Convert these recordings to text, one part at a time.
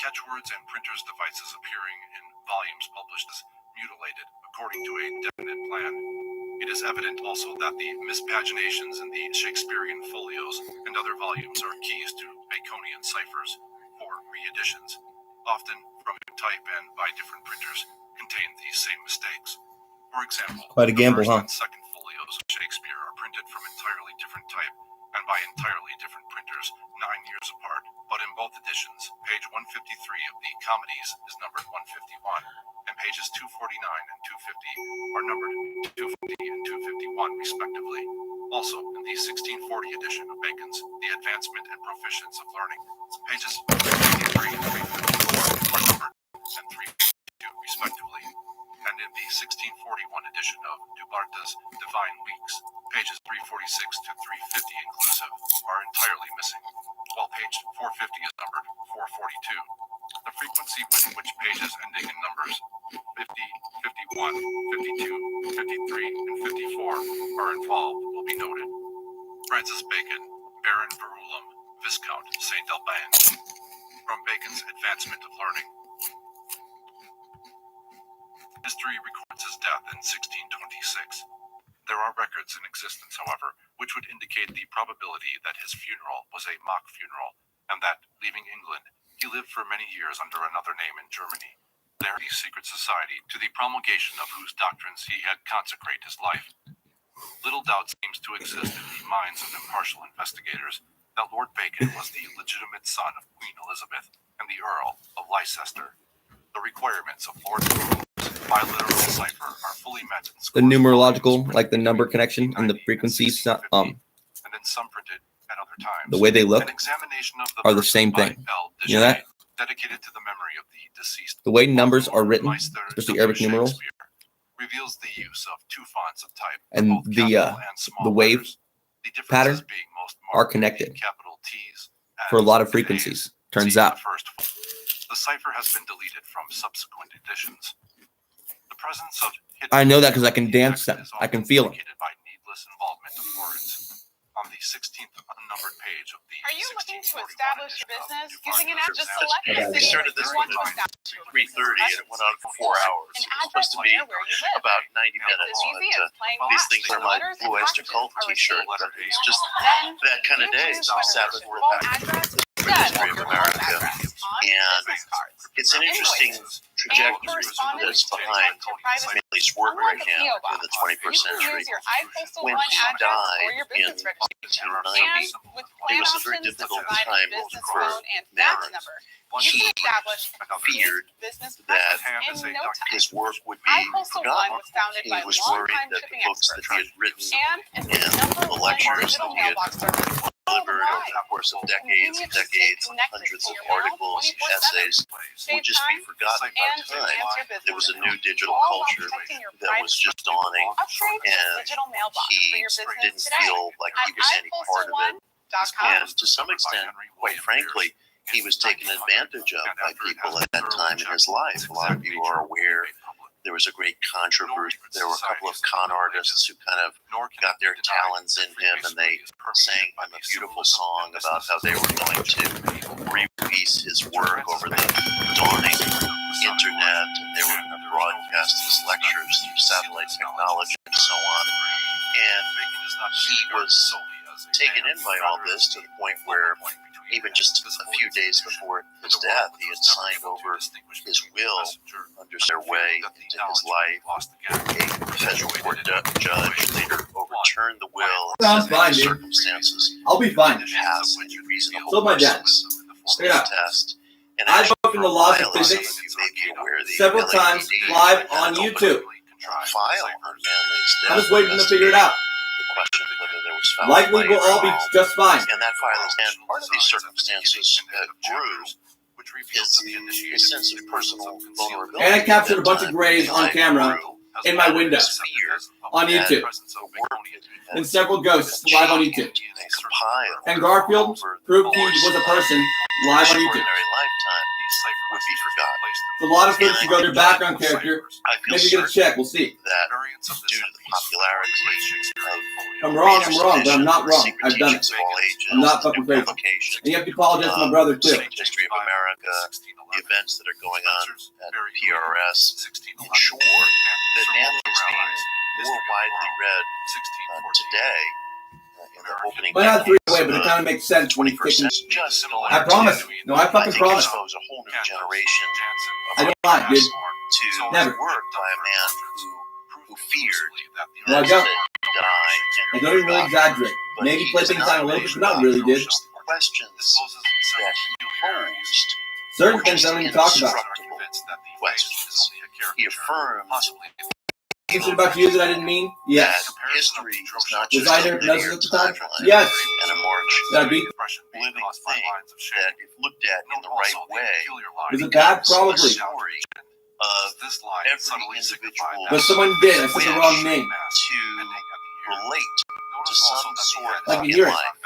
catchwords and printers' devices appearing in volumes published as mutilated according to a definite plan. It is evident also that the mispaginations in the Shakespearean folios and other volumes are keys to Baconian ciphers for reeditions, often from new type and by different printers, contain these same mistakes. For example, quite a gamble, the first and second folios of Shakespeare are printed from entirely different type and by entirely different printers 9 years apart, but in both editions, page 153 of the Comedies is numbered 151, and pages 249 and 250 are numbered 250 and 251 respectively. Also, in the 1640 edition of Bacon's The Advancement and Proficience of Learning, pages 353 and 354 are numbered and 352 respectively. And in the 1641 edition of Dubarta's Divine Weeks, pages 346 to 350 inclusive are entirely missing, while page 450 is numbered 442. The frequency with which pages ending in numbers 50, 51, 52, 53, and 54 are involved will be noted. Francis Bacon, Baron Verulam, Viscount St. Albans, from Bacon's Advancement of Learning. History records his death in 1626. There are records in existence, however, which would indicate the probability that his funeral was a mock funeral, and that, leaving England, he lived for many years under another name in Germany. There, the secret society, to the promulgation of whose doctrines he had consecrated his life. Little doubt seems to exist in the minds of impartial investigators that Lord Bacon was the legitimate son of Queen Elizabeth and the Earl of Leicester. The requirements of Lord biliteral cipher are fully met in the numerological, like the number connection and the frequencies, and then some printed at other times. the way they look An examination of are the same thing. You know that? Dedicated to the memory of the deceased. The way numbers are written, especially Arabic numerals, reveals the use of two fonts of type, and both the capital and small wave letters. The differences pattern being most are marked connected in capital T's for a lot of and frequencies. A's. Turns See out. the first. The cipher has been deleted from subsequent editions. The presence of I know that because I can dance them. I can feel them. by needless involvement of words. On the 16th unnumbered page of the Are you looking to 1641 establish your edition of business Dubarta's using an app? Just Advancement select the We city started you this want one to at establish. 3:30 and it went on for 4 hours. An It was address supposed to will be know where you live. about 90 It's minutes. as easy But, as playing these maps. things are my Letters and Blue Oyster packages Cult are t-shirt, received. but it's just Then that kind of you day. choose whether Sabbath to we're home back address to the instead history of of your home America. address on And business cards. it's an interesting trajectory that's behind Millie's work right now in the 21st century. Use your iPostal When One he address or died your in business registration. 1890, And with it plan was a very options that difficult provide time a business for phone and fax Barron. number, He you can establish feared business that presence in no time. his work would be iPostal One forgotten. was founded He by was worried longtime that shipping the books that experts. he had written And it's the and number the one lectures digital that he had mailbox service delivered over worldwide. the course of decades and decades and hundreds of articles, essays, would just be forgotten by and time. enhance your There was a business. new digital All while culture protecting your that was just privacy. dawning, Upgrade to and digital mailbox he for your business didn't today feel like he was any part of it. iPostalOne.com. And to some extent, quite frankly, he was taken advantage of by people at that time in his life. A lot of you are aware there was a great controversy. There were a couple of con artists who kind of got their talons in him, and they sang him a beautiful song about how they were going to repiece his work over the dawning internet, and they were going to broadcast his lectures through satellite technology and so on. And he was taken in by all this to the point where even just a few days before his death, he had signed over his will under their way into his life. A federal court judge later overturned the will I'm and said fine, that the dude. circumstances I'll be fine. didn't pass any reasonable So my dad. persons Yeah. test. And I've actually, broken for the a laws while, of some physics you may be aware, the several LAPD times live had on an open YouTube. file on Manley's death. I'm just waiting to figure it out. The question of whether there was foul Likely play we'll all be involved. just fine. And that file is, and part of these circumstances grew his sense of personal vulnerability. And I captured a bunch of That grays time on camera grew in my window his fear on that YouTube. the work that And several ghosts live on YouTube. and compiled And Garfield over proved the he course was a of person an live on YouTube. extraordinary lifetime would be forgotten. It's a lot of folks to go to their background character. I feel Maybe get a certain check. We'll see. that due to the popularity of I'm wrong, major but I'm not traditions, wrong. secret I've done it. teachings of all ages, I'm not fucking and crazy. publications, And you have to apologize to my brother, too. the history of America, the events that are going on at PRS ensure that Manly is being more widely read today in the opening Might not three away, decades but it of kind of makes sense when you 21st kick century. Just similar I promise. to, No, I fucking think promise. expose a whole new generation I don't lie, dude. to Never. work by a man who feared No, I that don't. he would die. I don't even really exaggerate. But Maybe he play is things not down a little bit, really but not really, dude. the questions that he posed Certain were things just I don't even talk about. indestructible questions. He affirmed Things about you that I didn't mean? Yes. that history is not Was just I a there linear at the time? timeline Yes. and a march Did I beat? living thing that, if looked at in the right way, Was it bad? becomes a Probably. story of every individual But someone did. I said the wrong name. to relate to some sort I of can hear it. life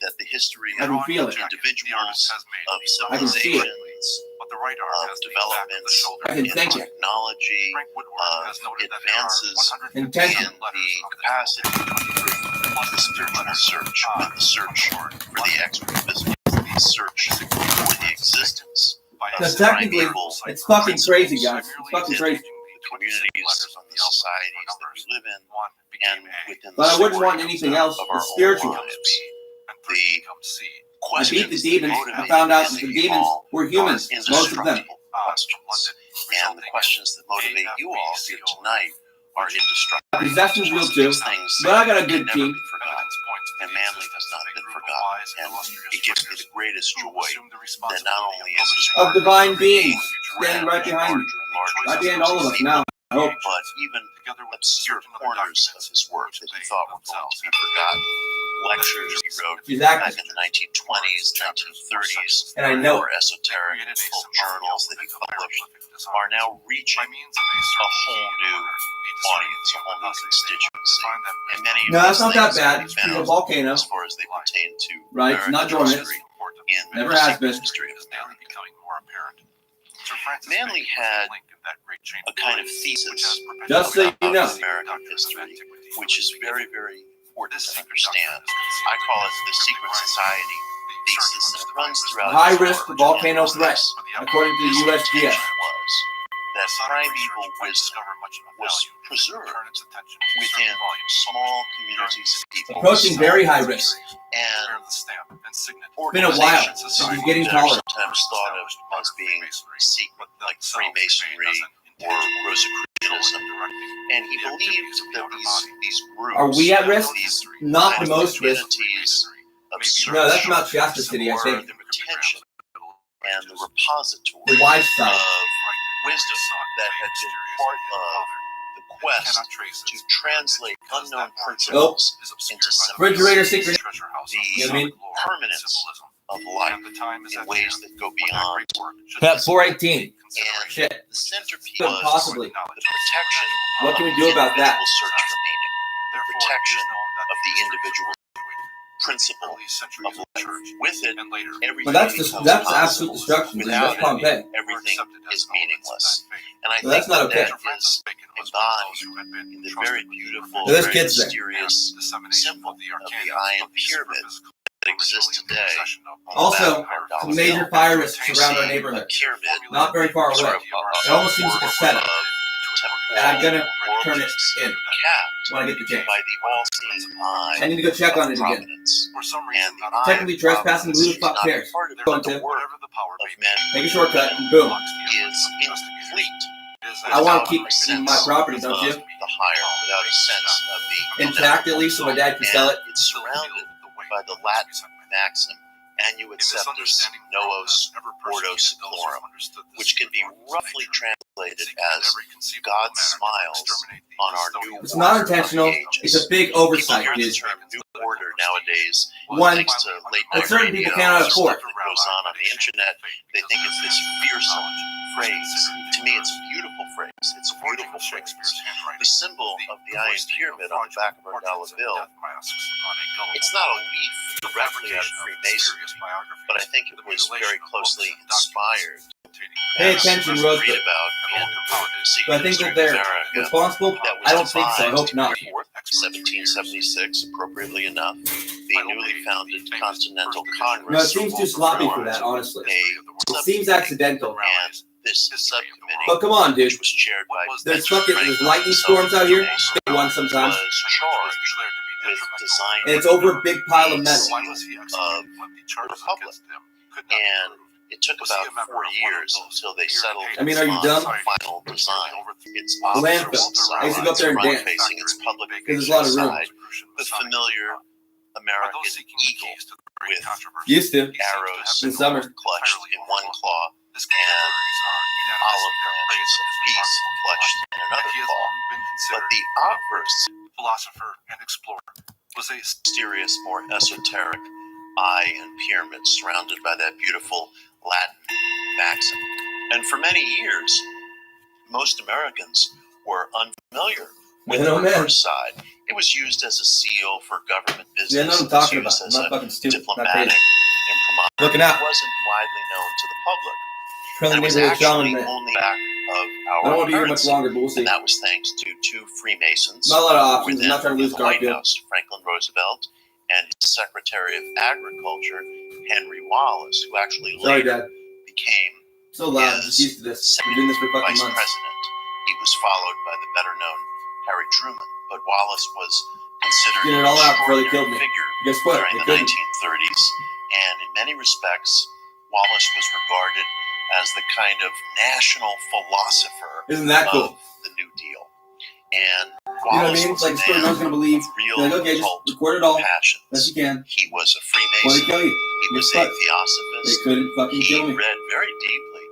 that the history I of can feel it. individuals, of I can see it. civilizations, of developments I can in think it. technology, advances Intention. in the capacity of the spiritual search, with the search for the extra-physical, the search for the existence of Because technically, primeval it's fucking crazy, principles guys. It's fucking crazy. the communities and the societies that we live in, and within But I the wouldn't want story anything else of than our spiritual. own lives. The I beat the questions demons. that I motivate found out that us the demons all were humans. are Most of them. indestructible questions. And the questions that motivate you all here tonight are indestructible. Possession's real too. These things But I got a can good never team. be forgotten. And Manly has not been forgotten. And it gives me the greatest joy that not only is this Of work divine beings read standing right behind me. larger and larger Right behind all of us now. I hope. but even obscure corners of his work that he thought were going to be forgotten. Lectures he wrote She's back active. in the 1920s, 1930s, And I know more esoteric and full journals that he published are now reaching a whole new audience, a whole new constituency. And many of No, that's these not that things bad. can be It's a found volcano. as far as they pertain to Right, it's not American dormant. history in Never the has secret been. history of America. Manly had a kind of thesis Just so you about know. American history, which is very, very important to understand. I call it the secret society thesis, and it runs throughout High his risk work. volcano And threat, this according to the his USGS. intention was that primeval wisdom was preserved within small communities of people. Approaching very high risk. And It's been a while. organizations She's getting that are taller. sometimes thought of as being secret, like Freemasonry or Rosicrucianism. And he believed that these groups, Are we at risk? these Not kind the of most risk. communities of No, that's search Mount Shasta City, I were think. the retention and the repository The wide side. of wisdom that had been part of the quest to translate unknown principles into simple. Refrigerator secret. The You know what I mean? permanence of life in ways that go beyond. Pep 418. And Shit. the centerpiece Couldn't was possibly. the protection What can we of do about that? individual search for meaning, the protection of the individual principle of life. With it, everything Well, that's becomes absolute possible. destruction. dude. Without That's Pompeii. everything is meaningless. And I Well, that's think not okay. that is embodied in the very beautiful, Well, there's very kids there. mysterious symbol of the Iron Pyramid that exists today. Also, $1 some major bill. fire risks surround our See neighborhood. a pyramid, Not very far sort away. of It almost seems like a setup. And I'm gonna turn it in capped when I get the chance. by the all-seeing eye I need to go check on it of again. providence. For some And reason, the eye Technically of trespassing, providence who the is fuck not cares? part of it, Going but the to. work whatever the power of may be, men Take a shortcut and boom. is incomplete I want to without keep a sense my property, don't of you? the higher, without a sense of the Intact at least so my dad can sell it. And it's surrounded by the Latin maxim annuit septus novos ordo seclorum, which can be roughly translated as God smiles on our new It's not order of the intentional. ages. It's a big People oversight, hear the dude. term new order nowadays, One, thanks to late but night certain radio, people cannot or afford. stuff that goes on the internet. They think it's this fearsome phrase. To me, it's a beautiful phrase. It's a beautiful phrase. The symbol of the Iron Pyramid on the back of our dollar bill, it's not a leaf directly out of Freemasonry, but I think it was very closely inspired Pay attention, Read Roosevelt. about in Do I think that they're responsible? I don't think so. I hope not. 1776, appropriately enough, the newly founded Continental Congress. No, it seems too sloppy for that, honestly. It seems accidental. And this subcommittee, But come on, dude. which was chaired by There's lightning storms out here. Big ones sometimes. was charged with designing And it's over a big pile of metal. the Republic. And it took about 4 years until they settled I mean, are you on dumb? the final design. Its The landfill. opposite I used to go up there and front dance. facing its public Because there's a lot of room. side, the familiar American eagle with Used to. arrows In summer. clutched in one claw and olive branches of peace clutched in another claw. But the obverse, philosopher and explorer, was a mysterious, more esoteric eye and pyramid surrounded by that beautiful Latin maxim. And for many years, most Americans were unfamiliar with the reverse side. It was used as a seal for government business. Yeah, I know what I'm talking It was about. used I'm as not a fucking stupid. Not diplomatic crazy. imprimatur. Looking out. It wasn't widely known to the public. Friendly And it was neighborhood actually shaman, man. only back of I don't our want to be here much currency. longer, but we'll see. And that was thanks to two Freemasons Not a lot of options. I'm within not trying to lose the White Garfield. House, Franklin Roosevelt, and his Secretary of Agriculture, Henry Wallace, who actually Sorry, later Dad. became So loud. I'm just used to this. I've been doing this for fucking vice months. president. He was followed by the better-known Harry Truman, but Wallace was considered Getting it an all out before they extraordinary killed me. figure Guess what? during They the couldn't. 1930s, and in many respects, Wallace was regarded as the kind of national philosopher Isn't that cool? of the New Deal. And You know what I Wallace mean? was It's like a story a no one's man gonna believe. of real You're like, okay, just cult record it all. passions. Best you can. He was a Want to Freemason. kill you? He was Guess a what? They theosophist. couldn't fucking He kill me. read very deeply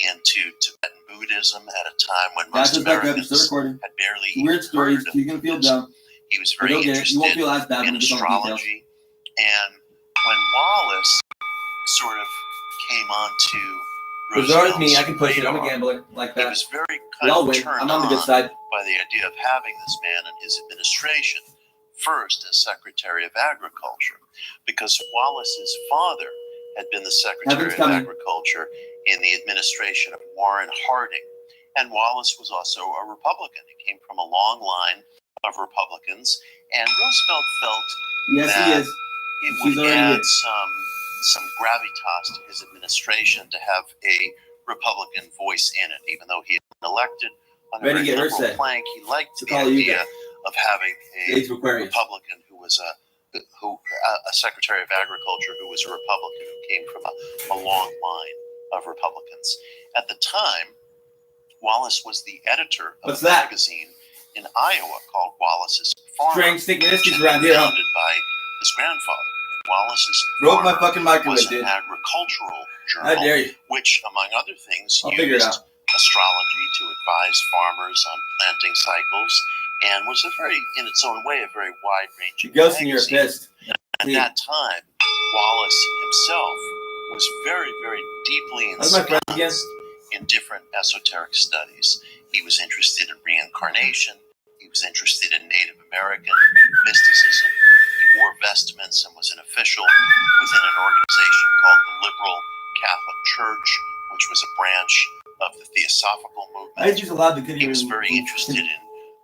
into Tibetan Buddhism at a time when Guys, most just back up. Americans It's still recording. had barely Weird stories. heard of You're gonna feel down. He was But very you'll get it. You won't interested feel as bad in when we get all the details. astrology. And when Wallace sort of came on to Bizarre with me, I Roosevelt's can push it. I'm a radar, gambler like he that. was very We kind all of win. turned I'm on the good side. by the idea of having this man in his administration, first as Secretary of Agriculture, because Wallace's father had been the Secretary Heaven's of coming. Agriculture in the administration of Warren Harding. And Wallace was also a Republican. He came from a long line of Republicans, and Roosevelt felt Yes, he is. it He's would already add here. some gravitas to his administration to have a Republican voice in it, even though he had been elected on a Ready to very get her liberal say. plank. He liked To the call you idea guys. of having Age a of Aquarius. Republican who was a Secretary of Agriculture who was a Republican who came from a long line of Republicans. At the time, Wallace was the editor of What's a that? magazine in Iowa called Wallace's Farmer, Strange synchronicities which around had here, been huh? founded by his grandfather. And Wallace's Broke my Farmer fucking microwave, was an dude. agricultural How journal, dare you? which, among other things, I'll figure it used out. astrology to advise farmers on planting cycles, and was in its own way, a very wide-ranging Ghost in your magazine. fist. At that time, Wallace himself was very, very deeply That's my friend again. ensconced in different esoteric studies. He was interested in reincarnation. He was interested in Native American mysticism. He wore vestments and was an official within an organization called the Liberal Catholic Church, which was a branch of the Theosophical movement. I just allowed to He was very interested in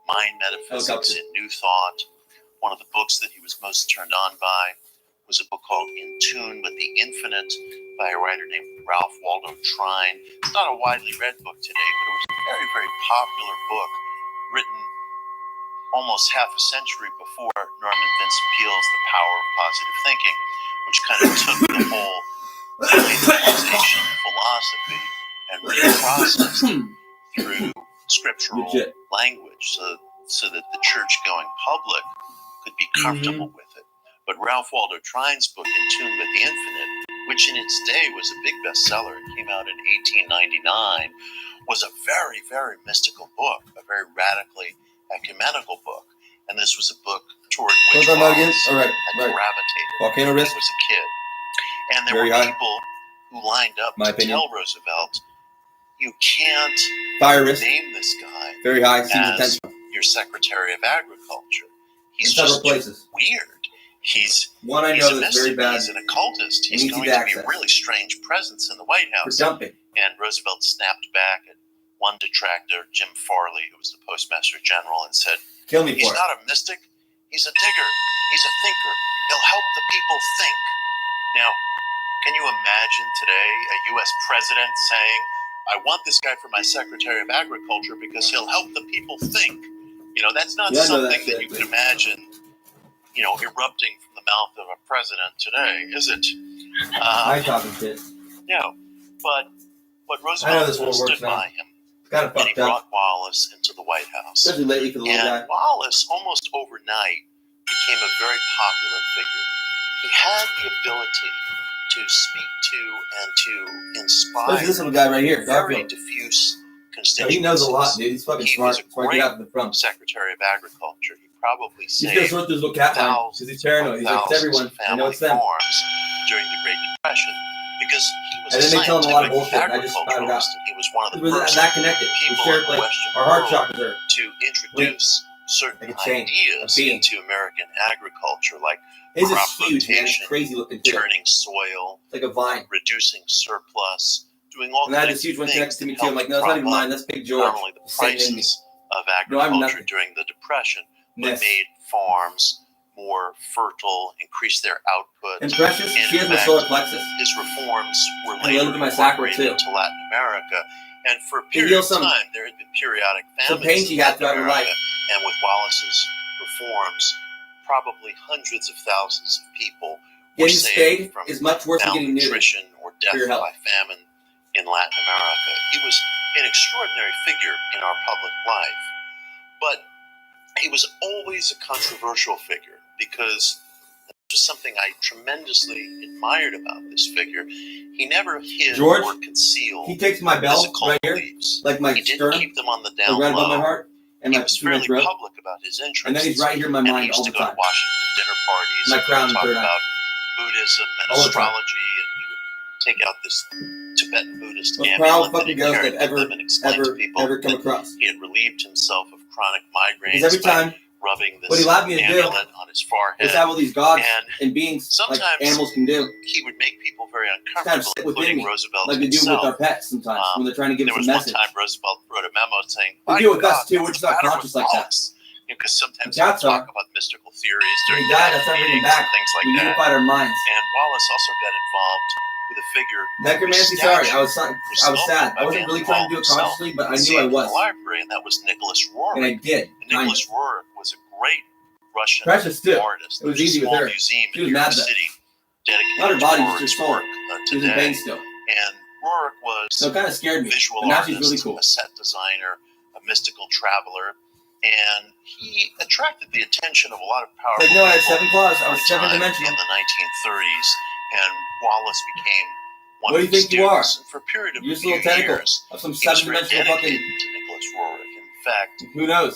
mind metaphysics Helicopter. and New Thought. One of the books that he was most turned on by was a book called In Tune with the Infinite by a writer named Ralph Waldo Trine. It's not a widely read book today, but it was a very, very popular book written almost half a century before Norman Vincent Peale's The Power of Positive Thinking, which kind of took the whole organization philosophy and reprocessed it through scriptural Legit. language so that the church-going public could be comfortable with it. But Ralph Waldo Trine's book, In Tune with the Infinite, which in its day was a big bestseller, it came out in 1899, was a very, very mystical book, a very radically ecumenical book. And this was a book toward which Hold on, again. Wallace All right, had right. gravitated Volcano when risk. he was a kid. And there Very were high. people who lined up My to opinion. tell Roosevelt, you can't Fire risk. name this guy Very high. Seems as intentional. your Secretary of Agriculture. He's In several just places. weird. He's One I he's know a that's mystic. very bad He's an occultist. He's easy going to to be access. a really strange presence in the White for House. dumping. And Roosevelt snapped back at one detractor, Jim Farley, who was the Postmaster General, and said, Kill me "He's for it. not a mystic. He's a digger. He's a thinker. He'll help the people think." Now, can you imagine today a U.S. president saying, "I want this guy for my Secretary of Agriculture because he'll help the people think"? That's not Yeah, I know something that that you shit, could imagine, erupting from the mouth of a president today, is it? I talking shit. No. But I what know Roosevelt this world stood works now. by him, It's kind of and he fucked up. brought Wallace into the White House. Especially lately for the little guy. And Wallace, almost overnight, became a very popular figure. He had the ability to speak to and to inspire Especially this little guy right here, very Garfield. diffuse So constituencies. he knows a lot, dude. He's fucking He smart. was a That's why I get great out from the front. Secretary of Agriculture. He probably He's gonna saved sort through his little cat line because he's paranoid. He's like, it's everyone. I know it's them. farms during the Great Depression because he was And then they tell him a lot of bullshit, and I scientific just spouted out. agriculturalist, and he was one of It the was first that connected. We people shared in the like Western our heart world chakras are to introduce certain like a chain, ideas a beam. into American agriculture, like his is crop huge, man. It's rotation, crazy looking too. turning soil, It's like a vine. reducing surplus, doing all And I had kinds this huge of one things connected to me that too. I'm like, no, it's not even helped mine. That's Big George. not only the It's sitting in me. prices of No, I'm agriculture nothing. during the Depression, but Yes. made farms more fertile, increased their output. And Precious, And she has in my fact, solar plexus. His reforms were And later look at my sacral, incorporated too. into Latin America. And for a It period heals of some- time, there had been periodic some famines pain in she had Latin throughout her America. life. And with Wallace's reforms, probably hundreds of thousands of people were Getting saved spayed from is much worse than getting neutered. malnutrition or death your health. by famine in Latin America. He was an extraordinary figure in our public life, but he was always a controversial figure because this was something I tremendously admired about this figure. He never hid George, or concealed He takes my his bell occult right here, beliefs. like my He didn't sternum, keep them on the like down right above my low. heart, and He my was through my fairly throat. public about his interests. And then he's right here in my And he mind used all to the go to time. Washington dinner parties My and crown talk third eye. about Buddhism and All the time. astrology, and he would take out this Tibetan Buddhist Most amulet proud that fucking he ghost carried I've with ever, him and explained to people ever come that across. he had relieved himself of chronic migraines Because every by time, rubbing this what he allowed me to do amulet on his forehead. is have all these gods And and beings like sometimes animals can do, he would make people very kind of uncomfortable, sit within including me, Roosevelt like they do with himself. our pets sometimes when they're trying to give There us was a one message. time Roosevelt wrote a memo saying, They "My do it with us God, too. We're what's just not the matter conscious with like that. Wallace?" Because sometimes The cats we talk are. about mystical theories When during he died, I the started bringing meetings back. and things like We that. unified our minds. And Wallace also got involved with a figure. Necromancy, whose sorry, statue I was sad. I wasn't really trying to do it himself consciously, but I see knew I in the was, library, and that was Nicholas Roerich. and I did. And Nicholas Roerich was a great Russian Precious too. artist. It was There's easy a with small her. museum She in was New York mad that City dedicated not her to body, just her Roerich's soul. work She was in pain today. still. And Roerich was So it kind of scared me. visual But now artist, she's really cool. a set designer, a mystical traveler, and he attracted the attention of a lot of powerful Like, no, I had people 7 claws. I was at the 7 time dimensional. in the 1930s, and Wallace became one What do of you his think you are? students. And for a period of You're just a a little few tentacle years, of some he was very 7-dimensional dedicated fucking. to Nicholas Roerich. In fact, Who knows?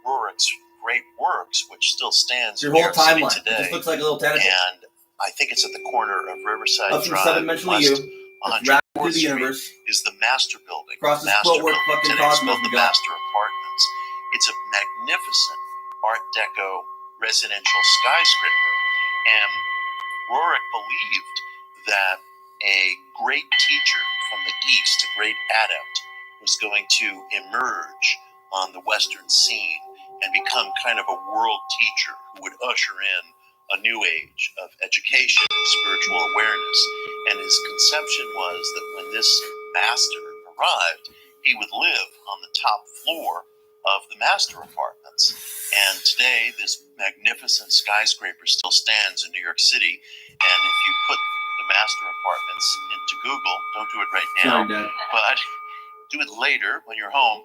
Roerich's great works, which still stands Your in New whole York City timeline. It today, just looks like a little tentacle. and I think it's at the corner of Riverside Up from Drive, 7-dimensional west you. That's 104th wrapped through the Street, universe. is the Master Building. Across the Master quilt work Building. fucking Today it's cosmos called we the got. Master Apartments. It's a magnificent Art Deco residential skyscraper, and Roerich believed that a great teacher from the East, a great adept, was going to emerge on the Western scene and become kind of a world teacher who would usher in a new age of education and spiritual awareness. And his conception was that when this master arrived, he would live on the top floor of the master apartments. And today, this magnificent skyscraper still stands in New York City. And if you put the master apartments into Google, don't do it right now, Sorry, Dad. but do it later when you're home,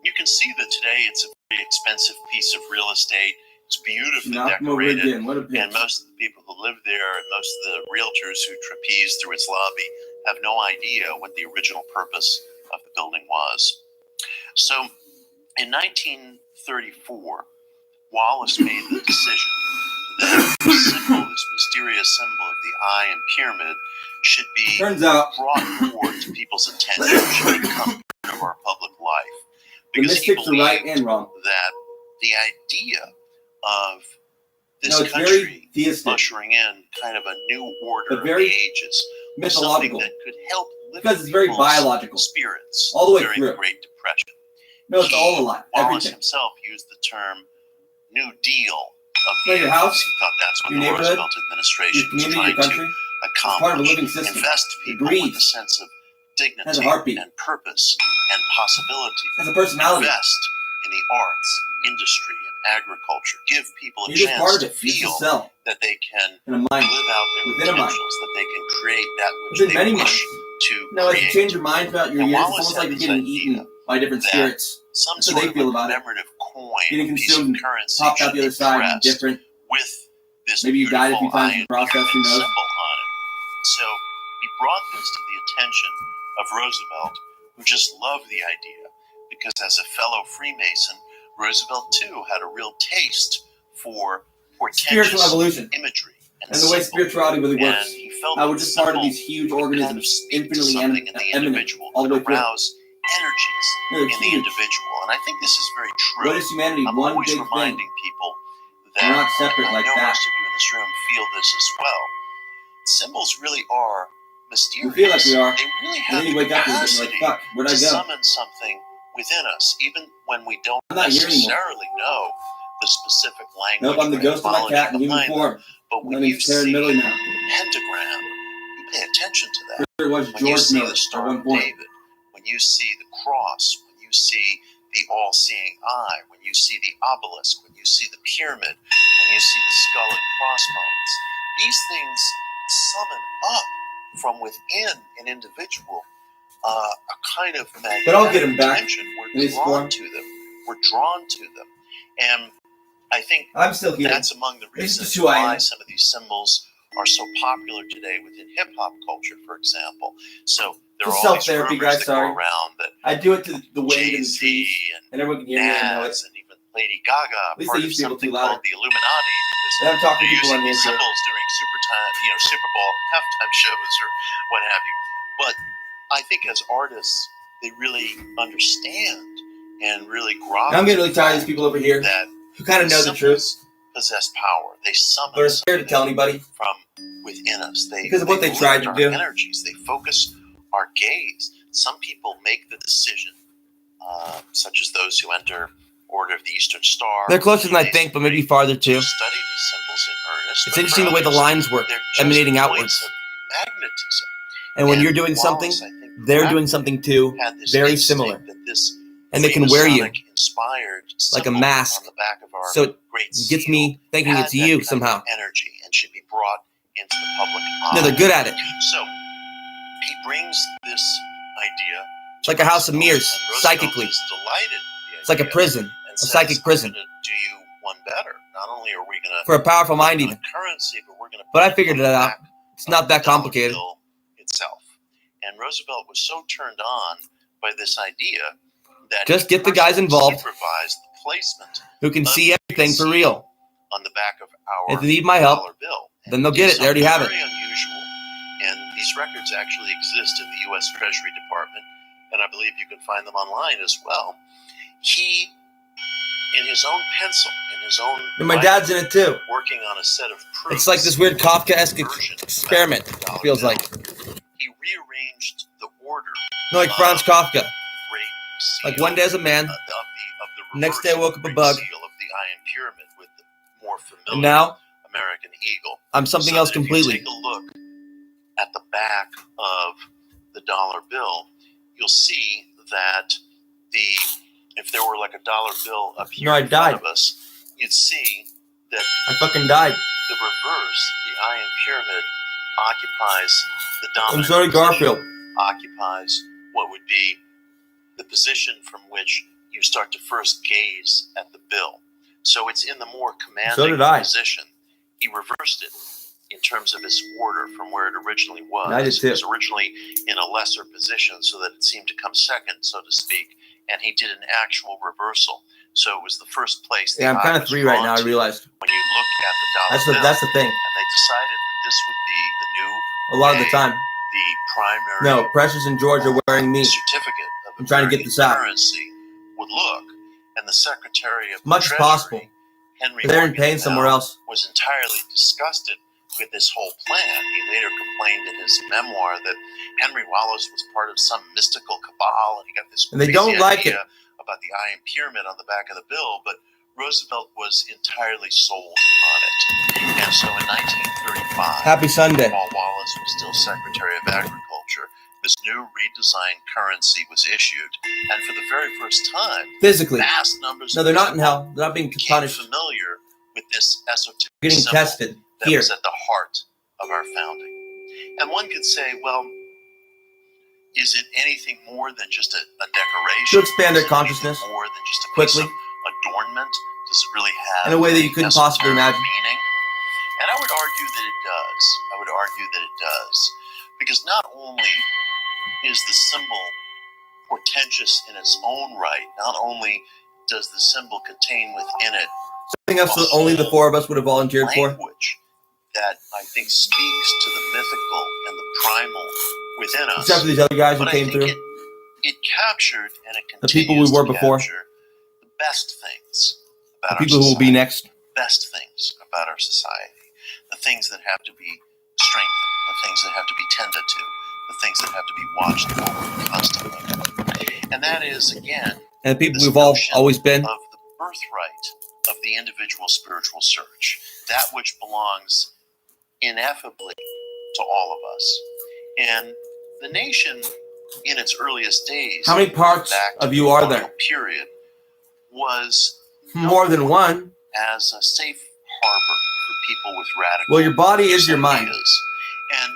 you can see that today it's a very expensive piece of real estate. It's beautifully Knock him over decorated. again. What a bitch. And most of the people who live there and most of the realtors who trapeze through its lobby have no idea what the original purpose of the building was. So in 1934, Wallace made the decision that the symbol, this mysterious symbol of the eye and pyramid, should be Turns out, brought more to people's attention, should become part of our public life. the Because he mystics are right believed and wrong. that the idea of this No, it's country very theistic, ushering in kind of a new order but of very ages, something mythological. that could help Because it's very people's biological. spirits All the way during through. the Great Depression. No, it's all alive. Wallace Everything. himself used the term New Deal of So your house, he thought that's what your the neighborhood, Roosevelt administration your community, was your trying country, to it's part of a accomplish. living system. Invest It people with breathes. a sense of Has a dignity heartbeat. and purpose and possibility. Has a personality. Invest in the arts, industry, and agriculture. Give people a You're just part chance of to it. It's a feel cell that they can in a mind. live out their Within a mind. potentials, that they can create that which Within they many wish minds. to No, as you create. change your mind throughout your And years, it's Wallace almost like had you're this getting idea eaten by different that spirits. Some That's what sort they of feel a about it. commemorative coin, Getting piece of consumed, currency popped out should the other be side, pressed different. with this Maybe you died a few beautiful times in the process, who iron knows? symbol on it. So he brought this to the attention of Roosevelt, who just loved the idea, because as a fellow Freemason, Roosevelt too had a real taste for Spiritual portentous evolution. imagery And the way symbol. spirituality really And works. he felt How that we're just part of symbol these huge would kind of organisms, speak to infinitely something in the eminent, individual, all the way could through. arouse energies They're in the huge. individual. And I think this is very true. What is humanity? I'm One always big reminding thing. people that We're not separate I like know that. most of you in this room feel this as well. Symbols really are We mysterious. feel like we are. They really And have then you the wake up and you're capacity like, fuck, where'd I to go? summon something within us, even when we don't I'm not here anymore. necessarily know the specific language Nope, I'm the or ghost of my etymology cat in human behind them. form. But My when you name's Taran see Miller now. pentagram, you pay attention to that. There was When you George see Miller the at Star one of point. David, when you see the cross, when you see the all-seeing eye, when you see the obelisk, when you see the pyramid, when you see the skull and crossbones, these things summon up from within an individual a kind of magnetic But I'll get him back attention. in We're his drawn form. to them. We're drawn to them. And I think I'm still here. that's among the This is reasons just who I why am. some of these symbols are so popular today within hip hop culture, for example. So there Just are all these self-therapy, rumors guys, that sorry. go around that I do it to the wind and the Jay-Z trees, and everyone can hear me and I know it. Nas and even Lady Gaga At least part they of used to be able to something louder. called the Illuminati. And I'm talking to They're people using on these here. symbols during Super Bowl halftime shows or what have you. But I think as artists, they really understand and really grasp. I'm getting really tired of these people over here that who kind of know the truth, possess power. They summon but are scared to tell anybody from within us. because of what they tried to lift do. our energies. They focus our gaze. Some people make the decision, such as those who enter Order of the Eastern Star. They're closer than I think, but maybe farther too. To study these symbols in earnest. It's But interesting for the way the others, lines work, they're just emanating points outwards. of magnetism. And when you're doing Wallace, something, I think, they're doing something too, had this very instinct similar. that this And they can wear you Freemasonic-inspired like a symbol mask. on the back of our So it great gets me seal thinking had it's that you kind somehow. of energy and should be brought into the public eye. No, they're good at it. So he brings this idea. It's like a house of mirrors, and Roosevelt psychically. is delighted with the It's like a idea prison, and a says, psychic prison. "I'm gonna do you one better. Not only are we going to For a powerful mind even. currency, but we're going to. But I figured it out. It's not that complicated. Bill itself. And Roosevelt was so turned on by this idea that Just he get the guys personally involved supervised the placement who can see everything for real. on the back of our If they need my help, dollar bill. then they'll get it. They already have it. Very unusual. And these records actually exist in the U.S. Treasury Department, and I believe you can find them online as well. He, in his own pencil, in his own And my dad's in it too. working on a set of proofs. It's like this weird Kafkaesque version of the experiment, back of the dollar it feels bill. like. He rearranged the order. No, like Franz Kafka. Great seal Like one day as a man, of the next day I woke up a reverse bug. seal of the Iron Pyramid with the more familiar and now American eagle. I'm something So else that if completely. you take a look at the back of the dollar bill, you'll see that if there were like a dollar bill up here No, I in front died. of us, you'd see that I fucking died. the reverse, the Iron Pyramid, occupies the dominant I'm sorry, Garfield. position, occupies what would be the position from which you start to first gaze at the bill. So it's in the more commanding So did I. position. He reversed it in terms of its order from where it originally was. I did too. It was originally in a lesser position so that it seemed to come second, so to speak, and he did an actual reversal. So it was the first place. Yeah, I'm kind of 3 right now, I realized. When you look at the dollar bill, That's the thing. and they decided that this would be the new A lot of the time. the primary No, Precious and George are wearing me. certificate of I'm trying to get this out. currency would look, and the Secretary of As much the as possible. Treasury, Henry They're in Morgan pain somewhere else. was entirely disgusted with this whole plan. He later complained in his memoir that Henry Wallace was part of some mystical cabal, and he got this And they crazy don't like idea it. about the Iron Pyramid on the back of the bill, but Roosevelt was entirely sold on it. And so in 1935, Happy Sunday. while Wallace was still Secretary of Agriculture, this new redesigned currency was issued. And for the very first time, Physically. vast numbers No, of they're not in people hell. They're not being became punished. familiar with this esoteric They're getting symbol tested that here. was at the heart of our founding. And one could say, well, is it anything more than just a decoration? To expand their Is it anything consciousness more than just a quickly. piece of adornment? Does it really have In a way that you couldn't possibly esoteric imagine. meaning? And I would argue that it does. I would argue that it does. Because not only is the symbol portentous in its own right, not only does the symbol contain within it Something else that only the four of us would have volunteered for. language that I think speaks to the mythical and the primal within us. Except for these other guys who But came I think through. it captured and it The people continues we were to before. capture the best things The about people our who will be society. next. Best things about our society. The things that have to be strengthened. The things that have to be tended to. The things that have to be watched over constantly. And that is, again, And the people this we've all notion always been. of the birthright of the individual spiritual search. That which belongs ineffably to all of us. And the nation, in its earliest days, How many parts back to of the you are colonial there? period, was More than one. as a safe harbor for people with radical Well, your body is your mind. ideas. And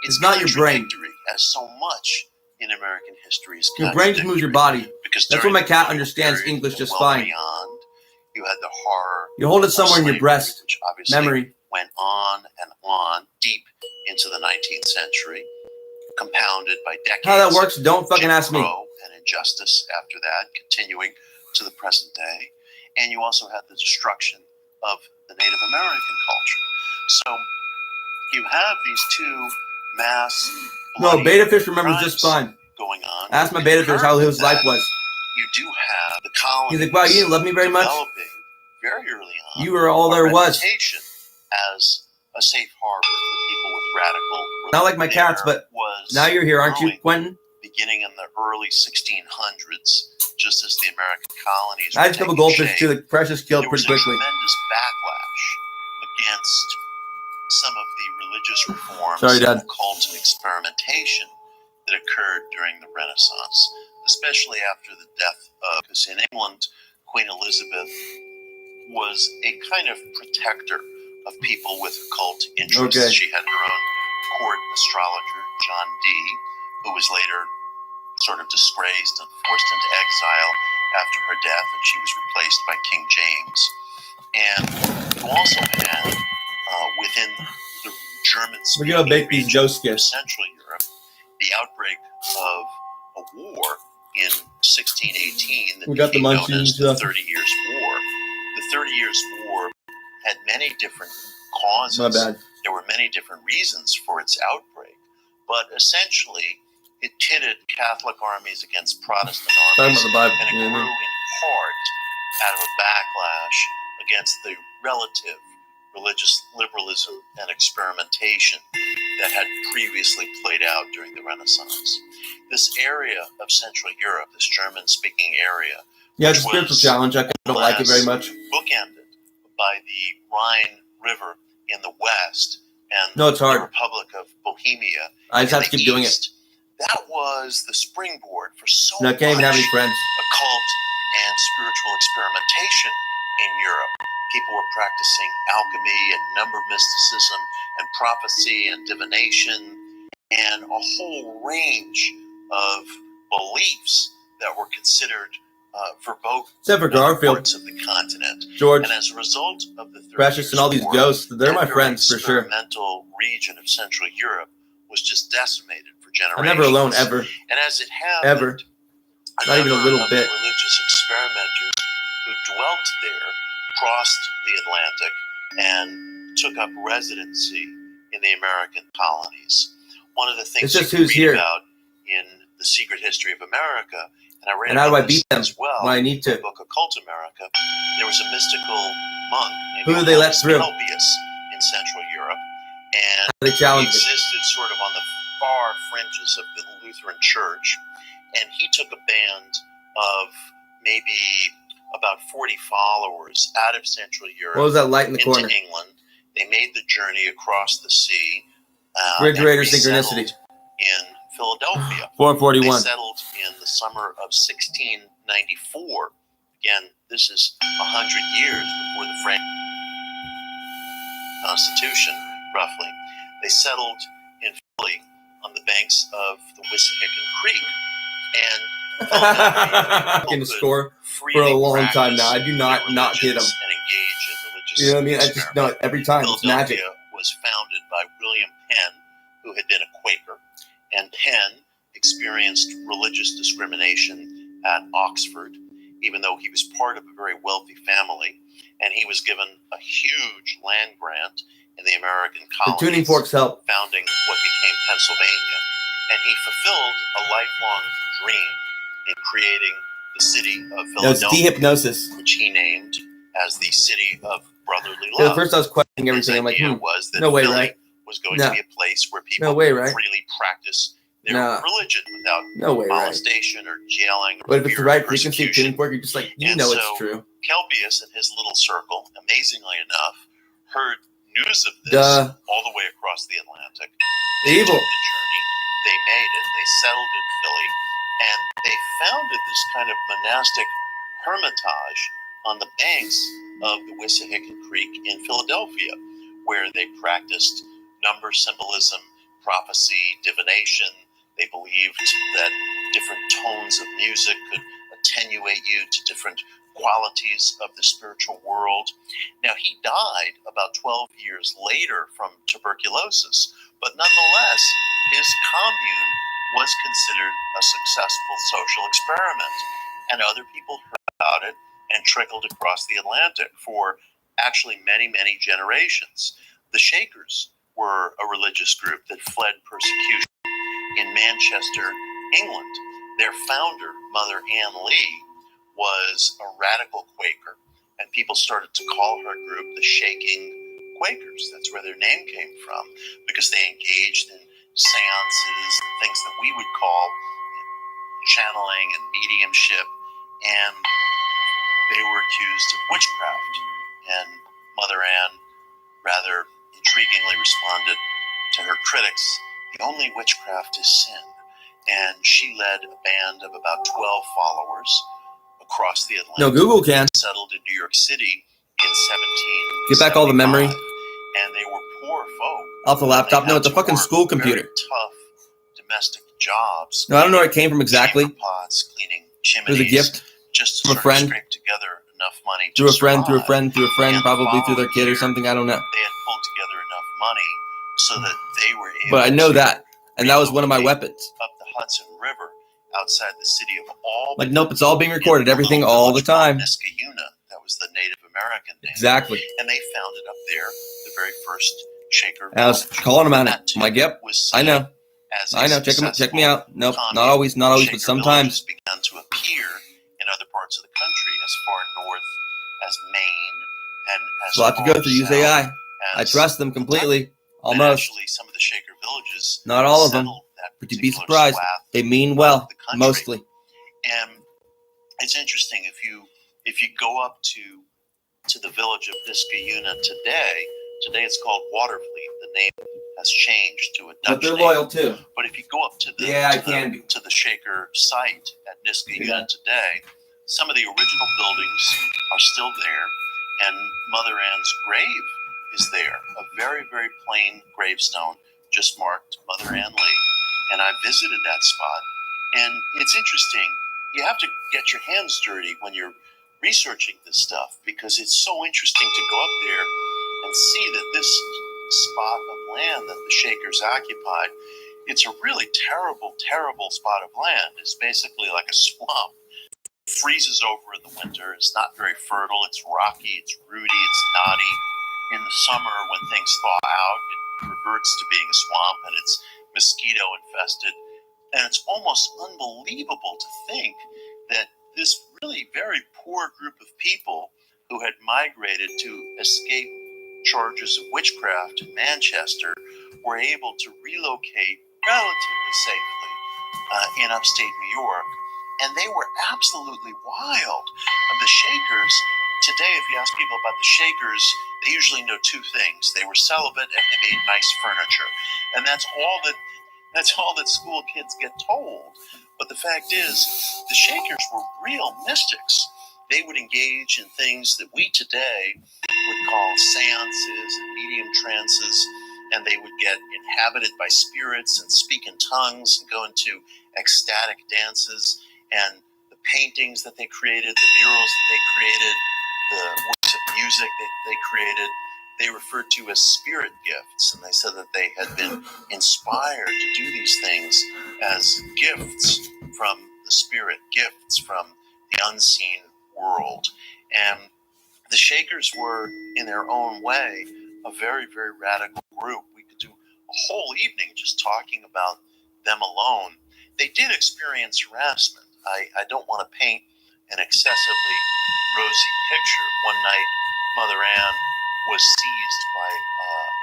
It's not your brain. contradictory, as so much in American history is Your brain just moves your body. because That's during why my the cat colonial understands period English and just well fine. Beyond, you had the horror You hold it of somewhere in your slavery, breast. which obviously Memory. went on and on deep into the 19th century, compounded by decades How that works, don't of fucking Jim ask me. Crow and injustice after that, continuing to the present day. And you also had the destruction of the Native American culture. So you have these two mass No, bloody Beta Fish remembers crimes just fine. going on. Ask my Beta Fish how his life was. You do have the colonies. He's like, wow, you didn't love me very much? Developing very early on. You were all there a was. reputation as a safe harbor for people with radical. Not like my cats, There but was now you're here, aren't you, growing Quentin? beginning in the early 1600s, just as the American colonies I were just have a taking goldfish shape, too. The precious killed there was pretty a quickly. tremendous backlash against some of the religious reforms Sorry, Dad. and occult experimentation that occurred during the Renaissance, especially after the death of, because in England, Queen Elizabeth was a kind of protector of people with occult interests. Okay. She had her own court astrologer, John Dee, who was later sort of disgraced and forced into exile after her death, and she was replaced by King James. And you also had, within the We're gonna German-speaking bake these region ghost of gifts. Central Europe, the outbreak of a war in 1618 that We got the became known munchies, as the yeah. 30 Years' War. The 30 Years' War had many different causes. My bad. There were many different reasons for its outbreak, but essentially it pitted Catholic armies against Protestant Talking armies, about the Bible. and it You know grew what I mean? in part out of a backlash against the relative religious liberalism and experimentation that had previously played out during the Renaissance. This area of Central Europe, this German-speaking area, Yeah, it's a which spiritual was challenge. I don't like it very much. bookended by the Rhine River in the west and No, it's the hard. Republic of Bohemia I just in have to the keep doing it. east. That was the springboard for so No, I can't even have any much friends. occult and spiritual experimentation in Europe. People were practicing alchemy and number mysticism and prophecy and divination and a whole range of beliefs that were considered verboten Except for in other Garfield, parts of the continent. George, And as a result of the 30 Precious, Years' and all these War, ghosts. They're my that friends very for sure. experimental region of Central Europe was just decimated for generations. I'm never alone ever. And as it happened, Ever. Not even a number little of bit. religious experimenters who dwelt there crossed the Atlantic and took up residency in the American colonies. One of the things It's just you can who's read here. about in The Secret History of America, and I read And how do about I beat this them as well when I need in to? the book Occult America, there was a mystical monk named Who did they let Johannes through? Kelpius in Central Europe, and They he challenged it. existed sort of on the far fringes of the Lutheran Church, and he took a band of maybe about 40 followers out of Central Europe What was that light in the into corner? England. They made the journey across the sea. Refrigerator and synchronicity. resettled in Philadelphia. 441. They settled in the summer of 1694. Again, this is 100 years before the French Constitution, roughly. They settled in Philly on the banks of the Wissahickon Creek. And Can score for a long time now. I do not get them. And engage in religious You know what I mean? I just know it every time. It's magic. Philadelphia was founded by William Penn, who had been a Quaker. And Penn experienced religious discrimination at Oxford, even though he was part of a very wealthy family. And he was given a huge land grant in the American The colonies, tuning forks help. founding what became Pennsylvania. And he fulfilled a lifelong dream in creating the city of No, it's Philadelphia, de-hypnosis. which he named as the city of brotherly Yeah, love. at first I was questioning His everything. I'm like, idea was that no way, Philly right? was going No. to be a place where people No way, could right? freely practice their No. religion without No way, right? molestation or jailing or But if it's the fear right of frequency persecution. tuning fork, you're just like, you And know so- it's true. Kelpius and his little circle, amazingly enough, heard news of this Duh. all the way across the Atlantic. Evil. Took the journey. They made it. They settled in Philly, and they founded this kind of monastic hermitage on the banks of the Wissahickon Creek in Philadelphia, where they practiced number symbolism, prophecy, divination. They believed that different tones of music could attenuate you to different qualities of the spiritual world. Now, he died about 12 years later from tuberculosis, but nonetheless, his commune was considered a successful social experiment, and other people heard about it and trickled across the Atlantic for actually many, many generations. The Shakers were a religious group that fled persecution in Manchester, England. Their founder, Mother Ann Lee, was a radical Quaker, and people started to call her group the Shaking Quakers. That's where their name came from, because they engaged in seances and things that we would call channeling and mediumship, and they were accused of witchcraft. And Mother Ann rather intriguingly responded to her critics, "The only witchcraft is sin." And she led a band of about 12 followers across the Atlantic. No, Google can. Settled in New York City in 1775. Get back all the memory. And they were poor folk. Off the laptop. They No, had it's a to fucking work school computer. very tough domestic jobs. No, I don't know where it came from exactly. Chamber pots, cleaning It chimneys. was a gift Just to from a sort of friend. scrape together enough money through to a friend, through a survive. friend, through a friend, And probably through their kid or year, something. I don't know. They had pulled together enough money so that they were able But I know to that. And that was one of my weapons. up the Hudson River outside the city of Albany. Like, nope, it's all being recorded. in a Everything little all the village called time. Niskayuna. That was the Native American name. Exactly. And they founded up there the very first Shaker I was village. calling them on That it. too I'm like, yep, was I seen know. as a I know. Check me successful out. Nope, commune. not always, but Shaker sometimes. villages began to appear in other parts of the country, as far north as Maine and as It's a lot to far go through. Use south AI. I as trust them completely. And Almost. actually, some of the Shaker villages Not all of them. settled that But you'd be particular surprised. swath. They mean well. the country. Mostly. And it's interesting if you go up to the village of Niskayuna today. Today it's called Waterfleet. The name has changed to a Dutch But they're name. loyal too. But if you go up to the Yeah, I to the- can be. to the Shaker site at Niskayuna Yeah. today, some of the original buildings are still there, and Mother Ann's grave is there. A very, very plain gravestone, just marked Mother Ann Lee. And I visited that spot, and it's interesting. You have to get your hands dirty when you're researching this stuff, because it's so interesting to go up there and see that this spot of land that the Shakers occupied, it's a really terrible, terrible spot of land. It's basically like a swamp. It freezes over in the winter. It's not very fertile. It's rocky. It's rooty. It's knotty. In the summer, when things thaw out, it reverts to being a swamp, and it's mosquito infested. And it's almost unbelievable to think that this really very poor group of people who had migrated to escape charges of witchcraft in Manchester were able to relocate relatively safely in upstate New York. And they were absolutely wild. The Shakers, today, if you ask people about the Shakers, they usually know two things. They were celibate and they made nice furniture. And that's all that school kids get told. But the fact is, the Shakers were real mystics. They would engage in things that we today would call seances and medium trances, and they would get inhabited by spirits and speak in tongues and go into ecstatic dances. And the paintings that they created, the murals that they created, the works of music that they created, they referred to as spirit gifts. And they said that they had been inspired to do these things as gifts from the spirit, gifts from the unseen world. And the Shakers were, in their own way, a very, very radical group. We could do a whole evening just talking about them alone. They did experience harassment. I don't want to paint an excessively rosy picture. One night, Mother Ann was seized by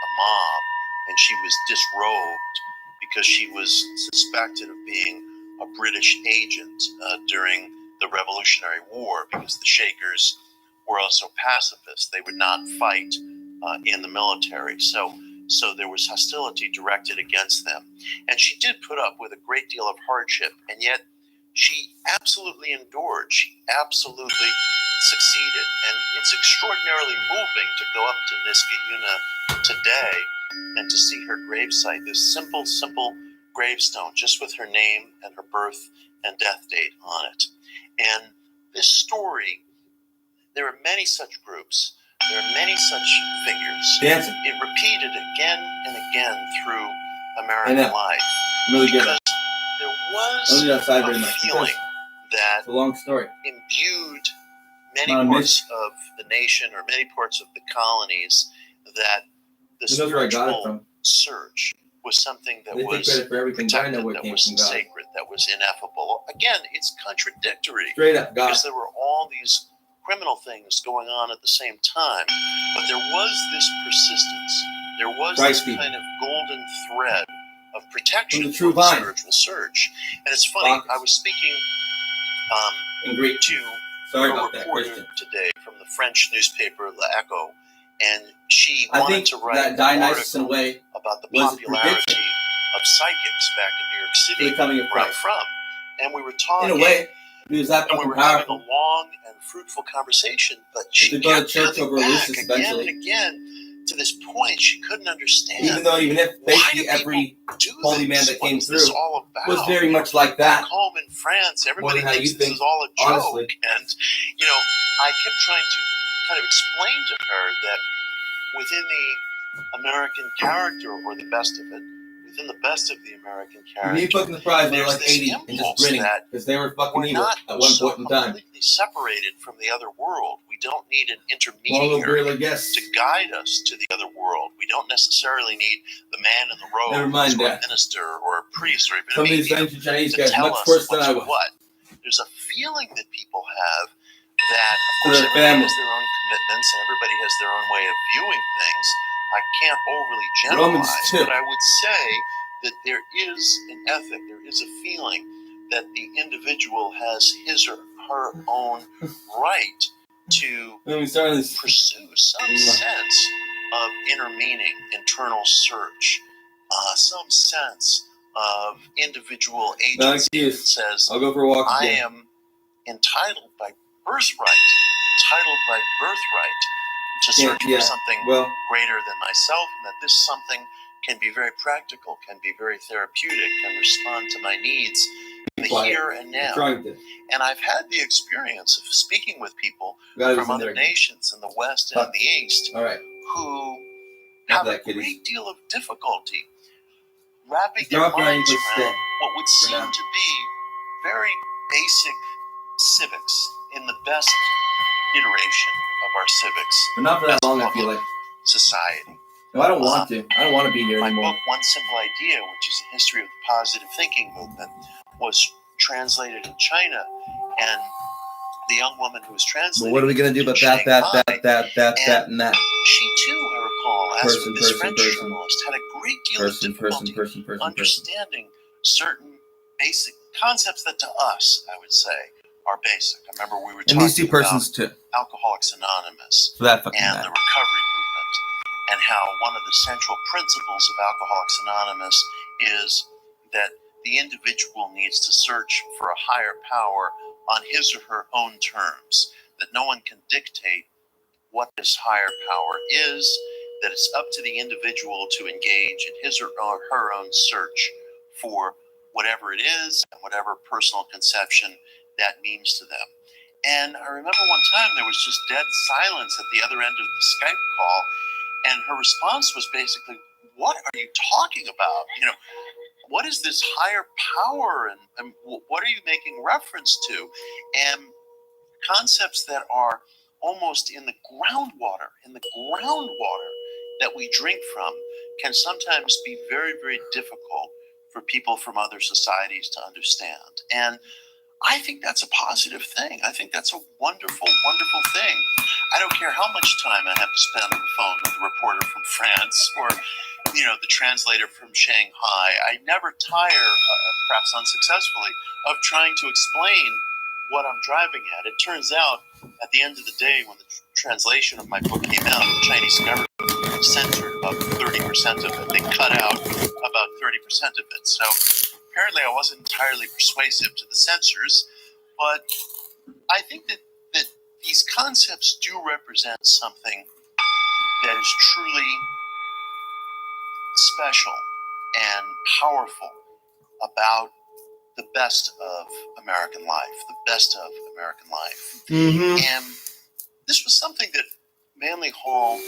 a mob, and she was disrobed because she was suspected of being a British agent during the Revolutionary War, because the Shakers were also pacifists. They would not fight in the military. So there was hostility directed against them. And she did put up with a great deal of hardship, and yet she absolutely endured. She absolutely succeeded. And it's extraordinarily moving to go up to Niskayuna today and to see her gravesite, this simple gravestone, just with her name and her birth and death date on it. And this story, there are many such groups. There are many such figures. Dancing. It repeated again and again through American life. Really good. Because there was a feeling that it's a long story. Imbued many parts of the nation or many parts of the colonies that the spiritual search was something that was protected, that was sacred, that was ineffable. Again, it's contradictory. Straight up, God. Because there were all these criminal things going on at the same time, but there was this persistence. There was this kind of golden thread of protection for the spiritual search. And it's funny, I was speaking to a reporter today from the French newspaper L'Echo, and she wanted to write an article about the popularity of psychics back in New York City, where I'm from. And we were talking, in a way, because that and we were having a long and fruitful conversation, but she kept coming back again and again to this point she couldn't understand. Even if basically every holy man that came through was very much like that. Back home in France, everybody thinks this is all a joke. Honestly. And, I kept trying to kind of explain to her that within the American character, or the best of it, within the best of the American character, you fucking surprised they were there's like this 80 and just impulse grinning that because they were fucking we're evil not at one so point in time. completely separated from the other world. We don't need an intermediary to guide us to the other world. We don't necessarily need the man in the robe, or a minister, or a priest, or even some a of these medium ancient Chinese to guys tell much us worse than what's I was. what. There's a feeling that people have that, of For course, their everybody family. has their own commitments and everybody has their own way of viewing things. I can't overly Romans generalize, 2. but I would say that there is an ethic, there is a feeling that the individual has his or her own right to pursue some sense of inner meaning, internal search, some sense of individual agency that says, I'll go for a walk I again. am entitled by birthright to search for something greater than myself, and that this something can be very practical, can be very therapeutic, can respond to my needs in the here and now. And I've had the experience of speaking with people from other nations in the West and in the East who have a great deal of difficulty wrapping their minds around what would seem to be very basic civics in the best iteration of our civics. But not for that long, I feel like. Society. No, I don't want to. I don't want to be here my anymore. My book, One Simple Idea, which is a history of the positive thinking movement, was translated in China, and the young woman who was translating. Well, what are we going to do about that, and that? She too, I as with this French journalist, had a great deal of difficulty understanding certain basic concepts that to us, I would say, are basic. I remember we were And these two talking persons about too. Alcoholics Anonymous For that fucking and matter. the recovery movement, and how one of the central principles of Alcoholics Anonymous is that the individual needs to search for a higher power on his or her own terms, that no one can dictate what this higher power is, that it's up to the individual to engage in his or her own search for whatever it is and whatever personal conception that means to them. And I remember one time there was just dead silence at the other end of the Skype call, and her response was basically, "What are you talking about? What is this higher power, and what are you making reference to?" And concepts that are almost in the groundwater that we drink from can sometimes be very, very difficult for people from other societies to understand. And I think that's a positive thing. I think that's a wonderful, wonderful thing. I don't care how much time I have to spend on the phone with a reporter from France or, the translator from Shanghai. I never tire, perhaps unsuccessfully, of trying to explain what I'm driving at. It turns out, at the end of the day, when the translation of my book came out, the Chinese government censored about 30% of it. They cut out about 30% of it. So apparently I wasn't entirely persuasive to the censors, but I think that these concepts do represent something that is truly special and powerful about the best of American life, the best of American life. Mm-hmm. And this was something that Manly Hall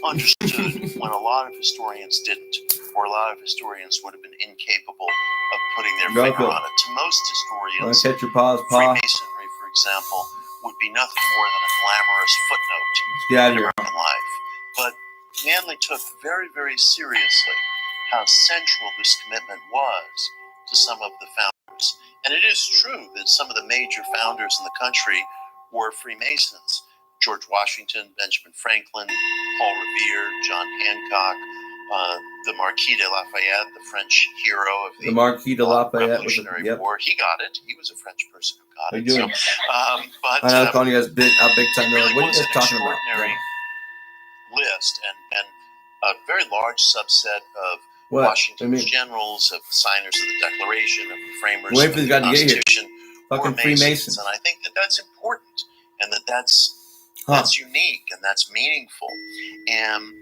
understood when a lot of historians didn't, or a lot of historians would have been incapable of putting their finger on it. To most historians, Catch your paws, Freemasonry, for example, would be nothing more than a glamorous footnote in American life. But Manly took very, very seriously how central this commitment was to some of the founders. And it is true that some of the major founders in the country were Freemasons. George Washington, Benjamin Franklin, Paul Revere, John Hancock, the Marquis de Lafayette, the French hero of the Marquis de Lafayette Revolutionary War. He got it. He was a French person who got it. So, but I know, calling you guys big time. Really what are you guys talking about? Extraordinary list and a very large subset of Washington's generals, of the signers of the Declaration, of the framers of the Constitution, were Masons. And I think that that's important, and that's unique, and that's meaningful. And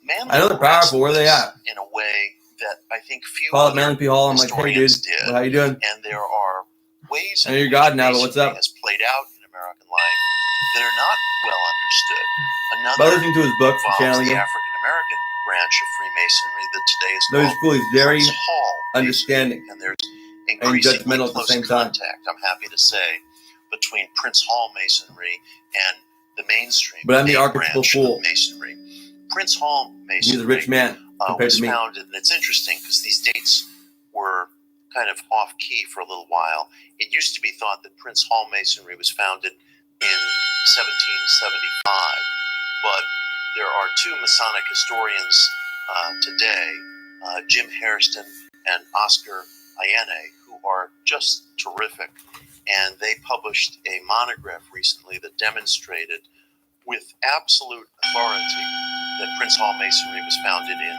Manly, I know they're powerful. Where are they at? In a way that I think few Call it Manly P. Hall. I'm like, hey, dude, how you doing? And there are ways in which you're God now, but what's up? Has played out in American life that are not well understood. Another listening to his books, channeling the African American branch of Freemasonry that today is called cool. He's very Prince Hall, understanding and there's increasingly judgmental at the same time. contact, I'm happy to say, between Prince Hall Masonry and the mainstream. But I'm the archetypal fool. Masonry. Prince Hall Masonry. He's a rich man compared was to me. Founded, and it's interesting because these dates were kind of off key for a little while. It used to be thought that Prince Hall Masonry was founded in 1775, but there are two Masonic historians today, Jim Hairston and Oscar Allende, who are just terrific. And they published a monograph recently that demonstrated with absolute authority that Prince Hall Masonry was founded in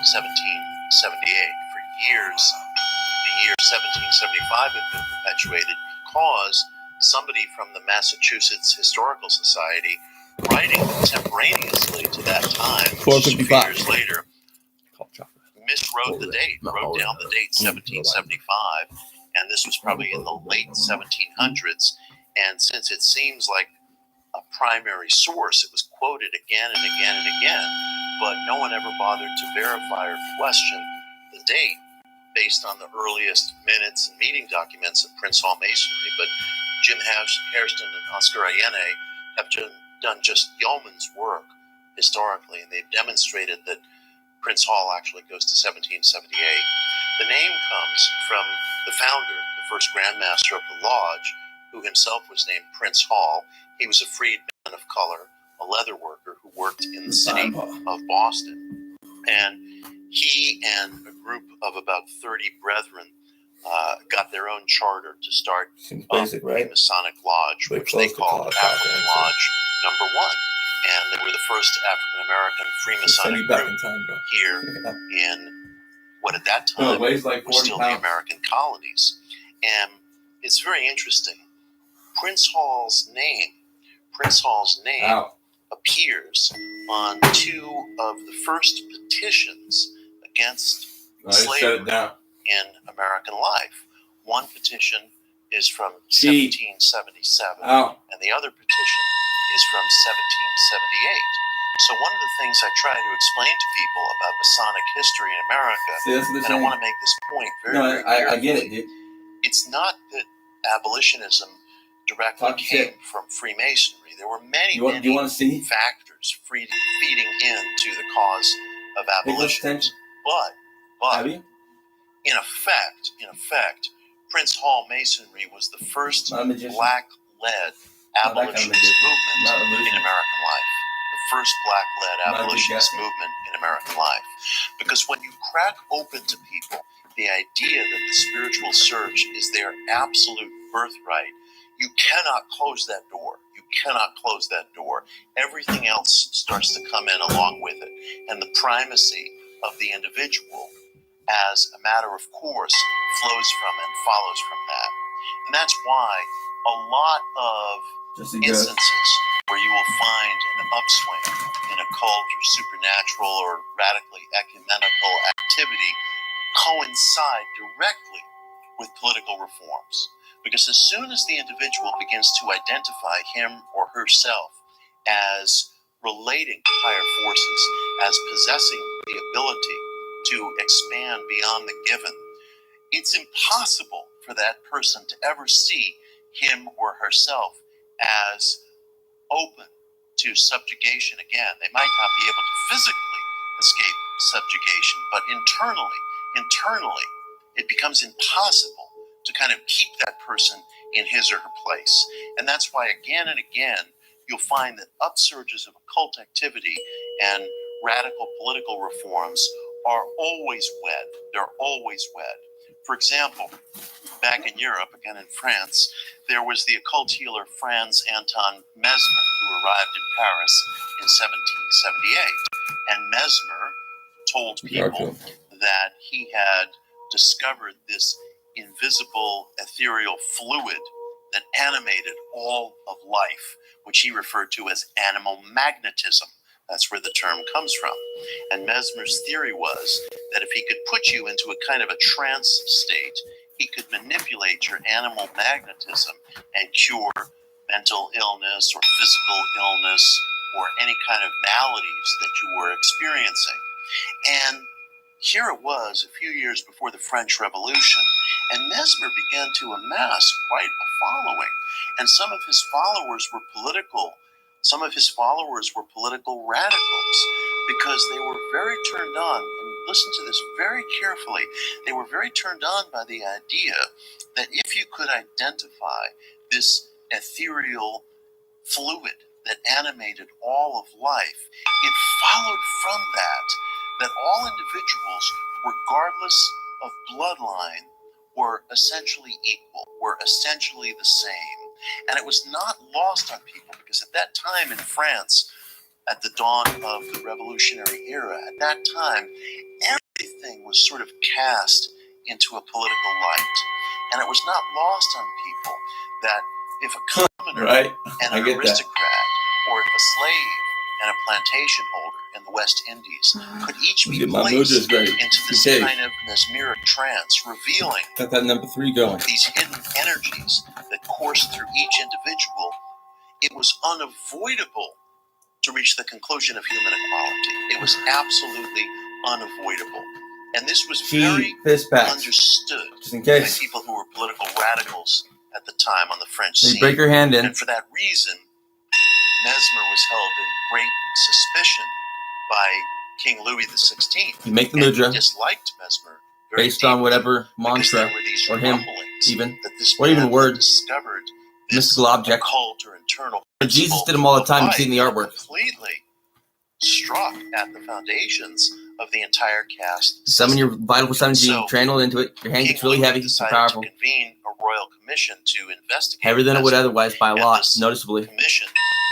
1778. For years, the year 1775 had been perpetuated because somebody from the Massachusetts Historical Society, writing contemporaneously to that time, 455 years later, miswrote the date, wrote down the date 1775, and this was probably in the late 1700s. And since it seems like a primary source, it was quoted again and again and again, but no one ever bothered to verify or question the date based on the earliest minutes and meeting documents of Prince Hall Masonry. But Jim Hairston and Oscar Allende have done just yeoman's work historically, and they've demonstrated that Prince Hall actually goes to 1778. The name comes from the founder, the first Grand Master of the Lodge, who himself was named Prince Hall. He was a freed man of color, a leather worker who worked in the city of Boston. And he and a group of about 30 brethren got their own charter to start basic, right? a Masonic Lodge, which they called African Lodge Number 1. And they were the first African-American Freemasonic group here in what at that time weighs like 40 were still pounds. the American colonies. And it's very interesting. Prince Hall's name appears on 2 of the first petitions against slavery in American life. One petition is from 1777, and the other petition is from 1778. So one of the things I try to explain to people about Masonic history in America, and I want to make this point very clearly. I get it, dude. It's not that abolitionism directly came from Freemasonry. There were many factors feeding into the cause of abolition. But in effect, Prince Hall Masonry was the first black-led abolitionist movement in American life. The first black-led abolitionist movement in American life. Because when you crack open to people the idea that the spiritual surge is their absolute birthright, you cannot close that door. You cannot close that door. Everything else starts to come in along with it. And the primacy of the individual as a matter of course flows from and follows from that. And that's why a lot of instances where you will find an upswing in occult or supernatural or radically ecumenical activity coincide directly with political reforms. Because as soon as the individual begins to identify him or herself as relating to higher forces, as possessing the ability to expand beyond the given, it's impossible for that person to ever see him or herself as open to subjugation again. They might not be able to physically escape subjugation, but internally, it becomes impossible to kind of keep that person in his or her place. And that's why again and again, you'll find that upsurges of occult activity and radical political reforms are always wed. They're always wed. For example, back in Europe, again in France, there was the occult healer Franz Anton Mesmer, who arrived in Paris in 1778. And Mesmer told people that he had discovered this invisible ethereal fluid that animated all of life, which he referred to as animal magnetism. That's where the term comes from. And Mesmer's theory was that if he could put you into a kind of a trance state, he could manipulate your animal magnetism and cure mental illness or physical illness or any kind of maladies that you were experiencing. And here it was a few years before the French Revolution, and Mesmer began to amass quite a following. And some of his followers were political radicals because they were very turned on, and listen to this very carefully, they were very turned on by the idea that if you could identify this ethereal fluid that animated all of life, it followed from that all individuals, regardless of bloodline, were essentially equal, were essentially the same. And it was not lost on people because at that time in France, at the dawn of the Revolutionary era, at that time, everything was sort of cast into a political light. And it was not lost on people that if a commoner and an aristocrat, or if a slave and a plantation holder in the West Indies could each be placed into this kind of mesmeric trance, revealing these hidden energies that course through each individual, it was unavoidable to reach the conclusion of human equality. It was absolutely unavoidable. And this was very understood by people who were political radicals at the time on the French scene. Break your hand in. And for that reason, Mesmer was held in great suspicion by King Louis XVI. You make the mudra. He disliked Mesmer based on whatever mantra or him, or even word, mystical object. Occult or internal Jesus did them all the time. You see in the artwork. Completely struck at the foundations of the entire caste. Summon your vital energy, So, channel into it. Your hand King gets really Louis heavy, it's decided powerful. to convene a royal commission to investigate. Heavier than it would otherwise by a And lot, this noticeably. commission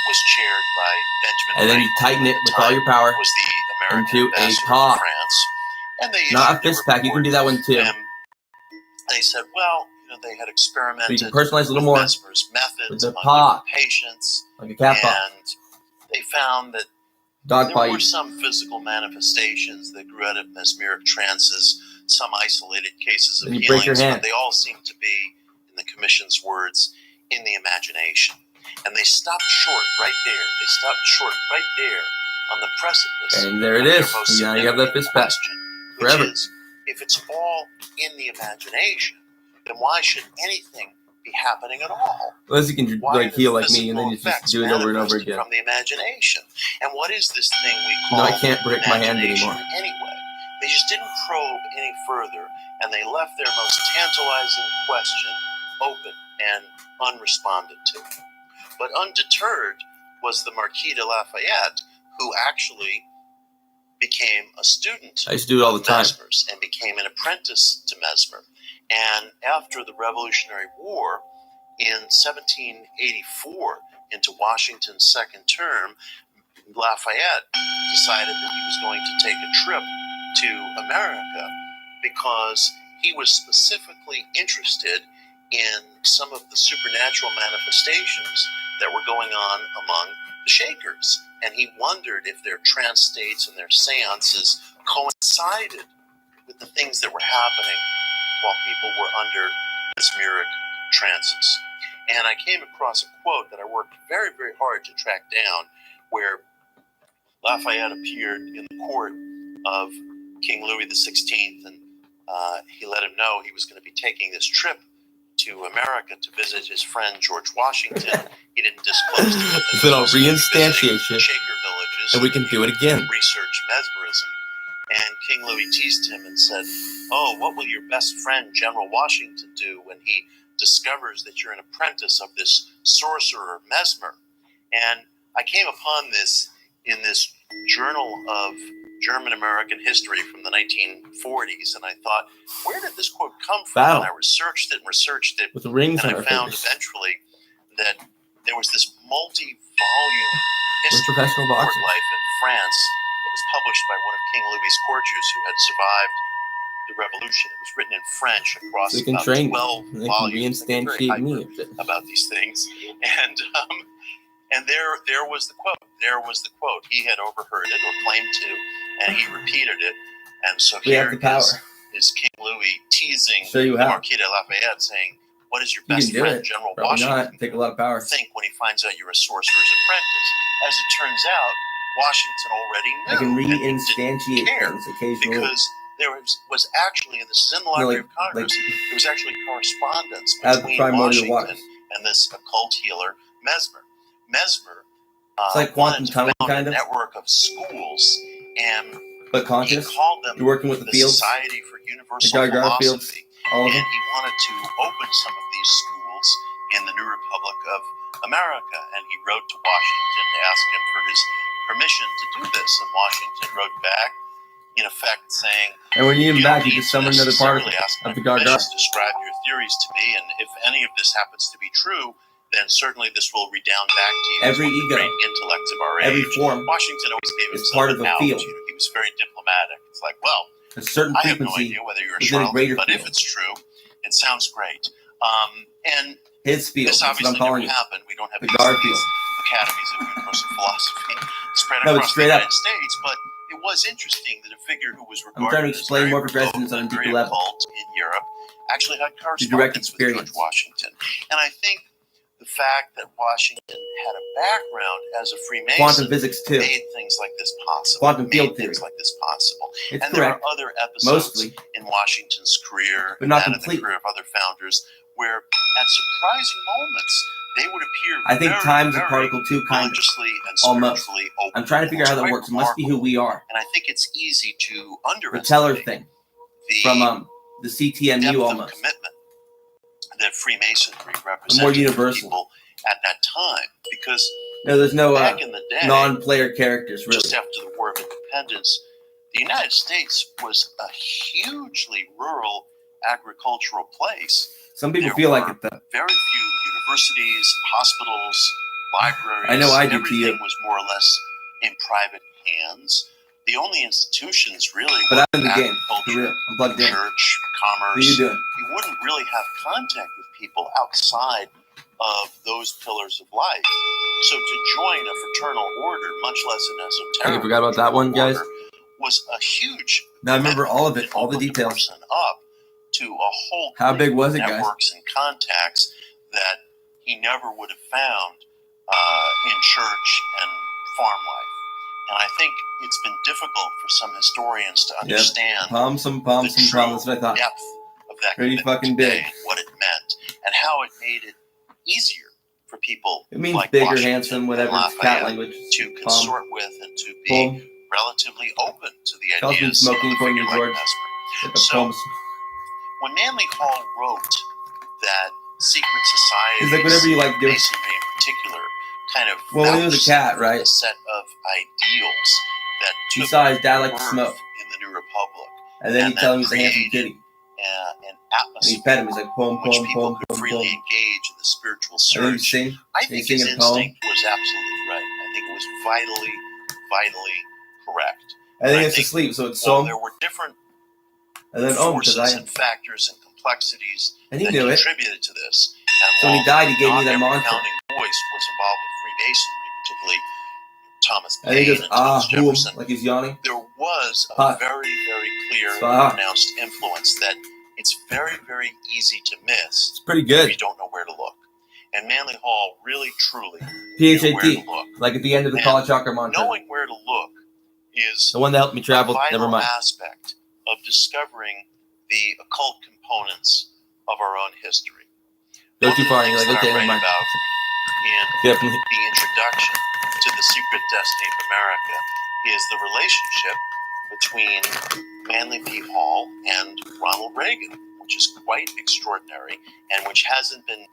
was chaired by Benjamin And then you Franklin, tighten who it at the with all time your power was the American into a ambassador paw. to France. And they Not a issued fist pack, you can do that one too. And they said, well, they had experimented So you can personalize a little with more Mesmer's methods with the among paw, different patients, like a cat paw. and they found that Dog there were bite. some physical manifestations that grew out of mesmeric trances, some isolated cases of Then you break your healings, hand. but they all seemed to be, in the commission's words, in the imagination. And they stopped short right there. They stopped short right there on the precipice. And there it of their is. most Now you have that significant fist pack. question, which Forever. is, if it's all in the imagination, then why should anything be happening at all? Unless you can Why like do heal like me, physical and then you just effects do it over and over manifested again. from the imagination? And what is this thing we call No, I can't break my hand imagination anymore. anyway? They just didn't probe any further, and they left their most tantalizing question open and unresponded to. But undeterred was the Marquis de Lafayette, who actually became a student I used to do it all the of time. Mesmer's and became an apprentice to Mesmer. And after the Revolutionary War, in 1784, into Washington's second term, Lafayette decided that he was going to take a trip to America because he was specifically interested in some of the supernatural manifestations that were going on among the Shakers. And he wondered if their trance states and their seances coincided with the things that were happening while people were under mesmeric trances. And I came across a quote that I worked very, very hard to track down, where Lafayette appeared in the court of King Louis XVI, and he let him know he was going to be taking this trip to America to visit his friend George Washington. He didn't disclose to him that Then I'll he was reinstantiate visiting it, Shaker villages, and we can do it again. research mesmerism. And King Louis teased him and said, "Oh, what will your best friend General Washington do when he discovers that you're an apprentice of this sorcerer Mesmer?" And I came upon this in this journal of German-American history from the 1940s, and I thought, where did this quote come from? Battle. And I researched it, With the rings and on I our found fingers. eventually that there was this multi-volume With history of professional court boxers. life in France that was published by one of King Louis's courtiers who had survived the revolution. It was written in French across So they can about train 12 me. They can volumes. They get very reinstantiate me. hyper about these things. And there was the quote. There was the quote. He had overheard it or claimed to, and he repeated it. And so We here have the power. is King Louis teasing Show you the how. Marquis de Lafayette, saying, "What does your You best can do friend, it. General Probably Washington, not. Take a lot of power. think when he finds out you're a sorcerer's apprentice?" As it turns out, Washington already knew. I can and he didn't reinstantiate care, things occasionally. because there was actually, and this is in the Library of Congress, there was actually correspondence as between primordial Washington waters. and this occult healer, Mesmer. Mesmer It's like quantum wanted to tunneling, found kind a of, network of schools, and but he conscious. called them You're working with the fields, Society for Universal the Gargar fields, Philosophy. all of And them. he wanted to open some of these schools in the new Republic of America. And he wrote to Washington to ask him for his permission to do this. And Washington wrote back, in effect, saying, And when you need them "You back, don't you need just to summon another particle necessarily ask my of the Gargar. permission to describe your theories to me. And if any of this happens to be true, then certainly this will redound back to you Every as one of the ego, great intellects of our every age." form Washington always gave is himself part of an a out. field. He was very diplomatic. It's like, well, A certain I have no frequency idea whether you're a within a charlatan, greater but if field. it's true, it sounds great. And His field. this That's what obviously I'm calling never it. happened. We don't have The these Gar field. academies of universal philosophy spread No, it's across the straight up. United States, but it was interesting that a figure who was I'm trying to regarded as explain very more progressiveness remote on a and deeper very level. occult in Europe actually had direct correspondence with George experience. Washington. And I think the fact that Washington had a background as a Freemason Quantum physics too. made things like this possible. Quantum field made things theory. like this possible. It's And there correct, are other episodes mostly, in Washington's career but not and in the complete. career of other founders where at surprising moments they would appear I think very, time's a very particle too, kind of. religiously and Almost. spiritually open. I'm trying to figure out how that Quite works. It must be who we are. And I think it's easy to The teller underestimate thing the from the depth CTMU of almost. commitment that Freemasonry More represented to universal. people at that time. Because No, there's no back in the day, non-player characters, really. just after the War of Independence, the United States was a hugely rural agricultural place. Some people There feel like were it, though. very few universities, hospitals, libraries. I know I do, Everything T.U. was more or less in private hands. The only institutions really But were I'm in the game. For agriculture, real. I'm plugged in. church, What are commerce. you doing? You wouldn't really have contact with people outside of those pillars of life. So to join a fraternal order, much less an esoteric You forgot about that one, guys? order, was a huge Now I remember event. all of it, all the Opened a details. person up to a whole How big was it, guys? networks and contacts that he never would have found in church and farm life. And I think it's been difficult for some historians to understand Some the palms. true That's what I thought. depth of that Pretty commitment fucking today big. and what it meant and how it made it easier for people It means like big or Washington handsome, and whatever. It's cat Lafayette language. to Palm. consort with and to be Palm. relatively open to the Charles been ideas smoking of a for figure you, like George. Mesmer. Get the So, palms. When Manly Hall wrote that secret society, He's like, whatever you like to do. Masonry in particular, kind of Well, when he was a cat, right? a set of ideals that He took saw his dad like to birth smoke. in the New Republic, And then and he tell him that he's a handsome created kitty. an And atmosphere he pet him. He's like, poem, in which poem, people poem, could poem, freely poem. engage in the spiritual And then he search. sing. I He think sing his a poem. instinct was absolutely right. I think it was vitally correct. And then he I has to think sleep, so it's While so. there were different And then because forces I. and factors and complexities And he that knew it. contributed to this. And So when he died, he gave me not that every mantra. founding voice was involved with Freemasonry, particularly Thomas And he Paine goes, and Thomas boom, Jefferson. like he's yawning. There was a Hot. very, very clear It's hot. and pronounced influence that it's very, very easy to miss It's pretty if you good. don't know where to look. And Manly Hall really, truly knew where to PHAT. look. Like at the end of the And college chakra mantra. Knowing where to look is The one that helped me travel. a vital Never mind. aspect of discovering the occult components of our own history. Go One too of the far and you're things like, that okay, I never write mind. about in Definitely. the introduction to The Secret Destiny of America is the relationship between Manly P. Hall and Ronald Reagan, which is quite extraordinary and which hasn't been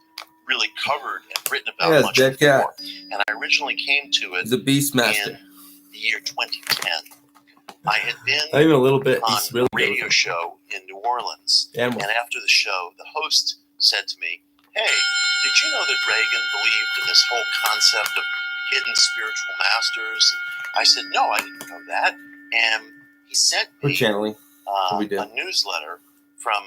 really covered and written about Yes, much dead before. And I originally came to it He's a beast master. in the year 2010. I had been Not even a little bit. on He's really a radio show in New Orleans, Animal. and after the show, the host said to me, "Hey, did you know that Reagan believed in this whole concept of hidden spiritual masters?" And I said, "No, I didn't know that." And he sent We're me channeling. What we do. a newsletter from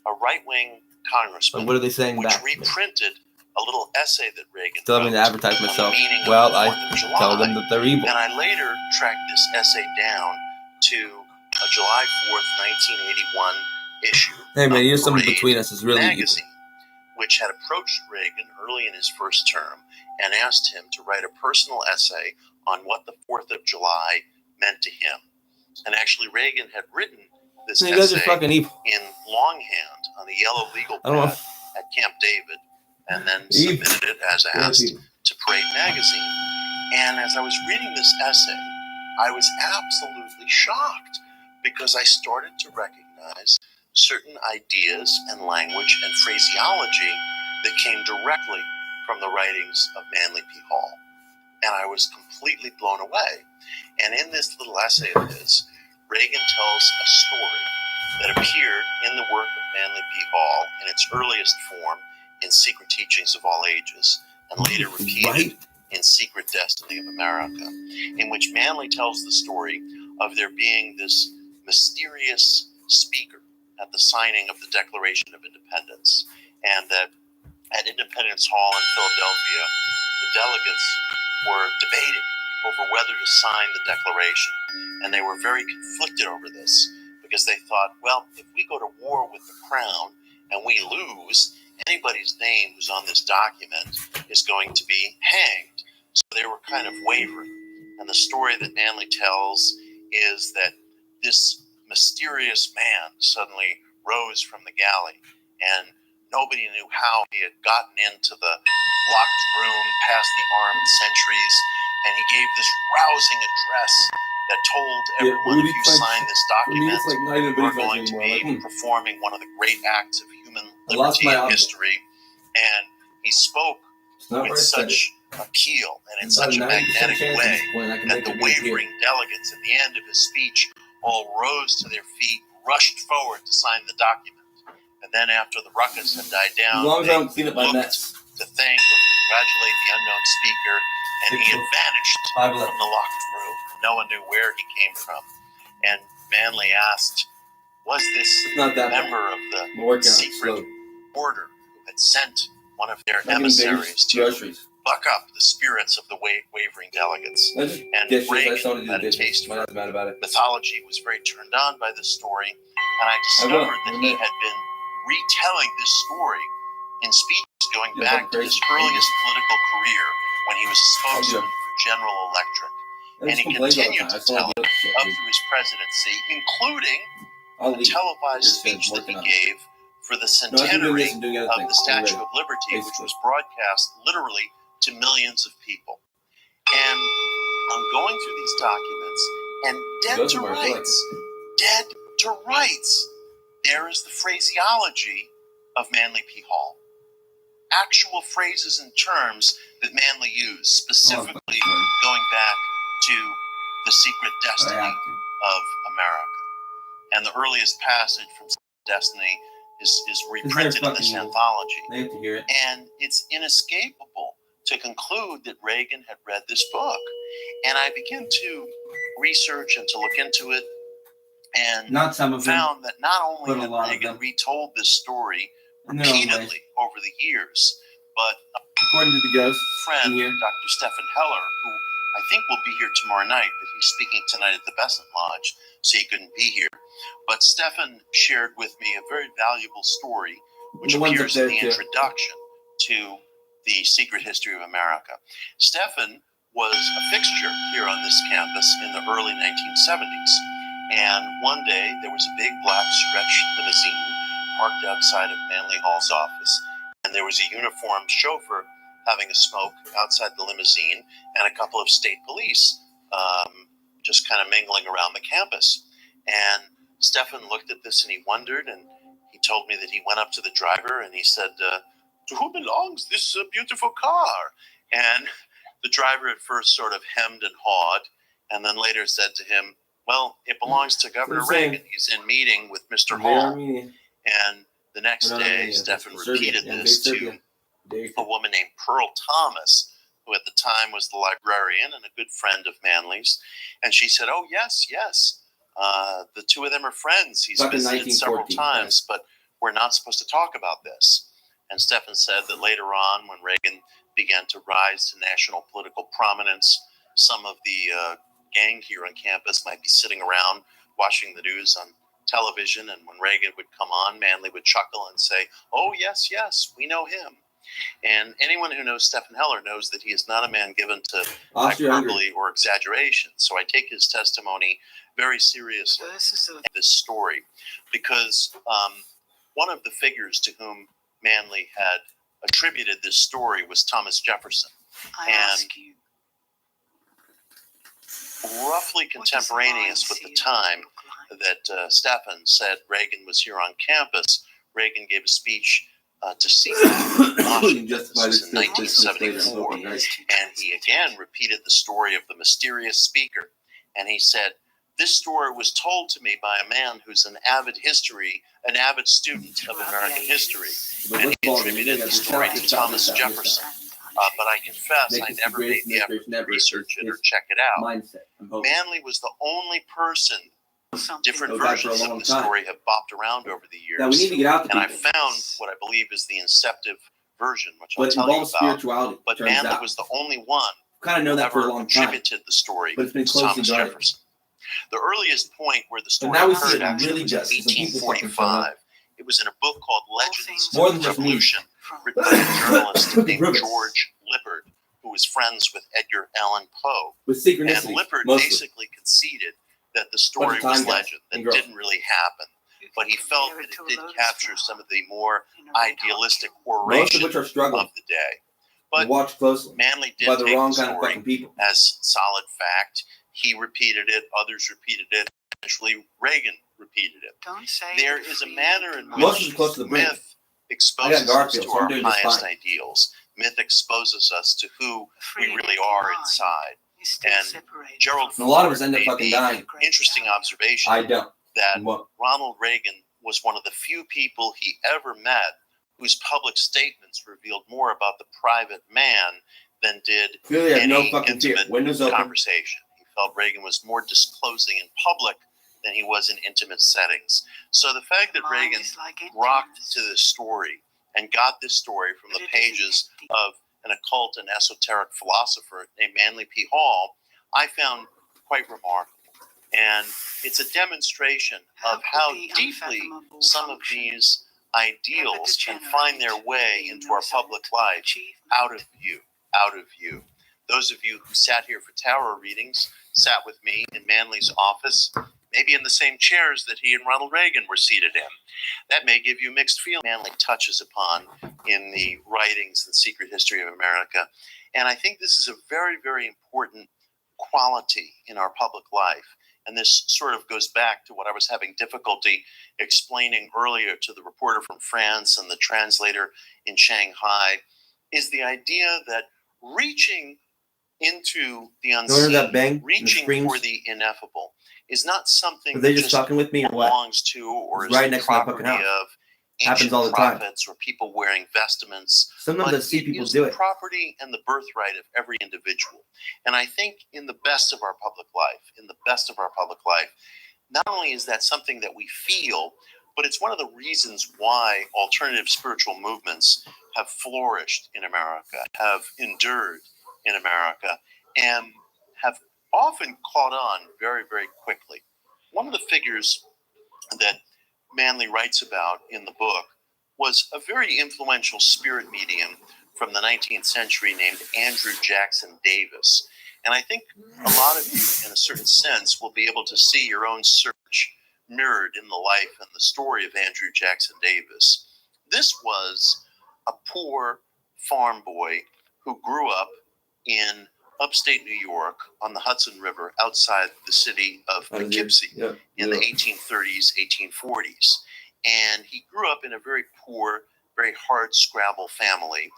a right-wing congressman, Like, what are they saying which back? reprinted a little essay that Reagan Still having wrote to advertise on the myself. meaning of Well, the I 4th of July. tell them that they're evil. And I later tracked this essay down to a July 4th, 1981 issue Hey man, of here's something Parade between us is really evil. magazine, which had approached Reagan early in his first term and asked him to write a personal essay on what the 4th of July meant to him. And actually, Reagan had written this You guys are essay fucking evil. in longhand on the yellow legal I don't know. pad at Camp David, and then Evil. submitted it as asked to Parade magazine. And as I was reading this essay, I was absolutely shocked because I started to recognize certain ideas and language and phraseology that came directly from the writings of Manly P. Hall. And I was completely blown away. And in this little essay of his, Reagan tells a story that appeared in the work of Manly P. Hall in its earliest form in Secret Teachings of All Ages, and later repeated in Secret Destiny of America, in which Manly tells the story of there being this mysterious speaker at the signing of the Declaration of Independence, and that at Independence Hall in Philadelphia, the delegates were debating over whether to sign the Declaration, and they were very conflicted over this because they thought, well, if we go to war with the Crown and we lose, anybody's name who's on this document is going to be hanged. So they were kind of wavering. And the story that Manly tells is that this mysterious man suddenly rose from the galley, and nobody knew how he had gotten into the locked room past the armed sentries, and he gave this rousing address that told everyone, if you sign this document, we're going to be performing one of the great acts of human liberty in history. And he spoke with such appeal and in such a magnetic way that the wavering delegates at the end of his speech all rose to their feet, rushed forward to sign the document. And then after the ruckus had died down, as long as I don't clean up my looked mess. to thank or congratulate the unknown speaker, and he had vanished from the locked room. No one knew where he came from. And Manley asked, was this Not that member of the secret order who had sent one of their emissaries to buck up the spirits of the wavering delegates? And Reagan had a taste for mythology, was very turned on by this story, and I discovered that he had been retelling this story in speeches going back to his earliest political career when he was a spokesman for General Electric. And he continued to tell it up through his presidency, including the televised speech that he gave for the centenary of the Statue of Liberty, which was broadcast literally to millions of people. And I'm going through these documents, and dead to rights, there is the phraseology of Manly P. Hall. Actual phrases and terms that Manly used, specifically going back to the secret destiny of America. And the earliest passage from Destiny is reprinted in this anthology. They have to hear it. And it's inescapable to conclude that Reagan had read this book. And I began to research and to look into it, and found that not only had Reagan retold this story repeatedly over the years, but according to the ghost friend, Dr. Stephen Heller, who I think will be here tomorrow night, but he's speaking tonight at the Besant Lodge, so he couldn't be here. But Stephen shared with me a very valuable story, which appears in the introduction to The Secret History of America. Stephen was a fixture here on this campus in the early 1970s. And one day, there was a big black stretch limousine parked outside of Manly Hall's office, and there was a uniformed chauffeur having a smoke outside the limousine, and a couple of state police just kind of mingling around the campus. And Stephen looked at this and he wondered, and he told me that he went up to the driver and he said, to who belongs this beautiful car? And the driver at first sort of hemmed and hawed, and then later said to him, well, it belongs to Governor Reagan. He's in meeting with Mr. Hall. And the next day, Stephen repeated this to a woman named Pearl Thomas, who at the time was the librarian and a good friend of Manly's. And she said, oh, yes. The two of them are friends. He's visited several times, but we're not supposed to talk about this. And Stephen said that later on, when Reagan began to rise to national political prominence, some of the gang here on campus might be sitting around watching the news on television, and when Reagan would come on, Manly would chuckle and say, oh, yes, we know him. And anyone who knows Stephen Heller knows that he is not a man given to hyperbole or exaggeration. So I take his testimony very seriously, this story, because one of the figures to whom Manly had attributed this story was Thomas Jefferson. Roughly contemporaneous with the time that Stephen said Reagan was here on campus, Reagan gave a speech to Seaton in Washington. This was in 1974. And he again repeated the story of the mysterious speaker. And he said, this story was told to me by a man who's an avid student of American history. And he attributed the story to Thomas Jefferson. But I confess, I never made the effort to research it or check it out. Manly was the only person. Different versions of the story have bopped around over the years. Now we need to get out and I found what I believe is the inceptive version, which I'll tell you about. But Manly was the only one who ever attributed the story to Thomas Jefferson. The earliest point where the story occurred actually was in 1845. It was in a book called Legends of the Revolution, written by a journalist named George Lippard, who was friends with Edgar Allan Poe. And Lippard basically conceded that the story was legend, that didn't really happen. But he felt that it did capture some of the more idealistic oration of the day. But Manly did take the story as solid fact. He repeated it, others repeated it, eventually Reagan repeated it. There is a manner in which myth exposes us to our highest ideals. Myth exposes us to who we really are inside. And Gerald And a lot of Ford us end up made fucking the dying. interesting observation I don't. that What? Ronald Reagan was one of the few people he ever met whose public statements revealed more about the private man than did Clearly, I have no any fucking fear. intimate Windows open. conversation. He felt Reagan was more disclosing in public than he was in intimate settings. So the fact that Reagan rocked to this story and got this story from the pages of an occult and esoteric philosopher named Manly P. Hall, I found quite remarkable. And it's a demonstration of how deeply some of these ideals can find their way into our public life out of view. Those of you who sat here for tarot readings sat with me in Manly's office, maybe in the same chairs that he and Ronald Reagan were seated in. That may give you mixed feelings. Manly touches upon in the writings and secret history of America. And I think this is a very, very important quality in our public life. And this sort of goes back to what I was having difficulty explaining earlier to the reporter from France and the translator in Shanghai, is the idea that reaching into the unseen, that bang reaching for the ineffable, is not something Are they that just fucking with me or what? belongs to or It's is right the next to my fucking property house. of Happens ancient all the time. prophets or people wearing vestments. Sometimes But I see it people is do the it. property and the birthright of every individual. And I think in the best of our public life, not only is that something that we feel, but it's one of the reasons why alternative spiritual movements have flourished in America, have endured in America, and have often caught on very, very quickly. One of the figures that Manly writes about in the book was a very influential spirit medium from the 19th century named Andrew Jackson Davis. And I think a lot of you, in a certain sense, will be able to see your own search mirrored in the life and the story of Andrew Jackson Davis. This was a poor farm boy who grew up in upstate New York on the Hudson River outside the city of Poughkeepsie in the 1830s, 1840s. And he grew up in a very poor, very hard scrabble family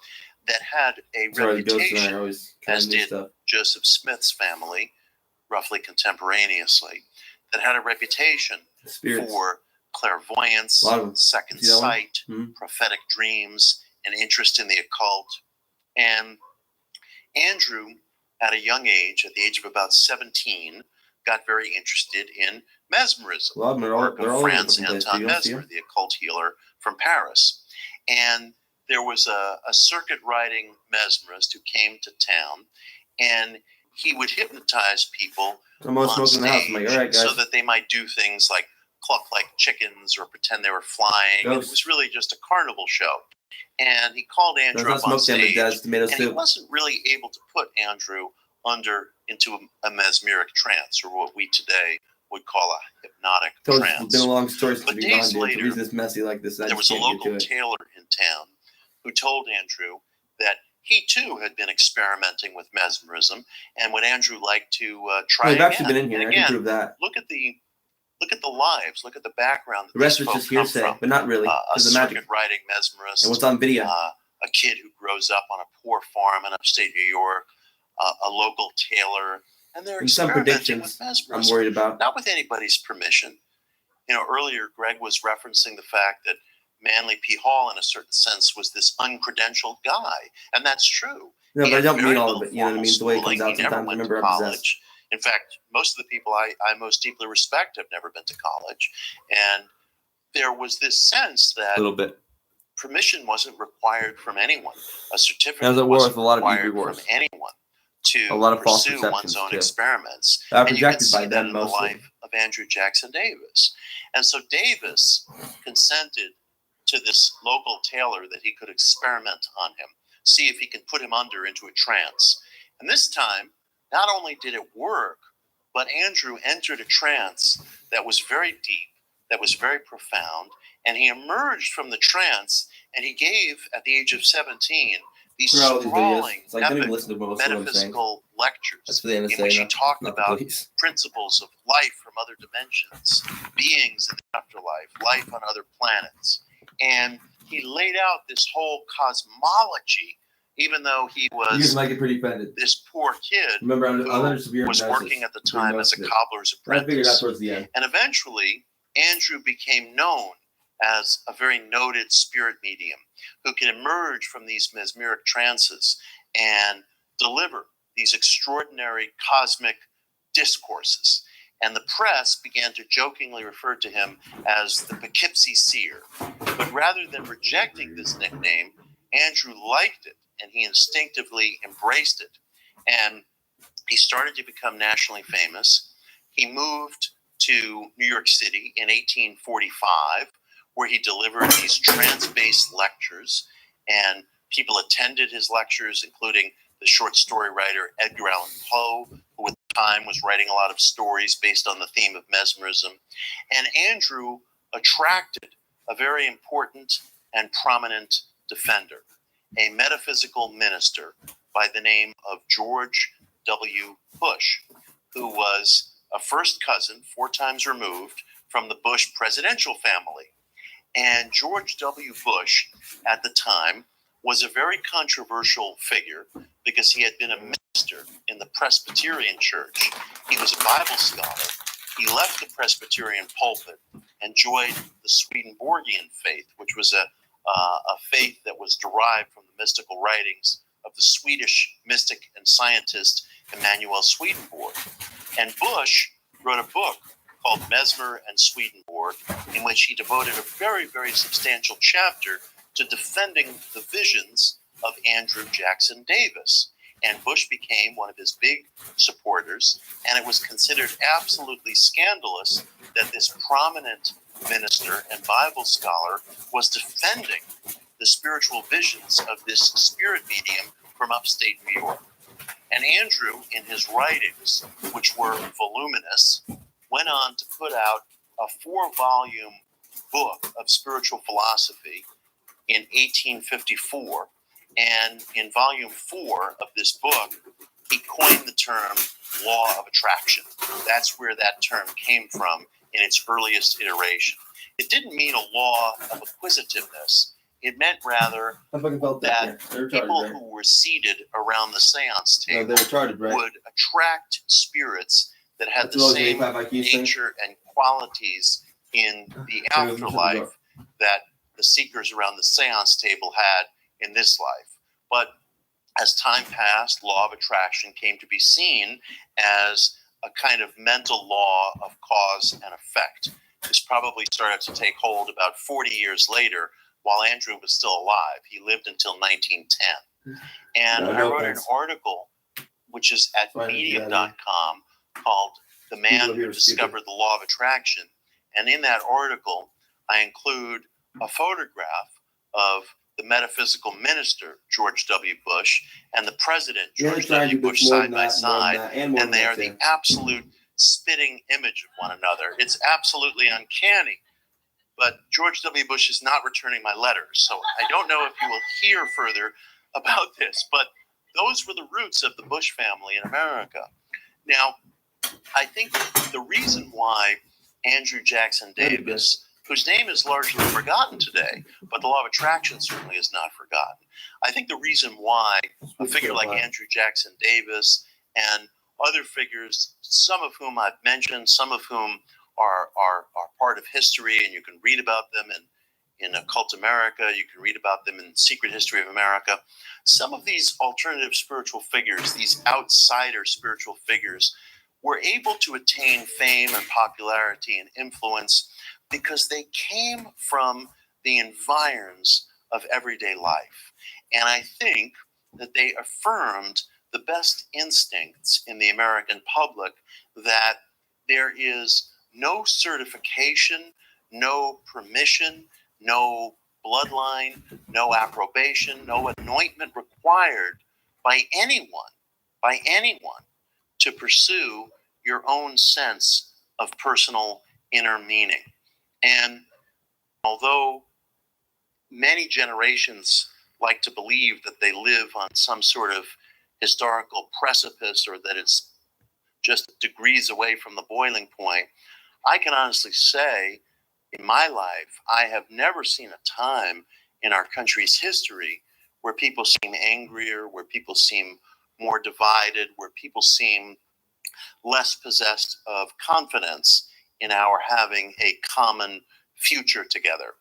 that had a reputation, as did Joseph Smith's family, roughly contemporaneously, that had a reputation for clairvoyance, second sight, prophetic dreams, an interest in the occult. And Andrew, at a young age, at the age of about 17, got very interested in mesmerism, the work of Franz Anton Mesmer, the occult healer from Paris. And there was a circuit riding mesmerist who came to town, and he would hypnotize people on stage so that they might do things like cluck like chickens or pretend they were flying. And it was really just a carnival show. And he called Andrew up on stage, and he wasn't really able to put Andrew into a mesmeric trance, or what we today would call a hypnotic trance. It's been a long story But days later, the reason it's messy like this, there was a local tailor in town who told Andrew that he too had been experimenting with mesmerism, and would Andrew like to try again? I've actually been in here. And again, I can prove that. Look at the lives. Look at the background. The rest is just hearsay, but not really. A circuit-riding mesmerist. And what's on video? A kid who grows up on a poor farm in upstate New York. A local tailor. And they're experimenting with mesmerism. I'm worried about. Not with anybody's permission. Earlier Greg was referencing the fact that Manly P. Hall, in a certain sense, was this uncredentialed guy. And that's true. No, but I don't mean all of it. You know what I mean? The way it comes out He never sometimes. went Remember, to college. In fact, most of the people I most deeply respect have never been to college. And there was this sense that a little bit. Permission wasn't required from anyone. A certificate wasn't required from anyone to pursue one's own experiments. And you can see that in the life of Andrew Jackson Davis. And so Davis consented to this local tailor that he could experiment on him, see if he can put him into a trance. And this time, not only did it work, but Andrew entered a trance that was very deep, that was very profound, and he emerged from the trance, and he gave, at the age of 17, these sprawling, epic metaphysical lectures in which he talked about principles of life from other dimensions, beings in the afterlife, life on other planets. And he laid out this whole cosmology even though he You guys was might get pretty offended. this poor kid Remember, who under severe was hypnosis working at the for time most as a of it. cobbler's I figured out apprentice. towards the end. And eventually, Andrew became known as a very noted spirit medium who can emerge from these mesmeric trances and deliver these extraordinary cosmic discourses. And the press began to jokingly refer to him as the Poughkeepsie Seer. But rather than rejecting this nickname, Andrew liked it, and he instinctively embraced it. And he started to become nationally famous. He moved to New York City in 1845, where he delivered these trance-based lectures, and people attended his lectures, including the short story writer Edgar Allan Poe, who at the time was writing a lot of stories based on the theme of mesmerism. And Andrew attracted a very important and prominent defender, a metaphysical minister by the name of George W. Bush, who was a first cousin, 4 times removed, from the Bush presidential family. And George W. Bush, at the time, was a very controversial figure because he had been a minister in the Presbyterian Church. He was a Bible scholar. He left the Presbyterian pulpit and joined the Swedenborgian faith, which was a faith that was derived from the mystical writings of the Swedish mystic and scientist Emanuel Swedenborg. And Bush wrote a book called Mesmer and Swedenborg, in which he devoted a very, very substantial chapter to defending the visions of Andrew Jackson Davis. And Bush became one of his big supporters, and it was considered absolutely scandalous that this prominent minister and Bible scholar was defending the spiritual visions of this spirit medium from upstate New York. And Andrew, in his writings, which were voluminous, went on to put out a 4-volume book of spiritual philosophy in 1854. And in volume 4 of this book, he coined the term law of attraction. That's where that term came from in its earliest iteration. It didn't mean a law of acquisitiveness. It meant rather that people who were seated around the seance table would attract spirits that had the same nature and qualities in the afterlife that the seekers around the seance table had in this life. But as time passed, law of attraction came to be seen as a kind of mental law of cause and effect. This probably started to take hold about 40 years later, while Andrew was still alive. He lived until 1910. And I wrote an article, which is at medium.com, called The Man Who Discovered the Law of Attraction. And in that article, I include a photograph of the metaphysical minister, George W. Bush, and the president, George W. Bush, side by side. And they are the absolute spitting image of one another. It's absolutely uncanny. But George W. Bush is not returning my letters, so I don't know if you will hear further about this. But those were the roots of the Bush family in America. Now, I think the reason why Andrew Jackson Davis, whose name is largely forgotten today, but the law of attraction certainly is not forgotten. I think the reason why a figure like Andrew Jackson Davis and other figures, some of whom I've mentioned, some of whom are part of history, and you can read about them in Occult America, you can read about them in Secret History of America. Some of these alternative spiritual figures, these outsider spiritual figures, were able to attain fame and popularity and influence because they came from the environs of everyday life. And I think that they affirmed the best instincts in the American public that there is no certification, no permission, no bloodline, no approbation, no anointment required by anyone to pursue your own sense of personal inner meaning. And although many generations like to believe that they live on some sort of historical precipice or that it's just degrees away from the boiling point, I can honestly say in my life, I have never seen a time in our country's history where people seem angrier, where people seem more divided, where people seem less possessed of confidence in our having a common future together.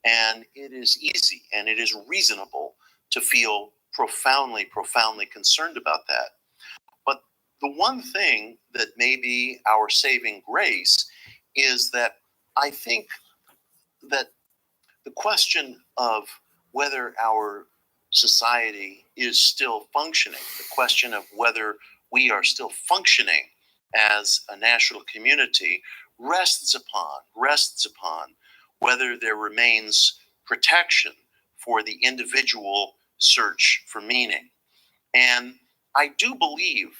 And it is easy and it is reasonable to feel profoundly, profoundly concerned about that. But the one thing that may be our saving grace is that I think that the question of whether our society is still functioning, the question of whether we are still functioning as a national community rests upon whether there remains protection for the individual search for meaning. And I do believe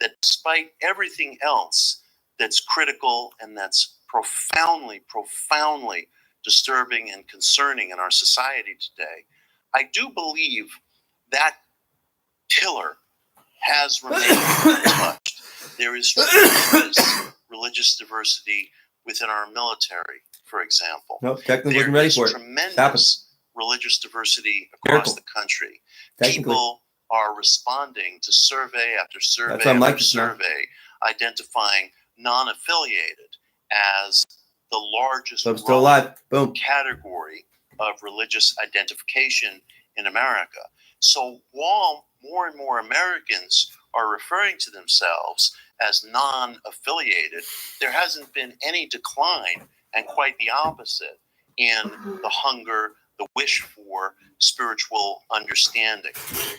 that despite everything else that's critical and that's profoundly, profoundly disturbing and concerning in our society today, I do believe that pillar has remained untouched. There is tremendous religious diversity within our military, for example. Nope, technically There wasn't ready is for it. tremendous religious diversity across the country. People are responding to survey after survey after survey, identifying non-affiliated as the largest So I'm still alive. Boom. category of religious identification in America. So while more and more Americans are referring to themselves as non-affiliated, there hasn't been any decline, and quite the opposite, in the hunger, the wish for spiritual understanding.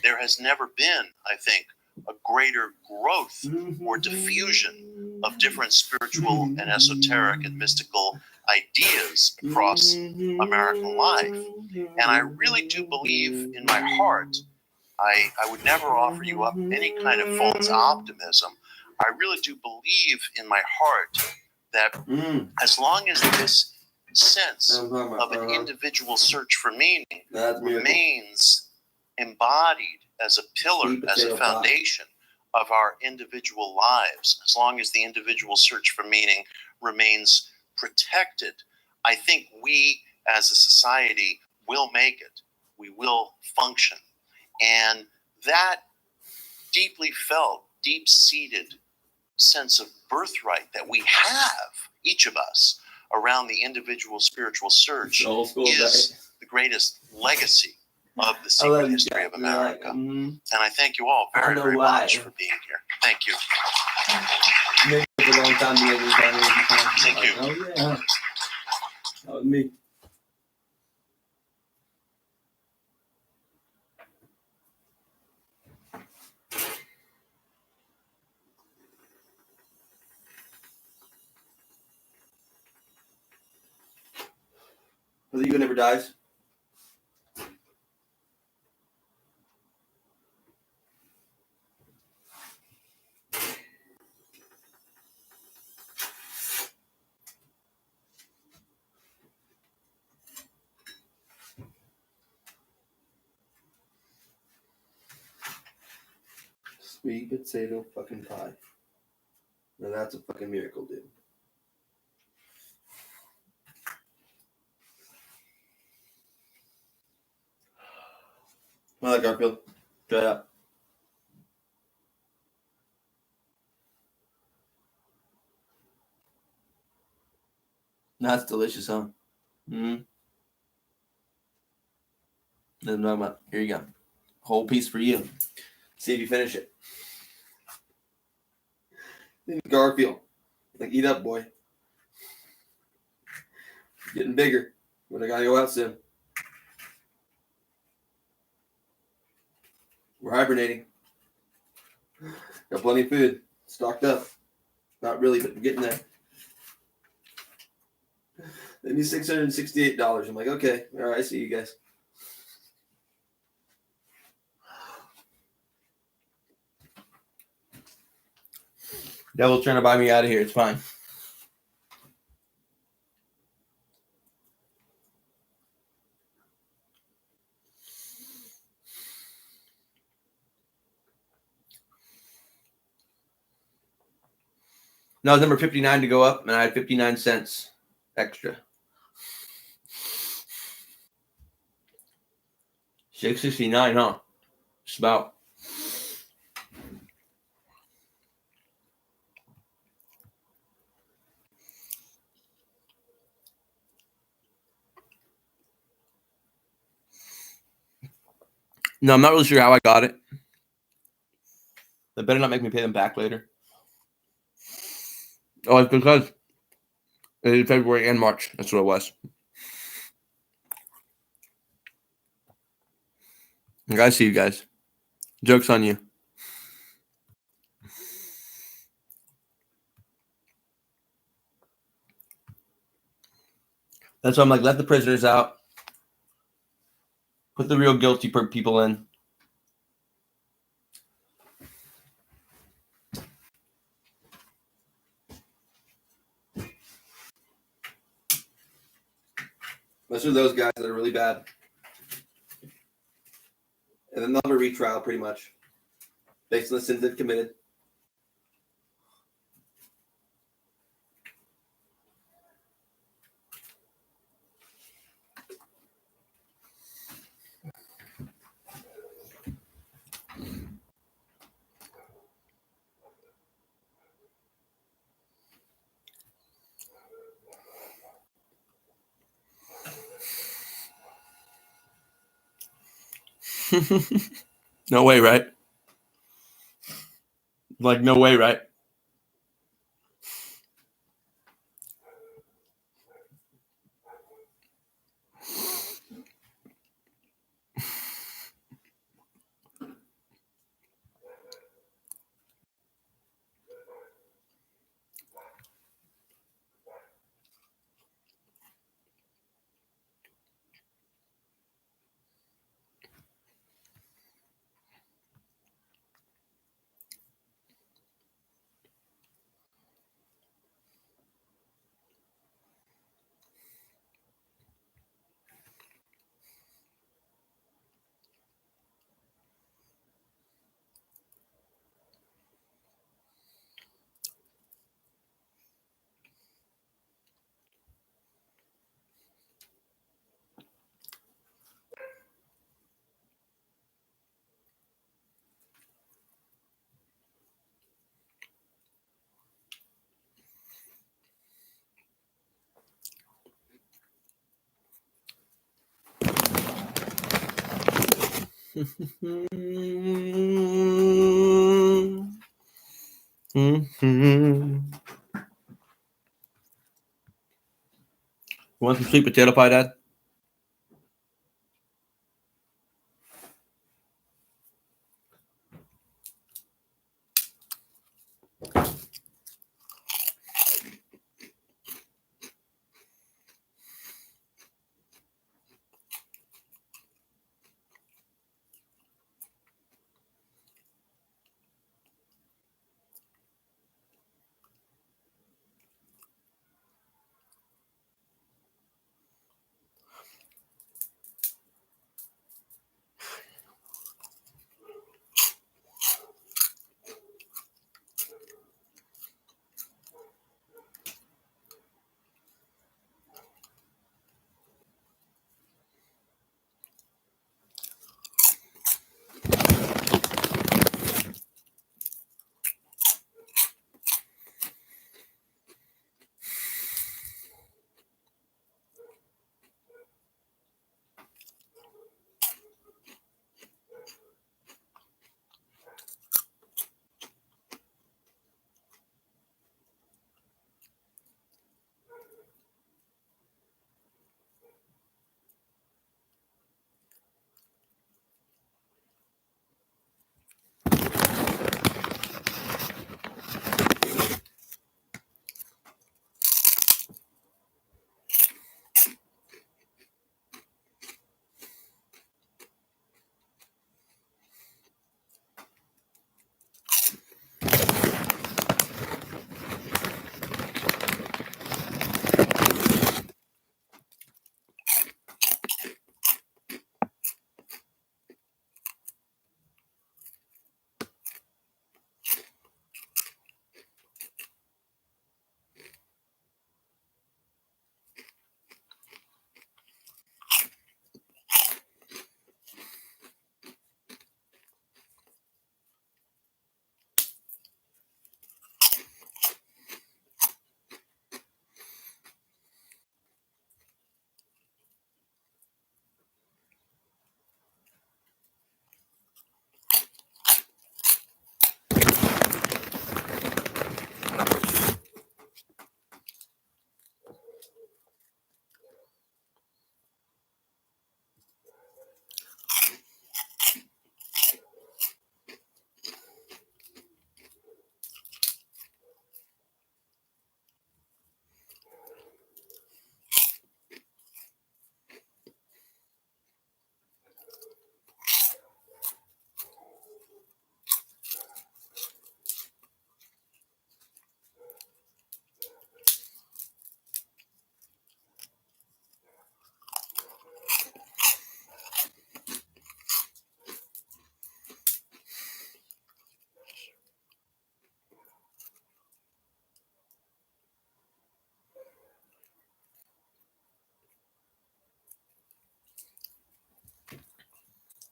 There has never been, I think, a greater growth or diffusion of different spiritual and esoteric and mystical ideas across American life. And I really do believe in my heart, I would never offer you up any kind of false optimism. I really do believe in my heart that as long as this sense of an individual search for meaning remains embodied as a pillar, as a foundation of our individual lives, as long as the individual search for meaning remains protected, I think we as a society will make it. We will function. And that deeply felt, deep-seated sense of birthright that we have, each of us, around the individual spiritual search is the greatest legacy of the secret history of America. And I thank you all very, very much for being here. Thank you. Maybe it's a long time to get this. Thank you. Oh, yeah. That was me. The ego never dies. Sweet potato fucking pie. Now that's a fucking miracle, dude. I like Garfield. Shut up. That's delicious, huh? Mm-hmm. Then I'm up. Here you go. Whole piece for you. See if you finish it. Garfield. Like, eat up, boy. Getting bigger. But I gotta go out soon. We're hibernating. Got plenty of food. Stocked up. Not really, but getting there. They need $668. I'm like, okay. All right, I see you guys. Devil's trying to buy me out of here. It's fine. No, it's number 59 to go up, and I had 59 cents extra. $6.69, huh? Just about. No, I'm not really sure how I got it. They better not make me pay them back later. Oh, it's because it is February and March. That's what it was. I see you guys. Joke's on you. That's why I'm like, let the prisoners out. Put the real guilty people in. Especially those guys that are really bad. And then they'll have a retrial pretty much. Based on the sins they've committed. No way, right? Like, no way, right? You want some sweet potato pie, Dad?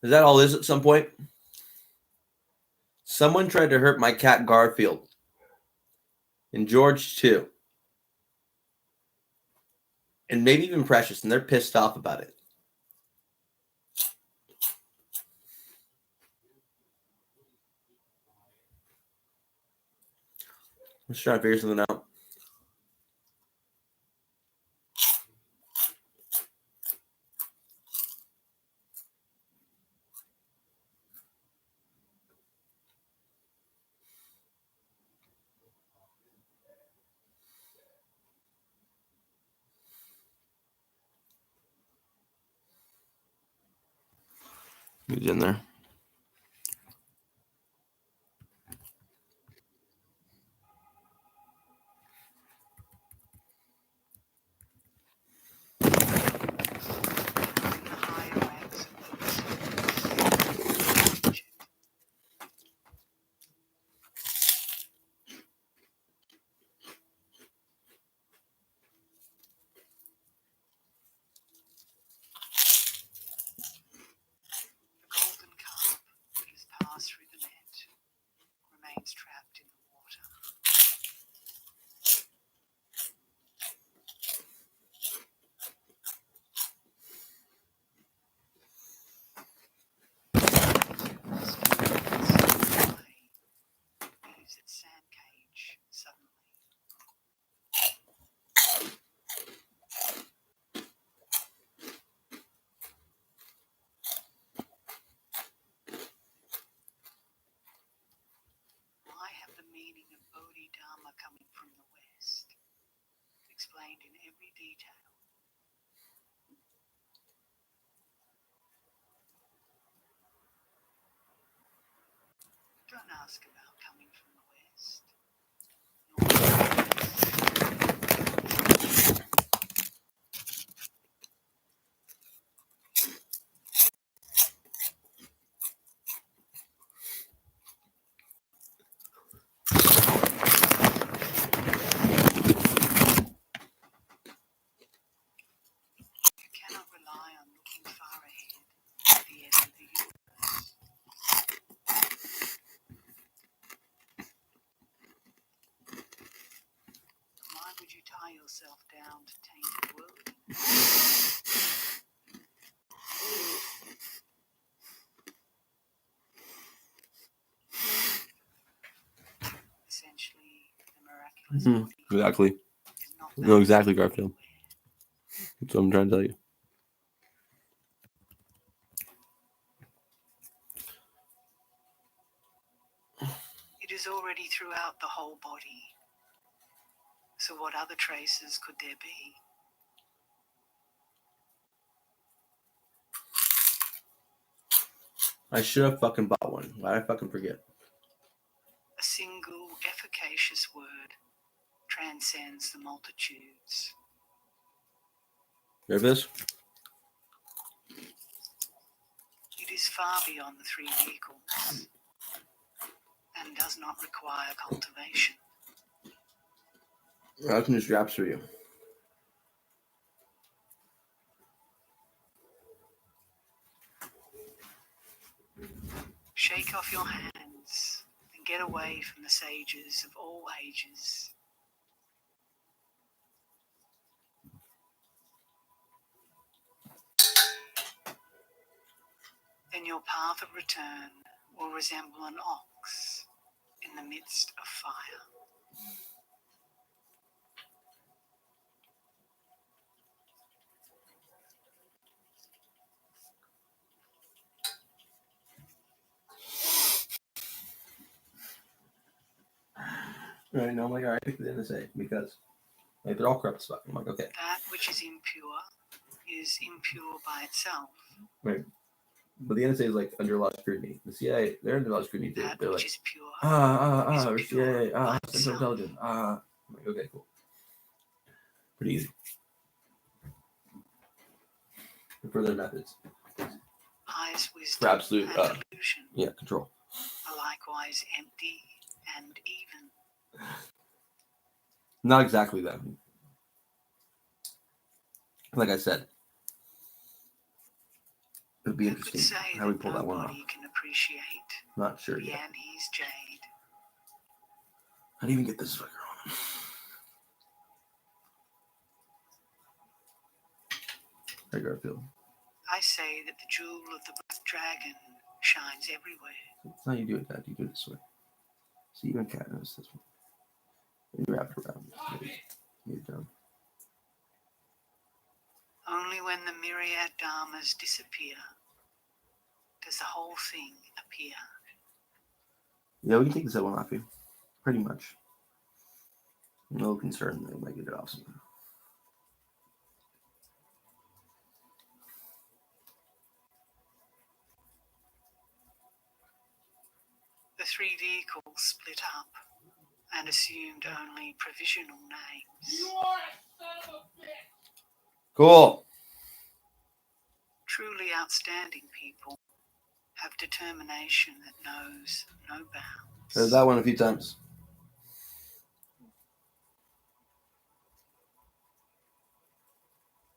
Is that all? Is at some point? Someone tried to hurt my cat Garfield. And George too. And maybe even Precious, and they're pissed off about it. Let's try to figure something out. Who's in there? Through the net, remains trapped in the water. Leaves its sand cage suddenly. I have the meaning of Bodhidharma coming from the West, explained in every detail. Don't ask about coming from the West. You cannot rely on looking far ahead at the edge of the universe. Why would you tie yourself down to tainted world? Essentially, the miraculous body Exactly. is not No, exactly, Garfield. That's what I'm trying to tell you. It is already throughout the whole body. So what other traces could there be? I should have fucking bought one. Why did I fucking forget? A single efficacious word transcends the multitudes. You hear this? It is far beyond the three vehicles and does not require cultivation. I can just raps for you. Shake off your hands and get away from the sages of all ages. Then your path of return will resemble an ox in the midst of fire. Right now, I'm like, all right, pick the NSA because like they're all corrupt as fuck. I'm like, okay. That which is impure by itself. Right. But the NSA is like under a lot of scrutiny. The CIA, they're under a lot of scrutiny too. That They're which like, is pure we're is pure CIA, by Central itself. Intelligence, I'm like, okay, cool. Pretty easy. For their methods. Highest wisdom For absolute, and illusion control. are likewise empty and even. Not exactly that. Like I said, It'll be Who could interesting say how we that pull that one off. nobody can appreciate Not sure yet. Yanni's jade? How do you even get this sucker on? Hey, Garfield. I say that the jewel of the Black Dragon shines everywhere. That's how you do it, Dad. You do it this way. See, even Cat knows this one. And you wrap it around. Maybe down. Only when the myriad dharmas disappear does the whole thing appear. Yeah, we can take this one off you. Pretty much. No concern that we might get it off somehow. The three vehicles split up and assumed only provisional names. Cool. Truly outstanding people have determination that knows no bounds. There's that one a few times.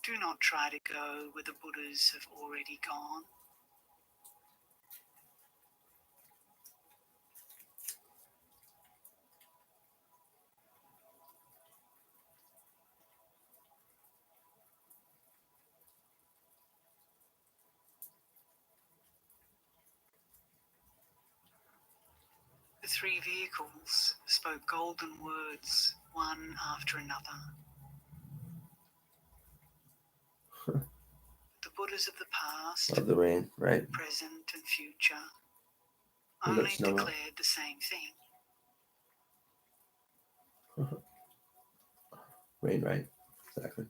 Do not try to go where the Buddhas have already gone. The three vehicles spoke golden words, one after another. The Buddhas of the past, Love the rain, right? present, and future Look at only snow melt. declared the same thing. Rain, right? Exactly.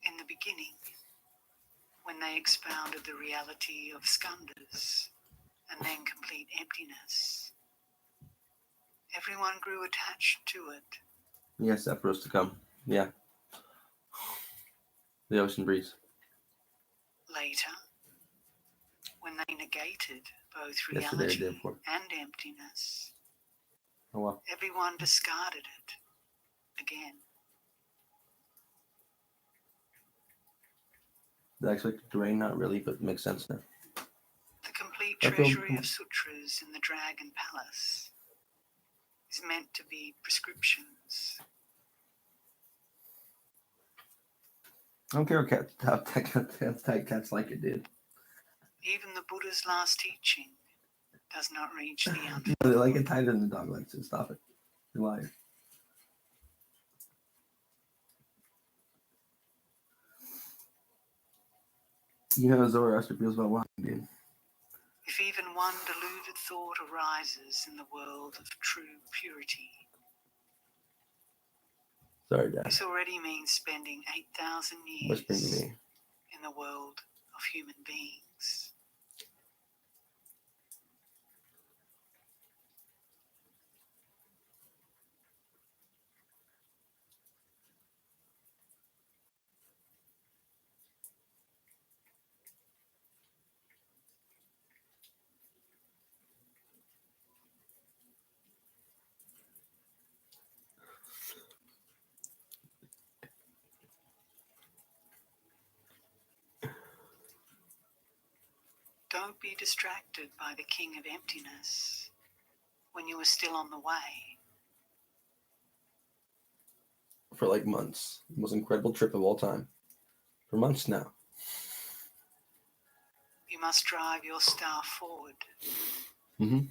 In the beginning, when they expounded the reality of skandhas and then complete emptiness, everyone grew attached to it. Yes, that for us to come. Yeah. The ocean breeze. Later, when they negated both Yesterday or reality day before. and emptiness, Oh wow. everyone discarded it again. Did I expect it to rain? Not really, but it makes sense now. The complete I feel- treasury of sutras in the Dragon Palace is meant to be prescriptions. I don't care how tight cats like it, dude. Even the Buddha's last teaching does not reach the They like it tighter than the dog likes it. Stop it. You're a liar. You know how Zoroaster feels about wine, dude. If even one deluded thought arises in the world of true purity, Sorry, Dad. this already means spending 8,000 Whispering to years me. in the world of human beings. Don't be distracted by the king of emptiness when you are still on the way. For like months. The most incredible trip of all time. For months now. You must drive your star forward, Mm-hmm.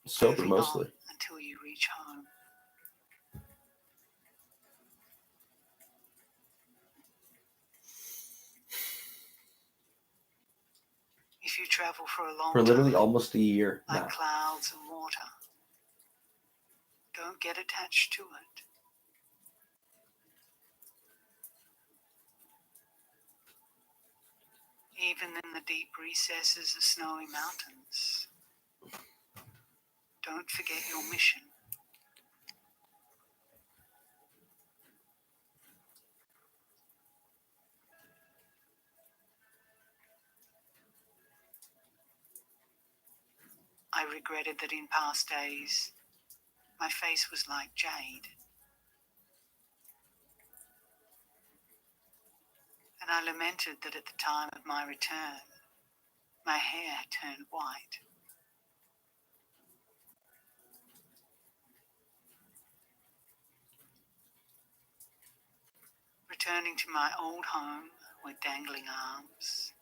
Sober moving mostly. on until you reach home. If you travel for a long For literally time, almost a year like now. clouds and water, don't get attached to it. Even in the deep recesses of snowy mountains, don't forget your mission. I regretted that in past days, my face was like jade. And I lamented that at the time of my return, My hair turned white. Returning to my old home with dangling arms,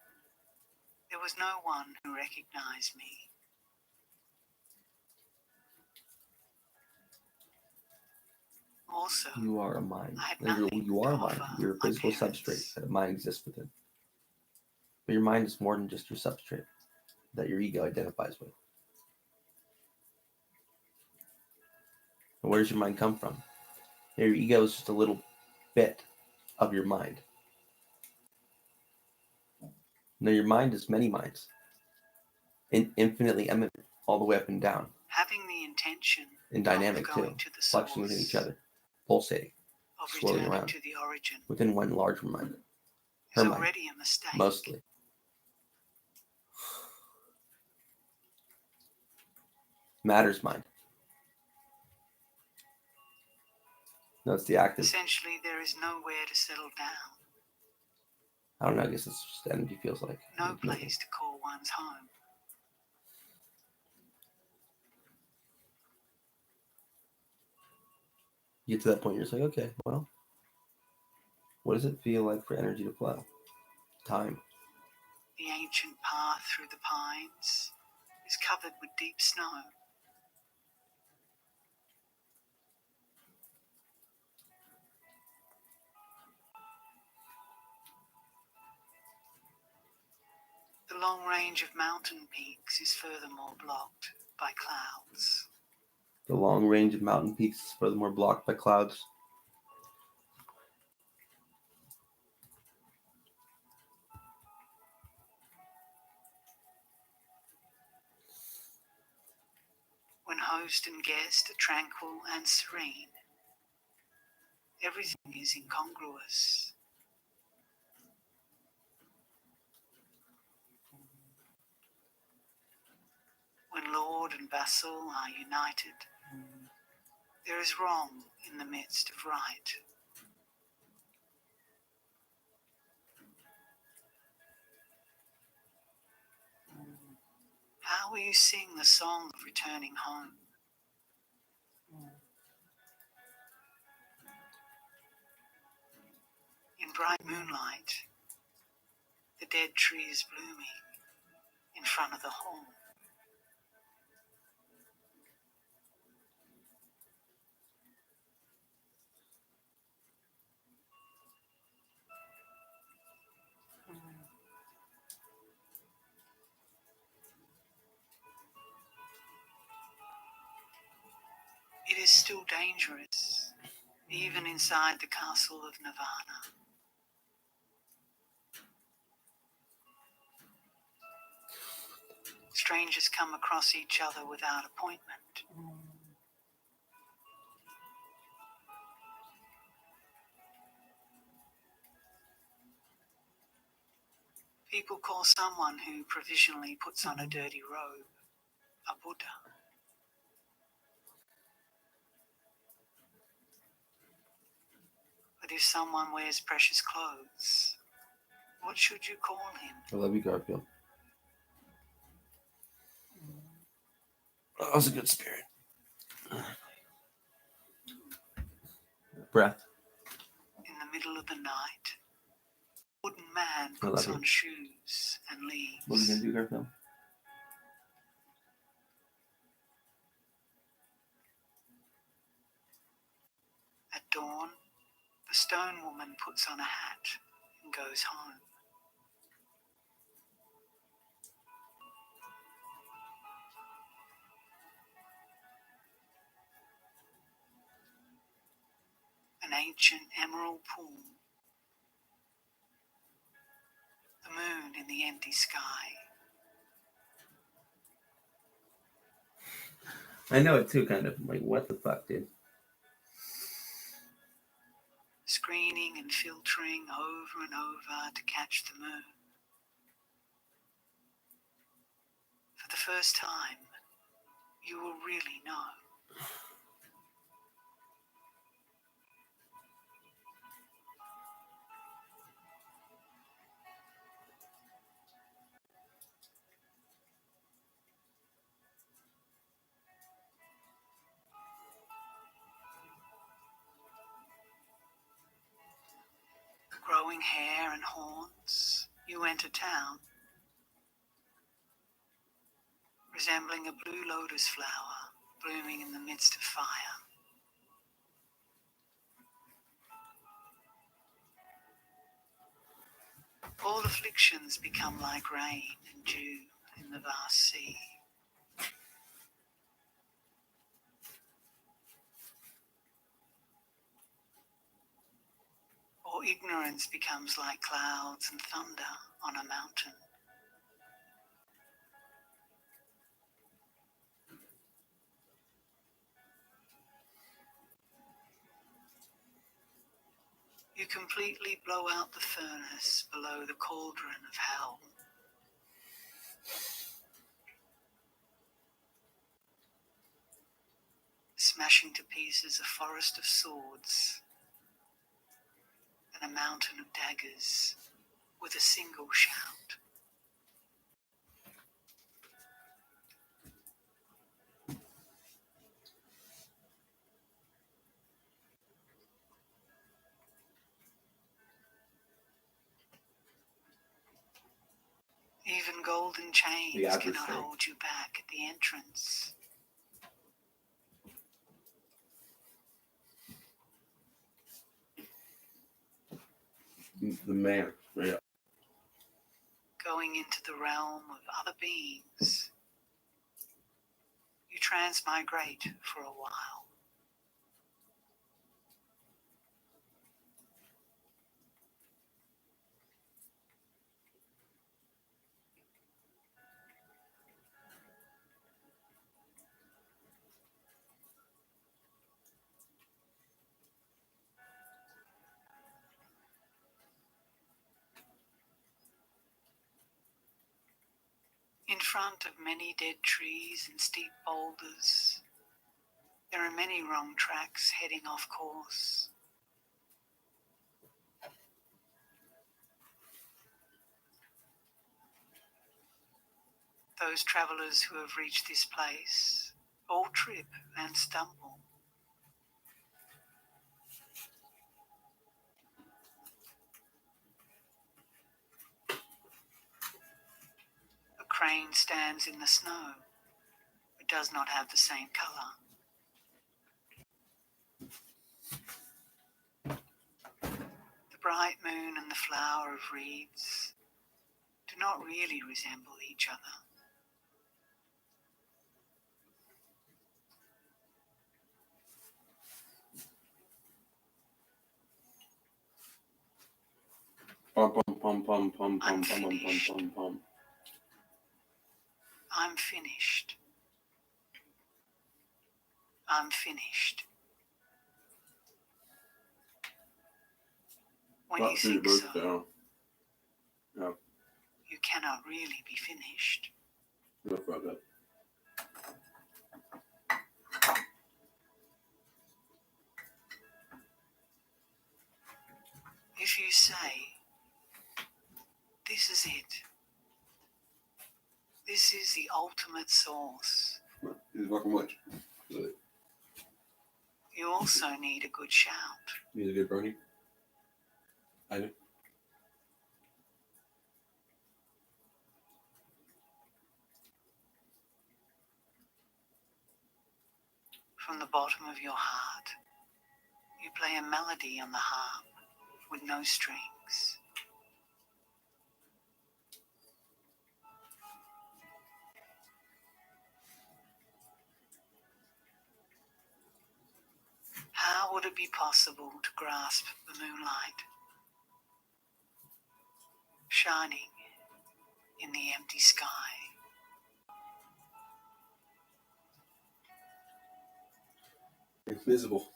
there was no one who recognized me. Also, You are a mind. I had Literally, nothing you are a to mind. offer You're a my physical parents. substrate that a mind exists within. But your mind is more than just your substrate that your ego identifies with. And where does your mind come from? Your ego is just a little bit of your mind. No, your mind is many minds, infinitely eminent, all the way up and down, Having the intention and dynamic of too, going to the flexing within source, each other, pulsating, of swirling returning around to the origin, within one large mind. is Her mind, already a mistake. mostly. Matter's mind. No, it's the active. Essentially, there is nowhere to settle down, I don't know. I guess it's just energy feels like. no place to call one's home. You get to that point, you're just like, okay, well, what does it feel like for energy to flow? Time. The ancient path through the pines is covered with deep snow. The long range of mountain peaks is furthermore blocked by clouds. The long range of mountain peaks is furthermore blocked by clouds. When host and guest are tranquil and serene, everything is incongruous. When lord and vassal are united, there is wrong in the midst of right. How will you sing the song of returning home? In bright moonlight, the dead tree is blooming in front of the hall. It is still dangerous, even inside the castle of Nirvana. Strangers come across each other without appointment. People call someone who provisionally puts on a dirty robe a Buddha. But if someone wears precious clothes, what should you call him? I love you, Garfield. That was a good spirit. Breath. In the middle of the night, a wooden man I puts love on you. shoes and leaves. What are you going to do, Garfield? At dawn, the stone woman puts on a hat and goes home. An ancient emerald pool. The moon in the empty sky. I know it too, kind of. I'm like, what the fuck, dude? Screening and filtering over and over to catch the moon. For the first time, you will really know. growing hair and horns, you enter town, resembling a blue lotus flower blooming in the midst of fire. All afflictions become like rain and dew in the vast sea. Or ignorance becomes like clouds and thunder on a mountain. You completely blow out the furnace below the cauldron of hell. Smashing to pieces a forest of swords and a mountain of daggers with a single shout. Even golden chains cannot hold you back at the entrance. The mayor, yeah. Going into the realm of other beings, you transmigrate for a while. In front of many dead trees and steep boulders, there are many wrong tracks heading off course. Those travelers who have reached this place all trip and stumble. A crane stands in the snow. It does not have the same color. The bright moon and the flower of reeds do not really resemble each other. Pum pum pum pum pum pum pum pum pum pum. I'm finished. I'm finished. When you think so, No, you cannot really be finished. no problem. If you say, this is it, this is the ultimate source, He's fucking much. you also need a good shout. Need a good brony? I do. From the bottom of your heart, you play a melody on the harp with no strings. How would it be possible to grasp the moonlight shining in the empty sky? Invisible.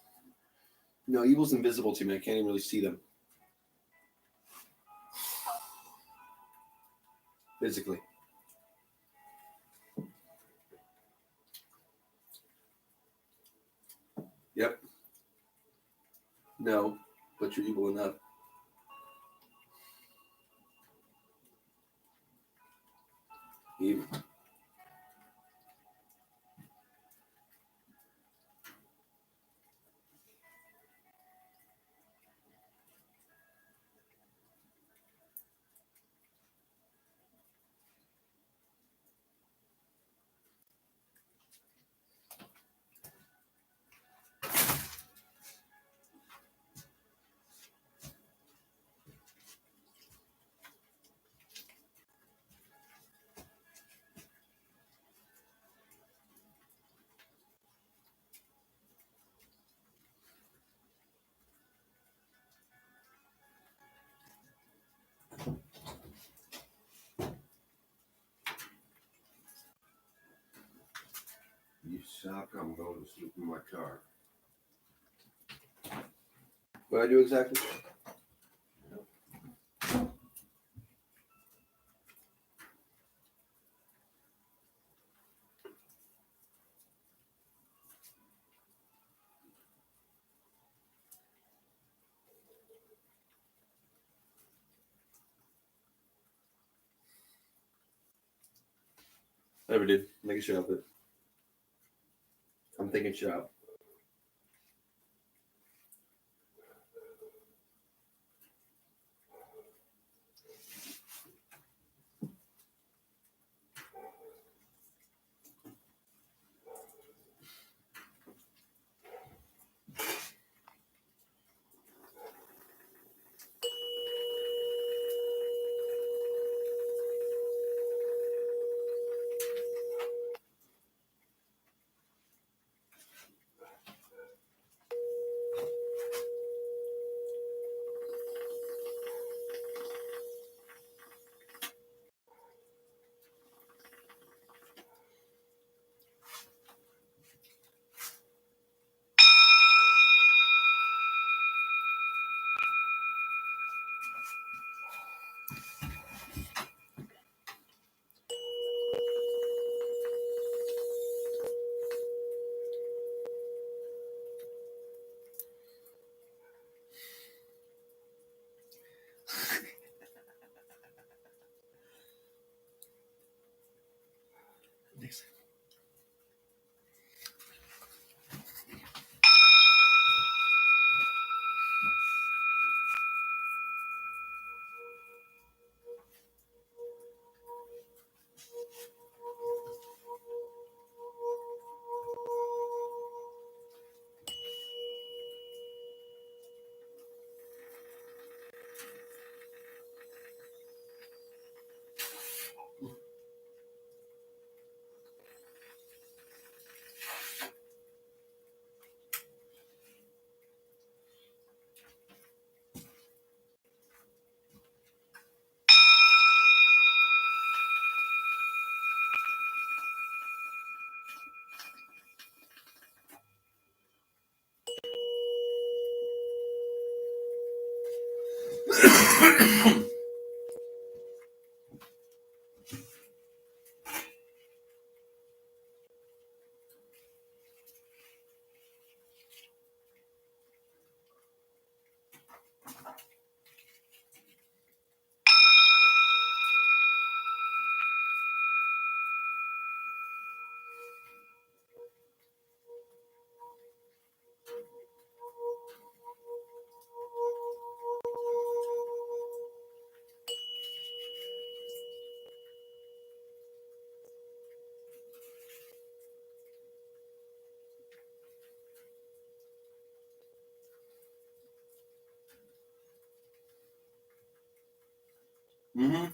No, evil's invisible to me. I can't even really see them. Physically. Yep. No, but you're evil enough. Evil. sock, I'm going to sleep in my car. What I do exactly? Never did. Make a shit out of it. I'm thinking shit out. Mm-hmm.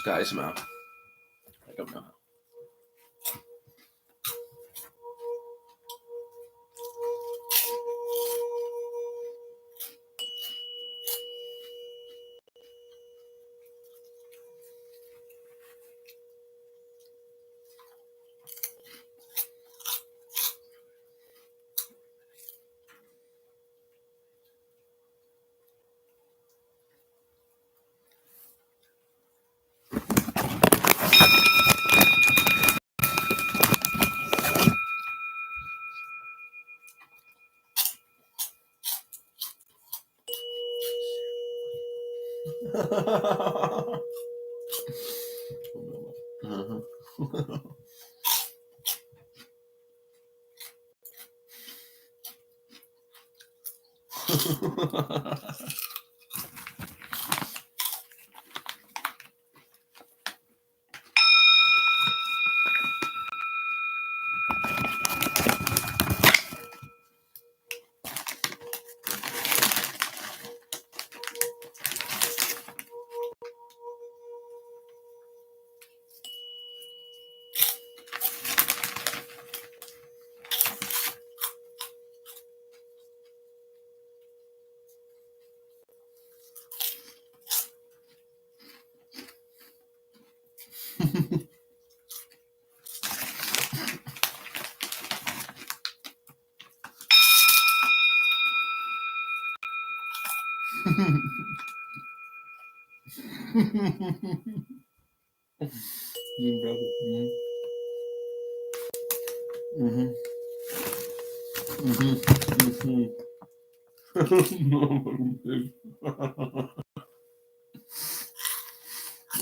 guy somehow. I don't know how.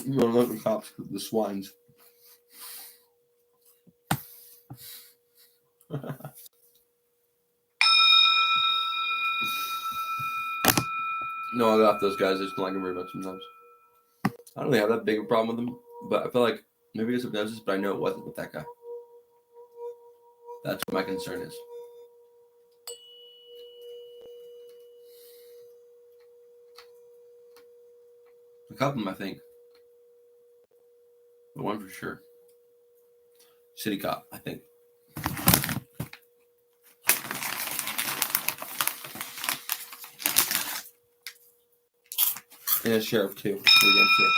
Don't let the cops, the swines. No, I got those guys. I just don't like them very much sometimes. I don't really have that big a problem with them, but I feel like maybe it's hypnosis, but I know it wasn't with that guy. That's what my concern is. A couple of them, I think. But one for sure. City cop, I think. And a sheriff, too. Maybe I'm sure.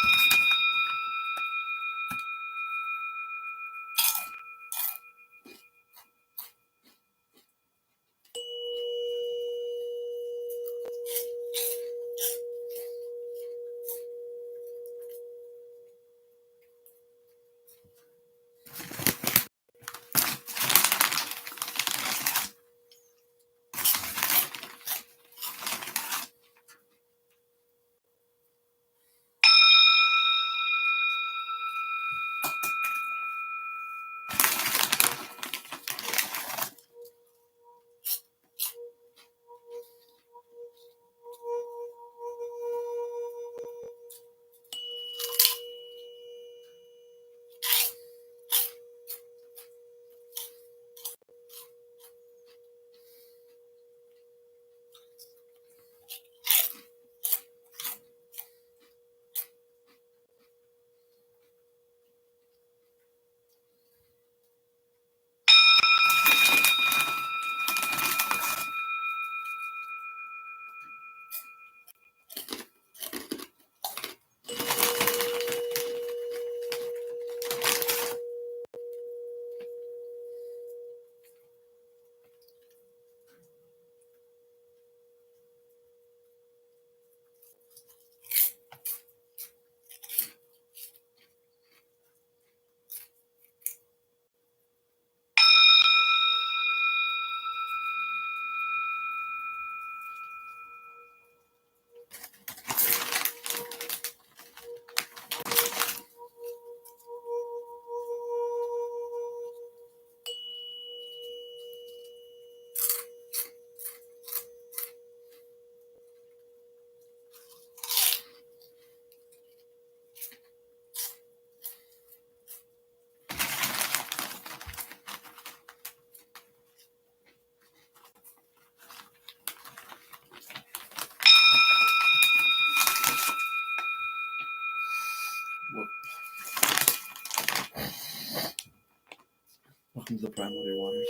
into the primordial waters.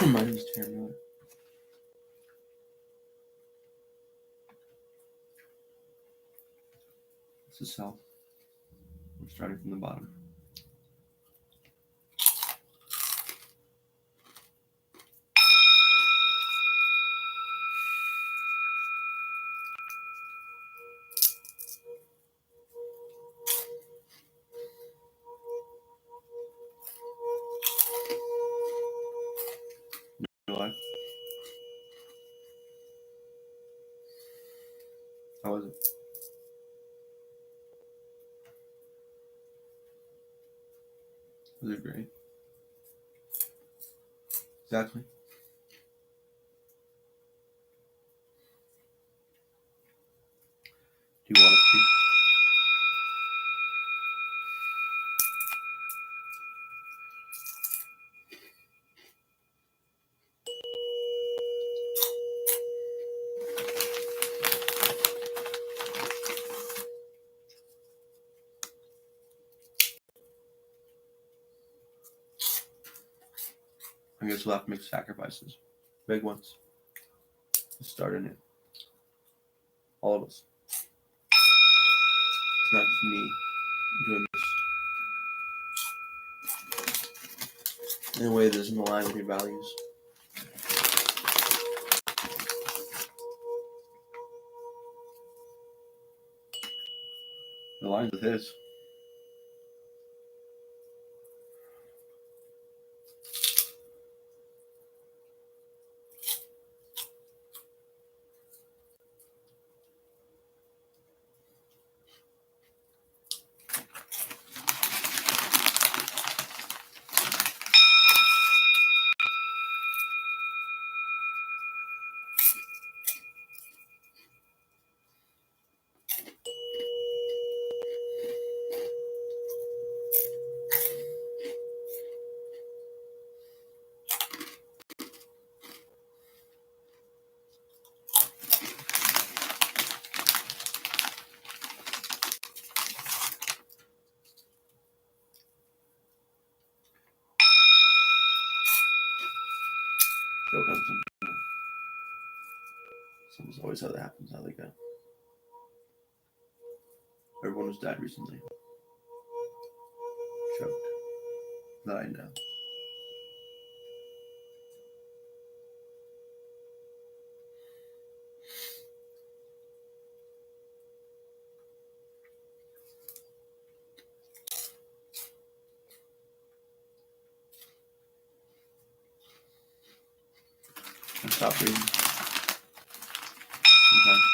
My name is Taran Miller. This is how we're starting from the bottom. Your life? How was it? Was it great? Exactly. Do you want it to be? I guess we'll have to make sacrifices. Big ones. To start in it. All of us. It's not just me doing this in a way that doesn't align with your values. It aligns with his. Joke on something. Someone's always how that happens, how they go. Everyone who's died recently. Choked. That I know. I stop breathing. Sometimes.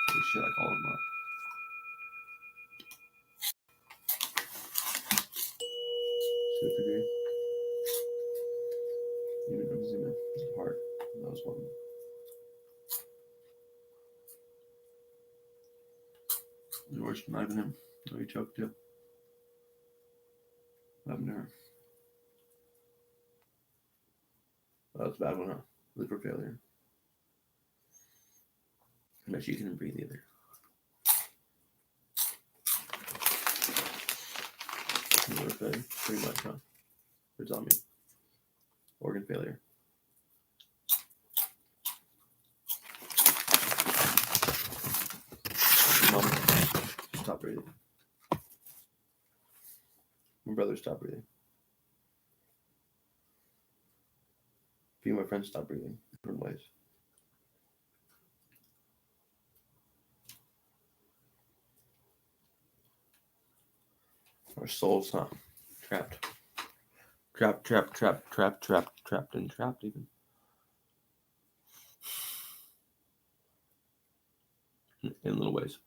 This shit like all of them are. To a degree. Even emphysema is hard. That was one of them. The worst, not even him. No, he choked too. What happened to her? That was a bad one, huh? Liver failure. I bet she couldn't breathe either. Liver failure, pretty much, huh? You're telling me. Organ failure. Mom, stop breathing. My brother stopped breathing. A few of my friends stopped breathing in different ways. Our souls, huh? Trapped. Trapped and trapped even. In little ways.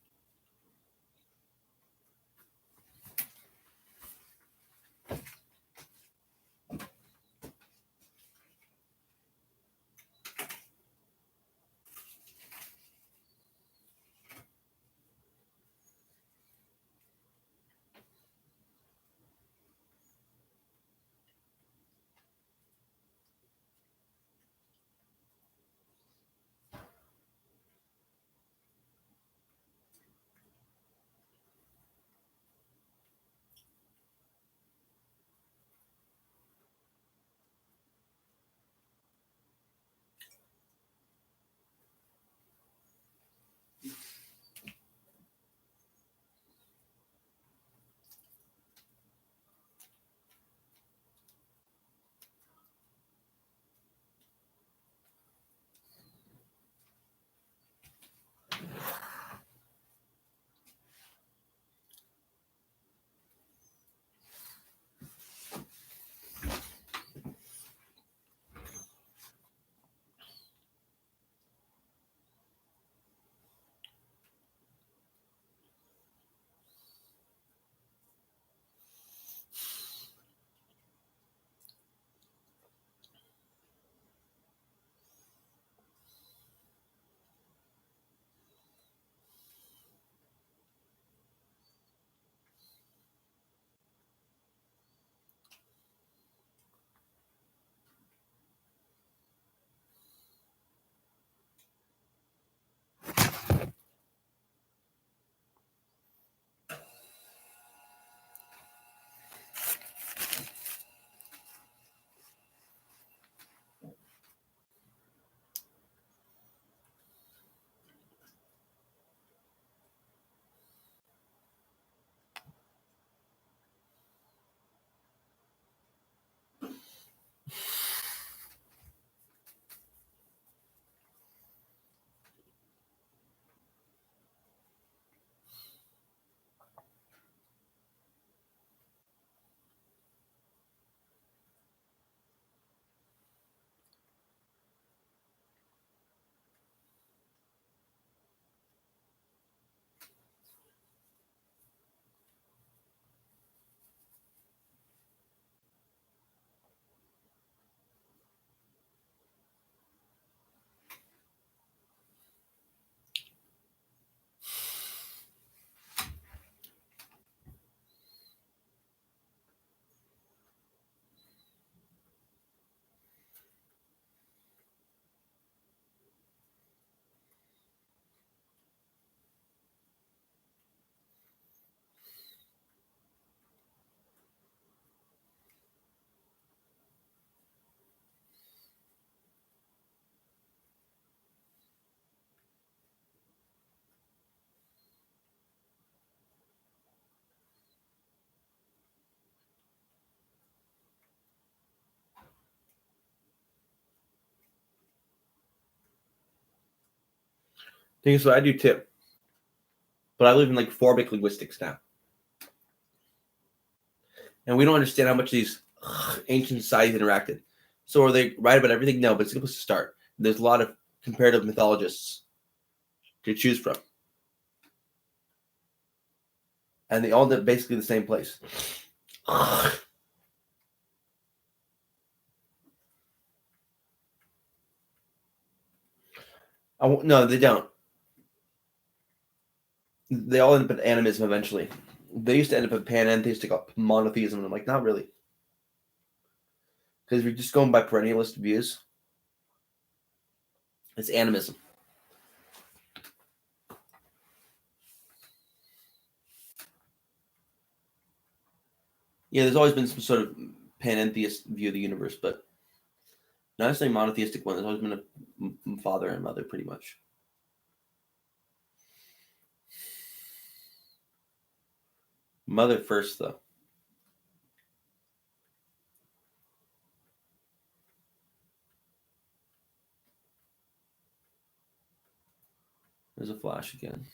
Thing is, what I do too. But I live in like formic linguistics now. And we don't understand how much these ancient societies interacted. So are they right about everything? No, but it's supposed to start. There's a lot of comparative mythologists to choose from. And they all end up basically the same place. No, they don't. They all end up at animism eventually. They used to end up at panentheistic monotheism, and I'm like, not really. Because if you're just going by perennialist views, it's animism. Yeah, there's always been some sort of panentheist view of the universe, but not necessarily monotheistic one. There's always been a father and mother, pretty much. Mother first, though. There's a flash again.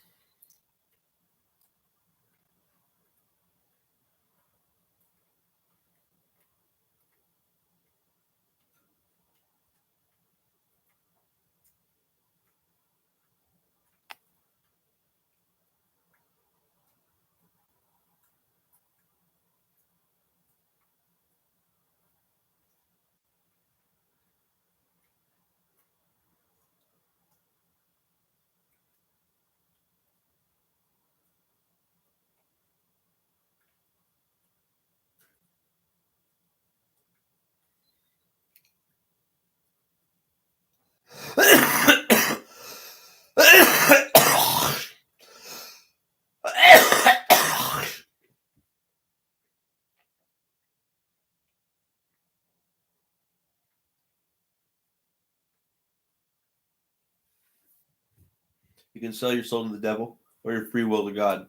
You can sell your soul to the devil or your free will to God.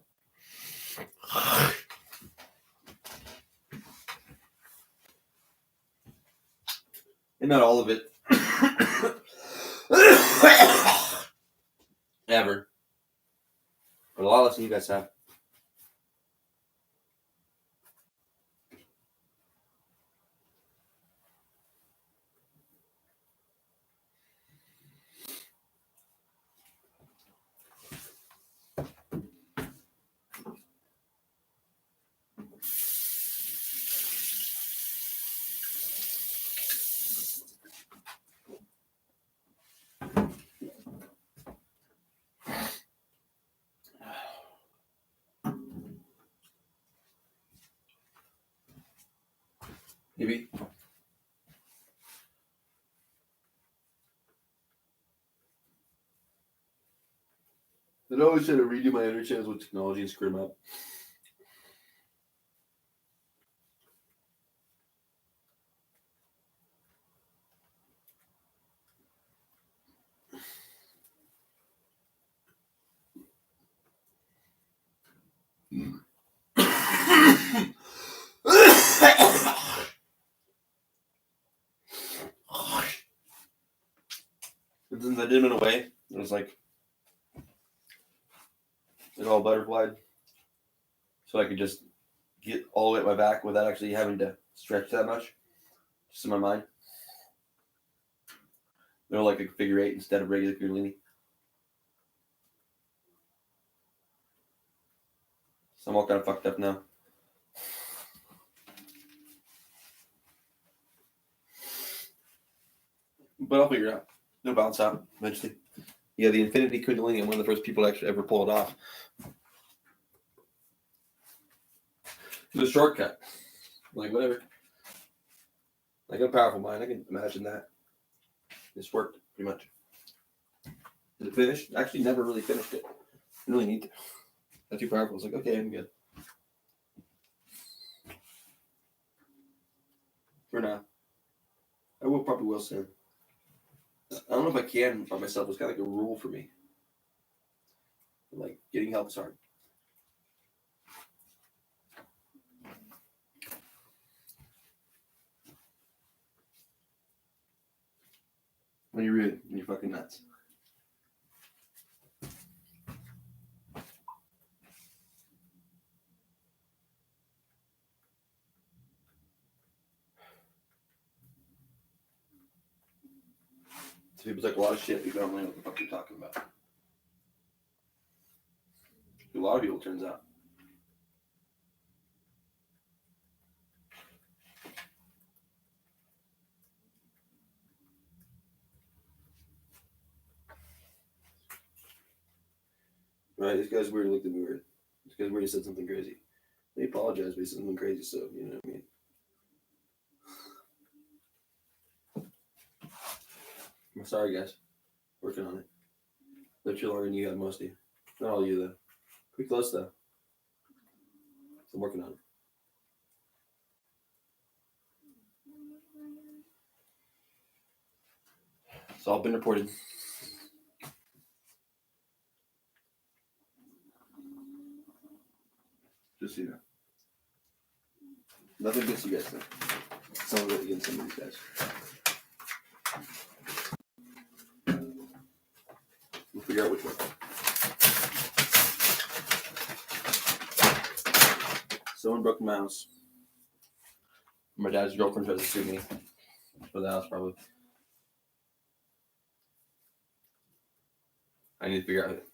And not all of it. Ever. But a lot less than you guys have. Maybe. I'd always try to redo my inner channels with technology and screw them up. But since I did them in a way, it was like it all butterflied. So I could just get all the way at my back without actually having to stretch that much. Just in my mind. They're like a figure eight instead of regular kundalini. So I'm all kind of fucked up now. But I'll figure it out. It'll bounce out eventually. Yeah, the infinity kundalini. I'm one of the first people to actually ever pull it off. It was a shortcut. Like, whatever. I got a powerful mind. I can imagine that. This worked, pretty much. Is it finished? Actually, never really finished it. I really need to. That's too powerful. It's like, okay, I'm good. For now. I probably will soon. I don't know if I can by myself. It's kind of like a rule for me. Like, getting help is hard. When you're fucking nuts. So people talk a lot of shit. People don't really know what the fuck you're talking about. A lot of people, turns out. Right, this guy's weird. Looked at me weird. This guy's weird. He said something crazy. He apologized, but he said something crazy. So you know what I mean. I'm sorry, guys. Working on it. Lived here longer than you have, most of you. Not all of you, though. Pretty close, though. So I'm working on it. It's all been reported. Just so you know. Nothing against you guys, though. Some of it against some of these guys. We'll figure out which one. Someone broke my house. My dad's girlfriend tries to sue me for the house, probably. I need to figure out it.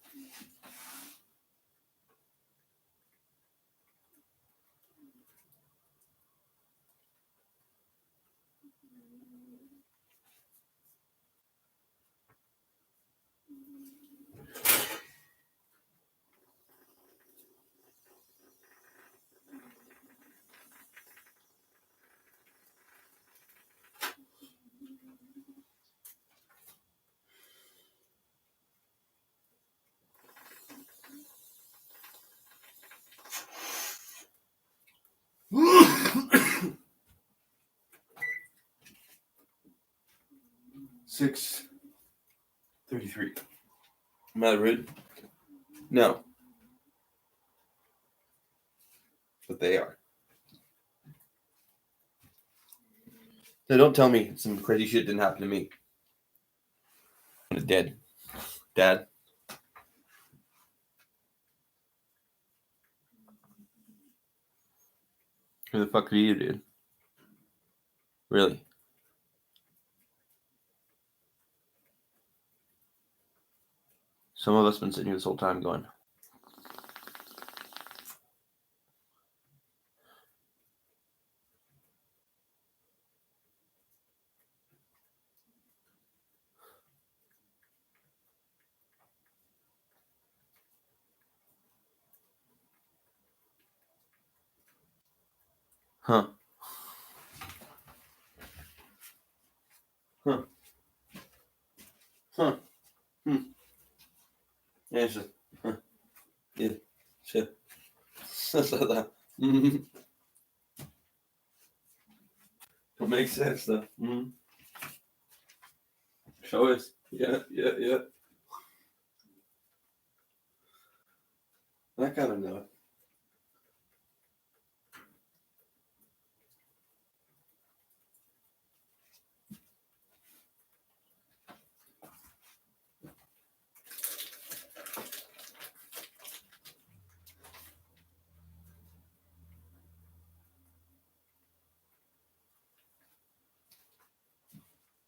Six 33. Am I rude? No. But they are. So don't tell me some crazy shit didn't happen to me. I'm dead. Dad. Who the fuck are you, dude? Really? Some of us been sitting here this whole time going, huh? Huh? Huh? Hmm. Yeah, it's just, huh? Yeah, sure. Mm-hmm. Don't make sense though. Mm-hmm. Show us. Yeah. I kind of know it.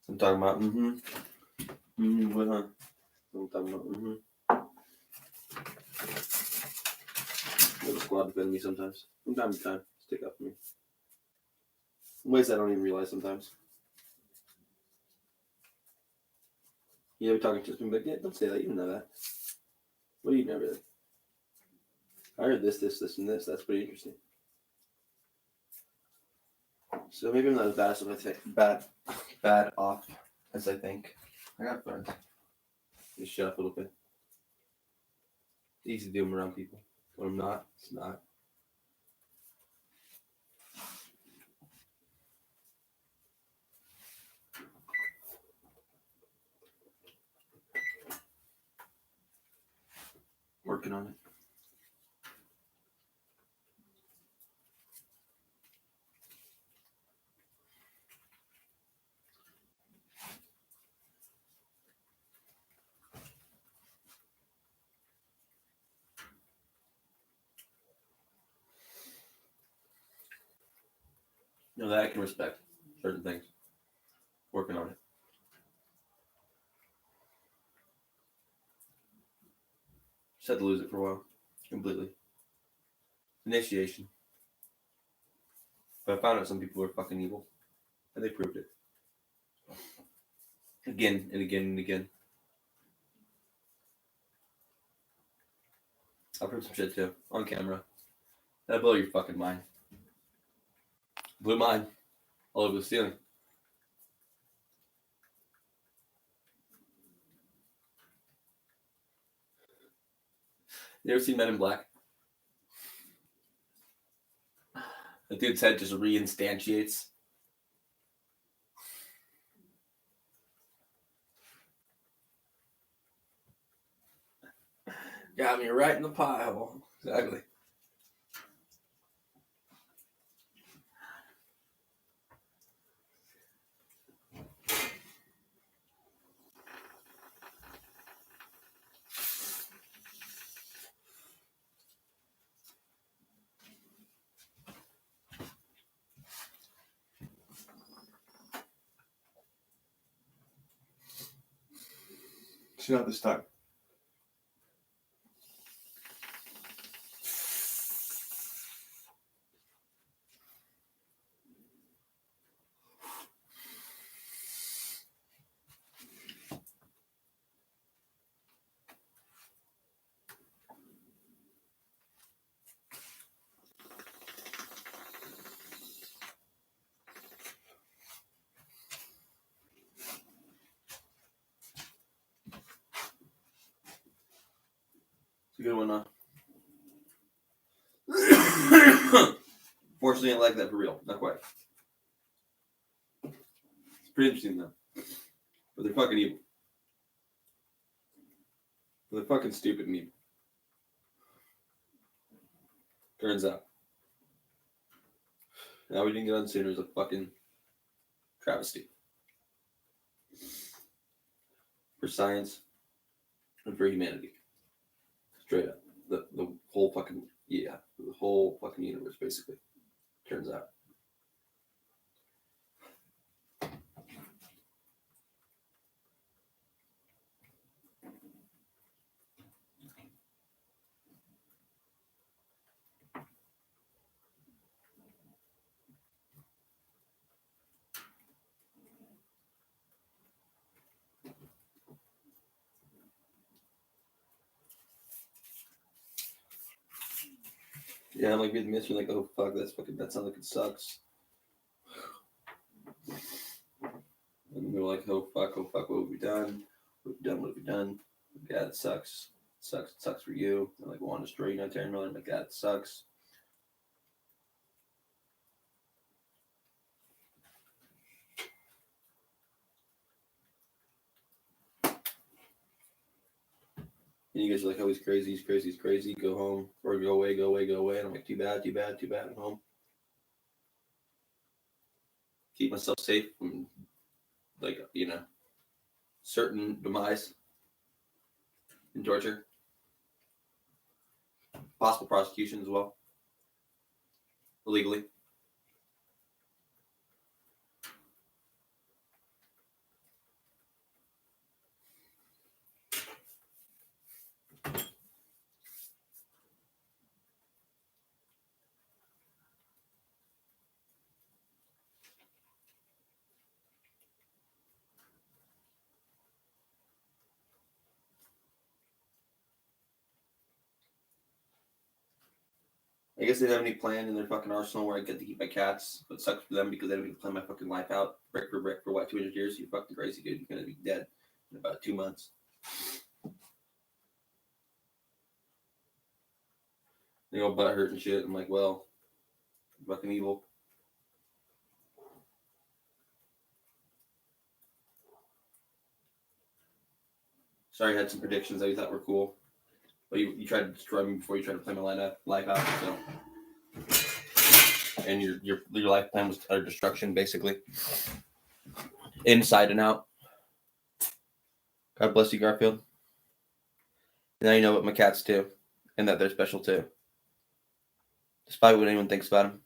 I'm talking about, what, huh? I'm talking about, Little squad defend me sometimes. From time to time. Stick up for me. In ways I don't even realize sometimes. You ever talking to me, but yeah, don't say that. You don't know that. What do you know, really? I heard this, and this. That's pretty interesting. So maybe I'm not as bad as I think. Bad off as I think. I got friends. Just shut up a little bit. It's easy to do them around people. When I'm not, it's not. Working on it. You know that I can respect certain things. Working on it. Just had to lose it for a while. Completely. Initiation. But I found out some people were fucking evil. And they proved it. Again and again and again. I'll prove some shit too. On camera. That'll blow your fucking mind. Blew mine. All over the ceiling. You ever seen Men in Black? The dude's head just reinstantiates. Got me right in the pie hole. Exactly. She's not this time. It's a good one, Fortunately, I like that for real. Not quite. It's pretty interesting, though. But they're fucking evil. They're fucking stupid and evil. Turns out. Now we didn't get on sooner is a fucking travesty. For science and for humanity. Straight up. The whole fucking, the whole fucking universe, basically. Turns out. Yeah, I'm like reading the mystery, like, oh fuck, that sounds like it sucks. And they're like, oh fuck, what have we done? What have we done? Yeah, it sucks. It sucks for you. They're like, want to destroy you, Taran Miller. I'm like, yeah, it sucks. And you guys are like, oh, he's crazy. Go home. Or go away. And I'm like, too bad. I'm home. Keep myself safe from, like, certain demise and torture. Possible prosecution as well. Illegally. I guess they didn't have any plan in their fucking arsenal where I get to keep my cats. But it sucks for them because they don't get to plan my fucking life out brick for brick for what, 200 years? You're fucking crazy, dude. You're gonna be dead in about 2 months. They all butt hurt and shit. I'm like, well, fucking evil. Sorry, I had some predictions that you thought were cool. But you tried to destroy me before you tried to play my life out, so. And your life plan was utter destruction, basically. Inside and out. God bless you, Garfield. Now you know what my cats do, and that they're special too. Despite what anyone thinks about them.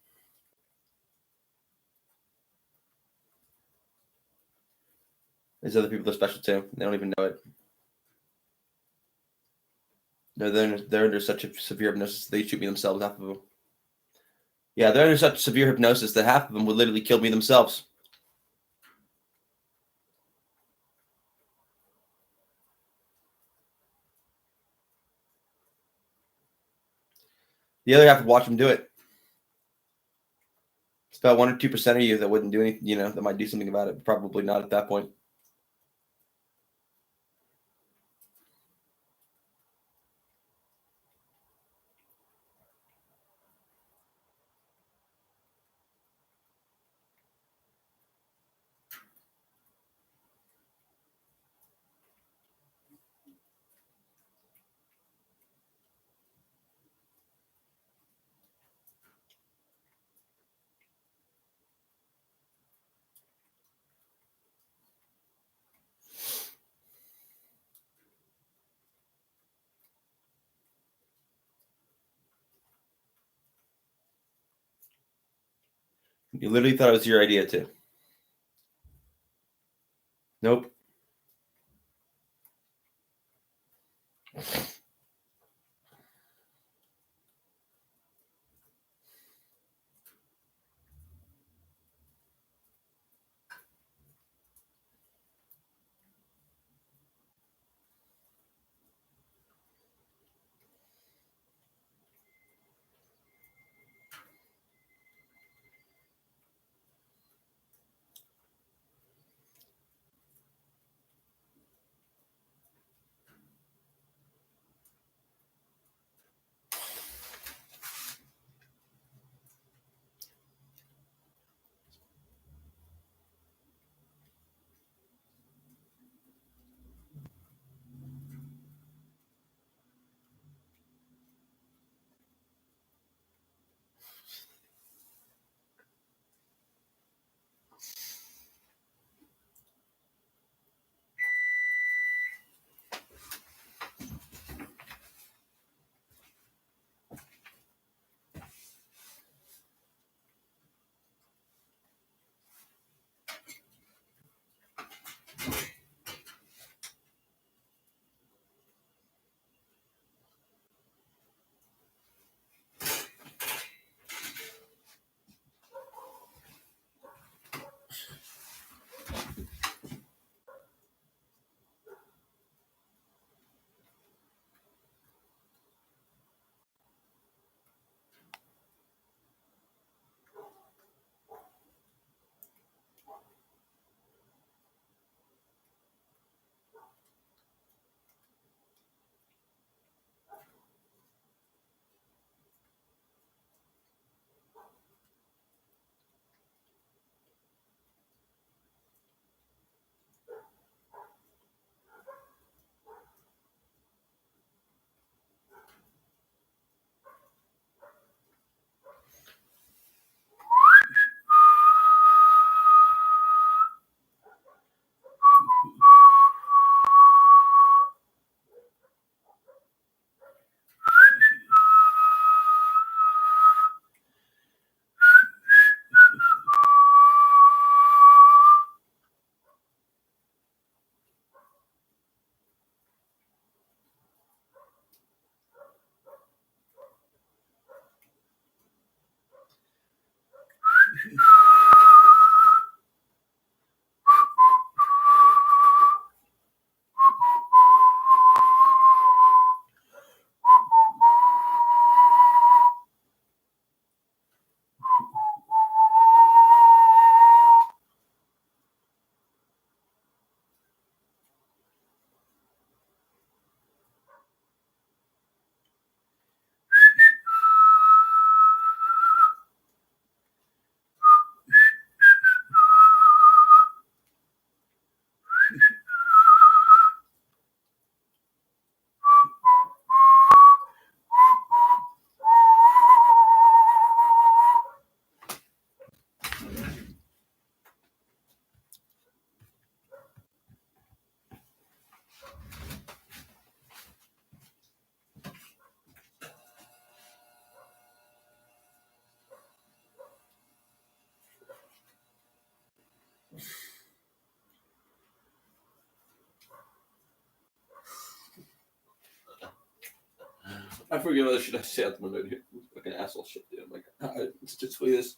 There's other people that are special too. They don't even know it. No, they're under such a severe hypnosis they shoot me themselves. Half of them. Yeah, they're under such severe hypnosis that half of them would literally kill me themselves. The other half would watch them do it. It's about 1 or 2% of you that wouldn't do anything. That might do something about it. Probably not at that point. You literally thought it was your idea too. Nope. I forget what shit I say out the window, dude. Fucking asshole shit, dude. I'm like, it's just the way this.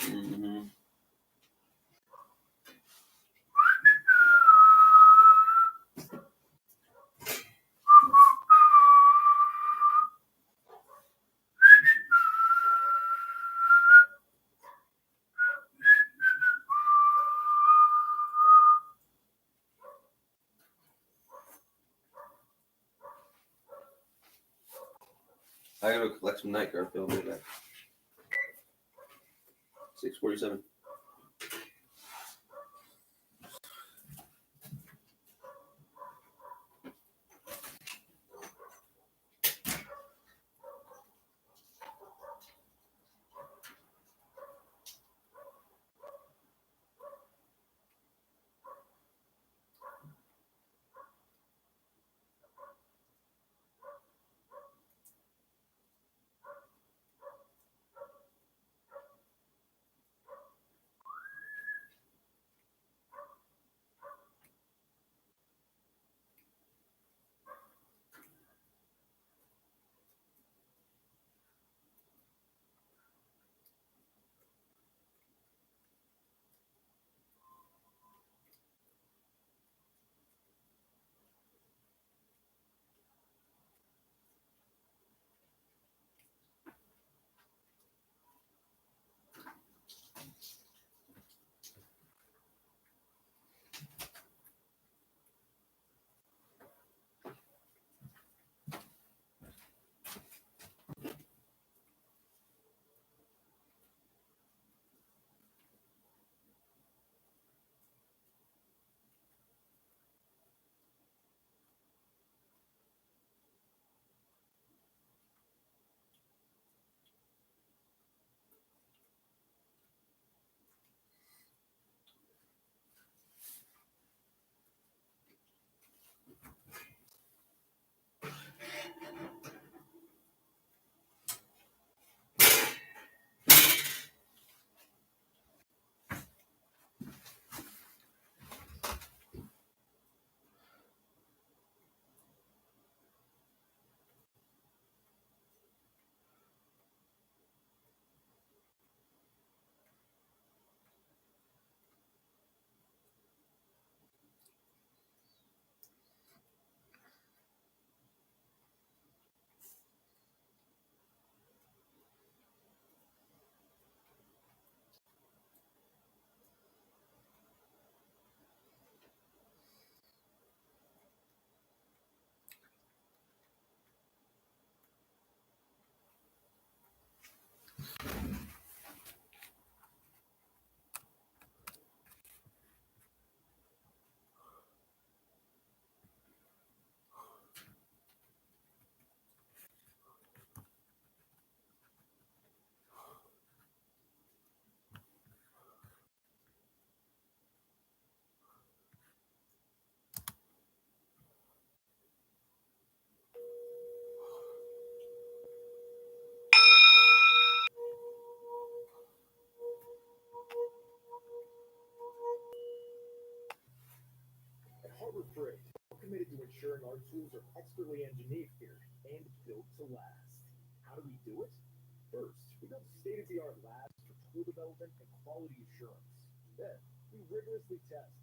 Mm-hmm. I gotta go collect some night Garfield. 6:47. At Harbor Freight, we're committed to ensuring our tools are expertly engineered and built to last. How do we do it? First, we build state-of-the-art labs for tool development and quality assurance. Then, we rigorously test.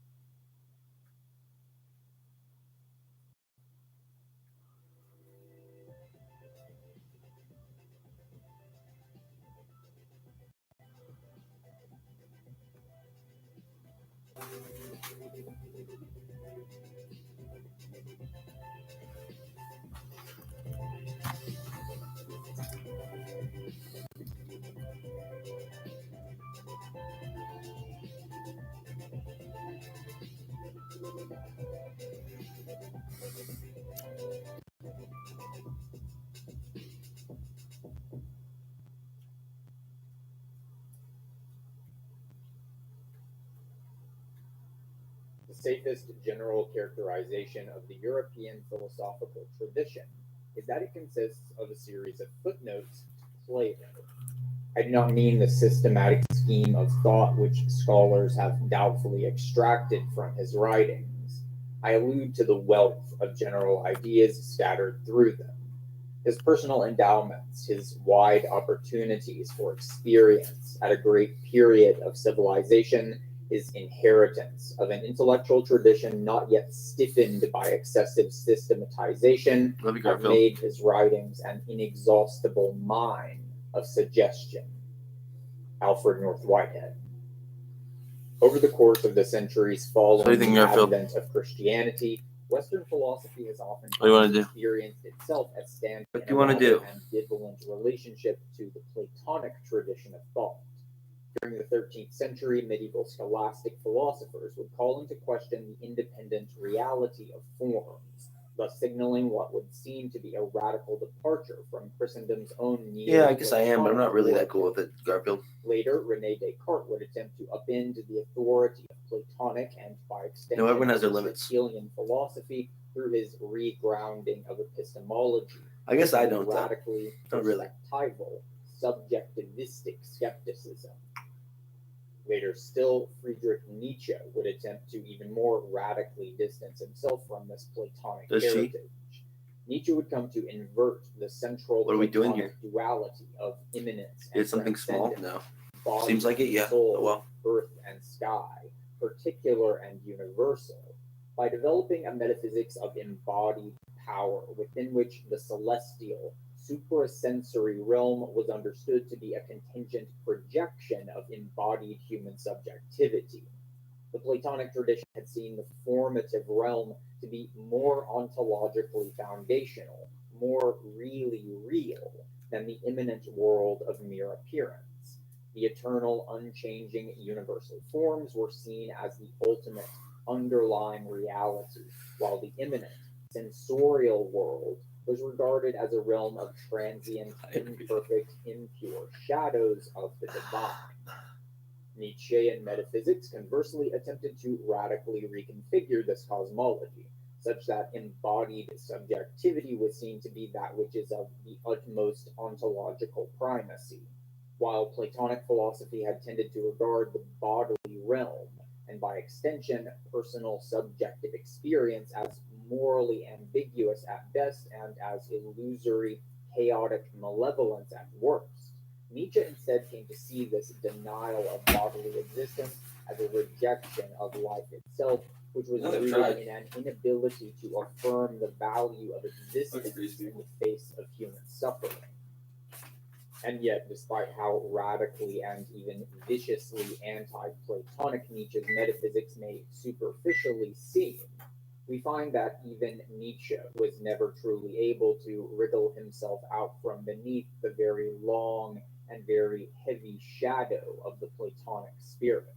The safest general characterization of the European philosophical tradition is that it consists of a series of footnotes to Plato. I do not mean the systematic scheme of thought which scholars have doubtfully extracted from his writings. I allude to the wealth of general ideas scattered through them. His personal endowments, his wide opportunities for experience at a great period of civilization, his inheritance of an intellectual tradition not yet stiffened by excessive systematization, have made his writings an inexhaustible mine of suggestion. Alfred North Whitehead. Over the course of the centuries following the advent of Christianity, Western philosophy has often experienced itself as standing in a rather ambivalent relationship to the Platonic tradition of thought. During the 13th century, medieval scholastic philosophers would call into question the independent reality of forms, thus signaling what would seem to be a radical departure from Christendom's own Yeah, I guess I am, but I'm not really that cool with it, Garfield. Later, René Descartes would attempt to upend the authority of Platonic and, by extension, everyone has their limits. Aristotelian philosophy through his regrounding of epistemology. I guess I don't, radically not really. perspectival, subjectivistic skepticism. Later still, Friedrich Nietzsche would attempt to even more radically distance himself from this Platonic heritage. Nietzsche would come to invert the central duality of immanence and something small? No. Body, seems like it, yeah. Soul, oh, well. Earth and sky, particular and universal, by developing a metaphysics of embodied power within which the celestial, suprasensory realm was understood to be a contingent projection of embodied human subjectivity. The Platonic tradition had seen the formative realm to be more ontologically foundational, more really real than the immanent world of mere appearance. The eternal, unchanging, universal forms were seen as the ultimate underlying reality, while the immanent, sensorial world was regarded as a realm of transient, imperfect, impure shadows of the divine. Nietzschean metaphysics conversely attempted to radically reconfigure this cosmology, such that embodied subjectivity was seen to be that which is of the utmost ontological primacy, while Platonic philosophy had tended to regard the bodily realm, and by extension, personal subjective experience, as morally ambiguous at best and as illusory, chaotic malevolence at worst. Nietzsche instead came to see this denial of bodily existence as a rejection of life itself, which was rooted in an inability to affirm the value of existence in the face of human suffering. And yet, despite how radically and even viciously anti-Platonic Nietzsche's metaphysics may superficially seem, we find that even Nietzsche was never truly able to wriggle himself out from beneath the very long and very heavy shadow of the Platonic spirit.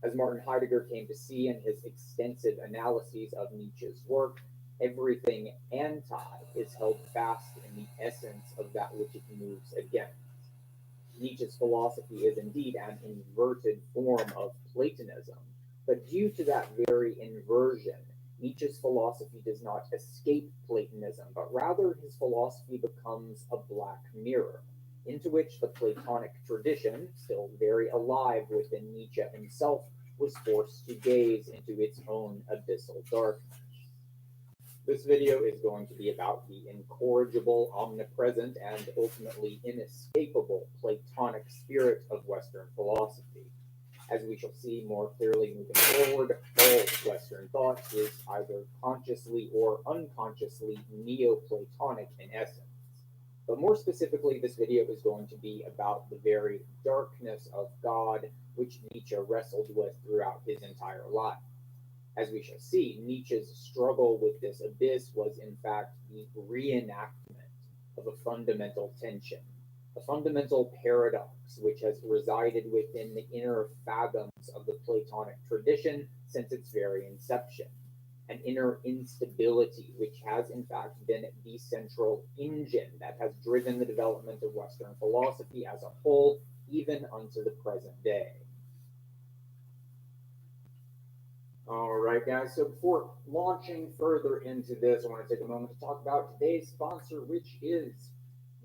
As Martin Heidegger came to see in his extensive analyses of Nietzsche's work, everything anti is held fast in the essence of that which it moves against. Nietzsche's philosophy is indeed an inverted form of Platonism, but due to that very inversion, Nietzsche's philosophy does not escape Platonism, but rather his philosophy becomes a black mirror, into which the Platonic tradition, still very alive within Nietzsche himself, was forced to gaze into its own abyssal darkness. This video is going to be about the incorrigible, omnipresent, and ultimately inescapable Platonic spirit of Western philosophy. As we shall see more clearly moving forward, all Western thought is either consciously or unconsciously Neoplatonic in essence. But more specifically, this video is going to be about the very darkness of God which Nietzsche wrestled with throughout his entire life. As we shall see, Nietzsche's struggle with this abyss was in fact the reenactment of a fundamental tension, a fundamental paradox which has resided within the inner fathoms of the Platonic tradition since its very inception, an inner instability which has in fact been the central engine that has driven the development of Western philosophy as a whole, even unto the present day. All right, guys. So before launching further into this, I want to take a moment to talk about today's sponsor, which is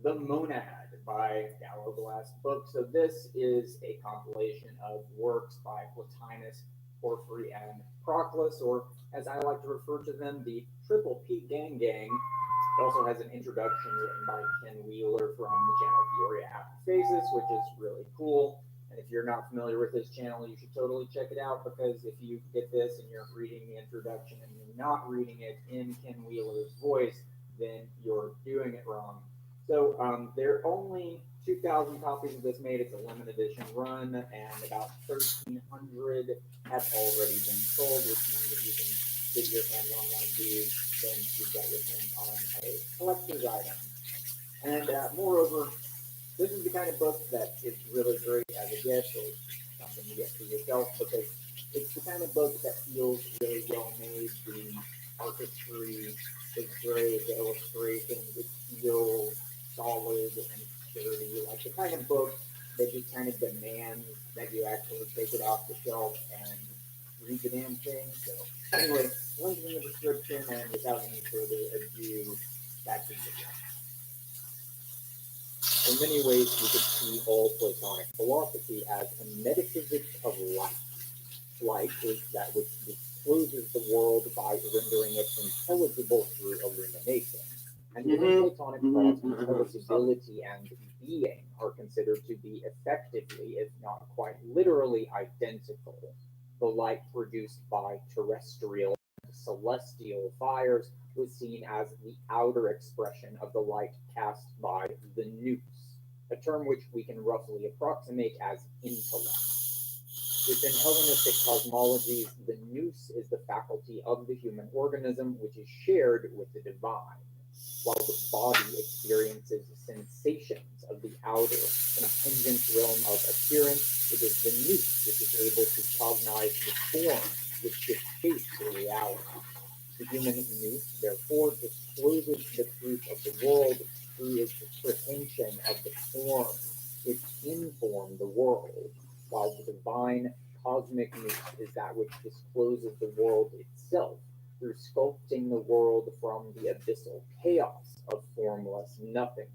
The Monad by Gallo Glass Books. So this is a compilation of works by Plotinus, Porphyry, and Proclus, or as I like to refer to them, the Triple P Gang Gang. It also has an introduction written by Ken Wheeler from the channel Peoria After Faces, which is really cool. And if you're not familiar with his channel, you should totally check it out, because if you get this and you're reading the introduction and you're not reading it in Ken Wheeler's voice, then you're doing it wrong. So there are only 2,000 copies of this made. It's a limited edition run, and about 1,300 have already been sold, which means if you can get your hands on one of these, then you've got your hands on a collector's item. And moreover, this is the kind of book that is really great as a gift, or something you get for yourself, because it's the kind of book that feels really well made. The artistry is great, the illustrations, it feels solid and sturdy, like the kind of book that just kind of demands that you actually take it off the shelf and read the damn thing. So anyway, link in the description, and without any further ado, back to the video. In many ways, we could see all Platonic philosophy as a metaphysics of light. Light is that which discloses the world by rendering it intelligible through illumination. And within Platonic thought, intelligibility and being are considered to be effectively, if not quite literally, identical. The light produced by terrestrial and celestial fires was seen as the outer expression of the light cast by the nous, a term which we can roughly approximate as intellect. Within Hellenistic cosmologies, the nous is the faculty of the human organism which is shared with the divine, while the body experiences sensations of the outer, contingent realm of appearance. It is the nous which is able to cognize the form which dictates the reality. The human nous, therefore, discloses the truth of the world through its prehension of the forms which inform the world, while the divine cosmic nous is that which discloses the world itself through sculpting the world from the abyssal chaos of formless nothingness.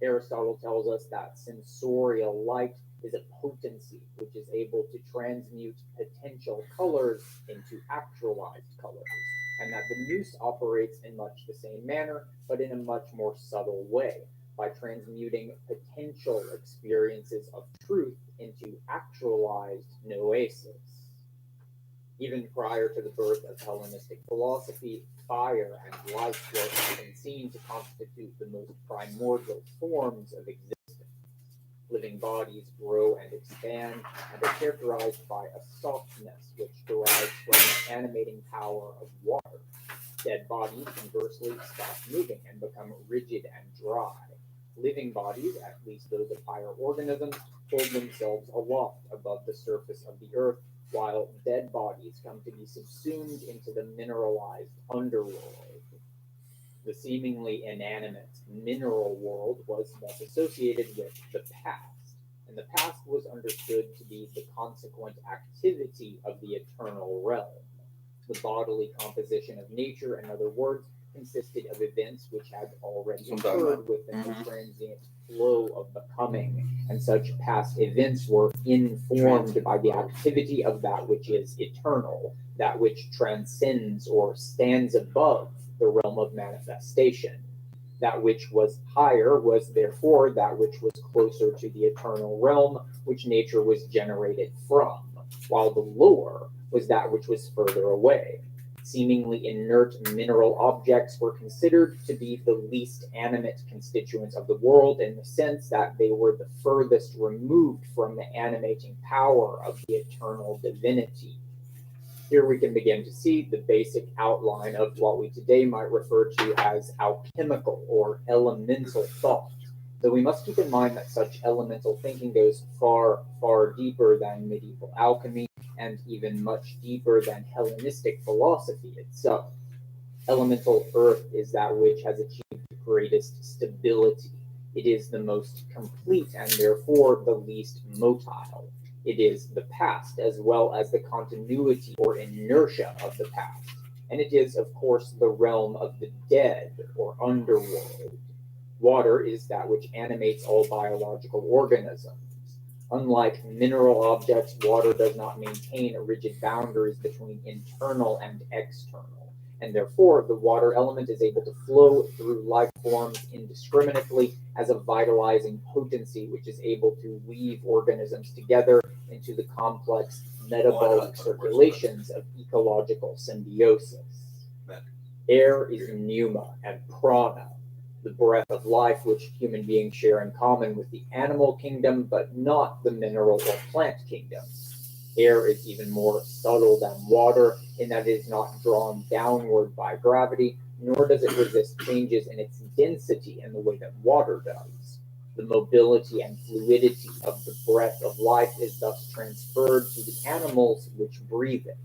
Aristotle tells us that sensorial light is a potency which is able to transmute potential colors into actualized colors, and that the nous operates in much the same manner, but in a much more subtle way, by transmuting potential experiences of truth into actualized noesis. Even prior to the birth of Hellenistic philosophy, fire and light were often seen to constitute the most primordial forms of existence. Living bodies grow and expand and are characterized by a softness which derives from the animating power of water. Dead bodies, conversely, stop moving and become rigid and dry. Living bodies, at least those of higher organisms, hold themselves aloft above the surface of the earth, while dead bodies come to be subsumed into the mineralized underworld. The seemingly inanimate mineral world was thus associated with the past, and the past was understood to be the consequent activity of the eternal realm. The bodily composition of nature, in other words, consisted of events which had already occurred within the transient flow of becoming, and such past events were informed by the activity of that which is eternal, that which transcends or stands above the realm of manifestation. That which was higher was therefore that which was closer to the eternal realm which nature was generated from, while the lower was that which was further away. Seemingly inert mineral objects were considered to be the least animate constituents of the world, in the sense that they were the furthest removed from the animating power of the eternal divinity. Here we can begin to see the basic outline of what we today might refer to as alchemical or elemental thought, though we must keep in mind that such elemental thinking goes far, far deeper than medieval alchemy, and even much deeper than Hellenistic philosophy itself. Elemental earth is that which has achieved the greatest stability. It is the most complete and therefore the least motile. It is the past as well as the continuity or inertia of the past. And it is, of course, the realm of the dead or underworld. Water is that which animates all biological organisms. Unlike mineral objects, water does not maintain rigid boundaries between internal and external, and therefore the water element is able to flow through life forms indiscriminately as a vitalizing potency which is able to weave organisms together into the complex metabolic circulations of ecological symbiosis. Air is pneuma and prana, the breath of life which human beings share in common with the animal kingdom, but not the mineral or plant kingdom. Air is even more subtle than water in that it is not drawn downward by gravity, nor does it resist changes in its density in the way that water does. The mobility and fluidity of the breath of life is thus transferred to the animals which breathe it.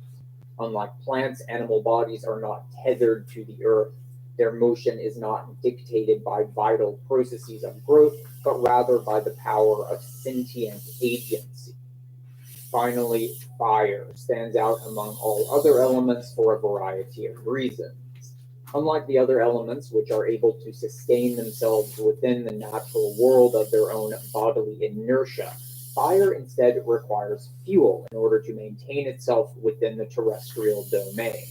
Unlike plants, animal bodies are not tethered to the earth. Their motion is not dictated by vital processes of growth, but rather by the power of sentient agency. Finally, fire stands out among all other elements for a variety of reasons. Unlike the other elements, which are able to sustain themselves within the natural world of their own bodily inertia, fire instead requires fuel in order to maintain itself within the terrestrial domain.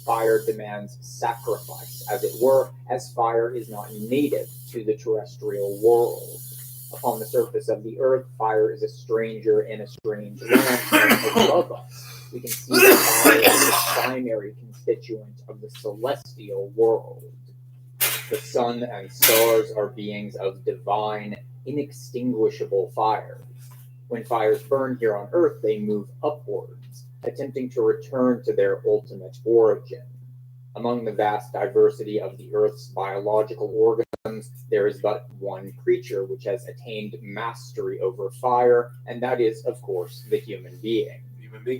Fire demands sacrifice, as it were, as fire is not native to the terrestrial world. Upon the surface of the earth, fire is a stranger in a strange land, and above us, we can see that fire is the primary constituent of the celestial world. The sun and stars are beings of divine, inextinguishable fires. When fires burn here on earth, they move upwards, attempting to return to their ultimate origin. Among the vast diversity of the Earth's biological organisms, there is but one creature which has attained mastery over fire, and that is, of course, the human being.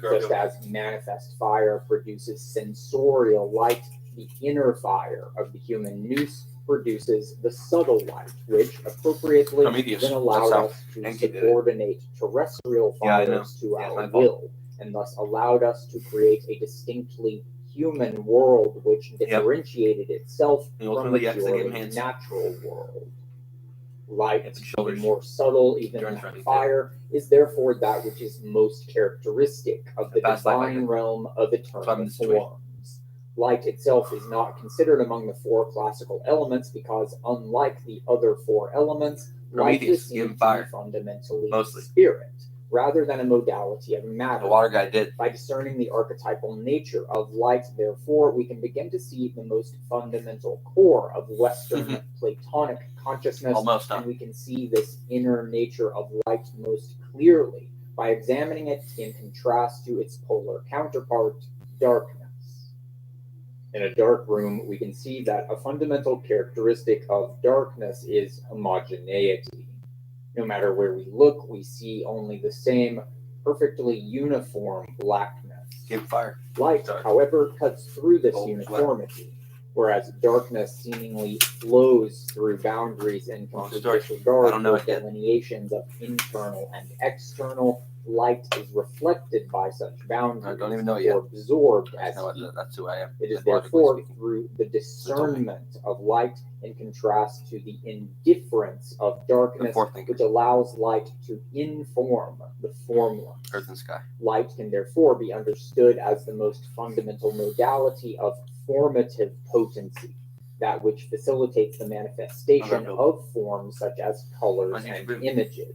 Just as manifest fire produces sensorial light, the inner fire of the human nous produces the subtle light, which appropriately then allowed us to subordinate terrestrial fires to our will, and thus allowed us to create a distinctly human world which differentiated itself from the purely natural world. Light, being more subtle even than fire, is therefore that which is most characteristic of the divine realm of eternal forms. Light itself is not considered among the four classical elements because, unlike the other four elements, light is seen to be fundamentally spirit, rather than a modality of matter. The water guy did. By discerning the archetypal nature of light, therefore, we can begin to see the most fundamental core of Western Platonic consciousness, and we can see this inner nature of light most clearly by examining it in contrast to its polar counterpart, darkness. In a dark room, we can see that a fundamental characteristic of darkness is homogeneity. No matter where we look, we see only the same perfectly uniform blackness. Fire. Light, however, cuts through this uniformity, whereas darkness seemingly flows through boundaries in complete disregard for delineations of internal and external. Light is reflected by such boundaries, or absorbed as heat. That's who I am. It is therefore through the discernment of light in contrast to the indifference of darkness which allows light to inform the formless. Earth and sky. Light can therefore be understood as the most fundamental modality of formative potency, that which facilitates the manifestation of forms such as colors and images.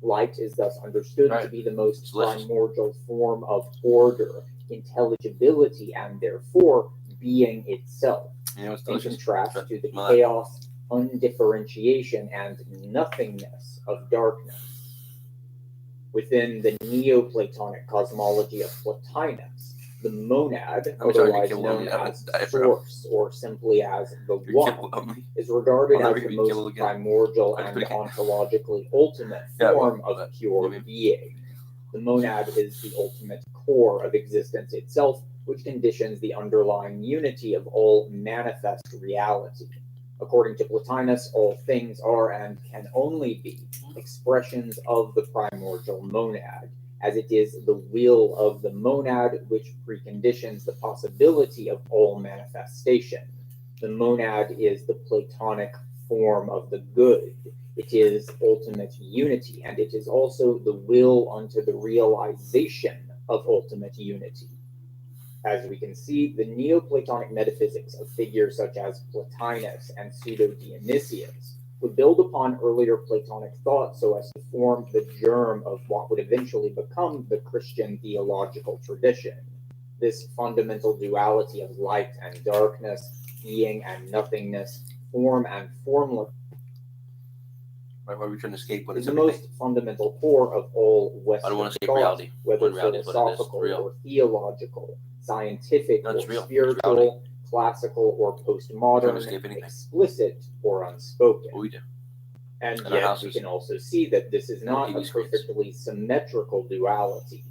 Light is thus understood to be the most primordial form of order, intelligibility, and therefore being itself, in contrast to the chaos, undifferentiation, and nothingness of darkness. Within the Neoplatonic cosmology of Plotinus, the monad, otherwise known as source or simply as the one, is regarded as the most primordial and ontologically ultimate form of pure being. The monad is the ultimate core of existence itself, which conditions the underlying unity of all manifest reality. According to Plotinus, all things are and can only be expressions of the primordial monad, as it is the will of the monad which preconditions the possibility of all manifestation. The monad is the Platonic form of the good. It is ultimate unity, and it is also the will unto the realization of ultimate unity. As we can see, the Neoplatonic metaphysics of figures such as Plotinus and Pseudo-Dionysius would build upon earlier Platonic thought so as to form the germ of what would eventually become the Christian theological tradition. This fundamental duality of light and darkness, being and nothingness, form and formless, Right, why we trying to escape when is it's the everything. most fundamental core of all I Western don't want to escape thought, reality. whether When reality is what it is, philosophical real. or theological, scientific No, or it's real. It's spiritual, reality. classical or Trying to postmodern, escape anything. explicit or unspoken. What we do. And And our yet we houses. can also see that this is And our not TV a screens. perfectly symmetrical duality.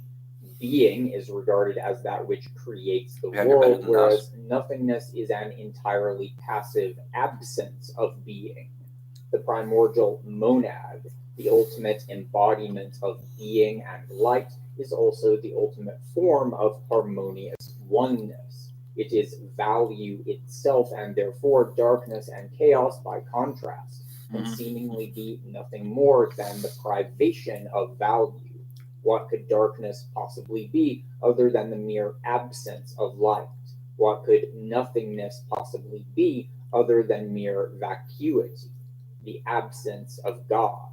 Being is regarded as that which creates the Yeah, you're better world, than whereas nothingness is an entirely passive absence of being. The primordial monad, the ultimate embodiment of being and light, is also the ultimate form of harmonious oneness. It is value itself, and therefore darkness and chaos, by contrast, can seemingly be nothing more than the privation of value. What could darkness possibly be other than the mere absence of light? What could nothingness possibly be other than mere vacuity, the absence of God?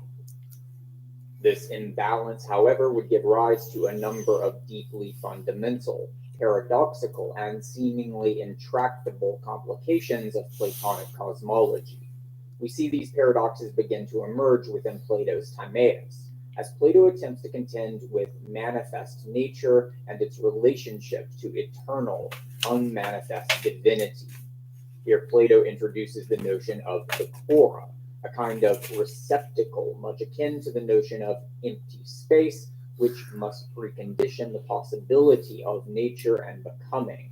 This imbalance, however, would give rise to a number of deeply fundamental, paradoxical, and seemingly intractable complications of Platonic cosmology. We see these paradoxes begin to emerge within Plato's Timaeus, as Plato attempts to contend with manifest nature and its relationship to eternal, unmanifest divinity. Here, Plato introduces the notion of the chora, a kind of receptacle much akin to the notion of empty space, which must precondition the possibility of nature and becoming.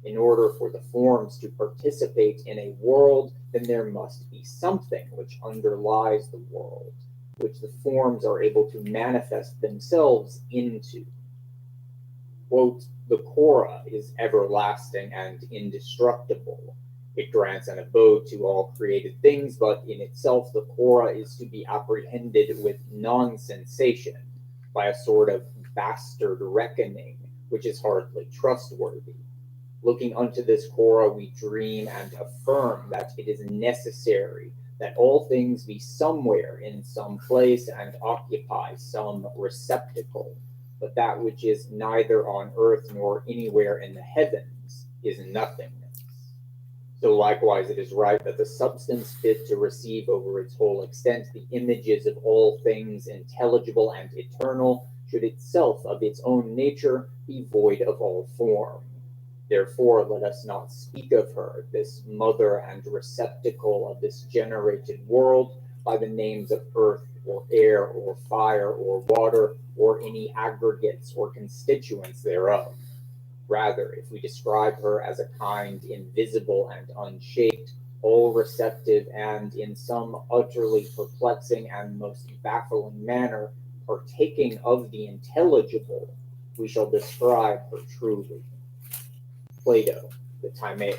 In order for the forms to participate in a world, then there must be something which underlies the world, which the forms are able to manifest themselves into. Quote, the chora is everlasting and indestructible. It grants an abode to all created things, but in itself the chora is to be apprehended with non-sensation, by a sort of bastard reckoning, which is hardly trustworthy. Looking unto this chora, we dream and affirm that it is necessary that all things be somewhere in some place and occupy some receptacle, but that which is neither on earth nor anywhere in the heavens is nothingness. So likewise it is right that the substance fit to receive over its whole extent the images of all things intelligible and eternal should itself of its own nature be void of all form. Therefore let us not speak of her, this mother and receptacle of this generated world, by the names of earth or air or fire or water or any aggregates or constituents thereof. Rather, if we describe her as a kind invisible and unshaped, all receptive, and in some utterly perplexing and most baffling manner partaking of the intelligible, we shall describe her truly. Plato, the Timaeus.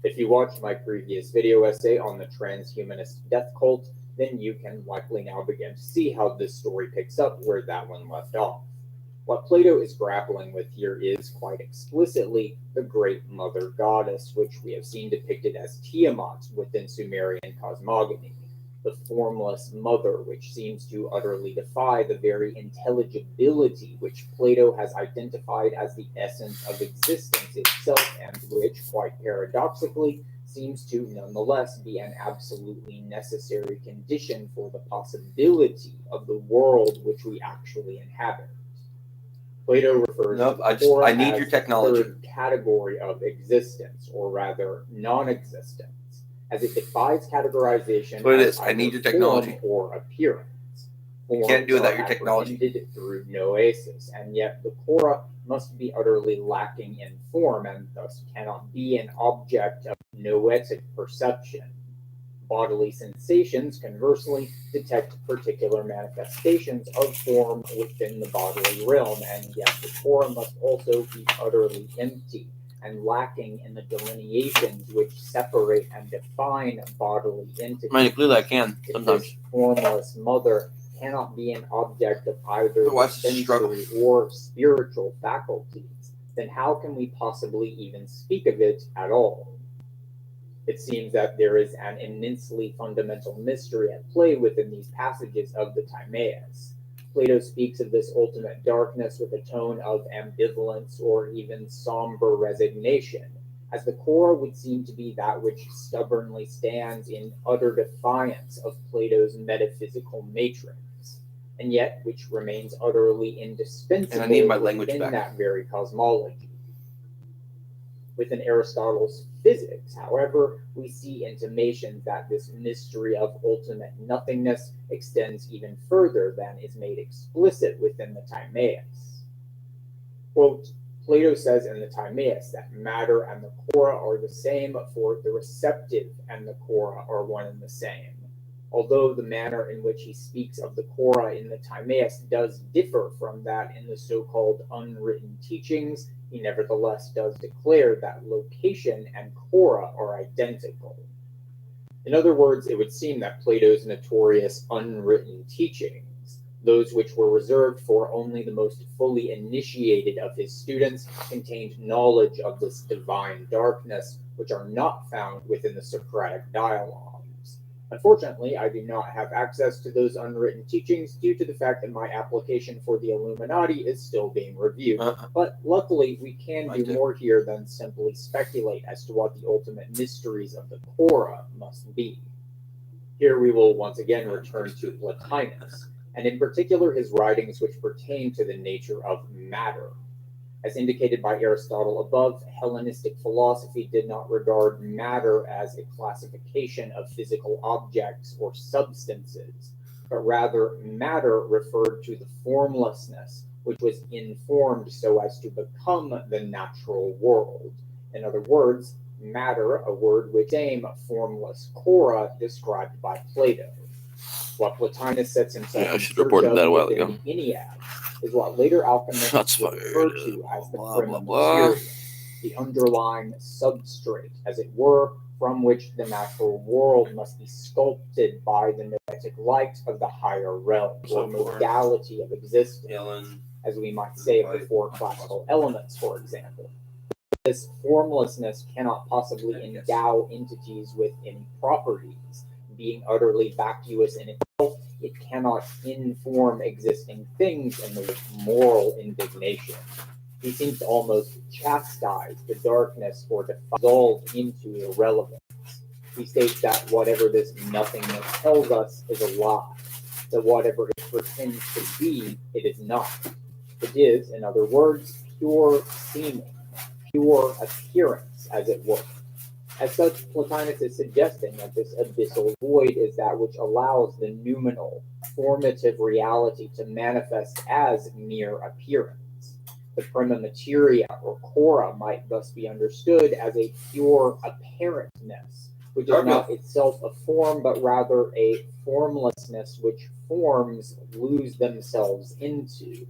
If you watched my previous video essay on the transhumanist death cult, then you can likely now begin to see how this story picks up where that one left off. What Plato is grappling with here is, quite explicitly, the great mother goddess, which we have seen depicted as Tiamat within Sumerian cosmogony, the formless mother which seems to utterly defy the very intelligibility which Plato has identified as the essence of existence itself, and which, quite paradoxically, seems to nonetheless be an absolutely necessary condition for the possibility of the world which we actually inhabit. Plato refers Nope, to the chora I need as your technology. the third category of existence, or rather non-existence, as it defies categorization. That's what it as is. I need your either technology. form or appearance. You can't do it without your Forms are technology. apprehended through noesis, and yet the chora must be utterly lacking in form, and thus cannot be an object of noetic perception. Bodily sensations, conversely, detect particular manifestations of form within the bodily realm, and yet the Torah must also be utterly empty and lacking in the delineations which separate and define bodily entities. I mean, clearly I can If sometimes. this formless mother cannot be an object of either the Otherwise it's a struggle. sensory or spiritual faculties, then how can we possibly even speak of it at all? It seems that there is an immensely fundamental mystery at play within these passages of the Timaeus. Plato speaks of this ultimate darkness with a tone of ambivalence or even somber resignation, as the Korah would seem to be that which stubbornly stands in utter defiance of Plato's metaphysical matrix, and yet which remains utterly indispensable And I need my language within back. that very cosmology. Within Aristotle's physics, however, we see intimations that this mystery of ultimate nothingness extends even further than is made explicit within the Timaeus. Quote, Plato says in the Timaeus that matter and the Korah are the same, for the receptive and the Korah are one and the same. Although the manner in which he speaks of the Korah in the Timaeus does differ from that in the so-called unwritten teachings, he nevertheless does declare that location and Korah are identical. In other words, it would seem that Plato's notorious unwritten teachings, those which were reserved for only the most fully initiated of his students, contained knowledge of this divine darkness, which are not found within the Socratic dialogues. Unfortunately, I do not have access to those unwritten teachings due to the fact that my application for the Illuminati is still being reviewed. But luckily, we can do more here than simply speculate as to what the ultimate mysteries of the Korah must be. Here we will once again return to Plotinus, and in particular his writings which pertain to the nature of matter. As indicated by Aristotle above, Hellenistic philosophy did not regard matter as a classification of physical objects or substances, but rather matter referred to the formlessness, which was informed so as to become the natural world. In other words, matter, a word which same formless Korah described by Plato. What Plotinus sets himself in search of within the Ennead is what later alchemists would refer to as the prima materia, the underlying substrate, as it were, from which the natural world must be sculpted by the noetic light of the higher realm, or modality of existence, as we might say of the four classical elements, for example. This formlessness cannot possibly endow entities with any properties. Being utterly vacuous in itself, it cannot inform existing things in the moral indignation. He seems to almost chastise the darkness or dissolve into irrelevance. He states that whatever this nothingness tells us is a lie, that whatever it pretends to be, it is not. It is, in other words, pure seeming, pure appearance, as it were. As such, Plotinus is suggesting that this abyssal void is that which allows the noumenal, formative reality to manifest as mere appearance. The prima materia, or Korah, might thus be understood as a pure apparentness, which is not itself a form, but rather a formlessness which forms lose themselves into,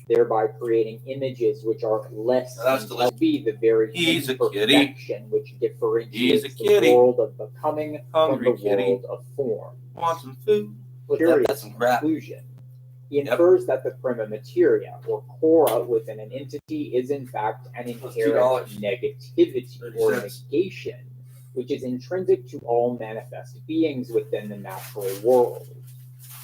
thereby creating images which are less than be the very imperfection which differentiates the world of becoming from the world of form. Want some food? Curious conclusion. He infers that the prima materia, or Korah, within an entity is in fact an inherent negativity or negation, which is intrinsic to all manifest beings within the natural world.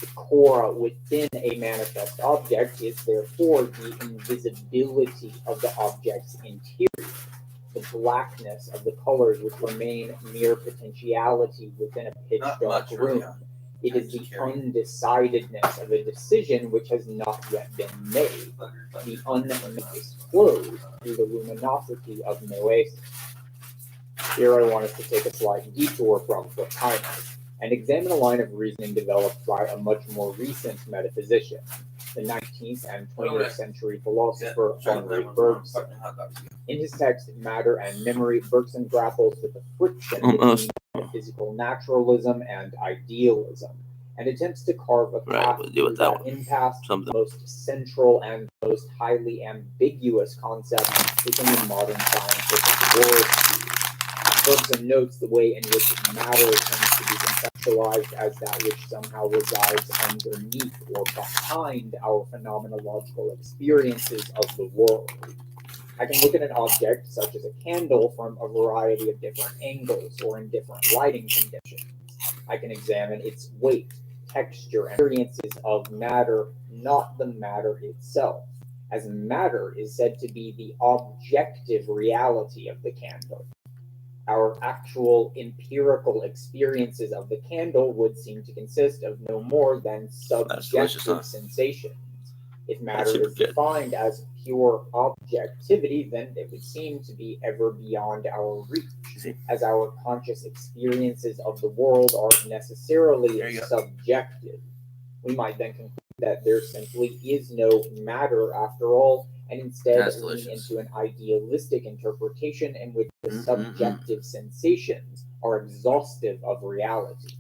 The Korah within a manifest object is therefore the invisibility of the object's interior, the blackness of the colors which remain mere potentiality within a pitch-dark room. It is the undecidedness of a decision which has not yet been made, the undisclosed through the luminosity of noesis. Here I want us to take a slight detour from Plotinus and examine a line of reasoning developed by a much more recent metaphysician, the 19th 19th and 20th century philosopher Henri Bergson. In his text Matter and Memory, Bergson grapples with the friction between metaphysical naturalism and idealism, and attempts to carve a path through that impasse, the most central and most highly ambiguous concept within the modern scientific worldview. Bergson notes the way in which matter tends to be conceptualized as that which somehow resides underneath or behind our phenomenological experiences of the world. I can look at an object, such as a candle, from a variety of different angles or in different lighting conditions. I can examine its weight, texture, and experiences of matter, not the matter itself, as matter is said to be the objective reality of the candle. Our actual empirical experiences of the candle would seem to consist of no more than subjective sensations. If matter is defined as pure objectivity, then it would seem to be ever beyond our reach, as our conscious experiences of the world are necessarily subjective. We might then conclude that there simply is no matter after all, and instead lean into an idealistic interpretation in which the subjective sensations are exhaustive of reality.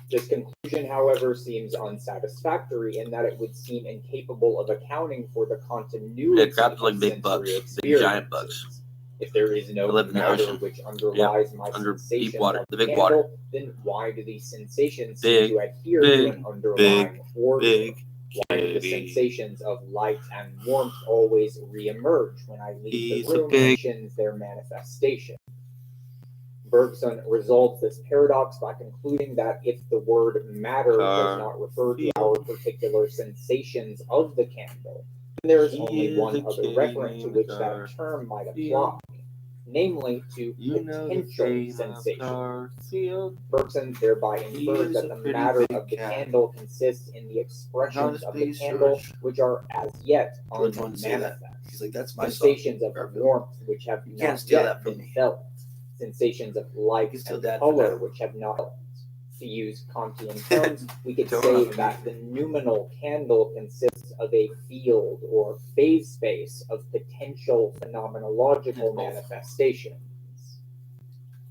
This conclusion, however, seems unsatisfactory in that it would seem incapable of accounting for the continuity of big bugs, big giant bugs. If there is no matter which underlies my sensation of the big candle, then why do these sensations seem to adhere to an underlying order? Why do the sensations of light and warmth always re-emerge when I leave the room and mentions their manifestation? Bergson resolves this paradox by concluding that if the word matter does not refer to our particular sensations of the candle, then there is only one other referent to which that term might apply, namely to potential sensations. Bergson thereby infers that the matter of the candle consists in the expressions of the candle which are as yet unmanifest. He's like, that's my sensations of warmth which have not yet been felt. Sensations of light and color which have not felt. To use Kantian terms, we could say that the noumenal candle consists of a field or phase space of potential phenomenological manifestations.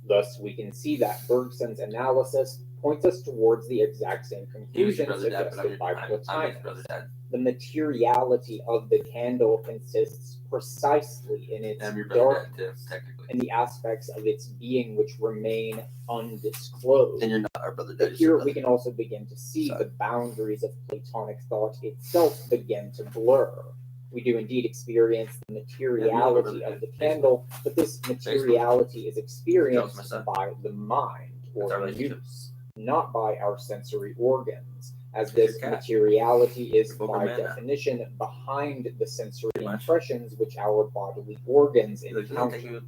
Thus, we can see that Bergson's analysis points us towards the exact same conclusion suggested by Plotinus. The materiality of the candle consists precisely in its darkness and the aspects of its being which remain undisclosed. And you're not our brother. But here we can also begin to see the boundaries of Platonic thought itself begin to blur. We do indeed experience the materiality of the candle, but this materiality is experienced by the mind or the nous, not by our sensory organs, as this materiality is by definition behind the sensory impressions which our bodily organs encounter.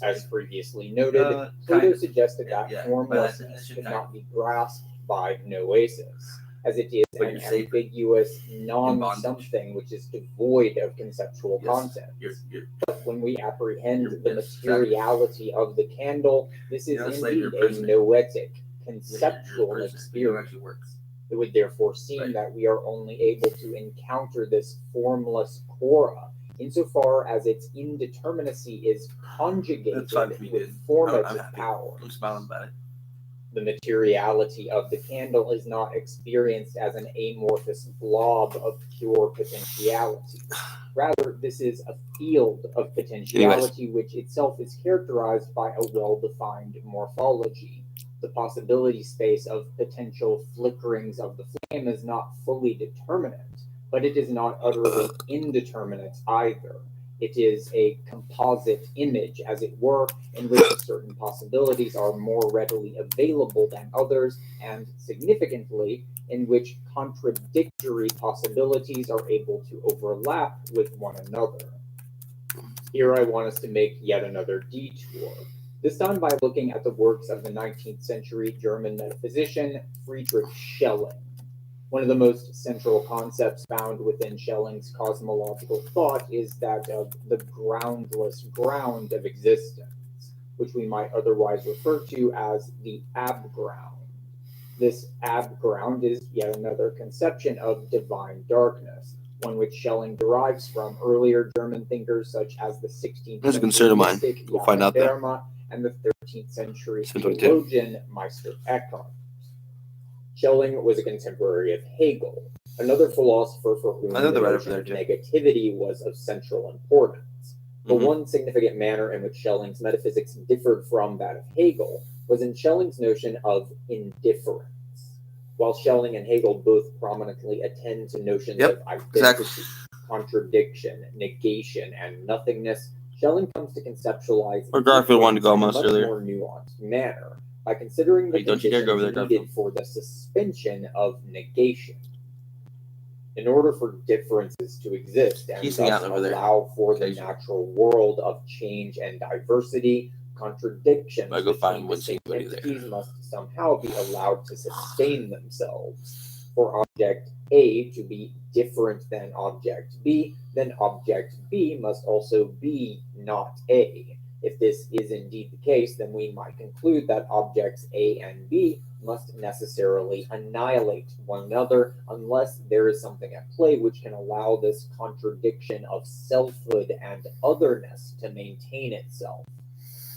As previously noted, Plato suggested that formlessness could not be grasped by noesis, as it is an ambiguous non-something which is devoid of conceptual content. But when we apprehend the materiality of the candle, this is indeed a noetic, conceptual experience. It would therefore seem that we are only able to encounter this formless cora insofar as its indeterminacy is conjugated with formative power. I'm smiling about it. The materiality of the candle is not experienced as an amorphous blob of pure potentiality. Rather, this is a field of potentiality which itself is characterized by a well-defined morphology. The possibility space of potential flickerings of the flame is not fully determinate, but it is not utterly indeterminate either. It is a composite image, as it were, in which certain possibilities are more readily available than others, and significantly, in which contradictory possibilities are able to overlap with one another. Here I want us to make yet another detour, this time by looking at the works of the 19th century German metaphysician Friedrich Schelling. One of the most central concepts found within Schelling's cosmological thought is that of the groundless ground of existence, which we might otherwise refer to as the abground. This abground is yet another conception of divine darkness, one which Schelling derives from earlier German thinkers such as the 16th That's a century concern of mine. mystic We'll find out, though. Berma and the 13th century Since we're theologian Meister Eckhart. Schelling was a contemporary of Hegel, another philosopher for whom I know the they're right notion over of there, negativity was of central importance. The Mhm. one significant manner in which Schelling's metaphysics differed from that of Hegel was in Schelling's notion of indifference. While Schelling and Hegel both prominently attend to notions Yep, of identity, exactly. contradiction, negation, and nothingness, Schelling comes to conceptualize Or Garfield wanted to go difference in almost a earlier. much more nuanced manner by considering the Hey, don't you dare go over there, conditions needed for the suspension of negation. In order for differences to exist and He's thus hanging out over there. allow for the Occasionally. natural world of change and diversity, contradictions I go find between one distinct somebody there. entities must somehow be allowed to sustain themselves. For object A to be different than object B, then object B must also be not A. If this is indeed the case, then we might conclude that objects A and B must necessarily annihilate one another unless there is something at play which can allow this contradiction of selfhood and otherness to maintain itself.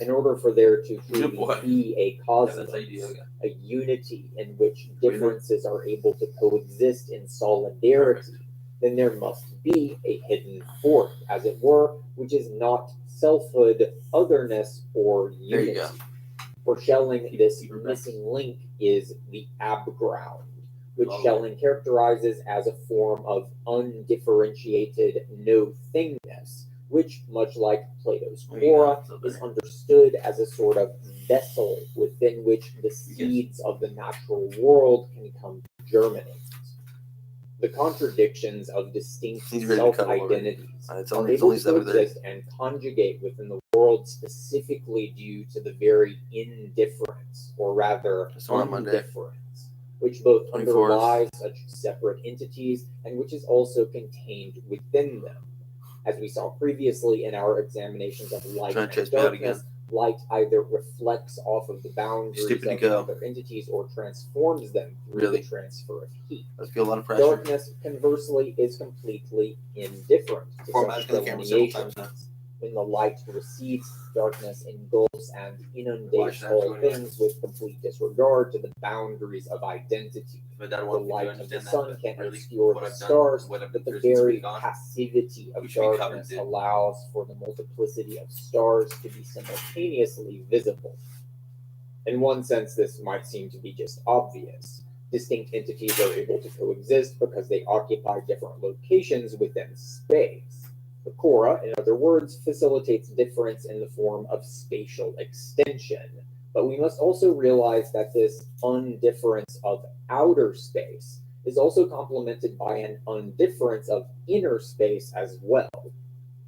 In order for there to truly boy. be a Yeah, cosmos, that's ideal. a unity in which differences are able to coexist in solidarity, then there must be a hidden fourth, as it were, which is not selfhood, otherness, or There you unity. go. For Schelling, this missing link is the abground, which Oh. Schelling characterizes as a form of undifferentiated no-thingness, which, much like Plato's There you go. Quora, So is there. understood as a sort of vessel within which the seeds of the natural world can come to germinate. The contradictions of distinct He's ready to cut over. self-identities It's are only able to 7:30. exist and conjugate within the world specifically due to the very indifference, or rather It's on Monday. undifference, which both 24th. underlies such separate entities and which is also contained within them. As we saw previously in our examinations of light Trying to and chase me out darkness, light either reflects off of the boundaries Stupid to of go. other entities or transforms them through Really? the transfer of heat. I feel a lot of pressure. Darkness, conversely, is completely indifferent to Before such I'm asking the camera several delineations. times now. When the light recedes, darkness engulfs and Why inundates should I have to all go anywhere? things with complete disregard to the boundaries of identity. But that The won't light do of the understand that, sun but can really obscure what the I've done, stars, what I've but been the through since very we've gone. passivity of We should be covered, darkness dude. allows for the multiplicity of stars to be simultaneously visible. In one sense, this might seem to be just obvious. Distinct entities are able to coexist because they occupy different locations within space. The Quora, in other words, facilitates difference in the form of spatial extension. But we must also realize that this undifference of outer space is also complemented by an undifference of inner space as well.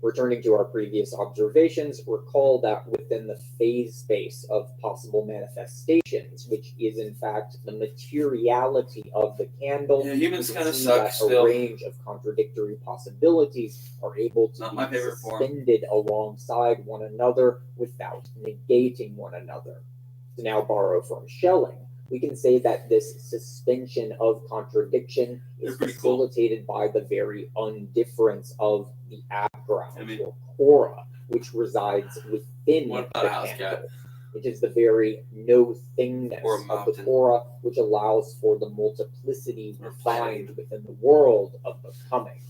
Returning to our previous observations, recall that within the phase space of possible manifestations, which is in fact the materiality of the candle, Yeah, humans we kinda see suck that still. a range of contradictory possibilities are able to Not be my favorite form. suspended alongside one another without negating one another. To now borrow from Schelling, we can say that this suspension of contradiction is They're pretty cool. facilitated by the very undifference of the abground, I mean- or Quora, which resides within What the about a house candle. cat? It is the very no-thingness Or a of the mountain. Quora which allows for the multiplicity Or a defined planet. within the world of becoming.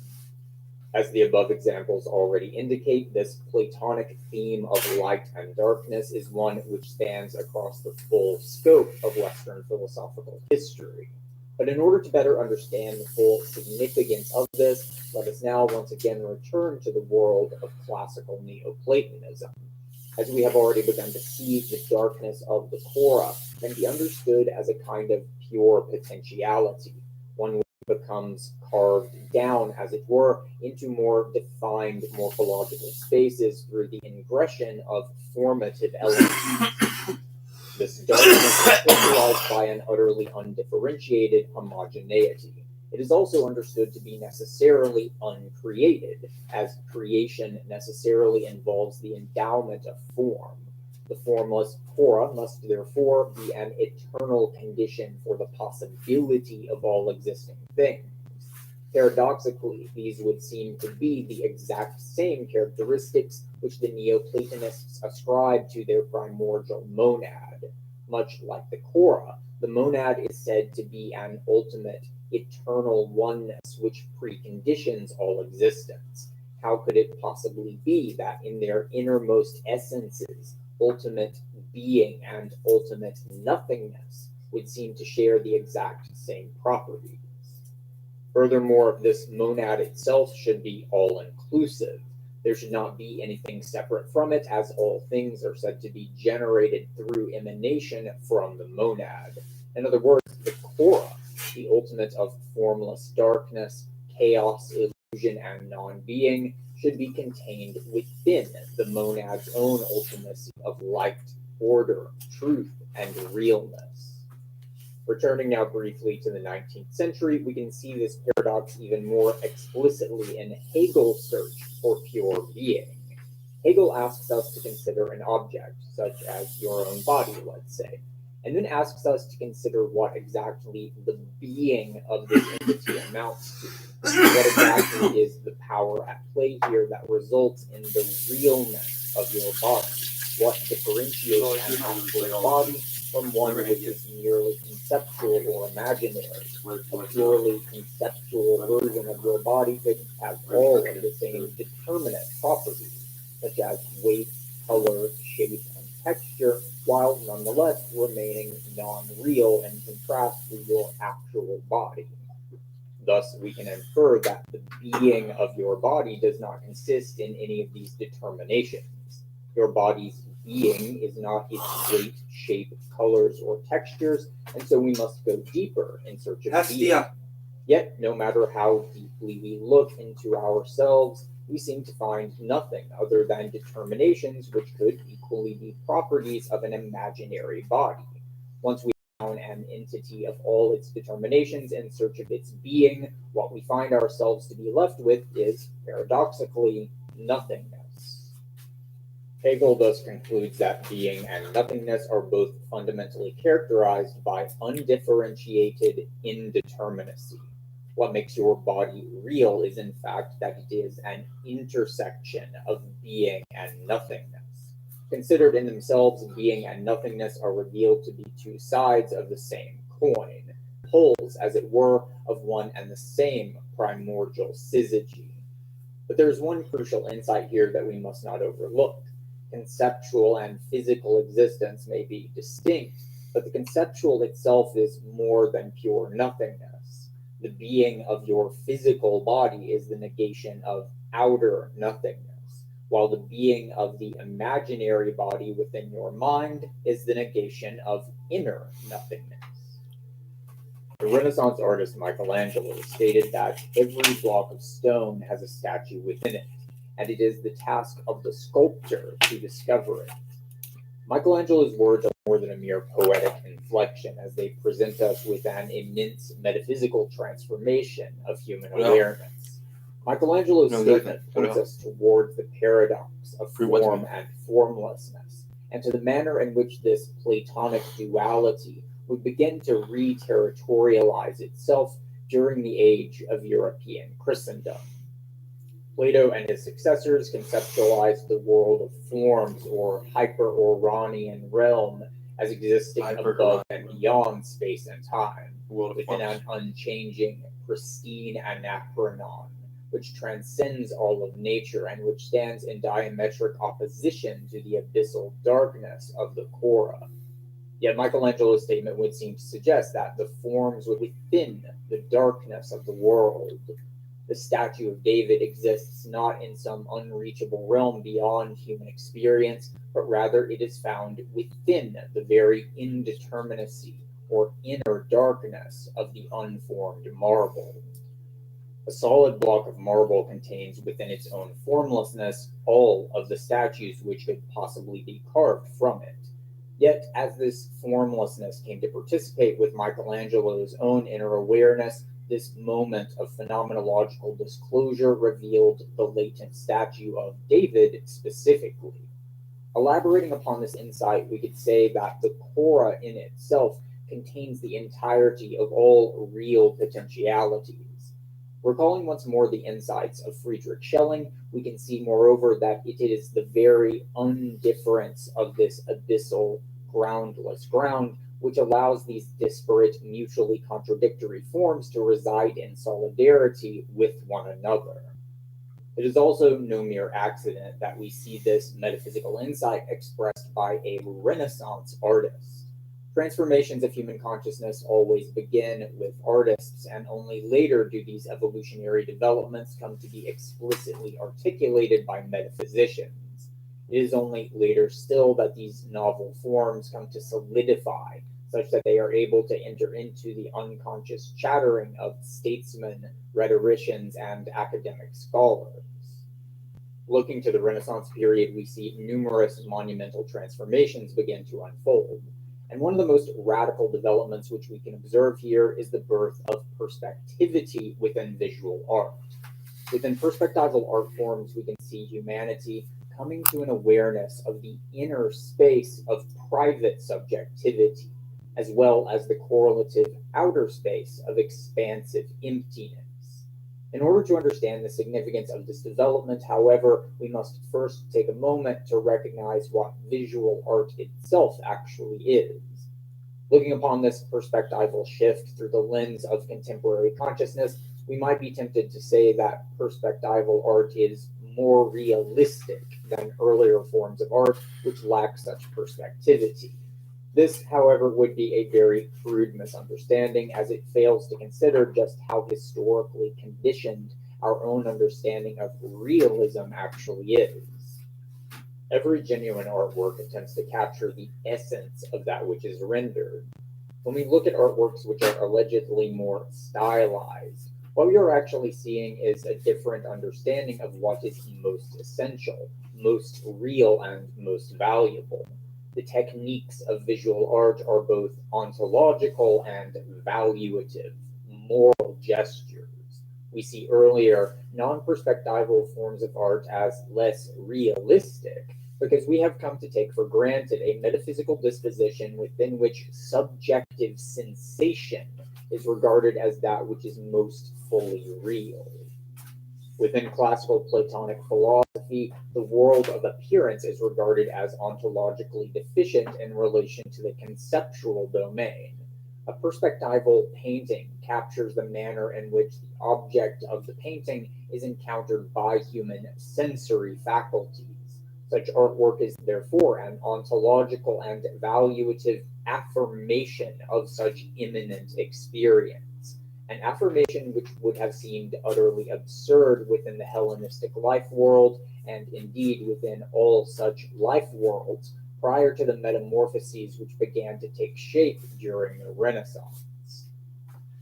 As the above examples already indicate, this Platonic theme of light and darkness is one which spans across the full scope of Western philosophical history. But in order to better understand the full significance of this, let us now once again return to the world of classical Neoplatonism. As we have already begun to see, the darkness of the Quora can be understood as a kind of pure potentiality, one which becomes carved down, as it were, into more defined morphological spaces through the ingression of formative elements. This darkness is characterized by an utterly undifferentiated homogeneity. It is also understood to be necessarily uncreated, as creation necessarily involves the endowment of form. The formless Cora must therefore be an eternal condition for the possibility of all existing things. Paradoxically, these would seem to be the exact same characteristics which the Neoplatonists ascribe to their primordial monad. Much like the Cora, the monad is said to be an ultimate, eternal oneness which preconditions all existence. How could it possibly be that in their innermost essences, ultimate being and ultimate nothingness would seem to share the exact same properties? Furthermore, this monad itself should be all-inclusive. There should not be anything separate from it, as all things are said to be generated through emanation from the monad. In other words, the Cora, the ultimate of formless darkness, chaos, illusion, and non-being, should be contained within the monad's own ultimacy of light, order, truth, and realness. Returning now briefly to the 19th century, we can see this paradox even more explicitly in Hegel's search for pure being. Hegel asks us to consider an object, such as your own body, let's say, and then asks us to consider what exactly the being of this entity amounts to. What exactly is the power at play here that results in the realness of your body? What differentiates an actual body from one which is merely conceptual or imaginary? A purely conceptual version of your body could have all of the same determinate properties, such as weight, color, shape, and texture, while nonetheless remaining non-real in contrast to your actual body. Thus, we can infer that the being of your body does not consist in any of these determinations. Your body's being is not its weight, shape, colors, or textures, and so we must go deeper in search of being. Yet, no matter how deeply we look into ourselves, we seem to find nothing other than determinations which could equally be properties of an imaginary body. Once we found an entity of all its determinations in search of its being, what we find ourselves to be left with is, paradoxically, nothingness. Hegel thus concludes that being and nothingness are both fundamentally characterized by undifferentiated indeterminacy. What makes your body real is, in fact, that it is an intersection of being and nothingness. Considered in themselves, being and nothingness are revealed to be two sides of the same coin, poles, as it were, of one and the same primordial syzygy. But there is one crucial insight here that we must not overlook. Conceptual and physical existence may be distinct, but the conceptual itself is more than pure nothingness. The being of your physical body is the negation of outer nothingness, while the being of the imaginary body within your mind is the negation of inner nothingness. The Renaissance artist Michelangelo stated that every block of stone has a statue within it, and it is the task of the sculptor to discover it. Michelangelo's words are more than a mere poetic inflection, as they present us with an immense metaphysical transformation of human awareness. Michelangelo's statement points us towards the paradox of form and formlessness, and to the manner in which this Platonic duality would begin to re-territorialize itself during the age of European Christendom. Plato and his successors conceptualized the world of forms, or hyper-Uranian realm, as existing above and beyond space and time, within an unchanging, pristine anachronon, which transcends all of nature and which stands in diametric opposition to the abyssal darkness of the Cora. Yet Michelangelo's statement would seem to suggest that the forms within the darkness of the world. The statue of David exists not in some unreachable realm beyond human experience, but rather it is found within the very indeterminacy or inner darkness of the unformed marble. A solid block of marble contains within its own formlessness all of the statues which could possibly be carved from it. Yet, as this formlessness came to participate with Michelangelo's own inner awareness, this moment of phenomenological disclosure revealed the latent statue of David specifically. Elaborating upon this insight, we could say that the Cora in itself contains the entirety of all real potentialities. Recalling once more the insights of Friedrich Schelling, we can see, moreover, that it is the very undifference of this abyssal, groundless ground which allows these disparate, mutually contradictory forms to reside in solidarity with one another. It is also no mere accident that we see this metaphysical insight expressed by a Renaissance artist. Transformations of human consciousness always begin with artists, and only later do these evolutionary developments come to be explicitly articulated by metaphysicians. It is only later still that these novel forms come to solidify, such that they are able to enter into the unconscious chattering of statesmen, rhetoricians, and academic scholars. Looking to the Renaissance period, we see numerous monumental transformations begin to unfold. And one of the most radical developments which we can observe here is the birth of perspectivity within visual art. Within perspectival art forms, we can see humanity coming to an awareness of the inner space of private subjectivity, as well as the correlative outer space of expansive emptiness. In order to understand the significance of this development, however, we must first take a moment to recognize what visual art itself actually is. Looking upon this perspectival shift through the lens of contemporary consciousness, we might be tempted to say that perspectival art is more realistic than earlier forms of art which lack such perspectivity. This, however, would be a very crude misunderstanding, as it fails to consider just how historically conditioned our own understanding of realism actually is. Every genuine artwork attempts to capture the essence of that which is rendered. When we look at artworks which are allegedly more stylized, what we are actually seeing is a different understanding of what is most essential, most real, and most valuable. The techniques of visual art are both ontological and valuative, moral gestures. We see earlier non-perspectival forms of art as less realistic because we have come to take for granted a metaphysical disposition within which subjective sensation is regarded as that which is most fully real. Within classical Platonic philosophy, the world of appearance is regarded as ontologically deficient in relation to the conceptual domain. A perspectival painting captures the manner in which the object of the painting is encountered by human sensory faculties. Such artwork is therefore an ontological and valuative affirmation of such immanent experience. An affirmation which would have seemed utterly absurd within the Hellenistic life world, and indeed within all such life worlds, prior to the metamorphoses which began to take shape during the Renaissance.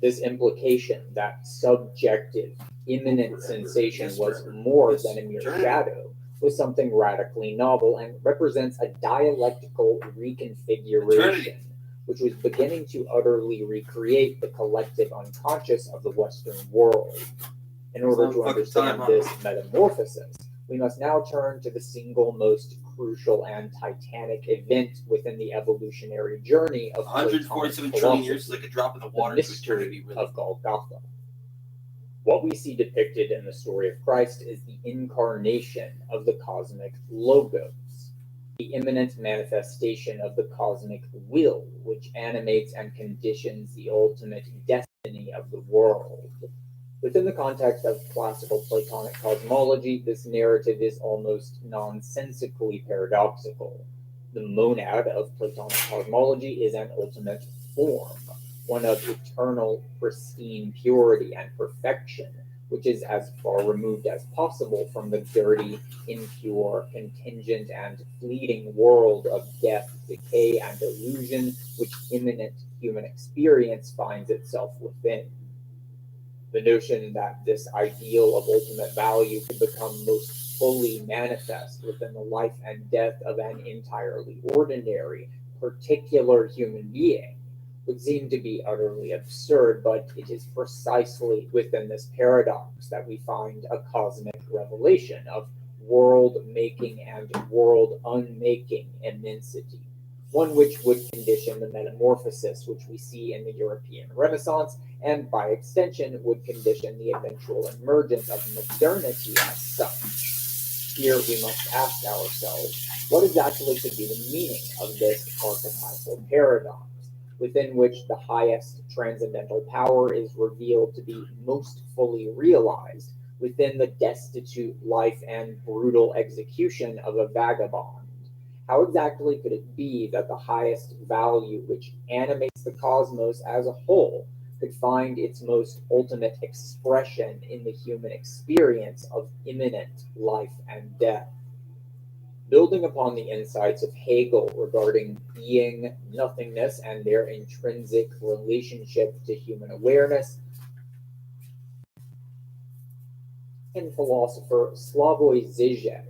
This implication that subjective, immanent sensation was more than a mere shadow was something radically novel and represents a dialectical reconfiguration which was beginning to utterly recreate the collective unconscious of the Western world. In order to understand this metamorphosis, we must now turn to the single most crucial and titanic event within the evolutionary journey of 147 trillion years is like a drop in the water. The mystery of Golgotha. What we see depicted in the story of Christ is the incarnation of the cosmic Logos, the immanent manifestation of the cosmic will, which animates and conditions the ultimate destiny of the world. Within the context of classical Platonic cosmology, this narrative is almost nonsensically paradoxical. The monad of Platonic cosmology is an ultimate form, one of eternal, pristine purity and perfection, which is as far removed as possible from the dirty, impure, contingent, and fleeting world of death, decay, and illusion which immanent human experience finds itself within. The notion that this ideal of ultimate value could become most fully manifest within the life and death of an entirely ordinary, particular human being would seem to be utterly absurd, but it is precisely within this paradox that we find a cosmic revelation of world-making and world-unmaking immensity, one which would condition the metamorphosis which we see in the European Renaissance, and by extension would condition the eventual emergence of modernity as such. Here we must ask ourselves, what exactly could be the meaning of this archetypal paradox, within which the highest transcendental power is revealed to be most fully realized within the destitute life and brutal execution of a vagabond? How exactly could it be that the highest value which animates the cosmos as a whole could find its most ultimate expression in the human experience of imminent life and death? Building upon the insights of Hegel regarding being, nothingness, and their intrinsic relationship to human awareness, and philosopher Slavoj Žižek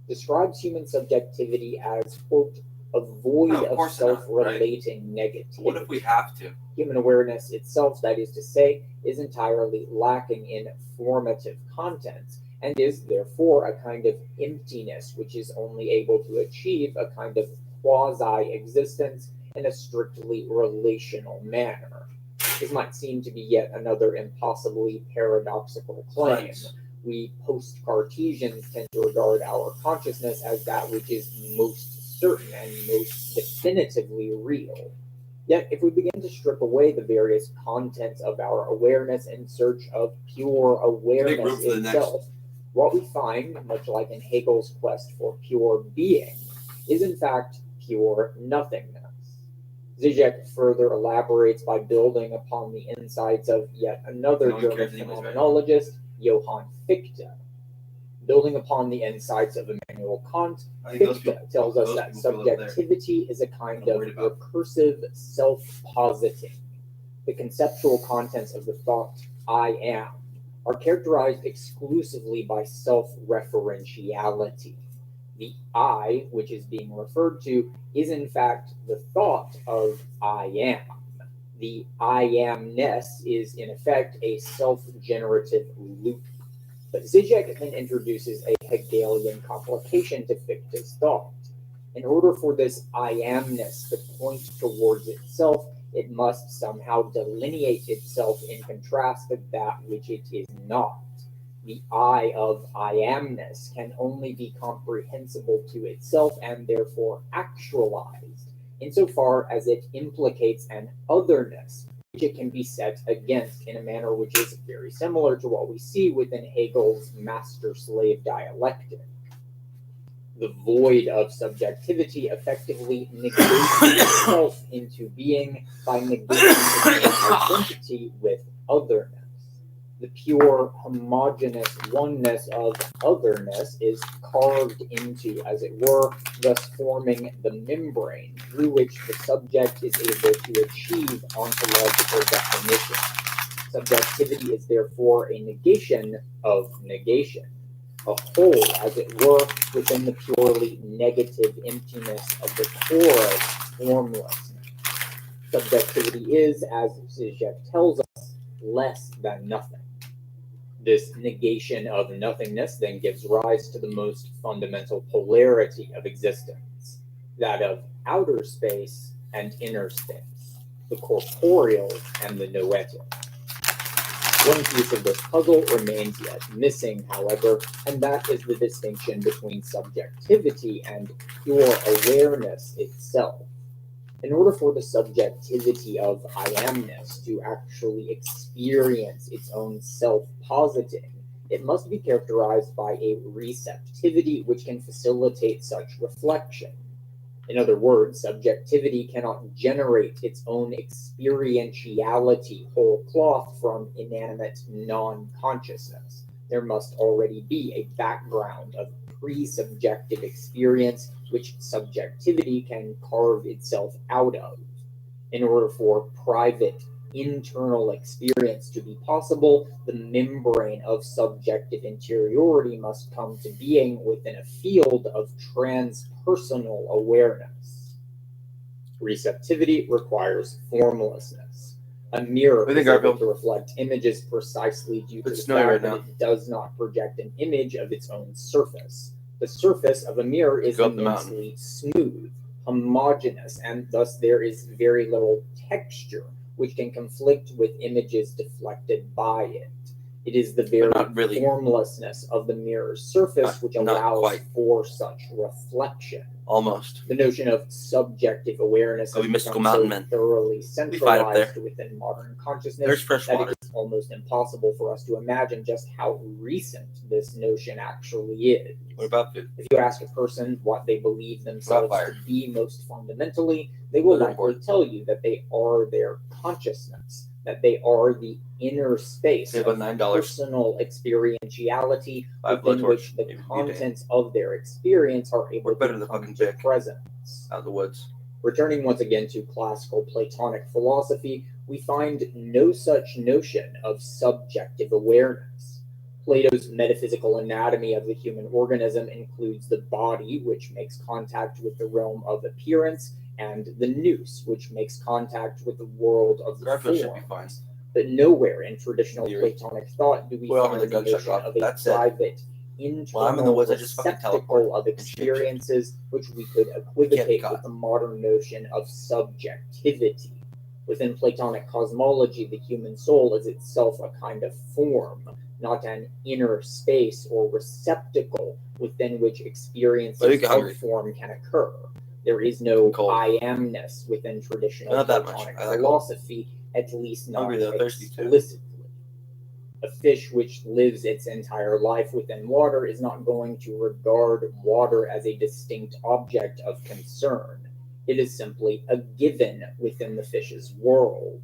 describes human subjectivity as, quote, a void No, of of course not, self-relating negativity. What if we have to? Human awareness itself, that is to say, is entirely lacking in formative contents, and is therefore a kind of emptiness which is only able to achieve a kind of quasi-existence in a strictly relational manner. This might seem to be yet another impossibly paradoxical claim. Right. We post-Cartesians tend to regard our consciousness as that which is most certain and most definitively real. Yet, if we begin to strip away the various contents of our awareness in search of pure awareness itself, what we find, much like in Hegel's quest for pure being, is in fact pure nothingness. Zizek further elaborates by building upon the insights of yet another German phenomenologist, Johann Fichte. Building upon the insights of Immanuel Kant, Fichte tells us that subjectivity is a kind of recursive self-positing. The conceptual contents of the thought I am are characterized exclusively by self-referentiality. The I, which is being referred to, is in fact the thought of I am. The I amness is in effect a self-generative loop. But Zizek then introduces a Hegelian complication to Fichte's thought. In order for this I amness to point towards itself, it must somehow delineate itself in contrast to that which it is not. The I of I amness can only be comprehensible to itself and therefore actualized, insofar as it implicates an otherness which it can be set against in a manner which is very similar to what we see within Hegel's master-slave dialectic. The void of subjectivity effectively negates itself into being by negating its identity with otherness. The pure homogeneous oneness of otherness is carved into, as it were, thus forming the membrane through which the subject is able to achieve ontological definition. Subjectivity is therefore a negation of negation, a hole, as it were, within the purely negative emptiness of the core of formlessness. Subjectivity is, as Zizek tells us, less than nothing. This negation of nothingness then gives rise to the most fundamental polarity of existence, that of outer space and inner space, the corporeal and the noetic. One piece of this puzzle remains yet missing, however, and that is the distinction between subjectivity and pure awareness itself. In order for the subjectivity of I amness to actually experience its own self-positing, it must be characterized by a receptivity which can facilitate such reflection. In other words, subjectivity cannot generate its own experientiality whole cloth from inanimate non-consciousness. There must already be a background of pre-subjective experience which subjectivity can carve itself out of. In order for private internal experience to be possible, the membrane of subjective interiority must come to being within a field of transpersonal awareness. Receptivity requires formlessness. A mirror is able to reflect images precisely due to the fact that it does not project an image of its own surface. The surface of a mirror is Go up the mountain. immensely smooth, homogeneous, and thus there is very little texture, which can conflict with images deflected by it. It is the very not really. formlessness of the mirror's surface which Not allows quite. for such reflection. Almost. The notion of subjective awareness Are we has mystical become mountain so men? thoroughly fight up there. centralized within modern consciousness There's fresh that water. it is almost impossible for us to imagine just how recent this notion actually is. What about food? If you ask a person what they believe themselves fire? to be most fundamentally, they will Very likely tell you that they are their consciousness, that they are the inner space Save of about $9. personal experientiality Buy a within blowtorch, which the maybe butane. contents of their experience are able Work better to than come fucking to Vic. presence. Out of the woods. Returning once again to classical Platonic philosophy, we find no such notion of subjective awareness. Plato's metaphysical anatomy of the human organism includes the body, which makes contact with the realm of appearance, and the nous, which makes contact with the world of the Garfield should be fine. forms. But nowhere in traditional Theory. Platonic thought do we Well, find the the gunshot notion got- of a that's it. private, internal Well, I'm in the woods, I just fucking receptacle teleport of and shapeshift. experiences which we could equivocate caught. with the modern notion of subjectivity. Within Platonic cosmology, the human soul is itself a kind of form, not an inner space or receptacle within which experiences But you get of hungry. form can occur. There is no Cold. I amness within traditional Not that much. Platonic I like philosophy, at least not Hungry though, thirsty too. explicitly. A fish which lives its entire life within water is not going to regard water as a distinct object of concern. It is simply a given within the fish's world.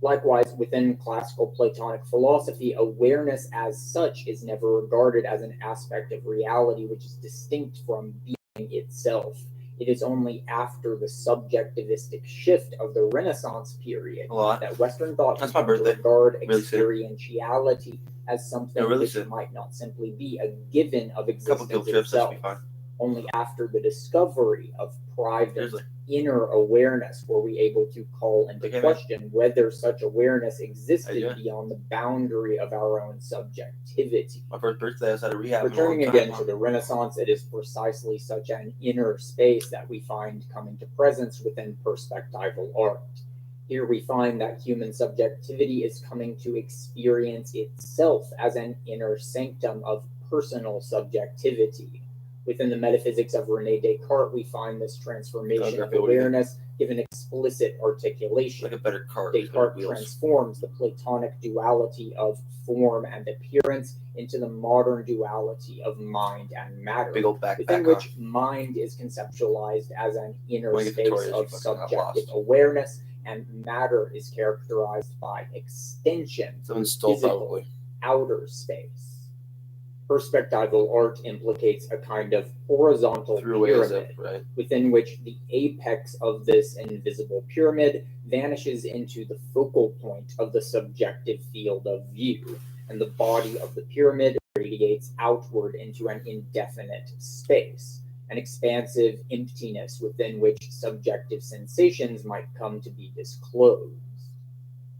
Likewise, within classical Platonic philosophy, awareness as such is never regarded as an aspect of reality which is distinct from being itself. It is only after the subjectivistic shift of the Renaissance period A lot. that Western thought That's my began to birthday. regard Really soon. experientiality as something No, really which soon. might not simply be a given of Couple existence guilt trips, that itself. should be fine. Only after the discovery of private Seriously. inner awareness were we able to call into Okay, man. question whether such awareness How you existed doing? beyond the boundary of our own subjectivity. My first birthday, I was out of rehab. in a Returning long again time. to the Renaissance, it is precisely such an inner space that we find coming to presence within perspectival art. Here we find that human subjectivity is coming to experience itself as an inner sanctum of personal subjectivity. Within the metaphysics of René Descartes, we find this transformation of Garfield, what do you think? awareness given explicit articulation. Like a better cart. with better Descartes wheels. transforms the Platonic duality of form and appearance into the modern duality of mind and matter, Big old backpack. within which mind is conceptualized as an inner When you get space Victoria's, of you fucking got subjective lost. awareness, and matter is characterized by extension, Someone stole physical, probably. outer space. Perspectival art implicates a kind of horizontal Threw away a pyramid, zip, right? within which the apex of this invisible pyramid vanishes into the focal point of the subjective field of view, and the body of the pyramid radiates outward into an indefinite space, an expansive emptiness within which subjective sensations might come to be disclosed.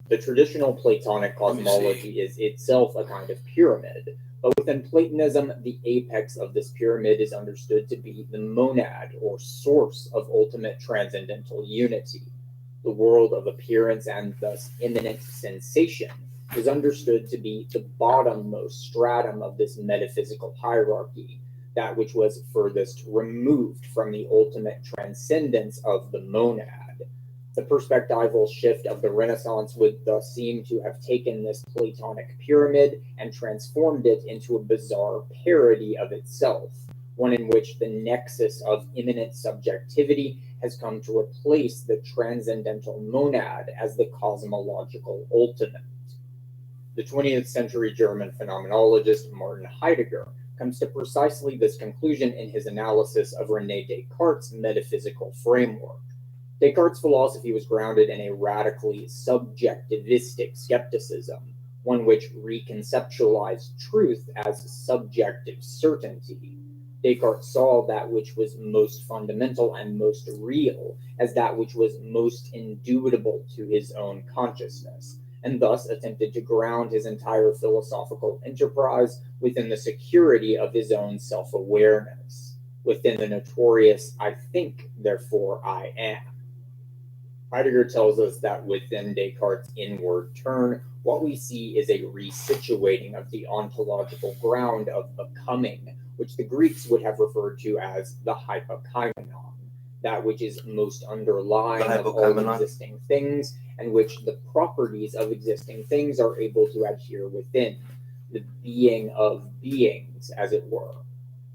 The traditional Platonic cosmology is itself a kind of pyramid, but within Platonism, the apex of this pyramid is understood to be the monad, or source of ultimate transcendental unity. The world of appearance and thus immanent sensation is understood to be the bottommost stratum of this metaphysical hierarchy, that which was furthest removed from the ultimate transcendence of the monad. The perspectival shift of the Renaissance would thus seem to have taken this Platonic pyramid and transformed it into a bizarre parody of itself, one in which the nexus of immanent subjectivity has come to replace the transcendental monad as the cosmological ultimate. The 20th century German phenomenologist Martin Heidegger comes to precisely this conclusion in his analysis of René Descartes' metaphysical framework. Descartes' philosophy was grounded in a radically subjectivistic skepticism, one which reconceptualized truth as subjective certainty. Descartes saw that which was most fundamental and most real as that which was most indubitable to his own consciousness, and thus attempted to ground his entire philosophical enterprise within the security of his own self-awareness, within the notorious "I think, therefore I am." Heidegger tells us that within Descartes' inward turn, what we see is a resituating of the ontological ground of becoming, which the Greeks would have referred to as the hypokaimenon, that which is most underlying of all existing things, and which the properties of existing things are able to adhere within, the being of beings, as it were.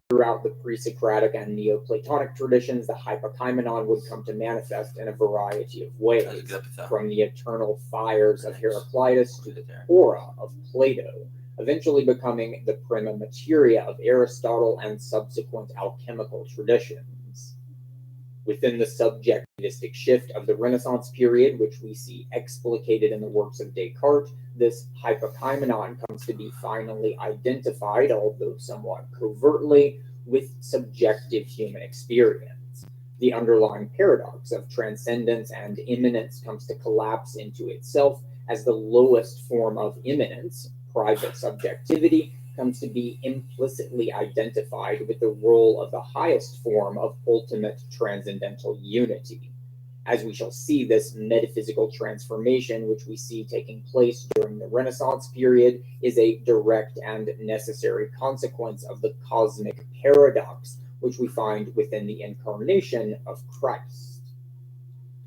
Throughout the pre-Socratic and Neoplatonic traditions, the hypokaimenon would come to manifest in a variety of ways, from the eternal fires of Heraclitus to the aura of Plato, eventually becoming the prima materia of Aristotle and subsequent alchemical traditions. Within the subjectivistic shift of the Renaissance period, which we see explicated in the works of Descartes, this hypokaimenon comes to be finally identified, although somewhat covertly, with subjective human experience. The underlying paradox of transcendence and immanence comes to collapse into itself as the lowest form of immanence, private subjectivity, comes to be implicitly identified with the role of the highest form of ultimate transcendental unity. As we shall see, this metaphysical transformation, which we see taking place during the Renaissance period, is a direct and necessary consequence of the cosmic paradox, which we find within the incarnation of Christ.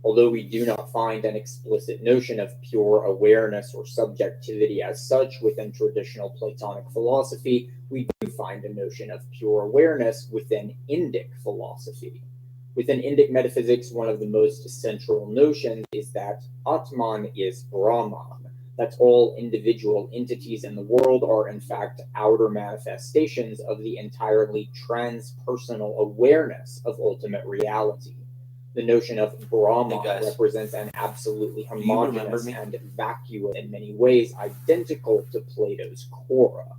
Although we do not find an explicit notion of pure awareness or subjectivity as such within traditional Platonic philosophy, we do find a notion of pure awareness within Indic philosophy. Within Indic metaphysics, one of the most central notions is that Atman is Brahman, that all individual entities in the world are in fact outer manifestations of the entirely transpersonal awareness of ultimate reality. The notion of Brahman represents an absolutely homogeneous and vacuous, in many ways identical to Plato's Cora.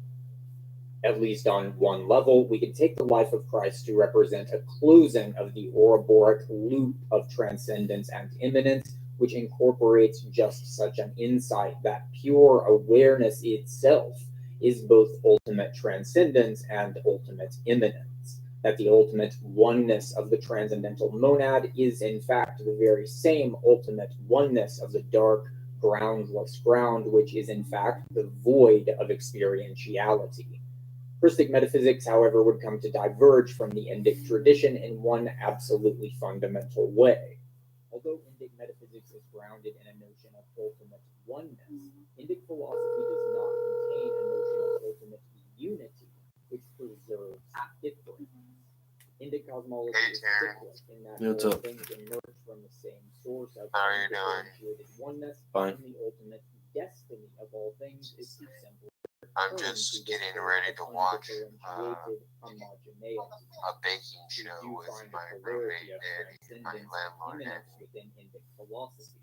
At least on one level, we can take the life of Christ to represent a closing of the Ouroboros loop of transcendence and immanence, which incorporates just such an insight that pure awareness itself is both ultimate transcendence and ultimate immanence, that the ultimate oneness of the transcendental monad is in fact the very same ultimate oneness of the dark, groundless ground, which is in fact the void of experientiality. Christic metaphysics, however, would come to diverge from the Indic tradition in one absolutely fundamental way. Although Indic metaphysics is grounded in a notion of ultimate oneness, Indic philosophy does not contain a notion of ultimate unity, which preserves difference. Indic cosmology is cyclic in that all things emerge from the same source of undifferentiated oneness, and the ultimate destiny of all things is to simply I'm just getting ready to watch a baking show with my roommate Daddy, my landlord Daddy. Within Indic philosophy.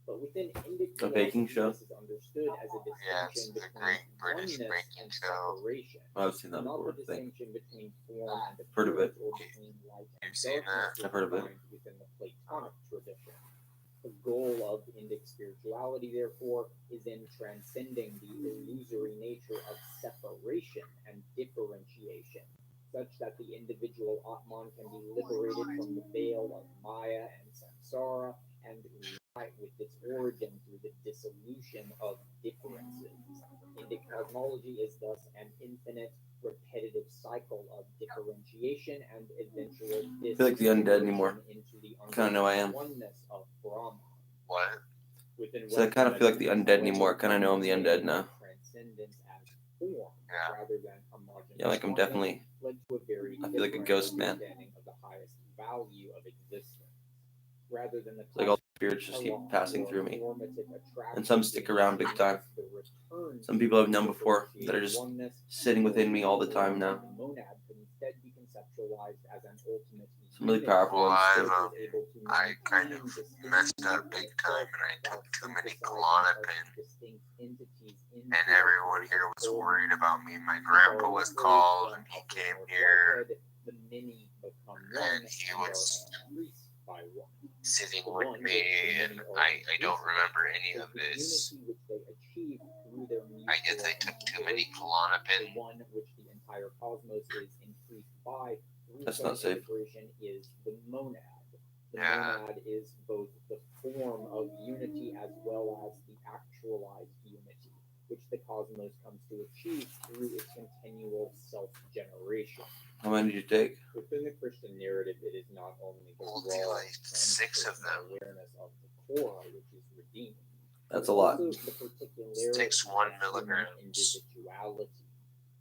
But within Indic A baking show? This is understood as a Yeah, it's distinction the between Great British oneness Baking and Show. separation. I've seen that Not before, the I think. distinction between form and Heard of it. appearance, or between light and You've seen darkness, that? I've heard of it. defined within the Platonic tradition. The goal of Indic spirituality, therefore, is in transcending the illusory nature of separation and differentiation, such that the individual Atman can be liberated from the veil of Maya and Samsara and reunite with its origin through the dissolution of differences. Indic cosmology is thus an infinite, repetitive cycle of differentiation and eventual I feel like the undead anymore. into the Kinda know I am. oneness of Brahman. What? So I kind of feel like the undead anymore. Kind of know I'm the undead now. Transcendence as form Yeah. rather than homogeneous Yeah, like I'm oneness definitely. led to a very I feel like a different ghost man. understanding of the highest value of existence, rather than the It's like all the spirits just keep passing through me. And some stick around big time. Some people I've known before that are just sitting within me all the time now. Some really powerful Well, ones I kind of messed up big time and I took too many Klonopin. And everyone here was worried about me. My grandpa was called and he came here and he was by one. sitting with me, and I don't remember any of this. The unity which they achieve through their I guess I took too many the Klonopin. one which the entire cosmos is increased by through That's such not safe. integration is the monad. The Yeah. monad is both the form of unity as well as the actualized unity, which the cosmos comes to achieve through its continual self-generation. How many did you take? Within the Christian narrative, it is not only the Only raw like 6 of them. awareness of the core which is redeemed. That's a lot. Also the particularity 6 of 1 human milligrams. individuality.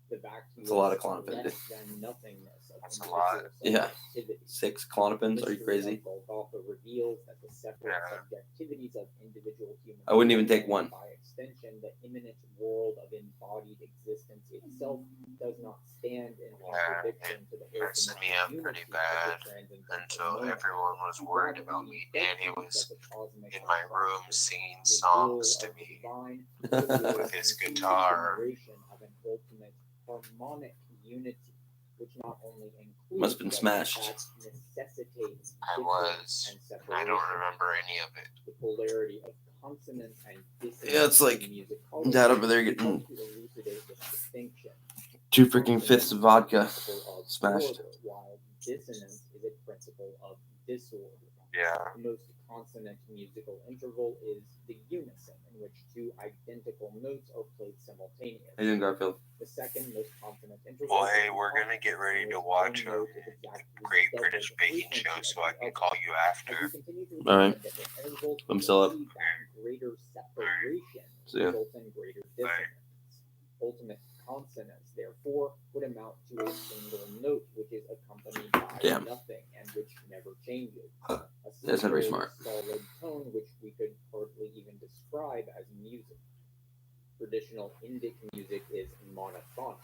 The vacuous That's a lot of Klonopin. less than nothingness of That's a lot. Yeah. subjectivity. 6 Klonopins? Are you crazy? Golgotha reveals that the separate Yeah. subjectivities of individual human I wouldn't even take beings, one. By extension, the immanent world of embodied existence itself does not stand in contradiction to the messed ultimate me up unity pretty of the bad transcendental until monad. everyone was worried about me. Danny was That the cosmic in my room singing the songs will to of the me divine with his guitar. generation of an ultimate harmonic unity, which not only includes Must have been but smashed. in fact necessitates I difference was, and and I separation. don't remember any of it. The polarity of consonance and dissonance Yeah, it's like in musicology Dad over there getting help to elucidate this distinction. 2 freaking fifths of vodka Principle of smashed. order, while dissonance is a principle of disorder. Yeah. The most consonant musical interval is the unison, in which 2 identical notes are played simultaneously. How you doing, Garfield? The second most consonant interval. Well, is hey, the we're octave, gonna get ready in to which watch one note is the exactly Great double British the Baking frequency Show, of so I the can other. call you As after. we continue to All right. examine different intervals, I'm we still up. see that greater separation See ya. results in greater dissonance. Ultimate consonance, therefore, would amount to a single note, which is accompanied by Damn. nothing and which never changes. Huh. A That's not very single smart. solid tone, which we could hardly even describe as music. Traditional Indic music is monophonic.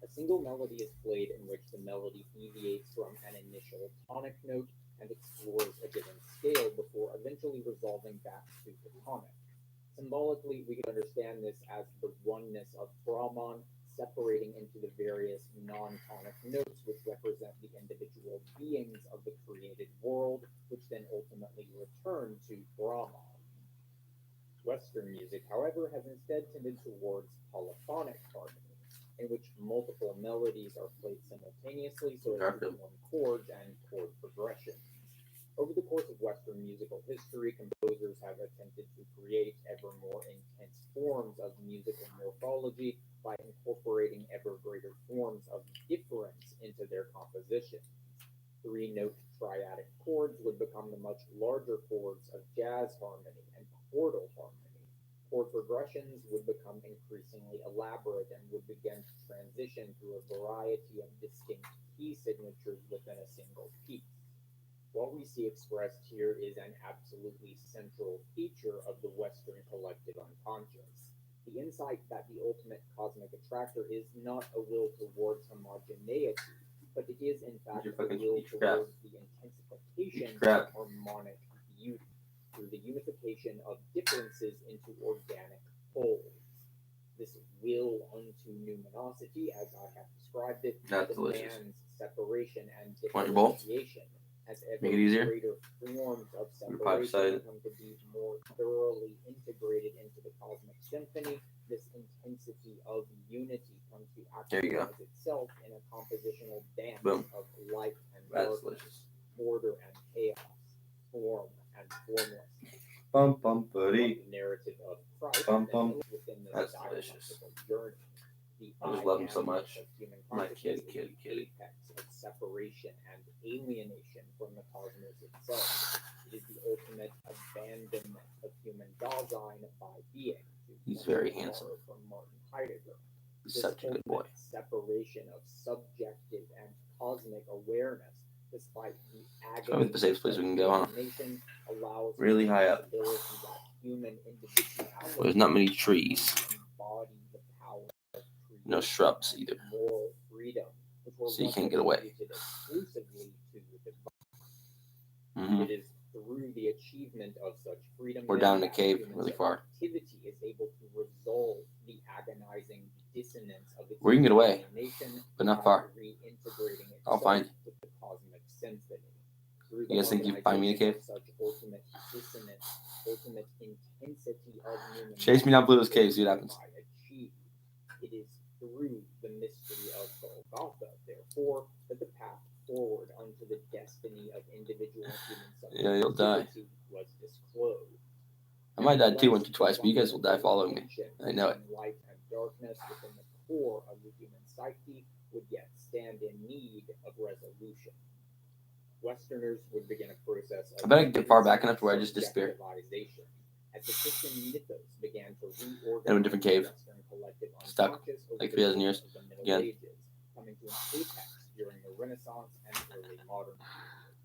A single melody is played in which the melody deviates from an initial tonic note and explores a given scale before eventually resolving back to the tonic. Symbolically, we can understand this as the oneness of Brahman separating into the various non-tonic notes which represent the individual beings of the created world, which then ultimately return to Brahman. Western music, however, has instead tended towards polyphonic harmony, in which multiple melodies are played simultaneously so as to form chords and chord progressions. Over the course of Western musical history, composers have attempted to create ever more intense forms of musical morphology by incorporating ever greater forms of difference into their compositions. 3-note triadic chords would become the much larger chords of jazz harmony and chordal harmony. Chord progressions would become increasingly elaborate and would begin to transition through a variety of distinct key signatures within a single piece. What we see expressed here is an absolutely central feature of the Western collective unconscious. The insight that the ultimate cosmic attractor is not a will towards homogeneity, but it is in fact a will towards the intensification of harmonic beauty through the unification of differences into organic wholes. This will unto numinosity, as I have described it, demands separation and differentiation. As ever greater forms of separation come to be more thoroughly integrated into the cosmic symphony, this intensity of unity comes to actualize itself in a compositional dance of light and darkness, order and chaos, form and formlessness. The narrative of Christ within this dialectical journey. I just love him so much. My kitty. Apex of separation and alienation from the cosmos itself. It is the ultimate abandonment of human Dasein by being. He's very handsome. From Martin Heidegger. He's such a good boy. Separation of subjective and cosmic awareness, despite the Probably the safest place we can go, huh? Allows really high up. Human individuality. There's not many trees. No shrubs either. Moral freedom, so you can't get away. It is through the achievement of such freedom. We're down in a cave, really far. Activity is able to resolve the agonizing dissonance of its we can get away, but not far. I'll find you. With the cosmic symphony. Through You guys think you find me in a cave? Such ultimate dissonance, ultimate intensity of human Chase me down Pluto's cave, see what happens. Achieved. It is through the mystery of Golgotha, therefore, that the path forward unto the destiny of individual human subjectivity Yeah, you'll die. was disclosed. I might die too once or twice, but you guys will die following me. I know it. Light and darkness within the core of the human psyche would yet stand in need of resolution. Westerners would begin a process of I bet I can get far back enough to where I just disappear. As the Christian mythos began to reorganize in a different cave. Western collective Stuck, unconscious over like the 3,000 years. course of the Middle Again. Ages, coming to an apex during the Renaissance and early modern periods.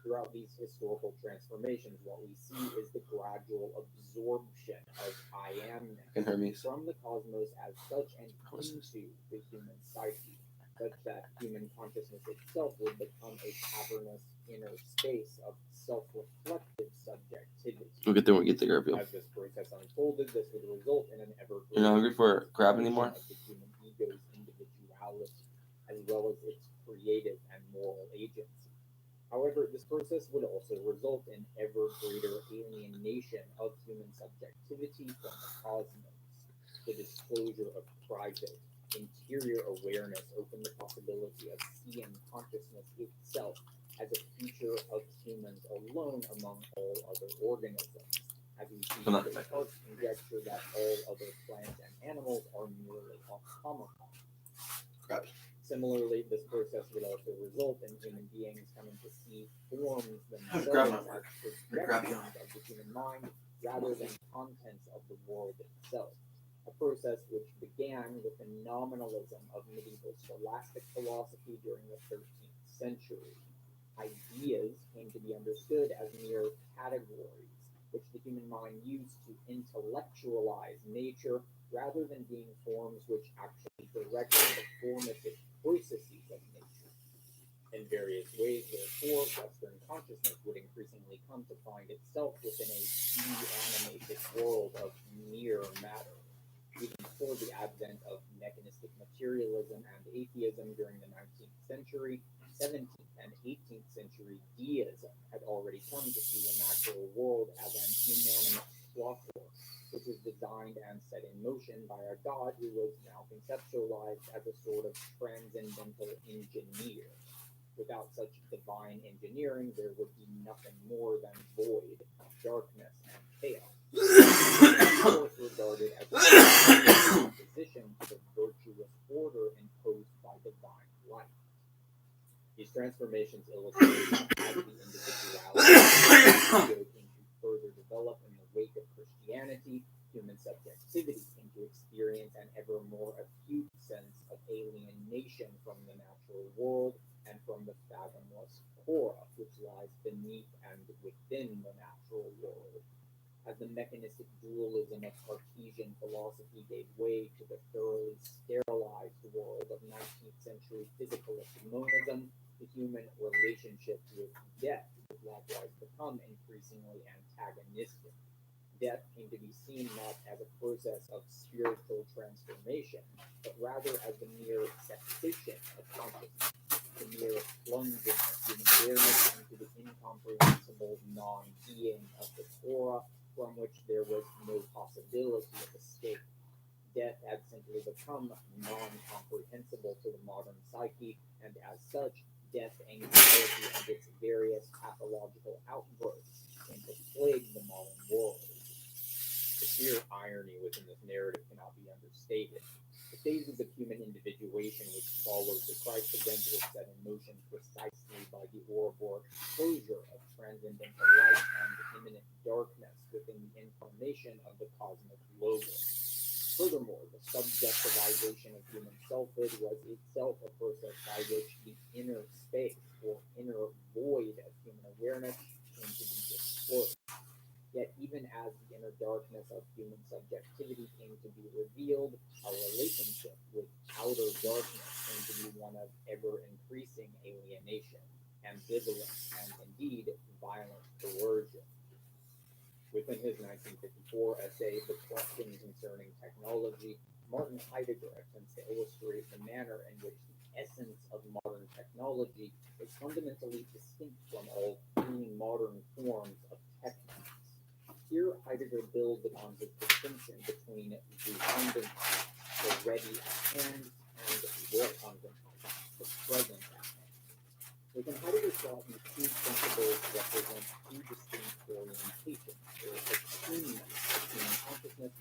Throughout these historical transformations, what we see is the gradual absorption of I-amness Fucking Hermes. from the cosmos as such and into the human psyche, such that human consciousness itself would become a cavernous inner space of self-reflective subjectivity. We'll get there when we get to the Garfield. As this process unfolded, this would result in an ever You're not hungry for crab anymore? of the human ego's individuality, as well as its creative and moral agency. However, this process would also result in ever greater alienation of human subjectivity from the cosmos. The disclosure of private, interior awareness opened the possibility of seeing consciousness itself as a feature of humans alone among all other organisms, as we see I'm not Descartes' conjecture that all other plants and animals are merely automata. Crap. Similarly, this process would also result in human beings coming to see forms Grab themselves my as grab you. projections of the human mind rather than contents of the world itself. A process which began with the nominalism of medieval scholastic philosophy during the 13th century. Ideas came to be understood as mere categories, which the human mind used to intellectualize nature rather than being forms which actually directed the formative processes of nature. In various ways, therefore, Western consciousness would increasingly come to find itself within a de-animated world of mere matter. Even before the advent of mechanistic materialism and atheism during the 19th century, 17th and 18th century deism had already come to see the natural world as an inanimate clockwork, which was designed and set in motion by a god who was now conceptualized as a sort of transcendental engineer. Without such divine engineering, there would be nothing more than void, darkness, and chaos. Of course, regarded as a opposition to the virtuous order imposed by divine light. These transformations illustrate as the individuality came to further develop in the wake of Christianity, human subjectivity came to experience an ever more acute sense of alienation from the natural world and from the fathomless aura which lies beneath and within the natural world. As the mechanistic dualism of Cartesian philosophy gave way to the thoroughly sterilized world of 19th century physicalist monism, the human relationship with death would likewise become increasingly antagonistic. Death came to be seen not as a process of spiritual transformation, but rather as the mere cessation of consciousness, the mere plunging of human awareness into the incomprehensible non-being of the Torah, from which there was no possibility of escape. Death had simply become non-comprehensible to the modern psyche, and as such, death anxiety and its various pathological outgrowths came to plague the modern world. The sheer irony within this narrative cannot be understated. The phases of human individuation which followed the Christ event were set in motion precisely by the Ouroboros exposure of transcendental light and imminent darkness within the incarnation of the cosmic logos. Furthermore, the subjectivization of human selfhood was itself a process by which the inner space or inner void of human awareness came to be disclosed. Yet even as the inner darkness of human subjectivity came to be revealed, our relationship with outer darkness came to be one of ever-increasing alienation, ambivalence, and indeed violent coercion. Within his 1954 essay, The Question Concerning Technology, Martin Heidegger attempts to illustrate the manner in which the essence of modern technology is fundamentally distinct from all pre-modern forms of techniques. Here, Heidegger builds upon his distinction between Vorhandenheit, the ready at hand, and Vorhandenheit, the present at hand. Within Heidegger's thought, these two principles represent two distinct orientations, or attunements between consciousness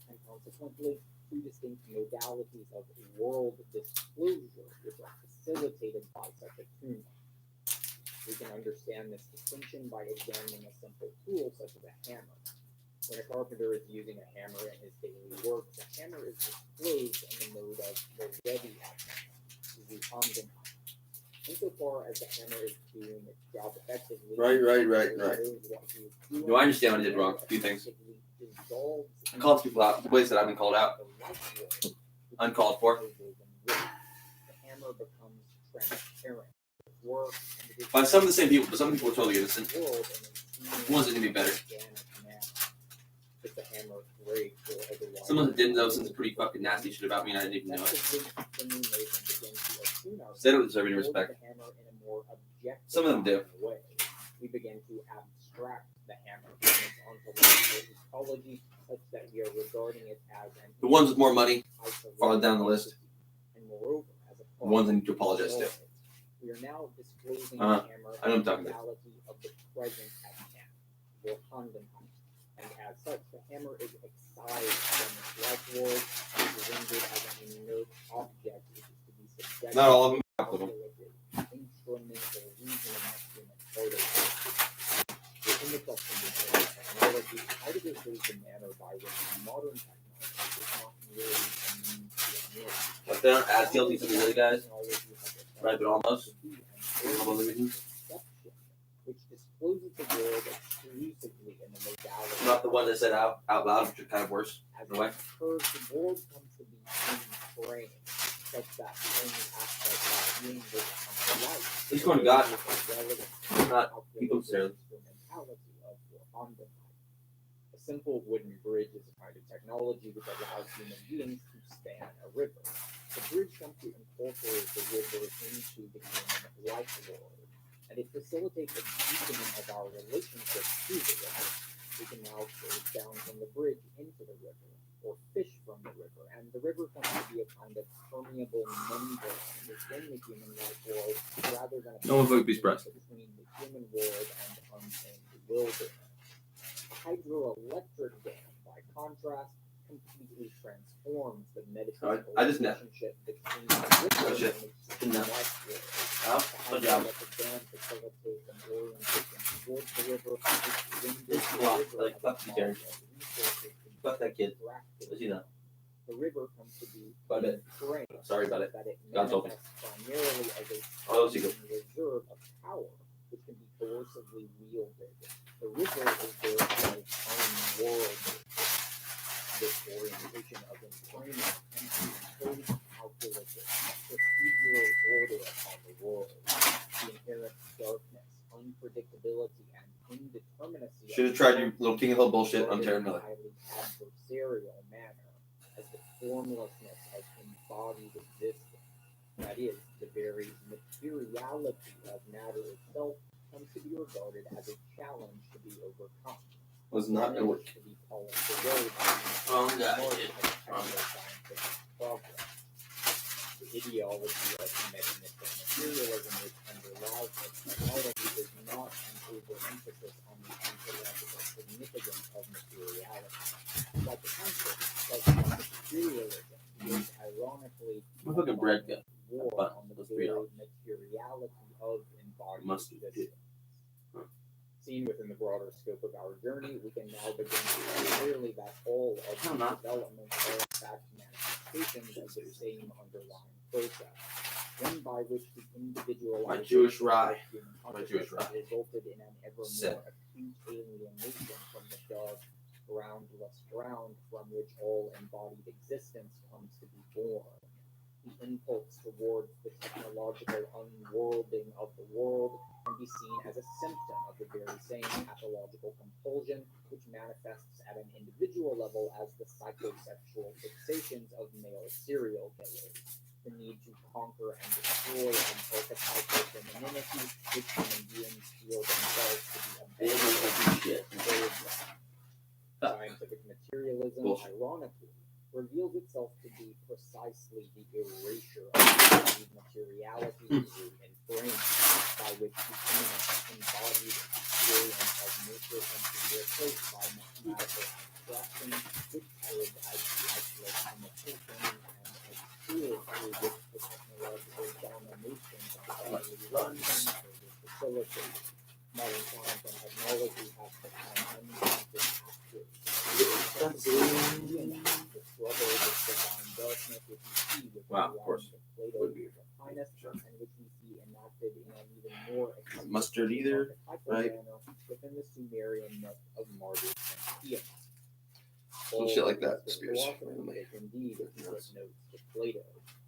and consequently two distinct modalities of world disclosure, which are facilitated by such attunement. We can understand this distinction by examining a simple tool such as a hammer. When a carpenter is using a hammer in his daily work, the hammer is disclosed in the mode of the ready at hand, the Vorhandenheit. Insofar as the hammer is doing its job effectively, Right. No, I understand what I did wrong. A few things. I called people out the ways that I've been called out. Uncalled for. The hammer becomes transparent. By some of the same people, but some people are totally innocent. Wasn't any better. Someone that didn't know some pretty fucking nasty shit about me and I didn't even know it. They don't deserve any respect. Some of them do. We begin to abstract the hammer from its ontological ecology such that we are regarding it as an The ones with more money, farther down the list. And moreover, as a The ones I need to apologize to. we are now disclosing I know the hammer what I'm as the talking about. reality of the present at hand, Vorhandenheit. And as such, the hammer is excised from its life world and is rendered as an inert object which is to be subjected Not all of them. to instrumental reasoning of human order. Within the question of technology, Heidegger shows the manner by which modern technology is not merely a means to an end. But they aren't as guilty as the other guys. Right, but almost. Which discloses the world exclusively in the modality. Not the one that said out loud, which is kind of worse. As in a way. it occurs, the world comes to be in-framed, such that the only aspect of being will become life. He's going to God. Not Not people necessarily. instrumentality of Vorhandenheit. A simple wooden bridge is a kind of technology which allows human beings to span a river. The bridge comes to incorporate the river into the human life world, and it facilitates a deepening of our relationship to the river. We can now float down from the bridge into the river, or fish from the river, and the river comes to be a kind of permeable membrane within the human life world, rather than a No one would be surprised. between the human world and untamed wilderness. A hydroelectric dam, by contrast, completely transforms the metaphysical I just know. relationship between the river shit. and the human No. life world. Oh, The good job. hydroelectric dam facilitates an orientation towards the river, which renders It's the blocked, river like, as a fuck you, model Gary. of resources to be Fuck that kid. extracted. As you know. The river comes to be About it. framed, Sorry about it. that it God told me. manifests primarily as a Oh, that's good. reserve of power, which can be coercively wielded. The river is thereby unworldly. This orientation of enframing can be imposed calculated, procedural order upon the world. The inherent darkness, unpredictability, and indeterminacy. Should have tried your little King of Hill bullshit on Taran Miller. Highly adversarial manner, as the formlessness of embodied existence, that is, the very materiality of matter itself, comes to be regarded as a challenge to be overcome. Was not gonna work. To be polished away by Wrong the guy. mark of Wrong guy. scientific progress. The ideology of mechanistic materialism which underlies this technology is not an overemphasis on the ontological significance of materiality. Like the concept of materialism is ironically My fucking bread guy. war But on the those very $3. materiality of embodied Mustard, existence. yeah. Seen within the broader scope of our journey, we can now begin to see clearly that all of No, these not. developments are in fact manifestations of the same underlying process, one by which the individualization My Jewish rye. of human My Jewish consciousness rye. resulted in an ever Set. more acute alienation from the dark, groundless ground from which all embodied existence comes to be born. The impulse towards the technological unworlding of the world can be seen as a symptom of the very same pathological compulsion which manifests at an individual level as the psychosexual fixations of male serial killers. the need to conquer and destroy an archetypal femininity which human beings feel themselves to be Scientific materialism, ironically, reveals itself to be precisely the erasure of the materiality through inference, by which the humanist embodied experience of nature can be replaced by mathematical abstraction, which served as lifeless imitation and obscured through which the technological domination of the bodily runs and further facilitated. Modern science and technology have become unconscious actors. The struggle with divine darkness, which we see with the course. Plato Aquinas, and which we see enacted in an even more Mustard either, right? manner within the Sumerian myth of Marduk and Tiamat. So shit like that, Western Spears. philosophers indeed notes to Plato,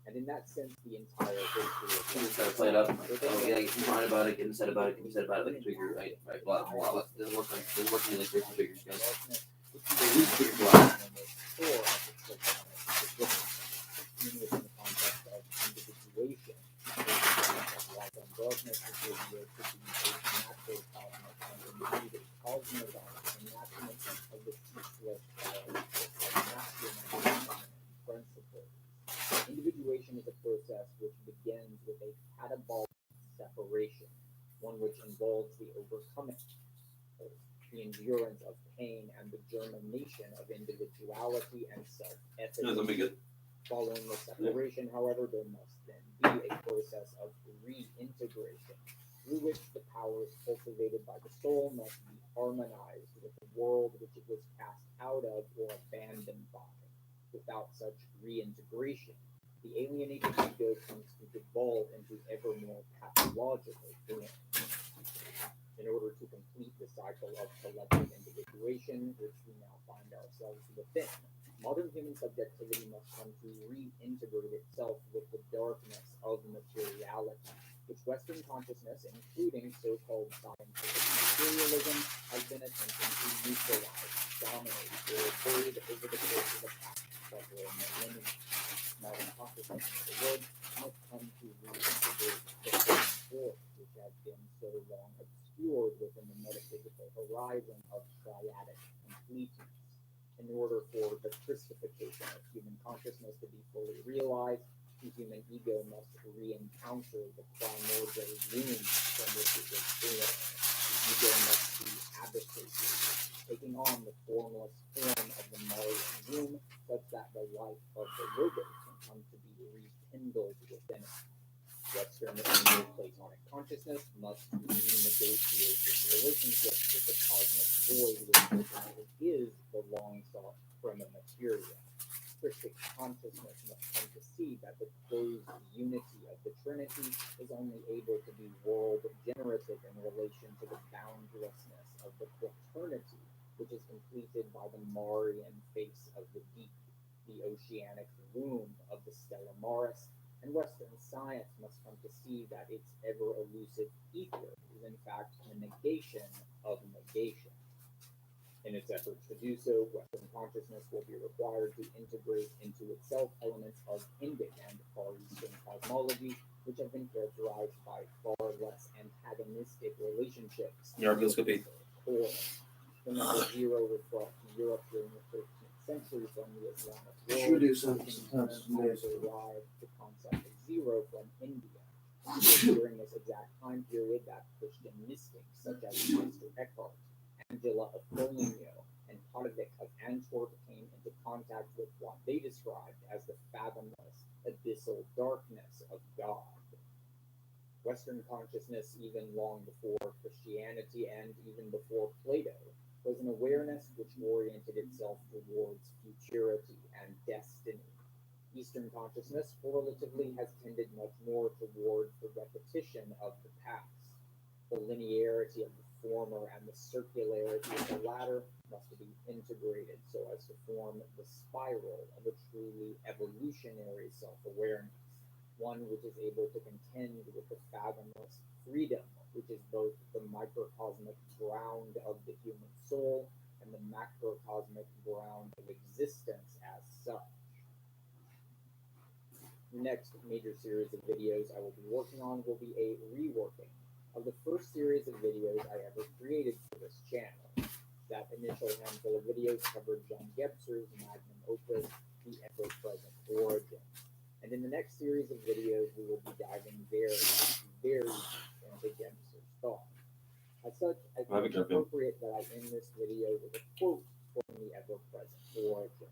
and in that sense, the entire history Just gotta play it up. Oh yeah, you can find about it, get said about it, like a figure, right? Blah blah blah. Doesn't work like different figures, guys. Within the context of individuation, light and darkness is revealed to be a natural cosmos and indeed a cosmogon, enactment of the ceaseless dialectic of masculine and principles. Individuation is a process which begins with a catabolic separation, one which involves the overcoming, the endurance of pain, and the germination of individuality and self-efficacy. Following the separation, however, there must then be a process of reintegration, through which the powers cultivated by the soul must be harmonized with the world which it was cast out of or abandoned by. Without such reintegration, the alienated ego comes to devolve into ever more pathological forms. In order to complete the cycle of collective individuation, which we now find ourselves within, modern human subjectivity must come to reintegrate itself with the darkness of materiality, which Western consciousness, including so-called scientific materialism, has been attempting to neutralize, dominate, or avoid over the course of the past several millennia. Modern consciousness, in other words, must come to reintegrate the same force which has been so long obscured within the metaphysical horizon of triadic completeness. In order for the Christification of human consciousness to be fully realized, the human ego must re-encounter the primordial womb from which it was born. The ego must be abdicated, taking on the formless form of the Marian womb, such that the life of the Logos can come to be rekindled within it. Western and Neoplatonic consciousness must renegotiate its relationship with the cosmic void, which ultimately is the long-sought prima materia. Christic consciousness must come to see that the closed unity of the Trinity is only able to be world-generative in relation to the boundlessness of the fraternity, which is completed by the Marian face of the deep, the oceanic womb of the Stella Maris. And Western science must come to see that its ever-elusive ether is in fact the negation of negation. In its efforts to do so, Western consciousness will be required to integrate into itself elements of Indic and Far Eastern cosmology, which have been characterized by far less antagonistic relationships. Core. The number zero reflects Europe during the 13th century from the Islamic world. Derived the concept of zero from India. During this exact time period that Christian mystics such as Meister Eckhart, Angela of Foligno, and Potovic of Antwerp came into contact with what they described as the fathomless, abyssal darkness of God. Western consciousness, even long before Christianity and even before Plato, was an awareness which oriented itself towards futurity and destiny. Eastern consciousness, correlatively, has tended much more toward the repetition of the past. The linearity of the former and the circularity of the latter must be integrated so as to form the spiral of a truly evolutionary self-awareness, one which is able to contend with the fathomless freedom, which is both the microcosmic ground of the human soul and the macrocosmic ground of existence as such. The next major series of videos I will be working on will be a reworking of the first series of videos I ever created for this channel. That initial handful of videos covered John Gebser's magnum opus, The Ever-Present Origin. And in the next series of videos, we will be diving very, very deep into Gebser's thought. As such, I think it's appropriate that I end this video with a quote from The Ever-Present Origin.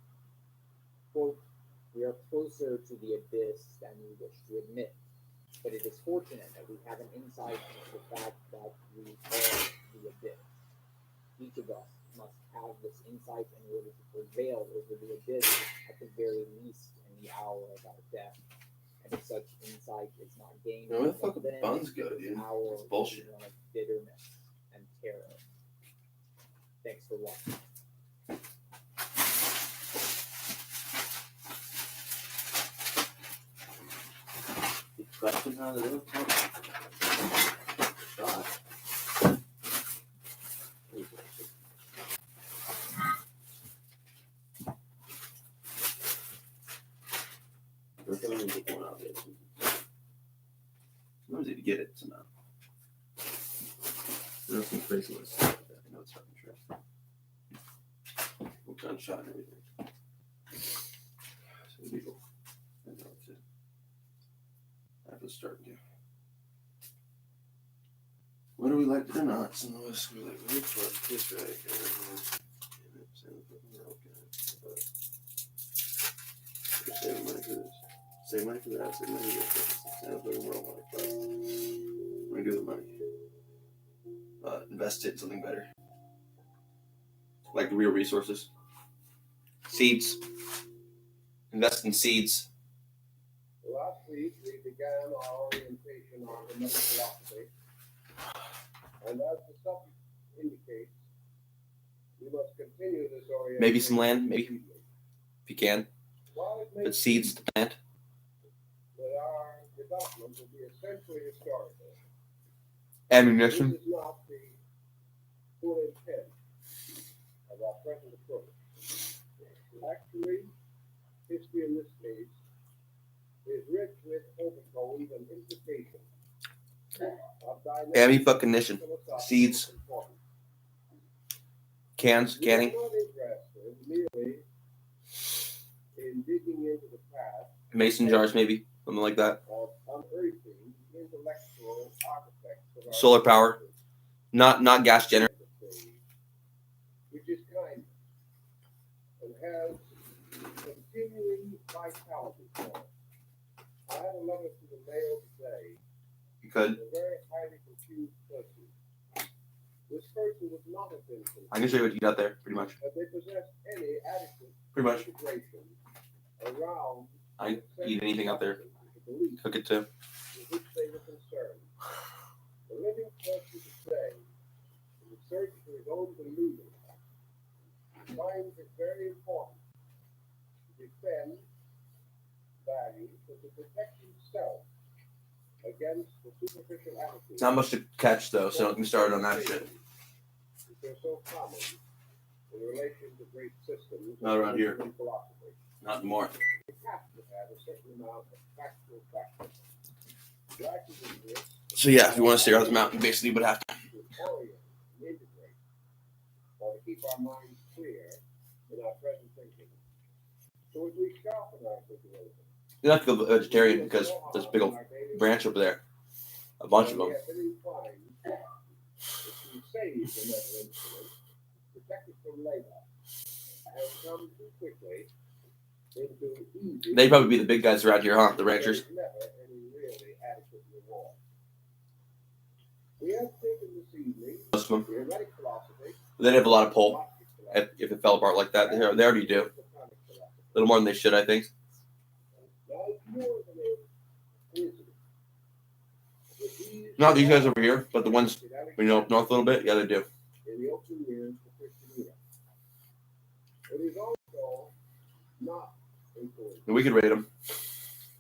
Quote, "We are closer to the abyss than we wish to admit, but it is fortunate that we have an insight into the fact that we are the abyss. Each of us must have this insight in order to prevail over the abyss at the very least in the hour of our death. And if such insight is not gained, where the fuck then buns go, dude? our It's bullshit. one of bitterness and terror." Thanks for watching. Question how to do it. Sometimes you get it somehow. There's some crazy ones. I know it's fucking true. We'll gunshot and everything. Some people. I know it's it. I have to start to. Whether we like it or not, some of us we like, we fuck this right here. Save money for this. Save money for that. Save money for this. Save money for that. We're gonna do the money. Invest it in something better. Like real resources. Seeds. Invest in seeds. Last week, we began our orientation on Hermetic philosophy, and as the subject indicates, we must continue this orientation. Maybe some land, maybe, if you can. Put seeds to plant. That our development will be essentially historical. Ammunition. This is not the full intent of our present approach. Actually, history in this case is rich with overtones and implications of Ammunition. Seeds. Cans. Canning. We are not interested merely in digging into the past. Mason jars, maybe. Something like that. Of unearthing the intellectual artifacts of our Solar power. Not gas generator. Which is kindness and has continuing vitality for us. I had a letter to the mail today. You could. A very highly confused person. This person was not a citizen. I can show you what you got there, pretty much. But they possessed any adequate Pretty much. integration around I eat anything out there. Cook it too. with which they were concerned. The living person today, in the search for his own believing, finds it very important to defend values and to protect himself against the superficial attitude. It's not much to catch though, so don't get me started on that shit. They're so common in relation to great systems. Not around here. and philosophy. Not anymore. We have to have a certain amount of factual practice. Lacking in this, So yeah, if you want to stay around the mountain, basically would have to. to orient and integrate, or to keep our minds clear in our present thinking. So as we sharpen our situation, You have to go vegetarian because there's a big old branch over there. A bunch of them. we have been inclined to save the metal instrument, protect it from labor, and come too quickly into easy. They'd probably be the big guys around here, huh? The ranchers. There's never any really adequate reward. We have taken this evening Most of them. the hermetic philosophy, They'd have a lot of pull if it fell apart like that. They already do. A little more than they should, I think. Now, it's more than a coincidence. Not these guys over here, but the ones we know up north a little bit. Yeah, they do. In the open years of Christian era. It is also not a coincidence And we could rate them.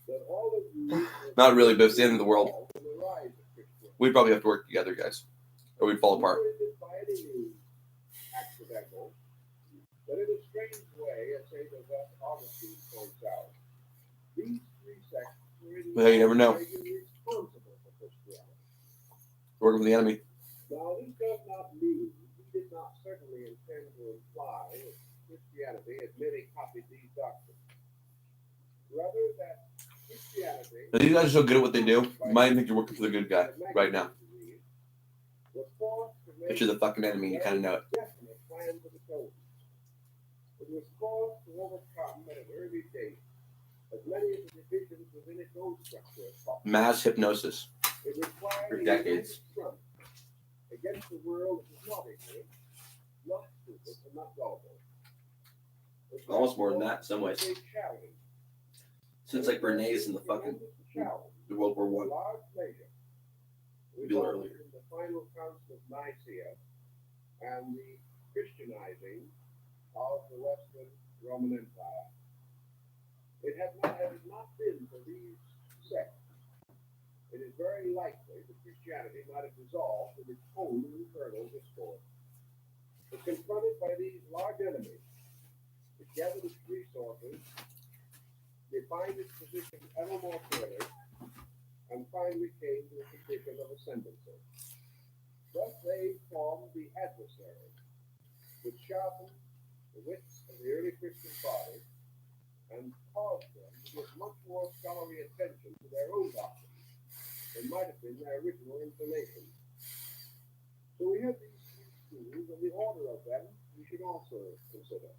that all of you Not really, but it's the end of the world. in the rise of Christianity. We'd probably have to work together, guys, or we'd fall apart. Nor is it by any means accidental, but in a strange way, as St. Augustine points out, these three sects were in Well, you never know. responsible for Christianity. Working for the enemy. Now, this does not mean, he did not certainly intend to imply that Christianity had merely copied these doctrines. Rather, that Christianity, These guys are so good at what they do. You might think you're working for the good guy right now. was forced to make But you're the fucking enemy. You kind of know it. definite plans of its own. It was forced to overcome at an early date as many of the divisions within its own structure as possible. Mass hypnosis It required for a decades. united front against the world that was not ignorant, not stupid, and not gullible. It Almost more than that in some ways. was a challenge. Since like Bernays in the fucking the World War In One. large measure, Bill earlier. resulted in the final council of Nicaea and the Christianizing of the Western Roman Empire. Had it not been for these sects, it is very likely that Christianity might have dissolved in its own internal discord. But confronted by these large enemies, it gathered its resources, defined its position ever more clearly, and finally came to a position of ascendancy. Thus they formed the adversary, which sharpened the wits of the early Christian fathers and caused them to give much more scholarly attention to their own doctrines than might have been their original inclination. So we have these three schools, and the order of them we should also consider.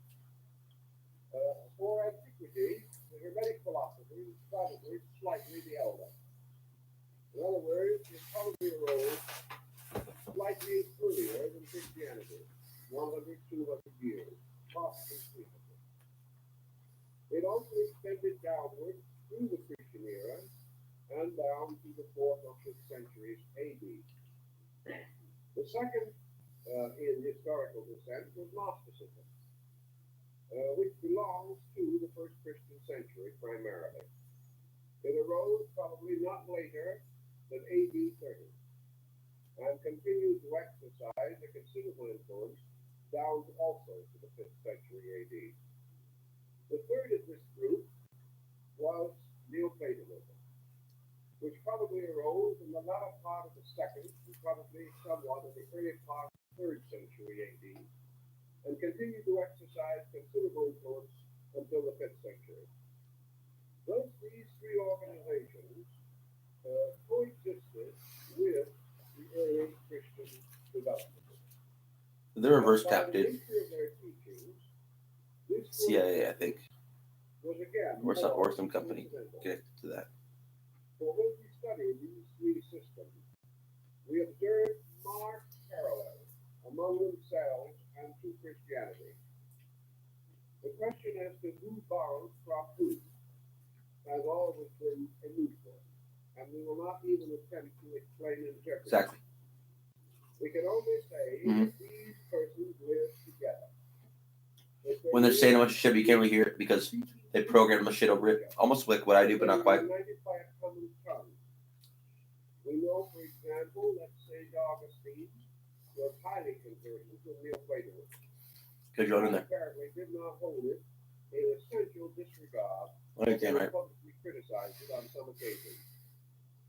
For antiquity, the Hermetic philosophy is probably slightly the elder. In other words, it probably arose slightly earlier than Christianity, 100, 200 years, possibly 300. It also extended downward through the Christian era and down to the 4th or 5th centuries AD. The second in historical descent was Gnosticism, which belongs to the first Christian century primarily. It arose probably not later than AD 30 and continued to exercise a considerable influence down also to the 5th century AD. The third of this group was Neoplatonism, which probably arose in the latter part of the 2nd and probably somewhat in the early part of the 3rd century AD, and continued to exercise considerable influence until the 5th century. Thus, these three organizations coexisted with the early Christian development. They're reverse tap, By the dude. nature of their teachings, this CIA, I think. was again Or some company connected to that. For when we study these three systems, we observe marked parallels among themselves and to Christianity. The question as to who borrows from who has always been a moot one, and we will not even attempt to explain and interpret. Exactly. We can only say that these persons live together. When they're saying a bunch of shit, but you can't really hear it because they program the shit over it. Almost like what I do, but not quite. United by a common tongue. We know, for example, that St. Augustine was highly conversant with Neoplatonism. Because you're in there. Apparently did not hold it in essential disregard. Understand, right? Publicly criticized it on some occasions.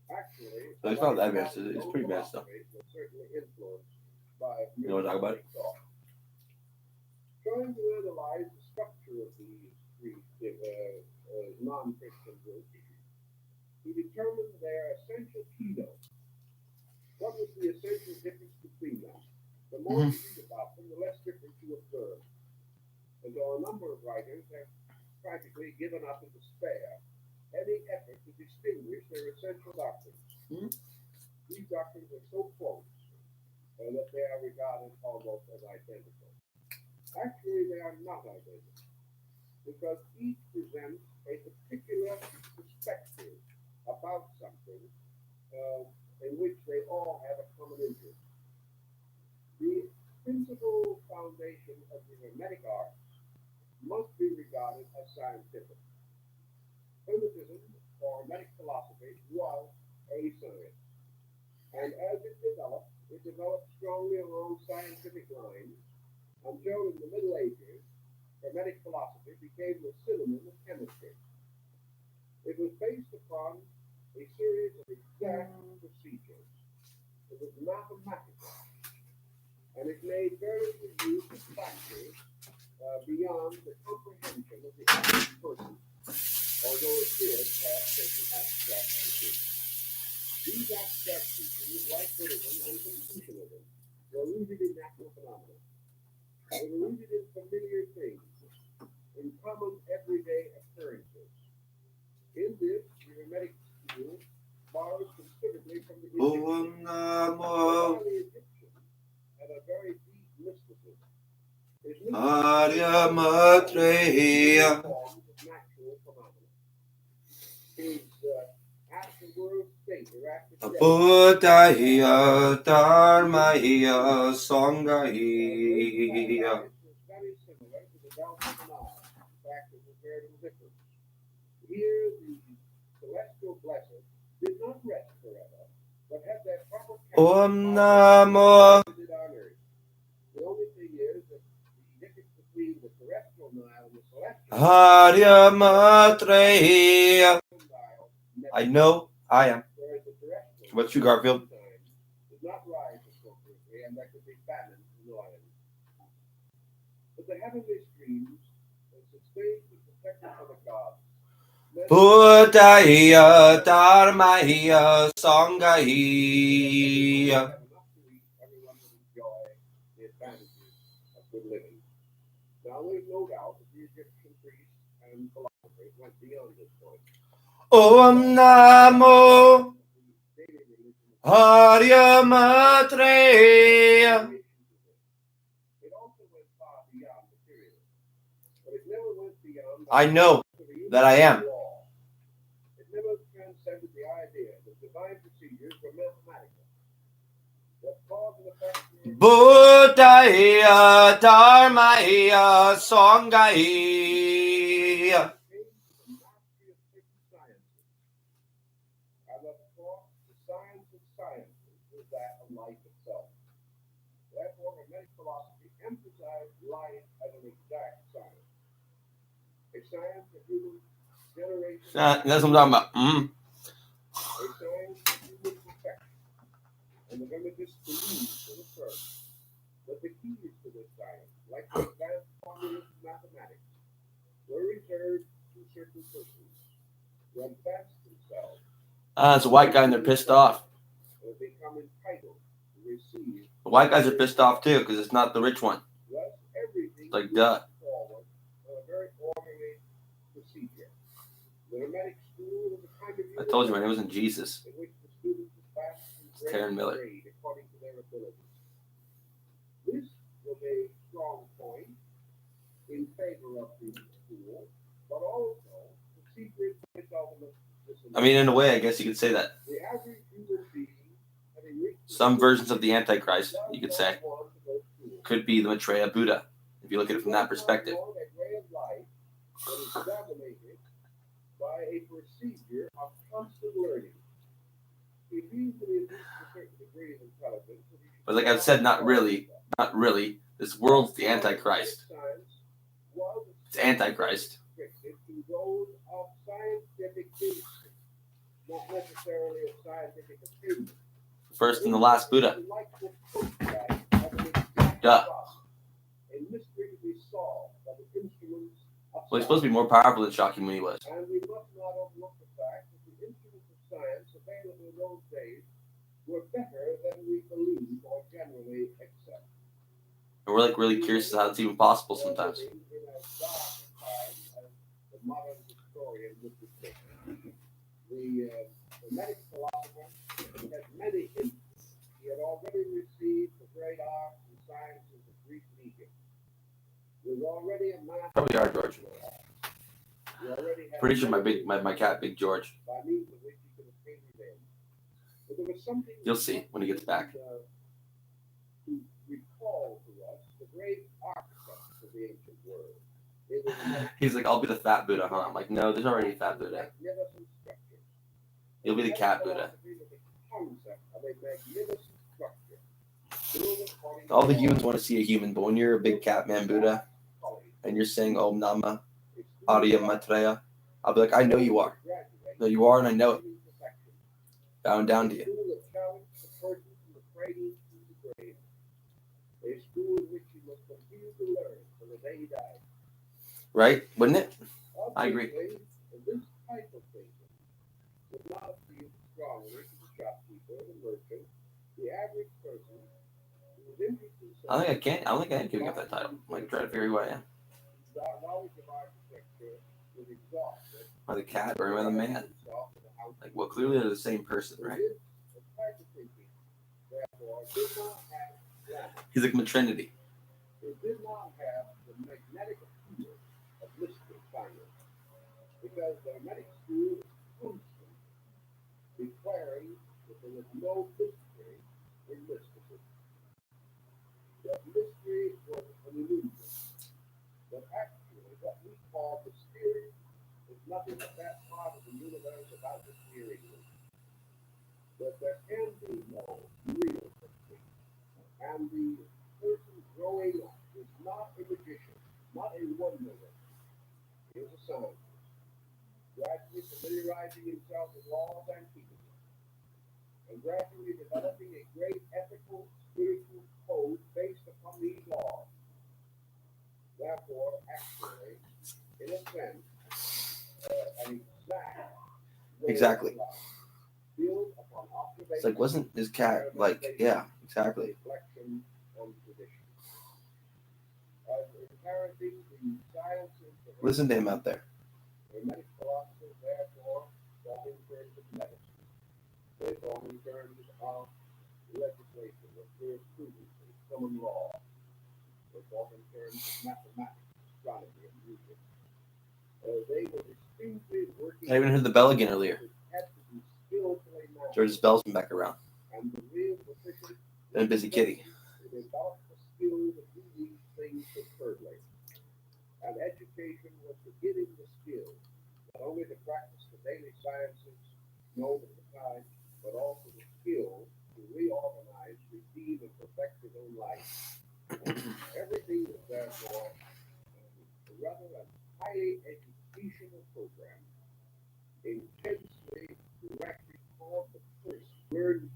Actually, So it's not that bad. It's pretty bad stuff. was certainly influenced by You know what I'm talking about? thought. Trying to analyze the structure of these three non-Christian groups, he determined their essential keynote. What was the essential difference between them? The more you read about them, the less difference you observe. And though a number of writers have practically given up in despair any effort to distinguish their essential doctrines. These doctrines are so close that they are regarded almost as identical. Actually, they are not identical, because each presents a particular perspective about something in which they all have a common interest. The principal foundation of the Hermetic arts must be regarded as scientific. Hermetism, or Hermetic philosophy, was a science. And as it developed strongly along scientific lines until in the Middle Ages, Hermetic philosophy became the synonym of chemistry. It was based upon a series of exact procedures. It was mathematical, and it made very good use of factors beyond the comprehension of the average person, although it did have certain abstract features. These abstract features, like Buddhism and Confucianism, were rooted in natural phenomena. They were rooted in familiar things, in common everyday occurrences. In this, the Hermetic school borrowed considerably from the Egyptians. While the Egyptians had a very deep mysticism. His mysticism forms of natural phenomena. His after world state or after death. Was very similar to the Delta Nile. In fact, it was very different. Here, the celestial blessed did not rest forever, but had their proper on earth. The only thing is that the difference between the terrestrial Nile and the celestial Nile, I know I am. whereas the terrestrial What's you, Garfield? did not rise appropriately, and there could be famine in the land. But the heavenly streams sustained and protected by the gods. Buddhaya Dharmaya Sangaya. Everyone would enjoy the advantages of good living. Now, there's no doubt that the Egyptian priests and philosophers went beyond this point. Om Namo Harya Matreya. It also went far beyond materialism, but it never went beyond I know that I am. It never transcended the idea that divine procedures were mathematical. That cause and effect were Buddhaya Dharmaya Sangaya. And of course, the science of sciences is that of life itself. Therefore, Hermetic philosophy emphasized life as an exact science. A science of human generation. That's what I'm talking about. A science of human perfection. And the Hermetists believed for the first that the keys to this science, like the advanced formulas of mathematics, were reserved to certain persons who had advanced themselves. It's a white guy and they're pissed off. Become entitled to receive. The white guys are pissed off too because it's not the rich one. Thus, everything It's like, duh. forward on a very orderly procedure. The Hermetic school was a kind of I told you my name wasn't Jesus. in which the students passed It's Taran Miller. according to their abilities. This was a strong point in favor of the school, but also the secret of its ultimate. I mean, in a way, I guess you could say that. The average human being, having reached Some versions of the Antichrist, you could say, could be the Maitreya Buddha, if you look at it from that perspective. a way of life that is dominated by a procedure of constant learning. He seems to be a certain degree of intelligence. But like I've said, not really. Not really. This world's the Antichrist. It's Antichrist. Those of scientific thinking, not necessarily of scientific opinion. First and the last Buddha. Duh. A mystery to be solved by the instruments of Well, he's supposed to be more powerful than Shakyamuni was. And we must not overlook the fact that the instruments of science available in those days were better than we believe or generally accept. And we're like really curious as to how it's even possible sometimes. In as dark a time as the modern historian would depict. The Hermetic philosopher had many influences. He had already received the great arts and sciences of Greece and Egypt. He was already a master. Probably are, George. He already had Pretty sure my cat, Big George. by means of which he could obtain revenge. But there was something You'll see when he gets back. to recall to us the great architects of the ancient world. They were the He's like, I'll be the fat Buddha, huh? I'm like, no, there's already a fat Buddha. magnificent structures. You'll be the cat Buddha. Concept of a magnificent structure. Built according All the to humans want to see a human, but when you're a big cat man Buddha and you're saying Om Nama Arya Maitreya, I'll be like, I know you are. No, you are, and I know it. Bowing down to you. school that challenged the person from the cradle to the grave. A school in which he must continue to learn till the day he dies. Right? Wouldn't it? I agree. Obviously, this type of thinking would not appeal strongly to the shopkeeper, the merchant, the average person who is interested in I don't think I am giving up that title. I'm like, trying to figure out who I am. knowledge of architecture would exhaust it. Am I the cat or am I the man? Like, well, clearly they're the same person, right? This type of thinking, therefore, did not have glamour. He's like my Trinity. It did not have the magnetic appeal of mystery finders, because the magnetic school is constant, declaring that there was no mystery in mysticism. That mystery was an illusion. That actually what we call mysterious is nothing but that part of the universe about which we are ignorant. That there can be no real mystery. And the person growing up is not a magician, not a wonderer. He is a scientist, gradually familiarizing himself with laws and keeping them, and gradually developing a great ethical, spiritual code based upon these laws. Therefore, actually, in a sense, an exact way Exactly. of life, built upon observation. It's like, wasn't his cat like, yeah, exactly. Reflection on tradition. As in parenting, the sciences of Listen to him out there. hermetic philosophers, therefore, thought in terms of medicine. They thought in terms of legislation, of jurisprudence, and common law. They thought in terms of mathematics, astronomy, and music. They were distinctly working. I even heard the bell again earlier. Had to be skillfully managed. George's bell's been back around. And the real proficient Been a busy kitty. developed the skill to do these things superbly. And education was to give him the skill, not only to practice the daily sciences known at the time, but also the skill to reorganize, redeem, and perfect his own life. Everything was therefore rather a highly educational program, intensely directed toward the first word.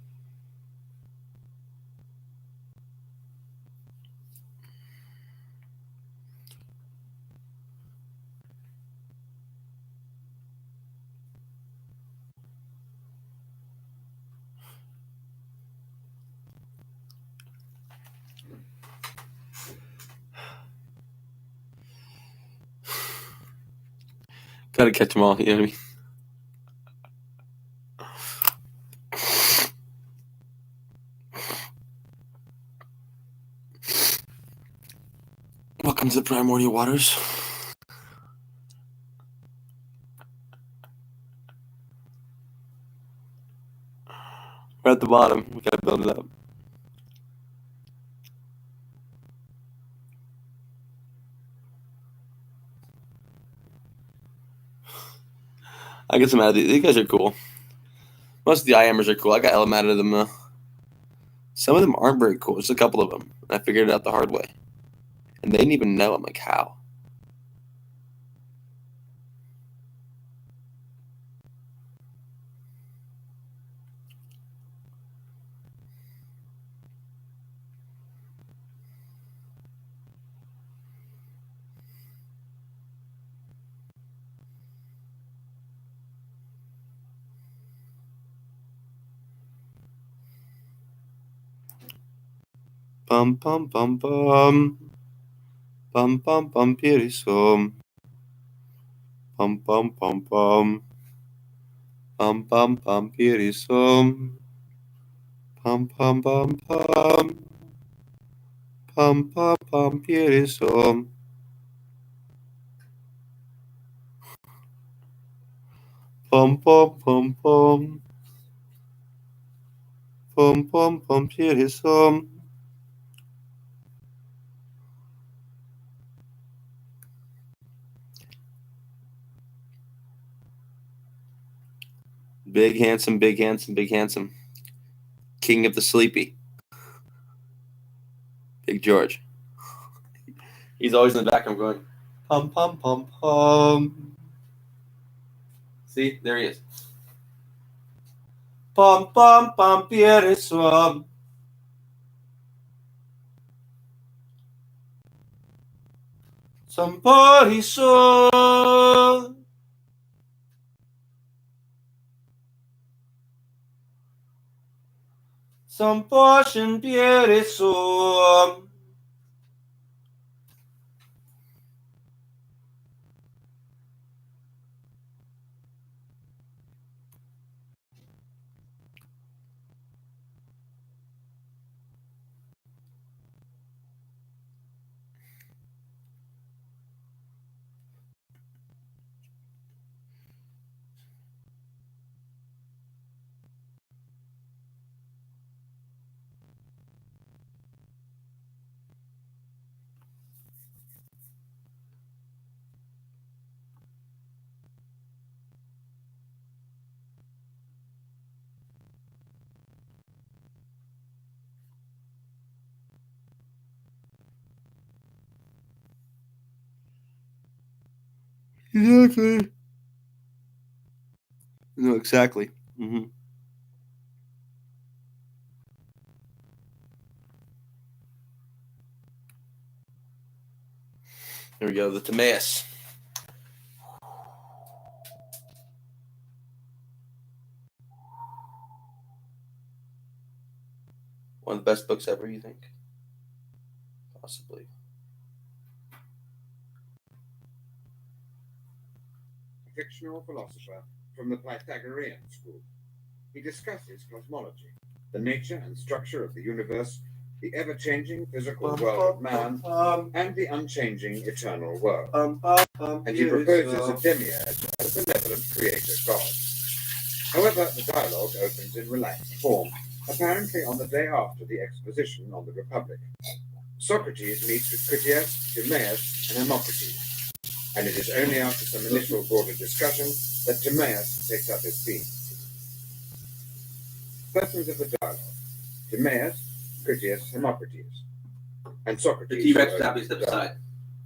Gotta catch them all, you know what I mean? Welcome to the primordial waters. We're at the bottom. We gotta build it up. I get some out of these. These guys are cool. Most of the IMers are cool. I got Ella out of them. Some of them aren't very cool. Just a couple of them. I figured it out the hard way. And they didn't even know. I'm like, how? Bum bum bum bum. Bum bum bum pirisum. Bum bum bum bum. Bum bum bum pirisum. Bum bum bum bum. Bum bum bum pirisum. Bum bum bum bum. Bum bum bum pirisum. Big handsome, big handsome, big handsome. King of the sleepy. Big George. He's always in the background going, pum pum pum pum. See, there he is. Pam pam pam piere swam. Somebody saw. Some portion piere swam. Exactly. No, exactly. Mm-hmm. There we go, the Timaeus. One of the best books ever, you think? Possibly. A fictional philosopher from the Pythagorean school. He discusses cosmology, the nature and structure of the universe, the ever-changing physical world of man, and the unchanging eternal world. And he proposes a demiurge as a benevolent creator god. However, the dialogue opens in relaxed form, apparently on the day after the exposition on the Republic. Socrates meets with Critias, Timaeus, and Hermocrates, and it is only after some initial broader discussion that Timaeus takes up his theme. Persons of the dialogue: Timaeus, Critias, Hermocrates, and Socrates. The T-Rex was happy to step aside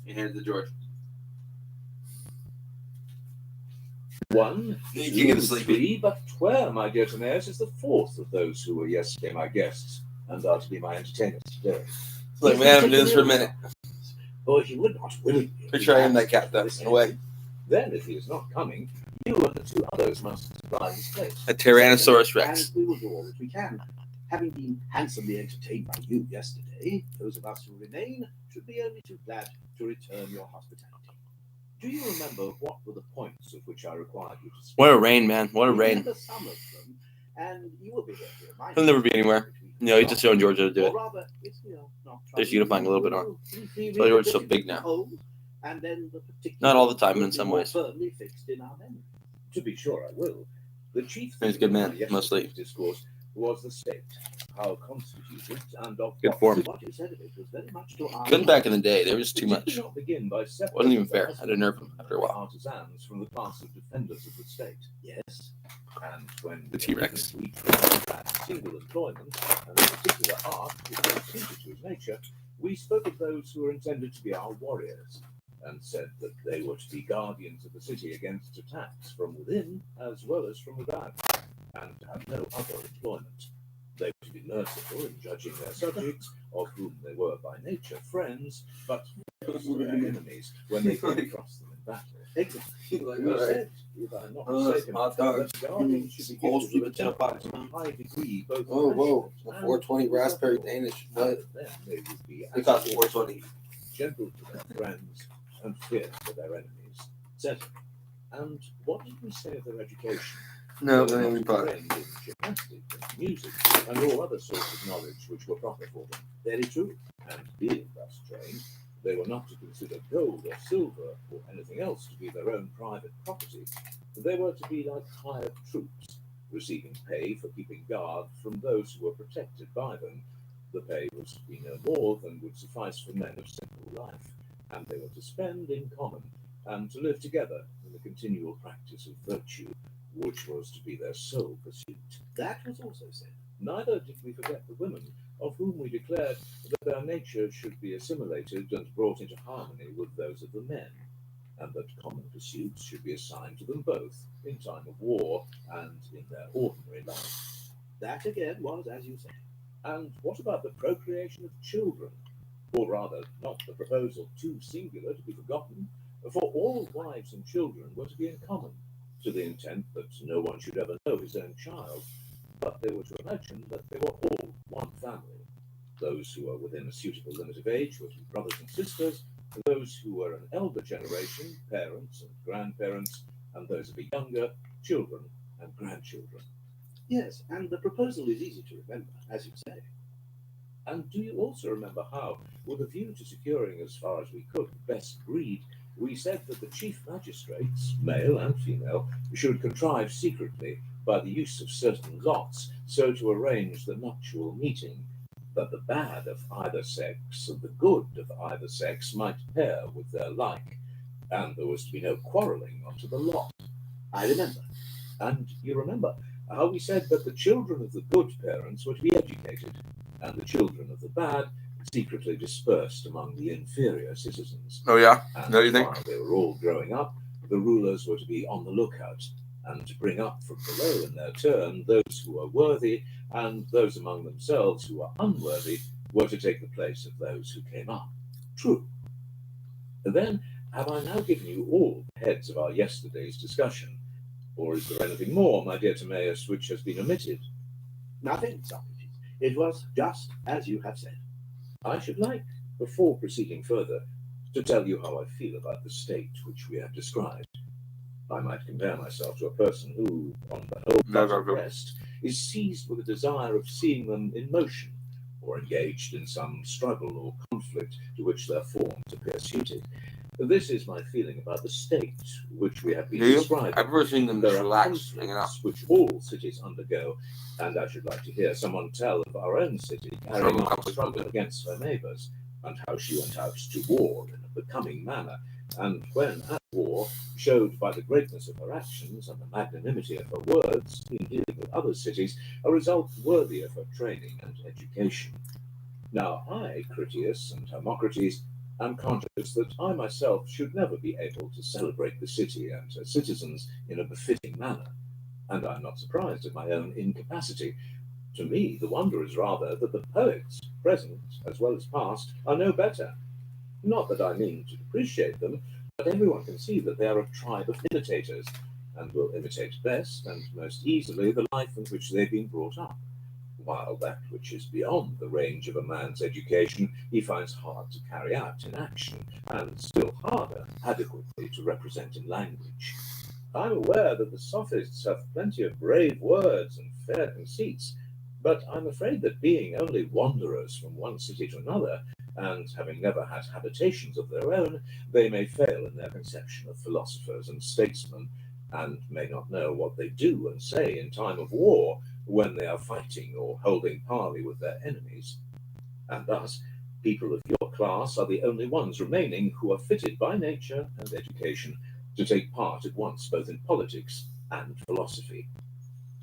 and handed to George. One, King of the Sleepy. three, but where, my dear Timaeus, is the fourth of those who were yesterday my guests and are to be my entertainers today? It's like, we haven't done this for a minute. Or he would not willingly. Pretty sure I am that cat, though, in a way. Then, if he is not coming, you and the two others must supply his place. A Tyrannosaurus Rex. And we will do all that we can. Having been handsomely entertained by you yesterday, those of us who remain should be only too glad to return your hospitality. Do you remember what were the points of which I required you to speak? What a rain, man. What a rain. Remember some of them, and you will be there to remind He'll never be anywhere. No, he's just showing George how to do it. Rather, it's, not They're just unifying a little bit on. So George is so big now. And then the Not all the time, but in some ways. Firmly fixed in our memory. To be sure, I will. The chief He's a good man, mostly. Discourse was the state, how constituted, and of Good form. what you said of it was very much to our Couldn't back in the day. There was too much. Did not begin by Wasn't even fair. I had to nerve him after a while. Artisans from the class of defenders of the state. Yes. And when The T-Rex. Single employment and a particular art which was suited to his nature, we spoke of those who were intended to be our warriors, and said that they were to be guardians of the city against attacks from within as well as from without, and to have no other employment. They were to be merciful in judging their subjects, of whom they were by nature friends, but their enemies when they came across them in battle. Exactly. We said, if I'm not mistaken, that guardians should be gifted with a high degree both Whoa. 420 raspberry Danish. What? Then they would be It cost 420. gentle to their friends and fierce to their enemies, etc. And what did we say of their education? No, They no, were we not bought trained in gymnastics and music and all other sorts of knowledge which were proper for them. Very true. And being thus trained, they were not to consider gold or silver or anything else to be their own private property. They were to be like hired troops, receiving pay for keeping guard from those who were protected by them. The pay was to be no more than would suffice for men of simple life, and they were to spend in common and to live together in the continual practice of virtue, which was to be their sole pursuit. That was also said. Neither did we forget the women, of whom we declared that their nature should be assimilated and brought into harmony with those of the men. and that common pursuits should be assigned to them both in time of war and in their ordinary life. That again was, as you say. And what about the procreation of children? Or rather, not the proposal too singular to be forgotten, for all wives and children were to be in common, to the intent that no one should ever know his own child, but they were to imagine that they were all one family. Those who were within a suitable limit of age were to be brothers and sisters, those who were an elder generation, parents and grandparents, and those of a younger, children and grandchildren. Yes, and the proposal is easy to remember, as you say. And do you also remember how, with a view to securing as far as we could the best breed, we said that the chief magistrates, male and female, should contrive secretly, by the use of certain lots, so to arrange the nuptial meeting, that the bad of either sex and the good of either sex might pair with their like, and there was to be no quarrelling unto the lot. I remember. And you remember how we said that the children of the good parents were to be educated, and the children of the bad secretly dispersed among the inferior citizens. Oh, yeah? And No, you think? while they were all growing up, the rulers were to be on the lookout, and to bring up from below in their turn those who were worthy, and those among themselves who were unworthy were to take the place of those who came up. True. And then, have I now given you all the heads of our yesterday's discussion? Or is there anything more, my dear Timaeus, which has been omitted? Nothing, Socrates. It was just as you have said. I should like, before proceeding further, to tell you how I feel about the state which we have described. I might compare myself to a person who, on the whole at rest, is seized with a desire of seeing them in motion, or engaged in some struggle or conflict to which their forms appear suited. This is my feeling about the state which we have been describing. I've never seen them There are relax, hanging out. conflicts which all cities undergo, and I should like to hear someone tell of our own city carrying on a struggle against her neighbours, and how she went out to war in a becoming manner, and when at war, showed by the greatness of her actions and the magnanimity of her words in dealing with other cities a result worthy of her training and education. Now I, Critias and Hermocrates, am conscious that I myself should never be able to celebrate the city and her citizens in a befitting manner, and I am not surprised at my own incapacity. To me, the wonder is rather that the poets, present as well as past, are no better. Not that I mean to depreciate them, but everyone can see that they are a tribe of imitators, and will imitate best and most easily the life in which they've been brought up, while that which is beyond the range of a man's education he finds hard to carry out in action, and still harder adequately to represent in language. I'm aware that the sophists have plenty of brave words and fair conceits, but I'm afraid that being only wanderers from one city to another, and having never had habitations of their own, they may fail in their conception of philosophers and statesmen, and may not know what they do and say in time of war, when they are fighting or holding parley with their enemies. And thus, people of your class are the only ones remaining who are fitted by nature and education to take part at once both in politics and philosophy.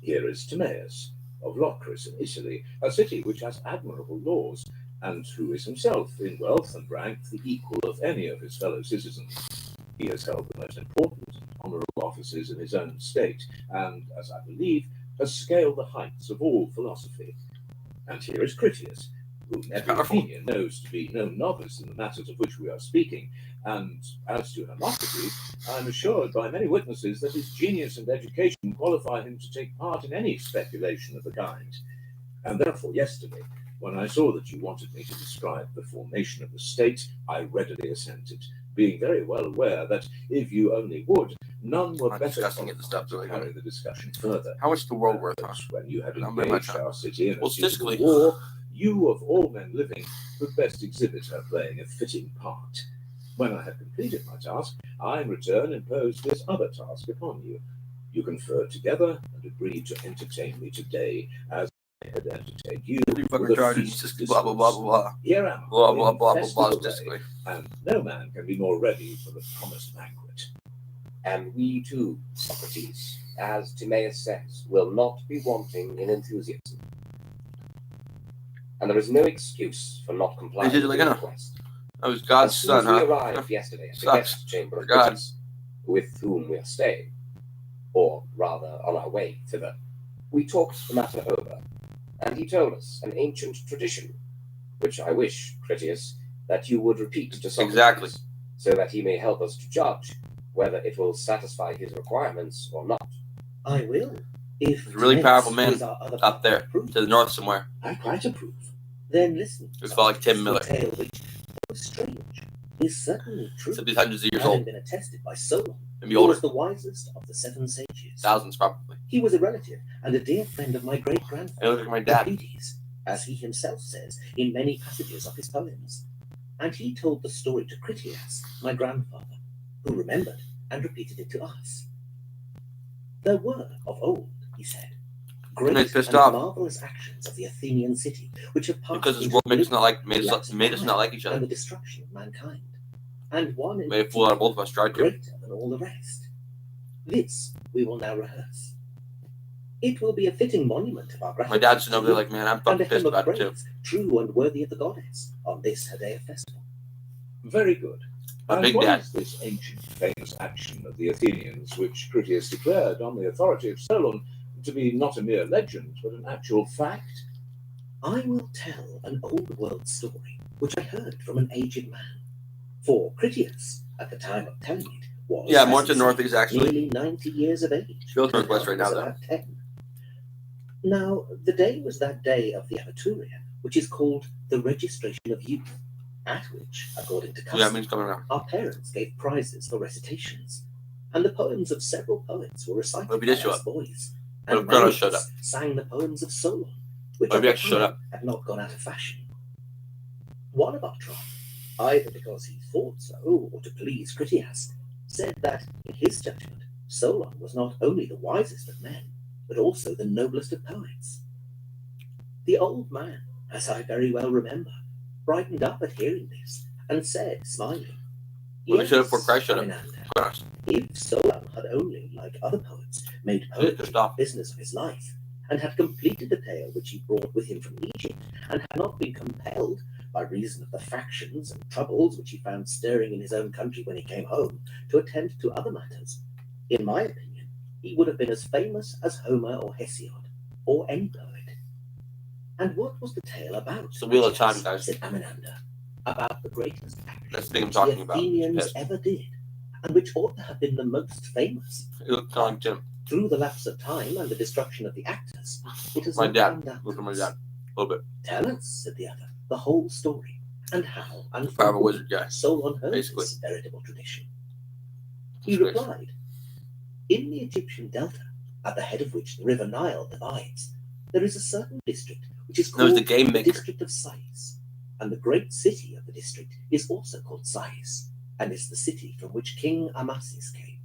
Here is Timaeus, of Locris in Italy, a city which has admirable laws, and who is himself, in wealth and rank, the equal of any of his fellow citizens. He has held the most important and honourable offices in his own state, and, as I believe, has scaled the heights of all philosophy. And here is Critias, whom every Athenian knows to be no novice in the matters of which we are speaking, and as to Hermocrates, I am assured by many witnesses that his genius and education qualify him to take part in any speculation of the kind. And therefore yesterday, when I saw that you wanted me to describe the formation of the state, I readily assented, being very well aware that, if you only would, none were better to carry the discussion further. How much the world worth? When you had engaged our city in a suitable statistically, war, you of all men living could best exhibit her playing a fitting part. When I had completed my task, I in return imposed this other task upon you. You conferred together and agreed to entertain me today, as I had entertained you with a feast of blah blah blah blah blah. Here am I, Blah blah blah blah festival blah. day, Statistically, and no man can be more ready for the promised banquet. And we too, Socrates, as Timaeus says, will not be wanting in enthusiasm. And there is no excuse for not complying with the request. That was God's As soon son, as we huh? arrived yesterday at the Sucks. guest chamber of God. Critias, with whom we are staying, or rather on our way thither, we talked the matter over, and he told us an ancient tradition, which I wish, Critias, that you would repeat to Socrates, Exactly. so that he may help us to judge whether it will satisfy his requirements or not. I will. If There's a really Timaeus, powerful who man is our other up there, approves, to the north somewhere. I quite approve. Then listen. It's called like Tim to a Miller. tale which, though strange, is certainly true. Except he's hundreds of years Having old. been attested by Solon, Maybe he older. was the wisest of the 7 sages. Thousands, probably. He was a relative and a dear friend of my great-grandfather, He looks like my dad. Euphrates, as he himself says in many passages of his poems. And he told the story to Critias, my grandfather, who remembered and repeated it to us. There were, of old, he said, great he's pissed and off. marvelous actions of the Athenian city, which have passed Because this into world made us not like oblivion, made us not like each and other. the destruction of mankind, and one in Made a fool out of both of us. Tried to. greater than all the rest. This we will now rehearse. It will be a fitting monument of our My gratitude. dad's sitting over there like, man, I'm and fucking a pissed hymn of about it too. praise, true and worthy of the goddess, on this her day of festival. Very good. My And big what dad. is this ancient famous action of the Athenians, which Critias declared on the authority of Solon to be not a mere legend, but an actual fact? I will tell an old world story, which I heard from an aged man. For Critias, at the time of telling it, was, Yeah, more as to he the northeast, said, actually. nearly 90 years of age. Feels and northwest right now, was though. about 10. Now, the day was that day of the Avituria, which is called the registration of youth, at which, according to Yeah, custom, I mean, it's coming around. our parents gave prizes for recitations, and the poems of several poets were recited What if he by did show us up? boys. What And if Kronos many of showed us sang the poems of Solon, which What if at he the actually showed time up? had not gone out of fashion. One of our tribe, either because he thought so or to please Critias, said that, in his judgment, Solon was not only the wisest of men, but also the noblest of poets. The old man, as I very well remember, brightened up at hearing this, and said, smiling, Well, they showed up before Christ showed up. Menander, Kronos. if Solon had only, like other poets, made Really poetry pissed off. the business of his life, and had completed the tale which he brought with him from Egypt, and had not been compelled, by reason of the factions and troubles which he found stirring in his own country when he came home, to attend to other matters, in my opinion, he would have been as famous as Homer or Hesiod, or any poet. And what was the tale about? It's the Wheel of Critias? Time, guys. Said Amenander, about the greatest action That's the thing I'm which talking the about. He's Athenians pissed. ever did, and which ought to have been the most famous. He looked kind of Tim. Through the lapse of time and the destruction of the actors, it has My not dad. come down Look to at my us. dad. A little bit. Tell us, said the other, the whole story, and how, and from Powerful whom wizard guy. Solon heard Basically. this veritable tradition. He That's replied, in the Egyptian delta, at the head of which the river Nile divides, there is a certain district which is There was called the game maker. district of Sais, and the great city of the district is also called Sais, and is the city from which King Amasis came.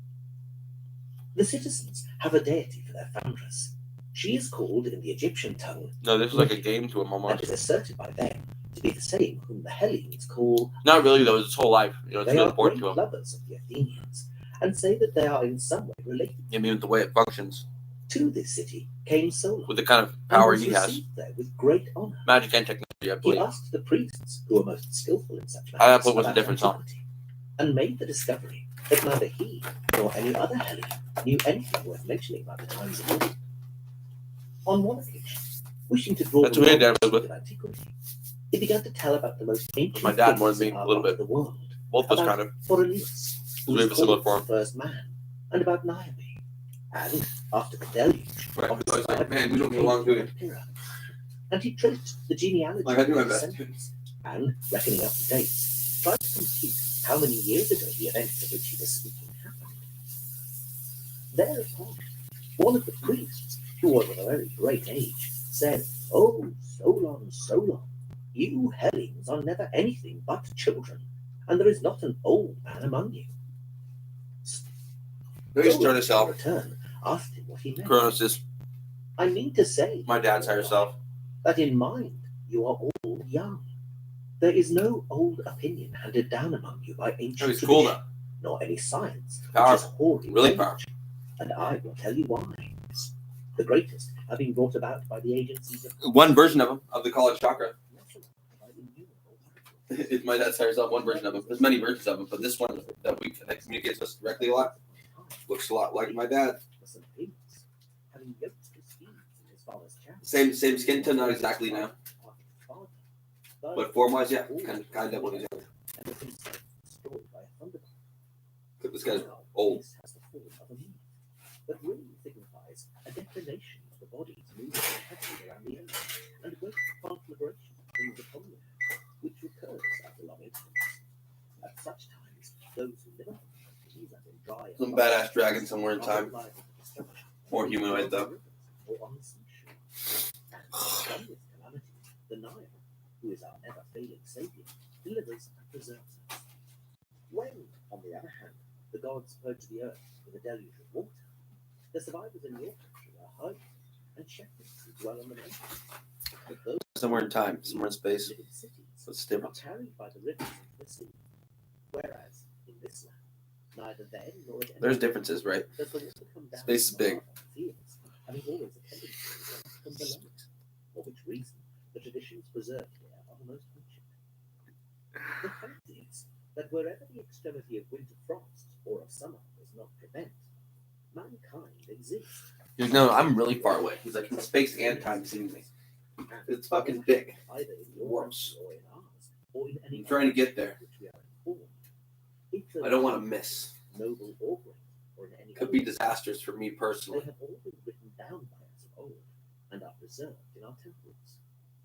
The citizens have a deity for their foundress. She is called in the Egyptian tongue, No, this is like a game to him and almost. is asserted by them to be the same whom the Hellenes call. Not really, though. It's his whole life. You know, it's They really are important great to him. lovers of the Athenians, and say that they are in some way related. I mean, with the way it functions. To this city came Solon, With the kind of and power was he has. received there with great honor. Magic and technology, I He believe. asked the priests, who were most skillful in such That matters, was a about different song. antiquity, and made the discovery that neither he nor any other Hellene knew anything worth mentioning about the times of old. On one occasion, wishing to draw That's the who my dad knowledge was with. of antiquity, he began to tell about the most ancient My dad more than things me, of a little our bit. part of the world, Both of us about kind of. Ptolemus, who We have a was similar called form. the first man, and about Niobe, and after the deluge, Right, of because I was like, Poseidon, man, we don't came belong to it. Pyrrha. And he traced the genealogy Like, I do of my the best. descendants, and, reckoning up the dates, tried to compute how many years ago the events of which he was speaking happened. Thereupon, one of the priests, who was of a very great age, said, "Oh, Solon, Solon, you Hellenes are never anything but children, and there is not an old man among you." He's Solon, turned himself. in return, asked him what he meant. Kronos is "I mean to say," my dad's higher self. "that in mind you are all young. There is no old opinion handed down among you by ancient Oh, he's cool tradition, nor any science which is Powerful. hoary Really age. powerful. And I will tell you why. The greatest have been brought about by the agencies of One version of him, of the college chakra. My dad starts out one version of him. There's many versions of him, but this one that communicates with us directly a lot looks a lot like my dad. Same skin tone, not exactly now, but form-wise, yeah, kind of when he's younger. This guy's old. But really signifies a declination of the body to move heavily around the earth, and a great conflagration of things upon the earth, which recurs after long intervals. At such times, those who live on these and in dry Some badass dragon somewhere in time. More humanoid though. or on the seashore. And from this calamity, the Nile, who is our never-failing savior, delivers and preserves us. When, on the other hand, the gods purge the earth with a deluge of water, the survivors in your country are hired and shepherds who dwell on the mountains. But those Somewhere in time, somewhere in space. live in cities What's the are difference? carried by the rivers into the sea. Whereas in this land, neither then nor at any There's differences, right? does the water come down Space is from above big. on the fields, having always a tendency to come from below it, for which reason the traditions preserved here are the most ancient. The fact is that wherever the extremity of winter frost or of summer does not prevent, mankind exists. He's no, I'm really far away. He's like in space and time, seemingly. It's fucking big. Either in your Warps. country or in ours, or in any I'm trying to get there. which we are informed. If I don't want to miss. noble or great, or in any Could be other way, disastrous for me they personally. have all been written down by us of old, and are preserved in our temples.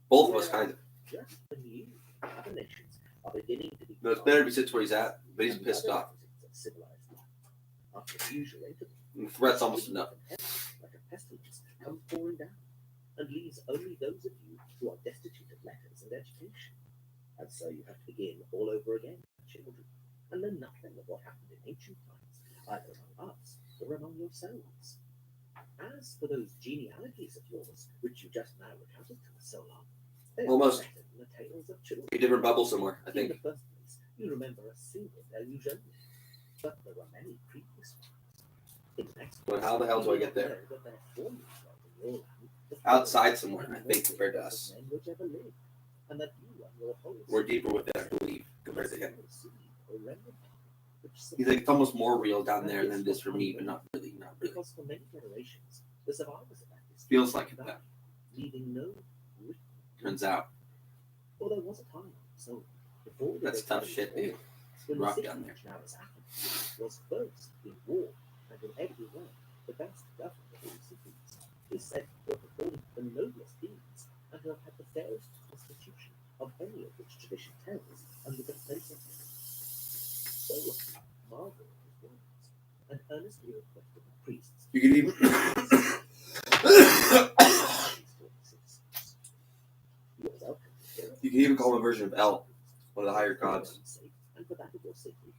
Both of us, kind of. Just when you, other nations, are beginning to be No, it's better if he sits where he's at, but he's pissed off. civilized life. After the usual interval, And the threat's almost enough. like a pestilence, comes pouring down, and leaves only those of you who are destitute of letters and education. And so you have to begin all over again, children, and know nothing of what happened in ancient times, either among us or among yourselves. As for those genealogies of yours, which you just now recounted to us so long, they Almost. are better than the tales of children. A different bubble somewhere, I In think. the first place, you remember a single deluge only, but there are many previous ones. In the next Well, how the hell do I get there? know that there formerly dwelt in your land the Outside first somewhere, I and think, most compared to of us. men which ever lived, and that you and your whole We're deeper within, I believe, compared to him. seed or remnant which He's like, it's almost more real down there than it is for me, but not really, not really. because for many generations the survivors of that district Feels like it, died, though. leaving no written Turns out. Well, there was a time, so before the That's tough shit, dude. when Rough the city, down there. which now is Athens, was first in war and in every way the best governed of all cities, is said to have performed the noblest deeds and to have had the fairest constitution of any of which tradition tells under the place of heaven. So marveled at his words, and earnestly requested the priests You can even. You can even call him a version of El, one of the higher gods. And for that of your safety,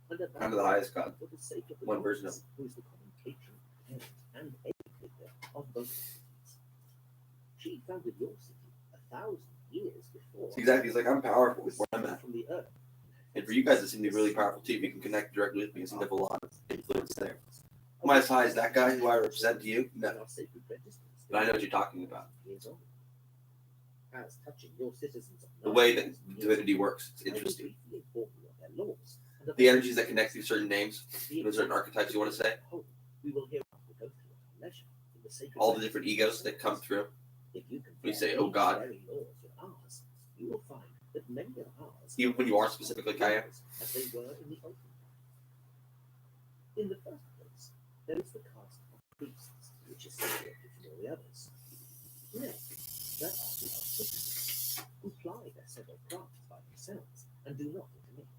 Kind of the highest god. for the sake of the One version of gods, who is the common patron, parent, and educator of both cities. She founded your city 1,000 years before. Exactly. He's like, I'm powerful where I'm at. From the earth. And for you guys, it seemed to be really powerful too. If you can connect directly with me, it seems to have a lot of influence there. Am I as high as that guy who I represent to you? No. But I know what you're talking about. As touching your citizens of The way that divinity works, it's interesting. The energies that connect through certain names, those certain archetypes you want to say, we will hear go through at leisure in the sacred all the different egos that come through. If you We say, oh God. ours, you will find that many of ours Even when you are specifically Kaya. as they were in the open. In the first place, there is the caste of priests, which is separated from all the others. Next, there are the artificers, who ply their several crafts by themselves and do not intermix.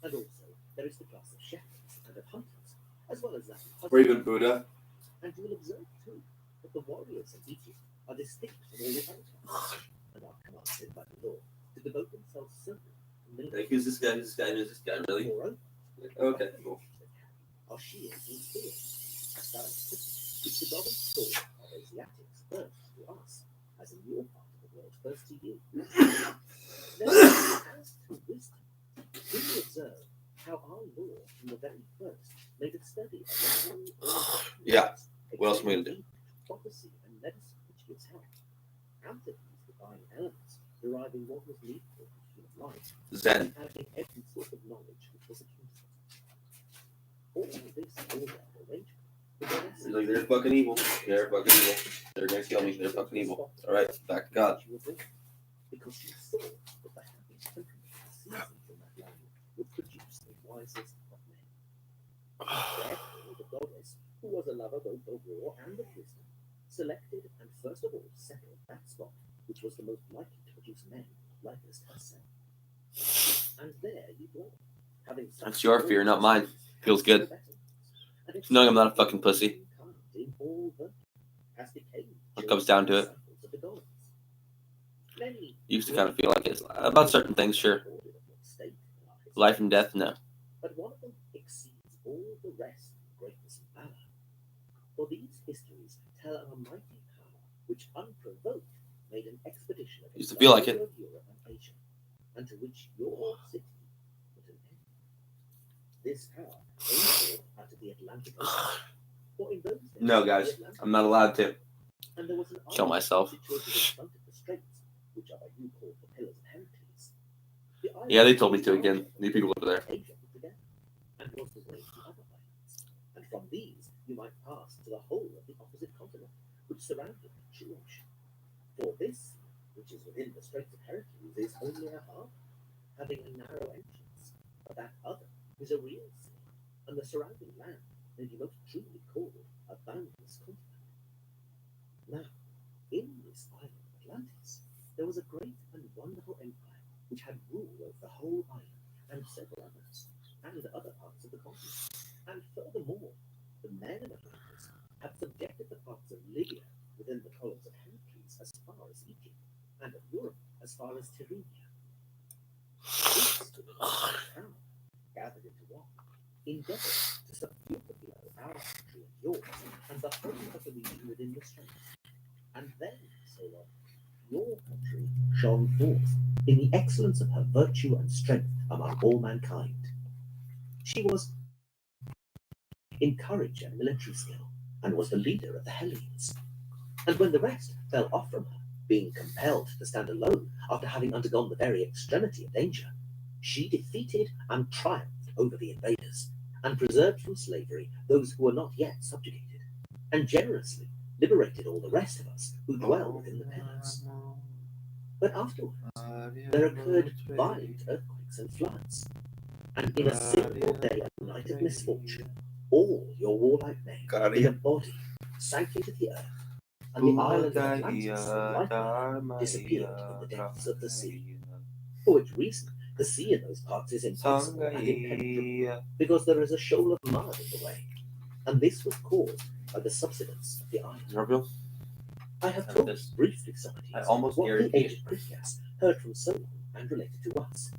And also, there is the class of shepherds and of hunters, as well as that of Or even Buddha. And you will observe, too, that the warriors of Egypt are distinct from all the other classes, and are commanded by the law to devote themselves solely to military. Like, who's this guy? Who's this guy? Who's this guy? Really? Moreover, Okay, cool. are shields and spears, a style of cooking, which the goddess called of Asiatics first to us, as in your part of the world first to you. Then, as to wisdom, we will observe how our law from the very first made a study of the whole order. Yeah. What else am I gonna do? Prophecy and medicine which gives help. Out of these divine elements, deriving what was needful for human life, Zen. and having every sort of knowledge which was akin to it. All this order of arrangement. He's like, they're fucking evil. They're fucking evil. They're gonna kill me. They're fucking evil. All right, back to God. Because she saw that the happy temperament seasons in that land would produce the wisest of men. Therefore, the goddess, who was a lover both of war and of wisdom, selected and first of all settled that spot which was the most likely to produce men like as herself. And there you dwell, having That's your fear, not mine. Feels good. Knowing I'm not a fucking pussy. in all virtue, as became It comes down to it. disciples of the gods. Many Used to kind of feel like it. About certain things, sure. Life and death, no. But one of them exceeds all the rest in greatness and valor. For these histories tell of a mighty power which unprovoked made an expedition against Used to feel like the it. whole of Europe and Asia, and to which your city put an end. This power came forth out of the Atlantic Ocean. For in those days, No, guys, the Atlantic I'm not allowed to and there was an kill island myself. situated in front of the straits, which are by you called the Pillars of Heracles. The island Yeah, they told me to again. New people over there. Asia put together, and was the way to other islands. And from these you might pass to the whole of the opposite continent, which surrounded the true ocean. For this, which is within the Straits of Heracles, is only a harbour, having a narrow entrance, but that other is a real sea, and the surrounding land may be most truly called a boundless continent. Now, in this island of Atlantis, there was a great and wonderful empire which had rule over the whole island and several others, and other parts of the continent. And furthermore, the men of Atlantis had subjected the parts of Libya within the columns of Heracles as far as Egypt, and of Europe as far as Tyrrhenia. This town, gathered into one, endeavored to subdue the blow our country and yours, and the whole of the region within the straits. And then, Solon, your country shone forth in the excellence of her virtue and strength among all mankind. She was in courage and military skill, and was the leader of the Hellenes. And when the rest fell off from her, being compelled to stand alone after having undergone the very extremity of danger, she defeated and triumphed over the invaders, and preserved from slavery those who were not yet subjugated, and generously liberated all the rest of us who dwell within the pillars. But afterwards, there occurred violent earthquakes and floods, and in a single day and night of misfortune, all your warlike men in a body sank into the earth, and the island of Atlantis likewise disappeared in the depths of the sea. For which reason, the sea in those parts is impassable and impenetrable, because there is a shoal of mud in the way, and this was caused by the subsidence of the island. I have told briefly, Socrates, what the ancient Critias heard from Solon and related to us.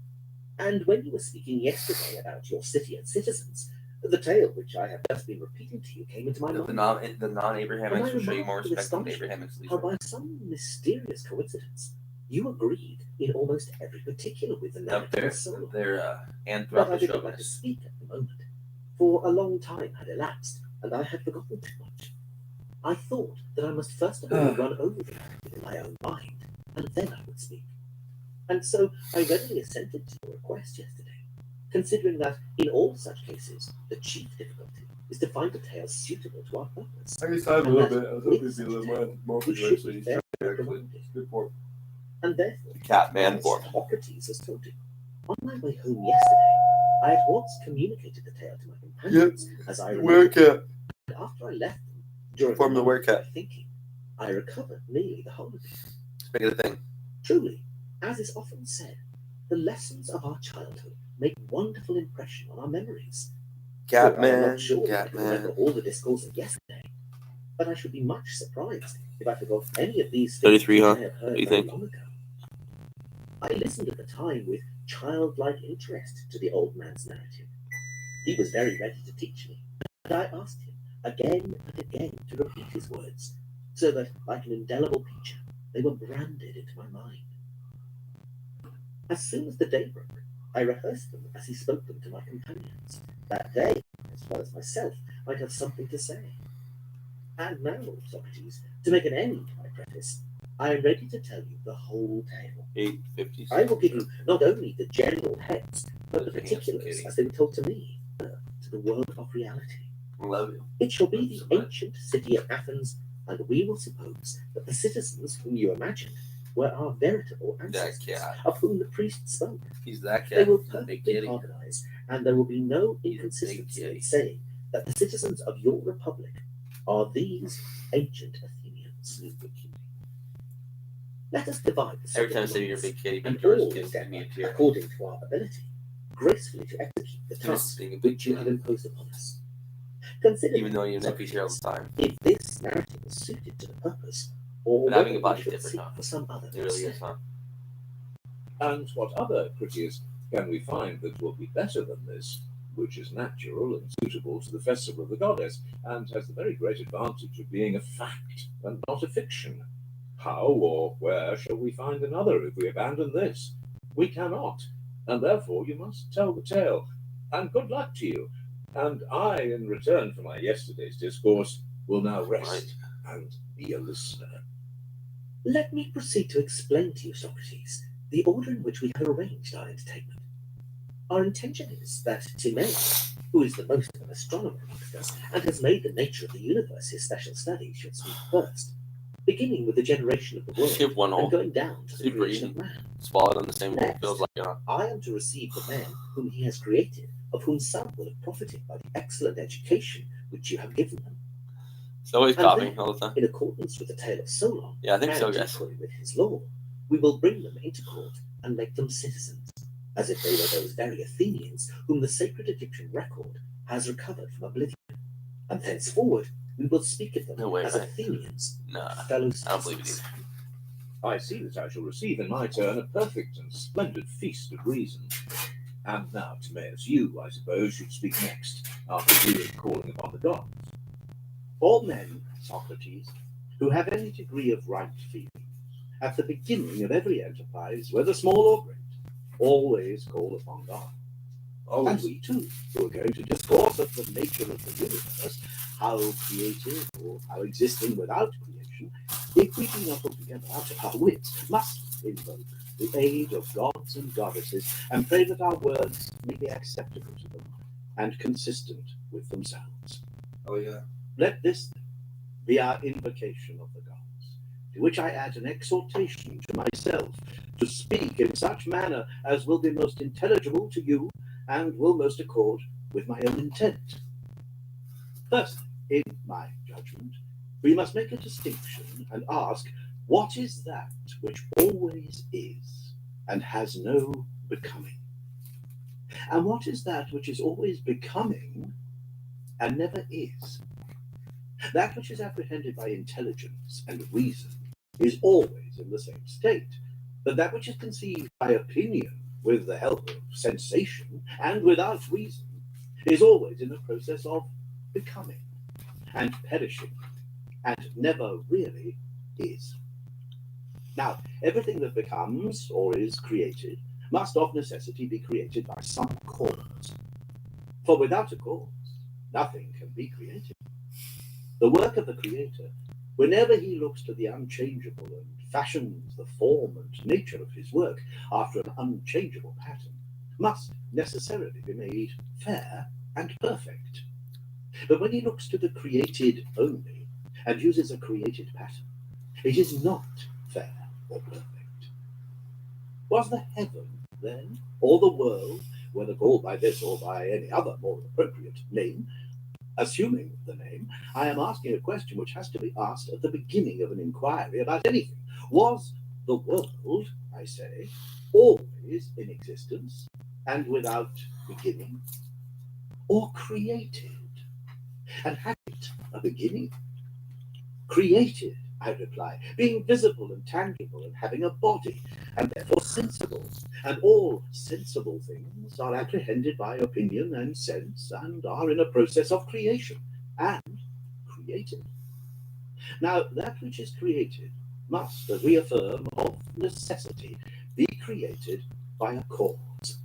And when you were speaking yesterday about your city and citizens, the tale which I have just been repeating to you came into my mind. The non-Abrahamics will show you more respect than the Abrahamics. How by some mysterious coincidence you agreed in almost every particular with the narrative of Solon. But I did not like to speak at the moment, for a long time had elapsed, and I had forgotten too much. I thought that I must first of all run over the narrative in my own mind, and then I would speak. And so I readily assented to your request yesterday, considering that in all such cases the chief difficulty is to find a tale suitable to our purpose. I guess I have a little bit. I was hoping to be a little more actually. Good form. And therefore, Catman form. Socrates has told you. On my way home yesterday, I at once communicated the tale to my companions as I remembered. And after I left them, during Form the werecat. thinking, I recovered nearly the whole of it. Make it a thing. Truly, as is often said, the lessons of our childhood make wonderful impression on our memories. Catman, I'm not sure that I can remember Catman. all the discourse of yesterday, but I should be much surprised if I forgot any of these things 33, huh? which I have heard What do you very think? long ago. I listened at the time with childlike interest to the old man's narrative. He was very ready to teach me, and I asked him again and again to repeat his words, so that, like an indelible picture, they were branded into my mind. As soon as the day broke, I rehearsed them as he spoke them to my companions, that they, as well as myself, might have something to say. And now, Socrates, to make an end to my preface, I am ready to tell you the whole tale. 8:50. I will give you not only the general heads, but the particulars as they were told to me, to the world of reality. Love you. It shall be the ancient city of Athens, and we will suppose that the citizens whom you imagined were our veritable ancestors, of whom the priest spoke. He's that cat. They will perfectly harmonize, and there will be no inconsistency in saying that the citizens of your republic are these ancient Athenians. Let us divide the Every time I separate say you're a lots, big kitty, and big George all gets endeavor, me a tear. according to our ability, gracefully to execute the task which you have imposed upon us. Consider, Even though you're nephews here all the time. if this narrative is suited to the purpose, or But having a whether body's we should different, seek huh? for some other It really is, huh? And what other Critias can we find that will be better than this, which is natural and suitable to the festival of the goddess, and has the very great advantage of being a fact and not a fiction? How or where shall we find another if we abandon this? We cannot, and therefore you must tell the tale. And good luck to you. And I, in return for my yesterday's discourse, will now rest and be a listener. Let me proceed to explain to you, Socrates, the order in which we have arranged our entertainment. Our intention is that Timaeus, who is the most of an astronomer amongst us, and has made the nature of the universe his special study, should speak first, beginning with the generation of the world Skip one hole. and going down to the Super creation easy. of man. Swallowed on the same hole. Next, Feels like, you know. I am to receive the men whom he has created, of whom some will have profited by the excellent education which you have given them. It's always And coughing then, all the time. in accordance with the tale of Solon, Yeah, I think so, and guys. equally with his law, we will bring them into court and make them citizens, as if they were those very Athenians whom the sacred Egyptian record has recovered from oblivion. And thenceforward, we will speak of them as Athenians, fellow citizens. I don't believe it either. I see that I shall receive in my turn a perfect and splendid feast of reason. And now, Timaeus, you, I suppose, should speak next, after you calling upon the gods. All men, Socrates, who have any degree of right feeling, at the beginning of every enterprise, whether small or great, always call upon God. Always. And we too, who are going to discourse of the nature of the universe, how created or how existing without creation, if we be not altogether out of our wits, must invoke the aid of gods and goddesses, and pray that our words may be acceptable to them and consistent with themselves. Oh, yeah. Let this be our invocation of the gods, to which I add an exhortation to myself to speak in such manner as will be most intelligible to you and will most accord with my own intent. Firstly, in my judgment, we must make a distinction and ask, what is that which always is and has no becoming? And what is that which is always becoming and never is? That which is apprehended by intelligence and reason is always in the same state, but that which is conceived by opinion with the help of sensation and without reason is always in a process of becoming and perishing and never really is. Now, everything that becomes or is created must of necessity be created by some cause, for without a cause, nothing can be created. The work of the Creator, whenever he looks to the unchangeable and fashions the form and nature of his work after an unchangeable pattern, must necessarily be made fair and perfect. But when he looks to the created only and uses a created pattern, it is not fair or perfect. Was the heaven, then, or the world, whether called by this or by any other more appropriate name, assuming the name, I am asking a question which has to be asked at the beginning of an inquiry about anything. Was the world, I say, always in existence and without beginning, or created and had it a beginning? Created, I reply, being visible and tangible and having a body, and therefore sensible. And all sensible things are apprehended by opinion and sense, and are in a process of creation, and created. Now, that which is created must, as we affirm, of necessity, be created by a cause.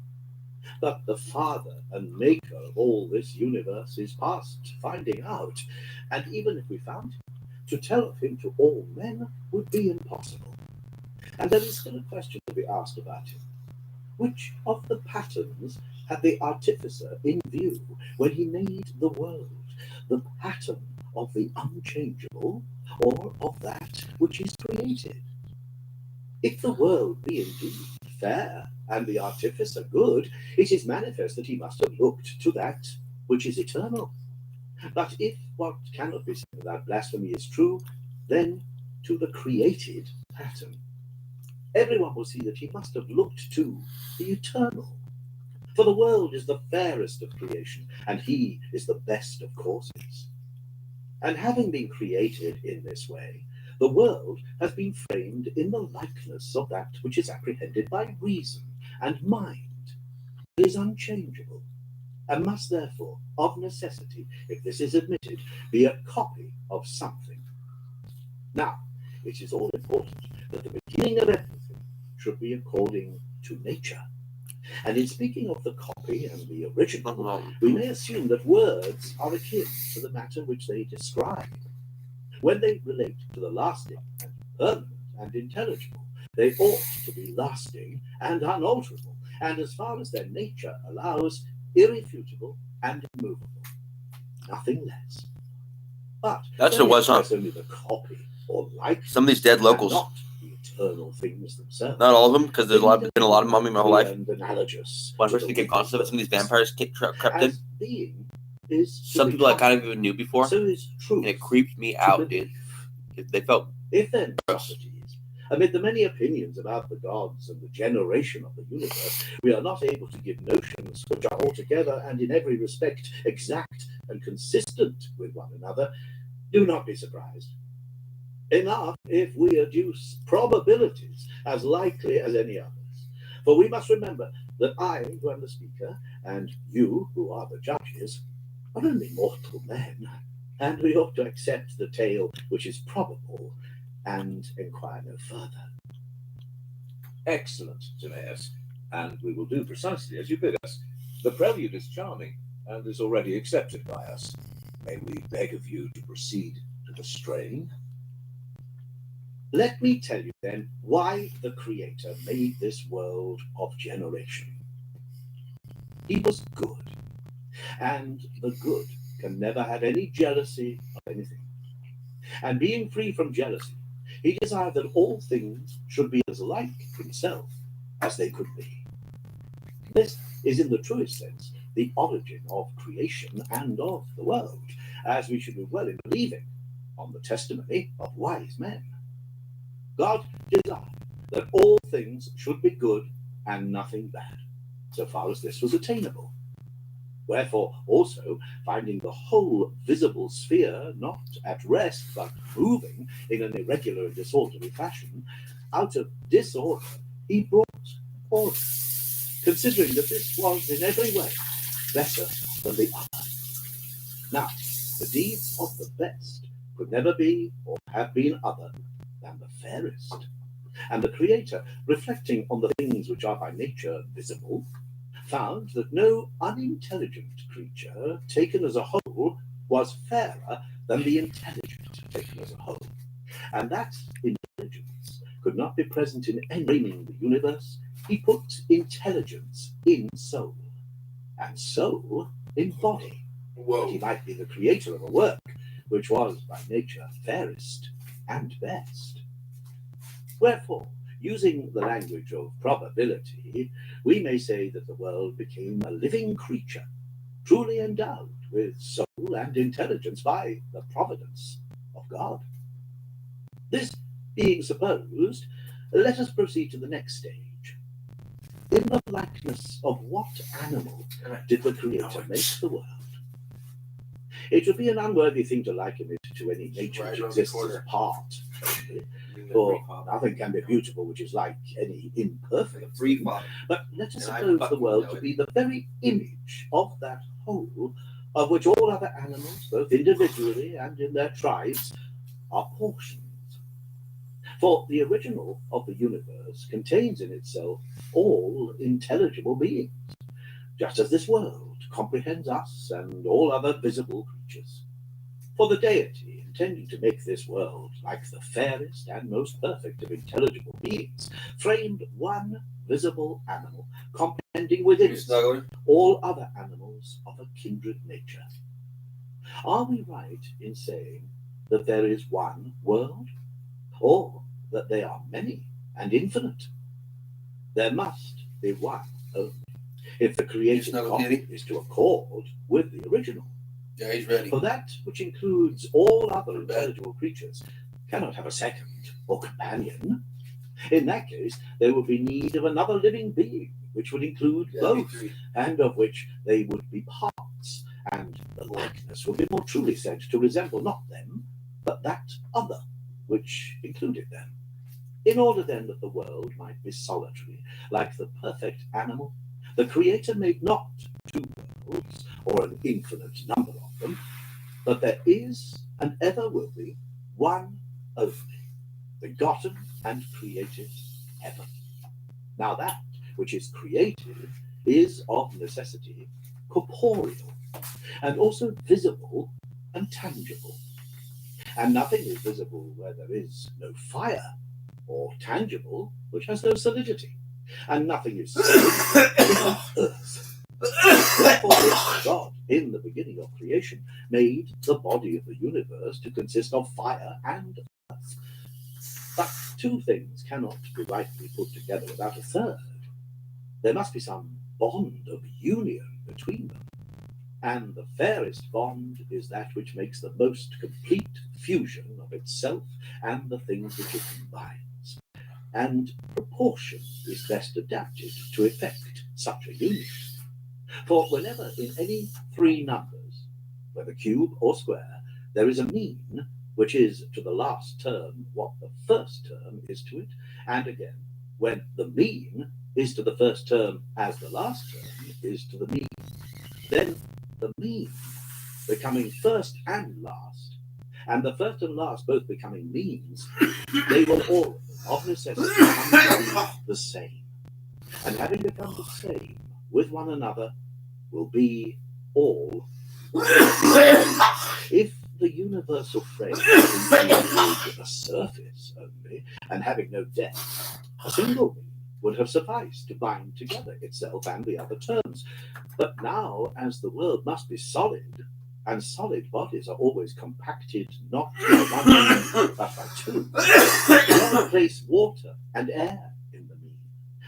But the Father and Maker of all this universe is past finding out, and even if we found him, to tell of him to all men would be impossible. And there is still a question to be asked about him. Which of the patterns had the artificer in view when he made the world? The pattern of the unchangeable, or of that which is created? If the world be indeed fair, and the artificer good, it is manifest that he must have looked to that which is eternal. But if what cannot be said without blasphemy is true, then to the created pattern. Everyone will see that he must have looked to the eternal. For the world is the fairest of creation, and he is the best of causes. And having been created in this way, the world has been framed in the likeness of that which is apprehended by reason and mind. It is unchangeable, and must therefore, of necessity, if this is admitted, be a copy of something. Now, it is all important that the beginning of everything should be according to nature. And in speaking of the copy and the original, we may assume that words are akin to the matter which they describe. When they relate to the lasting and permanent and intelligible, they ought to be lasting and unalterable, and as far as their nature allows, irrefutable and immovable. Nothing less. But That's what it was, huh? only the copy or like Some of these dead locals. not the eternal things themselves. Not all of them, because there's been a lot of mummy my whole life. Analogous When I first became conscious of it, some of these vampires crept in. Being is Some people I kind of even knew before, so is truth, and it creeped me out, dude. They felt if then gross. Socrates, amid the many opinions about the gods and the generation of the universe, we are not able to give notions which are altogether and in every respect exact and consistent with one another, do not be surprised. Enough if we adduce probabilities as likely as any others. For we must remember that I, who am the speaker, and you, who are the judges, are only mortal men, and we ought to accept the tale which is probable and inquire no further. Excellent, Timaeus, and we will do precisely as you bid us. The prelude is charming, and is already accepted by us. May we beg of you to proceed to the strain? Let me tell you then why the Creator made this world of generation. He was good, and the good can never have any jealousy of anything. And being free from jealousy, he desired that all things should be as like himself as they could be. This is in the truest sense the origin of creation and of the world, as we should do well in believing on the testimony of wise men. God desired that all things should be good and nothing bad, so far as this was attainable. Wherefore also, finding the whole visible sphere not at rest, but moving in an irregular and disorderly fashion, out of disorder he brought order, considering that this was in every way better than the other. Now, the deeds of the best could never be or have been other than the fairest. And the Creator, reflecting on the things which are by nature visible, found that no unintelligent creature taken as a whole was fairer than the intelligent taken as a whole, and that intelligence could not be present in any framing the universe. He put intelligence in soul, and soul in body, that he might be the creator of a work which was by nature fairest and best. Wherefore, using the language of probability, we may say that the world became a living creature, truly endowed with soul and intelligence by the providence of God. This being supposed, let us proceed to the next stage. In the likeness of what animal did the Creator make the world? It would be an unworthy thing to liken it to any nature which exists as a part only, for nothing can be beautiful which is like any imperfect thing. But let us suppose the world to be the very image of that whole, of which all other animals, both individually and in their tribes, are portions. For the original of the universe contains in itself all intelligible beings, just as this world comprehends us and all other visible creatures. For the deity intending to make this world like the fairest and most perfect of intelligible beings, framed one visible animal, comprehending within it all other animals of a kindred nature. Are we right in saying that there is one world, or that they are many and infinite? There must be one only, if the created copy is to accord with the original. Yeah, he's ready. For that which includes all other intelligible creatures cannot have a second or companion. In that case, there would be need of another living being, which would include both, and of which they would be parts, and the likeness would be more truly said to resemble not them, but that other which included them. In order then that the world might be solitary, like the perfect animal, the Creator made not two worlds, or an infinite number of them, but there is and ever will be one only, begotten and created heaven. Now that which is created is of necessity corporeal, and also visible and tangible. And nothing is visible where there is no fire, or tangible which has no solidity. And nothing is solid without earth. Therefore, God, in the beginning of creation, made the body of the universe to consist of fire and earth. But two things cannot be rightly put together without a third. There must be some bond of union between them. And the fairest bond is that which makes the most complete fusion of itself and the things which it combines. And proportion is best adapted to effect such a union. For whenever in any three numbers, whether cube or square, there is a mean, which is to the last term what the first term is to it, and again, when the mean is to the first term as the last term is to the mean, then the mean becoming first and last, and the first and last both becoming means, they will all of necessity come to be the same, and having become the same with one another, will be all. If the universal frame included a surface only, and having no depth, a single mean would have sufficed to bind together itself and the other terms. But now, as the world must be solid, and solid bodies are always compacted not by one but by two, we place water and air in the mean,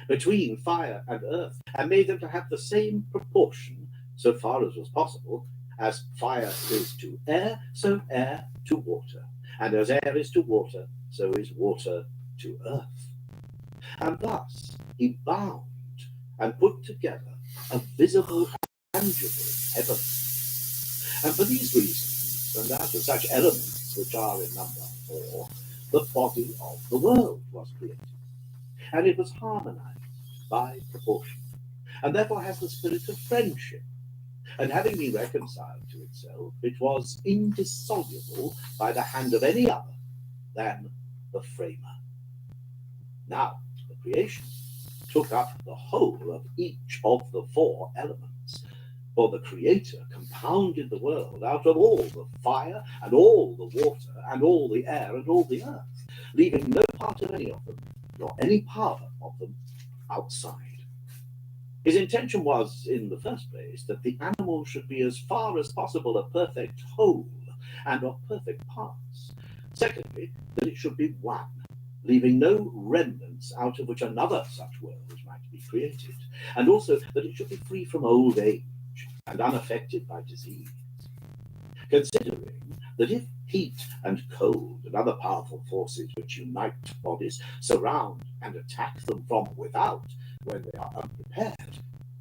between fire and earth, and made them to have the same proportion, so far as was possible, as fire is to air, so air to water, and as air is to water, so is water to earth. And thus he bound and put together a visible, tangible heaven. And for these reasons, and out of such elements which are in number 4, the body of the world was created, and it was harmonized by proportion, and therefore has the spirit of friendship. And having been reconciled to itself, it was indissoluble by the hand of any other than the framer. Now, the creation took up the whole of each of the 4 elements, for the Creator compounded the world out of all the fire, and all the water, and all the air, and all the earth, leaving no part of any of them, nor any power of them outside. His intention was, in the first place, that the animal should be as far as possible a perfect whole, and of perfect parts. Secondly, that it should be one, leaving no remnants out of which another such world might be created, and also that it should be free from old age and unaffected by disease. Considering that if heat and cold and other powerful forces which unite bodies surround and attack them from without when they are unprepared,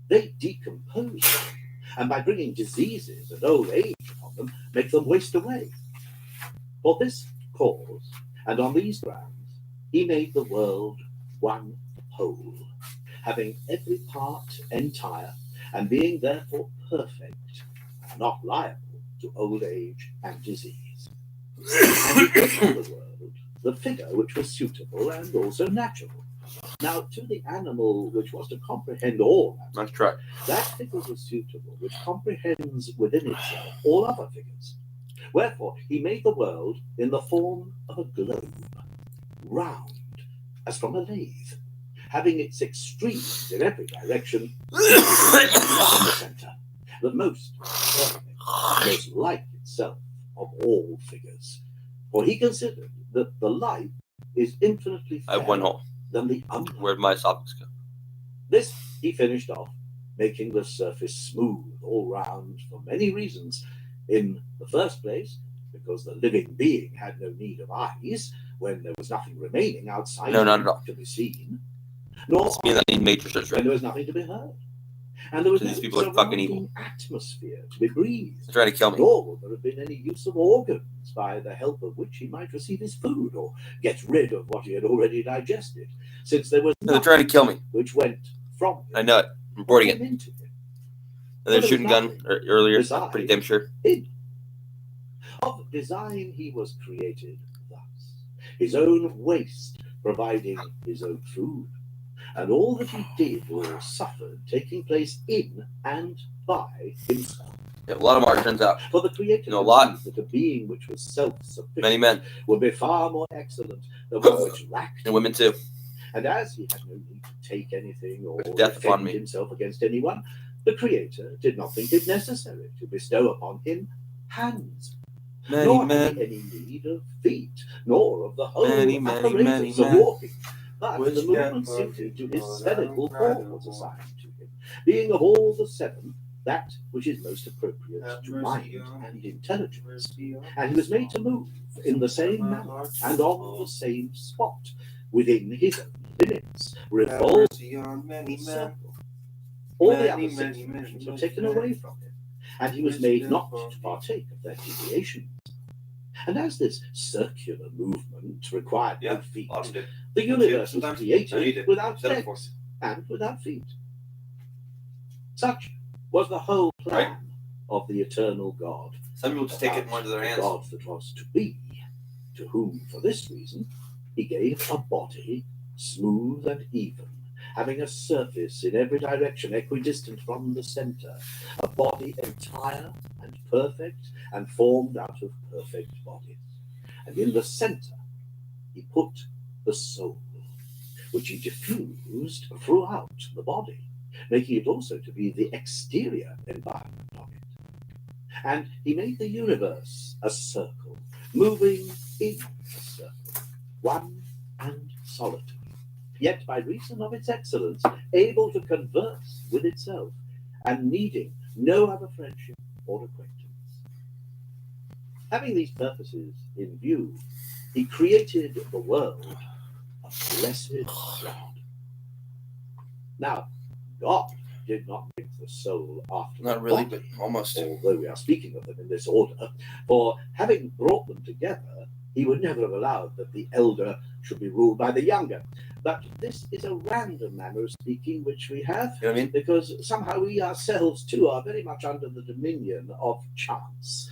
they decompose them, and by bringing diseases and old age upon them, make them waste away. For this cause, and on these grounds, he made the world one whole, having every part entire, and being therefore perfect, not liable to old age and disease. And he gave to the world the figure which was suitable and also natural. Now, to the animal which was to comprehend all that figure was suitable, which comprehends within itself all other figures. Wherefore he made the world in the form of a globe, round as from a lathe, having its extremes in every direction, in the centre, the most perfect, most like itself of all figures. For he considered that the light is infinitely I have one fairer hole. than the unlight. Where'd my esophagus go? This he finished off, making the surface smooth all round for many reasons. In the first place, because the living being had no need of eyes when there was nothing remaining outside No, not him at all. to be seen, nor It's me that need major surgery. when there was nothing to be heard. And there was So no these people are fucking evil. surrounding atmosphere to be breathed. They're trying to kill me. Nor would there have been any use of organs by the help of which he might receive his food or get rid of what he had already digested, since there was No, they're trying to kill me. which went from him I know it. I'm boarding and it. came into him. And they're shooting gun earlier. Besides, I'm pretty damn sure. Of design he was created thus, his own waste providing his own food, and all that he did or suffered taking place in and by himself. Yeah, a lot of them are, turns out. For the Creator know a lot. conceived that a being which was self-sufficient Many men. would be far more excellent than one which lacked. And women too. And as he had no need to take anything or With death upon defend me. himself against anyone, the Creator did not think it necessary to bestow upon him hands, nor had he any need of feet, nor of the whole apparatus of walking. But the movement suited to his spherical form was assigned to him, being of all the seven that which is most appropriate to mind and intelligence. And he was made to move in the same manner and on the same spot, within his own limits, revolve in a circle. All the other six dimensions were taken away from him, and he was made not to partake of their deviations. And as this circular movement required no feet, the universe was created without legs and without feet. Such was the whole plan of the eternal God. Some people just take it more into their hands. The God that was to be, to whom, for this reason, he gave a body smooth and even, having a surface in every direction equidistant from the center, a body entire and perfect and formed out of perfect bodies. And in the center he put the soul, which he diffused throughout the body, making it also to be the exterior environment of it. And he made the universe a circle, moving in a circle, one and solitary, yet by reason of its excellence, able to converse with itself, and needing no other friendship or acquaintance. Having these purposes in view, he created the world a blessed God. Now, God did not make the soul after Not the really, body, but almost. although we are speaking of them in this order, for having brought them together, he would never have allowed that the elder should be ruled by the younger. But this is a random manner of speaking which we have, You know what I mean? because somehow we ourselves too are very much under the dominion of chance.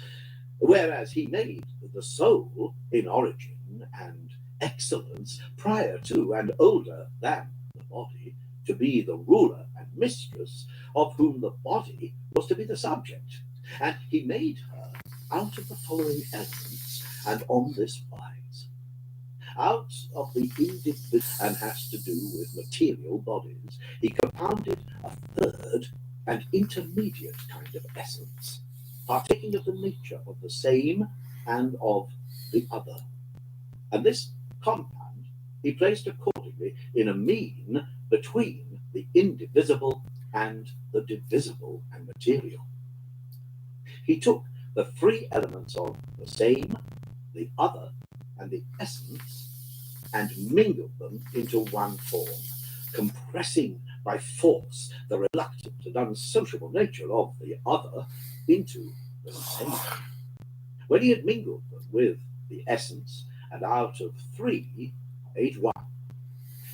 Whereas he made the soul in origin and excellence prior to and older than the body to be the ruler and mistress of whom the body was to be the subject. And he made her out of the following elements and on this wise. Out of the individual and has to do with material bodies, he compounded a third and intermediate kind of essence, partaking of the nature of the same and of the other. And this compound he placed accordingly in a mean between the indivisible and the divisible and material. He took the three elements of the same, the other, and the essence, and mingled them into one form, compressing by force the reluctant and unsociable nature of the other into the same. When he had mingled them with the essence, and out of three made one,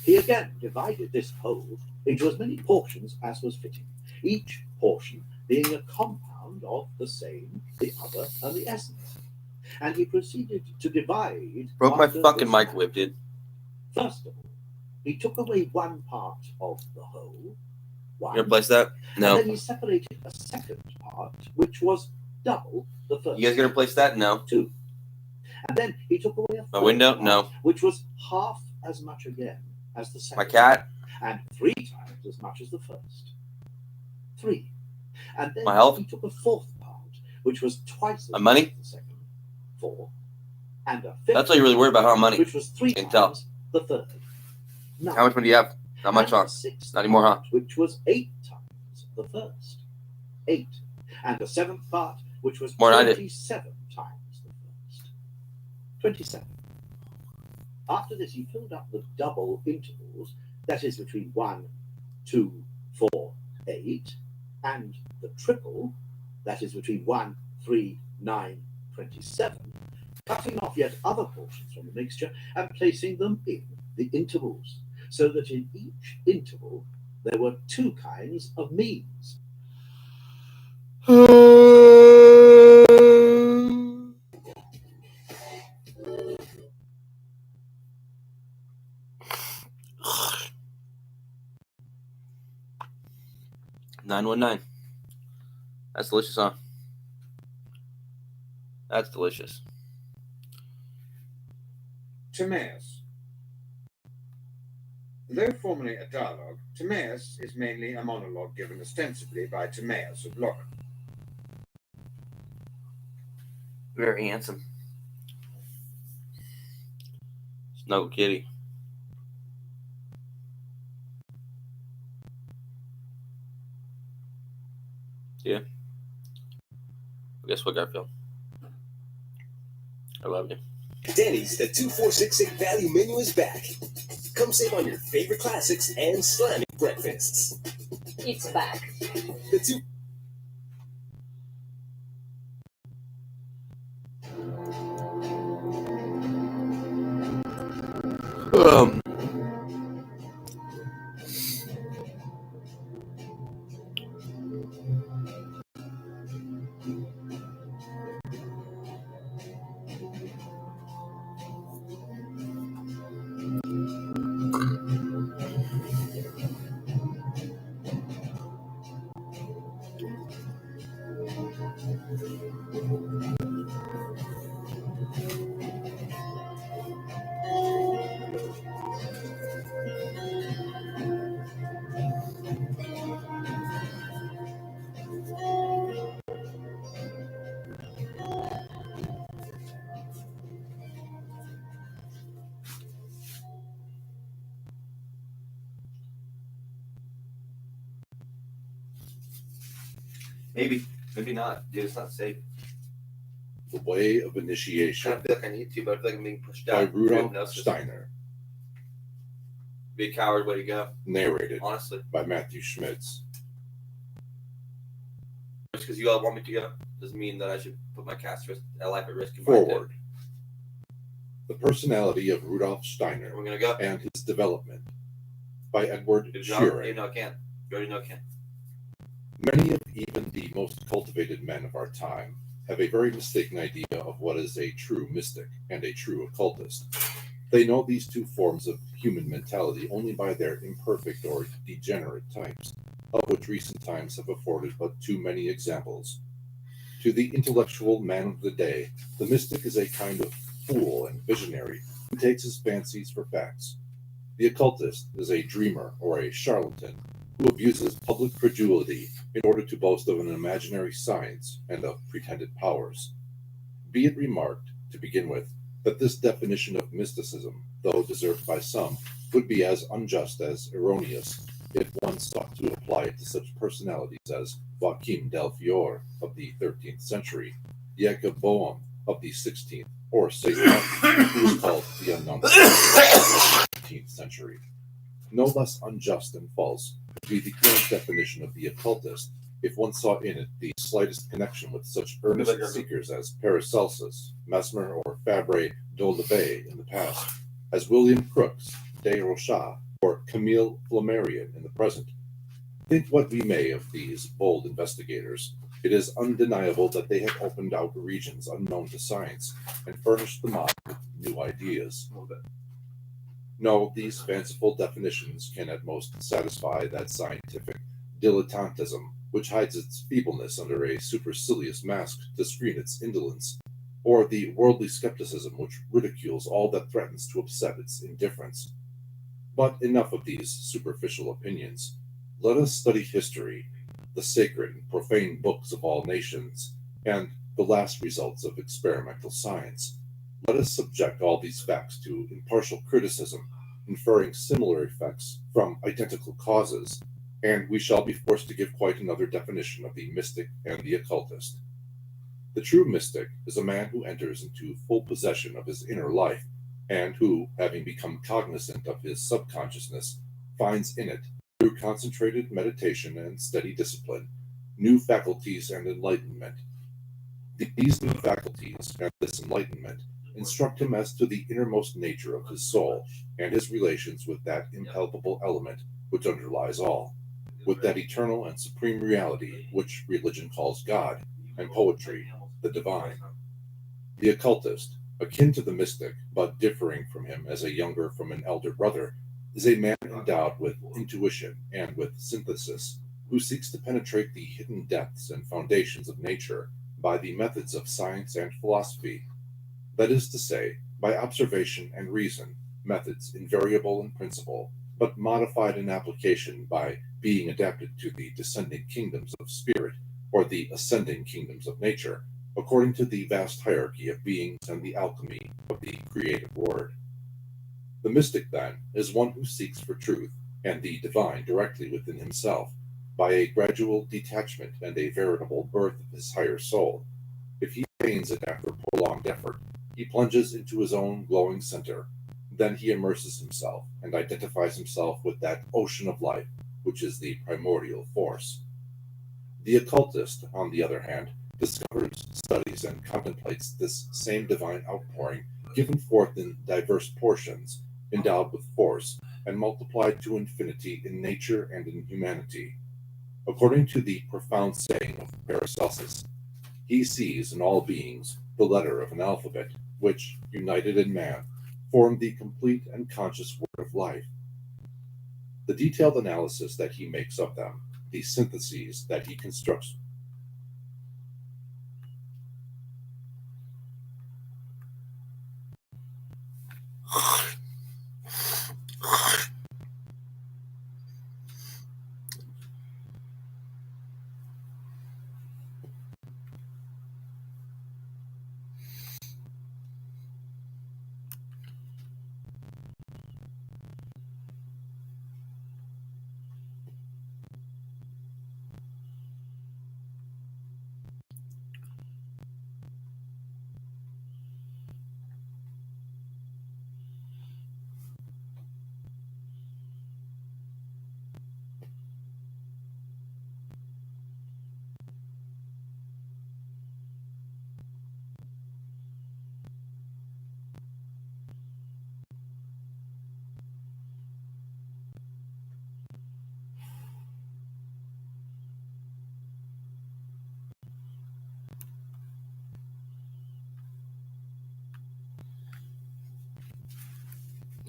he again divided this whole into as many portions as was fitting, each portion being a compound of the same, the other, and the essence. And he proceeded to divide. Broke my after fucking this microwave, dude. First of all, he took away one part of the whole, You gonna place that? No. and then he separated a second part, which was double the first. You guys gonna replace that? No. 2. And then he took away a My third window? part, No. which was half as much again as the second. My cat? And 3 times as much as the first. 3. And then My health? he took a fourth part, which was twice as My much money? as the second. 4. And a fifth, That's all you're really worried about, how money. which was 3 Can tell. times the third. 9. How much money do you have? Not much And on. a sixth Not anymore, huh? part, which was 8 times the first. 8. And the seventh part, which was More than I did. 27 times the first. 27. After this, he filled up the double intervals, that is between 1, 2, 4, 8, and the triple, that is between 1, 3, 9, 27, cutting off yet other portions from the mixture and placing them in the intervals, so that in each interval there were 2 kinds of means. $9.19. That's delicious, huh? That's delicious. Timaeus. Though formerly a dialogue, Timaeus is mainly a monologue given ostensibly by Timaeus of Locke. Very handsome. Snuggle kitty. Yeah. Guess what, Garfield? I love you. Denny's, the 2466 value menu is back. Come save on your favorite classics and slamming breakfasts. It's back. The two. Maybe. Maybe not. Dude, it's not safe. The Way of I Initiation don't feel like I need to, but I feel like I'm being pushed by out. Rudolf Hypnosis. Steiner. Be a coward, way to go. Narrated Honestly. by Matthew Schmitz. Just because you all want me to go doesn't mean that I should put my cat's life at risk. In mine, Forward. The Personality of Rudolf Steiner We're gonna go. and His Development by Edward Good job. You Shearing. know I can't. You already know I can't. Many of even the most cultivated men of our time have a very mistaken idea of what is a true mystic and a true occultist. They know these two forms of human mentality only by their imperfect or degenerate types, of which recent times have afforded but too many examples. To the intellectual man of the day, the mystic is a kind of fool and visionary who takes his fancies for facts. The occultist is a dreamer or a charlatan who abuses public credulity in order to boast of an imaginary science and of pretended powers. Be it remarked, to begin with, that this definition of mysticism, though deserved by some, would be as unjust as erroneous if one sought to apply it to such personalities as Joachim del Fiore of the 13th century, Jacob Boehm of the 16th, or St. Martin, who was called the Unknown of the 15th century. No less unjust and false would be the current definition of the occultist if one saw in it the slightest connection with such earnest seekers as Paracelsus, Mesmer, or Fabre d'Olivet in the past, as William Crookes, De Rochat, or Camille Flammarion in the present. Think what we may of these bold investigators, it is undeniable that they have opened out regions unknown to science and furnished the mind with new ideas. No, these fanciful definitions can at most satisfy that scientific dilettantism which hides its feebleness under a supercilious mask to screen its indolence, or the worldly skepticism which ridicules all that threatens to upset its indifference. But enough of these superficial opinions. Let us study history, the sacred and profane books of all nations, and the last results of experimental science. Let us subject all these facts to impartial criticism, inferring similar effects from identical causes, and we shall be forced to give quite another definition of the mystic and the occultist. The true mystic is a man who enters into full possession of his inner life, and who, having become cognizant of his subconsciousness, finds in it, through concentrated meditation and steady discipline, new faculties and enlightenment. These new faculties and this enlightenment instruct him as to the innermost nature of his soul and his relations with that impalpable element which underlies all, with that eternal and supreme reality which religion calls God, and poetry the divine. The occultist, akin to the mystic, but differing from him as a younger from an elder brother, is a man endowed with intuition and with synthesis, who seeks to penetrate the hidden depths and foundations of nature by the methods of science and philosophy, that is to say, by observation and reason, methods invariable in principle, but modified in application by being adapted to the descending kingdoms of spirit or the ascending kingdoms of nature, according to the vast hierarchy of beings and the alchemy of the creative word. The mystic, then, is one who seeks for truth and the divine directly within himself, by a gradual detachment and a veritable birth of his higher soul. If he attains it after prolonged effort, he plunges into his own glowing center. Then he immerses himself and identifies himself with that ocean of life, which is the primordial force. The occultist, on the other hand, discovers, studies, and contemplates this same divine outpouring, given forth in diverse portions, endowed with force, and multiplied to infinity in nature and in humanity. According to the profound saying of Paracelsus, he sees in all beings the letter of an alphabet, which, united in man, form the complete and conscious word of life. The detailed analysis that he makes of them, the syntheses that he constructs,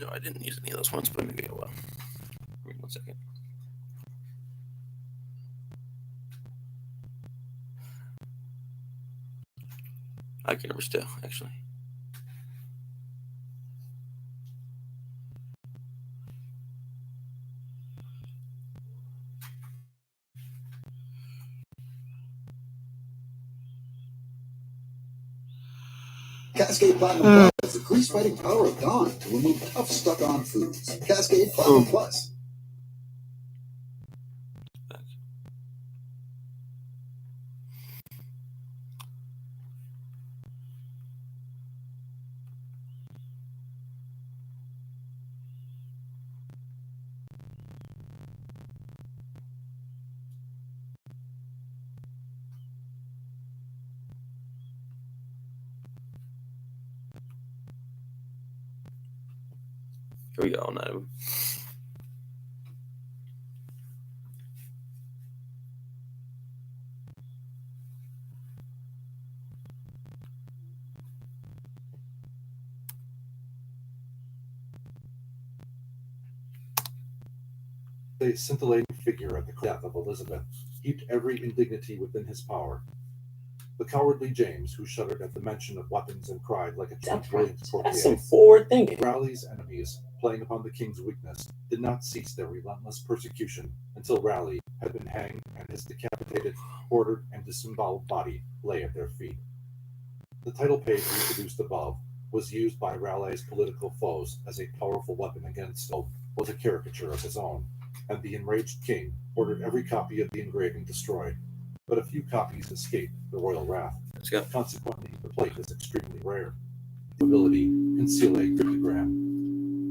No, I didn't use any of those ones, but maybe I will. Wait 1 second. I can never still, actually. Cascade Platinum Plus has the grease-fighting power of Dawn to remove tough stuck-on foods. Cascade Platinum Plus. Here we go. Now. a scintillating figure at the death of Elizabeth, heaped every indignity within his power. The cowardly James, who shuddered at the mention of weapons and cried like a true brilliant That's some courtier, forward thinking. Raleigh's enemies, playing upon the king's weakness, did not cease their relentless persecution until Raleigh had been hanged and his decapitated, quartered, and disemboweled body lay at their feet. The title page reproduced above was used by Raleigh's political foes as a powerful weapon against Stowe was a caricature of his own, and the enraged king ordered every copy of the engraving destroyed. But a few copies escaped the royal wrath. Consequently, the plate is extremely rare. The ability conceal a cryptogram.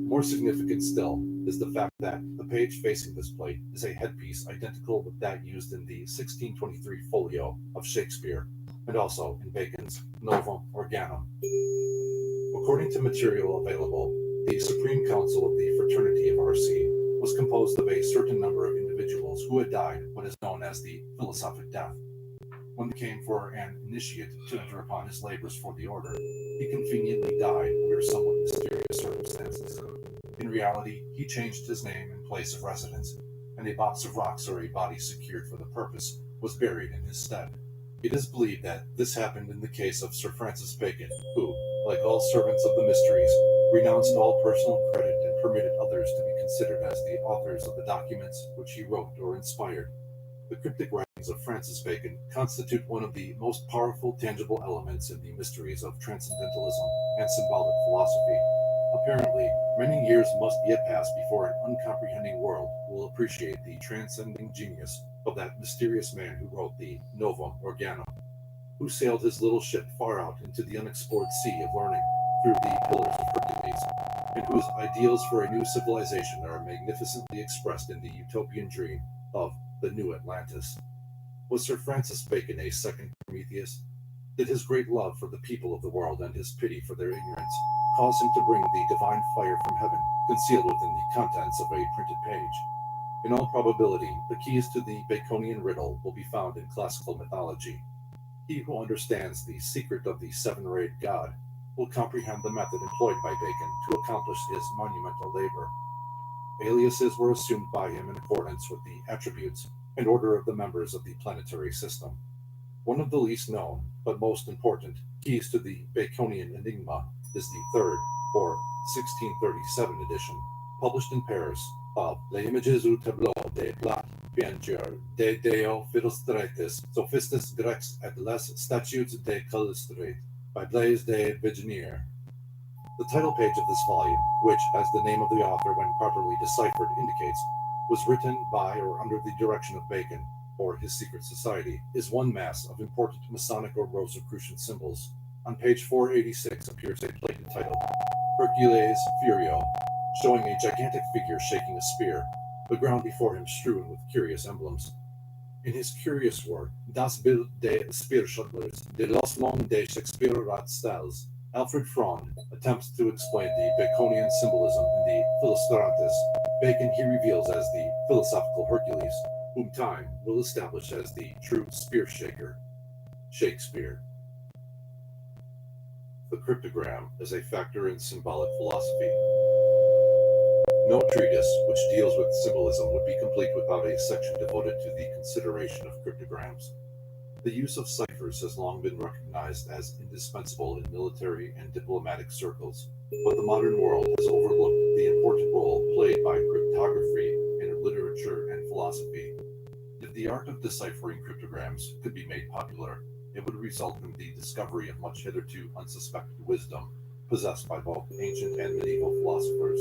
More significant still is the fact that the page facing this plate is a headpiece identical with that used in the 1623 folio of Shakespeare, and also in Bacon's Novum Organum. According to material available, the Supreme Council of the Fraternity of R.C. was composed of a certain number of individuals who had died what is known as the philosophic death. When it came for an initiate to enter upon his labors for the order, he conveniently died under somewhat mysterious circumstances. In reality, he changed his name and place of residence, and a box of rocks or a body secured for the purpose was buried in his stead. It is believed that this happened in the case of Sir Francis Bacon, who, like all servants of the mysteries, renounced all personal credit and permitted others to be considered as the authors of the documents which he wrote or inspired. The cryptic writings of Francis Bacon constitute one of the most powerful tangible elements in the mysteries of transcendentalism and symbolic philosophy. Apparently, many years must yet pass before an uncomprehending world will appreciate the transcending genius of that mysterious man who wrote the Novum Organum, who sailed his little ship far out into the unexplored sea of learning through the Pillars of Hercules, and whose ideals for a new civilization are magnificently expressed in the utopian dream of the New Atlantis. Was Sir Francis Bacon a second Prometheus? Did his great love for the people of the world and his pity for their ignorance cause him to bring the divine fire from heaven concealed within the contents of a printed page? In all probability, the keys to the Baconian riddle will be found in classical mythology. He who understands the secret of the seven-rayed god will comprehend the method employed by Bacon to accomplish his monumental labor. Aliases were assumed by him in accordance with the attributes and order of the members of the planetary system. One of the least known, but most important, keys to the Baconian enigma is the third, or 1637 edition, published in Paris, of Les Images au Tableau de Plat Peinture de Deo Philostretes, Sophistes Grecs et les Statutes de Calystrate, by Blaise de Vigenier. The title page of this volume, which, as the name of the author when properly deciphered indicates, was written by or under the direction of Bacon, or his secret society, is one mass of important Masonic or Rosicrucian symbols. On page 486 appears a plate entitled Hercules Furio, showing a gigantic figure shaking a spear, the ground before him strewn with curious emblems. In his curious work, Das Bild des Speerschüttlers, de l'Oslong des Shakespeare-Rat-Styles, Alfred Frond attempts to explain the Baconian symbolism in the Philostrantes. Bacon he reveals as the philosophical Hercules, whom time will establish as the true spear shaker, Shakespeare. The cryptogram is a factor in symbolic philosophy. No treatise which deals with symbolism would be complete without a section devoted to the consideration of cryptograms. The use of ciphers has long been recognized as indispensable in military and diplomatic circles, but the modern world has overlooked the important role played by cryptography in literature and philosophy. If the art of deciphering cryptograms could be made popular, it would result in the discovery of much hitherto unsuspected wisdom possessed by both ancient and medieval philosophers.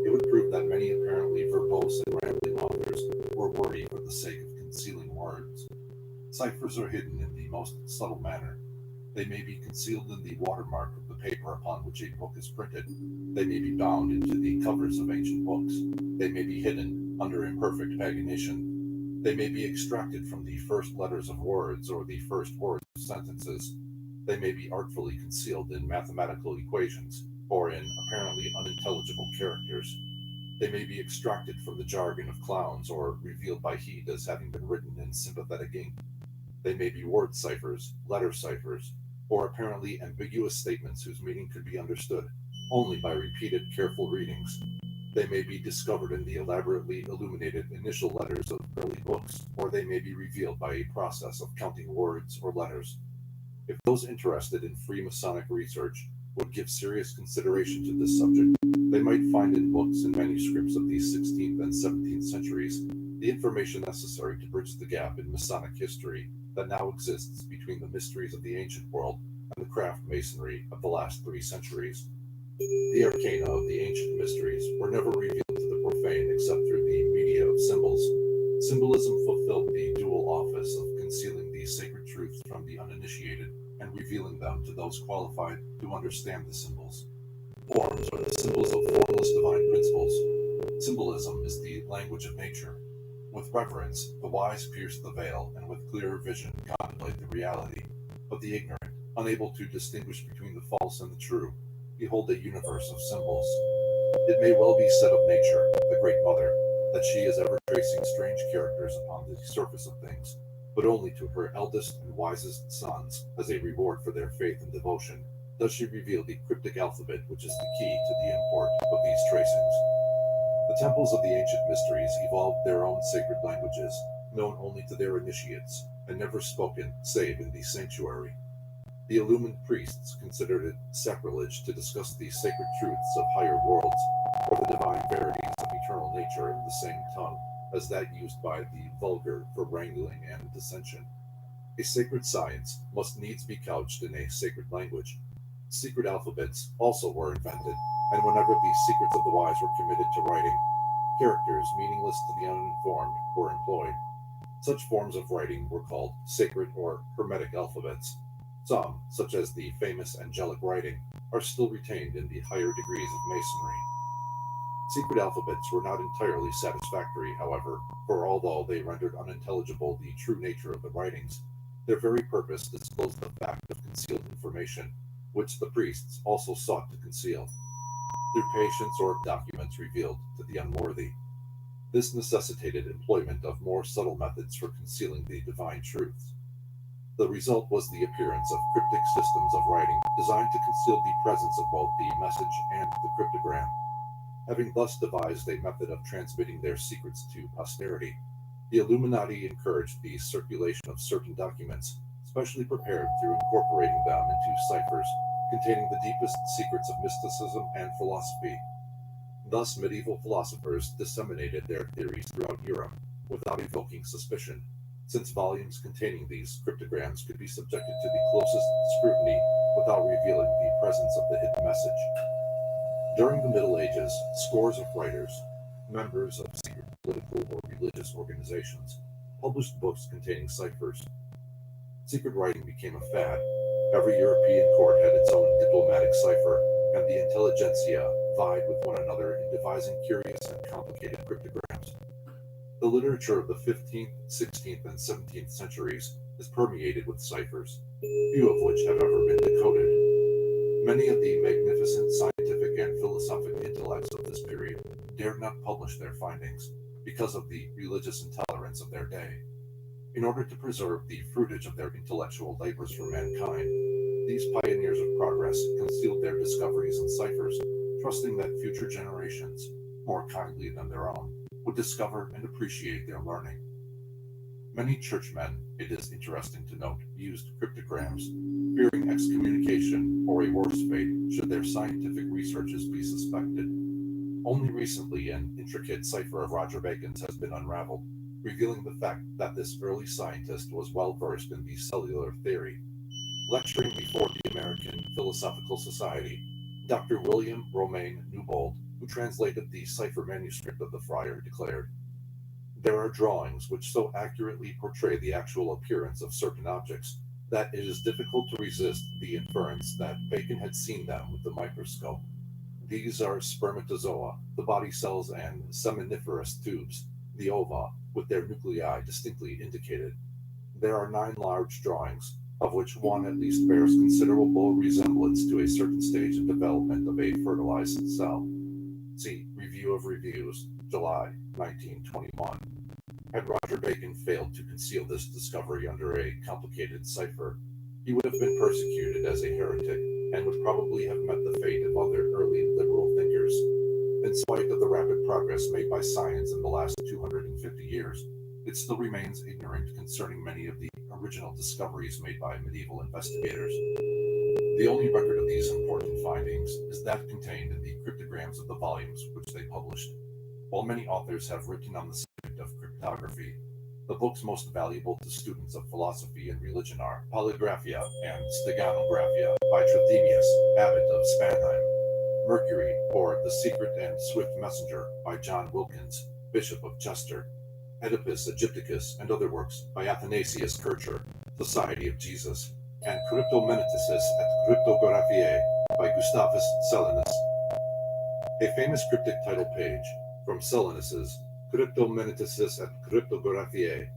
It would prove that many apparently verbose and rambling authors were wordy for the sake of concealing words. Ciphers are hidden in the most subtle manner. They may be concealed in the watermark of the paper upon which a book is printed. They may be bound into the covers of ancient books. They may be hidden under imperfect pagination. They may be extracted from the first letters of words or the first words of sentences. They may be artfully concealed in mathematical equations or in apparently unintelligible characters. They may be extracted from the jargon of clowns or revealed by Heed as having been written in sympathetic ink. They may be word ciphers, letter ciphers, or apparently ambiguous statements whose meaning could be understood only by repeated careful readings. They may be discovered in the elaborately illuminated initial letters of early books, or they may be revealed by a process of counting words or letters. If those interested in Freemasonic research would give serious consideration to this subject, they might find in books and manuscripts of the 16th and 17th centuries the information necessary to bridge the gap in Masonic history that now exists between the mysteries of the ancient world and the craft masonry of the last 3 centuries. The arcana of the ancient mysteries were never revealed to the profane except through the media of symbols. Symbolism fulfilled the dual office of concealing the sacred truths from the uninitiated and revealing them to those qualified to understand the symbols. Forms are the symbols of formless divine principles. Symbolism is the language of nature. With reverence, the wise pierce the veil and with clearer vision contemplate the reality. But the ignorant, unable to distinguish between the false and the true, behold a universe of symbols. It may well be said of nature, the great mother, that she is ever tracing strange characters upon the surface of things, but only to her eldest and wisest sons, as a reward for their faith and devotion, does she reveal the cryptic alphabet which is the key to the import of these tracings. The temples of the ancient mysteries evolved their own sacred languages, known only to their initiates, and never spoken save in the sanctuary. The illumined priests considered it sacrilege to discuss the sacred truths of higher worlds, or the divine verities of eternal nature in the same tongue as that used by the vulgar for wrangling and dissension. A sacred science must needs be couched in a sacred language. Secret alphabets also were invented, and whenever the secrets of the wise were committed to writing, characters meaningless to the uninformed were employed. Such forms of writing were called sacred or hermetic alphabets. Some, such as the famous angelic writing, are still retained in the higher degrees of masonry. Secret alphabets were not entirely satisfactory, however, for although they rendered unintelligible the true nature of the writings, their very purpose disclosed the fact of concealed information, which the priests also sought to conceal, through patience or documents revealed to the unworthy. This necessitated employment of more subtle methods for concealing the divine truths. The result was the appearance of cryptic systems of writing designed to conceal the presence of both the message and the cryptogram. Having thus devised a method of transmitting their secrets to posterity, the Illuminati encouraged the circulation of certain documents, specially prepared through incorporating them into ciphers containing the deepest secrets of mysticism and philosophy. Thus, medieval philosophers disseminated their theories throughout Europe without evoking suspicion, since volumes containing these cryptograms could be subjected to the closest scrutiny without revealing the presence of the hidden message. During the Middle Ages, scores of writers, members of secret political or religious organizations, published books containing ciphers. Secret writing became a fad. Every European court had its own diplomatic cipher, and the intelligentsia vied with one another in devising curious and complicated cryptograms. The literature of the 15th, 16th, and 17th centuries is permeated with ciphers, few of which have ever been decoded. Many of the magnificent scientific and philosophic intellects of this period dared not publish their findings because of the religious intolerance of their day. In order to preserve the fruitage of their intellectual labors for mankind, these pioneers of progress concealed their discoveries in ciphers, trusting that future generations, more kindly than their own, would discover and appreciate their learning. Many churchmen, it is interesting to note, used cryptograms, fearing excommunication or a worse fate should their scientific researches be suspected. Only recently an intricate cipher of Roger Bacon's has been unraveled, revealing the fact that this early scientist was well versed in the cellular theory. Lecturing before the American Philosophical Society, Dr. William Romaine Newbold, who translated the cipher manuscript of the friar, declared, "There are drawings which so accurately portray the actual appearance of certain objects that it is difficult to resist the inference that Bacon had seen them with the microscope. These are spermatozoa, the body cells and seminiferous tubes, the ova, with their nuclei distinctly indicated. There are 9 large drawings, of which one at least bears considerable resemblance to a certain stage of development of a fertilized cell." See Review of Reviews, July 1921. Had Roger Bacon failed to conceal this discovery under a complicated cipher, he would have been persecuted as a heretic and would probably have met the fate of other early liberal thinkers. In spite of the rapid progress made by science in the last 250 years, it still remains ignorant concerning many of the original discoveries made by medieval investigators. The only record of these important findings is that contained in the cryptograms of the volumes which they published. While many authors have written on the subject of cryptography, the books most valuable to students of philosophy and religion are Polygraphia and Steganographia by Trithemius, Abbot of Spanheim, Mercury, or The Secret and Swift Messenger by John Wilkins, Bishop of Chester, Oedipus Egypticus and other works by Athanasius Kircher, Society of Jesus, and Cryptomeneticis et Cryptographiae by Gustavus Cellinus. A famous cryptic title page from Cellinus's Cryptomeneticis et Cryptographiae.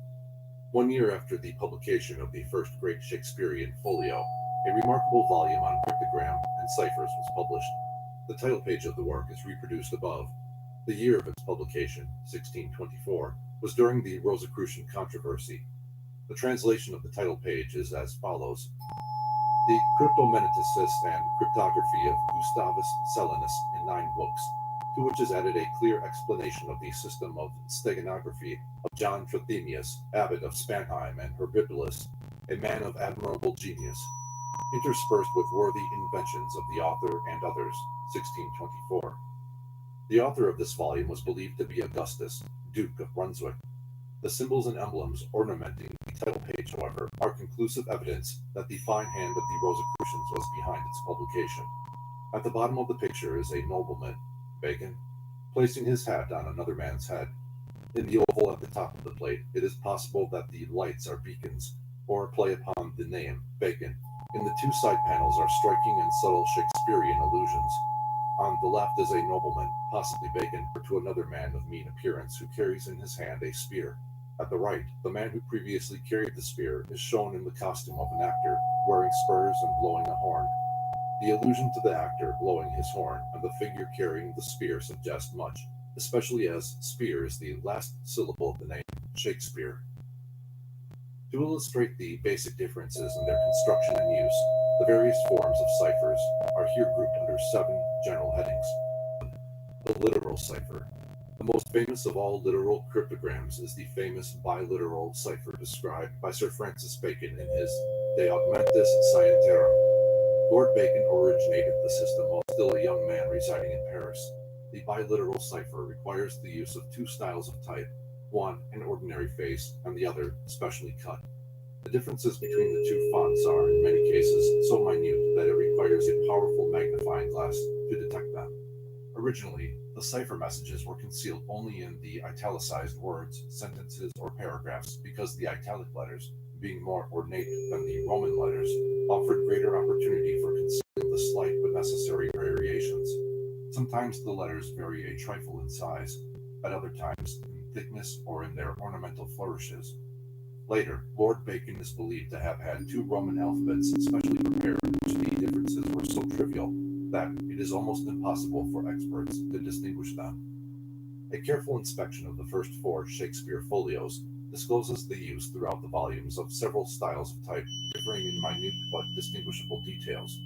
1 year after the publication of the first great Shakespearean folio, a remarkable volume on cryptogram and ciphers was published. The title page of the work is reproduced above. The year of its publication, 1624, was during the Rosicrucian controversy. The translation of the title page is as follows. The Cryptomeneticis and Cryptography of Gustavus Cellinus in 9 books, to which is added a clear explanation of the system of steganography of John Trithemius, Abbot of Spanheim, and Herbibulus, a man of admirable genius, interspersed with worthy inventions of the author and others, 1624. The author of this volume was believed to be Augustus, Duke of Brunswick. The symbols and emblems ornamenting the title page, however, are conclusive evidence that the fine hand of the Rosicrucians was behind its publication. At the bottom of the picture is a nobleman, Bacon, placing his hat on another man's head. In the oval at the top of the plate, it is possible that the lights are beacons, or play upon the name, Bacon. In the 2 side panels are striking and subtle Shakespearean allusions. On the left is a nobleman, possibly Bacon, to another man of mean appearance who carries in his hand a spear. At the right, the man who previously carried the spear is shown in the costume of an actor, wearing spurs and blowing a horn. The allusion to the actor blowing his horn and the figure carrying the spear suggest much, especially as spear is the last syllable of the name Shakespeare. To illustrate the basic differences in their construction and use, the various forms of ciphers are here grouped under 7 general headings. The literal cipher. The most famous of all literal cryptograms is the famous biliteral cipher described by Sir Francis Bacon in his De Augmentis Scientiarum. Lord Bacon originated the system while still a young man residing in Paris. The biliteral cipher requires the use of 2 styles of type, one an ordinary face and the other specially cut. The differences between the 2 fonts are, in many cases, so minute that it requires a powerful magnifying glass to detect them. Originally, the cipher messages were concealed only in the italicized words, sentences, or paragraphs because the italic letters, being more ornate than the Roman letters, offered greater opportunity for concealing the slight but necessary variations. Sometimes the letters vary a trifle in size, at other times in thickness or in their ornamental flourishes. Later, Lord Bacon is believed to have had 2 Roman alphabets specially prepared in which the differences were so trivial that it is almost impossible for experts to distinguish them. A careful inspection of the first 4 Shakespeare folios discloses the use throughout the volumes of several styles of type differing in minute but distinguishable details.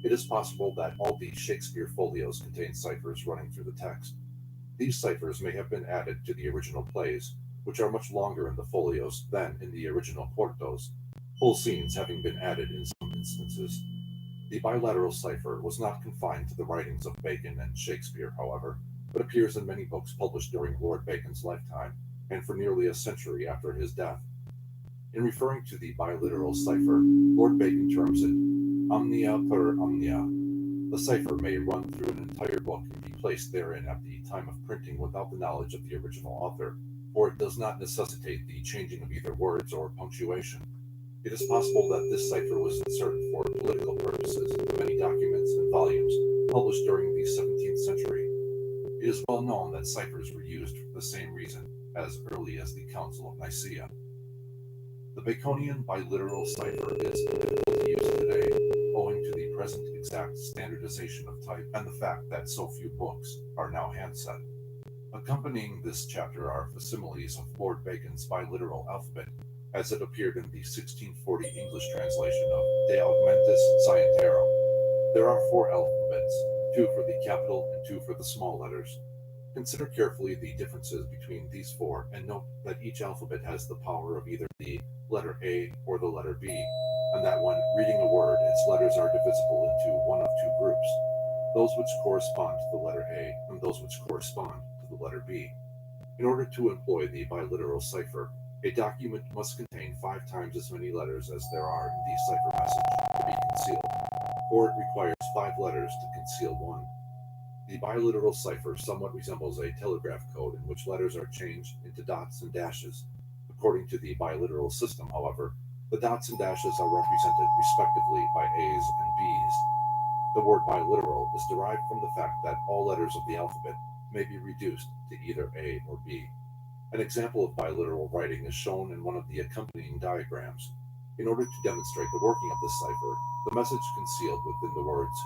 It is possible that all the Shakespeare folios contain ciphers running through the text. These ciphers may have been added to the original plays, which are much longer in the folios than in the original quartos, whole scenes having been added in some instances. The bilateral cipher was not confined to the writings of Bacon and Shakespeare, however, but appears in many books published during Lord Bacon's lifetime and for nearly a century after his death. In referring to the biliteral cipher, Lord Bacon terms it omnia per omnia. The cipher may run through an entire book and be placed therein at the time of printing without the knowledge of the original author, for it does not necessitate the changing of either words or punctuation. It is possible that this cipher was inserted for political purposes into many documents and volumes published during the 17th century. It is well known that ciphers were used for the same reason as early as the Council of Nicaea. The Baconian biliteral cipher is difficult to use today, owing to the present exact standardization of type and the fact that so few books are now handset. Accompanying this chapter are facsimiles of Lord Bacon's biliteral alphabet, as it appeared in the 1640 English translation of De Augmentis Scientiarum. There are 4 alphabets, 2 for the capital and 2 for the small letters. Consider carefully the differences between these 4 and note that each alphabet has the power of either the letter A or the letter B, and that when reading a word, its letters are divisible into one of 2 groups, those which correspond to the letter A and those which correspond to the letter B. In order to employ the biliteral cipher, a document must contain 5 times as many letters as there are in the cipher message to be concealed, or it requires 5 letters to conceal 1. The biliteral cipher somewhat resembles a telegraph code in which letters are changed into dots and dashes. According to the biliteral system, however, the dots and dashes are represented respectively by A's and B's. The word biliteral is derived from the fact that all letters of the alphabet may be reduced to either A or B. An example of biliteral writing is shown in one of the accompanying diagrams. In order to demonstrate the working of this cipher, the message concealed within the words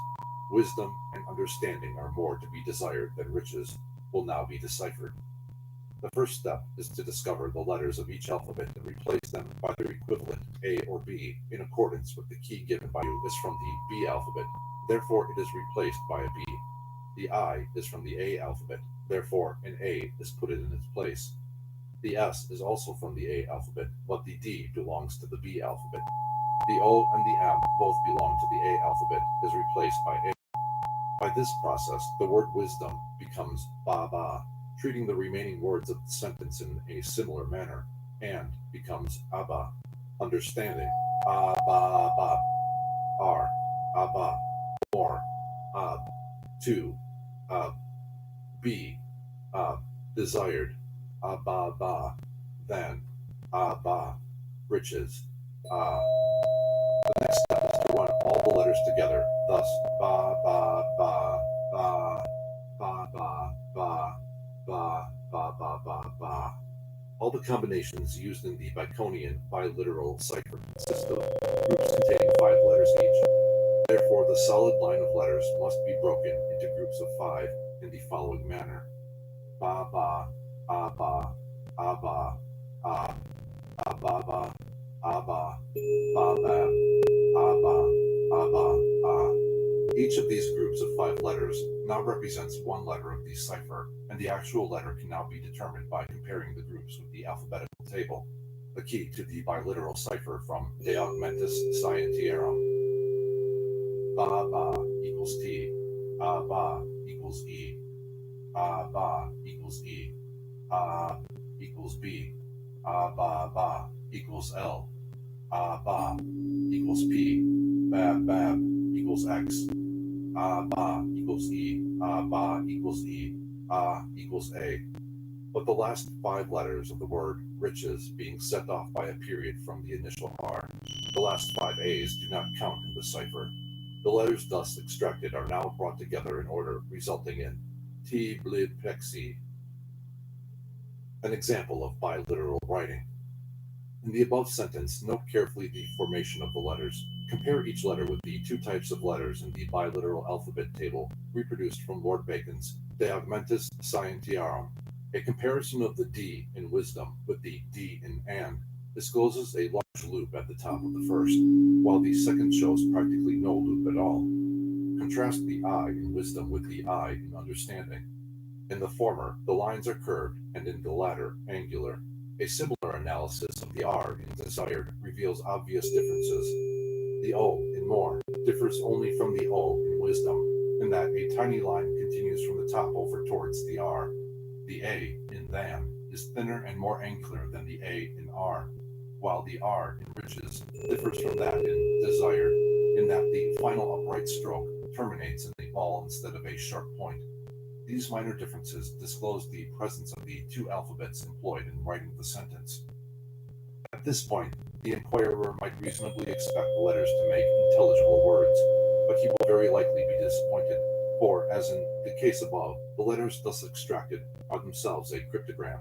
"wisdom" and "understanding are more to be desired than riches" will now be deciphered. The first step is to discover the letters of each alphabet and replace them by their equivalent A or B in accordance with the key given by you is from the B alphabet, therefore it is replaced by a B. The I is from the A alphabet, therefore an A is put in its place. The S is also from the A alphabet, but the D belongs to the B alphabet. The O and the M both belong to the A alphabet, is replaced by A. By this process, the word wisdom becomes ba-ba, treating the remaining words of the sentence in a similar manner, and becomes abba, understanding, a-ba-ba, ar, abba, more, ab, to, ab, be, desired, abba-ba, than, abba, riches, The next step is to run all the letters together, thus ba ba ba ba ba ba ba ba ba ba ba ba. All the combinations used in the Baconian biliteral cipher consist of groups containing 5 letters each. Therefore, the solid line of letters must be broken into groups of 5 in the following manner: ba ba, aba, aba, a, ababa, aba, babab, aba, aba, a. Each of these groups of 5 letters now represents one letter of the cipher, and the actual letter can now be determined by comparing the groups with the alphabetical table, the key to the biliteral cipher from De Augmentis Scientiarum. Ba ba equals T, a ba equals E, a ba equals E, a equals B, a ba ba equals L, a ba equals P, bab bab equals X, a ba equals E, a ba equals E, a equals A. But the last 5 letters of the word riches being set off by a period from the initial R, the last 5 A's do not count in the cipher. The letters thus extracted are now brought together in order, resulting in T blib pexi, an example of biliteral writing. In the above sentence, note carefully the formation of the letters. Compare each letter with the 2 types of letters in the biliteral alphabet table reproduced from Lord Bacon's De Augmentis Scientiarum. A comparison of the D in wisdom with the D in and discloses a large loop at the top of the first, while the second shows practically no loop at all. Contrast the I in wisdom with the I in understanding. In the former, the lines are curved, and in the latter, angular. A similar analysis of the R in desired reveals obvious differences. The O in more differs only from the O in wisdom, in that a tiny line continues from the top over towards the R. The A in than is thinner and more angular than the A in R, while the R in riches differs from that in desired, in that the final upright stroke terminates in a ball instead of a sharp point. These minor differences disclose the presence of the 2 alphabets employed in writing the sentence. At this point, the inquirer might reasonably expect the letters to make intelligible words, but he will very likely be disappointed, for, as in the case above, the letters thus extracted are themselves a cryptogram,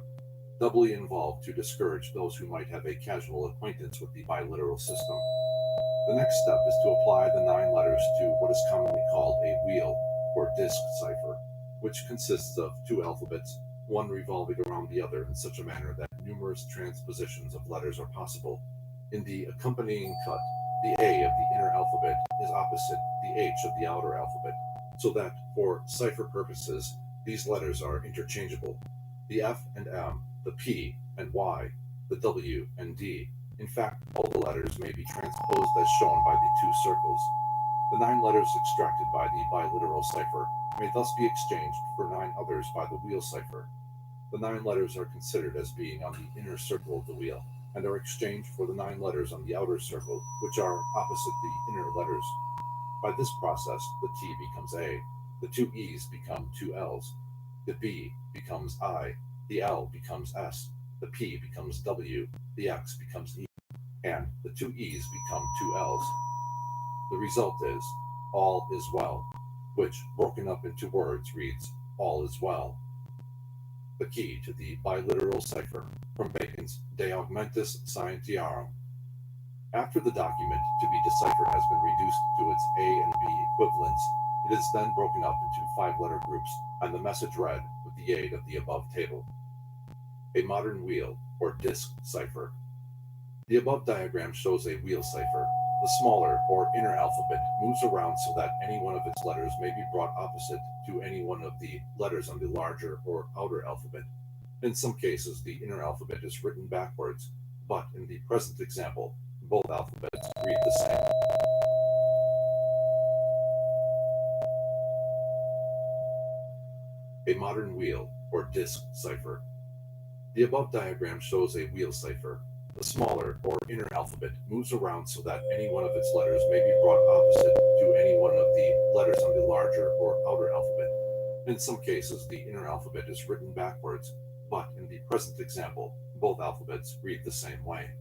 doubly involved to discourage those who might have a casual acquaintance with the biliteral system. The next step is to apply the 9 letters to what is commonly called a wheel, or disk cipher, which consists of 2 alphabets, one revolving around the other in such a manner that numerous transpositions of letters are possible. In the accompanying cut, the A of the inner alphabet is opposite the H of the outer alphabet. so that for cipher purposes, these letters are interchangeable. The F and M, the P and Y, the W and D. In fact, all the letters may be transposed as shown by the two circles. The 9 letters extracted by the biliteral cipher may thus be exchanged for 9 others by the wheel cipher. The 9 letters are considered as being on the inner circle of the wheel, and are exchanged for the 9 letters on the outer circle, which are opposite the inner letters. By this process, the T becomes A, the 2 E's become 2 L's, the B becomes I, the L becomes S, the P becomes W, the X becomes E, and the 2 E's become 2 L's. The result is, all is well, which, broken up into words, reads, all is well. The key to the biliteral cipher, from Bacon's De Augmentis Scientiarum. After the document to be deciphered has been reduced to its A and B equivalents, it is then broken up into 5-letter groups, and the message read with the aid of the above table. A modern wheel, or disk cipher. The above diagram shows a wheel cipher. The smaller, or inner alphabet, moves around so that any one of its letters may be brought opposite to any one of the letters on the larger or outer alphabet. In some cases, the inner alphabet is written backwards, but in the present example, both alphabets read the same. A modern wheel, or disk cipher. The above diagram shows a wheel cipher. The smaller, or inner alphabet, moves around so that any one of its letters may be brought opposite to any one of the letters on the larger or outer alphabet. In some cases, the inner alphabet is written backwards, but in the present example, both alphabets read the same way.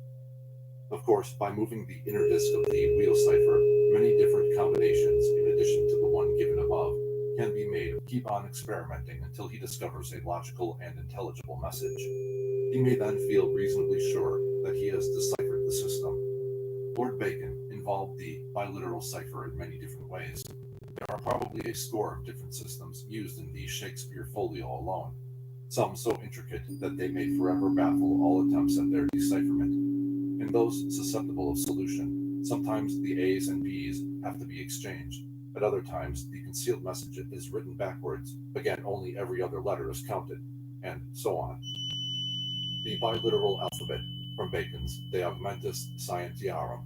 Of course, by moving the inner disk of the wheel cipher, many different combinations, in addition to the one given above, can be made. Keep on experimenting until he discovers a logical and intelligible message. He may then feel reasonably sure that he has deciphered the system. Lord Bacon involved the biliteral cipher in many different ways. There are probably a score of different systems used in the Shakespeare folio alone, some so intricate that they may forever baffle all attempts at their decipherment. In those susceptible of solution, sometimes the A's and B's have to be exchanged. At other times, the concealed message is written backwards. Again, only every other letter is counted, and so on. The biliteral alphabet, from Bacon's De Augmentis Scientiarum.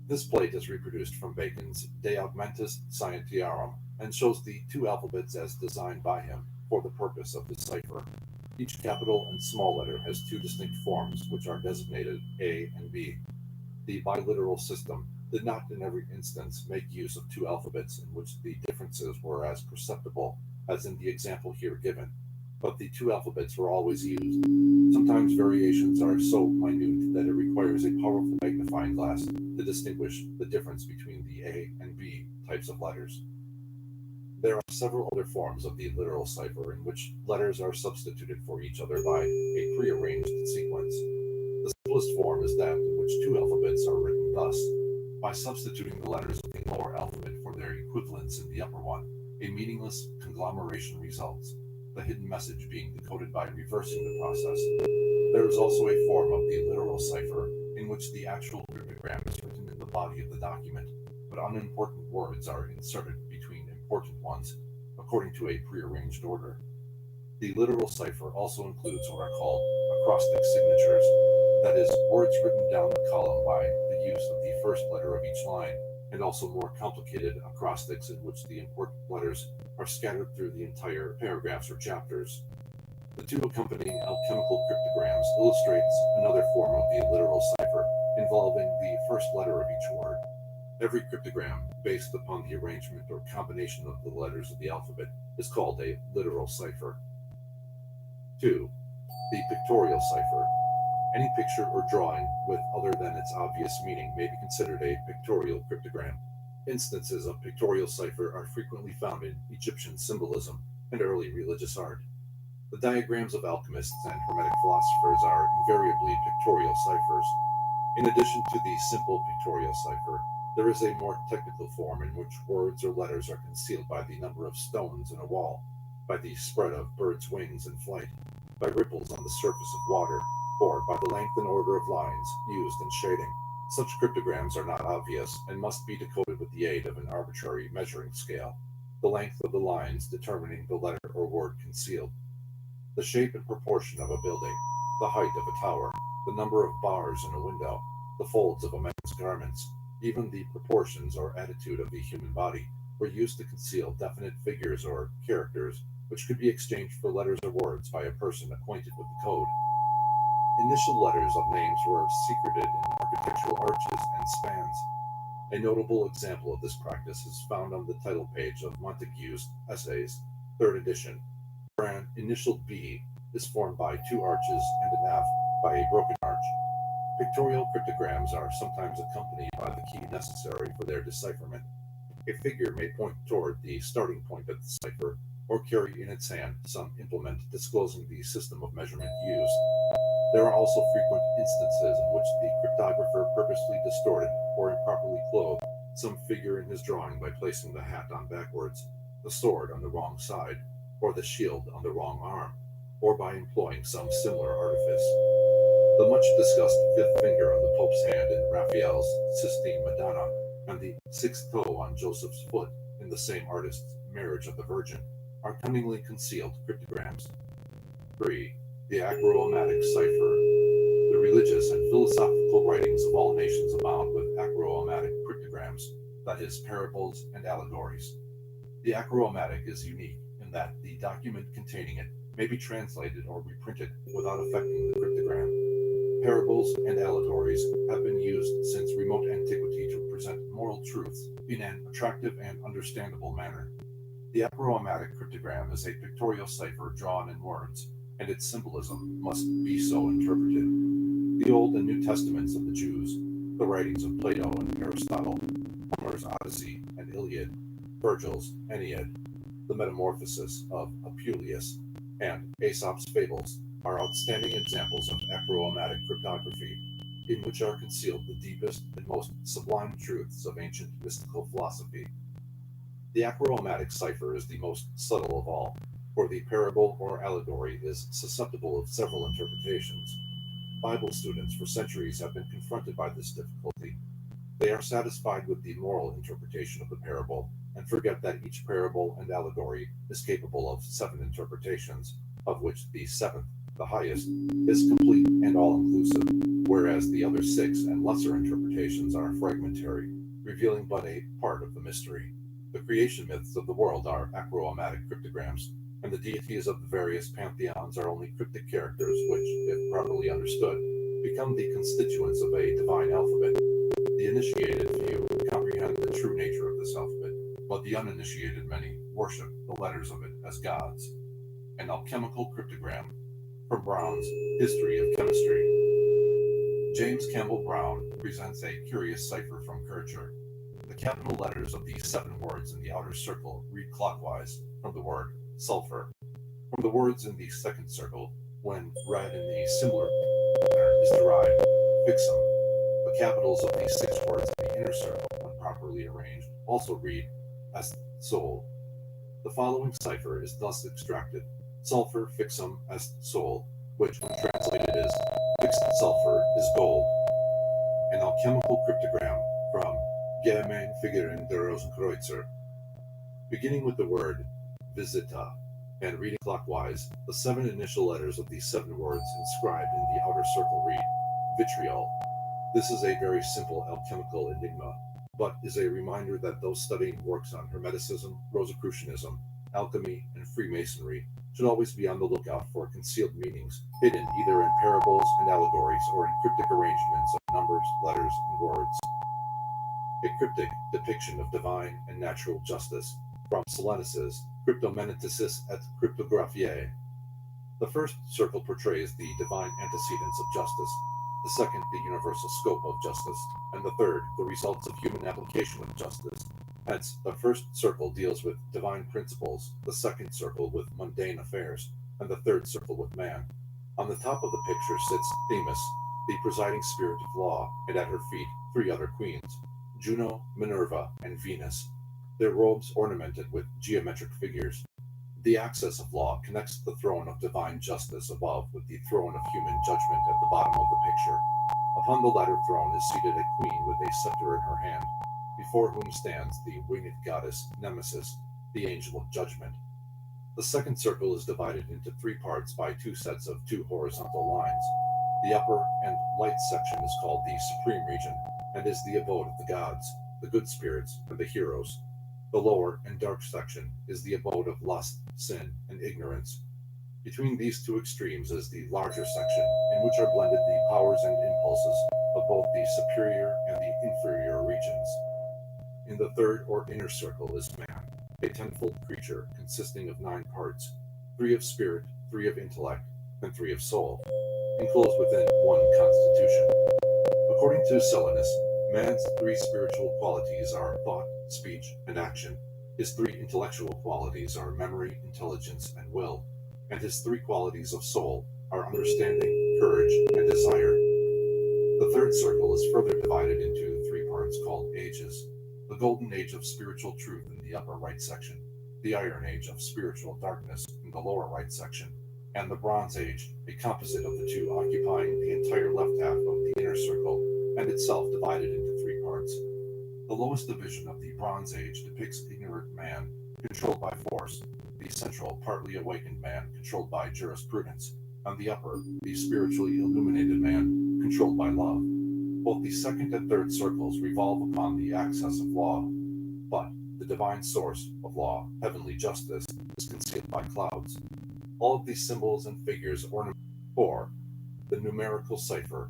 This plate is reproduced from Bacon's De Augmentis Scientiarum, and shows the 2 alphabets as designed by him for the purpose of this cipher. Each capital and small letter has 2 distinct forms, which are designated A and B. The biliteral system did not in every instance make use of 2 alphabets in which the differences were as perceptible as in the example here given, but the 2 alphabets were always used. Sometimes variations are so minute that it requires a powerful magnifying glass to distinguish the difference between the A and B types of letters. There are several other forms of the literal cipher in which letters are substituted for each other by a prearranged sequence. The simplest form is that in which 2 alphabets are written thus. By substituting the letters of the lower alphabet for their equivalents in the upper one, a meaningless conglomeration results, the hidden message being decoded by reversing the process. There is also a form of the literal cipher in which the actual cryptogram is written in the body of the document, but unimportant words are inserted between important ones, according to a prearranged order. The literal cipher also includes what are called acrostic signatures, that is, words written down the column by the use of the first letter of each line, and also more complicated acrostics in which the important letters are scattered through the entire paragraphs or chapters. The 2 accompanying alchemical cryptograms illustrates another form of the literal cipher, involving the first letter of each word. Every cryptogram, based upon the arrangement or combination of the letters of the alphabet, is called a literal cipher. 2. The pictorial cipher. Any picture or drawing with other than its obvious meaning may be considered a pictorial cryptogram. Instances of pictorial cipher are frequently found in Egyptian symbolism and early religious art. The diagrams of alchemists and hermetic philosophers are invariably pictorial ciphers. In addition to the simple pictorial cipher, there is a more technical form in which words or letters are concealed by the number of stones in a wall, by the spread of birds' wings in flight, by ripples on the surface of water, or by the length and order of lines used in shading. Such cryptograms are not obvious and must be decoded with the aid of an arbitrary measuring scale. the length of the lines determining the letter or word concealed, the shape and proportion of a building, the height of a tower, the number of bars in a window, the folds of a man's garments, even the proportions or attitude of the human body, were used to conceal definite figures or characters which could be exchanged for letters or words by a person acquainted with the code. Initial letters of names were secreted in architectural arches and spans. A notable example of this practice is found on the title page of Montague's Essays, 3rd edition, where an initial B is formed by 2 arches and an F by a broken arch. Pictorial cryptograms are sometimes accompanied by the key necessary for their decipherment. A figure may point toward the starting point of the cipher, or carry in its hand some implement disclosing the system of measurement used. There are also frequent instances in which the cryptographer purposely distorted or improperly clothed some figure in his drawing by placing the hat on backwards, the sword on the wrong side, or the shield on the wrong arm, or by employing some similar artifice. The much-discussed fifth finger on the Pope's hand in Raphael's Sistine Madonna, and the sixth toe on Joseph's foot in the same artist's Marriage of the Virgin, are cunningly concealed cryptograms. 3. The acroamatic cipher. The religious and philosophical writings of all nations abound with acroamatic cryptograms, that is, parables and allegories. The acroamatic is unique in that the document containing it may be translated or reprinted without affecting the cryptogram. Parables and allegories have been used since remote antiquity to present moral truths in an attractive and understandable manner. The acroamatic cryptogram is a pictorial cipher drawn in words, and its symbolism must be so interpreted. The Old and New Testaments of the Jews, the writings of Plato and Aristotle, Homer's Odyssey and Iliad, Virgil's Aeneid, the Metamorphoses of Apuleius, and Aesop's Fables are outstanding examples of acroamatic cryptography, in which are concealed the deepest and most sublime truths of ancient mystical philosophy. The acroamatic cipher is the most subtle of all, for the parable or allegory is susceptible of several interpretations. Bible students for centuries have been confronted by this difficulty. They are satisfied with the moral interpretation of the parable and forget that each parable and allegory is capable of 7 interpretations, of which the 7th, the highest, is complete and all-inclusive, whereas the other 6 and lesser interpretations are fragmentary, revealing but a part of the mystery. The creation myths of the world are acroamatic cryptograms, and the deities of the various pantheons are only cryptic characters which, if properly understood, become the constituents of a divine alphabet. The initiated few comprehend the true nature of this alphabet, but the uninitiated many worship the letters of it as gods. An alchemical cryptogram from Brown's History of Chemistry. James Campbell Brown presents a curious cipher from Kircher. The capital letters of these 7 words in the outer circle read clockwise from the word sulfur. From the words in the second circle, when read in the similar manner, is derived fixum. The capitals of the 6 words in the inner circle, when properly arranged, also read as sol. The following cipher is thus extracted: sulfur fixum est sol, which when translated is fixed sulfur is gold. An alchemical cryptogram from Gemeine Figuren der Rosenkreutzer. Beginning with the word visita and reading clockwise, the 7 initial letters of these 7 words inscribed in the outer circle read vitriol. This is a very simple alchemical enigma, but is a reminder that those studying works on Hermeticism, Rosicrucianism, alchemy, and Freemasonry should always be on the lookout for concealed meanings hidden either in parables and allegories or in cryptic arrangements of numbers, letters, and words. A cryptic depiction of divine and natural justice from Silenis's Cryptomeneticis et Cryptographiae. The first circle portrays the divine antecedents of justice, the second the universal scope of justice, and the third the results of human application of justice. Hence, the first circle deals with divine principles, the second circle with mundane affairs, and the third circle with man. On the top of the picture sits Themis, the presiding spirit of law, and at her feet 3 other queens, Juno, Minerva, and Venus, their robes ornamented with geometric figures. The axis of law connects the throne of divine justice above with the throne of human judgment at the bottom of the picture. Upon the latter throne is seated a queen with a scepter in her hand, before whom stands the winged goddess Nemesis, the angel of judgment. The second circle is divided into 3 parts by 2 sets of 2 horizontal lines. The upper and light section is called the supreme region and is the abode of the gods, the good spirits, and the heroes. The lower and dark section is the abode of lust, sin, and ignorance. Between these 2 extremes is the larger section, in which are blended the powers and impulses of both the superior and the inferior regions. In the third or inner circle is man, a 10-fold creature consisting of 9 parts, 3 of spirit, 3 of intellect, and 3 of soul, enclosed within 1 constitution. According to Silenus, man's 3 spiritual qualities are thought, speech, and action. His 3 intellectual qualities are memory, intelligence, and will, and his 3 qualities of soul are understanding, courage, and desire. The third circle is further divided into 3 parts called ages: the golden age of spiritual truth in the upper right section, the iron age of spiritual darkness in the lower right section, and the bronze age, a composite of the 2 occupying the entire left half of the inner circle, and itself divided into 3 parts. The lowest division of the Bronze Age depicts ignorant man controlled by force, the central, partly awakened man controlled by jurisprudence, and the upper, the spiritually illuminated man controlled by love. Both the second and third circles revolve upon the access of law, but the divine source of law, heavenly justice, is concealed by clouds. All of these symbols and figures ornament the numerical cipher.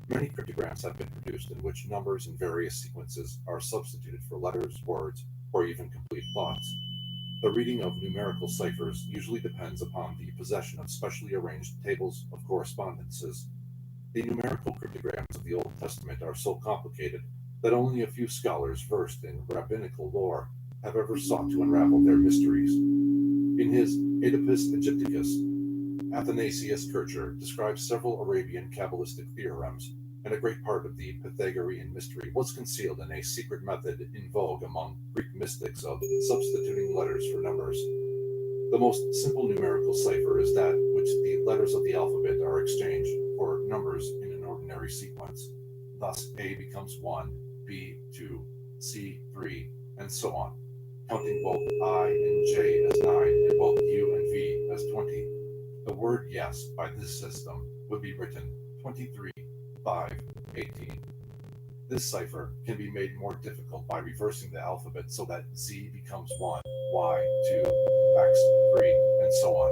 Many cryptograms have been produced in which numbers in various sequences are substituted for letters, words, or even complete thoughts. The reading of numerical ciphers usually depends upon the possession of specially arranged tables of correspondences. The numerical cryptograms of the Old Testament are so complicated that only a few scholars versed in rabbinical lore have ever sought to unravel their mysteries. In his Oedipus Egypticus, Athanasius Kircher describes several Arabian Kabbalistic theorems, and a great part of the Pythagorean mystery was concealed in a secret method in vogue among Greek mystics of substituting letters for numbers. The most simple numerical cipher is that which the letters of the alphabet are exchanged for numbers in an ordinary sequence. Thus, A becomes 1, B 2, C 3, and so on, counting both I and J as 9 and both U and V as 20. The word yes by this system would be written 23, 5, 18. This cipher can be made more difficult by reversing the alphabet so that Z becomes 1, Y 2, X 3, and so on.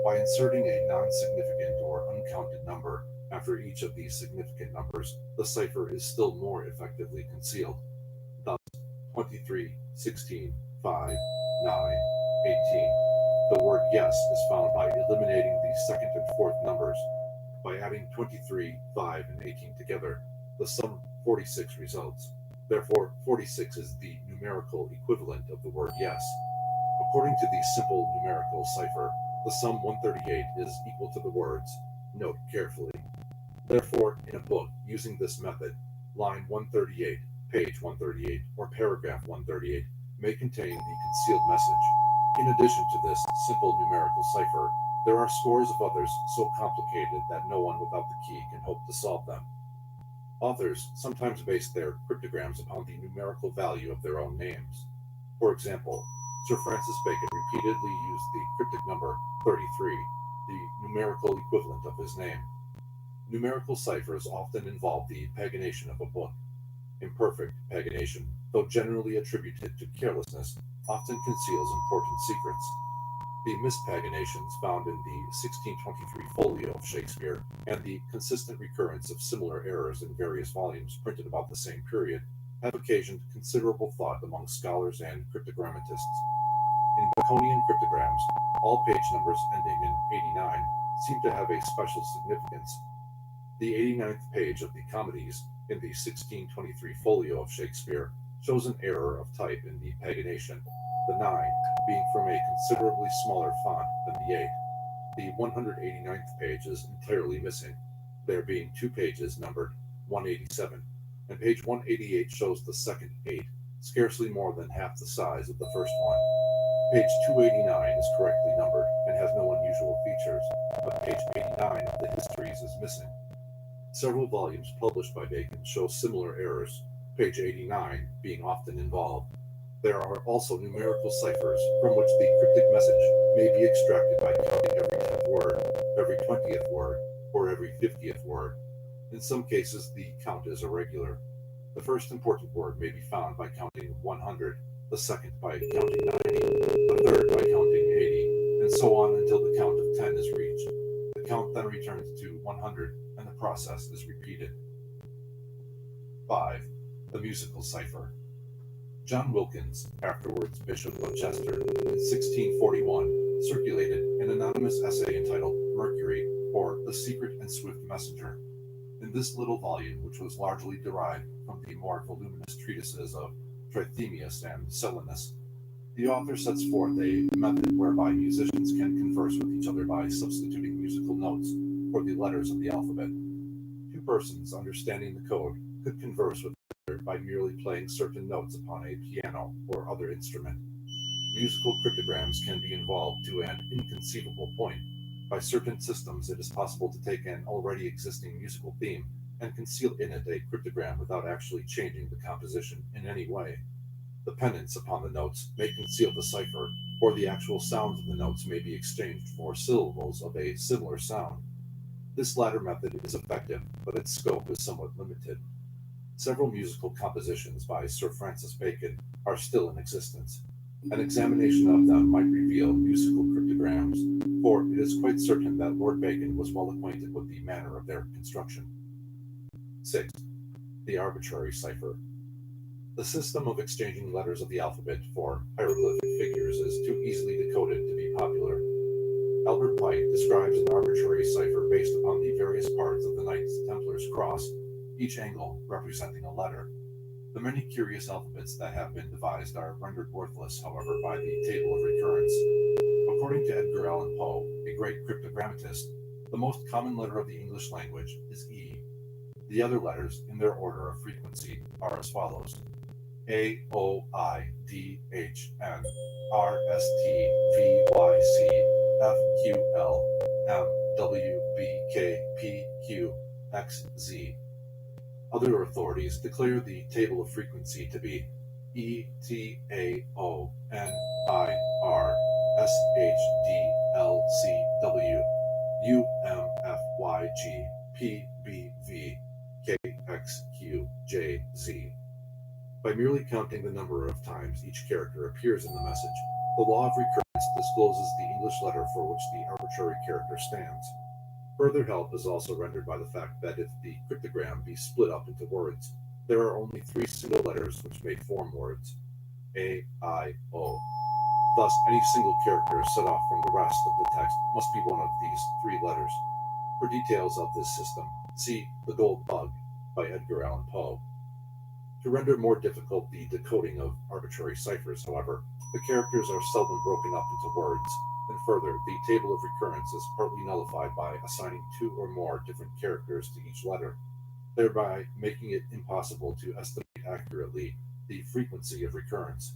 By inserting a non-significant or uncounted number after each of these significant numbers, the cipher is still more effectively concealed. Thus, 23, 16, 5, 9, 18. The word yes is found by eliminating the second and fourth numbers. By adding 23, 5, and 18 together, the sum 46 results. Therefore, 46 is the numerical equivalent of the word yes. According to the simple numerical cipher, the sum 138 is equal to the words. Note carefully. Therefore, in a book using this method, line 138, page 138, or paragraph 138 may contain the concealed message. In addition to this simple numerical cipher, there are scores of others so complicated that no one without the key can hope to solve them. Authors sometimes base their cryptograms upon the numerical value of their own names. For example, Sir Francis Bacon repeatedly used the cryptic number 33, the numerical equivalent of his name. Numerical ciphers often involve the pagination of a book. Imperfect pagination, though generally attributed to carelessness, often conceals important secrets. The mispaginations found in the 1623 folio of Shakespeare and the consistent recurrence of similar errors in various volumes printed about the same period have occasioned considerable thought among scholars and cryptogrammatists. In Baconian cryptograms, all page numbers ending in 89 seem to have a special significance. The 89th page of the Comedies in the 1623 folio of Shakespeare shows an error of type in the pagination, the 9 being from a considerably smaller font than the 8. The 189th page is entirely missing, there being 2 pages numbered 187, and page 188 shows the second 8, scarcely more than half the size of the first one. Page 289 is correctly numbered and has no unusual features, but page 89 of the Histories is missing. Several volumes published by Bacon show similar errors, page 89 being often involved. There are also numerical ciphers from which the cryptic message may be extracted by counting every 10th word, every 20th word, or every 50th word. In some cases, the count is irregular. The first important word may be found by counting 100, the second by counting 90, the third by counting 80, and so on until the count of 10 is reached. The count then returns to 100, and the process is repeated. 5. The musical cipher. John Wilkins, afterwards Bishop of Chester, in 1641, circulated an anonymous essay entitled Mercury, or The Secret and Swift Messenger. In this little volume, which was largely derived from the more voluminous treatises of Trithemius and Silenus, the author sets forth a method whereby musicians can converse with each other by substituting musical notes for the letters of the alphabet. Two persons understanding the code could converse with each other by merely playing certain notes upon a piano or other instrument. Musical cryptograms can be involved to an inconceivable point. By certain systems, it is possible to take an already existing musical theme and conceal in it a cryptogram without actually changing the composition in any way. The pendants upon the notes may conceal the cipher, or the actual sounds of the notes may be exchanged for syllables of a similar sound. This latter method is effective, but its scope is somewhat limited. Several musical compositions by Sir Francis Bacon are still in existence. An examination of them might reveal musical cryptograms, for it is quite certain that Lord Bacon was well acquainted with the manner of their construction. 6. The arbitrary cipher. The system of exchanging letters of the alphabet for hieroglyphic figures is too easily decoded to be popular. Albert White describes an arbitrary cipher based upon the various parts of the Knights Templar's cross, each angle representing a letter. The many curious alphabets that have been devised are rendered worthless, however, by the table of recurrence. According to Edgar Allan Poe, a great cryptogrammatist, the most common letter of the English language is E. The other letters, in their order of frequency, are as follows: A, O, I, D, H, N, R, S, T, V, Y, C, F, Q, L, M, W, B, K, P, Q, X, Z. Other authorities declare the table of frequency to be E, T, A, O, N, I, R, S, H, D, L, C, W, U, M, F, Y, G, P, B, V, K, X, Q, J, Z. By merely counting the number of times each character appears in the message, the law of recurrence discloses the English letter for which the arbitrary character stands. Further help is also rendered by the fact that if the cryptogram be split up into words, there are only 3 single letters which may form words: A, I, O. Thus, any single character set off from the rest of the text must be one of these 3 letters. For details of this system, see The Gold Bug by Edgar Allan Poe. To render more difficult the decoding of arbitrary ciphers, however, the characters are seldom broken up into words, and further, the table of recurrence is partly nullified by assigning 2 or more different characters to each letter, thereby making it impossible to estimate accurately the frequency of recurrence.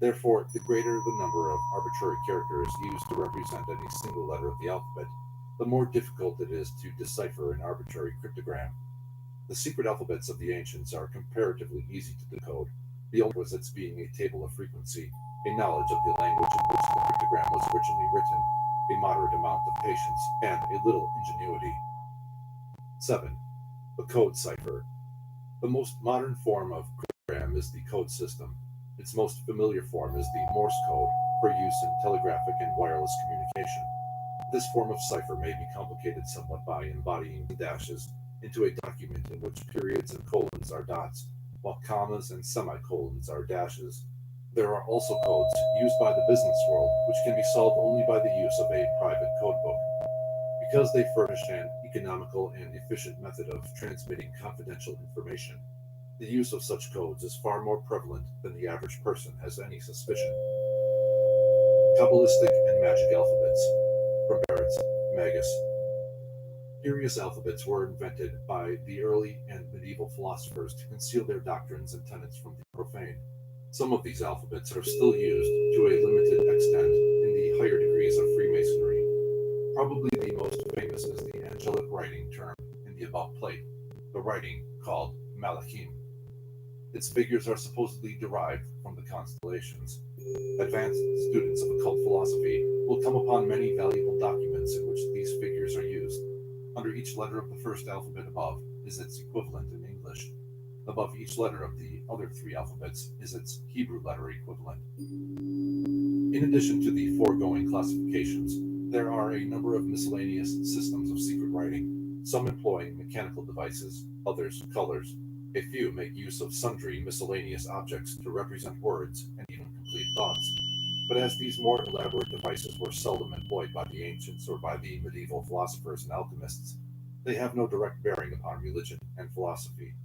Therefore, the greater the number of arbitrary characters used to represent any single letter of the alphabet, the more difficult it is to decipher an arbitrary cryptogram. The secret alphabets of the ancients are comparatively easy to decode, the only requisites being a table of frequency, a knowledge of the language in which the cryptogram was originally written, a moderate amount of patience, and a little ingenuity. 7. The code cipher. The most modern form of cryptogram is the code system. Its most familiar form is the Morse code, for use in telegraphic and wireless communication. This form of cipher may be complicated somewhat by embodying dashes into a document in which periods and colons are dots, while commas and semicolons are dashes. There are also codes used by the business world which can be solved only by the use of a private codebook. Because they furnish an economical and efficient method of transmitting confidential information, the use of such codes is far more prevalent than the average person has any suspicion. Kabbalistic and magic alphabets, from Barrett's Magus. Curious alphabets were invented by the early and medieval philosophers to conceal their doctrines and tenets from the profane. Some of these alphabets are still used to a limited extent in the higher degrees of Freemasonry. Probably the most famous is the angelic writing termed in the above plate, the writing called Malachim. Its figures are supposedly derived from the constellations. Advanced students of occult philosophy will come upon many valuable documents in which these figures are used. Under each letter of the first alphabet above is its equivalent in English. Above each letter of the other three alphabets is its Hebrew letter equivalent. In addition to the foregoing classifications, there are a number of miscellaneous systems of secret writing, some employing mechanical devices, others colors. A few make use of sundry miscellaneous objects to represent words and even complete thoughts. But as these more elaborate devices were seldom employed by the ancients or by the medieval philosophers and alchemists, they have no direct bearing upon religion and philosophy.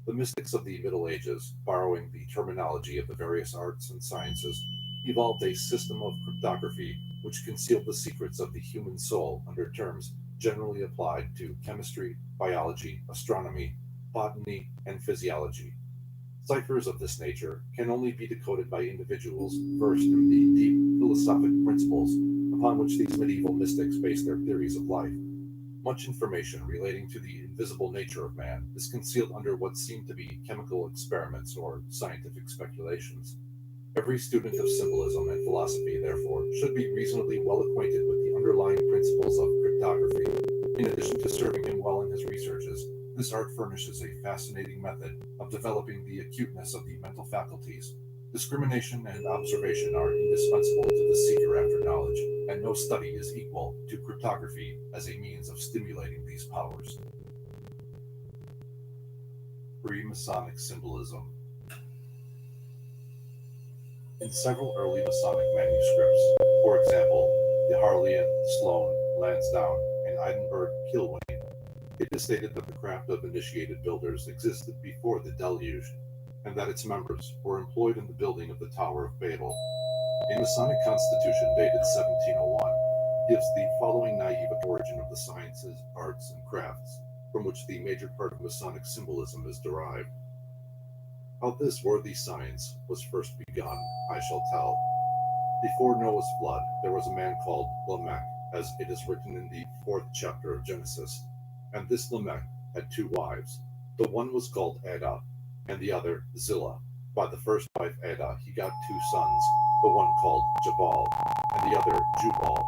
The mystics of the Middle Ages, borrowing the terminology of the various arts and sciences, evolved a system of cryptography which concealed the secrets of the human soul under terms generally applied to chemistry, biology, astronomy, botany, and physiology. Ciphers of this nature can only be decoded by individuals versed in the deep philosophic principles upon which these medieval mystics based their theories of life. Much information relating to the invisible nature of man is concealed under what seem to be chemical experiments or scientific speculations. Every student of symbolism and philosophy, therefore, should be reasonably well acquainted with the underlying principles of cryptography. In addition to serving him well in his researches, this art furnishes a fascinating method of developing the acuteness of the mental faculties. Discrimination and observation are indispensable to the seeker after knowledge, and no study is equal to cryptography as a means of stimulating these powers. Freemasonic symbolism. In several early Masonic manuscripts, for example, the Harleian, Sloane, Lansdowne, and Edinburgh Kilwain, it is stated that the craft of initiated builders existed before the deluge, and that its members were employed in the building of the Tower of Babel. A Masonic constitution dated 1701 gives the following naive origin of the sciences, arts, and crafts, from which the major part of Masonic symbolism is derived. How this worthy science was first begun, I shall tell. Before Noah's flood, there was a man called Lamech, as it is written in the 4th chapter of Genesis. And this Lamech had two wives. The one was called Ada, and the other Zillah. By the first wife Ada he got two sons, the one called Jabal, and the other Jubal.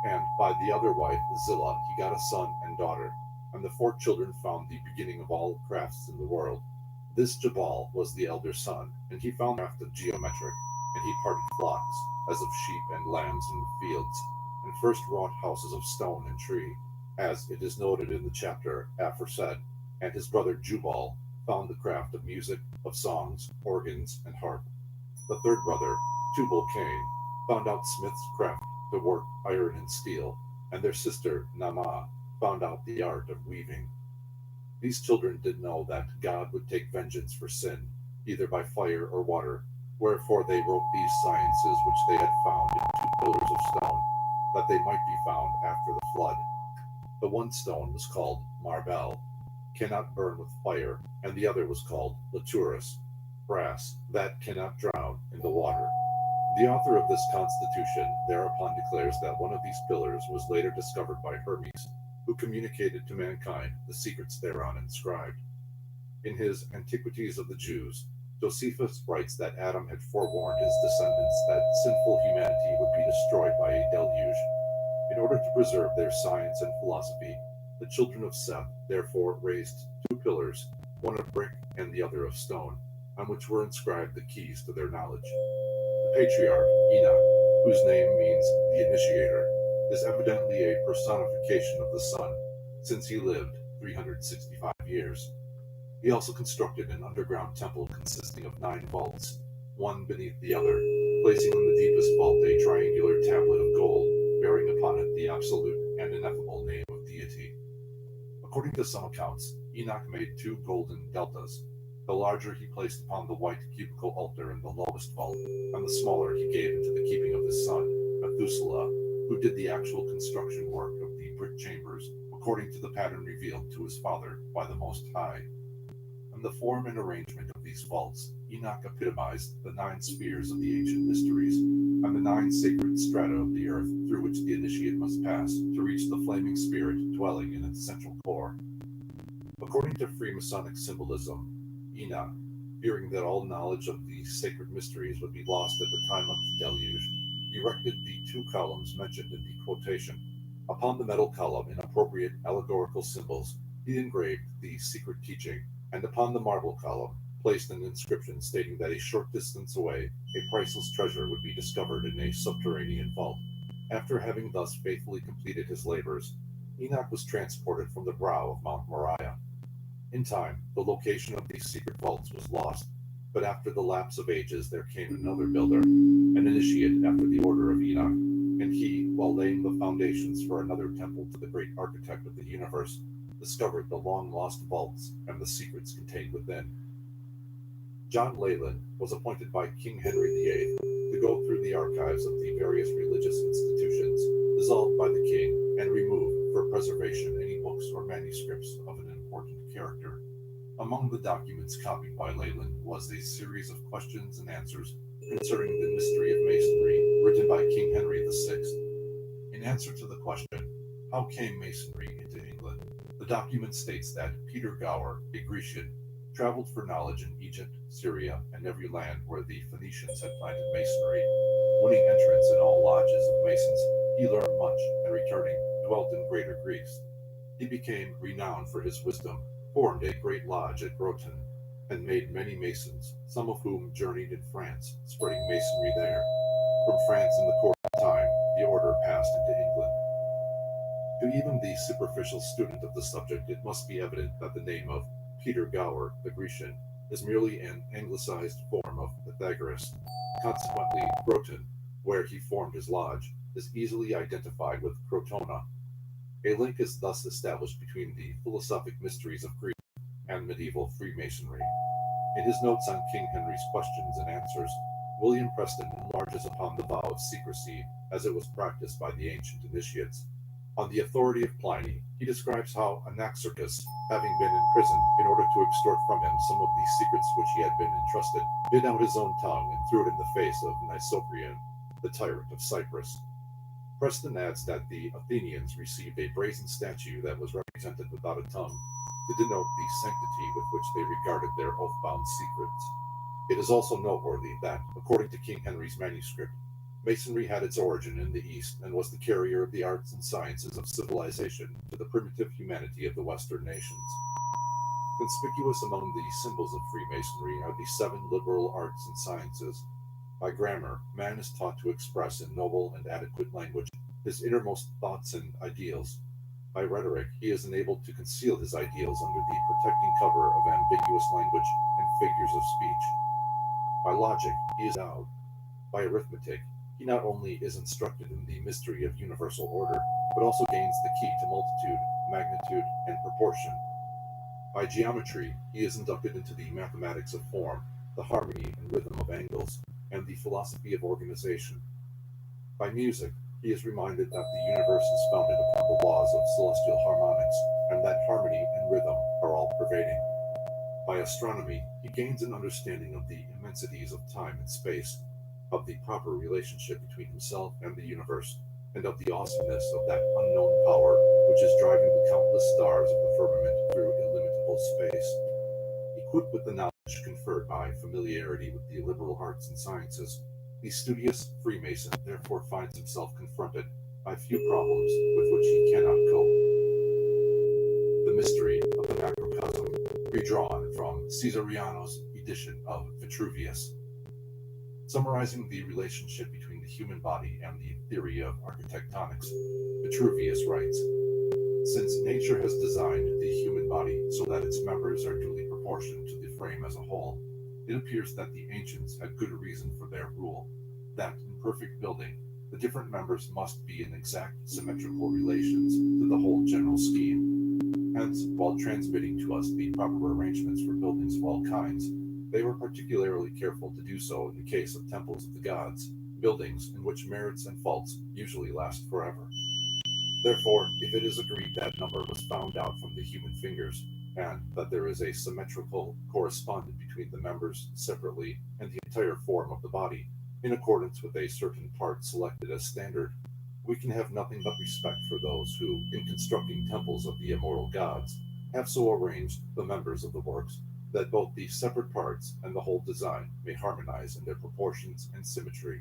And by the other wife Zillah he got a son and daughter. And the 4 children found the beginning of all crafts in the world. This Jabal was the elder son, and he found craft of geometric, and he parted flocks, as of sheep and lambs in the fields, and first wrought houses of stone and tree, as it is noted in the chapter aforesaid. And his brother Jubal found the craft of music, of songs, organs, and harp. The third brother, Tubal-Cain, found out smith's craft to work iron and steel, and their sister Naamah found out the art of weaving. These children did know that God would take vengeance for sin, either by fire or water, wherefore they wrote these sciences which they had found in 2 pillars of stone, that they might be found after the flood. The one stone was called Marbel, cannot burn with fire, and the other was called Laturus, brass, that cannot drown in the water. The author of this constitution thereupon declares that one of these pillars was later discovered by Hermes, who communicated to mankind the secrets thereon inscribed. In his Antiquities of the Jews, Josephus writes that Adam had forewarned his descendants that sinful humanity would be destroyed by a deluge. In order to preserve their science and philosophy, the children of Seth therefore raised 2 pillars, one of brick and the other of stone, on which were inscribed the keys to their knowledge. The patriarch, Enoch, whose name means the initiator, is evidently a personification of the sun, since he lived 365 years. He also constructed an underground temple consisting of 9 vaults, one beneath the other, placing in the deepest vault a triangular tablet of gold, bearing upon it the absolute and ineffable name of deity. According to some accounts, Enoch made 2 golden deltas. The larger he placed upon the white cubical altar in the lowest vault, and the smaller he gave into the keeping of his son, Methuselah, who did the actual construction work of the brick chambers, according to the pattern revealed to his father by the Most High. In the form and arrangement of these vaults, Enoch epitomized the 9 spheres of the ancient mysteries, and the 9 sacred strata of the earth through which the initiate must pass to reach the flaming spirit dwelling in its central core. According to Freemasonic symbolism, Enoch, hearing that all knowledge of the sacred mysteries would be lost at the time of the deluge, erected the two columns mentioned in the quotation. Upon the metal column, in appropriate allegorical symbols, he engraved the secret teaching, and upon the marble column placed an inscription stating that a short distance away a priceless treasure would be discovered in a subterranean vault. After having thus faithfully completed his labors, Enoch was transported from the brow of Mount Moriah. In time, the location of these secret vaults was lost, but after the lapse of ages there came another builder, an initiate after the order of Enoch, and he, while laying the foundations for another temple to the great architect of the universe, discovered the long-lost vaults and the secrets contained within. John Leland was appointed by King Henry VIII to go through the archives of the various religious institutions dissolved by the king and remove for preservation any books or manuscripts of an important character. Among the documents copied by Leland was a series of questions and answers concerning the mystery of Masonry written by King Henry VI. In answer to the question, how came Masonry into England? The document states that Peter Gower, a Grecian, traveled for knowledge in Egypt, Syria, and every land where the Phoenicians had planted masonry. Winning entrance in all lodges of masons, he learned much, and returning, dwelt in Greater Greece. He became renowned for his wisdom, formed a great lodge at Groton, and made many masons, some of whom journeyed in France, spreading masonry there. From France in the course of time, the order passed into England. To even the superficial student of the subject, it must be evident that the name of Peter Gower, the Grecian, is merely an anglicized form of Pythagoras. Consequently, Groton, where he formed his lodge, is easily identified with Crotona. A link is thus established between the philosophic mysteries of Greece and medieval Freemasonry. In his notes on King Henry's questions and answers, William Preston enlarges upon the vow of secrecy as it was practiced by the ancient initiates. On the authority of Pliny, he describes how Anaxarchus, having been in prison in order to extort from him some of the secrets which he had been entrusted, bit out his own tongue and threw it in the face of Nisoprian, the tyrant of Cyprus. Preston adds that the Athenians received a brazen statue that was represented without a tongue to denote the sanctity with which they regarded their oath-bound secrets. It is also noteworthy that, according to King Henry's manuscript, Masonry had its origin in the East and was the carrier of the arts and sciences of civilization to the primitive humanity of the Western nations. Conspicuous among the symbols of Freemasonry are the 7 liberal arts and sciences. By grammar, man is taught to express in noble and adequate language his innermost thoughts and ideals. By rhetoric, he is enabled to conceal his ideals under the protecting cover of ambiguous language and figures of speech. By logic, he is endowed. By arithmetic, he not only is instructed in the mystery of universal order, but also gains the key to multitude, magnitude, and proportion. By geometry, he is inducted into the mathematics of form, the harmony and rhythm of angles, and the philosophy of organization. By music, he is reminded that the universe is founded upon the laws of celestial harmonics, and that harmony and rhythm are all-pervading. By astronomy, he gains an understanding of the immensities of time and space, of the proper relationship between himself and the universe, and of the awesomeness of that unknown power which is driving the countless stars of the firmament through illimitable space. Equipped with the knowledge conferred by familiarity with the liberal arts and sciences, the studious Freemason therefore finds himself confronted by few problems with which he cannot cope. The mystery of the macrocosm, redrawn from Caesariano's edition of Vitruvius. Summarizing the relationship between the human body and the theory of architectonics, Vitruvius writes, "Since nature has designed the human body so that its members are duly proportioned to the frame as a whole, it appears that the ancients had good reason for their rule, that in perfect building, the different members must be in exact symmetrical relations to the whole general scheme. Hence, while transmitting to us the proper arrangements for buildings of all kinds, they were particularly careful to do so in the case of temples of the gods, buildings in which merits and faults usually last forever. Therefore, if it is agreed that number was found out from the human fingers, and that there is a symmetrical correspondence between the members separately and the entire form of the body, in accordance with a certain part selected as standard, we can have nothing but respect for those who, in constructing temples of the immortal gods, have so arranged the members of the works that both the separate parts and the whole design may harmonize in their proportions and symmetry.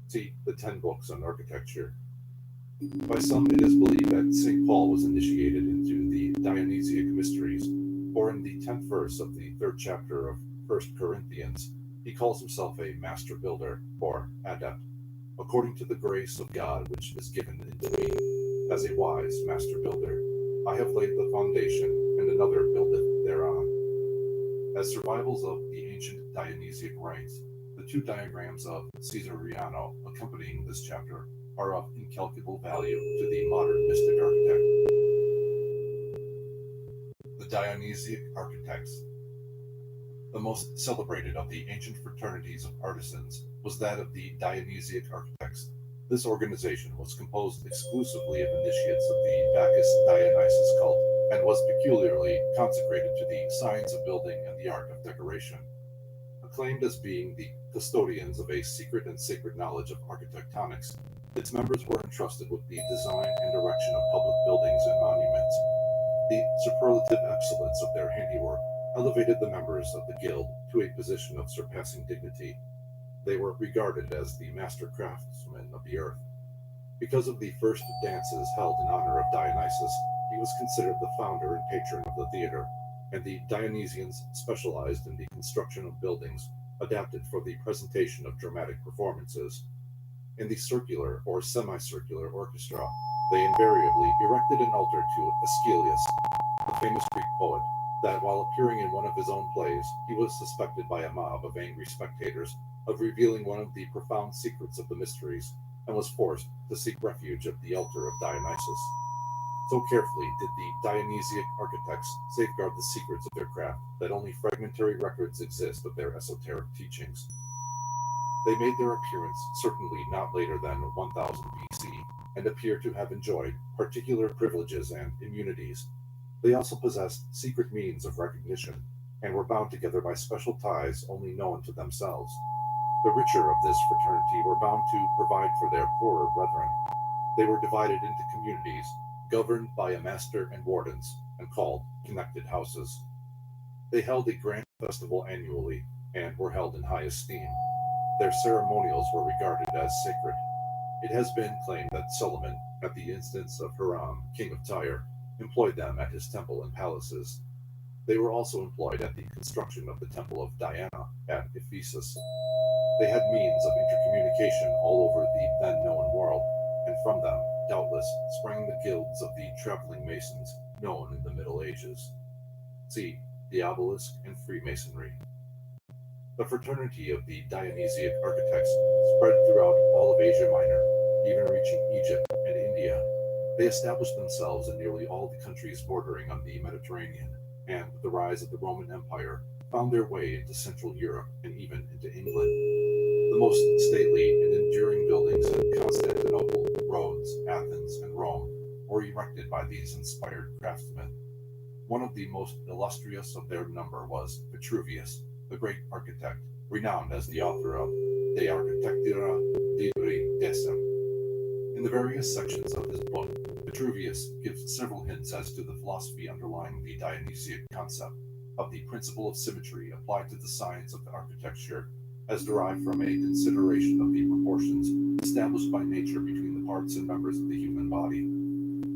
See the 10 books on architecture. By some, it is believed that St. Paul was initiated into the Dionysiac mysteries, or in the 10th verse of the 3rd chapter of 1 Corinthians, he calls himself a master builder, or adept, according to the grace of God which is given unto me, as a wise master builder. I have laid the foundation, and another buildeth thereon. As survivals of the ancient Dionysiac rites, the 2 diagrams of Caesariano accompanying this chapter are of incalculable value to the modern mystic architect. The Dionysiac architects. The most celebrated of the ancient fraternities of artisans was that of the Dionysiac architects. This organization was composed exclusively of initiates of the Bacchus-Dionysus cult, and was peculiarly consecrated to the science of building and the art of decoration. Acclaimed as being the custodians of a secret and sacred knowledge of architectonics, its members were entrusted with the design and erection of public buildings and monuments. The superlative excellence of their handiwork elevated the members of the guild to a position of surpassing dignity. They were regarded as the master craftsmen of the earth. Because of the first dances held in honor of Dionysus, he was considered the founder and patron of the theater, and the Dionysians specialized in the construction of buildings adapted for the presentation of dramatic performances. In the circular or semicircular orchestra, they invariably erected an altar to Aeschylus, the famous Greek poet, that while appearing in one of his own plays, he was suspected by a mob of angry spectators of revealing one of the profound secrets of the mysteries, and was forced to seek refuge at the altar of Dionysus. So carefully did the Dionysiac architects safeguard the secrets of their craft that only fragmentary records exist of their esoteric teachings. They made their appearance certainly not later than 1000 BC, and appear to have enjoyed particular privileges and immunities. They also possessed secret means of recognition, and were bound together by special ties only known to themselves. The richer of this fraternity were bound to provide for their poorer brethren. They were divided into communities, governed by a master and wardens, and called connected houses. They held a grand festival annually, and were held in high esteem. Their ceremonials were regarded as sacred. It has been claimed that Solomon, at the instance of Hiram, king of Tyre, employed them at his temple and palaces. They were also employed at the construction of the temple of Diana at Ephesus. They had means of intercommunication all over the then known world, and from them, doubtless, sprang the guilds of the traveling masons known in the Middle Ages. See the obelisk and Freemasonry. The fraternity of the Dionysiac architects spread throughout all of Asia Minor, even reaching Egypt and India. They established themselves in nearly all the countries bordering on the Mediterranean, and with the rise of the Roman Empire, found their way into Central Europe and even into England. The most stately and enduring buildings in Constantinople, Rhodes, Athens, and Rome were erected by these inspired craftsmen. One of the most illustrious of their number was Vitruvius, the great architect, renowned as the author of De Architectura Libri Decem. In the various sections of his book, Vitruvius gives several hints as to the philosophy underlying the Dionysiac concept of the principle of symmetry applied to the science of architecture, as derived from a consideration of the proportions established by nature between the parts and members of the human body.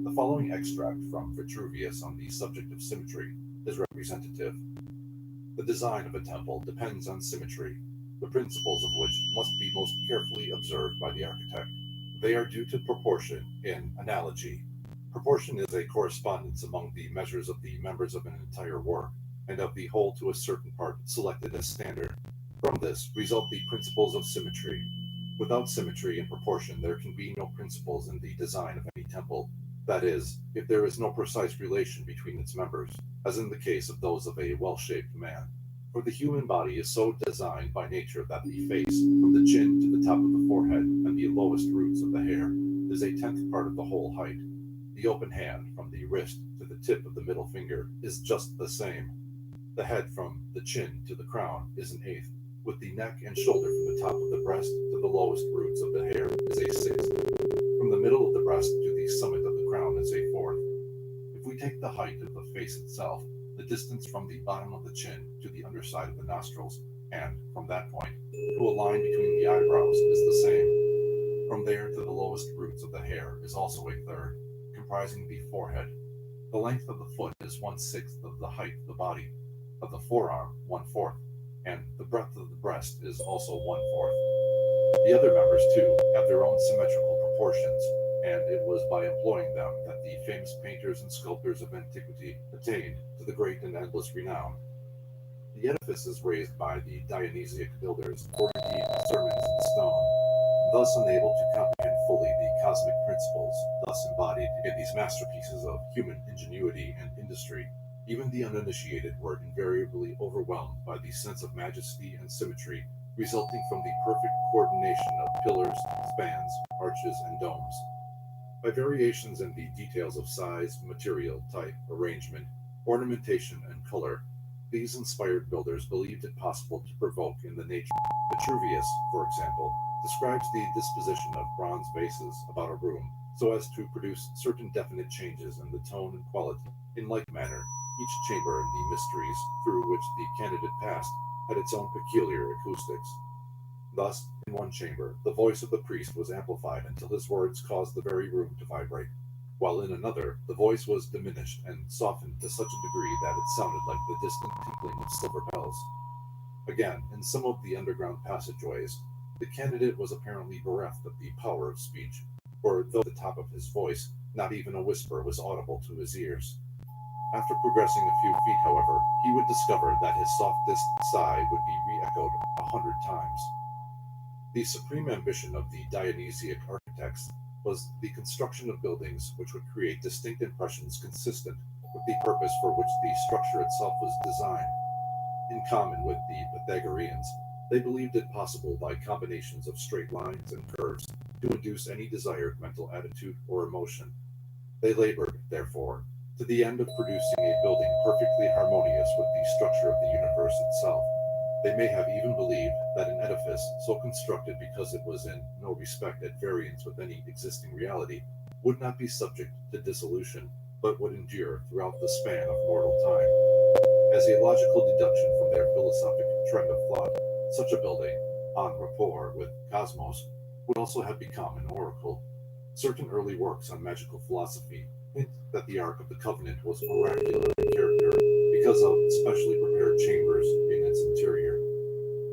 The following extract from Vitruvius on the subject of symmetry is representative. The design of a temple depends on symmetry, the principles of which must be most carefully observed by the architect. They are due to proportion in analogy. Proportion is a correspondence among the measures of the members of an entire work, and of the whole to a certain part selected as standard. From this result the principles of symmetry. Without symmetry and proportion, there can be no principles in the design of any temple. That is, if there is no precise relation between its members, as in the case of those of a well-shaped man. For the human body is so designed by nature that the face, from the chin to the top of the forehead and the lowest roots of the hair, is a 10th part of the whole height. The open hand, from the wrist to the tip of the middle finger, is just the same. The head from the chin to the crown is an 1/8, with the neck and shoulder from the top of the breast to the lowest roots of the hair is a 1/6. From the middle of the breast to the summit of the crown is a 4th. If we take the height of the face itself, the distance from the bottom of the chin to the underside of the nostrils, and from that point to a line between the eyebrows is the same. From there to the lowest roots of the hair is also a third, comprising the forehead. The length of the foot is 1/6 of the height of the body, of the forearm 1/4, and the breadth of the breast is also 1/4. The other members, too, have their own symmetrical proportions, and it was by employing them that the famous painters and sculptors of antiquity attained to the great and endless renown. The edifices raised by the Dionysiac builders were indeed sermons in stone, thus unable to comprehend fully the cosmic principles thus embodied in these masterpieces of human ingenuity and industry. Even the uninitiated were invariably overwhelmed by the sense of majesty and symmetry resulting from the perfect coordination of pillars, spans, arches, and domes. By variations in the details of size, material, type, arrangement, ornamentation, and color, these inspired builders believed it possible to provoke in the nature. Vitruvius, for example, describes the disposition of bronze vases about a room so as to produce certain definite changes in the tone and quality. In like manner, each chamber in the mysteries through which the candidate passed had its own peculiar acoustics. Thus, in one chamber, the voice of the priest was amplified until his words caused the very room to vibrate, while in another, the voice was diminished and softened to such a degree that it sounded like the distant tinkling of silver bells. Again, in some of the underground passageways, the candidate was apparently bereft of the power of speech, for though at the top of his voice, not even a whisper was audible to his ears. After progressing a few feet, however, he would discover that his softest sigh would be re-echoed 100 times. The supreme ambition of the Dionysiac architects was the construction of buildings which would create distinct impressions consistent with the purpose for which the structure itself was designed. In common with the Pythagoreans, they believed it possible by combinations of straight lines and curves to induce any desired mental attitude or emotion. They labored, therefore, to the end of producing a building perfectly harmonious with the structure of the universe itself. They may have even believed that an edifice so constructed because it was in no respect at variance with any existing reality would not be subject to dissolution, but would endure throughout the span of mortal time. As a logical deduction from their philosophic trend of thought, such a building, en rapport with cosmos, would also have become an oracle. Certain early works on magical philosophy hint that the Ark of the Covenant was oracular in character because of specially prepared chambers in its interior.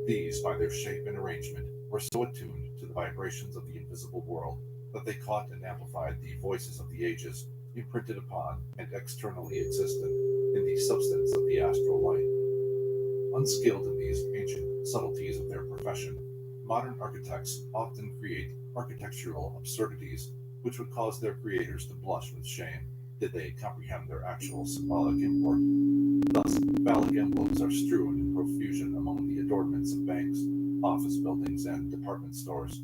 These, by their shape and arrangement, were so attuned to the vibrations of the invisible world that they caught and amplified the voices of the ages, imprinted upon and externally existent in the substance of the astral light. Unskilled in these ancient subtleties of their profession, modern architects often create architectural absurdities which would cause their creators to blush with shame did they comprehend their actual symbolic import. Thus, phallic emblems are strewn in profusion among the adornments of banks, office buildings, and department stores.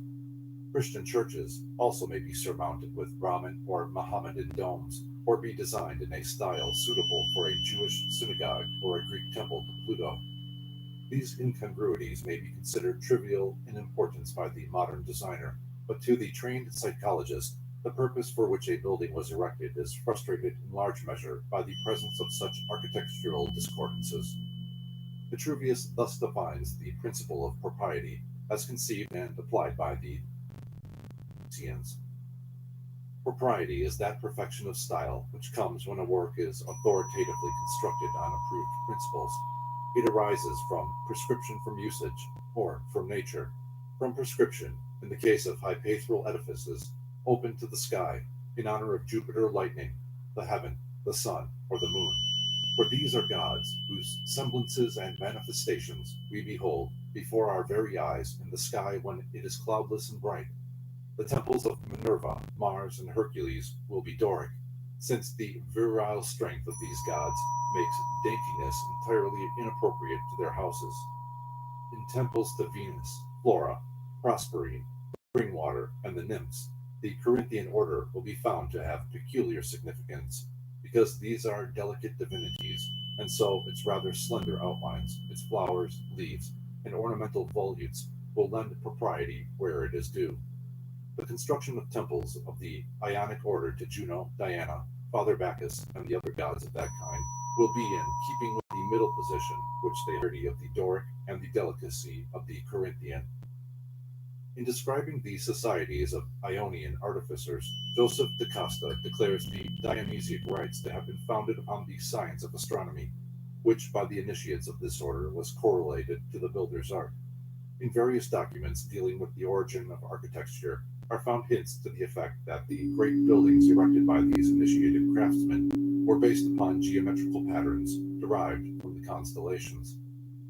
Christian churches also may be surmounted with Brahmin or Mohammedan domes, or be designed in a style suitable for a Jewish synagogue or a Greek temple to Pluto. These incongruities may be considered trivial in importance by the modern designer, but to the trained psychologist, the purpose for which a building was erected is frustrated in large measure by the presence of such architectural discordances. Vitruvius thus defines the principle of propriety as conceived and applied by the Venetians. Propriety is that perfection of style which comes when a work is authoritatively constructed on approved principles. It arises from prescription from usage, or from nature. From prescription, in the case of hypaethral edifices, open to the sky, in honor of Jupiter lightning, the heaven, the sun, or the moon. For these are gods, whose semblances and manifestations we behold before our very eyes in the sky when it is cloudless and bright. The temples of Minerva, Mars, and Hercules will be Doric, since the virile strength of these gods makes daintiness entirely inappropriate to their houses. In temples to Venus, Flora, Proserpine, Springwater, and the nymphs, the Corinthian order will be found to have peculiar significance, because these are delicate divinities, and so its rather slender outlines, its flowers, leaves, and ornamental volutes will lend propriety where it is due. The construction of temples of the Ionic order to Juno, Diana, Father Bacchus, and the other gods of that kind will be in keeping with the middle position, which they are of the Doric and the delicacy of the Corinthian. In describing the societies of Ionian artificers, Joseph da Costa declares the Dionysiac rites to have been founded upon the science of astronomy, which by the initiates of this order was correlated to the builder's art. In various documents dealing with the origin of architecture are found hints to the effect that the great buildings erected by these initiated craftsmen were based upon geometrical patterns derived from the constellations.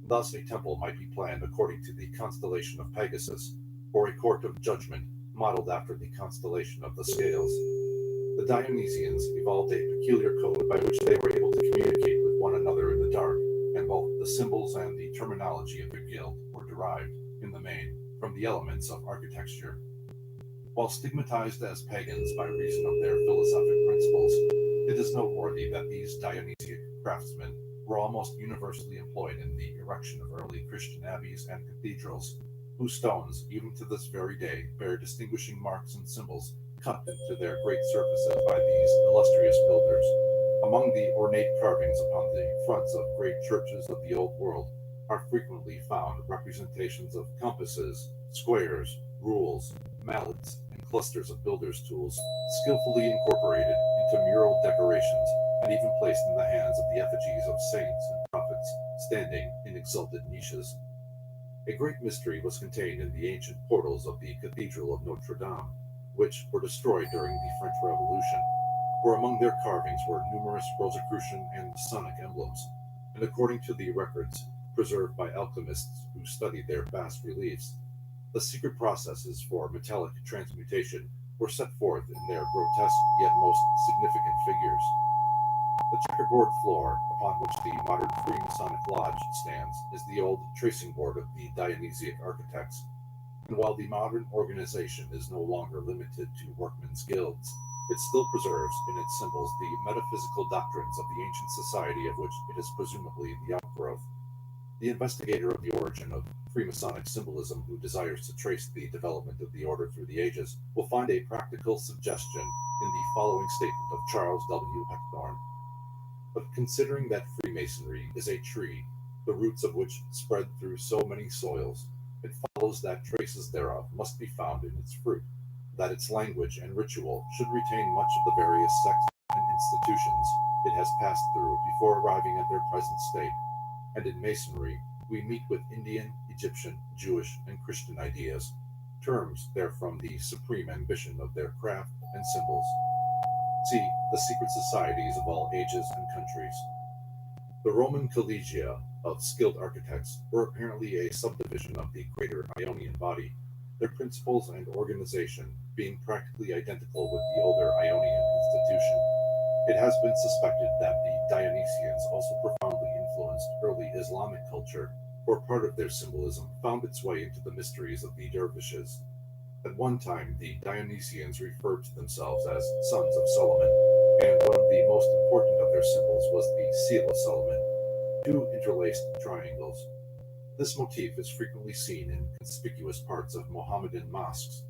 Thus, a temple might be planned according to the constellation of Pegasus, or a court of judgment modeled after the constellation of the scales. The Dionysians evolved a peculiar code by which they were able to communicate with one another in the dark, and both the symbols and the terminology of their guild were derived, in the main, from the elements of architecture. While stigmatized as pagans by reason of their philosophic principles, it is noteworthy that these Dionysiac craftsmen were almost universally employed in the erection of early Christian abbeys and cathedrals, whose stones, even to this very day, bear distinguishing marks and symbols cut into their great surfaces by these illustrious builders. Among the ornate carvings upon the fronts of great churches of the Old World are frequently found representations of compasses, squares, rules, mallets, and clusters of builders' tools, skillfully incorporated into mural decorations and even placed in the hands of the effigies of saints and prophets, standing in exalted niches. A great mystery was contained in the ancient portals of the Cathedral of Notre Dame, which were destroyed during the French Revolution, for among their carvings were numerous Rosicrucian and Masonic emblems, and according to the records preserved by alchemists who studied their bas reliefs, the secret processes for metallic transmutation were set forth in their grotesque yet most significant figures. The checkerboard floor upon which the modern Freemasonic Lodge stands is the old tracing board of the Dionysiac architects, and while the modern organization is no longer limited to workmen's guilds, it still preserves in its symbols the metaphysical doctrines of the ancient society of which it is presumably the outgrowth. The investigator of the origin of Freemasonic symbolism who desires to trace the development of the order through the ages will find a practical suggestion in the following statement of Charles W. Heckthorn. But considering that Freemasonry is a tree, the roots of which spread through so many soils, it follows that traces thereof must be found in its fruit, that its language and ritual should retain much of the various sects and institutions it has passed through before arriving at their present state, and in Masonry we meet with Indian, Egyptian, Jewish, and Christian ideas, terms therefrom the supreme ambition of their craft and symbols. See the secret societies of all ages and countries. The Roman collegia of skilled architects were apparently a subdivision of the greater Ionian body, their principles and organization being practically identical with the older Ionian institution. It has been suspected that the Dionysians also profoundly influenced early Islamic culture, for part of their symbolism found its way into the mysteries of the dervishes. At one time, the Dionysians referred to themselves as sons of Solomon, and one of the most important of their symbols was the Seal of Solomon, two interlaced triangles. This motif is frequently seen in conspicuous parts of Mohammedan mosques.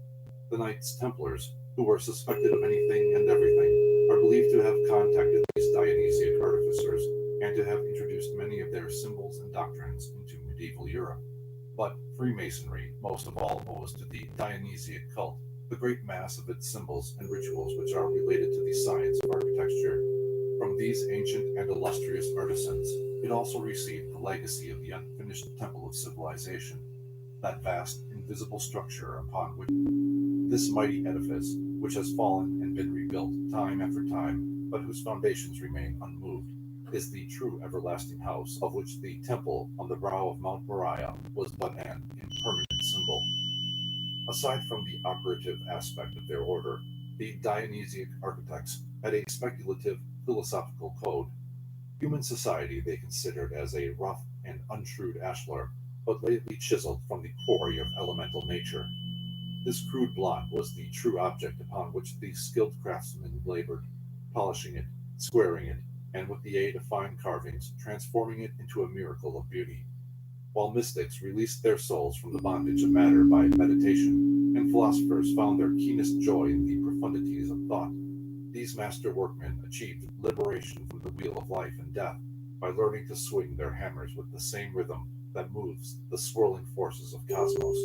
The Knights Templars, who were suspected of anything and everything, are believed to have contacted these Dionysiac artificers and to have introduced many of their symbols and doctrines into medieval Europe. But Freemasonry most of all owes to the Dionysiac cult the great mass of its symbols and rituals which are related to the science of architecture. From these ancient and illustrious artisans, it also received the legacy of the unfinished temple of civilization, that vast, invisible structure upon which this mighty edifice, which has fallen and been rebuilt time after time, but whose foundations remain unmoved, is the true everlasting house, of which the temple on the brow of Mount Moriah was but an impermanent symbol. Aside from the operative aspect of their order, the Dionysiac architects had a speculative philosophical code. Human society they considered as a rough and unshrewd ashlar, but lately chiseled from the quarry of elemental nature. This crude block was the true object upon which these skilled craftsmen labored, polishing it, squaring it, and with the aid of fine carvings, transforming it into a miracle of beauty. While mystics released their souls from the bondage of matter by meditation, and philosophers found their keenest joy in the profundities of thought, These master workmen achieved liberation from the wheel of life and death by learning to swing their hammers with the same rhythm that moves the swirling forces of cosmos.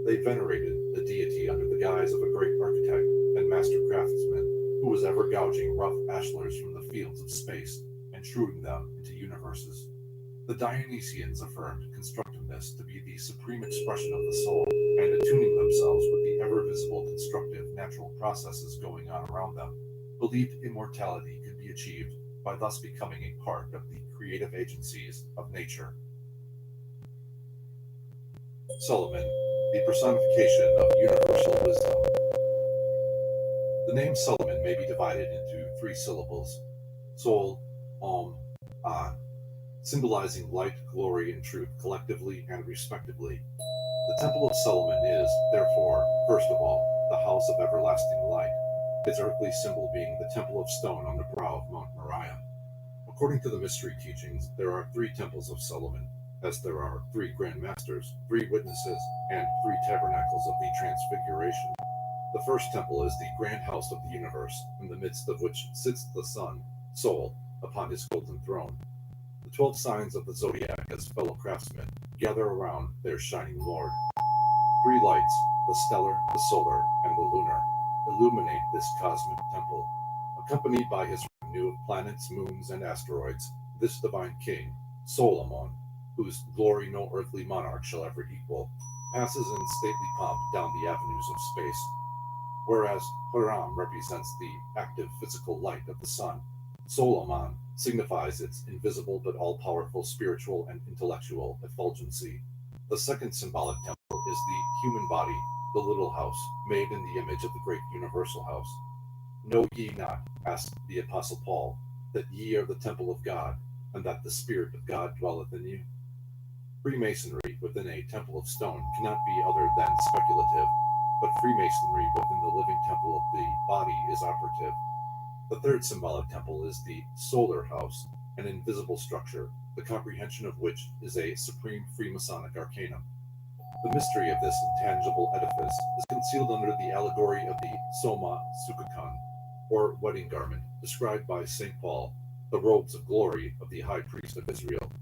They venerated the deity under the guise of a great architect and master craftsman who was ever gouging rough ashlars from the fields of space and truing them into universes. The Dionysians affirmed constructiveness to be the supreme expression of the soul, and attuning themselves with the ever-visible constructive natural processes going on around them, believed immortality could be achieved by thus becoming a part of the creative agencies of nature. Solomon, the personification of universal wisdom. The name Solomon may be divided into 3 syllables: Sol, An, symbolizing light, glory, and truth collectively and respectively. The Temple of Solomon is, therefore, first of all, the house of everlasting light, its earthly symbol being the temple of stone on the brow of Mount Moriah. According to the mystery teachings, there are 3 temples of Solomon, as there are 3 grand masters, 3 witnesses, and 3 tabernacles of the Transfiguration. The first temple is the grand house of the universe, in the midst of which sits the sun, Sol, upon his golden throne. The 12 signs of the zodiac as fellow craftsmen gather around their shining lord. 3 lights, the stellar, the solar, and the lunar, illuminate this cosmic temple. Accompanied by his retinue of planets, moons, and asteroids, this divine king, Solomon, whose glory no earthly monarch shall ever equal, passes in stately pomp down the avenues of space. Whereas Hiram represents the active physical light of the sun, Solomon signifies its invisible but all-powerful spiritual and intellectual effulgency. The second symbolic temple is the human body, the little house, made in the image of the great universal house. Know ye not, asked the Apostle Paul, that ye are the temple of God, and that the Spirit of God dwelleth in you? Freemasonry within a temple of stone cannot be other than speculative, but Freemasonry within the living temple of the body is operative. The third symbolic temple is the solar house, an invisible structure, the comprehension of which is a supreme Freemasonic arcanum. The mystery of this intangible edifice is concealed under the allegory of the Soma Sukkakon, or wedding garment, described by St. Paul, the robes of glory of the high priest of Israel,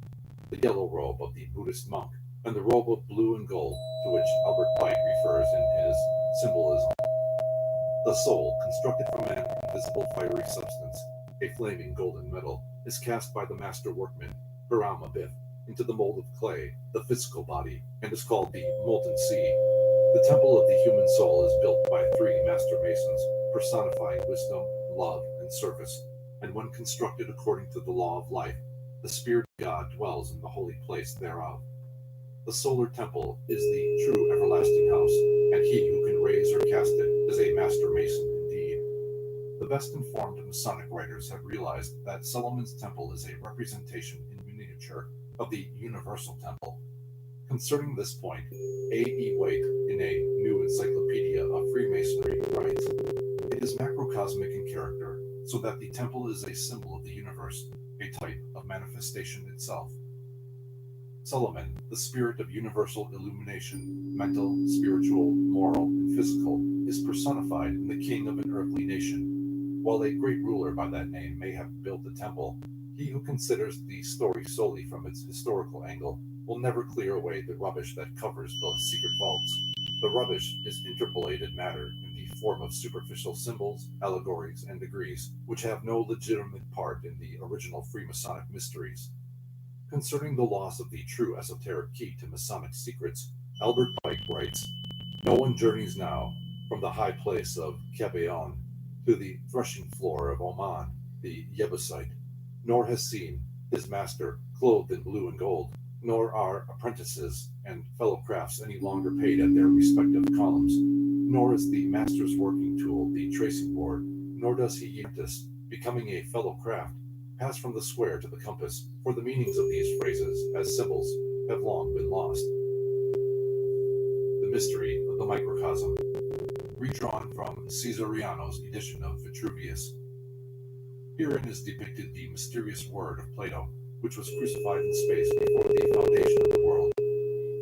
the yellow robe of the Buddhist monk, and the robe of blue and gold to which Albert Pike refers in his Symbolism. The soul, constructed from an invisible fiery substance, a flaming golden metal, is cast by the master workman, Hiram Abiff, into the mold of clay, the physical body, and is called the molten sea. The temple of the human soul is built by 3 master masons, personifying wisdom, love, and service, and when constructed according to the law of life, the Spirit of God dwells in the holy place thereof. The solar temple is the true everlasting house, and he who can raise or cast it is a master mason indeed. The best informed Masonic writers have realized that Solomon's temple is a representation in miniature of the universal temple. Concerning this point, A. E. Waite, in a new encyclopedia of Freemasonry, writes, "It is macrocosmic in character, so that the temple is a symbol of the universe, a type of manifestation itself. Solomon, the spirit of universal illumination, mental, spiritual, moral, and physical, is personified in the king of an earthly nation. While a great ruler by that name may have built the temple, he who considers the story solely from its historical angle will never clear away the rubbish that covers the secret vaults. The rubbish is interpolated matter in the form of superficial symbols, allegories, and degrees, which have no legitimate part in the original Freemasonic mysteries." Concerning the loss of the true esoteric key to Masonic secrets, Albert Pike writes, "No one journeys now from the high place of Cabeon to the threshing floor of Oman, the Jebusite, nor has seen his master clothed in blue and gold, nor are apprentices and fellow crafts any longer paid at their respective columns, nor is the master's working tool the tracing board, nor does he Eutis, becoming a fellow craft, pass from the square to the compass, for the meanings of these phrases as symbols have long been lost." The mystery of the microcosm, redrawn from Caesariano's edition of Vitruvius. Herein is depicted the mysterious word of Plato, which was crucified in space before the foundation of the world.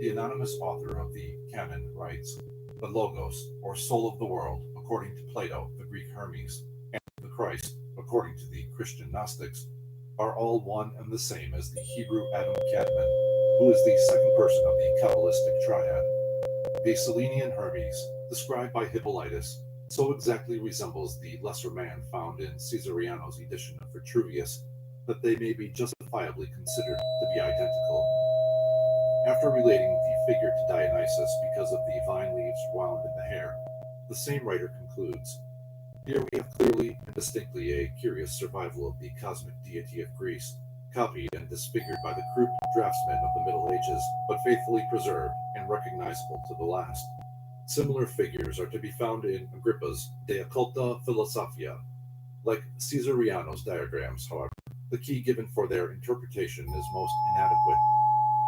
The anonymous author of the canon writes, "The Logos, or soul of the world, according to Plato, the Greek Hermes, and Christ, according to the Christian Gnostics, are all one and the same as the Hebrew Adam Kadmon, who is the second person of the Kabbalistic triad. The Selenian Hermes, described by Hippolytus, so exactly resembles the lesser man found in Caesariano's edition of Vitruvius that they may be justifiably considered to be identical. After relating the figure to Dionysus because of the vine leaves wound in the hair, the same writer concludes, "Here we have clearly and distinctly a curious survival of the cosmic deity of Greece, copied and disfigured by the crude draftsmen of the Middle Ages, but faithfully preserved and recognizable to the last." Similar figures are to be found in Agrippa's De Occulta Philosophia. Like Caesariano's diagrams, however, the key given for their interpretation is most inadequate.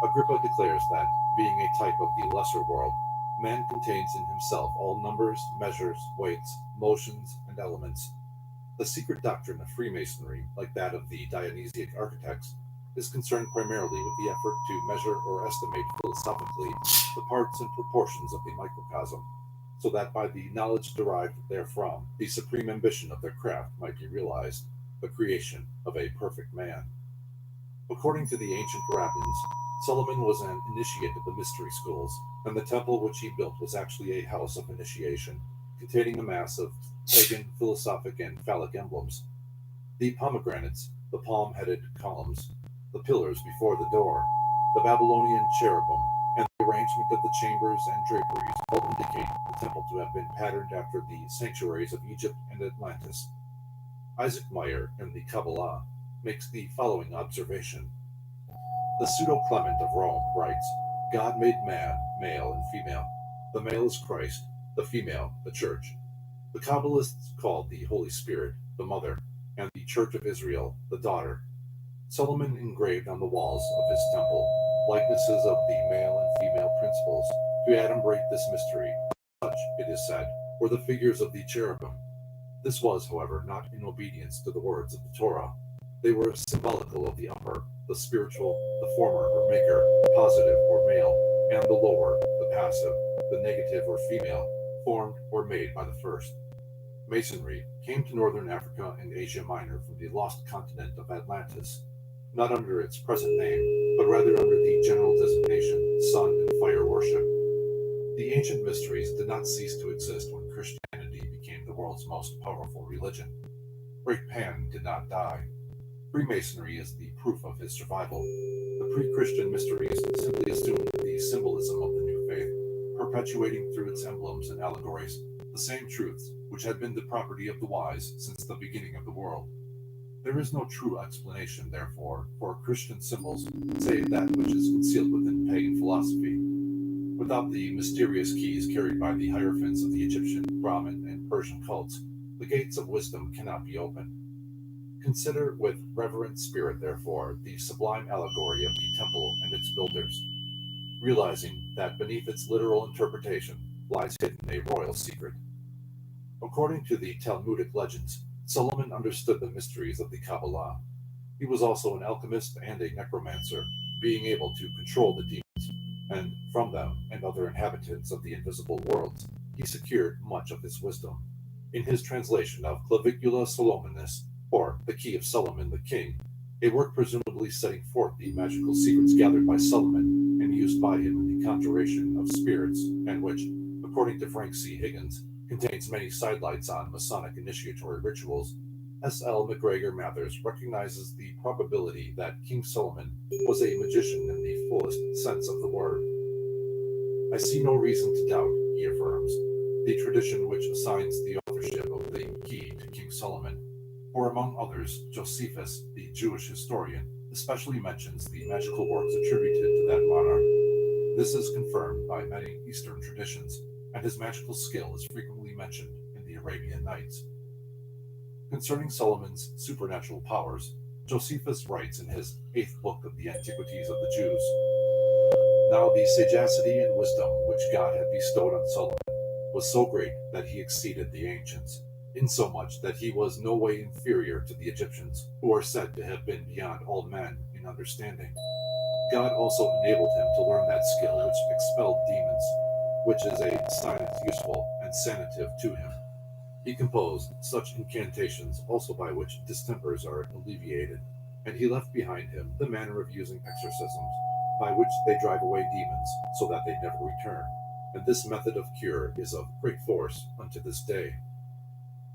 Agrippa declares that, being a type of the lesser world, man contains in himself all numbers, measures, weights, motions, and elements. The secret doctrine of Freemasonry, like that of the Dionysiac architects, is concerned primarily with the effort to measure or estimate philosophically the parts and proportions of the microcosm, so that by the knowledge derived therefrom, the supreme ambition of their craft might be realized, the creation of a perfect man. According to the ancient rabbins, Solomon was an initiate of the mystery schools, and the temple which he built was actually a house of initiation, containing a mass of pagan, philosophic, and phallic emblems. The pomegranates, the palm-headed columns, the pillars before the door, the Babylonian cherubim, and the arrangement of the chambers and draperies all indicate the temple to have been patterned after the sanctuaries of Egypt and Atlantis. Isaac Meyer, in the Kabbalah, makes the following observation. The Pseudo-Clement of Rome writes, "God made man, male and female. The male is Christ, the female, the Church. The Kabbalists called the Holy Spirit the Mother, and the Church of Israel the Daughter. Solomon engraved on the walls of his temple likenesses of the male and female principles to adumbrate this mystery. Such, it is said, were the figures of the cherubim. This was, however, not in obedience to the words of the Torah. They were symbolical of the upper, the spiritual, the former or maker, positive or male, and the lower, the passive, the negative or female, formed or made by the first. Masonry came to northern Africa and Asia Minor from the lost continent of Atlantis, not under its present name, but rather under the general designation sun and fire worship. The ancient mysteries did not cease to exist when Christianity became the world's most powerful religion. Great Pan did not die. Freemasonry is the proof of his survival. The pre-Christian mysteries simply assumed the symbolism of the new faith, perpetuating through its emblems and allegories the same truths which had been the property of the wise since the beginning of the world. There is no true explanation, therefore, for Christian symbols save that which is concealed within pagan philosophy. Without the mysterious keys carried by the hierophants of the Egyptian, Brahmin, and Persian cults, the gates of wisdom cannot be opened. Consider with reverent spirit, therefore, the sublime allegory of the temple and its builders, realizing that beneath its literal interpretation lies hidden a royal secret. According to the Talmudic legends, Solomon understood the mysteries of the Kabbalah. He was also an alchemist and a necromancer, being able to control the demons, and from them and other inhabitants of the invisible worlds, he secured much of his wisdom. In his translation of Clavicula Solomonis, or The Key of Solomon the King, a work presumably setting forth the magical secrets gathered by Solomon and used by him in the conjuration of spirits, and which, according to Frank C. Higgins, contains many sidelights on Masonic initiatory rituals, S.L. McGregor Mathers recognizes the probability that King Solomon was a magician in the fullest sense of the word. I see no reason to doubt, he affirms, the tradition which assigns the authorship of the key to King Solomon, for among others, Josephus, the Jewish historian, especially mentions the magical works attributed to that monarch. This is confirmed by many Eastern traditions, and his magical skill is frequently mentioned in the Arabian Nights. Concerning Solomon's supernatural powers, Josephus writes in his 8th book of the Antiquities of the Jews, "Now the sagacity and wisdom which God had bestowed on Solomon was so great that he exceeded the ancients, insomuch that he was no way inferior to the Egyptians, who are said to have been beyond all men in understanding. God also enabled him to learn that skill which expelled demons, which is a science useful and sanative to him. He composed such incantations also by which distempers are alleviated, and he left behind him the manner of using exorcisms, by which they drive away demons, so that they never return, and this method of cure is of great force unto this day.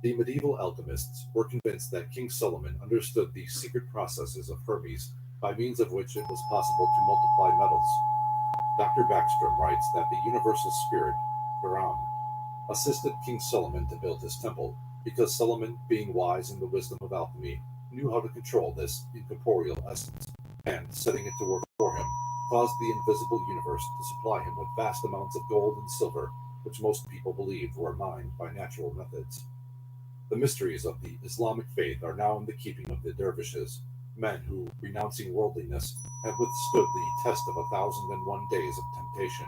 The medieval alchemists were convinced that King Solomon understood the secret processes of Hermes, by means of which it was possible to multiply metals. Dr. Backstrom writes that the universal spirit, Quran, assisted King Solomon to build his temple, because Solomon, being wise in the wisdom of alchemy, knew how to control this incorporeal essence, and, setting it to work for him, caused the invisible universe to supply him with vast amounts of gold and silver, which most people believed were mined by natural methods. The mysteries of the Islamic faith are now in the keeping of the dervishes, men who, renouncing worldliness, have withstood the test of 1,001 days of temptation.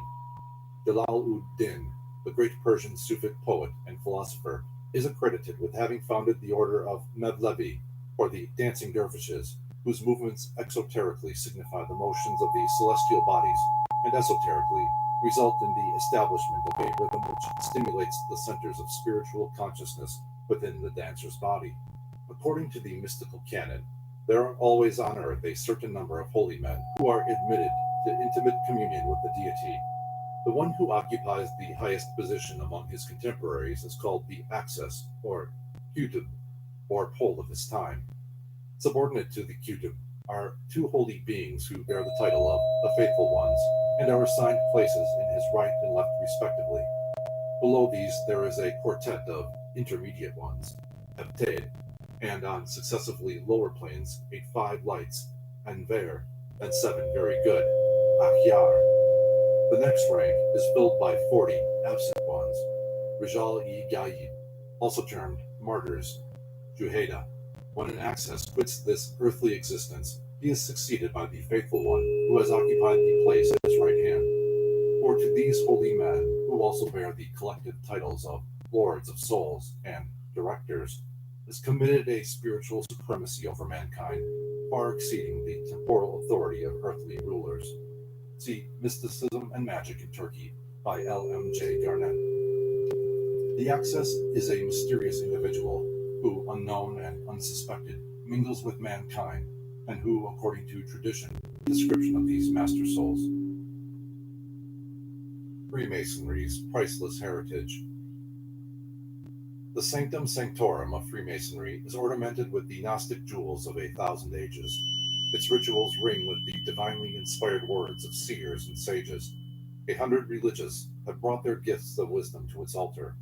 Jalal-ud-Din, the great Persian Sufic poet and philosopher, is accredited with having founded the order of Mevlevi, or the dancing dervishes, whose movements exoterically signify the motions of the celestial bodies, and esoterically result in the establishment of a rhythm which stimulates the centers of spiritual consciousness within the dancer's body. According to the mystical canon, there are always on earth a certain number of holy men who are admitted to intimate communion with the deity. The one who occupies the highest position among his contemporaries is called the Axis, or Qutb, or pole of his time. Subordinate to the Qutb are two holy beings who bear the title of the Faithful Ones, and are assigned places in his right and left respectively. Below these there is a quartet of intermediate ones, Abtad, and on successively lower planes 5 lights, Anver, and 7 very good, Akhyar. The next rank is filled by 40 absent ones, Rijal-e-Gaib, also termed martyrs, Juheda. When an access quits this earthly existence, he is succeeded by the faithful one who has occupied the place at his right hand. For to these holy men, who also bear the collective titles of Lords of Souls and Directors, is committed a spiritual supremacy over mankind, far exceeding the temporal authority of earthly rulers. See Mysticism and Magic in Turkey by L.M.J. Garnett. The Access is a mysterious individual who, unknown and unsuspected, mingles with mankind, and who, according to tradition, description of these master souls. Freemasonry's priceless heritage. The Sanctum Sanctorum of Freemasonry is ornamented with the Gnostic jewels of 1,000 ages. Its rituals ring with the divinely inspired words of seers and sages. 100 religious have brought their gifts of wisdom to its altar.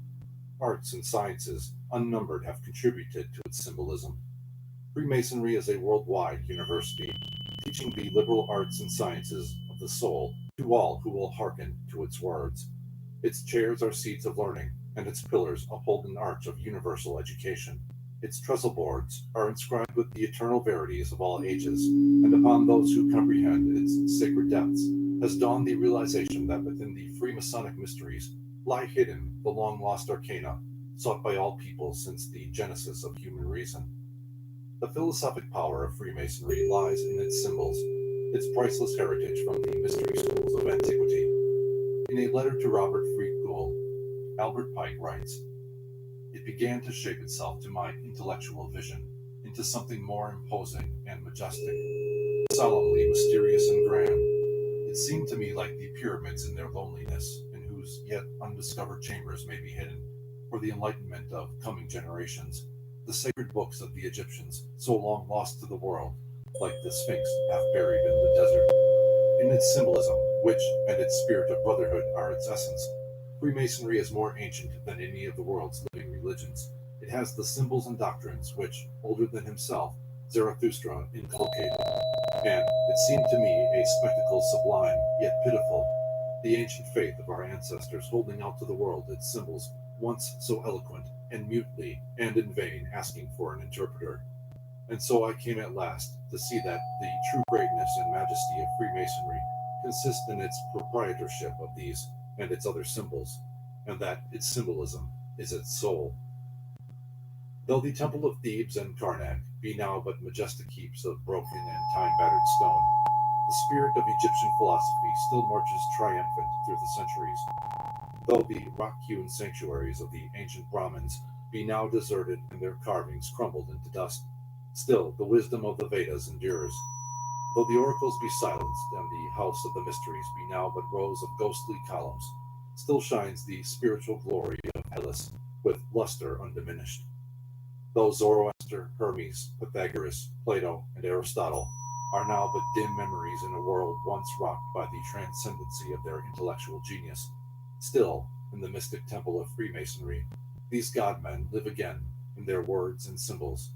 Arts and sciences unnumbered have contributed to its symbolism. Freemasonry is a worldwide university, teaching the liberal arts and sciences of the soul to all who will hearken to its words. Its chairs are seats of learning, and its pillars uphold an arch of universal education. Its trestle boards are inscribed with the eternal verities of all ages, and upon those who comprehend its sacred depths has dawned the realization that within the Freemasonic mysteries lie hidden the long-lost arcana sought by all people since the genesis of human reason. The philosophic power of Freemasonry lies in its symbols, its priceless heritage from the mystery schools of antiquity. In a letter to Robert Freet Gould, Albert Pike writes, "It began to shape itself to my intellectual vision into something more imposing and majestic, solemnly mysterious and grand. It seemed to me like the pyramids in their loneliness, in whose yet undiscovered chambers may be hidden, for the enlightenment of coming generations, the sacred books of the Egyptians, so long lost to the world, like the Sphinx half buried in the desert. In its symbolism, which and its spirit of brotherhood are its essence, Freemasonry is more ancient than any of the world's living religions. It has the symbols and doctrines which, older than himself, Zarathustra inculcated, and it seemed to me a spectacle sublime, yet pitiful, the ancient faith of our ancestors holding out to the world its symbols, once so eloquent, and mutely and in vain asking for an interpreter. And so I came at last to see that the true greatness and majesty of Freemasonry consists in its proprietorship of these and its other symbols, and that its symbolism is its soul. Though the Temple of Thebes and Karnak be now but majestic heaps of broken and time-battered stone, the spirit of Egyptian philosophy still marches triumphant through the centuries. Though the rock-hewn sanctuaries of the ancient Brahmins be now deserted and their carvings crumbled into dust. Still, the wisdom of the Vedas endures. Though the oracles be silenced, and the house of the mysteries be now but rows of ghostly columns, still shines the spiritual glory of Hellas with luster undiminished. Though Zoroaster, Hermes, Pythagoras, Plato, and Aristotle are now but dim memories in a world once rocked by the transcendency of their intellectual genius, still, in the mystic temple of Freemasonry, these god-men live again in their words and symbols,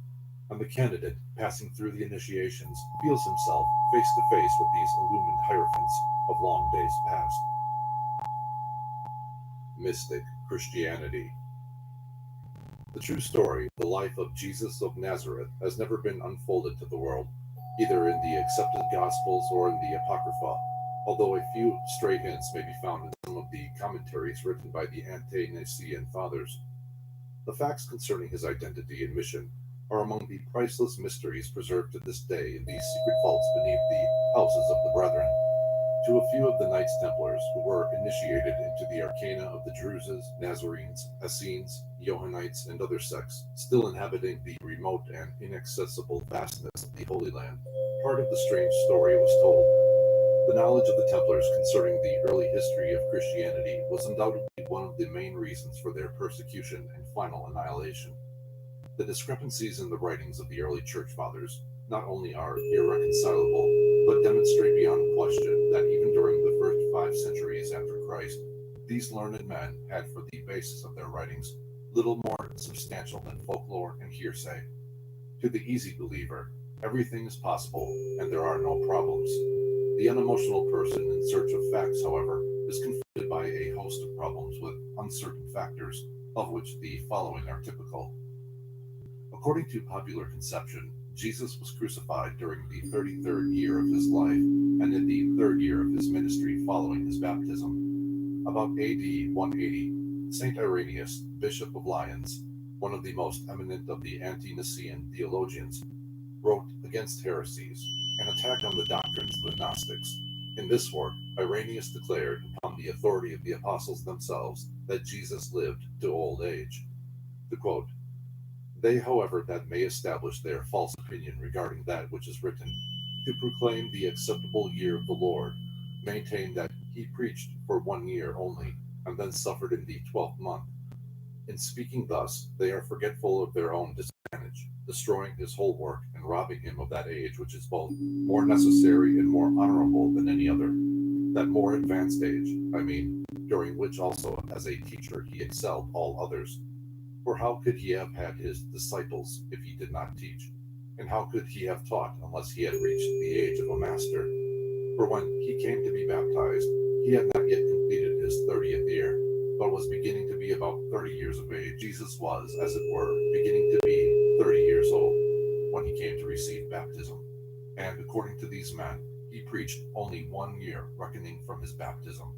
and the candidate passing through the initiations feels himself face to face with these illumined hierophants of long days past. Mystic Christianity. The true story of the life of Jesus of Nazareth has never been unfolded to the world, either in the accepted Gospels or in the Apocrypha, although a few stray hints may be found in some of the commentaries written by the ante-Nicene Fathers. The facts concerning his identity and mission are among the priceless mysteries preserved to this day in the secret vaults beneath the houses of the brethren. To a few of the Knights Templars who were initiated into the arcana of the Druzes, Nazarenes, Essenes, Johannites, and other sects still inhabiting the remote and inaccessible vastness of the Holy Land, part of the strange story was told. The knowledge of the Templars concerning the early history of Christianity was undoubtedly one of the main reasons for their persecution and final annihilation. The discrepancies in the writings of the early Church Fathers not only are irreconcilable, but demonstrate beyond question that even during the first 5 centuries after Christ, these learned men had for the basis of their writings little more substantial than folklore and hearsay. To the easy believer, everything is possible and there are no problems. The unemotional person in search of facts, however, is confronted by a host of problems with uncertain factors, of which the following are typical. According to popular conception, Jesus was crucified during the 33rd year of his life and in the 3rd year of his ministry following his baptism. About AD 180, St. Irenaeus, Bishop of Lyons, one of the most eminent of the ante-Nicene theologians, wrote against heresies, an attack on the doctrines of the Gnostics. In this work, Irenaeus declared, upon the authority of the apostles themselves, that Jesus lived to old age. To quote, "They, however, that may establish their false opinion regarding that which is written, to proclaim the acceptable year of the Lord, maintain that he preached for 1 year only, and then suffered in the 12th month. In speaking thus, they are forgetful of their own disadvantage, destroying his whole work and robbing him of that age which is both more necessary and more honorable than any other, that more advanced age, I mean, during which also as a teacher he excelled all others. For how could he have had his disciples if he did not teach? And how could he have taught unless he had reached the age of a master? For when he came to be baptized, he had not yet completed his 30th year, but was beginning to be about 30 years of age. Jesus was, as it were, beginning to be 30 years old when he came to receive baptism. And according to these men, he preached only 1 year, reckoning from his baptism.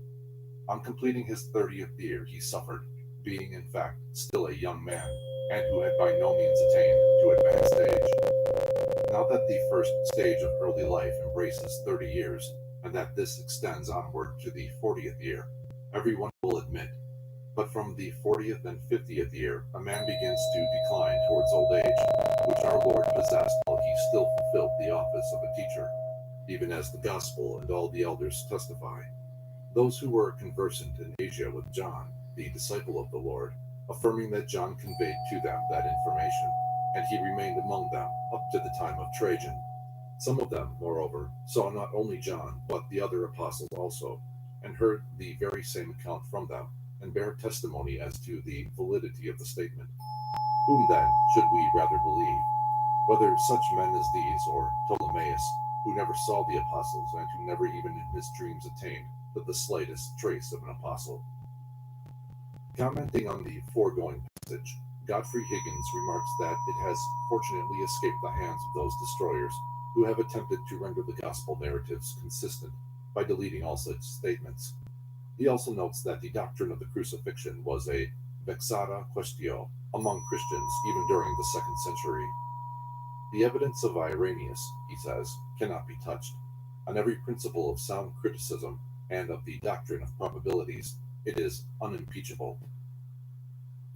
On completing his 30th year, he suffered, being in fact still a young man, and who had by no means attained to advanced age. Now that the first stage of early life embraces 30 years, and that this extends onward to the 40th year, everyone will admit. But from the 40th and 50th year, a man begins to decline towards old age, which our Lord possessed while he still fulfilled the office of a teacher, even as the Gospel and all the elders testify. Those who were conversant in Asia with John, the disciple of the Lord, affirming that John conveyed to them that information, and he remained among them up to the time of Trajan. Some of them, moreover, saw not only John, but the other apostles also, and heard the very same account from them, and bear testimony as to the validity of the statement. Whom then should we rather believe? Whether such men as these, or Ptolemaeus, who never saw the apostles, and who never even in his dreams attained to the slightest trace of an apostle? Commenting on the foregoing passage, Godfrey Higgins remarks that it has fortunately escaped the hands of those destroyers who have attempted to render the gospel narratives consistent by deleting all such statements. He also notes that the doctrine of the crucifixion was a vexata quaestio among Christians even during the 2nd century. The evidence of Irenaeus, he says, cannot be touched. On every principle of sound criticism and of the doctrine of probabilities, it is unimpeachable.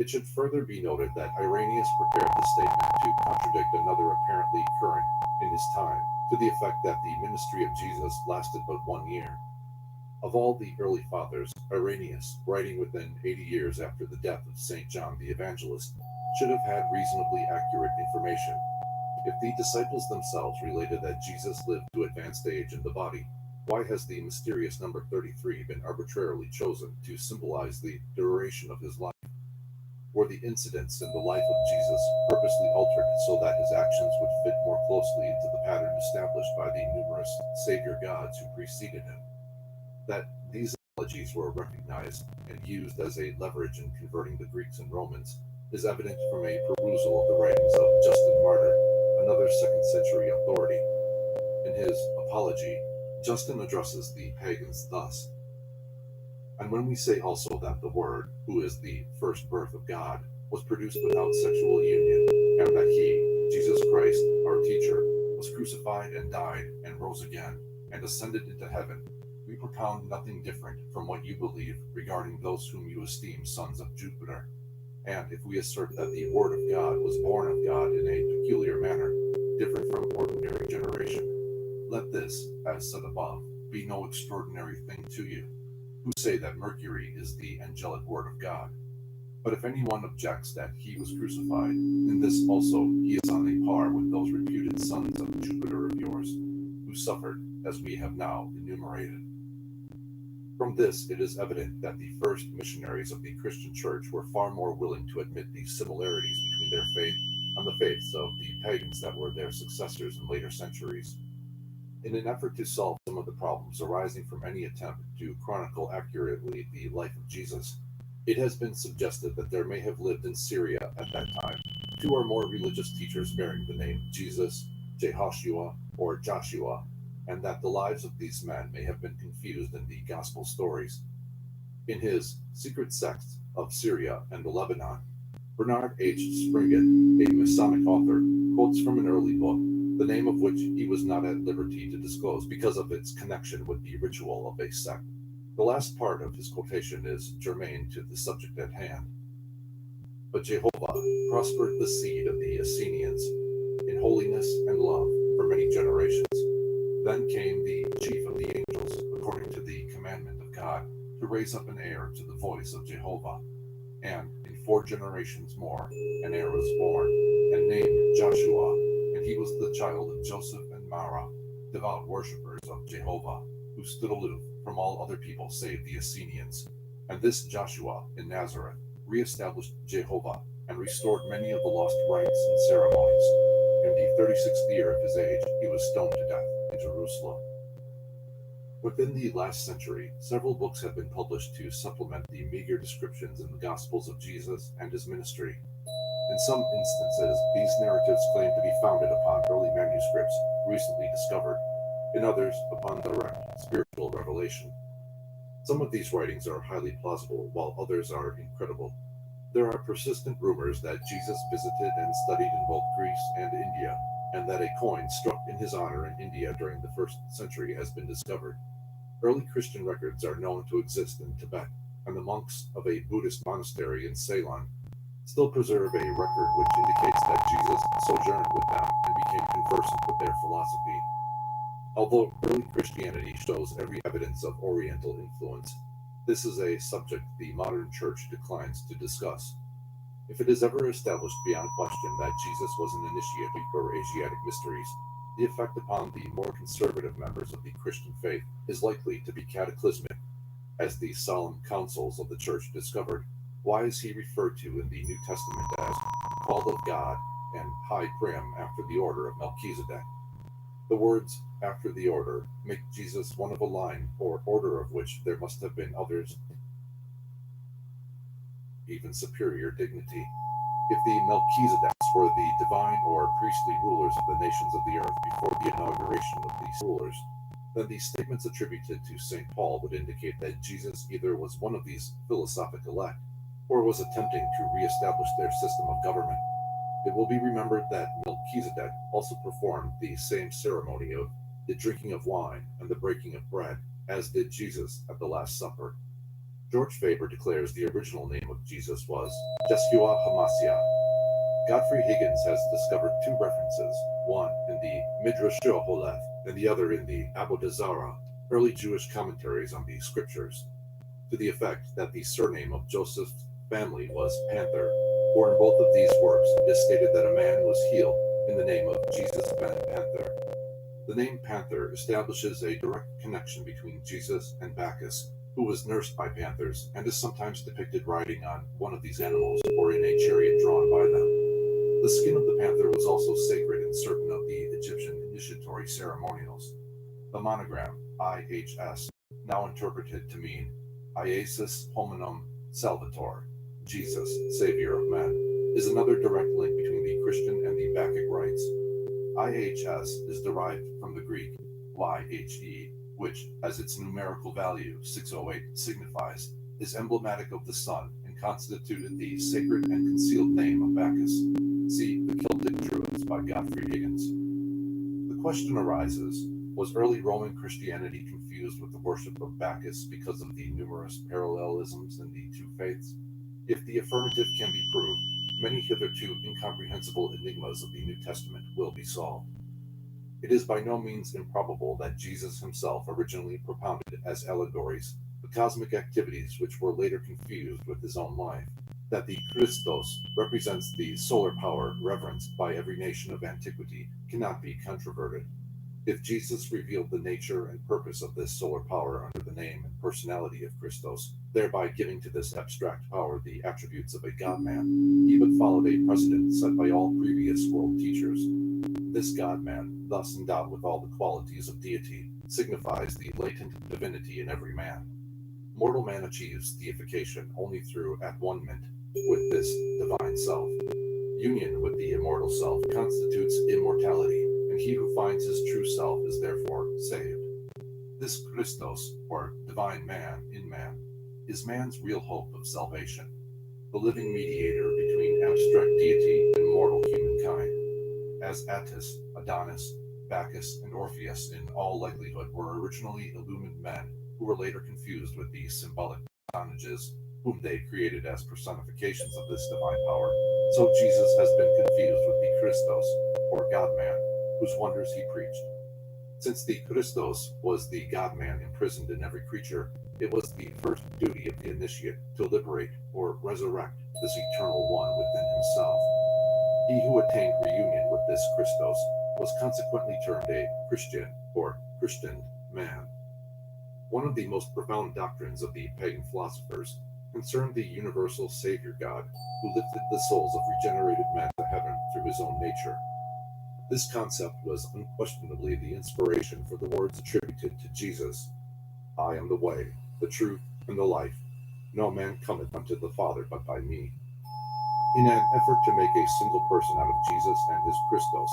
It should further be noted that Irenaeus prepared the statement to contradict another apparently current in his time, to the effect that the ministry of Jesus lasted but 1 year. Of all the early fathers, Irenaeus, writing within 80 years after the death of St. John the Evangelist, should have had reasonably accurate information. If the disciples themselves related that Jesus lived to advanced age in the body, why has the mysterious number 33 been arbitrarily chosen to symbolize the duration of his life? Were the incidents in the life of Jesus purposely altered so that his actions would fit more closely into the pattern established by the numerous Savior gods who preceded him? That these analogies were recognized and used as a leverage in converting the Greeks and Romans is evident from a perusal of the writings of Justin Martyr, another 2nd century authority. In his Apology, Justin addresses the pagans thus: "And when we say also that the Word, who is the first birth of God, was produced without sexual union, and that he, Jesus Christ, our teacher, was crucified and died and rose again, and ascended into heaven, we propound nothing different from what you believe regarding those whom you esteem sons of Jupiter. And if we assert that the Word of God was born of God in a peculiar manner, different from ordinary generation, let this, as said above, be no extraordinary thing to you, who say that Mercury is the angelic word of God. But if anyone objects that he was crucified, in this also he is on a par with those reputed sons of Jupiter of yours, who suffered, as we have now enumerated." From this it is evident that the first missionaries of the Christian Church were far more willing to admit these similarities between their faith and the faiths of the pagans that were their successors in later centuries. In an effort to solve some of the problems arising from any attempt to chronicle accurately the life of Jesus, it has been suggested that there may have lived in Syria at that time 2 or more religious teachers bearing the name Jesus, Jehoshua, or Joshua, and that the lives of these men may have been confused in the gospel stories. In his Secret Sects of Syria and Lebanon, Bernard H. Springett, a Masonic author, quotes from an early book, the name of which he was not at liberty to disclose because of its connection with the ritual of a sect. The last part of his quotation is germane to the subject at hand. "But Jehovah prospered the seed of the Essenes in holiness and love for many generations. Then came the chief of the angels, according to the commandment of God, to raise up an heir to the voice of Jehovah. And in 4 generations more, an heir was born, and named Joshua, and he was the child of Joseph and Mara, devout worshippers of Jehovah, who stood aloof from all other people save the Essenes. And this Joshua in Nazareth reestablished Jehovah, and restored many of the lost rites and ceremonies. In the 36th year of his age, he was stoned to death in Jerusalem." Within the last century, several books have been published to supplement the meager descriptions in the Gospels of Jesus and his ministry. In some instances, these narratives claim to be founded upon early manuscripts recently discovered, in others upon direct spiritual revelation. Some of these writings are highly plausible, while others are incredible. There are persistent rumors that Jesus visited and studied in both Greece and India, and that a coin struck in his honor in India during the 1st century has been discovered. Early Christian records are known to exist in Tibet, and the monks of a Buddhist monastery in Ceylon still preserve a record which indicates that Jesus sojourned with them and became conversant with their philosophy. Although early Christianity shows every evidence of Oriental influence, this is a subject the modern church declines to discuss. If it is ever established beyond question that Jesus was an initiate for Asiatic mysteries, the effect upon the more conservative members of the Christian faith is likely to be cataclysmic. As the solemn councils of the church discovered, why is he referred to in the New Testament as called of God and high prim after the order of Melchizedek? The words "after the order" make Jesus one of a line or order of which there must have been others even superior dignity. If the Melchizedeks were the divine or priestly rulers of the nations of the earth before the inauguration of these rulers, then the statements attributed to St. Paul would indicate that Jesus either was one of these philosophic elect, or was attempting to re-establish their system of government. It will be remembered that Melchizedek also performed the same ceremony of the drinking of wine and the breaking of bread, as did Jesus at the Last Supper. George Faber declares the original name of Jesus was Yeshua HaMashiach. Godfrey Higgins has discovered two references, one in the Midrash Holeth and the other in the Avodah Zarah, early Jewish commentaries on the scriptures, to the effect that the surname of Joseph's family was Panther, for in both of these works it is stated that a man was healed in the name of Jesus ben Panther. The name Panther establishes a direct connection between Jesus and Bacchus, who was nursed by panthers and is sometimes depicted riding on one of these animals or in a chariot drawn by them. The skin of the panther was also sacred in certain of the Egyptian initiatory ceremonials. The monogram, IHS, now interpreted to mean Iesus Hominum Salvator, Jesus, Savior of men, is another direct link between the Christian and the Bacchic rites. IHS is derived from the Greek YHE, which, as its numerical value 608 signifies, is emblematic of the sun and constituted the sacred and concealed name of Bacchus. See The Celtic Druids by Godfrey Higgins. The question arises, was early Roman Christianity confused with the worship of Bacchus because of the numerous parallelisms in the two faiths? If the affirmative can be proved, many hitherto incomprehensible enigmas of the New Testament will be solved. It is by no means improbable that Jesus himself originally propounded as allegories the cosmic activities which were later confused with his own life, that the Christos represents the solar power reverenced by every nation of antiquity cannot be controverted. If Jesus revealed the nature and purpose of this solar power under the name and personality of Christos, thereby giving to this abstract power the attributes of a God-man, he but followed a precedent set by all previous world teachers. This God-man, thus endowed with all the qualities of deity, signifies the latent divinity in every man. Mortal man achieves deification only through at-one-ment with this divine self. Union with the immortal self constitutes immortality, and he who finds his true self is therefore saved. This Christos, or divine man in man, is man's real hope of salvation, the living mediator between abstract deity and mortal humankind. As Attis, Adonis, Bacchus, and Orpheus in all likelihood were originally illumined men who were later confused with the symbolic personages whom they created as personifications of this divine power, so Jesus has been confused with the Christos, or God-man, whose wonders he preached. Since the Christos was the God-man imprisoned in every creature, it was the first duty of the initiate to liberate or resurrect this eternal one within himself. He who attained reunion with this Christos was consequently termed a Christian or Christian man. One of the most profound doctrines of the pagan philosophers concerned the universal Savior God who lifted the souls of regenerated men to heaven through his own nature. This concept was unquestionably the inspiration for the words attributed to Jesus, I am the way, the truth, and the life. No man cometh unto the Father but by me. In an effort to make a single person out of Jesus and his Christos,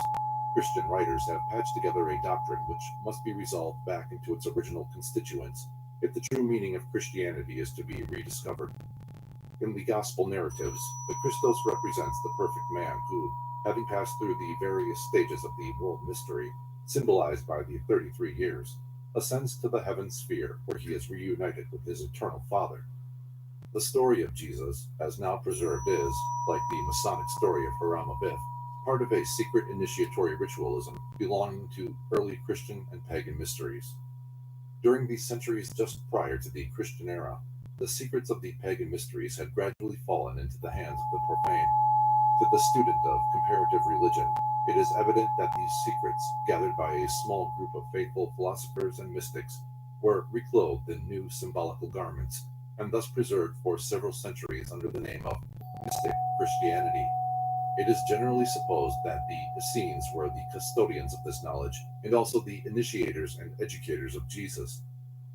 Christian writers have patched together a doctrine which must be resolved back into its original constituents if the true meaning of Christianity is to be rediscovered. In the gospel narratives, the Christos represents the perfect man who, having passed through the various stages of the world mystery, symbolized by the 33 years, ascends to the heaven sphere where he is reunited with his eternal Father. The story of Jesus, as now preserved, is, like the Masonic story of Hiram Abiff, part of a secret initiatory ritualism belonging to early Christian and pagan mysteries. During the centuries just prior to the Christian era, the secrets of the pagan mysteries had gradually fallen into the hands of the profane. To the student of comparative religion, it is evident that these secrets, gathered by a small group of faithful philosophers and mystics, were reclothed in new symbolical garments, and thus preserved for several centuries under the name of mystic Christianity. It is generally supposed that the Essenes were the custodians of this knowledge, and also the initiators and educators of Jesus.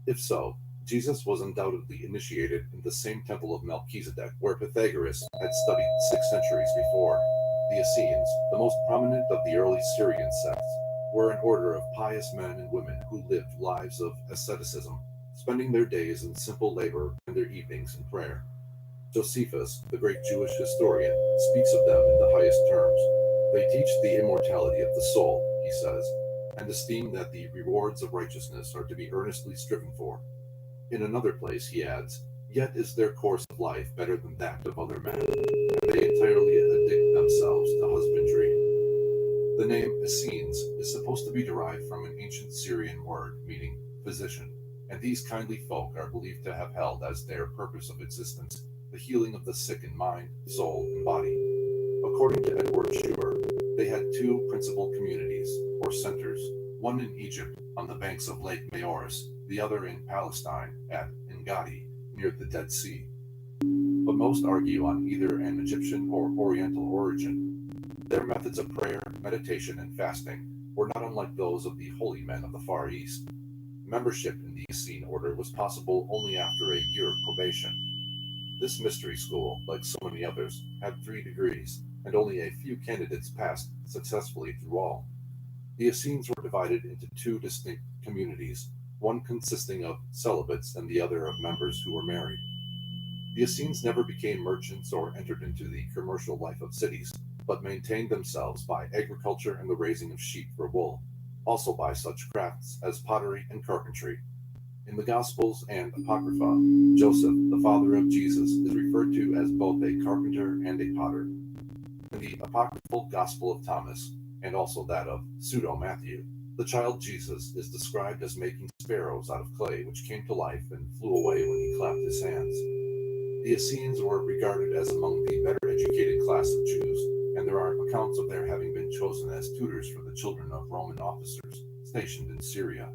If so, Jesus was undoubtedly initiated in the same temple of Melchizedek where Pythagoras had studied 6 centuries before. The Essenes, the most prominent of the early Syrian sects, were an order of pious men and women who lived lives of asceticism, spending their days in simple labor and their evenings in prayer. Josephus, the great Jewish historian, speaks of them in the highest terms. They teach the immortality of the soul, he says, and esteem that the rewards of righteousness are to be earnestly striven for. In another place he adds, Yet is their course of life better than that of other men, and they entirely addict themselves to husbandry. The name Essenes is supposed to be derived from an ancient Syrian word meaning physician, and these kindly folk are believed to have held as their purpose of existence the healing of the sick in mind, soul, and body. According to Edward Schuber, they had two principal communities, or centers, one in Egypt on the banks of Lake Maoris, the other in Palestine at Engadi, near the Dead Sea. But most argue on either an Egyptian or Oriental origin. Their methods of prayer, meditation, and fasting were not unlike those of the holy men of the Far East. Membership in the Essene order was possible only after a year of probation. This mystery school, like so many others, had 3 degrees, and only a few candidates passed successfully through all. The Essenes were divided into 2 distinct communities, one consisting of celibates and the other of members who were married. The Essenes never became merchants or entered into the commercial life of cities, but maintained themselves by agriculture and the raising of sheep for wool, also by such crafts as pottery and carpentry. In the Gospels and Apocrypha, Joseph, the father of Jesus, is referred to as both a carpenter and a potter. In the apocryphal Gospel of Thomas, and also that of Pseudo-Matthew, the child Jesus is described as making sparrows out of clay which came to life and flew away when he clapped his hands. The Essenes were regarded as among the better educated class of Jews, and there are accounts of their having been chosen as tutors for the children of Roman officers stationed in Syria.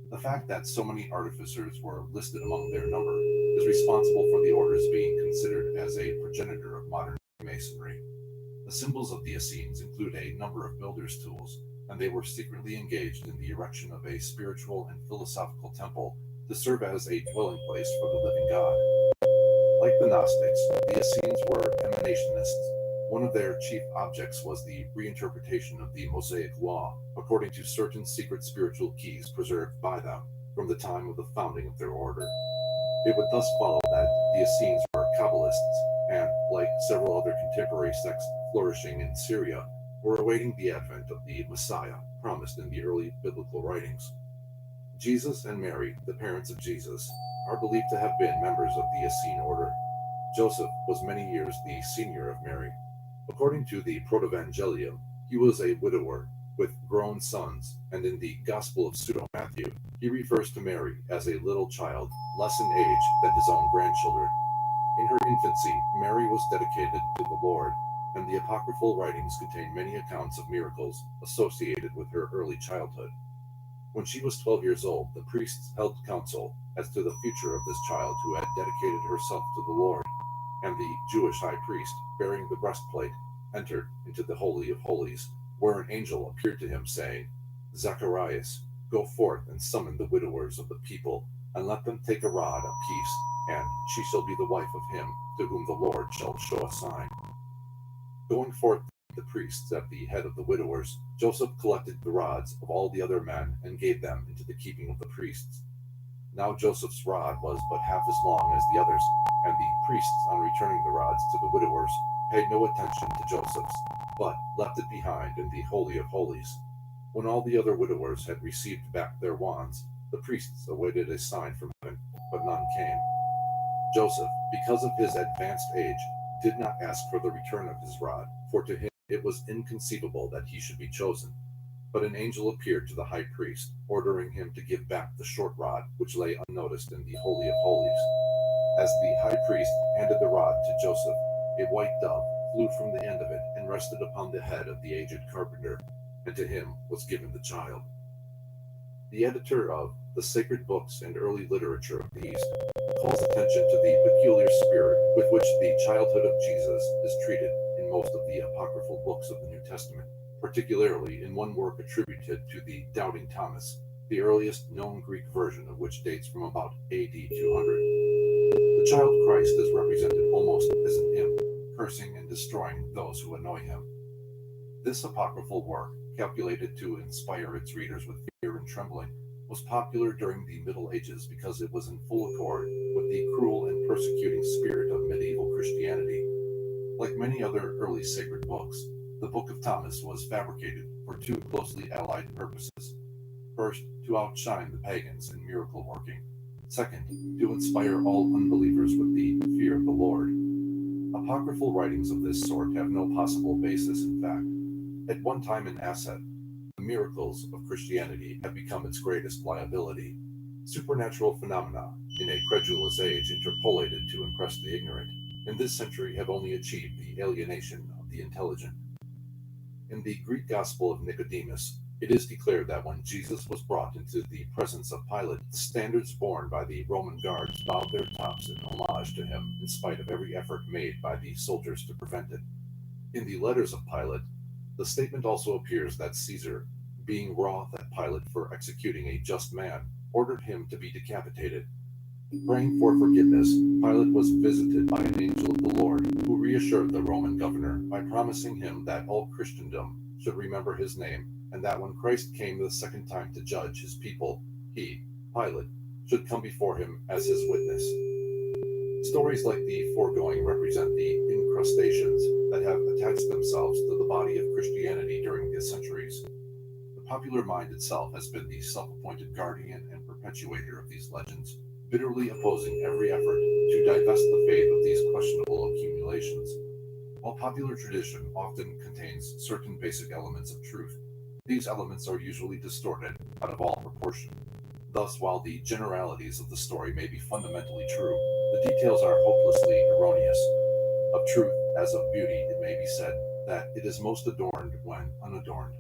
The fact that so many artificers were listed among their number is responsible for the orders being considered as a progenitor of modern Masonry. The symbols of the Essenes include a number of builders' tools, and they were secretly engaged in the erection of a spiritual and philosophical temple to serve as a dwelling place for the living God. Like the Gnostics, the Essenes were emanationists. One of their chief objects was the reinterpretation of the Mosaic Law, according to certain secret spiritual keys preserved by them from the time of the founding of their order. It would thus follow that the Essenes were Kabbalists, and, like several other contemporary sects flourishing in Syria, were awaiting the advent of the Messiah promised in the early biblical writings. Jesus and Mary, the parents of Jesus, are believed to have been members of the Essene order. Joseph was many years the senior of Mary. According to the Protevangelium, he was a widower with grown sons, and in the Gospel of Pseudo-Matthew, he refers to Mary as a little child, less in age than his own grandchildren. In her infancy, Mary was dedicated to the Lord, and the apocryphal writings contain many accounts of miracles associated with her early childhood. When she was 12 years old, the priests held council as to the future of this child who had dedicated herself to the Lord, and the Jewish high priest, bearing the breastplate, entered into the Holy of Holies, where an angel appeared to him, saying, "Zacharias, go forth and summon the widowers of the people, and let them take a rod apiece, and she shall be the wife of him to whom the Lord shall show a sign." Going forth the priests at the head of the widowers, Joseph collected the rods of all the other men and gave them into the keeping of the priests. Now Joseph's rod was but half as long as the others, and the priests, on returning the rods to the widowers, paid no attention to Joseph's, but left it behind in the Holy of Holies. When all the other widowers had received back their wands, the priests awaited a sign from heaven, but none came. Joseph, because of his advanced age, did not ask for the return of his rod, for to him it was inconceivable that he should be chosen. But an angel appeared to the high priest, ordering him to give back the short rod which lay unnoticed in the Holy of Holies. As the high priest handed the rod to Joseph, a white dove flew from the end of it and rested upon the head of the aged carpenter, and to him was given the child. The editor of The Sacred Books and Early Literature of the East calls attention to the peculiar spirit with which the childhood of Jesus is treated in most of the apocryphal books of the New Testament, particularly in one work attributed to the Doubting Thomas, the earliest known Greek version of which dates from about AD 200. The child Christ is represented almost as an imp, cursing and destroying those who annoy him. This apocryphal work, calculated to inspire its readers with fear and trembling, was popular during the Middle Ages because it was in full accord with the cruel and persecuting spirit of medieval Christianity. Like many other early sacred books, the Book of Thomas was fabricated for 2 closely allied purposes. First, to outshine the pagans in miracle working, Second, to inspire all unbelievers with the fear of the Lord. Apocryphal writings of this sort have no possible basis in fact. At one time an asset, the miracles of Christianity have become its greatest liability. Supernatural phenomena, in a credulous age interpolated to impress the ignorant, in this century have only achieved the alienation of the intelligent. In the Greek Gospel of Nicodemus, it is declared that when Jesus was brought into the presence of Pilate, the standards borne by the Roman guards bowed their tops in homage to him, in spite of every effort made by the soldiers to prevent it. In the letters of Pilate, the statement also appears that Caesar, being wroth at Pilate for executing a just man, ordered him to be decapitated. Praying for forgiveness, Pilate was visited by an angel of the Lord, who reassured the Roman governor by promising him that all Christendom should remember his name, and that when Christ came the second time to judge his people, he, Pilate, should come before him as his witness. Stories like the foregoing represent the incrustations that have attached themselves to the body of Christianity during the centuries. The popular mind itself has been the self-appointed guardian and perpetuator of these legends, bitterly opposing every effort to divest the faith of these questionable accumulations. While popular tradition often contains certain basic elements of truth, these elements are usually distorted out of all proportion. Thus, while the generalities of the story may be fundamentally true, the details are hopelessly erroneous. Of truth, as of beauty, it may be said that it is most adorned when unadorned.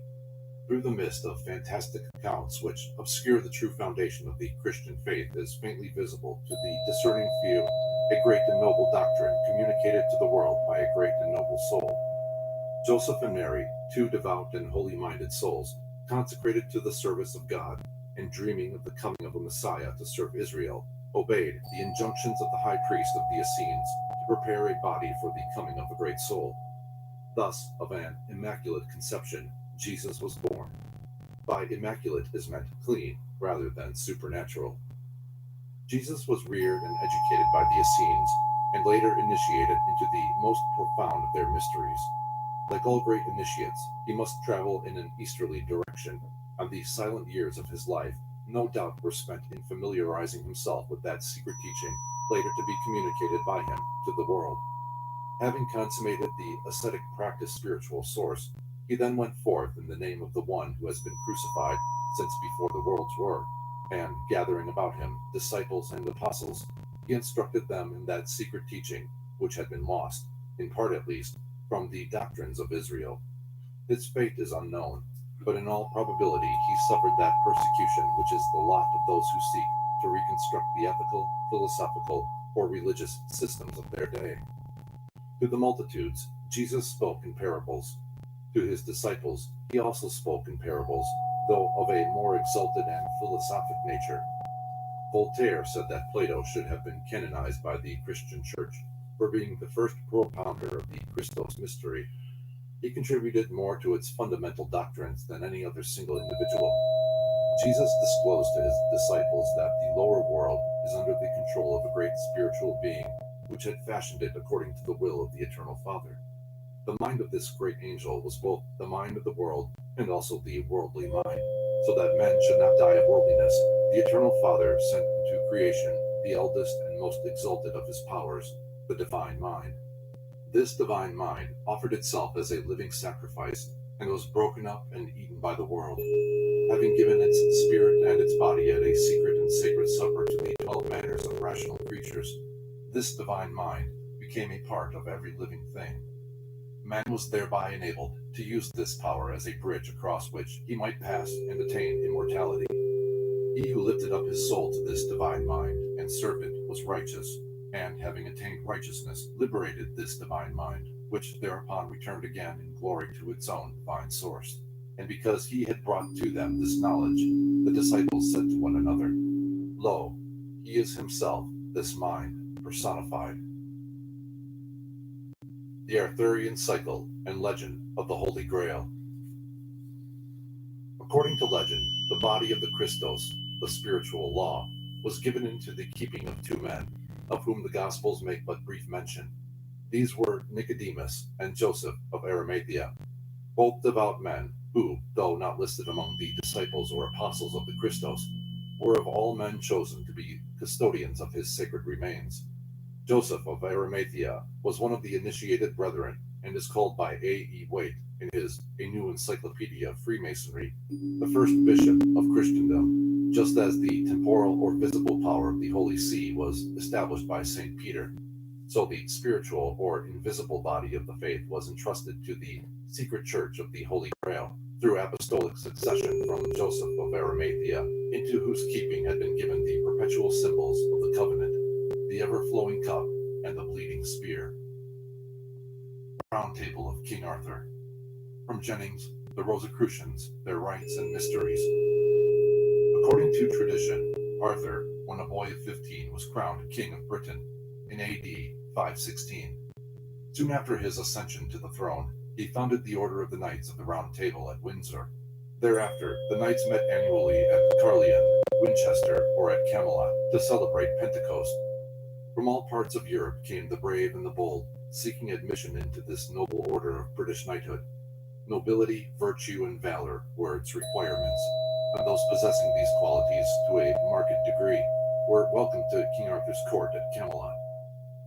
Through the mist of fantastic accounts which obscure the true foundation of the Christian faith is faintly visible to the discerning few a great and noble doctrine communicated to the world by a great and noble soul. Joseph and Mary, two devout and holy-minded souls, consecrated to the service of God, and dreaming of the coming of a Messiah to serve Israel, obeyed the injunctions of the high priest of the Essenes to prepare a body for the coming of a great soul. Thus, of an immaculate conception, Jesus was born. By immaculate is meant clean, rather than supernatural. Jesus was reared and educated by the Essenes, and later initiated into the most profound of their mysteries. Like all great initiates, he must travel in an easterly direction, and the silent years of his life no doubt were spent in familiarizing himself with that secret teaching, later to be communicated by him to the world. Having consummated the ascetic practice spiritual source, he then went forth in the name of the one who has been crucified since before the worlds were, and, gathering about him disciples and apostles, he instructed them in that secret teaching which had been lost, in part at least, from the doctrines of Israel. His fate is unknown, but in all probability he suffered that persecution which is the lot of those who seek to reconstruct the ethical, philosophical, or religious systems of their day. To the multitudes, Jesus spoke in parables. To his disciples, he also spoke in parables, though of a more exalted and philosophic nature. Voltaire said that Plato should have been canonized by the Christian Church for being the first propounder of the Christos mystery. He contributed more to its fundamental doctrines than any other single individual. Jesus disclosed to his disciples that the lower world is under the control of a great spiritual being, which had fashioned it according to the will of the Eternal Father. The mind of this great angel was both the mind of the world and also the worldly mind, so that men should not die of worldliness. The Eternal Father sent into creation the eldest and most exalted of his powers, the divine mind. This divine mind offered itself as a living sacrifice and was broken up and eaten by the world. Having given its spirit and its body at a secret and sacred supper to the 12 manners of rational creatures, this divine mind became a part of every living thing. Man was thereby enabled to use this power as a bridge across which he might pass and attain immortality. He who lifted up his soul to this divine mind and served it was righteous, and having attained righteousness, liberated this divine mind, which thereupon returned again in glory to its own divine source. And because he had brought to them this knowledge, the disciples said to one another, "Lo, he is himself, this mind, personified." The Arthurian Cycle and Legend of the Holy Grail. According to legend, the body of the Christos, the spiritual law, was given into the keeping of two men, of whom the Gospels make but brief mention. These were Nicodemus and Joseph of Arimathea, both devout men who, though not listed among the disciples or apostles of the Christos, were of all men chosen to be custodians of his sacred remains. Joseph of Arimathea was one of the initiated brethren and is called by A.E. Waite in his A New Encyclopedia of Freemasonry the first bishop of Christendom, just as the temporal or visible power of the Holy See was established by St. Peter. So the spiritual or invisible body of the faith was entrusted to the secret church of the Holy Grail through apostolic succession from Joseph of Arimathea, into whose keeping had been given the perpetual symbols of the covenant, the ever-flowing cup, and the bleeding spear. Round Table of King Arthur. From Jennings, The Rosicrucians, Their Rites and Mysteries. According to tradition, Arthur, when a boy of 15, was crowned King of Britain in AD 516. Soon after his ascension to the throne, he founded the Order of the Knights of the Round Table at Windsor. Thereafter, the knights met annually at Carlion, Winchester, or at Camelot to celebrate Pentecost. From all parts of Europe came the brave and the bold, seeking admission into this noble order of British knighthood. Nobility, virtue, and valor were its requirements, and those possessing these qualities to a marked degree were welcome to King Arthur's court at Camelot.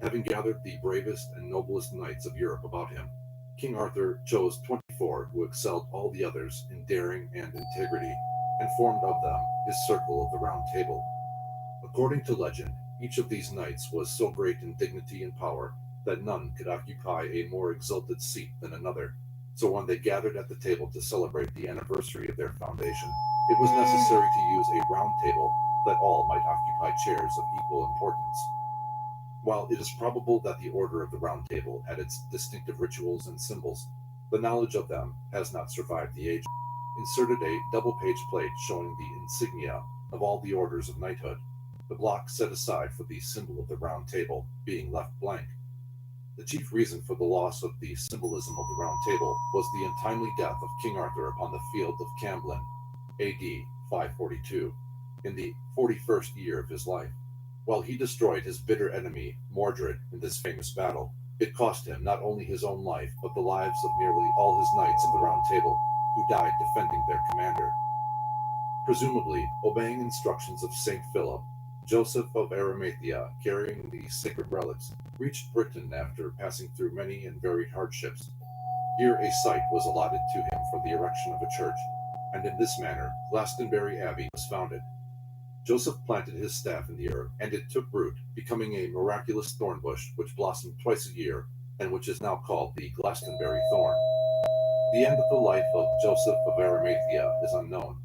Having gathered the bravest and noblest knights of Europe about him, King Arthur chose 24 who excelled all the others in daring and integrity, and formed of them his circle of the Round Table. According to legend, each of these knights was so great in dignity and power that none could occupy a more exalted seat than another. So when they gathered at the table to celebrate the anniversary of their foundation, it was necessary to use a round table that all might occupy chairs of equal importance. While it is probable that the Order of the Round Table had its distinctive rituals and symbols, the knowledge of them has not survived the ages. Inserted a double-page plate showing the insignia of all the orders of knighthood, the block set aside for the symbol of the Round Table being left blank. The chief reason for the loss of the symbolism of the Round Table was the untimely death of King Arthur upon the field of Camblin, AD 542, in the 41st year of his life. While he destroyed his bitter enemy, Mordred, in this famous battle, it cost him not only his own life, but the lives of nearly all his knights of the Round Table, who died defending their commander. Presumably, obeying instructions of St. Philip, Joseph of Arimathea, carrying the sacred relics, reached Britain after passing through many and varied hardships. Here a site was allotted to him for the erection of a church, and in this manner Glastonbury Abbey was founded. Joseph planted his staff in the earth, and it took root, becoming a miraculous thorn bush which blossomed twice a year, and which is now called the Glastonbury thorn. The end of the life of Joseph of Arimathea is unknown.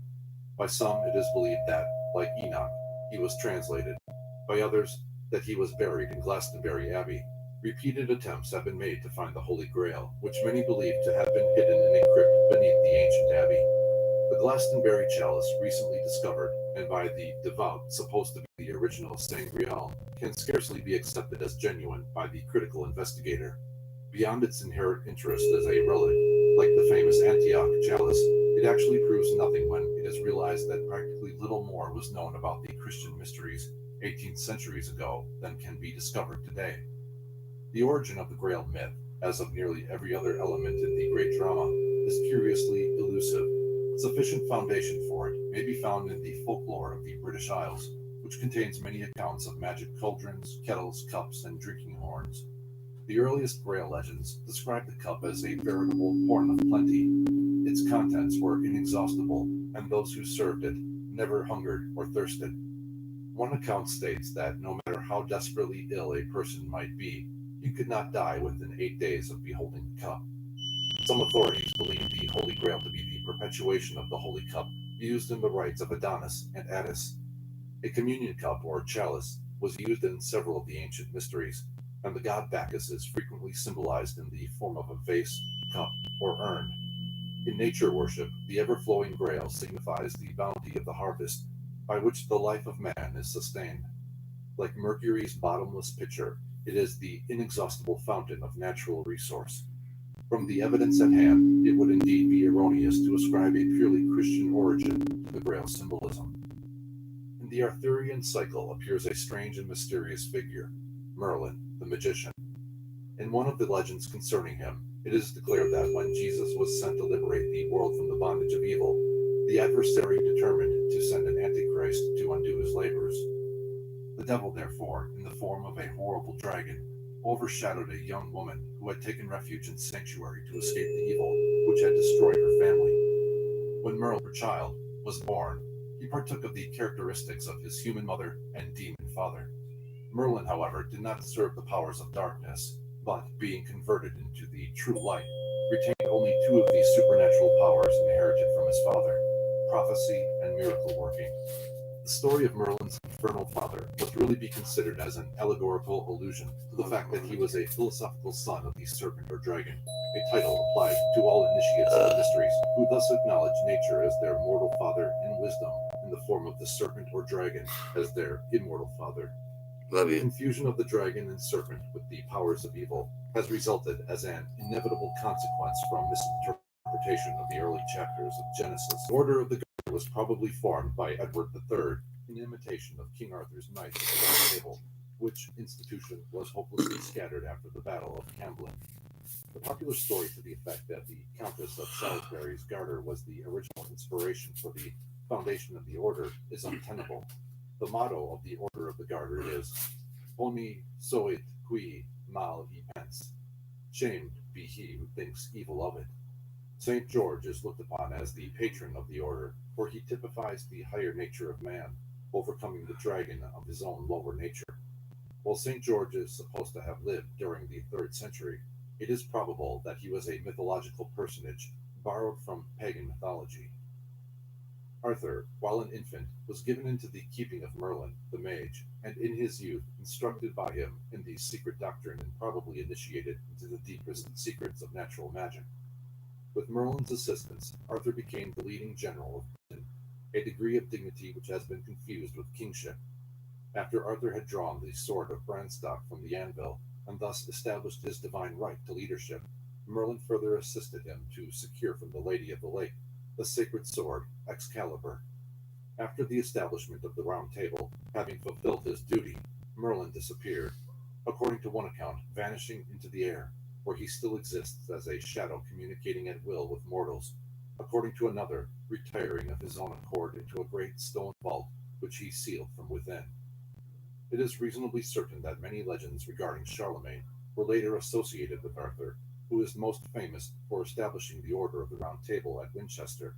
By some it is believed that, like Enoch, he was translated. By others, that he was buried in Glastonbury Abbey. Repeated attempts have been made to find the Holy Grail, which many believe to have been hidden in a crypt beneath the ancient abbey. The Glastonbury chalice, recently discovered, and by the devout supposed to be the original Saint Grail, can scarcely be accepted as genuine by the critical investigator. Beyond its inherent interest as a relic, like the famous Antioch chalice, it actually proves nothing when it is realized that practically little more was known about the Christian mysteries 18 centuries ago than can be discovered today. The origin of the Grail myth, as of nearly every other element in the great drama, is curiously elusive. Sufficient foundation for it may be found in the folklore of the British Isles, which contains many accounts of magic cauldrons, kettles, cups, and drinking horns. The earliest Grail legends describe the cup as a veritable horn of plenty. Its contents were inexhaustible, and those who served it never hungered or thirsted. One account states that no matter how desperately ill a person might be, he could not die within 8 days of beholding the cup. Some authorities believe the Holy Grail to be the perpetuation of the Holy Cup used in the rites of Adonis and Attis. A communion cup or chalice was used in several of the ancient mysteries, and the god Bacchus is frequently symbolized in the form of a vase, cup, or urn. In nature worship, the ever-flowing Grail signifies the bounty of the harvest, by which the life of man is sustained. Like Mercury's bottomless pitcher, it is the inexhaustible fountain of natural resource. From the evidence at hand, it would indeed be erroneous to ascribe a purely Christian origin to the Grail symbolism. In the Arthurian cycle appears a strange and mysterious figure, Merlin, the magician. In one of the legends concerning him, it is declared that when Jesus was sent to liberate the world from the bondage of evil, the adversary determined to send an antichrist to undo his labors. The devil, therefore, in the form of a horrible dragon, overshadowed a young woman who had taken refuge in sanctuary to escape the evil which had destroyed her family. When Merlin, her child, was born, he partook of the characteristics of his human mother and demon father. Merlin, however, did not serve the powers of darkness, but, being converted into the true light, retained only two of the supernatural powers inherited from his father, prophecy and miracle working. The story of Merlin's infernal father must really be considered as an allegorical allusion to the fact that he was a philosophical son of the serpent or dragon, a title applied to all initiates of the mysteries, who thus acknowledge nature as their mortal father and wisdom in the form of the serpent or dragon as their immortal father. The confusion of the dragon and serpent with the powers of evil has resulted as an inevitable consequence from misinterpretation of the early chapters of Genesis. The Order of the Garter was probably formed by Edward III in imitation of King Arthur's Knights of the Round Table, which institution was hopelessly scattered after the Battle of Camblin. The popular story to the effect that the Countess of Salisbury's garter was the original inspiration for the foundation of the order is untenable. The motto of the Order of the Garter is Boni soit qui mal y pense. Shamed be he who thinks evil of it. St. George is looked upon as the patron of the order, for he typifies the higher nature of man, overcoming the dragon of his own lower nature. While St. George is supposed to have lived during the 3rd century, it is probable that he was a mythological personage borrowed from pagan mythology. Arthur, while an infant, was given into the keeping of Merlin, the mage, and in his youth instructed by him in the secret doctrine and probably initiated into the deepest secrets of natural magic. With Merlin's assistance, Arthur became the leading general of Britain, a degree of dignity which has been confused with kingship. After Arthur had drawn the sword of Branstock from the anvil, and thus established his divine right to leadership, Merlin further assisted him to secure from the Lady of the Lake the sacred sword Excalibur. After the establishment of the Round Table, having fulfilled his duty, Merlin disappeared, according to one account vanishing into the air, where he still exists as a shadow communicating at will with mortals, according to another retiring of his own accord into a great stone vault which he sealed from within. It is reasonably certain that many legends regarding Charlemagne were later associated with Arthur, who is most famous for establishing the Order of the Round Table at Winchester.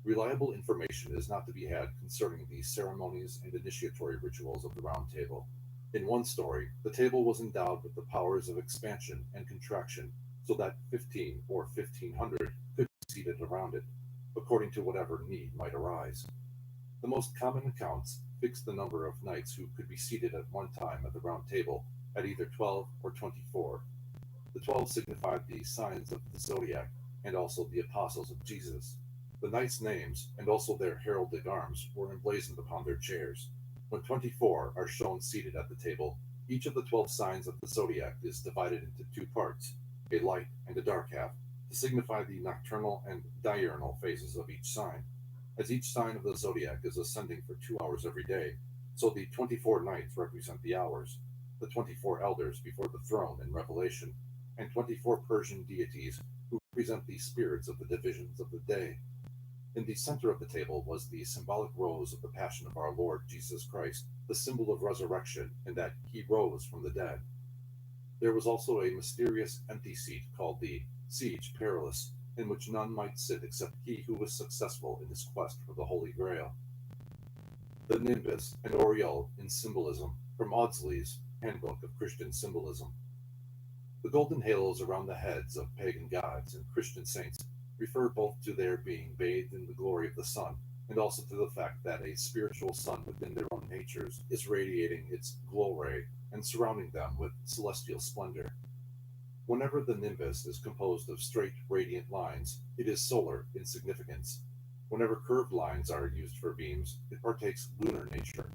Reliable information is not to be had concerning the ceremonies and initiatory rituals of the Round Table. In one story, the table was endowed with the powers of expansion and contraction, so that 15 or 1,500 could be seated around it, according to whatever need might arise. The most common accounts fix the number of knights who could be seated at one time at the Round Table at either 12 or 24. The 12 signified the signs of the zodiac and also the apostles of Jesus. The knights' names and also their heraldic arms were emblazoned upon their chairs. When 24 are shown seated at the table, each of the 12 signs of the zodiac is divided into 2 parts, a light and a dark half, to signify the nocturnal and diurnal phases of each sign. As each sign of the zodiac is ascending for 2 hours every day, so the 24 knights represent the hours, the 24 elders before the throne in Revelation, and 24 Persian deities who represent the spirits of the divisions of the day. In the center of the table was the symbolic rose of the Passion of our Lord Jesus Christ, the symbol of resurrection, in that he rose from the dead. There was also a mysterious empty seat called the Siege Perilous, in which none might sit except he who was successful in his quest for the Holy Grail. The nimbus and aureole in symbolism, from Audsley's Handbook of Christian Symbolism. The golden halos around the heads of pagan gods and Christian saints refer both to their being bathed in the glory of the sun and also to the fact that a spiritual sun within their own natures is radiating its glow ray and surrounding them with celestial splendor. Whenever the nimbus is composed of straight, radiant lines, it is solar in significance. Whenever curved lines are used for beams, it partakes lunar nature.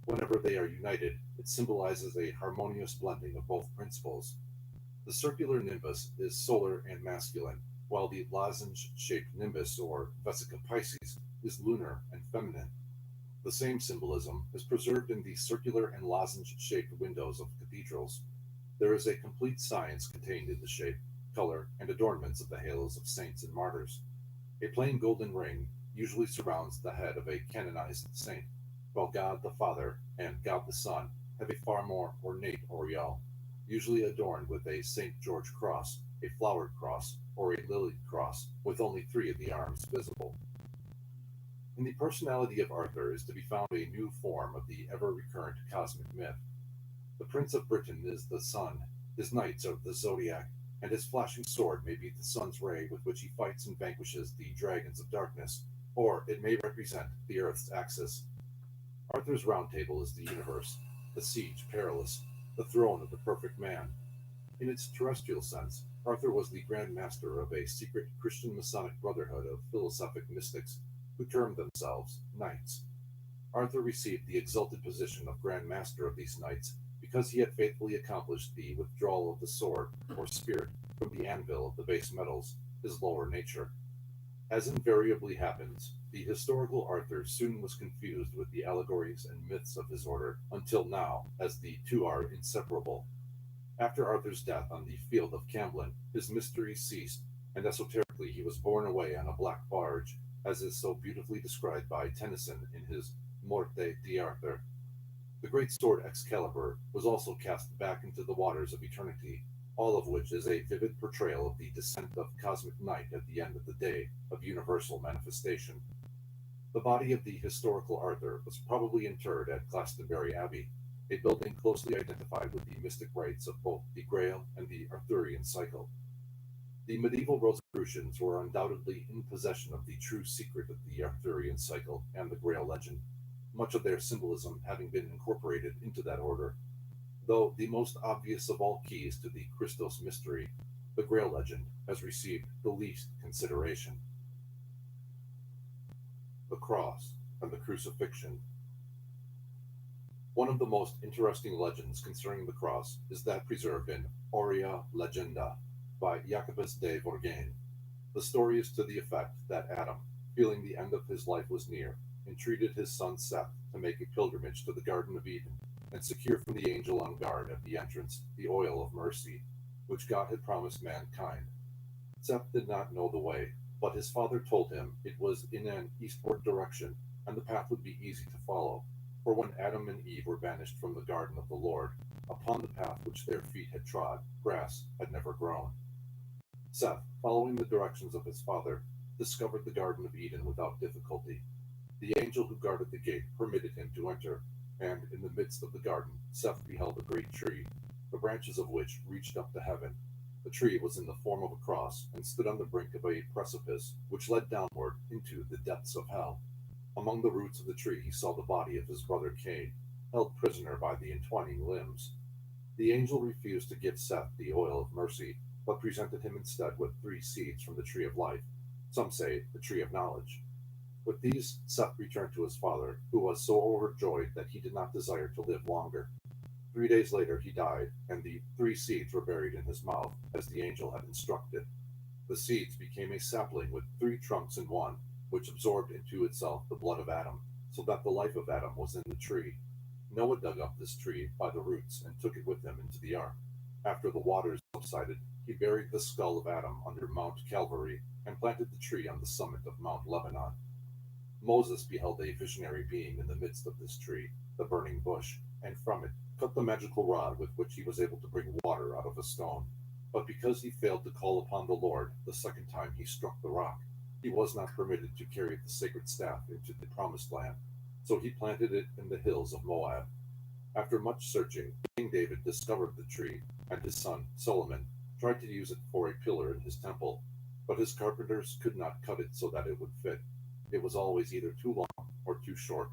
Whenever they are united, it symbolizes a harmonious blending of both principles. The circular nimbus is solar and masculine, while the lozenge-shaped nimbus, or Vesica Pisces, is lunar and feminine. The same symbolism is preserved in the circular and lozenge-shaped windows of cathedrals. There is a complete science contained in the shape, color, and adornments of the halos of saints and martyrs. A plain golden ring usually surrounds the head of a canonized saint. while God the Father and God the Son have a far more ornate aureole, usually adorned with a St. George cross, a flowered cross, or a lilied cross, with only 3 of the arms visible. In the personality of Arthur is to be found a new form of the ever-recurrent cosmic myth. The Prince of Britain is the sun, his knights are the zodiac, and his flashing sword may be the sun's ray with which he fights and vanquishes the dragons of darkness, or it may represent the earth's axis. Arthur's round table is the universe, the siege perilous, the throne of the perfect man. In its terrestrial sense, Arthur was the Grand Master of a secret Christian Masonic brotherhood of philosophic mystics who termed themselves knights. Arthur received the exalted position of Grand Master of these knights because he had faithfully accomplished the withdrawal of the sword, or spirit, from the anvil of the base metals, his lower nature. As invariably happens, the historical Arthur soon was confused with the allegories and myths of his order, until now, as the two are inseparable. After Arthur's death on the field of Camblin, his mysteries ceased, and esoterically he was borne away on a black barge, as is so beautifully described by Tennyson in his Morte d'Arthur. The great sword Excalibur was also cast back into the waters of eternity, all of which is a vivid portrayal of the descent of cosmic night at the end of the day of universal manifestation. The body of the historical Arthur was probably interred at Glastonbury Abbey, a building closely identified with the mystic rites of both the Grail and the Arthurian cycle. The medieval Rosicrucians were undoubtedly in possession of the true secret of the Arthurian cycle and the Grail legend, much of their symbolism having been incorporated into that order, though the most obvious of all keys to the Christos mystery, the Grail legend, has received the least consideration. The Cross and the Crucifixion. One of the most interesting legends concerning the cross is that preserved in Aurea Legenda by Jacobus de Vorgane. The story is to the effect that Adam, feeling the end of his life was near, entreated his son Seth to make a pilgrimage to the Garden of Eden and secure from the angel on guard at the entrance the oil of mercy, which God had promised mankind. Seth did not know the way, but his father told him it was in an eastward direction, and the path would be easy to follow. For when Adam and Eve were banished from the garden of the Lord, upon the path which their feet had trod, grass had never grown. Seth, following the directions of his father, discovered the Garden of Eden without difficulty. The angel who guarded the gate permitted him to enter, and in the midst of the garden Seth beheld a great tree, the branches of which reached up to heaven. The tree was in the form of a cross, and stood on the brink of a precipice which led downward into the depths of hell. Among the roots of the tree he saw the body of his brother Cain, held prisoner by the entwining limbs. The angel refused to give Seth the oil of mercy, but presented him instead with 3 seeds from the tree of life, some say the tree of knowledge. With these Seth returned to his father, who was so overjoyed that he did not desire to live longer. 3 days later he died, and the 3 seeds were buried in his mouth, as the angel had instructed. The seeds became a sapling with 3 trunks in one, which absorbed into itself the blood of Adam, so that the life of Adam was in the tree. Noah dug up this tree by the roots and took it with him into the ark. After the waters subsided, he buried the skull of Adam under Mount Calvary and planted the tree on the summit of Mount Lebanon. Moses beheld a visionary being in the midst of this tree, the burning bush, and from it cut the magical rod with which he was able to bring water out of a stone. But because he failed to call upon the Lord the second time he struck the rock, he was not permitted to carry the sacred staff into the promised land, so he planted it in the hills of Moab. After much searching, King David discovered the tree, and his son Solomon tried to use it for a pillar in his temple, but his carpenters could not cut it so that it would fit. It was always either too long or too short.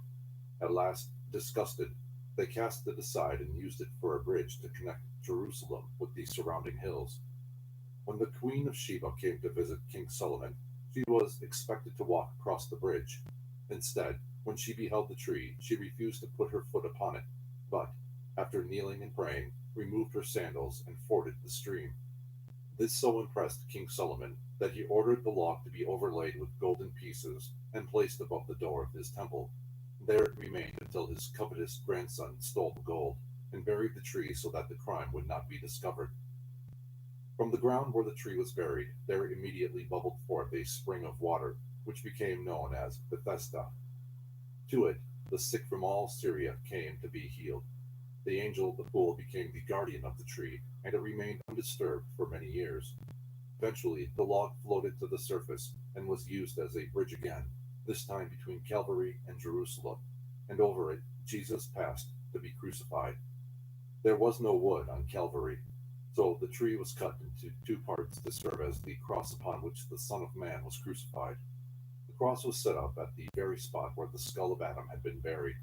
At last, disgusted, they cast it aside and used it for a bridge to connect Jerusalem with the surrounding hills. When the Queen of Sheba came to visit King Solomon, she was expected to walk across the bridge. Instead, when she beheld the tree, she refused to put her foot upon it, but, after kneeling and praying, removed her sandals and forded the stream. This so impressed King Solomon that he ordered the log to be overlaid with golden pieces and placed above the door of his temple. There it remained until his covetous grandson stole the gold and buried the tree so that the crime would not be discovered. From the ground where the tree was buried, there immediately bubbled forth a spring of water, which became known as Bethesda. To it, the sick from all Syria came to be healed. The angel of the pool became the guardian of the tree, and it remained undisturbed for many years. Eventually, the log floated to the surface and was used as a bridge again, this time between Calvary and Jerusalem, and over it Jesus passed to be crucified. There was no wood on Calvary, so the tree was cut into two parts to serve as the cross upon which the Son of Man was crucified. The cross was set up at the very spot where the skull of Adam had been buried.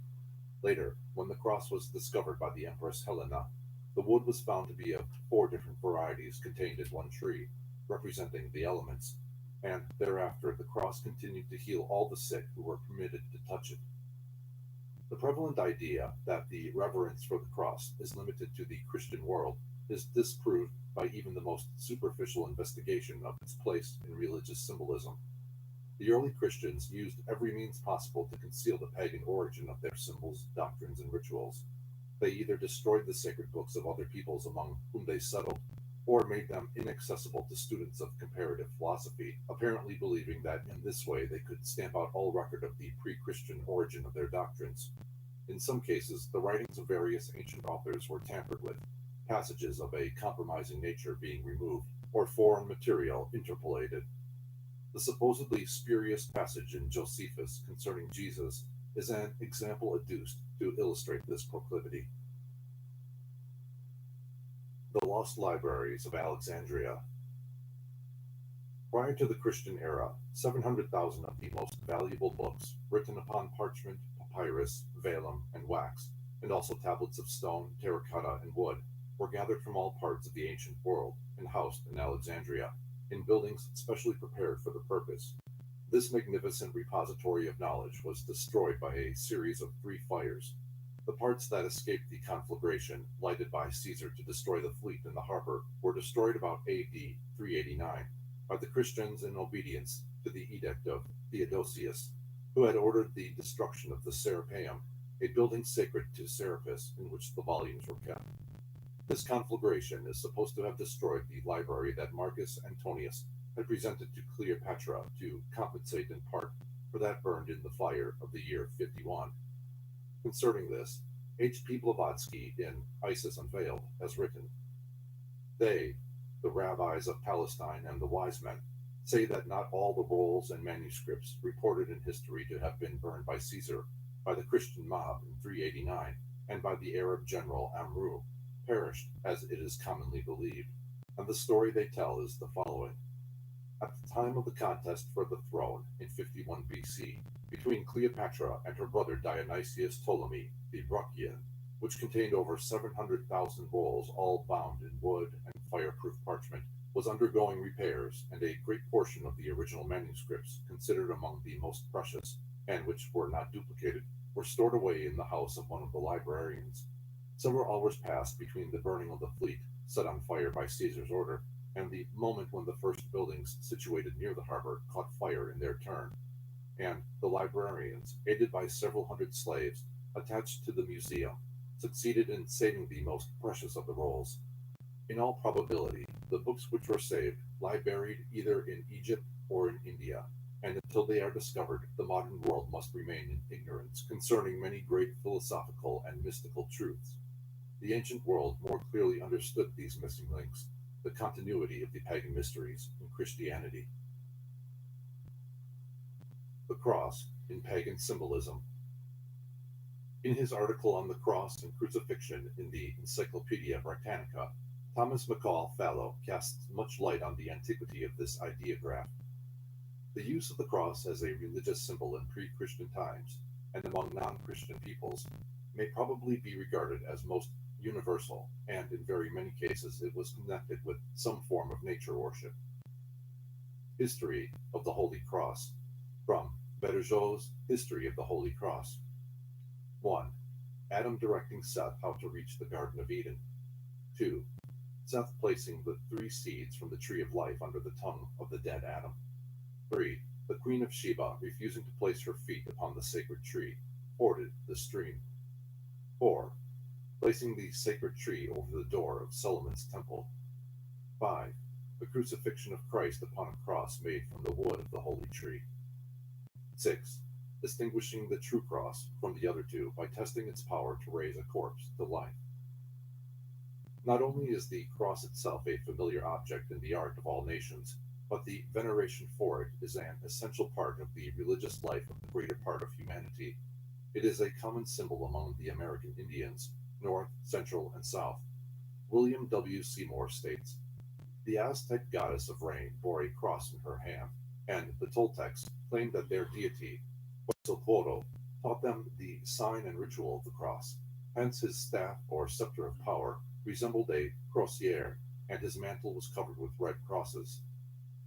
Later, when the cross was discovered by the Empress Helena, the wood was found to be of 4 different varieties contained in one tree, representing the elements, and thereafter the cross continued to heal all the sick who were permitted to touch it. The prevalent idea that the reverence for the cross is limited to the Christian world is disproved by even the most superficial investigation of its place in religious symbolism. The early Christians used every means possible to conceal the pagan origin of their symbols, doctrines, and rituals. They either destroyed the sacred books of other peoples among whom they settled, or made them inaccessible to students of comparative philosophy, apparently believing that in this way they could stamp out all record of the pre-Christian origin of their doctrines. In some cases, the writings of various ancient authors were tampered with, passages of a compromising nature being removed, or foreign material interpolated. The supposedly spurious passage in Josephus concerning Jesus is an example adduced to illustrate this proclivity. The Lost Libraries of Alexandria. Prior to the Christian era, 700,000 of the most valuable books, written upon parchment, papyrus, vellum, and wax, and also tablets of stone, terracotta, and wood, were gathered from all parts of the ancient world and housed in Alexandria, in buildings specially prepared for the purpose. This magnificent repository of knowledge was destroyed by a series of 3 fires. The parts that escaped the conflagration, lighted by Caesar to destroy the fleet in the harbor, were destroyed about AD 389 by the Christians in obedience to the edict of Theodosius, who had ordered the destruction of the Serapeum, a building sacred to Serapis in which the volumes were kept. This conflagration is supposed to have destroyed the library that Marcus Antonius had presented to Cleopatra to compensate in part for that burned in the fire of the year 51. Concerning this, H.P. Blavatsky in Isis Unveiled has written, "They, the rabbis of Palestine and the wise men, say that not all the rolls and manuscripts reported in history to have been burned by Caesar, by the Christian mob in 389, and by the Arab general Amru, perished, as it is commonly believed, and the story they tell is the following. At the time of the contest for the throne in 51 BC, between Cleopatra and her brother Dionysius Ptolemy, the Bruchian, which contained over 700,000 rolls all bound in wood and fireproof parchment, was undergoing repairs, and a great portion of the original manuscripts, considered among the most precious, and which were not duplicated, were stored away in the house of one of the librarians. Several hours passed between the burning of the fleet, set on fire by Caesar's order, and the moment when the first buildings situated near the harbor caught fire in their turn, and the librarians, aided by several hundred slaves attached to the museum, succeeded in saving the most precious of the rolls. In all probability, the books which were saved lie buried either in Egypt or in India, and until they are discovered, the modern world must remain in ignorance concerning many great philosophical and mystical truths. The ancient world more clearly understood these missing links, the continuity of the pagan mysteries in Christianity." The Cross in Pagan Symbolism. In his article on the cross and crucifixion in the Encyclopedia Britannica, Thomas McCall Fallow casts much light on the antiquity of this ideograph. The use of the cross as a religious symbol in pre-Christian times, and among non-Christian peoples, may probably be regarded as most universal, and in very many cases it was connected with some form of nature worship. History of the Holy Cross, from Bergeau's History of the Holy Cross. 1. Adam directing Seth how to reach the Garden of Eden. 2. Seth placing the 3 seeds from the tree of life under the tongue of the dead Adam. 3. The Queen of Sheba refusing to place her feet upon the sacred tree, forded the stream. 4. Placing the sacred tree over the door of Solomon's temple. 5. The crucifixion of Christ upon a cross made from the wood of the holy tree. 6. distinguishing the true cross from the other two by testing its power to raise a corpse to life. Not only is the cross itself a familiar object in the art of all nations, but the veneration for it is an essential part of the religious life of the greater part of humanity. It is a common symbol among the American Indians, North, Central, and South. William W. Seymour states, "The Aztec goddess of rain bore a cross in her hand, and the Toltecs claimed that their deity, Quetzalcoatl, taught them the sign and ritual of the cross. Hence his staff or scepter of power resembled a crosier, and his mantle was covered with red crosses."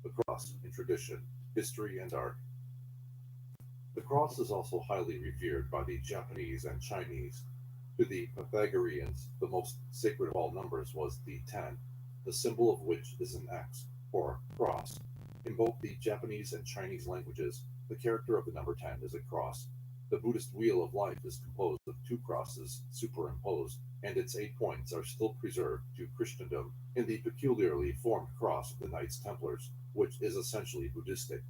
The cross in tradition, history, and art. The cross is also highly revered by the Japanese and Chinese. To the Pythagoreans, the most sacred of all numbers was the 10, the symbol of which is an X, or cross. In both the Japanese and Chinese languages, the character of the number 10 is a cross. The Buddhist wheel of life is composed of 2 crosses superimposed, and its 8 points are still preserved to Christendom in the peculiarly formed cross of the Knights Templars, which is essentially Buddhistic.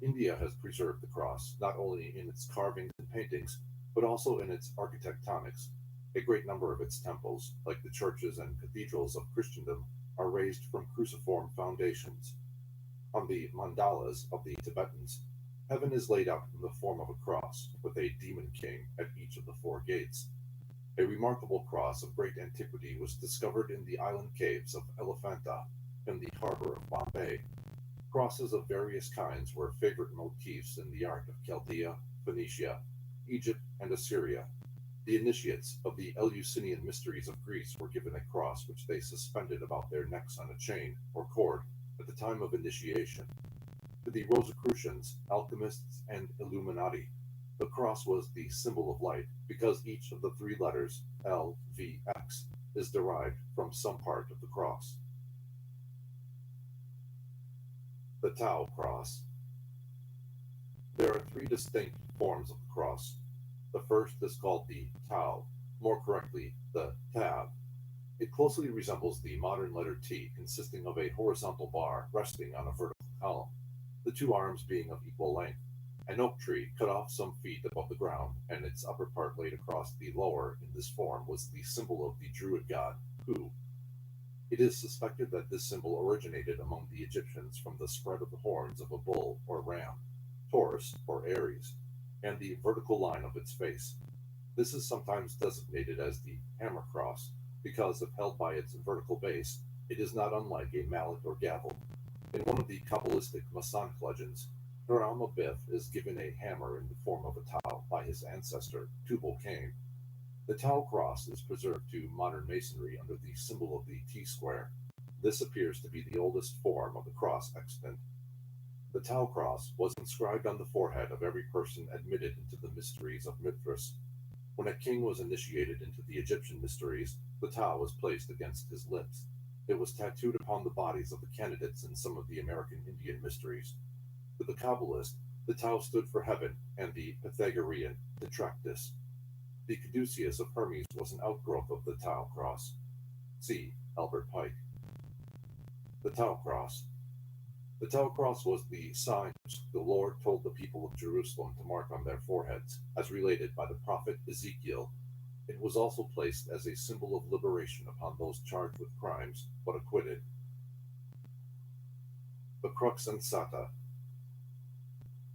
India has preserved the cross not only in its carvings and paintings, but also in its architectonics. A great number of its temples, like the churches and cathedrals of Christendom, are raised from cruciform foundations. On the mandalas of the Tibetans, heaven is laid out in the form of a cross, with a demon king at each of the 4 gates. A remarkable cross of great antiquity was discovered in the island caves of Elephanta, in the harbor of Bombay. Crosses of various kinds were favorite motifs in the art of Chaldea, Phoenicia, Egypt, and Assyria. The initiates of the Eleusinian mysteries of Greece were given a cross which they suspended about their necks on a chain or cord at the time of initiation. To the Rosicrucians, alchemists, and Illuminati, the cross was the symbol of light because each of the 3 letters LVX is derived from some part of the cross. The Tau cross. There are 3 distinct forms of the cross. The first is called the Tau, more correctly, the tab. It closely resembles the modern letter T, consisting of a horizontal bar resting on a vertical column, the 2 arms being of equal length. An oak tree cut off some feet above the ground, and its upper part laid across the lower in this form was the symbol of the Druid god, Hu. It is suspected that this symbol originated among the Egyptians from the spread of the horns of a bull or ram, Taurus or Aries, and the vertical line of its face. This is sometimes designated as the hammer cross, because if held by its vertical base, it is not unlike a mallet or gavel. In one of the Kabbalistic Masonic legends, Taran Miller is given a hammer in the form of a Tau by his ancestor, Tubal-Cain. The Tau cross is preserved to modern masonry under the symbol of the T-square. This appears to be the oldest form of the cross extant. The Tau cross was inscribed on the forehead of every person admitted into the mysteries of Mithras. When a king was initiated into the Egyptian mysteries, the Tau was placed against his lips. It was tattooed upon the bodies of the candidates in some of the American Indian mysteries. To the Kabbalist, the Tau stood for heaven, and the Pythagorean, Detractus. The caduceus of Hermes was an outgrowth of the Tau cross. See Albert Pike. The Tau cross. The Tau cross was the sign which the Lord told the people of Jerusalem to mark on their foreheads, as related by the prophet Ezekiel. It was also placed as a symbol of liberation upon those charged with crimes, but acquitted. The crux ansata.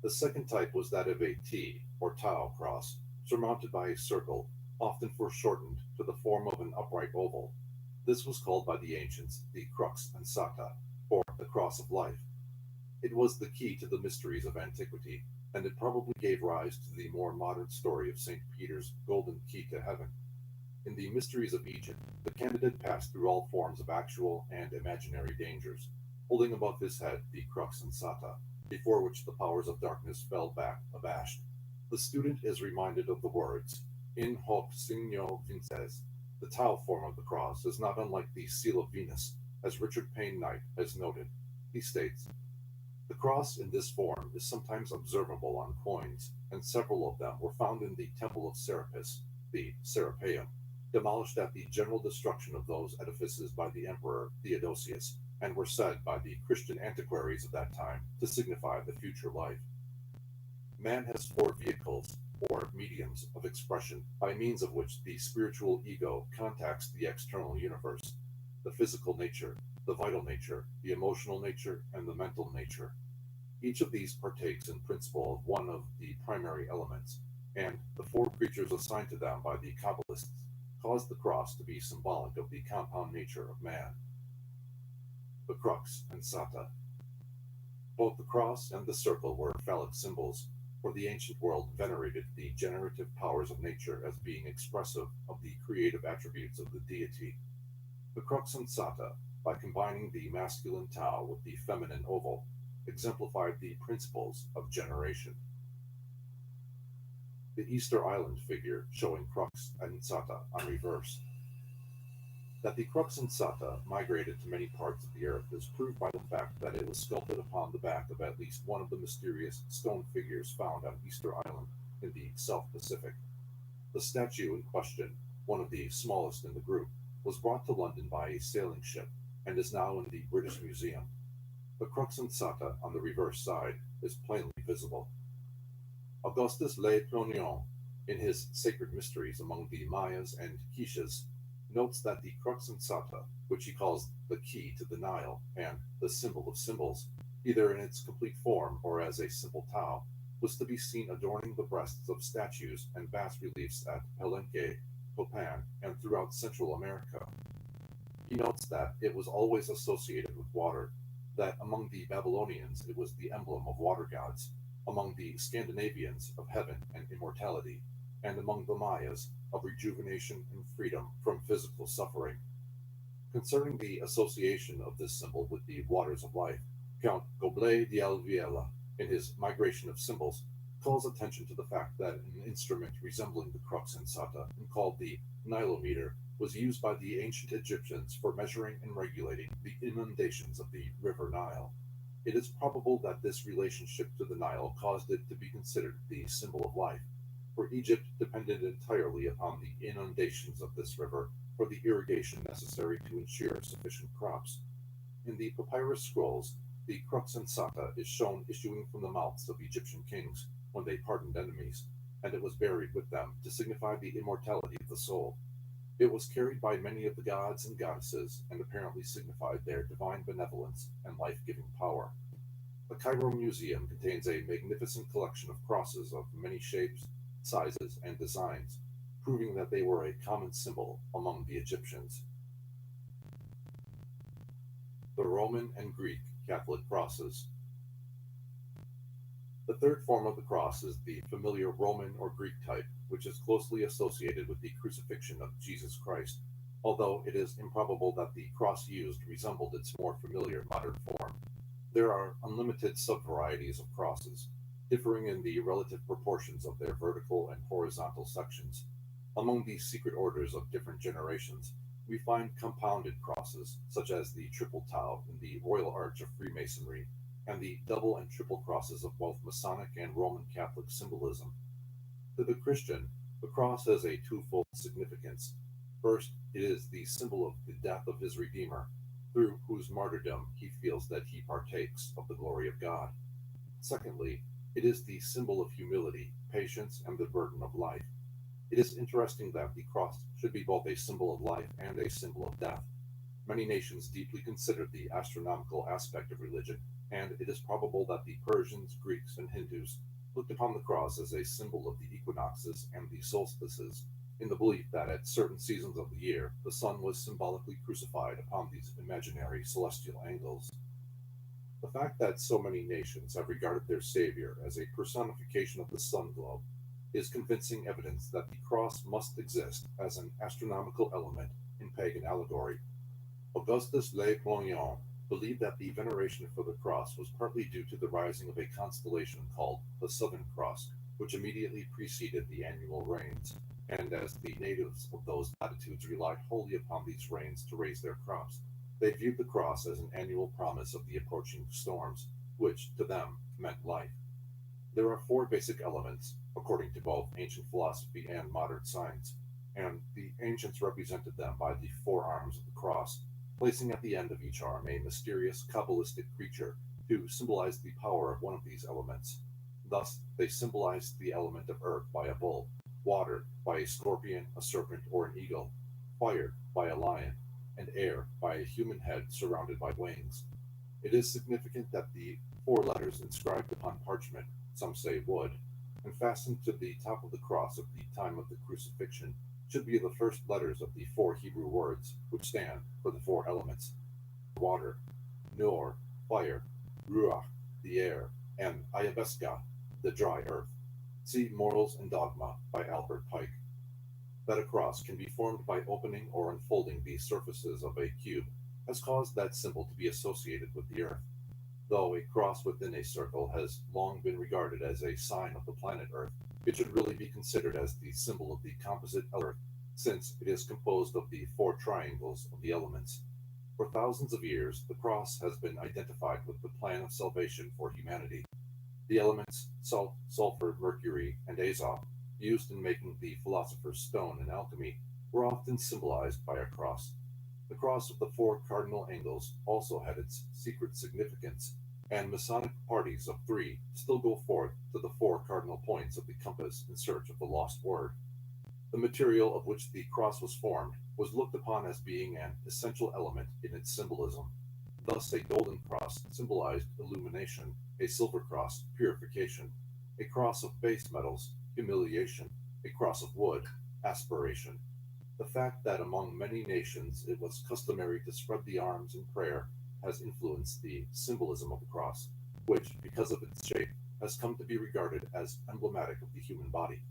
The second type was that of a T, or Tau cross, surmounted by a circle, often foreshortened to the form of an upright oval. This was called by the ancients the crux ansata, or the cross of life. It was the key to the mysteries of antiquity, and it probably gave rise to the more modern story of St. Peter's golden key to heaven. In the mysteries of Egypt, the candidate passed through all forms of actual and imaginary dangers, holding above his head the crux ansata, before which the powers of darkness fell back abashed. The student is reminded of the words, "In hoc signo vinces." The Tau form of the cross is not unlike the seal of Venus, as Richard Payne Knight has noted. He states, "The cross in this form is sometimes observable on coins, and several of them were found in the temple of Serapis, the Serapeum, demolished at the general destruction of those edifices by the Emperor Theodosius, and were said by the Christian antiquaries of that time to signify the future life." Man has four vehicles, or mediums, of expression by means of which the spiritual ego contacts the external universe: the physical nature, the vital nature, the emotional nature, and the mental nature. Each of these partakes in principle of one of the primary elements, and the four creatures assigned to them by the Kabbalists cause the cross to be symbolic of the compound nature of man. The crux and sata. Both the cross and the circle were phallic symbols, for the ancient world venerated the generative powers of nature as being expressive of the creative attributes of the deity. The crux and sata, by combining the masculine tau with the feminine oval, exemplified the principles of generation. The Easter Island figure showing crux and sata on reverse. That the crux and sata migrated to many parts of the earth is proved by the fact that it was sculpted upon the back of at least one of the mysterious stone figures found on Easter Island in the South Pacific. The statue in question, one of the smallest in the group, was brought to London by a sailing ship and is now in the British Museum. The crux and sata on the reverse side is plainly visible. Augustus Le Plongeon, in his Sacred Mysteries among the Mayas and Quiches, notes that the crux and sata, which he calls the key to the Nile and the symbol of symbols, either in its complete form or as a simple tau, was to be seen adorning the breasts of statues and bas reliefs at Palenque, Copan, and throughout Central America. He notes that it was always associated with water, that among the Babylonians it was the emblem of water gods, among the Scandinavians of heaven and immortality, and among the Mayas of rejuvenation and freedom from physical suffering. Concerning the association of this symbol with the waters of life, Count Goblet de Alviela, in his Migration of Symbols, calls attention to the fact that an instrument resembling the crux and sata, and called the Nilometer, was used by the ancient Egyptians for measuring and regulating the inundations of the river Nile. It is probable that this relationship to the Nile caused it to be considered the symbol of life, for Egypt depended entirely upon the inundations of this river for the irrigation necessary to ensure sufficient crops. In the papyrus scrolls, the crux and sata is shown issuing from the mouths of Egyptian kings when they pardoned enemies, and it was buried with them to signify the immortality of the soul. It was carried by many of the gods and goddesses, and apparently signified their divine benevolence and life-giving power. The Cairo Museum contains a magnificent collection of crosses of many shapes, sizes, and designs, proving that they were a common symbol among the Egyptians. The Roman and Greek Catholic crosses. The third form of the cross is the familiar Roman or Greek type, which is closely associated with the crucifixion of Jesus Christ, although it is improbable that the cross used resembled its more familiar modern form. There are unlimited sub-varieties of crosses, differing in the relative proportions of their vertical and horizontal sections. Among these secret orders of different generations, we find compounded crosses, such as the triple tau in the Royal Arch of Freemasonry, and the double and triple crosses of both Masonic and Roman Catholic symbolism. To the Christian, the cross has a twofold significance. First, it is the symbol of the death of his Redeemer, through whose martyrdom he feels that he partakes of the glory of God. Secondly, it is the symbol of humility, patience, and the burden of life. It is interesting that the cross should be both a symbol of life and a symbol of death. Many nations deeply considered the astronomical aspect of religion, and it is probable that the Persians, Greeks, and Hindus looked upon the cross as a symbol of the equinoxes and the solstices, in the belief that at certain seasons of the year the sun was symbolically crucified upon these imaginary celestial angles. The fact that so many nations have regarded their savior as a personification of the sun globe is convincing evidence that the cross must exist as an astronomical element in pagan allegory. Augustus Le Plongeon believed that the veneration for the cross was partly due to the rising of a constellation called the Southern Cross, which immediately preceded the annual rains, and as the natives of those latitudes relied wholly upon these rains to raise their crops, they viewed the cross as an annual promise of the approaching storms, which, to them, meant life. There are four basic elements, according to both ancient philosophy and modern science, and the ancients represented them by the four arms of the cross, placing at the end of each arm a mysterious Kabbalistic creature to symbolize the power of one of these elements. Thus, they symbolized the element of earth by a bull, water by a scorpion, a serpent, or an eagle, fire by a lion, and air by a human head surrounded by wings. It is significant that the four letters inscribed upon parchment, some say wood, and fastened to the top of the cross at the time of the crucifixion should be the first letters of the four Hebrew words, which stand for the four elements: water, nor, fire, ruach, the air, and ayabeska, the dry earth. See Morals and Dogma by Albert Pike. That a cross can be formed by opening or unfolding the surfaces of a cube has caused that symbol to be associated with the earth. Though a cross within a circle has long been regarded as a sign of the planet Earth, it should really be considered as the symbol of the composite Earth, since it is composed of the four triangles of the elements. For thousands of years, the cross has been identified with the plan of salvation for humanity. The elements salt, sulfur, mercury, and azov, used in making the philosopher's stone in alchemy, were often symbolized by a cross. The cross of the four cardinal angles also had its secret significance, and Masonic parties of three still go forth to the four cardinal points of the compass in search of the lost word. The material of which the cross was formed was looked upon as being an essential element in its symbolism. Thus, a golden cross symbolized illumination, a silver cross, purification, a cross of base metals, humiliation, a cross of wood, aspiration. The fact that among many nations it was customary to spread the arms in prayer has influenced the symbolism of the cross, which, because of its shape, has come to be regarded as emblematic of the human body.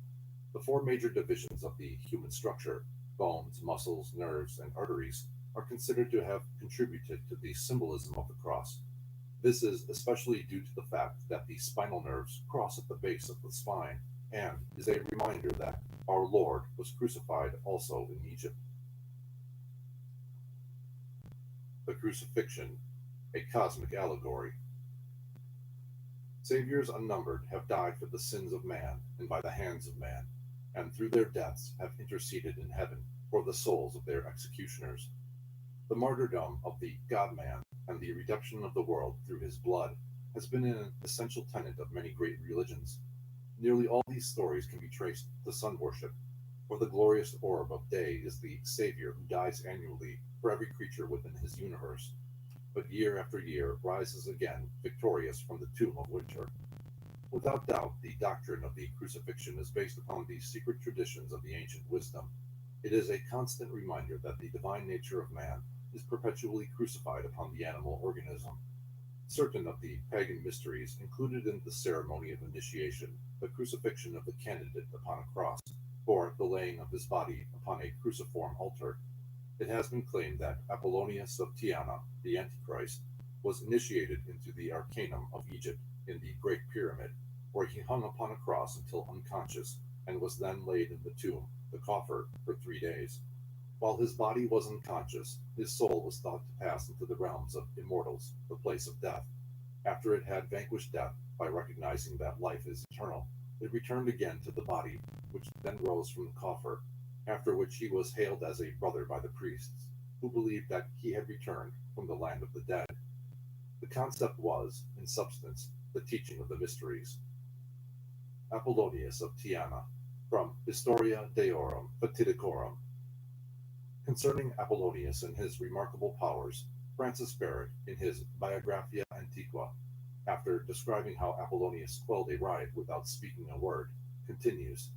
The four major divisions of the human structure, bones, muscles, nerves, and arteries, are considered to have contributed to the symbolism of the cross. This is especially due to the fact that the spinal nerves cross at the base of the spine, and is a reminder that our Lord was crucified also in Egypt. The Crucifixion, a cosmic allegory. Saviors unnumbered have died for the sins of man and by the hands of man, and through their deaths have interceded in heaven for the souls of their executioners. The martyrdom of the God-man and the redemption of the world through his blood has been an essential tenet of many great religions. Nearly all these stories can be traced to sun worship, for the glorious orb of day is the Savior who dies annually for every creature within his universe, but year after year rises again victorious from the tomb of winter. Without doubt, the doctrine of the crucifixion is based upon the secret traditions of the ancient wisdom. It is a constant reminder that the divine nature of man is perpetually crucified upon the animal organism. Certain of the pagan mysteries included in the ceremony of initiation the crucifixion of the candidate upon a cross, or the laying of his body upon a cruciform altar. It has been claimed that Apollonius of Tyana, the Antichrist, was initiated into the Arcanum of Egypt in the Great Pyramid, where he hung upon a cross until unconscious, and was then laid in the tomb, the coffer, for 3 days. While his body was unconscious, his soul was thought to pass into the realms of immortals, the place of death. After it had vanquished death by recognizing that life is eternal, it returned again to the body, which then rose from the coffer, after which he was hailed as a brother by the priests, who believed that he had returned from the land of the dead. The concept was, in substance, the teaching of the mysteries. Apollonius of Tyana, from Historia Deorum Fatidicorum. Concerning Apollonius and his remarkable powers, Francis Barrett, in his Biographia Antiqua, after describing how Apollonius quelled a riot without speaking a word, continues: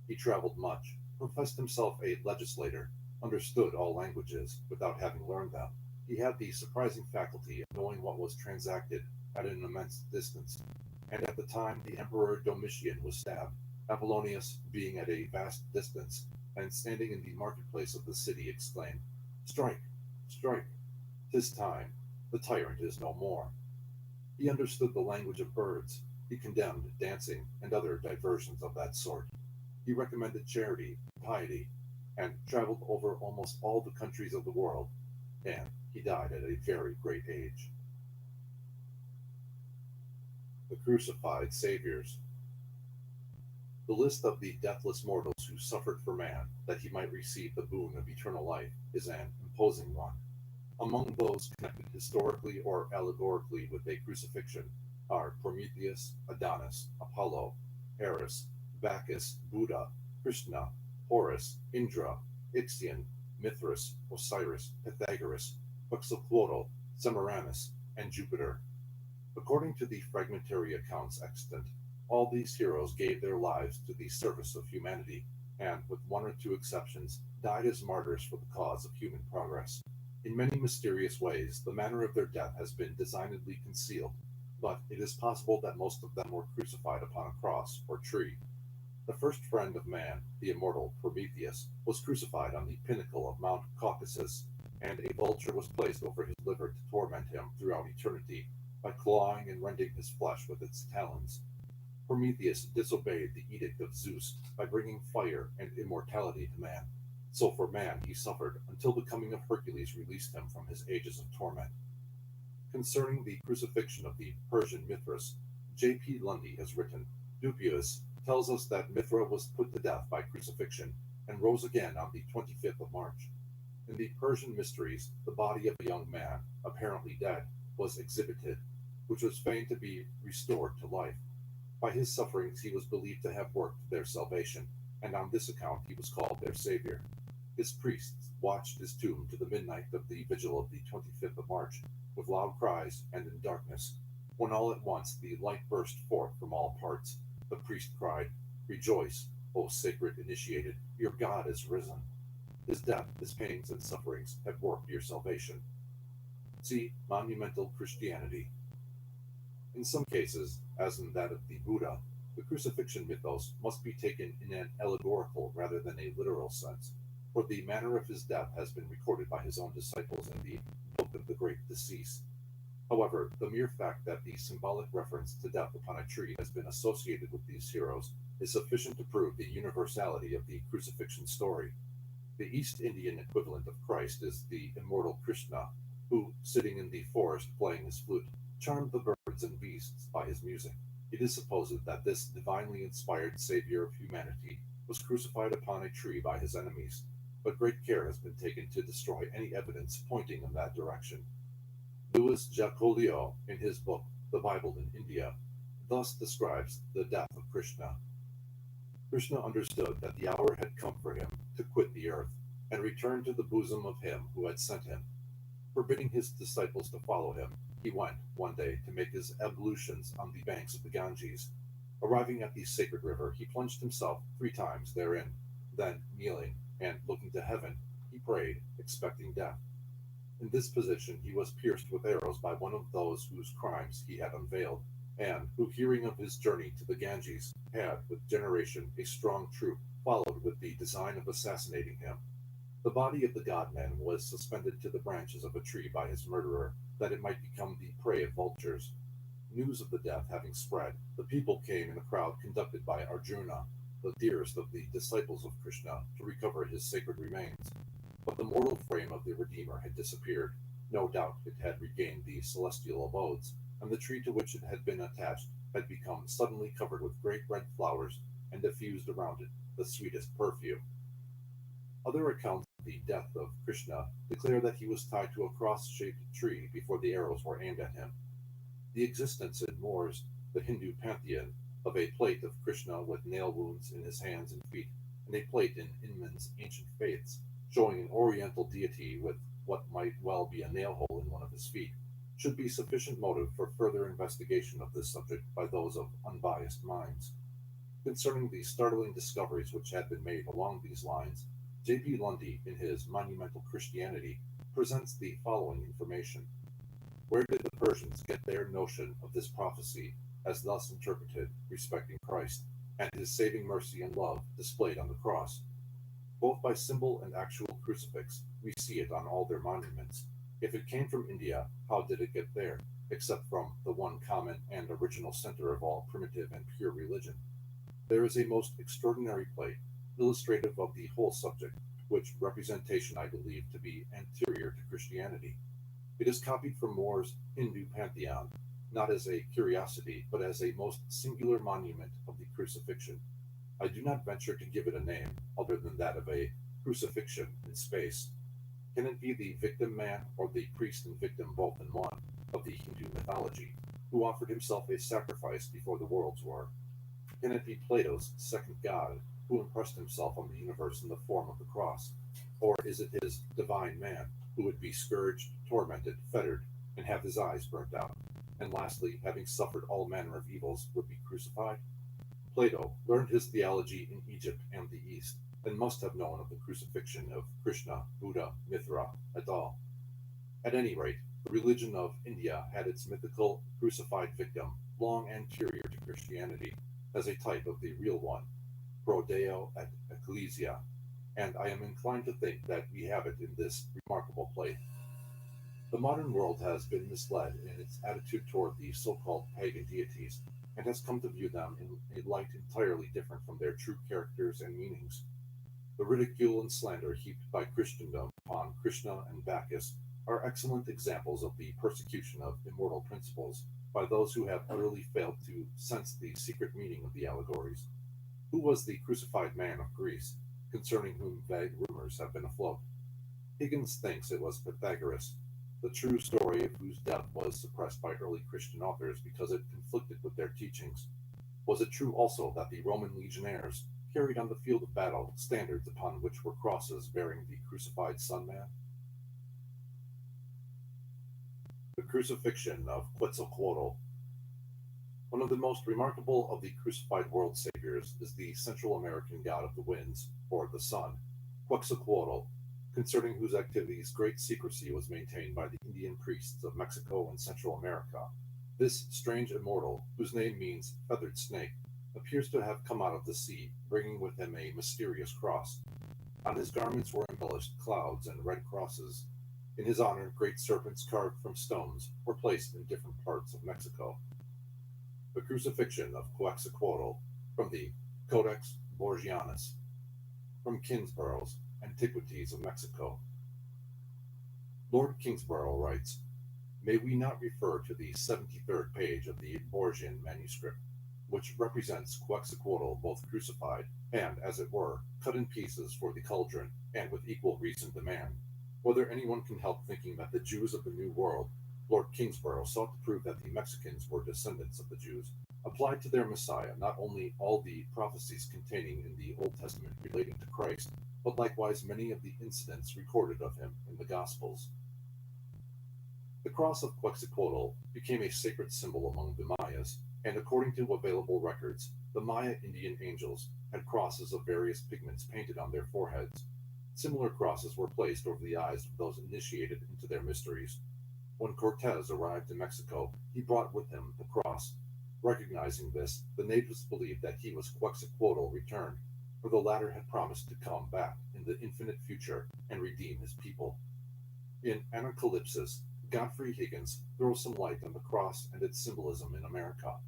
he traveled much, professed himself a legislator, understood all languages without having learned them. He had the surprising faculty of knowing what was transacted at an immense distance, and at the time the Emperor Domitian was stabbed, Apollonius, being at a vast distance, and standing in the marketplace of the city, exclaimed, "Strike! Strike! 'Tis time, the tyrant is no more." He understood the language of birds. He condemned dancing and other diversions of that sort. He recommended charity, piety, and traveled over almost all the countries of the world, and he died at a very great age. The Crucified Saviors. The list of the deathless mortals who suffered for man that he might receive the boon of eternal life is an imposing one. Among those connected historically or allegorically with a crucifixion, are Prometheus, Adonis, Apollo, Eris, Bacchus, Buddha, Krishna, Horus, Indra, Ixion, Mithras, Osiris, Pythagoras, Quetzalcoatl, Semiramis, and Jupiter. According to the fragmentary accounts extant, all these heroes gave their lives to the service of humanity, and, with one or two exceptions, died as martyrs for the cause of human progress. In many mysterious ways, the manner of their death has been designedly concealed, but it is possible that most of them were crucified upon a cross or tree. The first friend of man, the immortal Prometheus, was crucified on the pinnacle of Mount Caucasus, and a vulture was placed over his liver to torment him throughout eternity by clawing and rending his flesh with its talons. Prometheus disobeyed the edict of Zeus by bringing fire and immortality to man. So for man he suffered until the coming of Hercules released him from his ages of torment. Concerning the crucifixion of the Persian Mithras, J.P. Lundy has written, Dupuis tells us that Mithra was put to death by crucifixion and rose again on the 25th of March. In the Persian mysteries, the body of a young man, apparently dead, was exhibited, which was feigned to be restored to life. By his sufferings he was believed to have worked their salvation, and on this account he was called their savior. His priests watched his tomb to the midnight of the vigil of the 25th of March, with loud cries and in darkness, when all at once the light burst forth from all parts. The priest cried, Rejoice, O sacred initiated, your God is risen. His death, his pains and sufferings have worked your salvation. See Monumental Christianity. In some cases, as in that of the Buddha, the crucifixion mythos must be taken in an allegorical rather than a literal sense, for the manner of his death has been recorded by his own disciples in the Book of the Great Decease. However, the mere fact that the symbolic reference to death upon a tree has been associated with these heroes is sufficient to prove the universality of the crucifixion story. The East Indian equivalent of Christ is the immortal Krishna, who, sitting in the forest playing his flute, charmed the birds and beasts by his music. It is supposed that this divinely inspired savior of humanity was crucified upon a tree by his enemies, but great care has been taken to destroy any evidence pointing in that direction. Louis Jacoliot, in his book The Bible in India, thus describes the death of Krishna. Krishna understood that the hour had come for him to quit the earth and return to the bosom of him who had sent him. Forbidding his disciples to follow him, he went one day to make his ablutions on the banks of the Ganges. Arriving at the sacred river, he plunged himself 3 times therein. Then, kneeling and looking to heaven, he prayed, expecting death. In this position he was pierced with arrows by one of those whose crimes he had unveiled, and who, hearing of his journey to the Ganges, had, with generation, a strong troop, followed with the design of assassinating him. The body of the god-man was suspended to the branches of a tree by his murderer, that it might become the prey of vultures. News of the death having spread, the people came in a crowd conducted by Arjuna, the dearest of the disciples of Krishna, to recover his sacred remains. But the mortal frame of the Redeemer had disappeared. No doubt it had regained the celestial abodes, and the tree to which it had been attached had become suddenly covered with great red flowers and diffused around it the sweetest perfume. Other accounts of the death of Krishna declare that he was tied to a cross-shaped tree before the arrows were aimed at him. The existence in Moore's, the Hindu pantheon, of a plate of Krishna with nail wounds in his hands and feet, and a plate in Inman's ancient faiths, showing an oriental deity with what might well be a nail hole in one of his feet, should be sufficient motive for further investigation of this subject by those of unbiased minds. Concerning the startling discoveries which had been made along these lines, J.P. Lundy, in his Monumental Christianity, presents the following information. Where did the Persians get their notion of this prophecy, as thus interpreted, respecting Christ, and his saving mercy and love displayed on the cross? Both by symbol and actual crucifix, we see it on all their monuments. If it came from India, how did it get there, except from the one common and original center of all primitive and pure religion? There is a most extraordinary plate, illustrative of the whole subject, which representation I believe to be anterior to Christianity. It is copied from Moore's Hindu pantheon, not as a curiosity, but as a most singular monument of the crucifixion. I do not venture to give it a name other than that of a crucifixion in space. Can it be the victim man or the priest and victim both in one of the Hindu mythology? who offered himself a sacrifice before the worlds were? Can it be Plato's second god, who impressed himself on the universe in the form of the cross? Or is it his divine man, who would be scourged, tormented, fettered, and have his eyes burnt out? And lastly, having suffered all manner of evils, would be crucified? Plato learned his theology in Egypt and the East, and must have known of the crucifixion of Krishna, Buddha, Mithra, et al. At any rate, the religion of India had its mythical crucified victim long anterior to Christianity, as a type of the real one, pro Deo et Ecclesia, and I am inclined to think that we have it in this remarkable plate. The modern world has been misled in its attitude toward the so-called pagan deities, and has come to view them in a light entirely different from their true characters and meanings. The ridicule and slander heaped by Christendom upon Krishna and Bacchus are excellent examples of the persecution of immortal principles by those who have utterly failed to sense the secret meaning of the allegories. Who was the crucified man of Greece, concerning whom vague rumors have been afloat? Higgins thinks it was Pythagoras, the true story of whose death was suppressed by early Christian authors because it conflicted with their teachings. Was it true also that the Roman legionaries carried on the field of battle standards upon which were crosses bearing the crucified Son Man? The crucifixion of Quetzalcoatl. One of the most remarkable of the crucified world saviors is the Central American god of the winds, or the sun, Quetzalcoatl, concerning whose activities great secrecy was maintained by the Indian priests of Mexico and Central America. This strange immortal, whose name means feathered snake, appears to have come out of the sea, bringing with him a mysterious cross. On his garments were embellished clouds and red crosses. In his honor, great serpents carved from stones were placed in different parts of Mexico. The crucifixion of Quetzalcoatl, from the Codex Borgianus, from Kingsborough's Antiquities of Mexico. Lord Kingsborough writes, "May we not refer to the 73rd page of the Borgian manuscript, which represents Quetzalcoatl both crucified and, as it were, cut in pieces for the cauldron, and with equal reason demand whether anyone can help thinking that the Jews of the New World, Lord Kingsborough sought to prove that the Mexicans were descendants of the Jews, applied to their Messiah not only all the prophecies containing in the Old Testament relating to Christ, but likewise many of the incidents recorded of him in the Gospels." The cross of Quetzalcoatl became a sacred symbol among the Mayas, and according to available records, the Maya Indian angels had crosses of various pigments painted on their foreheads. Similar crosses were placed over the eyes of those initiated into their mysteries. When Cortez arrived in Mexico, he brought with him the cross. Recognizing this, the natives believed that he was Quetzalcoatl returned, for the latter had promised to come back in the infinite future and redeem his people. In Anacalypsis, Godfrey Higgins throws some light on the cross and its symbolism in America.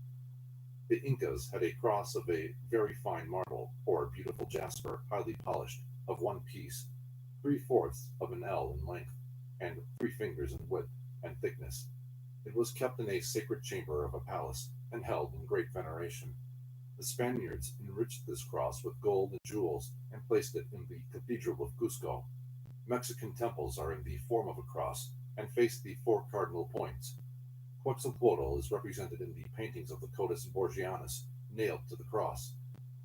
The Incas had a cross of a very fine marble, or beautiful jasper, highly polished, of one piece, 3/4 of an ell in length, and 3 fingers in width and thickness. It was kept in a sacred chamber of a palace, and held in great veneration. The Spaniards enriched this cross with gold and jewels, and placed it in the Cathedral of Cusco. Mexican temples are in the form of a cross, and face the 4 cardinal points. Quetzalcoatl is represented in the paintings of the Codex Borgianus, nailed to the cross.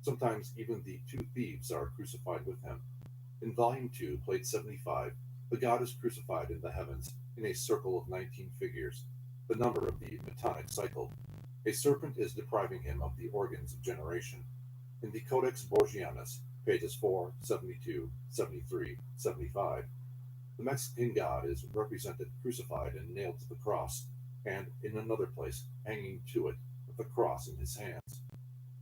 Sometimes even the 2 thieves are crucified with him. In Volume 2, Plate 75, the god is crucified in the heavens in a circle of 19 figures, the number of the Metonic cycle. A serpent is depriving him of the organs of generation. In the Codex Borgianus, pages 4, 72, 73, 75, the Mexican god is represented crucified and nailed to the cross, and in another place hanging to it with the cross in his hands.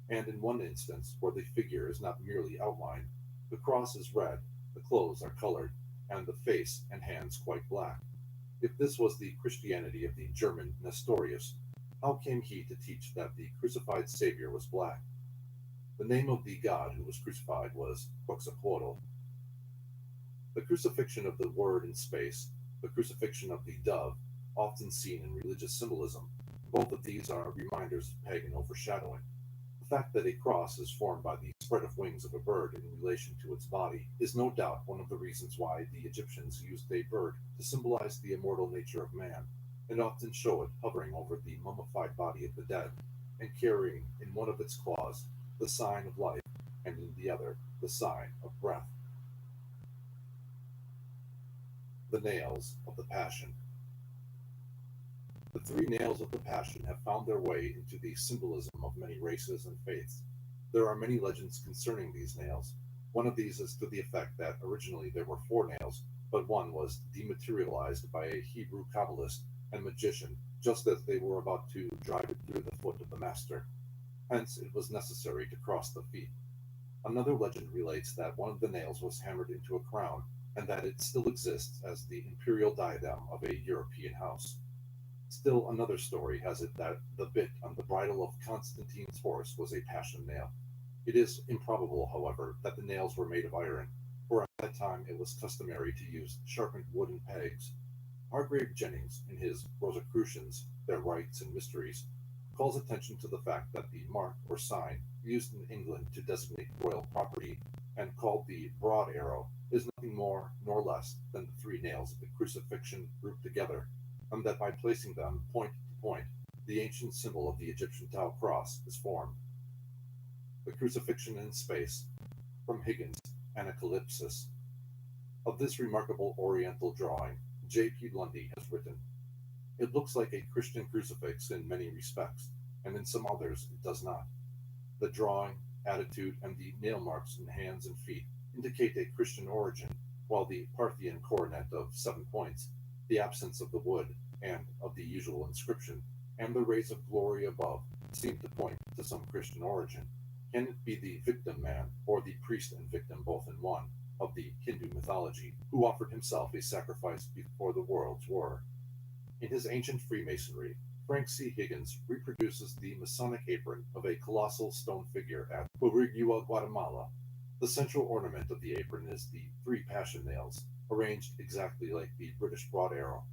And in one instance, where the figure is not merely outlined, the cross is red, the clothes are colored, and the face and hands quite black. If this was the Christianity of the German Nestorius, how came he to teach that the crucified Savior was black? The name of the god who was crucified was Quetzalcoatl. The crucifixion of the Word in space, the crucifixion of the dove, often seen in religious symbolism, both of these are reminders of pagan overshadowing. The fact that a cross is formed by the spread of wings of a bird in relation to its body is no doubt one of the reasons why the Egyptians used a bird to symbolize the immortal nature of man. and often show it hovering over the mummified body of the dead, and carrying in one of its claws the sign of life, and in the other the sign of breath. The nails of the Passion. The three nails of the Passion have found their way into the symbolism of many races and faiths. There are many legends concerning these nails. One of these is to the effect that originally there were four nails, but one was dematerialized by a Hebrew Kabbalist and magician just as they were about to drive it through the foot of the master. Hence, it was necessary to cross the feet. Another legend relates that one of the nails was hammered into a crown, and that it still exists as the imperial diadem of a European house. Still another story has it that the bit on the bridle of Constantine's horse was a passion nail. It is improbable, however, that the nails were made of iron, for at that time it was customary to use sharpened wooden pegs. Hargrave Jennings, in his Rosicrucians, Their Rites and Mysteries, calls attention to the fact that the mark or sign used in England to designate royal property, and called the broad arrow, is nothing more nor less than the three nails of the crucifixion grouped together, and that by placing them point to point, the ancient symbol of the Egyptian Tau cross is formed. The Crucifixion in Space, from Higgins' Anacalypsis. Of this remarkable Oriental drawing, J.P. Lundy has written, "It looks like a Christian crucifix in many respects, and in some others it does not. The drawing, attitude, and the nail marks in hands and feet indicate a Christian origin, while the Parthian coronet of 7 points, the absence of the wood and of the usual inscription, and the rays of glory above seem to point to some Christian origin. Can it be the victim man, or the priest and victim both in one, of the Hindu mythology, who offered himself a sacrifice before the worlds were?" In his Ancient Freemasonry, Frank C. Higgins reproduces the Masonic apron of a colossal stone figure at Quirigua, Guatemala. The central ornament of the apron is the three passion nails, arranged exactly like the British broad arrow.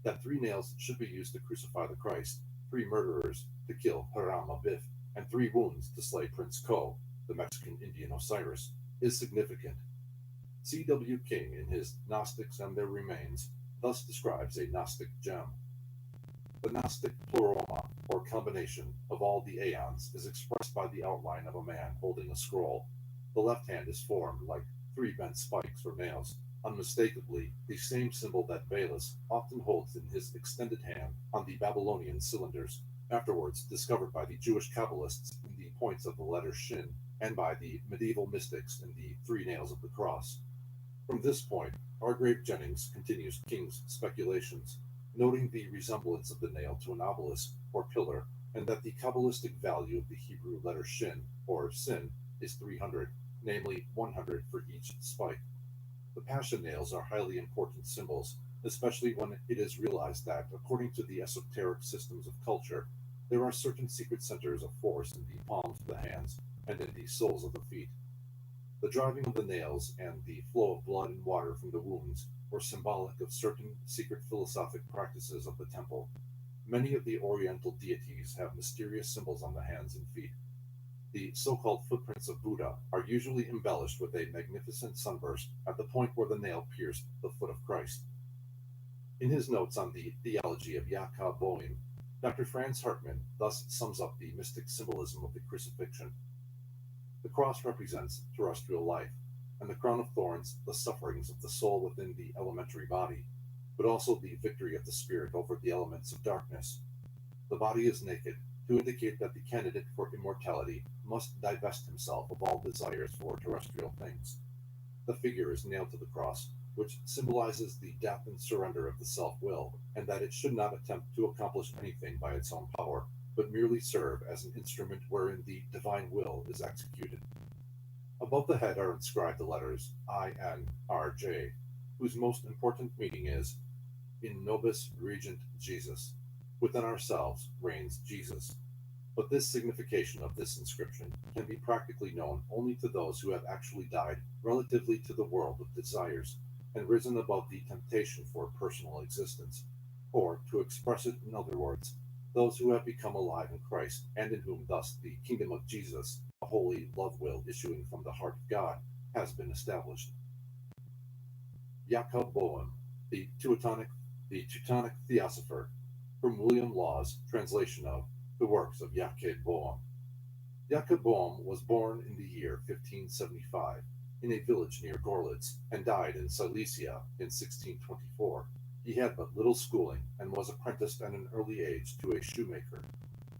That three nails should be used to crucify the Christ, three murderers to kill Hiram Abiff, and three wounds to slay Prince Ko, the Mexican Indian Osiris, is significant. C. W. King, in his Gnostics and Their Remains, thus describes a Gnostic gem. The Gnostic pleroma, or combination, of all the aeons is expressed by the outline of a man holding a scroll. The left hand is formed like three bent spikes or nails, unmistakably the same symbol that Valus often holds in his extended hand on the Babylonian cylinders, afterwards discovered by the Jewish Kabbalists in the points of the letter Shin, and by the medieval mystics in the three nails of the cross. From this point, Hargrave Jennings continues King's speculations, noting the resemblance of the nail to an obelisk or pillar, and that the Kabbalistic value of the Hebrew letter Shin, or Sin, is 300, namely 100 for each spike. The passion nails are highly important symbols, especially when it is realized that, according to the esoteric systems of culture, there are certain secret centers of force in the palms of the hands and in the soles of the feet. The driving of the nails and the flow of blood and water from the wounds were symbolic of certain secret philosophic practices of the temple. Many of the Oriental deities have mysterious symbols on the hands and feet. The so-called footprints of Buddha are usually embellished with a magnificent sunburst at the point where the nail pierced the foot of Christ. In his notes on the theology of Jakob Boehm, Dr. Franz Hartmann thus sums up the mystic symbolism of the crucifixion. The cross represents terrestrial life, and the crown of thorns the sufferings of the soul within the elementary body, but also the victory of the spirit over the elements of darkness. The body is naked, to indicate that the candidate for immortality must divest himself of all desires for terrestrial things. The figure is nailed to the cross, which symbolizes the death and surrender of the self-will, and that it should not attempt to accomplish anything by its own power, but merely serve as an instrument wherein the divine will is executed. Above the head are inscribed the letters I-N-R-J, whose most important meaning is, In nobis regent Jesus. Within ourselves reigns Jesus. But this signification of this inscription can be practically known only to those who have actually died relatively to the world of desires and risen above the temptation for personal existence, or, to express it in other words, those who have become alive in Christ, and in whom thus the kingdom of Jesus, a holy love will issuing from the heart of God, has been established. Jakob Boehm, the Teutonic theosopher, From William Law's translation of the works of Jacob Boehm. Jacob Boehm was born in the year 1575 in a village near Gorlitz and died in Silesia in 1624. He had but little schooling and was apprenticed at an early age to a shoemaker.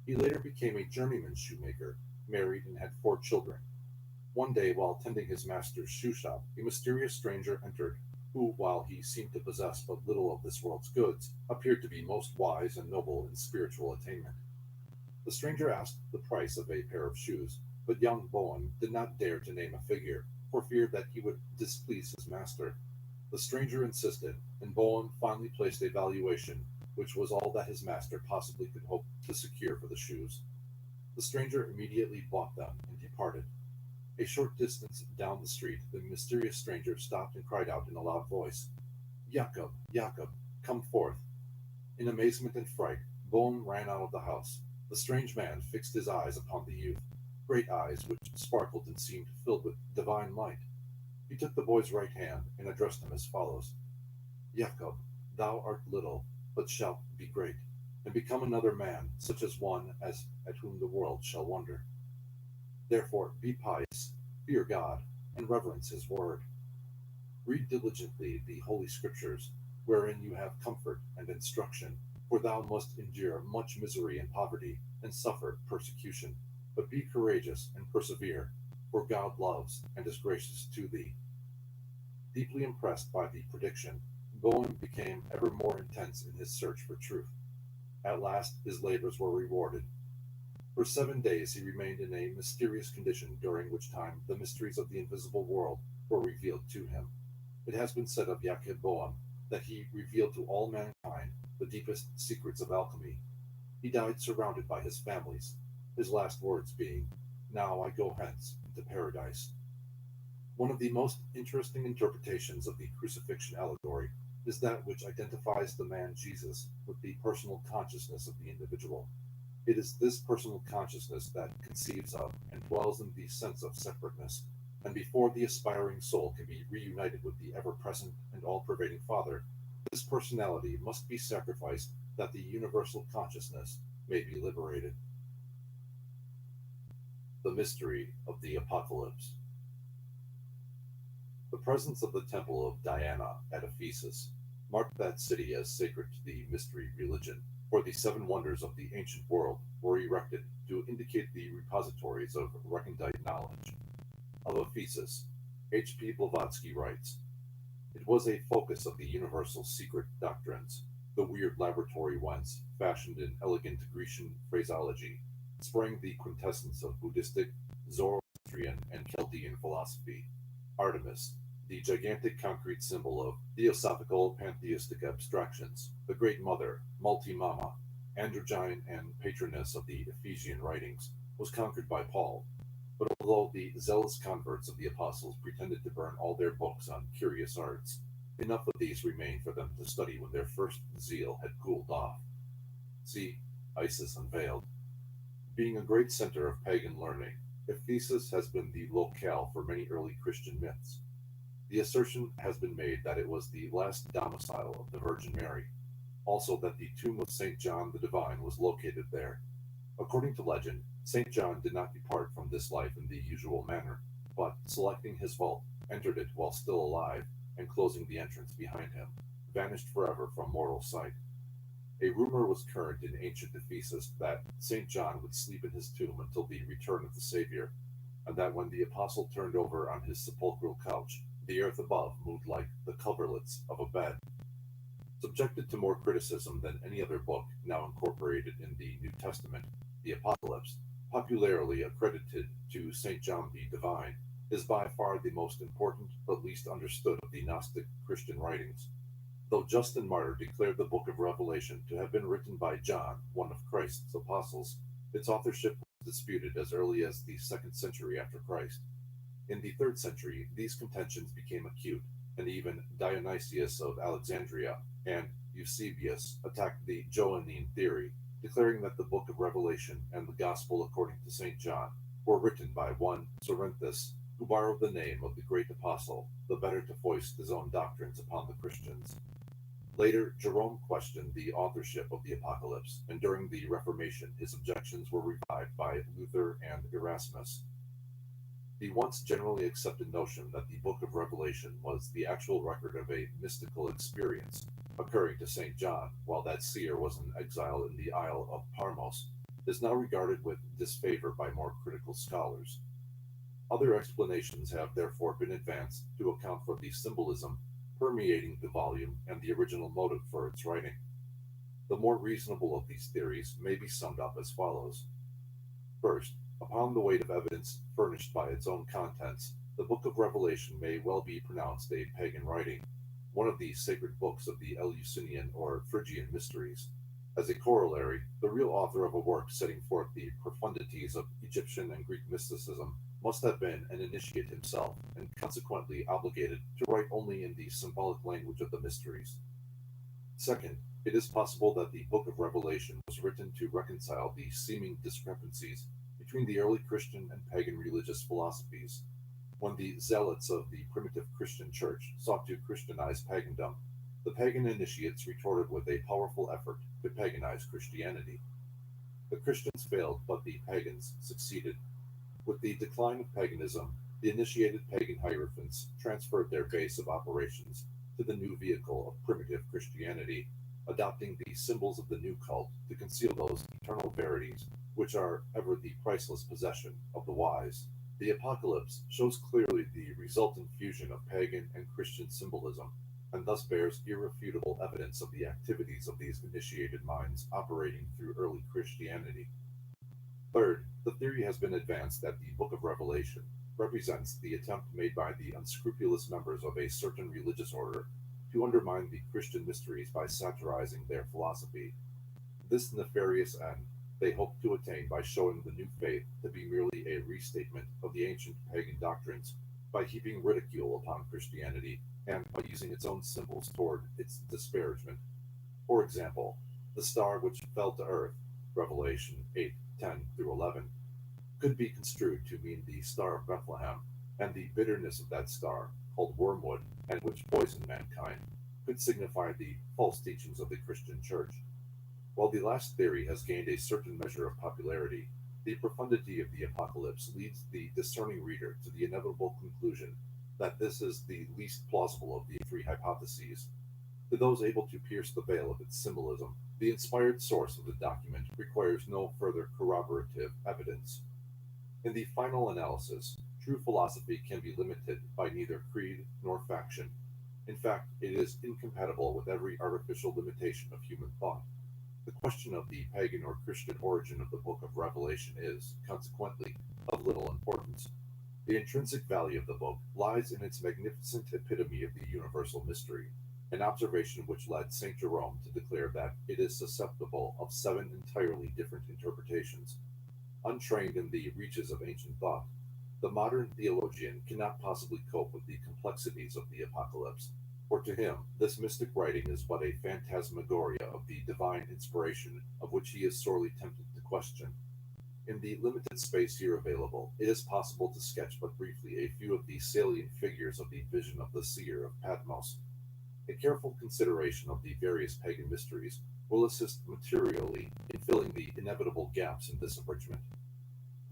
He later became a journeyman shoemaker, married and had 4 children. One day, while tending his master's shoe shop, a mysterious stranger entered, who, while he seemed to possess but little of this world's goods, appeared to be most wise and noble in spiritual attainment. The stranger asked the price of a pair of shoes, but young Bowen did not dare to name a figure, for fear that he would displease his master. The stranger insisted, and Bowen finally placed a valuation, which was all that his master possibly could hope to secure for the shoes. The stranger immediately bought them and departed. A short distance down the street, the mysterious stranger stopped and cried out in a loud voice, "Jacob, Jacob, come forth." In amazement and fright, Bowen ran out of the house. The strange man fixed his eyes upon the youth, great eyes which sparkled and seemed filled with divine light. He took the boy's right hand and addressed him as follows: "Jacob, thou art little, but shalt be great, and become another man, such as one as at whom the world shall wonder. Therefore be pious, fear God, and reverence his word. Read diligently the Holy Scriptures, wherein you have comfort and instruction, for thou must endure much misery and poverty, and suffer persecution. But be courageous and persevere, for God loves and is gracious to thee." Deeply impressed by the prediction, Bowen became ever more intense in his search for truth. At last his labors were rewarded. For 7 days he remained in a mysterious condition, during which time the mysteries of the invisible world were revealed to him. It has been said of Jacob Boehm that he revealed to all mankind the deepest secrets of alchemy. He died surrounded by his families, his last words being, "Now I go hence into paradise." One of the most interesting interpretations of the crucifixion allegory is that which identifies the man Jesus with the personal consciousness of the individual. It is this personal consciousness that conceives of and dwells in the sense of separateness, and before the aspiring soul can be reunited with the ever-present and all-pervading Father, this personality must be sacrificed that the universal consciousness may be liberated. The mystery of the Apocalypse. The presence of the temple of Diana at Ephesus marked that city as sacred to the mystery religion, for the 7 wonders of the ancient world were erected to indicate the repositories of recondite knowledge. Of Ephesus, H.P. Blavatsky writes, "It was a focus of the universal secret doctrines, the weird laboratory whence, fashioned in elegant Grecian phraseology, sprang the quintessence of Buddhistic, Zoroastrian, and Chaldean philosophy. Artemis, the gigantic concrete symbol of theosophical pantheistic abstractions, the great mother, multi-mama, androgyne and patroness of the Ephesian writings, was conquered by Paul. But although the zealous converts of the apostles pretended to burn all their books on curious arts, enough of these remained for them to study when their first zeal had cooled off. See Isis Unveiled. Being a great center of pagan learning, Ephesus has been the locale for many early Christian myths. The assertion has been made that it was the last domicile of the Virgin Mary, also that the tomb of St. John the Divine was located there. According to legend, St. John did not depart from this life in the usual manner, but, selecting his vault, entered it while still alive, and closing the entrance behind him, vanished forever from mortal sight. A rumor was current in ancient Ephesus that St. John would sleep in his tomb until the return of the Savior, and that when the apostle turned over on his sepulchral couch, the earth above moved like the coverlets of a bed. Subjected to more criticism than any other book now incorporated in the New Testament, the Apocalypse, popularly accredited to St. John the Divine, is by far the most important but least understood of the Gnostic Christian writings. Though Justin Martyr declared the book of Revelation to have been written by John, one of Christ's apostles, its authorship was disputed as early as the 2nd century after Christ. In the 3rd century, these contentions became acute, and even Dionysius of Alexandria and Eusebius attacked the Johannine theory, declaring that the book of Revelation and the Gospel according to St. John were written by one Cerinthus, who borrowed the name of the great apostle, the better to foist his own doctrines upon the Christians. Later, Jerome questioned the authorship of the Apocalypse, and during the Reformation, his objections were revived by Luther and Erasmus. The once generally accepted notion that the Book of Revelation was the actual record of a mystical experience occurring to St. John while that seer was in exile in the Isle of Parmos is now regarded with disfavor by more critical scholars. Other explanations have therefore been advanced to account for the symbolism permeating the volume and the original motive for its writing. The more reasonable of these theories may be summed up as follows. First, upon the weight of evidence furnished by its own contents, the Book of Revelation may well be pronounced a pagan writing, one of the sacred books of the Eleusinian or Phrygian mysteries. As a corollary, the real author of a work setting forth the profundities of Egyptian and Greek mysticism must have been an initiate himself, and consequently obligated to write only in the symbolic language of the mysteries. Second, it is possible that the Book of Revelation was written to reconcile the seeming discrepancies between the early Christian and pagan religious philosophies. When the zealots of the primitive Christian church sought to Christianize pagandom, the pagan initiates retorted with a powerful effort to paganize Christianity. The Christians failed, but the pagans succeeded. With the decline of paganism, the initiated pagan hierophants transferred their base of operations to the new vehicle of primitive Christianity, adopting the symbols of the new cult to conceal those eternal verities which are ever the priceless possession of the wise. The Apocalypse shows clearly the resultant fusion of pagan and Christian symbolism, and thus bears irrefutable evidence of the activities of these initiated minds operating through early Christianity. Third, the theory has been advanced that the Book of Revelation represents the attempt made by the unscrupulous members of a certain religious order to undermine the Christian mysteries by satirizing their philosophy. This nefarious end they hope to attain by showing the new faith to be merely a restatement of the ancient pagan doctrines, by heaping ridicule upon Christianity, and by using its own symbols toward its disparagement. For example, the star which fell to earth, Revelation 8:10-11, could be construed to mean the Star of Bethlehem, and the bitterness of that star, called wormwood, and which poisoned mankind, could signify the false teachings of the Christian Church. While the last theory has gained a certain measure of popularity, the profundity of the Apocalypse leads the discerning reader to the inevitable conclusion that this is the least plausible of the three hypotheses. To those able to pierce the veil of its symbolism, the inspired source of the document requires no further corroborative evidence. In the final analysis, true philosophy can be limited by neither creed nor faction. In fact, it is incompatible with every artificial limitation of human thought. The question of the pagan or Christian origin of the Book of Revelation is, consequently, of little importance. The intrinsic value of the book lies in its magnificent epitome of the universal mystery, an observation which led St. Jerome to declare that it is susceptible of 7 entirely different interpretations. Untrained in the reaches of ancient thought, the modern theologian cannot possibly cope with the complexities of the Apocalypse, for to him this mystic writing is but a phantasmagoria of the divine inspiration of which he is sorely tempted to question. In the limited space here available, it is possible to sketch but briefly a few of the salient figures of the vision of the seer of Patmos. A careful consideration of the various pagan mysteries will assist materially in filling the inevitable gaps in this abridgment.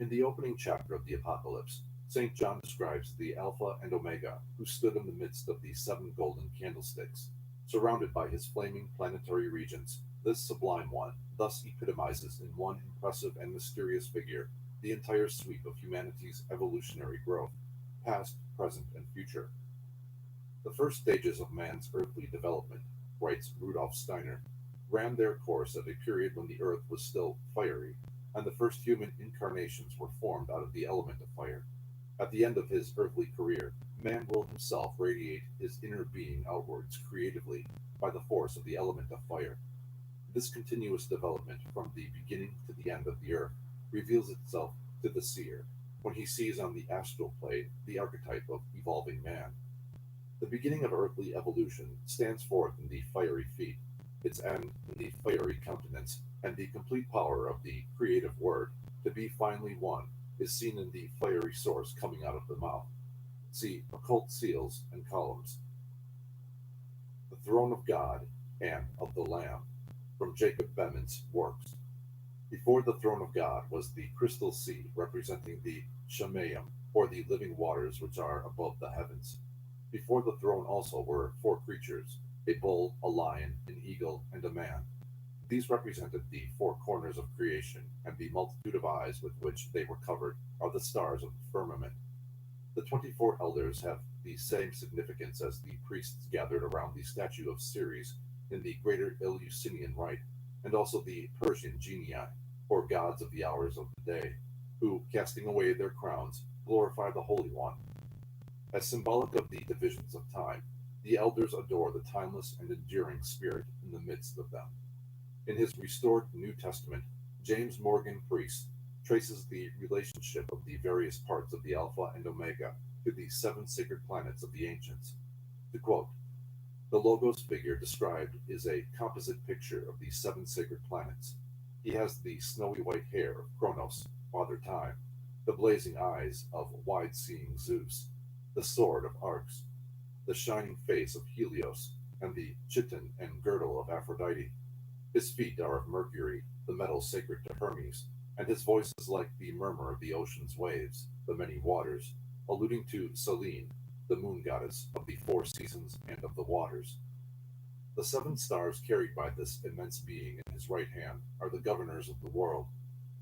In the opening chapter of the Apocalypse, St. John describes the Alpha and Omega, who stood in the midst of the 7 golden candlesticks, surrounded by his flaming planetary regents. This sublime one thus epitomizes in one impressive and mysterious figure the entire sweep of humanity's evolutionary growth, past, present, and future. The first stages of man's earthly development, writes Rudolf Steiner, ran their course at a period when the earth was still fiery, and the first human incarnations were formed out of the element of fire. At the end of his earthly career, man will himself radiate his inner being outwards creatively by the force of the element of fire. This continuous development from the beginning to the end of the earth reveals itself to the seer when he sees on the astral plane the archetype of evolving man. The beginning of earthly evolution stands forth in the fiery feet, its end in the fiery countenance, and the complete power of the creative word, to be finally one, is seen in the fiery source coming out of the mouth. See Occult Seals and Columns. The throne of God and of the Lamb, from Jacob Beeman's works. Before the throne of God was the crystal sea, representing the Shamayim, or the living waters which are above the heavens. Before the throne also were 4 creatures, a bull, a lion, an eagle, and a man. These represented the 4 corners of creation, and the multitude of eyes with which they were covered are the stars of the firmament. The 24 elders have the same significance as the priests gathered around the statue of Ceres in the greater Eleusinian rite, and also the Persian genii, or gods of the hours of the day, who, casting away their crowns, glorify the Holy One. As symbolic of the divisions of time, the elders adore the timeless and enduring Spirit in the midst of them. In his restored New Testament, James Morgan Priest traces the relationship of the various parts of the Alpha and Omega to the 7 sacred planets of the ancients. To quote, "The Logos figure described is a composite picture of the 7 sacred planets. He has the snowy white hair of Kronos, Father Time, the blazing eyes of wide-seeing Zeus, the sword of Arx, the shining face of Helios, and the chiton and girdle of Aphrodite. His feet are of Mercury, the metal sacred to Hermes, and his voice is like the murmur of the ocean's waves, the many waters, alluding to Selene, the moon goddess of the 4 seasons and of the waters. The 7 stars carried by this immense being in his right hand are the governors of the world.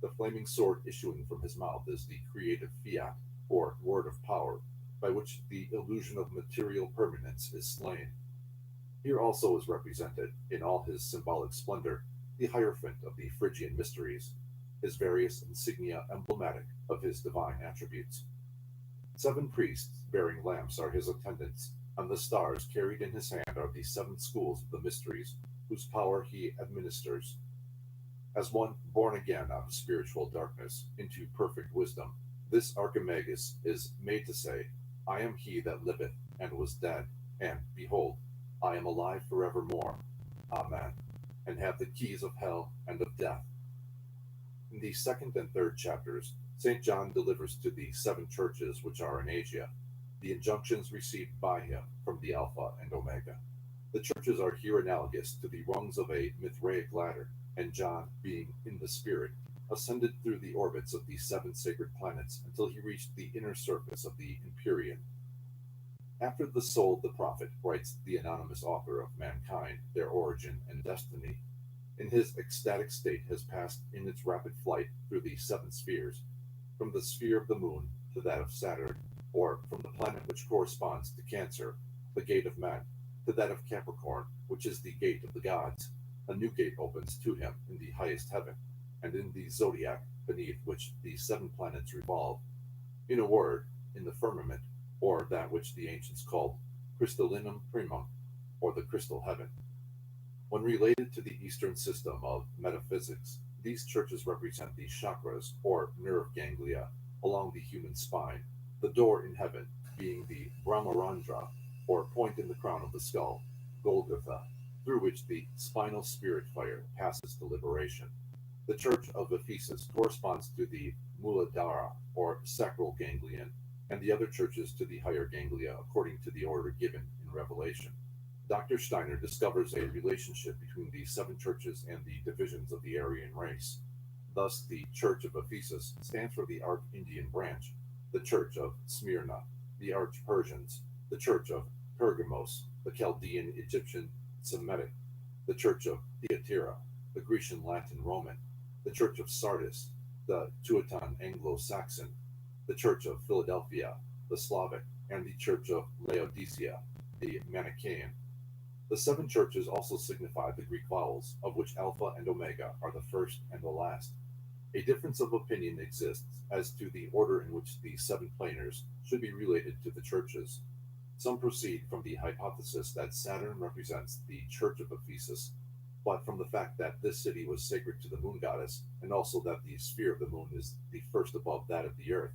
The flaming sword issuing from his mouth is the creative fiat, or word of power, by which the illusion of material permanence is slain. Here also is represented, in all his symbolic splendor, the Hierophant of the Phrygian mysteries, his various insignia emblematic of his divine attributes. 7 priests bearing lamps are his attendants, and the stars carried in his hand are the 7 schools of the mysteries, whose power he administers. As one born again out of spiritual darkness into perfect wisdom, this Archimagus is made to say, I am he that liveth and was dead, and behold, I am alive forevermore. Amen. And have the keys of hell and of death. In the 2nd and 3rd chapters, St. John delivers to the 7 churches which are in Asia the injunctions received by him from the Alpha and Omega. The churches are here analogous to the rungs of a Mithraic ladder, and John, being in the Spirit, ascended through the orbits of the 7 sacred planets until he reached the inner surface of the Empyrean. After the soul of the prophet, writes the anonymous author of Mankind, Their Origin and Destiny, in his ecstatic state has passed in its rapid flight through the 7 spheres, from the sphere of the moon to that of Saturn, or from the planet which corresponds to Cancer, the gate of men, to that of Capricorn, which is the gate of the gods. A new gate opens to him in the highest heaven, and in the zodiac, beneath which the 7 planets revolve. In a word, in the firmament, or that which the ancients called crystallinum primum, or the crystal heaven. When related to the Eastern system of metaphysics, these churches represent the chakras, or nerve ganglia, along the human spine, the door in heaven being the Brahmarandra, or point in the crown of the skull, Golgotha, through which the spinal spirit fire passes to liberation. The church of Ephesus corresponds to the Muladhara, or sacral ganglion, and the other churches to the higher ganglia according to the order given in Revelation. Dr. Steiner discovers a relationship between the 7 churches and the divisions of the Aryan race. Thus, the Church of Ephesus stands for the Arch-Indian branch, the Church of Smyrna, the Arch-Persians, the Church of Pergamos, the Chaldean Egyptian Semitic, the Church of Thyatira, the Grecian Latin Roman, the Church of Sardis, the Teuton Anglo-Saxon, the Church of Philadelphia, the Slavic, and the Church of Laodicea, the Manichaean. The 7 churches also signify the Greek vowels, of which Alpha and Omega are the first and the last. A difference of opinion exists as to the order in which the 7 planers should be related to the churches. Some proceed from the hypothesis that Saturn represents the Church of Ephesus, but from the fact that this city was sacred to the moon goddess, and also that the sphere of the moon is the first above that of the earth,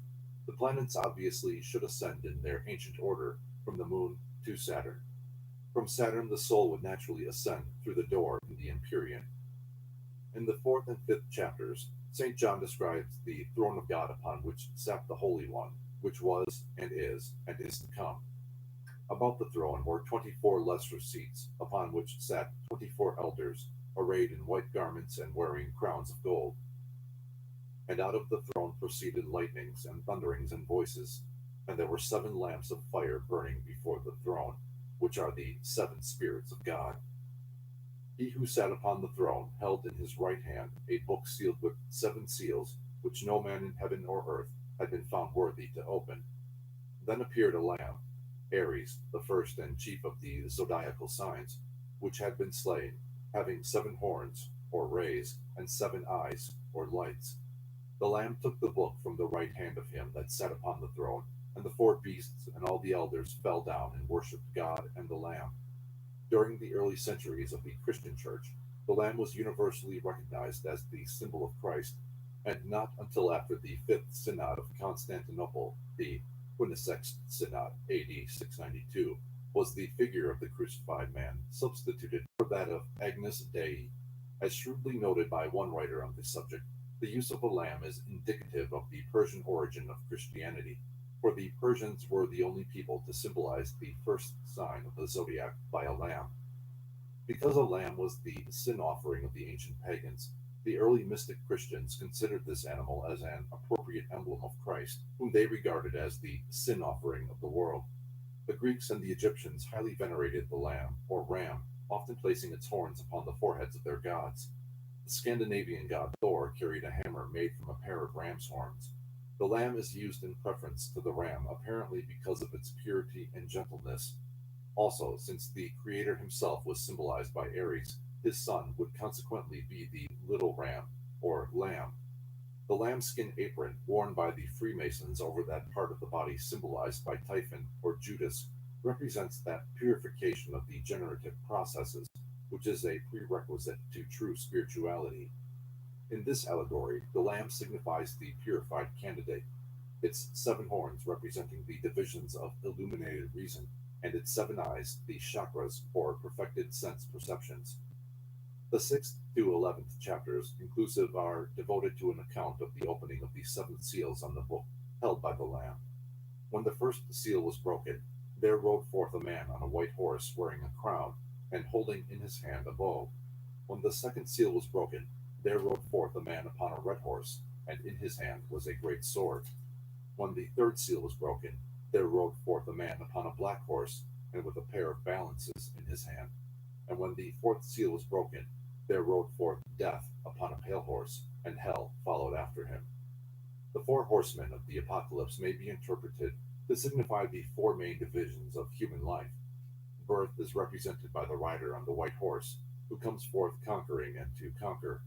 the planets obviously should ascend in their ancient order from the moon to Saturn. From Saturn, the soul would naturally ascend through the door in the Empyrean. In the 4th and 5th chapters, St. John describes the throne of God upon which sat the Holy One, which was and is to come. About the throne were 24 lesser seats, upon which sat 24 elders, arrayed in white garments and wearing crowns of gold. And out of the throne proceeded lightnings and thunderings and voices, and there were 7 lamps of fire burning before the throne, which are the 7 spirits of God. He who sat upon the throne held in his right hand a book sealed with 7 seals, which no man in heaven or earth had been found worthy to open. Then appeared a lamb, Aries, the first and chief of the zodiacal signs, which had been slain, having 7 horns, or rays, and 7 eyes, or lights. The Lamb took the book from the right hand of him that sat upon the throne, and the 4 beasts and all the elders fell down and worshipped God and the Lamb. During the early centuries of the Christian Church, the Lamb was universally recognized as the symbol of Christ, and not until after the 5th Synod of Constantinople, the Quinisext Synod, AD 692, was the figure of the crucified man substituted for that of Agnus Dei. As shrewdly noted by one writer on this subject, the use of a lamb is indicative of the Persian origin of Christianity, for the Persians were the only people to symbolize the first sign of the zodiac by a lamb. Because a lamb was the sin offering of the ancient pagans, the early mystic Christians considered this animal as an appropriate emblem of Christ, whom they regarded as the sin offering of the world. The Greeks and the Egyptians highly venerated the lamb, or ram, often placing its horns upon the foreheads of their gods. The Scandinavian god Thor carried a hammer made from a pair of ram's horns. The lamb is used in preference to the ram, apparently because of its purity and gentleness. Also, since the creator himself was symbolized by Aries, his son would consequently be the little ram, or lamb. The lambskin apron worn by the Freemasons over that part of the body symbolized by Typhon or Judas represents that purification of the generative processes, which is a prerequisite to true spirituality. In this allegory, the lamb signifies the purified candidate, its 7 horns representing the divisions of illuminated reason, and its 7 eyes the chakras, or perfected sense perceptions. The 6th to 11th chapters, inclusive, are devoted to an account of the opening of the 7 seals on the book held by the Lamb. When the first seal was broken, there rode forth a man on a white horse wearing a crown and holding in his hand a bow. When the 2nd seal was broken, there rode forth a man upon a red horse, and in his hand was a great sword. When the 3rd seal was broken, there rode forth a man upon a black horse, and with a pair of balances in his hand. And when the 4th seal was broken, there rode forth Death upon a pale horse, and hell followed after him. The 4 horsemen of the apocalypse may be interpreted to signify the 4 main divisions of human life. Birth is represented by the rider on the white horse, who comes forth conquering and to conquer.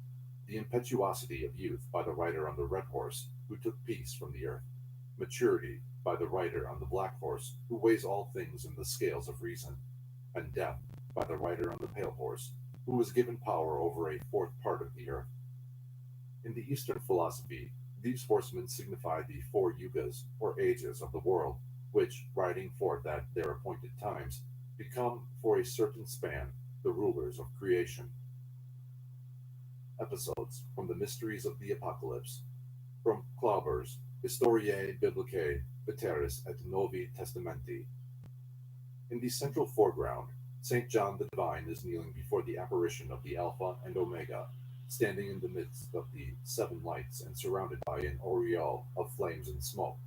The impetuosity of youth by the rider on the red horse, who took peace from the earth. Maturity by the rider on the black horse, who weighs all things in the scales of reason. And death by the rider on the pale horse, who was given power over a 4th part of the earth. In the Eastern philosophy, these horsemen signify the 4 yugas, or ages of the world, which, riding forth at their appointed times, become, for a certain span, the rulers of creation. Episodes from the Mysteries of the Apocalypse. From Clauber's Historiae Biblicae Veteris et Novi Testamenti. In the central foreground, St. John the Divine is kneeling before the apparition of the Alpha and Omega, standing in the midst of the 7 lights and surrounded by an aureole of flames and smoke.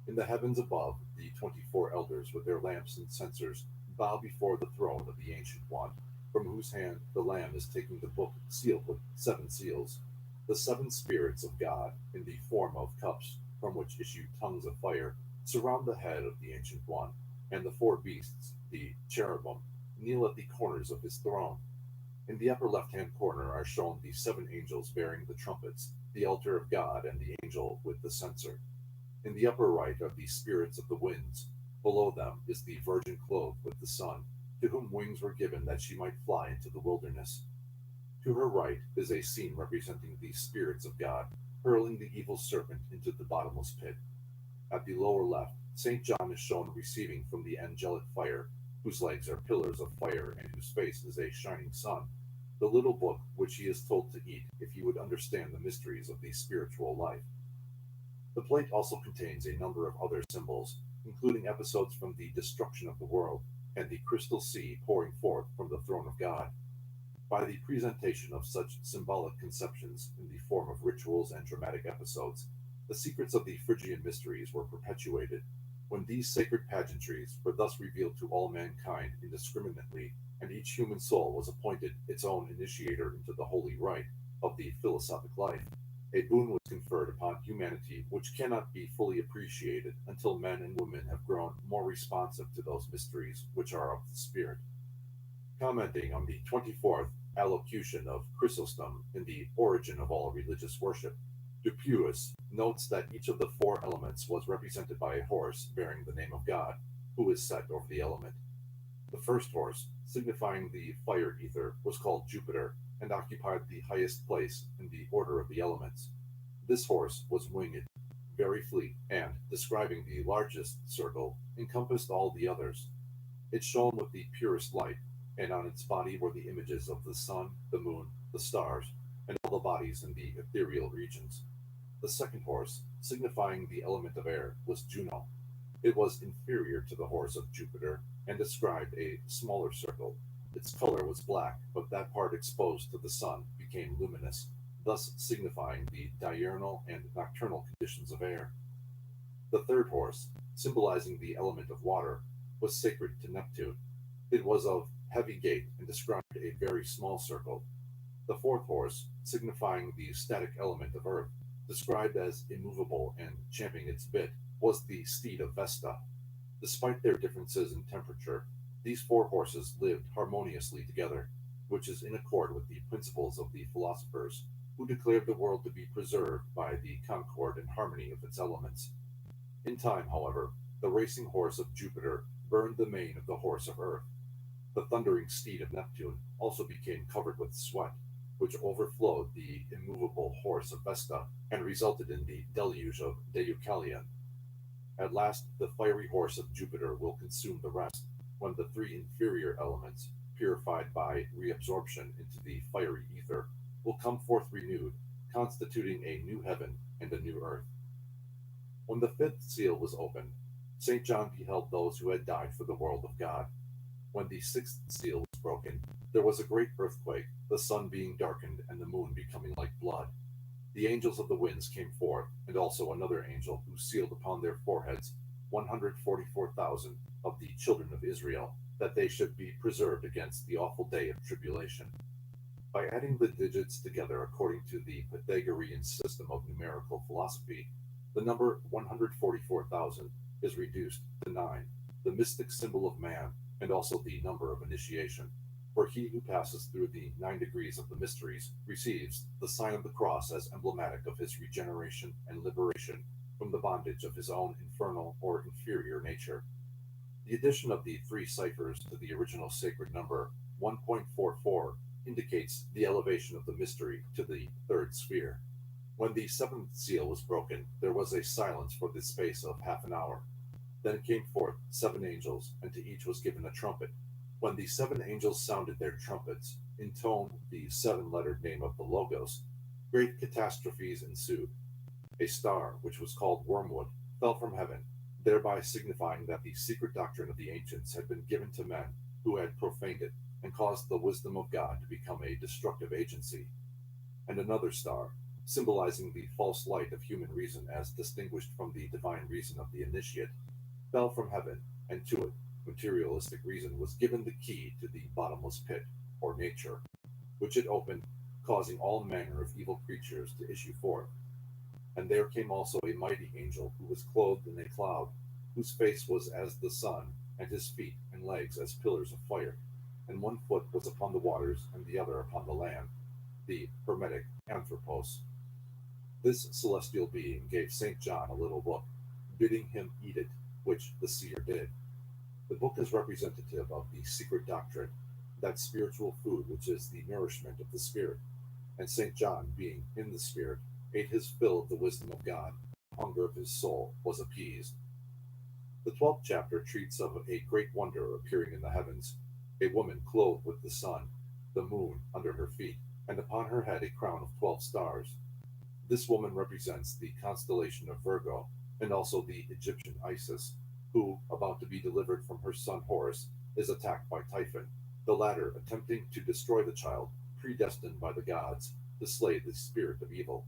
In the heavens above, the 24 elders with their lamps and censers bow before the throne of the Ancient One, from whose hand the Lamb is taking the book sealed with 7 seals. The 7 spirits of God, in the form of cups, from which issue tongues of fire, surround the head of the Ancient One, and the 4 beasts, the cherubim, kneel at the corners of his throne. In the upper left-hand corner are shown the 7 angels bearing the trumpets, the altar of God, and the angel with the censer. In the upper right are the spirits of the winds. Below them is the virgin clothed with the sun, to whom wings were given that she might fly into the wilderness. To her right is a scene representing the spirits of God, hurling the evil serpent into the bottomless pit. At the lower left, St. John is shown receiving from the angelic fire, whose legs are pillars of fire and whose face is a shining sun, the little book which he is told to eat if he would understand the mysteries of the spiritual life. The plate also contains a number of other symbols, including episodes from the destruction of the world and the crystal sea pouring forth from the throne of God. By the presentation of such symbolic conceptions in the form of rituals and dramatic episodes, the secrets of the Phrygian mysteries were perpetuated. When these sacred pageantries were thus revealed to all mankind indiscriminately, and each human soul was appointed its own initiator into the holy rite of the philosophic life, a boon was conferred upon humanity which cannot be fully appreciated until men and women have grown more responsive to those mysteries which are of the Spirit. Commenting on the 24th allocution of Chrysostom in The Origin of All Religious Worship, Dupuis notes that each of the four elements was represented by a horse bearing the name of God, who is set over the element. The first horse, signifying the fire ether, was called Jupiter, and occupied the highest place in the order of the elements. This horse was winged, very fleet, and, describing the largest circle, encompassed all the others. It shone with the purest light, and on its body were the images of the sun, the moon, the stars, and all the bodies in the ethereal regions. The second horse, signifying the element of air, was Juno. It was inferior to the horse of Jupiter, and described a smaller circle. Its color was black, but that part exposed to the sun became luminous, thus signifying the diurnal and nocturnal conditions of air. The third horse, symbolizing the element of water, was sacred to Neptune. It was of heavy gait and described a very small circle. The fourth horse, signifying the static element of earth, described as immovable and champing its bit, was the steed of Vesta. Despite their differences in temperature, these four horses lived harmoniously together, which is in accord with the principles of the philosophers, who declared the world to be preserved by the concord and harmony of its elements. In time, however, the racing horse of Jupiter burned the mane of the horse of Earth. The thundering steed of Neptune also became covered with sweat, which overflowed the immovable horse of Vesta and resulted in the deluge of Deucalion. At last, the fiery horse of Jupiter will consume the rest, when the three inferior elements, purified by reabsorption into the fiery ether, will come forth renewed, constituting a new heaven and a new earth. When the fifth seal was opened, St. John beheld those who had died for the world of God. When the sixth seal was broken, there was a great earthquake, the sun being darkened and the moon becoming like blood. The angels of the winds came forth, and also another angel who sealed upon their foreheads 144,000 of the children of Israel, that they should be preserved against the awful day of tribulation. By adding the digits together according to the Pythagorean system of numerical philosophy, the number 144,000 is reduced to 9, the mystic symbol of man, and also the number of initiation. For he who passes through the 9 degrees of the mysteries receives the sign of the cross as emblematic of his regeneration and liberation from the bondage of his own infernal or inferior nature. The addition of the 3 ciphers to the original sacred number 1.44 indicates the elevation of the mystery to the 3rd sphere. When the 7th seal was broken, there was a silence for the space of half an hour. Then came forth 7 angels, and to each was given a trumpet. When the 7 angels sounded their trumpets, intoned the 7-lettered name of the Logos, great catastrophes ensued. A star, which was called Wormwood, fell from heaven, thereby signifying that the secret doctrine of the ancients had been given to men who had profaned it and caused the wisdom of God to become a destructive agency. And another star, symbolizing the false light of human reason as distinguished from the divine reason of the initiate, fell from heaven, and to it, materialistic reason was given the key to the bottomless pit, or nature, which it opened, causing all manner of evil creatures to issue forth. And there came also a mighty angel who was clothed in a cloud, whose face was as the sun, and his feet and legs as pillars of fire, and one foot was upon the waters, and the other upon the land, the Hermetic Anthropos. This celestial being gave St. John a little book, bidding him eat it, which the seer did. The book is representative of the secret doctrine, that spiritual food which is the nourishment of the spirit, and St. John, being in the spirit, ate his fill of the wisdom of God. The hunger of his soul was appeased. The 12th chapter treats of a great wonder appearing in the heavens, a woman clothed with the sun, the moon under her feet, and upon her head a crown of 12 stars. This woman represents the constellation of Virgo, and also the Egyptian Isis. who, about to be delivered from her son Horus, is attacked by Typhon, the latter attempting to destroy the child, predestined by the gods, to slay the spirit of evil.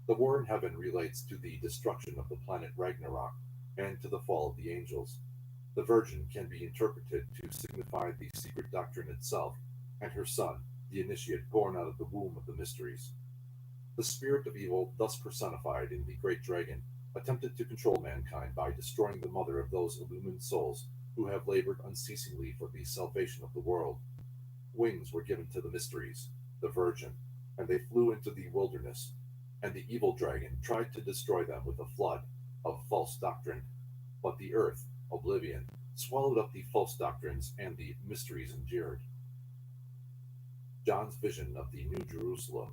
The war in heaven relates to the destruction of the planet Ragnarok and to the fall of the angels. The Virgin can be interpreted to signify the secret doctrine itself, and her son, the initiate born out of the womb of the mysteries. The spirit of evil, thus personified in the great dragon, attempted to control mankind by destroying the mother of those illumined souls who have labored unceasingly for the salvation of the world. Wings were given to the mysteries, the Virgin, and they flew into the wilderness, and the evil dragon tried to destroy them with a flood of false doctrine. But the earth, oblivion, swallowed up the false doctrines, and the mysteries endured. John's vision of the New Jerusalem,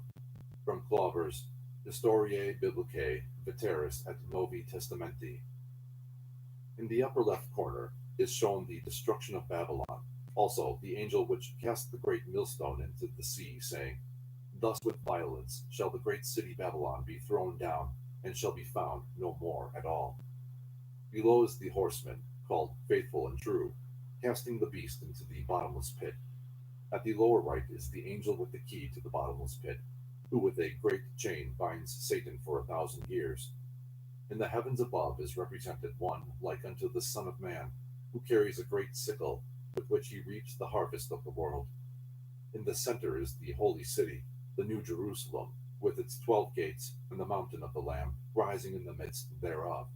from Glauber's Historiae Biblicae Veteris et Novi Testamenti. In the upper left corner is shown the destruction of Babylon, also the angel which cast the great millstone into the sea, saying, "Thus with violence shall the great city Babylon be thrown down, and shall be found no more at all." Below is the horseman, called Faithful and True, casting the beast into the bottomless pit. At the lower right is the angel with the key to the bottomless pit, who with a great chain binds Satan for 1,000 years. In the heavens above is represented one like unto the Son of Man, who carries a great sickle, with which he reaps the harvest of the world. In the center is the holy city, the New Jerusalem, with its 12 gates, and the mountain of the Lamb rising in the midst thereof.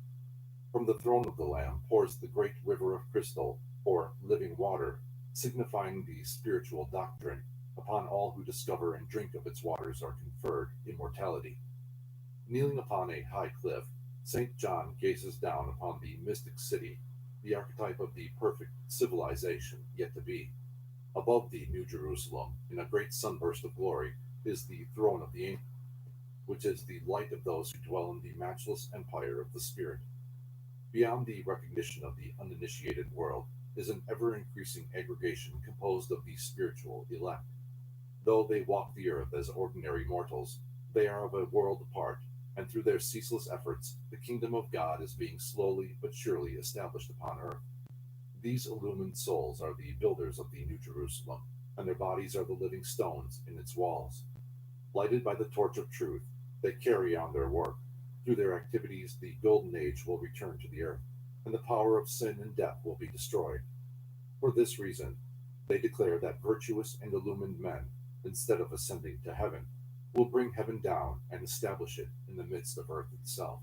From the throne of the Lamb pours the great river of crystal, or living water, signifying the spiritual doctrine. Upon all who discover and drink of its waters are conferred immortality. Kneeling upon a high cliff, St. John gazes down upon the mystic city, the archetype of the perfect civilization yet to be. Above the New Jerusalem, in a great sunburst of glory, is the throne of the angel, which is the light of those who dwell in the matchless empire of the Spirit. Beyond the recognition of the uninitiated world is an ever-increasing aggregation composed of the spiritual elect. Though they walk the earth as ordinary mortals, they are of a world apart, and through their ceaseless efforts, the kingdom of God is being slowly but surely established upon earth. These illumined souls are the builders of the New Jerusalem, and their bodies are the living stones in its walls. Lighted by the torch of truth, they carry on their work. Through their activities, the golden age will return to the earth, and the power of sin and death will be destroyed. For this reason, they declare that virtuous and illumined men, instead of ascending to heaven, will bring heaven down and establish it in the midst of earth itself.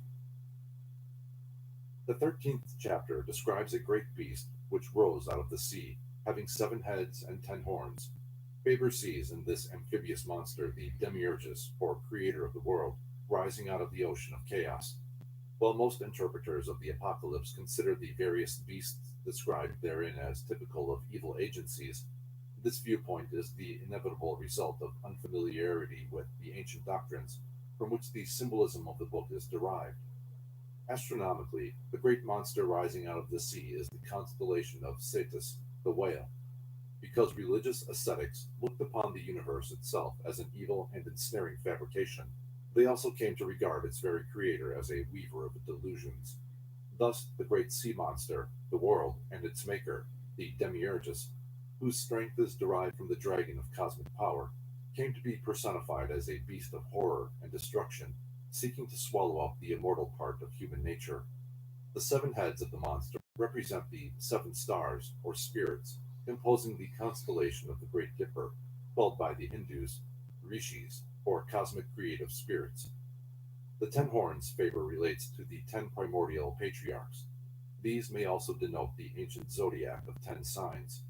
The 13th chapter describes a great beast which rose out of the sea, having 7 heads and 10 horns. Faber sees in this amphibious monster the demiurgus, or creator of the world, rising out of the ocean of chaos. While most interpreters of the apocalypse consider the various beasts described therein as typical of evil agencies, this viewpoint is the inevitable result of unfamiliarity with the ancient doctrines from which the symbolism of the book is derived. Astronomically, the great monster rising out of the sea is the constellation of Cetus, the whale. Because religious ascetics looked upon the universe itself as an evil and ensnaring fabrication, they also came to regard its very creator as a weaver of delusions. Thus, the great sea monster, the world, and its maker, the demiurgus, whose strength is derived from the dragon of cosmic power, came to be personified as a beast of horror and destruction, seeking to swallow up the immortal part of human nature. The 7 heads of the monster represent the 7 stars, or spirits, composing the constellation of the Great Dipper, called by the Hindus rishis, or cosmic creative spirits. The 10 horns Faber relates to the 10 primordial patriarchs. These may also denote the ancient zodiac of 10 signs.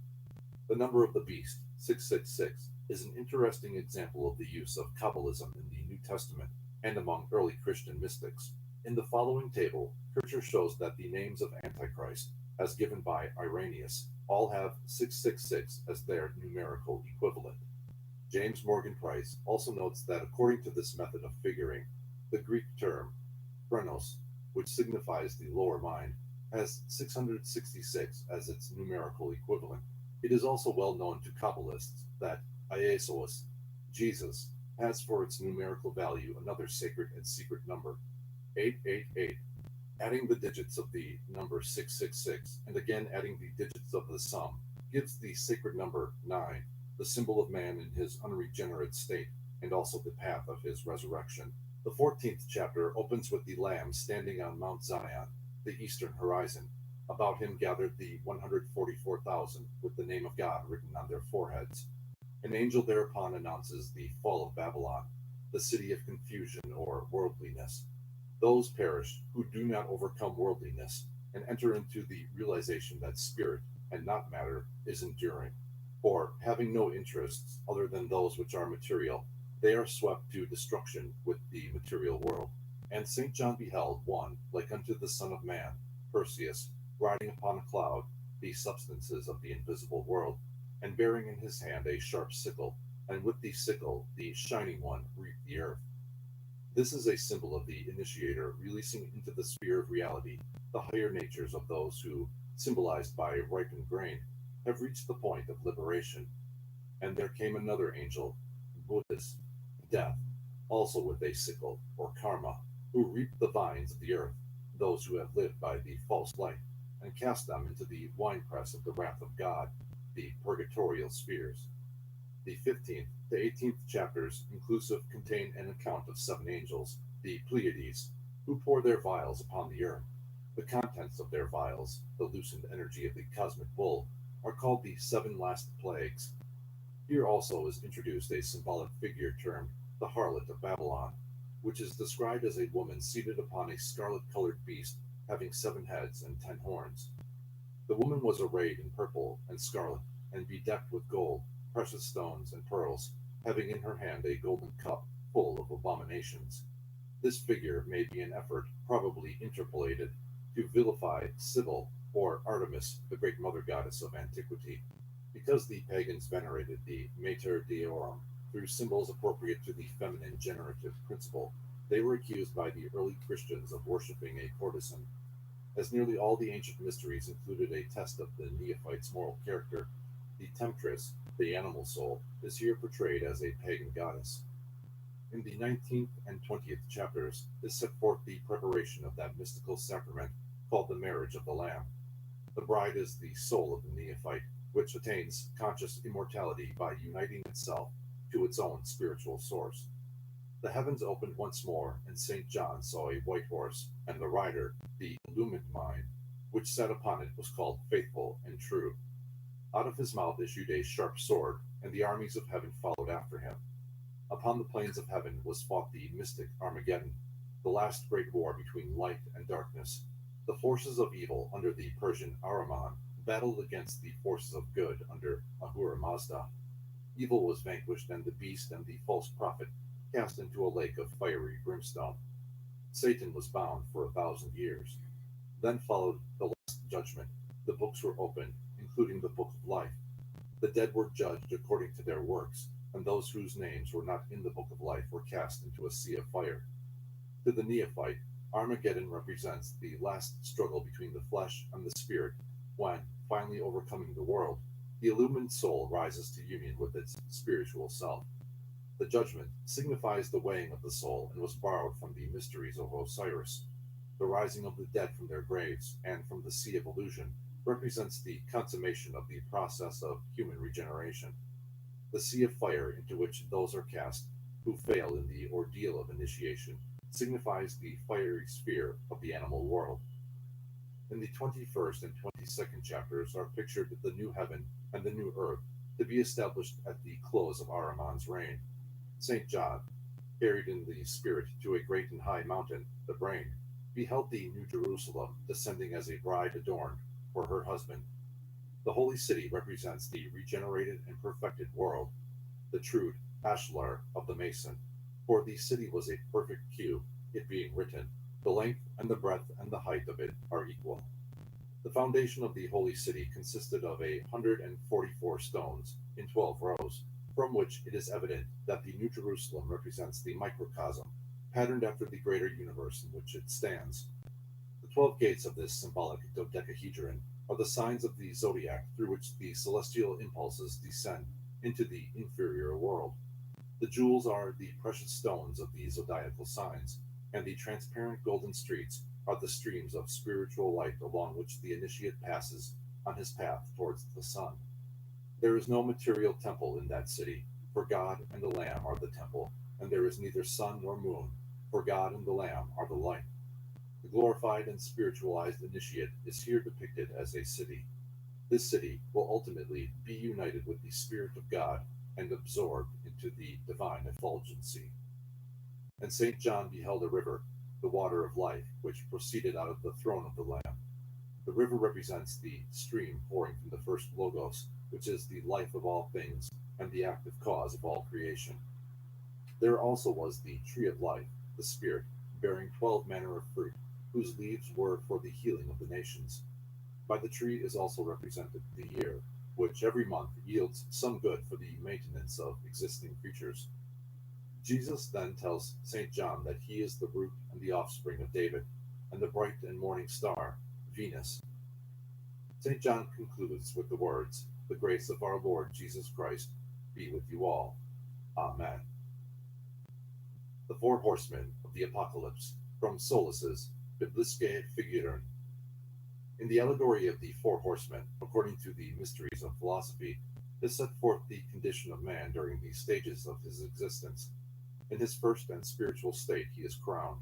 The number of the beast, 666, is an interesting example of the use of Kabbalism in the New Testament and among early Christian mystics. In the following table, Scripture shows that the names of Antichrist, as given by Irenaeus, all have 666 as their numerical equivalent. James Morgan Price also notes that according to this method of figuring, the Greek term phrenos, which signifies the lower mind, has 666 as its numerical equivalent. It is also well known to Kabbalists that Iesos, Jesus, has for its numerical value another sacred and secret number, 888, Adding the digits of the number 666 and again adding the digits of the sum gives the sacred number 9, the symbol of man in his unregenerate state and also the path of his resurrection. The 14th chapter opens with the Lamb standing on Mount Zion, the eastern horizon. About him gathered the 144,000 with the name of God written on their foreheads. An angel thereupon announces the fall of Babylon, the city of confusion or worldliness. Those perish who do not overcome worldliness and enter into the realization that spirit and not matter is enduring. For, having no interests other than those which are material, they are swept to destruction with the material world. And St. John beheld one like unto the Son of Man, Perseus, riding upon a cloud, the substances of the invisible world, and bearing in his hand a sharp sickle, and with the sickle the shining one reaped the earth. This is a symbol of the initiator releasing into the sphere of reality the higher natures of those who, symbolized by ripened grain, have reached the point of liberation. And there came another angel, Buddhist, Death, also with a sickle, or karma, who reaped the vines of the earth, those who have lived by the false light, and cast them into the winepress of the wrath of God, the purgatorial spheres. The 15th to 18th chapters inclusive contain an account of 7 angels, the Pleiades, who pour their vials upon the earth. The contents of their vials, the loosened energy of the cosmic bull, are called the 7 last plagues. Here also is introduced a symbolic figure termed the harlot of Babylon, which is described as a woman seated upon a scarlet-colored beast having 7 heads and 10 horns. The woman was arrayed in purple and scarlet, and bedecked with gold, precious stones, and pearls, having in her hand a golden cup full of abominations. This figure may be an effort, probably interpolated, to vilify Cybele or Artemis, the great mother goddess of antiquity, because the pagans venerated the Mater Deorum through symbols appropriate to the feminine generative principle. They were accused by the early Christians of worshipping a courtesan. As nearly all the ancient mysteries included a test of the neophyte's moral character, the temptress, the animal soul, is here portrayed as a pagan goddess. In the 19th and 20th chapters is set forth the preparation of that mystical sacrament called the marriage of the Lamb. The bride is the soul of the neophyte, which attains conscious immortality by uniting itself to its own spiritual source. The heavens opened once more, and St. John saw a white horse, and the rider, the illumined mind, which sat upon it was called Faithful and True. Out of his mouth issued a sharp sword, and the armies of heaven followed after him. Upon the plains of heaven was fought the mystic Armageddon, the last great war between light and darkness. The forces of evil under the Persian Ahriman battled against the forces of good under Ahura Mazda. Evil was vanquished, and the beast and the false prophet cast into a lake of fiery brimstone. Satan was bound for 1,000 years. Then followed the last judgment. The books were opened, including the book of life. The dead were judged according to their works, and those whose names were not in the book of life were cast into a sea of fire. To the neophyte, Armageddon represents the last struggle between the flesh and the spirit, when, finally overcoming the world, the illumined soul rises to union with its spiritual self. The judgment signifies the weighing of the soul and was borrowed from the mysteries of Osiris. The rising of the dead from their graves and from the sea of illusion represents the consummation of the process of human regeneration. The sea of fire into which those are cast who fail in the ordeal of initiation signifies the fiery sphere of the animal world. In the 21st and 22nd chapters are pictured the new heaven and the new earth to be established at the close of Ahriman's reign. St. John, carried in the spirit to a great and high mountain, the brain, beheld the New Jerusalem descending as a bride adorned for her husband. The holy city represents the regenerated and perfected world, the true ashlar of the mason, for the city was a perfect cube, it being written, the length and the breadth and the height of it are equal. The foundation of the holy city consisted of 144 stones in 12 rows, from which it is evident that the New Jerusalem represents the microcosm, patterned after the greater universe in which it stands. The 12 gates of this symbolic dodecahedron are the signs of the zodiac through which the celestial impulses descend into the inferior world. The jewels are the precious stones of the zodiacal signs, and the transparent golden streets are the streams of spiritual light along which the initiate passes on his path towards the sun. There is no material temple in that city, for God and the Lamb are the temple, and there is neither sun nor moon, for God and the Lamb are the light. The glorified and spiritualized initiate is here depicted as a city. This city will ultimately be united with the Spirit of God and absorbed into the divine effulgency. And St. John beheld a river, the water of life, which proceeded out of the throne of the Lamb. The river represents the stream pouring from the first Logos, which is the life of all things and the active cause of all creation. There also was the tree of life, the Spirit, bearing 12 manner of fruit, whose leaves were for the healing of the nations. By the tree is also represented the year, which every month yields some good for the maintenance of existing creatures. Jesus then tells St. John that he is the root and the offspring of David, and the bright and morning star, Venus. St. John concludes with the words, "The grace of our Lord Jesus Christ be with you all. Amen." The Four Horsemen of the Apocalypse, from Solas's Bibliscae Figuren. In the allegory of the Four Horsemen, according to the mysteries of philosophy, is set forth the condition of man during the stages of his existence. In his first and spiritual state he is crowned.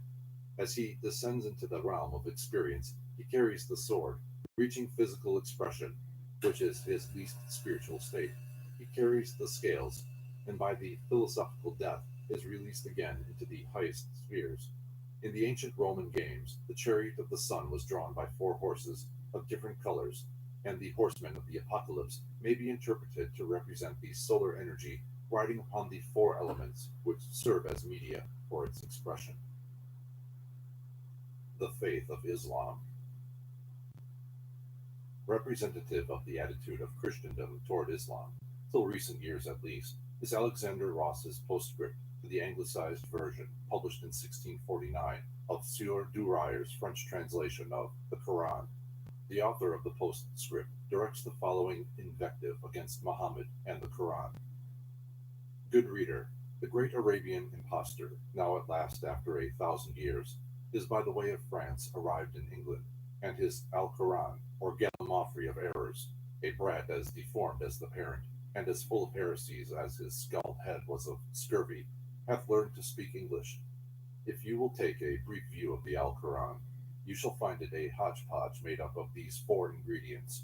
As he descends into the realm of experience, he carries the sword, reaching physical expression, which is his least spiritual state. He carries the scales, and by the philosophical death is released again into the highest spheres. In the ancient Roman games, the chariot of the sun was drawn by 4 horses of different colors, and the horsemen of the apocalypse may be interpreted to represent the solar energy riding upon the 4 elements which serve as media for its expression. The faith of Islam. Representative of the attitude of Christendom toward Islam, till recent years at least, is Alexander Ross's postscript to the anglicized version, published in 1649, of Sieur Durier's French translation of the Quran. The author of the postscript directs the following invective against Muhammad and the Quran. Good reader, the great Arabian impostor, now at last after 1,000 years, is by the way of France arrived in England, and his Al-Quran, or gallimaufry of errors, a brat as deformed as the parent, and as full of heresies as his scald head was of scurvy, hath learned to speak English. If you will take a brief view of the Al-Quran, you shall find it a hodgepodge made up of these 4 ingredients.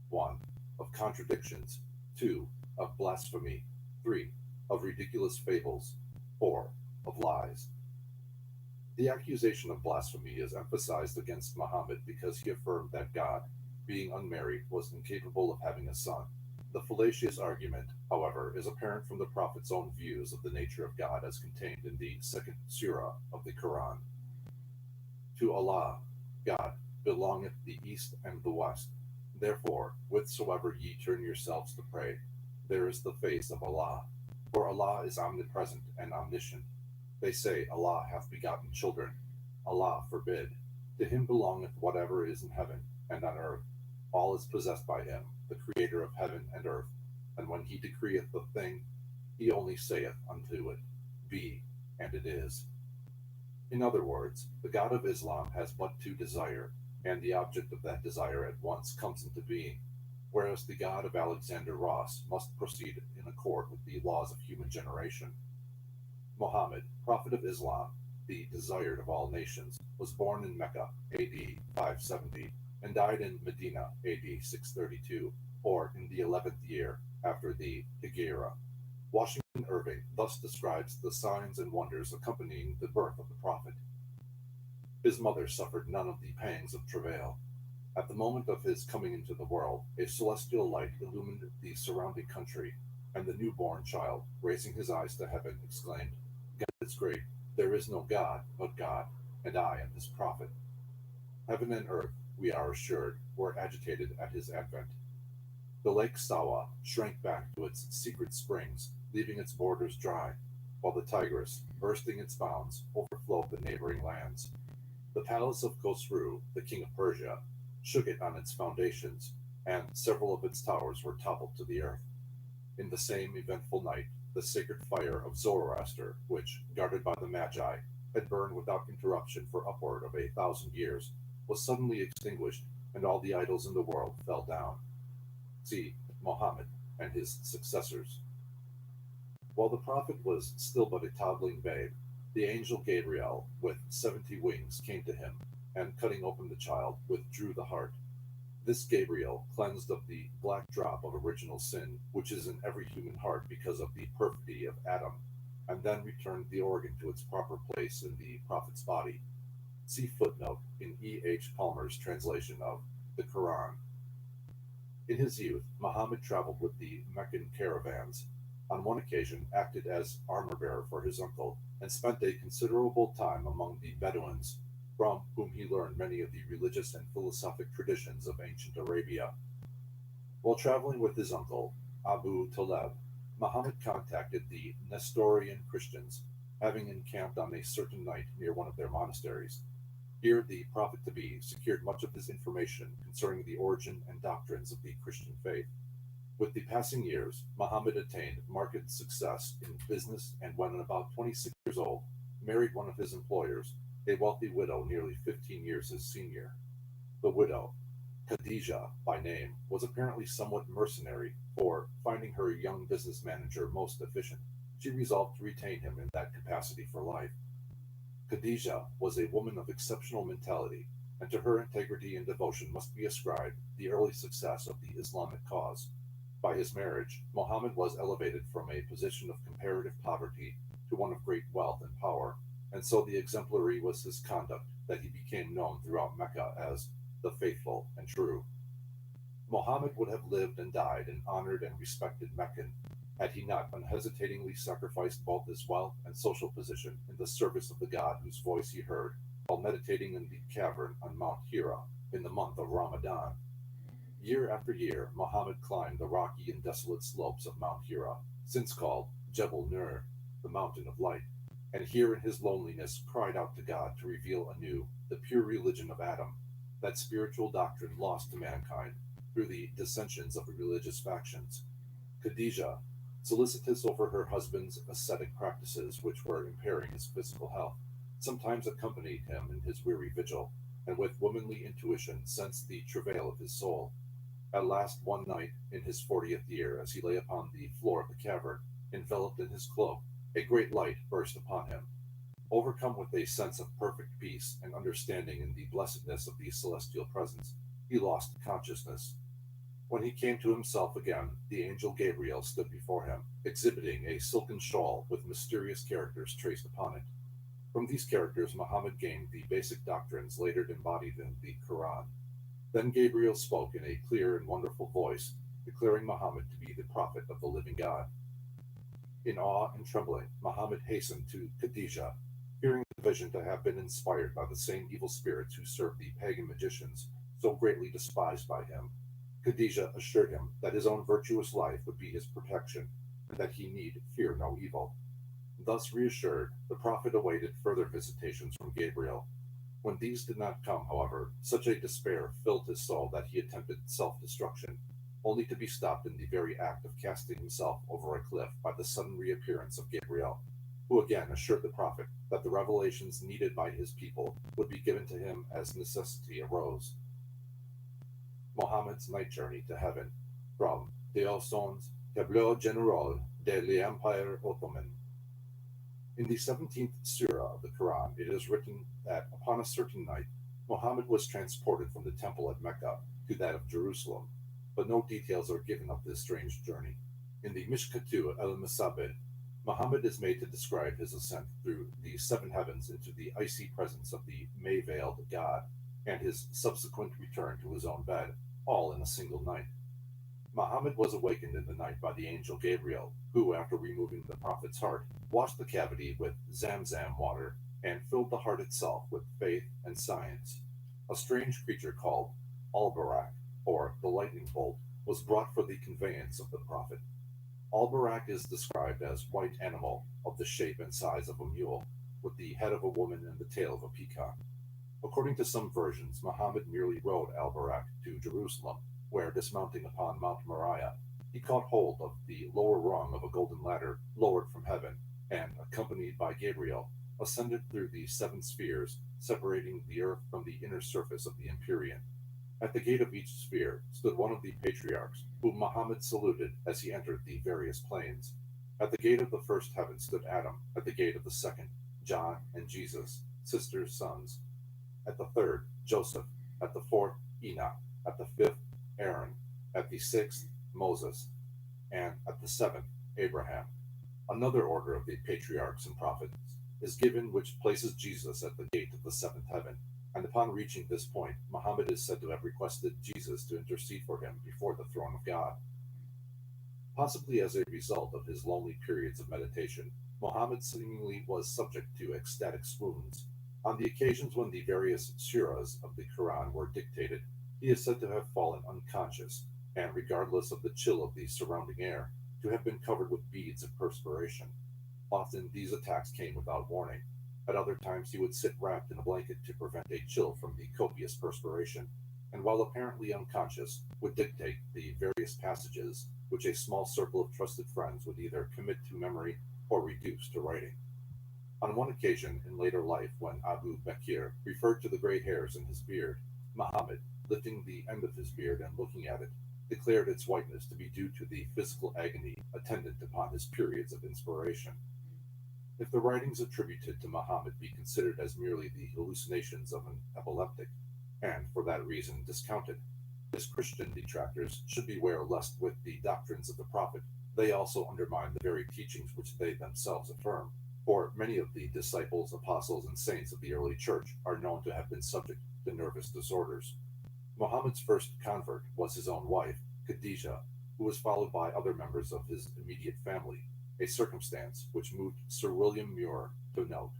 1. Of contradictions. 2. Of blasphemy. 3. Of ridiculous fables. 4. Of lies. The accusation of blasphemy is emphasized against Muhammad because he affirmed that God, being unmarried, was incapable of having a son. The fallacious argument, however, is apparent from the Prophet's own views of the nature of God as contained in the 2nd surah of the Quran. To Allah, God, belongeth the east and the west. Therefore, whithersoever ye turn yourselves to pray, there is the face of Allah. For Allah is omnipresent and omniscient. They say Allah hath begotten children. Allah forbid. To him belongeth whatever is in heaven and on earth. All is possessed by him, the creator of heaven and earth. And when he decreeth a thing, he only saith unto it, Be, and it is. In other words, the God of Islam has but to desire, and the object of that desire at once comes into being, whereas the God of Alexander Ross must proceed in accord with the laws of human generation. Muhammad, prophet of Islam, the desired of all nations, was born in Mecca, AD 570, and died in Medina, AD 632, or in the 11th year after the Hijra. Washington Irving thus describes the signs and wonders accompanying the birth of the prophet. His mother suffered none of the pangs of travail. At the moment of his coming into the world, a celestial light illumined the surrounding country, and the newborn child, raising his eyes to heaven, exclaimed, God is great, there is no God but God, and I am his prophet. Heaven and earth, we are assured, were agitated at his advent. The lake Sawa shrank back to its secret springs, leaving its borders dry, while the Tigris, bursting its bounds, overflowed the neighboring lands. The palace of Khosrou, the king of Persia, shook it on its foundations, and several of its towers were toppled to the earth. In the same eventful night, the sacred fire of Zoroaster, which, guarded by the Magi, had burned without interruption for upward of 1,000 years, was suddenly extinguished, and all the idols in the world fell down. See Mohammed and his successors. While the prophet was still but a toddling babe, the angel Gabriel, with 70 wings, came to him, and cutting open the child, withdrew the heart. This Gabriel, cleansed of the black drop of original sin, which is in every human heart because of the perfidy of Adam, and then returned the organ to its proper place in the prophet's body. See footnote in E. H. Palmer's translation of the Quran. In his youth, Muhammad traveled with the Meccan caravans. On one occasion, acted as armor-bearer for his uncle, and spent a considerable time among the Bedouins, from whom he learned many of the religious and philosophic traditions of ancient Arabia. While traveling with his uncle, Abu Taleb, Muhammad contacted the Nestorian Christians, having encamped on a certain night near one of their monasteries. Here, the prophet-to-be secured much of his information concerning the origin and doctrines of the Christian faith. With the passing years, Muhammad attained marked success in business, and when about 26 years old, married one of his employers, a wealthy widow nearly 15 years his senior. The widow, Khadija by name, was apparently somewhat mercenary, for, finding her young business manager most efficient, she resolved to retain him in that capacity for life. Khadija was a woman of exceptional mentality, and to her integrity and devotion must be ascribed the early success of the Islamic cause. By his marriage, Muhammad was elevated from a position of comparative poverty to one of great wealth and power, and so the exemplary was his conduct that he became known throughout Mecca as the faithful and true. Muhammad would have lived and died an honored and respected Meccan had he not unhesitatingly sacrificed both his wealth and social position in the service of the God whose voice he heard while meditating in the cavern on Mount Hira in the month of Ramadan. Year after year, Muhammad climbed the rocky and desolate slopes of Mount Hira, since called Jebel Nur, the Mountain of Light, and here in his loneliness cried out to God to reveal anew the pure religion of Adam, that spiritual doctrine lost to mankind through the dissensions of religious factions. Khadija, solicitous over her husband's ascetic practices which were impairing his physical health, sometimes accompanied him in his weary vigil, and with womanly intuition sensed the travail of his soul. At last, one night, in his 40th year, as he lay upon the floor of the cavern, enveloped in his cloak, a great light burst upon him. Overcome with a sense of perfect peace and understanding in the blessedness of the celestial presence, he lost consciousness. When he came to himself again, the angel Gabriel stood before him, exhibiting a silken shawl with mysterious characters traced upon it. From these characters, Muhammad gained the basic doctrines later embodied in the Quran. Then Gabriel spoke in a clear and wonderful voice, declaring Muhammad to be the prophet of the living God. In awe and trembling, Muhammad hastened to Khadija, fearing the vision to have been inspired by the same evil spirits who served the pagan magicians, so greatly despised by him. Khadija assured him that his own virtuous life would be his protection, and that he need fear no evil. Thus reassured, the prophet awaited further visitations from Gabriel. When these did not come, however, such a despair filled his soul that he attempted self-destruction, only to be stopped in the very act of casting himself over a cliff by the sudden reappearance of Gabriel, who again assured the prophet that the revelations needed by his people would be given to him as necessity arose. Mohammed's night journey to heaven, from Théoson's Tableau Général de l'Empire Ottoman. In the 17th surah of the Quran, it is written that upon a certain night, Muhammad was transported from the temple at Mecca to that of Jerusalem, but no details are given of this strange journey. In the Mishkatu al-Masabid, Muhammad is made to describe his ascent through the seven heavens into the icy presence of the May-veiled God, and his subsequent return to his own bed, all in a single night. Muhammad was awakened in the night by the angel Gabriel, who, after removing the prophet's heart, washed the cavity with Zamzam water and filled the heart itself with faith and science. A strange creature called Al-Barak, or the lightning bolt, was brought for the conveyance of the prophet. Al-Barak is described as white animal of the shape and size of a mule, with the head of a woman and the tail of a peacock. According to some versions, Muhammad merely rode Al-Barak to Jerusalem, where, dismounting upon Mount Moriah, he caught hold of the lower rung of a golden ladder lowered from heaven, and, accompanied by Gabriel, ascended through the seven spheres, separating the earth from the inner surface of the Empyrean. At the gate of each sphere stood one of the patriarchs, whom Muhammad saluted as he entered the various planes. At the gate of the first heaven stood Adam, at the gate of the second, John and Jesus, sisters' sons. At the third, Joseph, at the fourth, Enoch, at the fifth, Aaron, at the sixth, Moses, and at the seventh, Abraham. Another order of the patriarchs and prophets is given which places Jesus at the gate of the seventh heaven, and upon reaching this point, Muhammad is said to have requested Jesus to intercede for him before the throne of God. Possibly as a result of his lonely periods of meditation, Muhammad seemingly was subject to ecstatic swoons. On the occasions when the various surahs of the Quran were dictated, he is said to have fallen unconscious, and regardless of the chill of the surrounding air, to have been covered with beads of perspiration. Often these attacks came without warning. At other times he would sit wrapped in a blanket to prevent a chill from the copious perspiration, and while apparently unconscious, would dictate the various passages which a small circle of trusted friends would either commit to memory or reduce to writing. On one occasion in later life, when Abu Bakr referred to the gray hairs in his beard, Muhammad, lifting the end of his beard and looking at it, declared its whiteness to be due to the physical agony attendant upon his periods of inspiration. If the writings attributed to Muhammad be considered as merely the hallucinations of an epileptic, and for that reason discounted, his Christian detractors should beware lest with the doctrines of the Prophet they also undermine the very teachings which they themselves affirm, for many of the disciples, apostles, and saints of the early church are known to have been subject to nervous disorders. Muhammad's first convert was his own wife, Khadijah, who was followed by other members of his immediate family, a circumstance which moved Sir William Muir to note.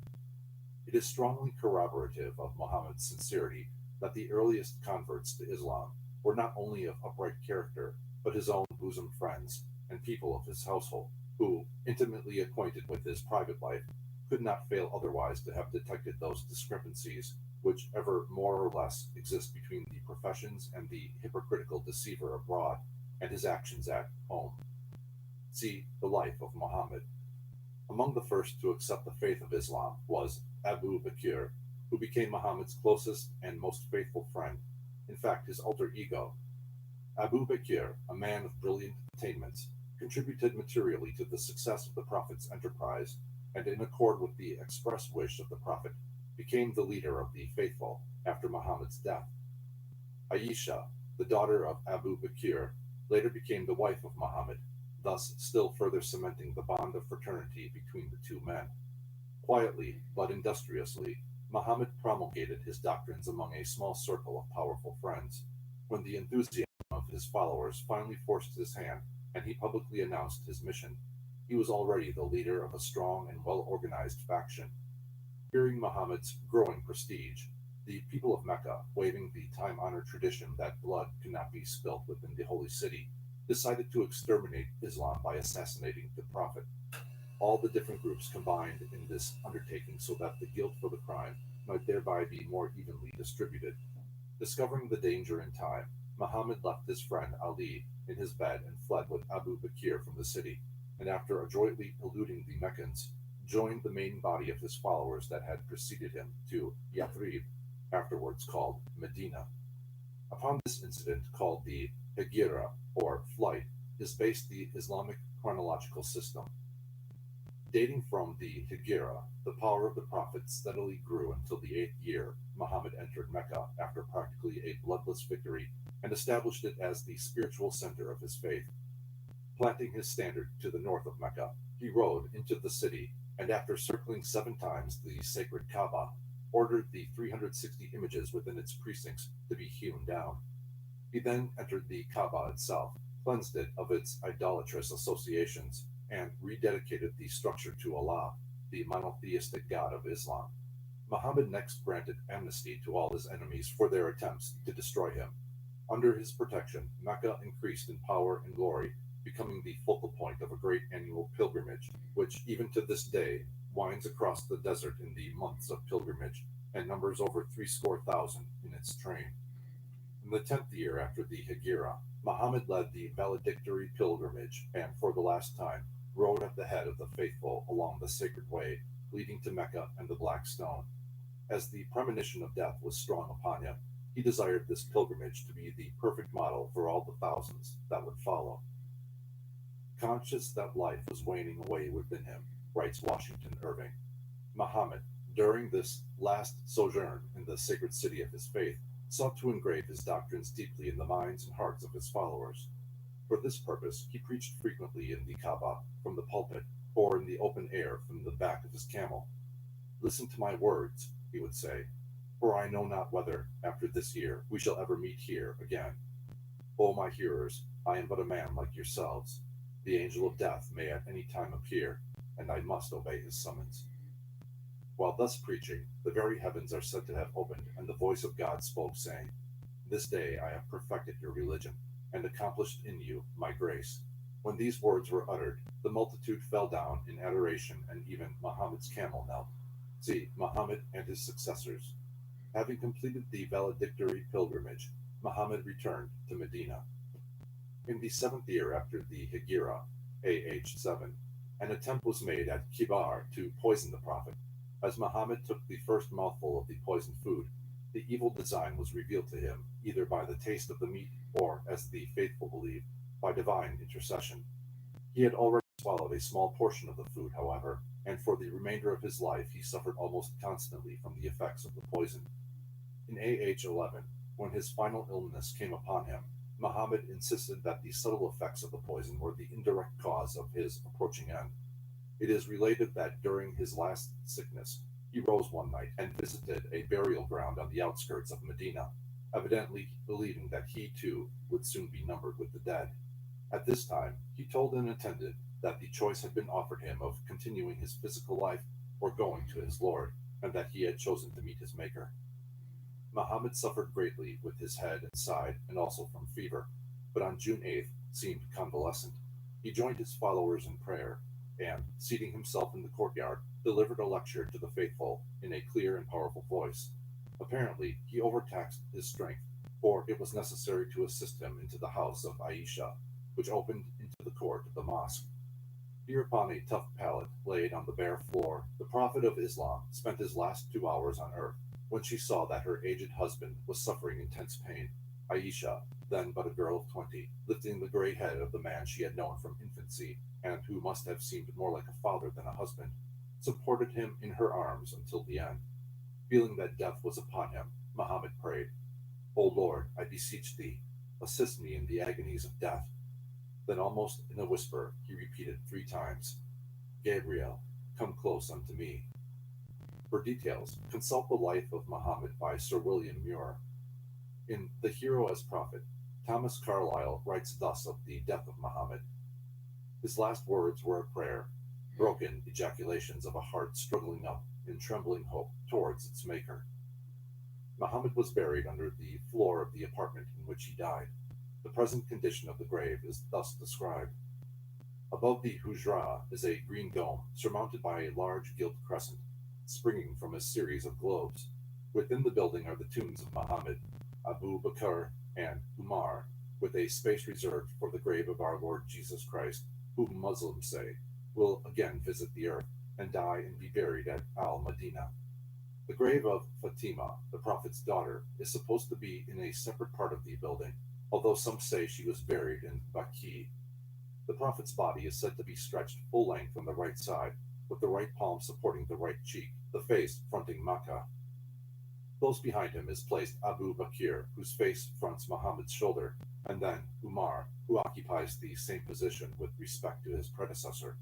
It is strongly corroborative of Muhammad's sincerity that the earliest converts to Islam were not only of upright character, but his own bosom friends and people of his household, who, intimately acquainted with his private life, could not fail otherwise to have detected those discrepancies which ever more or less exist between the professions and the hypocritical deceiver abroad and his actions at home. See the life of Muhammad. Among the first to accept the faith of Islam was Abu Bakr, who became Muhammad's closest and most faithful friend, in fact his alter ego. Abu Bakr, a man of brilliant attainments, contributed materially to the success of the Prophet's enterprise, and in accord with the express wish of the Prophet, became the leader of the faithful after Muhammad's death. Aisha, the daughter of Abu Bakr, later became the wife of Muhammad, thus still further cementing the bond of fraternity between the two men. Quietly but industriously, Muhammad promulgated his doctrines among a small circle of powerful friends. When the enthusiasm of his followers finally forced his hand and he publicly announced his mission, he was already the leader of a strong and well-organized faction. Fearing Muhammad's growing prestige, the people of Mecca, waiving the time-honored tradition that blood could not be spilt within the holy city, decided to exterminate Islam by assassinating the Prophet. All the different groups combined in this undertaking so that the guilt for the crime might thereby be more evenly distributed. Discovering the danger in time, Muhammad left his friend Ali in his bed and fled with Abu Bakr from the city, and after adroitly eluding the Meccans, joined the main body of his followers that had preceded him to Yathrib, afterwards called Medina. Upon this incident, called the Hegira, or flight, is based the Islamic chronological system. Dating from the Hegira, the power of the Prophet steadily grew until the 8th year Muhammad entered Mecca after practically a bloodless victory and established it as the spiritual center of his faith. Planting his standard to the north of Mecca, he rode into the city and after circling 7 times the sacred Kaaba, ordered the 360 images within its precincts to be hewn down. He then entered the Kaaba itself, cleansed it of its idolatrous associations, and rededicated the structure to Allah, the monotheistic God of Islam. Muhammad next granted amnesty to all his enemies for their attempts to destroy him. Under his protection, Mecca increased in power and glory, becoming the focal point of a great annual pilgrimage, which even to this day winds across the desert in the months of pilgrimage and numbers over 300,000 in its train. In the 10th year after the Hegira, Muhammad led the valedictory pilgrimage and, for the last time, rode at the head of the faithful along the sacred way, leading to Mecca and the Black Stone. As the premonition of death was strong upon him, he desired this pilgrimage to be the perfect model for all the thousands that would follow. Conscious that life was waning away within him, writes Washington Irving, Muhammad, during this last sojourn in the sacred city of his faith, sought to engrave his doctrines deeply in the minds and hearts of his followers. For this purpose, he preached frequently in the Kaaba from the pulpit, or in the open air from the back of his camel. Listen to my words, he would say, for I know not whether, after this year, we shall ever meet here again. O my hearers, I am but a man like yourselves. The angel of death may at any time appear, and I must obey his summons. While thus preaching, the very heavens are said to have opened, and the voice of God spoke, saying, This day I have perfected your religion, and accomplished in you my grace. When these words were uttered, the multitude fell down in adoration, and even Muhammad's camel knelt. See, Muhammad and his successors. Having completed the valedictory pilgrimage, Muhammad returned to Medina. In the 7th year after the Hijra, AH 7, an attempt was made at Kibar to poison the Prophet. As Muhammad took the first mouthful of the poisoned food, the evil design was revealed to him, either by the taste of the meat or, as the faithful believe, by divine intercession. He had already swallowed a small portion of the food, however, and for the remainder of his life he suffered almost constantly from the effects of the poison. In AH 11, when his final illness came upon him, Muhammad insisted that the subtle effects of the poison were the indirect cause of his approaching end. It is related that during his last sickness, he rose one night and visited a burial ground on the outskirts of Medina, evidently believing that he too would soon be numbered with the dead. At this time, he told an attendant that the choice had been offered him of continuing his physical life or going to his Lord, and that he had chosen to meet his Maker. Muhammad suffered greatly with his head and side, and also from fever, but on June 8th seemed convalescent. He joined his followers in prayer, and, seating himself in the courtyard, delivered a lecture to the faithful in a clear and powerful voice. Apparently, he overtaxed his strength, for it was necessary to assist him into the house of Aisha, which opened into the court of the mosque. Here upon a tough pallet laid on the bare floor, the Prophet of Islam spent his last 2 hours on earth. When she saw that her aged husband was suffering intense pain, Aisha, then but a girl of 20, lifting the gray head of the man she had known from infancy, and who must have seemed more like a father than a husband, supported him in her arms until the end. Feeling that death was upon him, Muhammad prayed, O Lord, I beseech thee, assist me in the agonies of death. Then almost in a whisper, he repeated 3 times, Gabriel, come close unto me. For details, consult The Life of Muhammad by Sir William Muir. In The Hero as Prophet, Thomas Carlyle writes thus of the death of Muhammad. His last words were a prayer, broken ejaculations of a heart struggling up in trembling hope towards its Maker. Muhammad was buried under the floor of the apartment in which he died. The present condition of the grave is thus described. Above the hujra is a green dome surmounted by a large gilt crescent, springing from a series of globes. Within the building are the tombs of Muhammad, Abu Bakr, and Umar, with a space reserved for the grave of our Lord Jesus Christ, who Muslims say will again visit the earth and die and be buried at Al-Madinah. The grave of Fatima, the Prophet's daughter, is supposed to be in a separate part of the building, although some say she was buried in Baqi. The Prophet's body is said to be stretched full length on the right side, with the right palm supporting the right cheek, the face fronting Makkah. Close behind him is placed Abu Bakr, whose face fronts Muhammad's shoulder, and then Umar, who occupies the same position with respect to his predecessor.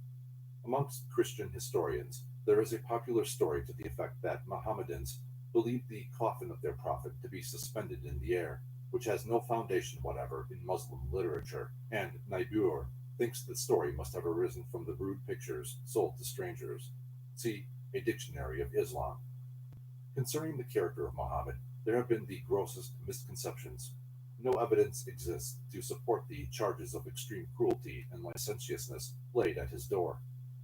Amongst Christian historians, there is a popular story to the effect that Mohammedans believed the coffin of their prophet to be suspended in the air, which has no foundation whatever in Muslim literature, and Naibur thinks the story must have arisen from the rude pictures sold to strangers. See A Dictionary of Islam. Concerning the character of Muhammad, there have been the grossest misconceptions. No evidence exists to support the charges of extreme cruelty and licentiousness laid at his door.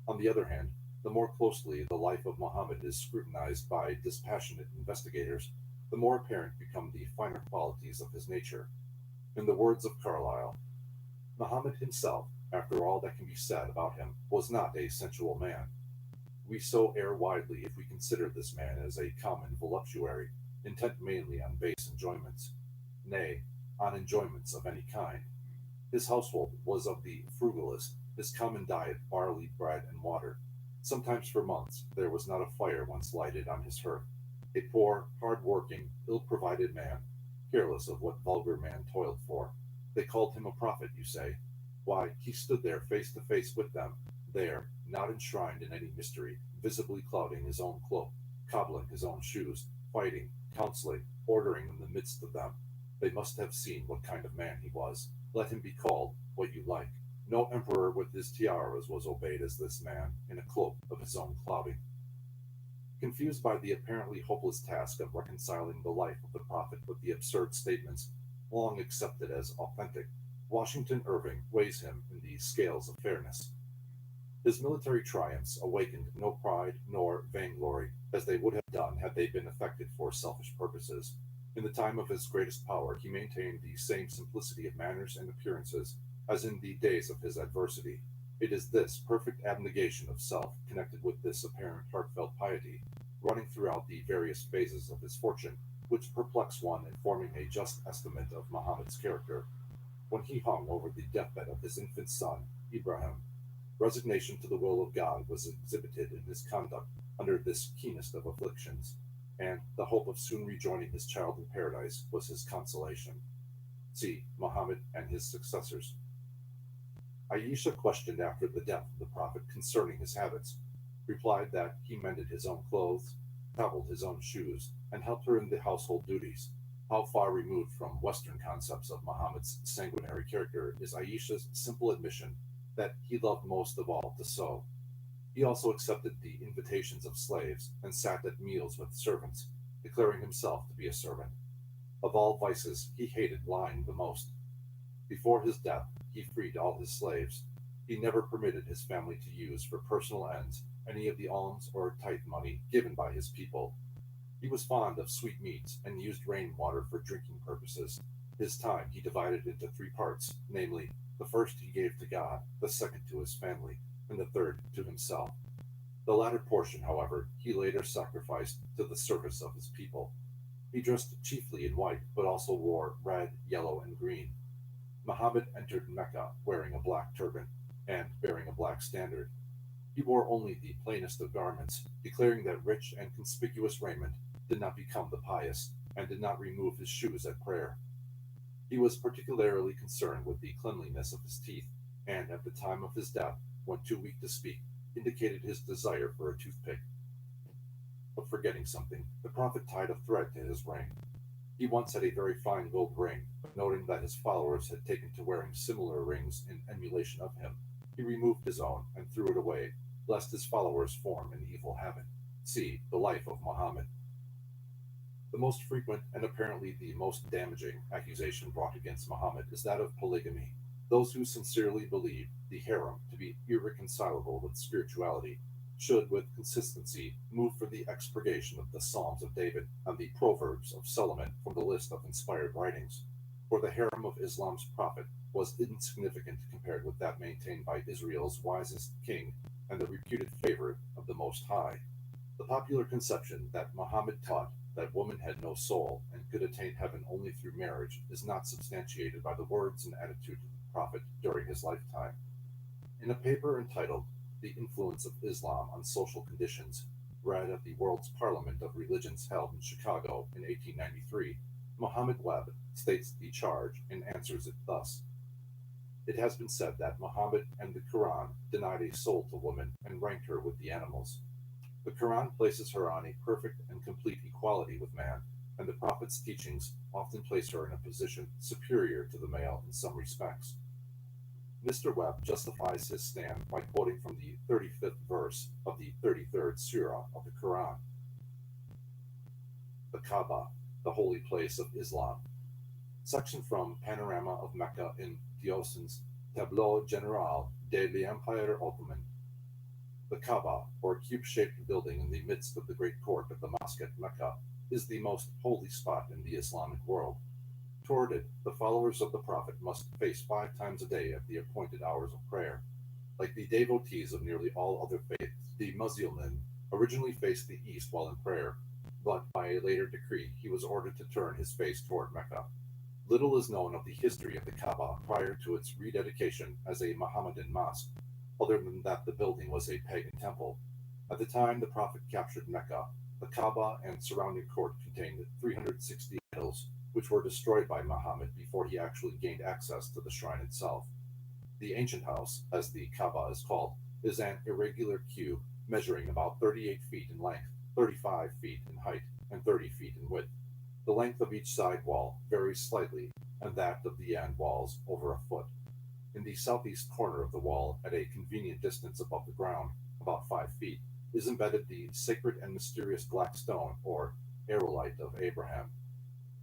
On the other hand, the more closely the life of Muhammad is scrutinized by dispassionate investigators, the more apparent become the finer qualities of his nature. In the words of Carlyle, Muhammad himself, after all that can be said about him, was not a sensual man. We so err widely if we consider this man as a common voluptuary, intent mainly on base enjoyments, nay, on enjoyments of any kind. His household was of the frugalest, his common diet barley, bread, and water. Sometimes for months there was not a fire once lighted on his hearth. A poor, hard-working, ill-provided man, careless of what vulgar man toiled for. They called him a prophet, you say. Why, he stood there face to face with them, there, not enshrined in any mystery, visibly clouding his own cloak, cobbling his own shoes, fighting, counseling, ordering in the midst of them. They must have seen what kind of man he was. Let him be called what you like. No emperor with his tiaras was obeyed as this man, in a cloak of his own clouding. Confused by the apparently hopeless task of reconciling the life of the prophet with the absurd statements long accepted as authentic, Washington Irving weighs him in the scales of fairness. His military triumphs awakened no pride nor vainglory, as they would have done had they been effected for selfish purposes. In the time of his greatest power, he maintained the same simplicity of manners and appearances as in the days of his adversity. It is this perfect abnegation of self, connected with this apparent heartfelt piety, running throughout the various phases of his fortune, which perplex one in forming a just estimate of Muhammad's character. When he hung over the deathbed of his infant son, Ibrahim, resignation to the will of God was exhibited in his conduct under this keenest of afflictions, and the hope of soon rejoining his child in paradise was his consolation. See Muhammad and his successors. Aisha, questioned after the death of the Prophet concerning his habits, replied that he mended his own clothes, cobbled his own shoes, and helped her in the household duties. How far removed from Western concepts of Muhammad's sanguinary character is Aisha's simple admission that he loved most of all to sew. He also accepted the invitations of slaves and sat at meals with servants, declaring himself to be a servant. Of all vices, he hated lying the most. Before his death, he freed all his slaves. He never permitted his family to use for personal ends any of the alms or tithe money given by his people. He was fond of sweetmeats and used rainwater for drinking purposes. His time he divided into three parts, namely, the first he gave to God, the second to his family, and the third to himself. The latter portion, however, he later sacrificed to the service of his people. He dressed chiefly in white, but also wore red, yellow, and green. Muhammad entered Mecca wearing a black turban and bearing a black standard. He wore only the plainest of garments, declaring that rich and conspicuous raiment did not become the pious, and did not remove his shoes at prayer. He was particularly concerned with the cleanliness of his teeth, and at the time of his death, when too weak to speak, indicated his desire for a toothpick. But forgetting something, the Prophet tied a thread to his ring. He once had a very fine gold ring, but noting that his followers had taken to wearing similar rings in emulation of him, he removed his own and threw it away, lest his followers form an evil habit. See The Life of Muhammad. The most frequent and apparently the most damaging accusation brought against Muhammad is that of polygamy. Those who sincerely believe the harem to be irreconcilable with spirituality should, with consistency, move for the expurgation of the Psalms of David and the Proverbs of Solomon from the list of inspired writings. For the harem of Islam's prophet was insignificant compared with that maintained by Israel's wisest king and the reputed favorite of the Most High. The popular conception that Muhammad taught that woman had no soul and could attain heaven only through marriage is not substantiated by the words and attitude of the prophet during his lifetime. In a paper entitled The Influence of Islam on Social Conditions, read at the World's Parliament of Religions held in Chicago in 1893, Muhammad Webb states the charge and answers it thus. It has been said that Muhammad and the Quran denied a soul to woman and ranked her with the animals. The Quran places her on a perfect and complete equality with man, and the Prophet's teachings often place her in a position superior to the male in some respects. Mr. Webb justifies his stand by quoting from the 35th verse of the 33rd surah of the Quran. The Kaaba, the holy place of Islam. Section from Panorama of Mecca in Dioson's Tableau Général de l'Empire Ottoman. The Kaaba, or cube-shaped building in the midst of the great court of the mosque at Mecca, is the most holy spot in the Islamic world. Toward it, the followers of the Prophet must face 5 times a day at the appointed hours of prayer. Like the devotees of nearly all other faiths, the Muslim originally faced the east while in prayer, but by a later decree he was ordered to turn his face toward Mecca. Little is known of the history of the Kaaba prior to its rededication as a Mohammedan mosque, other than that the building was a pagan temple. At the time the Prophet captured Mecca, the Kaaba and surrounding court contained 360 idols, which were destroyed by Muhammad before he actually gained access to the shrine itself. The ancient house, as the Kaaba is called, is an irregular cube measuring about 38 feet in length, 35 feet in height, and 30 feet in width. The length of each side wall varies slightly, and that of the end walls over a foot. In the southeast corner of the wall, at a convenient distance above the ground, about 5 feet, is embedded the sacred and mysterious black stone, or aerolite of Abraham.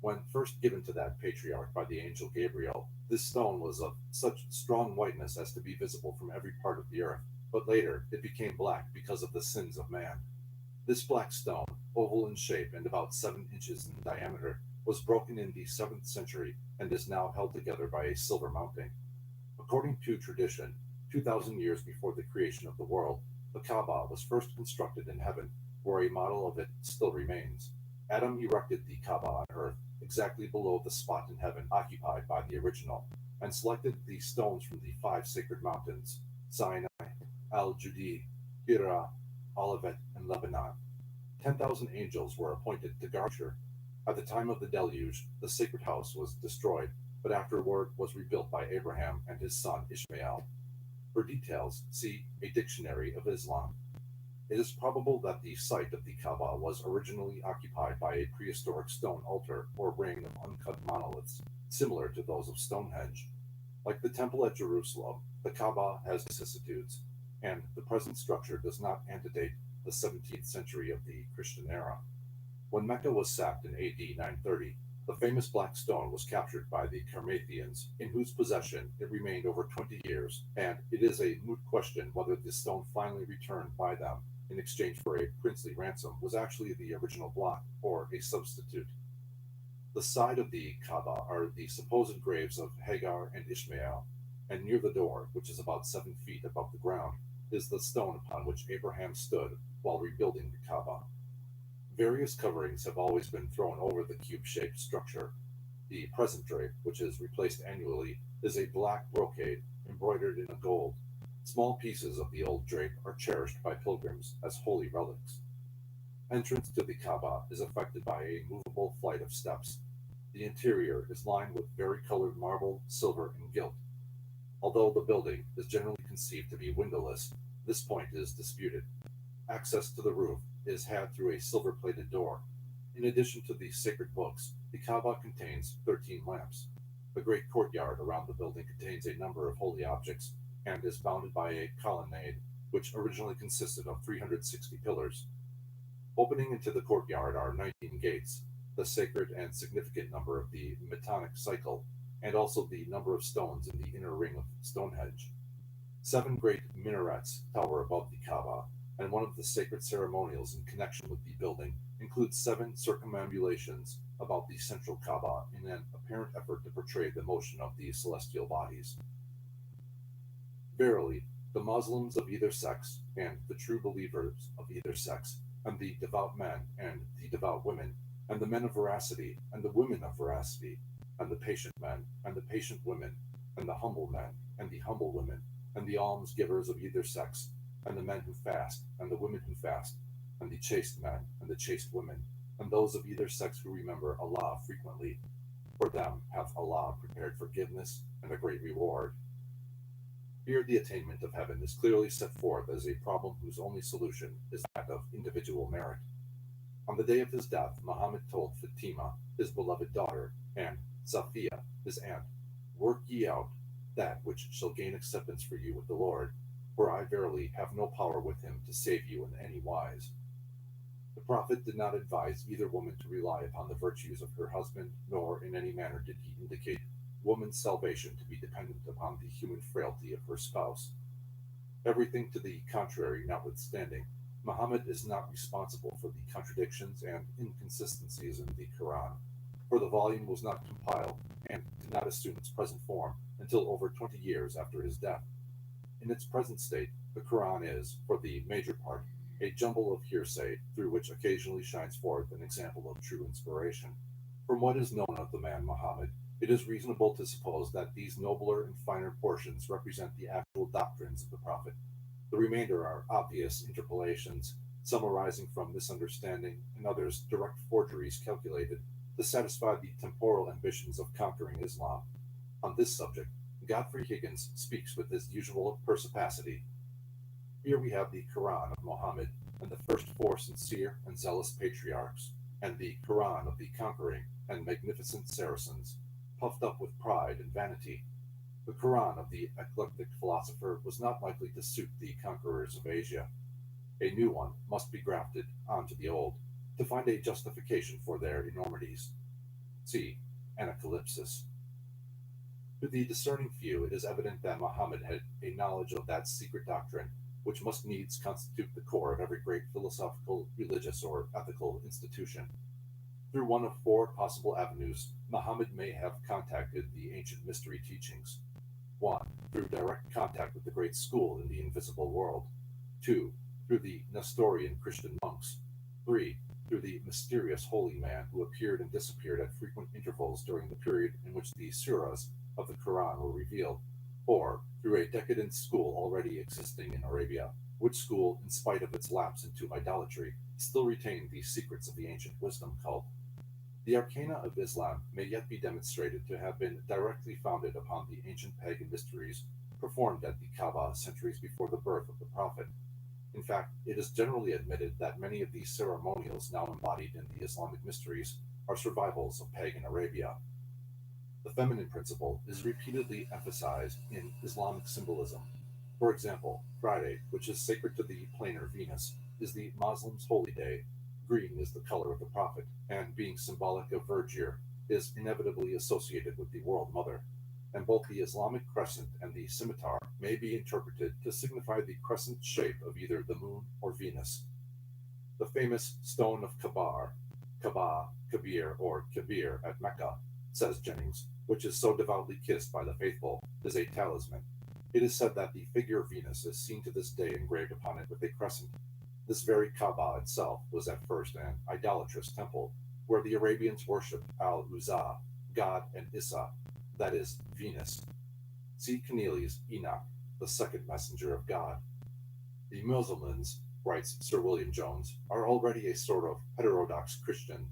When first given to that patriarch by the angel Gabriel, this stone was of such strong whiteness as to be visible from every part of the earth, but later it became black because of the sins of man. This black stone, oval in shape and about 7 inches in diameter, was broken in the 7th century and is now held together by a silver mounting. According to tradition, 2,000 years before the creation of the world, the Kaaba was first constructed in heaven, where a model of it still remains. Adam erected the Kaaba on earth, exactly below the spot in heaven occupied by the original, and selected the stones from the 5 sacred mountains, Sinai, Al-Judi, Hira, Olivet, and Lebanon. 10,000 angels were appointed to guard her. At the time of the deluge, the sacred house was destroyed, but afterward was rebuilt by Abraham and his son Ishmael. For details, see a Dictionary of Islam. It is probable that the site of the Kaaba was originally occupied by a prehistoric stone altar or ring of uncut monoliths, similar to those of Stonehenge. Like the temple at Jerusalem, the Kaaba has vicissitudes, and the present structure does not antedate the 17th century of the Christian era. When Mecca was sacked in AD 930, the famous black stone was captured by the Carmathians, in whose possession it remained over 20 years, and it is a moot question whether the stone finally returned by them in exchange for a princely ransom was actually the original block or a substitute. The side of the Kaaba are the supposed graves of Hagar and Ishmael, and near the door, which is about 7 feet above the ground, is the stone upon which Abraham stood while rebuilding the Kaaba. Various coverings have always been thrown over the cube-shaped structure. The present drape, which is replaced annually, is a black brocade embroidered in gold. Small pieces of the old drape are cherished by pilgrims as holy relics. Entrance to the Kaaba is effected by a movable flight of steps. The interior is lined with vari-colored marble, silver, and gilt. Although the building is generally conceived to be windowless, this point is disputed. Access to the roof is had through a silver-plated door. In addition to the sacred books, the Kaaba contains 13 lamps. The great courtyard around the building contains a number of holy objects and is bounded by a colonnade, which originally consisted of 360 pillars. Opening into the courtyard are 19 gates, the sacred and significant number of the Metonic cycle, and also the number of stones in the inner ring of Stonehenge. 7 great minarets tower above the Kaaba, and one of the sacred ceremonials in connection with the building includes 7 circumambulations about the central Kaaba in an apparent effort to portray the motion of the celestial bodies. Verily, the Muslims of either sex, and the true believers of either sex, and the devout men and the devout women, and the men of veracity and the women of veracity, and the patient men and the patient women, and the humble men and the humble women, and the almsgivers of either sex, and the men who fast and the women who fast, and the chaste men and the chaste women, and those of either sex who remember Allah frequently. For them hath Allah prepared forgiveness and a great reward. Here the attainment of heaven is clearly set forth as a problem whose only solution is that of individual merit. On the day of his death, Muhammad told Fatima, his beloved daughter, and Safiya, his aunt, "Work ye out that which shall gain acceptance for you with the Lord, for I verily have no power with him to save you in any wise." The Prophet did not advise either woman to rely upon the virtues of her husband, nor in any manner did he indicate woman's salvation to be dependent upon the human frailty of her spouse. Everything to the contrary notwithstanding, Muhammad is not responsible for the contradictions and inconsistencies in the Quran, for the volume was not compiled and did not assume its present form until over 20 years after his death. In its present state, the Quran is, for the major part, a jumble of hearsay through which occasionally shines forth an example of true inspiration. From what is known of the man Muhammad, it is reasonable to suppose that these nobler and finer portions represent the actual doctrines of the Prophet. The remainder are obvious interpolations, some arising from misunderstanding, and others direct forgeries calculated to satisfy the temporal ambitions of conquering Islam. On this subject, Godfrey Higgins speaks with his usual perspicacity. Here we have the Quran of Muhammad and the first four sincere and zealous patriarchs, and the Quran of the conquering and magnificent Saracens, puffed up with pride and vanity. The Quran of the eclectic philosopher was not likely to suit the conquerors of Asia. A new one must be grafted onto the old to find a justification for their enormities. See Anacalypsis. To the discerning few, it is evident that Muhammad had a knowledge of that secret doctrine which must needs constitute the core of every great philosophical, religious, or ethical institution. Through one of four possible avenues, Muhammad may have contacted the ancient mystery teachings. 1. Through direct contact with the great school in the invisible world. 2. Through the Nestorian Christian monks. 3. Through the mysterious holy man who appeared and disappeared at frequent intervals during the period in which the surahs of the Quran were revealed. 4. Through a decadent school already existing in Arabia, which school, in spite of its lapse into idolatry, still retained the secrets of the ancient wisdom cult. The arcana of Islam may yet be demonstrated to have been directly founded upon the ancient pagan mysteries performed at the Kaaba centuries before the birth of the Prophet. In fact, it is generally admitted that many of these ceremonials now embodied in the Islamic mysteries are survivals of pagan Arabia. The feminine principle is repeatedly emphasized in Islamic symbolism. For example, Friday, which is sacred to the planar Venus, is the Muslims' holy day. Green is the color of the Prophet, and being symbolic of verdure, is inevitably associated with the World Mother. And both the Islamic crescent and the scimitar may be interpreted to signify the crescent shape of either the moon or Venus. The famous stone of Kaaba, Kabir, or Kabir at Mecca, says Jennings, which is so devoutly kissed by the faithful, is a talisman. It is said that the figure of Venus is seen to this day engraved upon it with a crescent. This very Kaaba itself was at first an idolatrous temple, where the Arabians worshipped Al-Uzza, God, and Issa, that is, Venus. See Keneally's Enoch, the second messenger of God. The Mussulmans, writes Sir William Jones, are already a sort of heterodox Christian.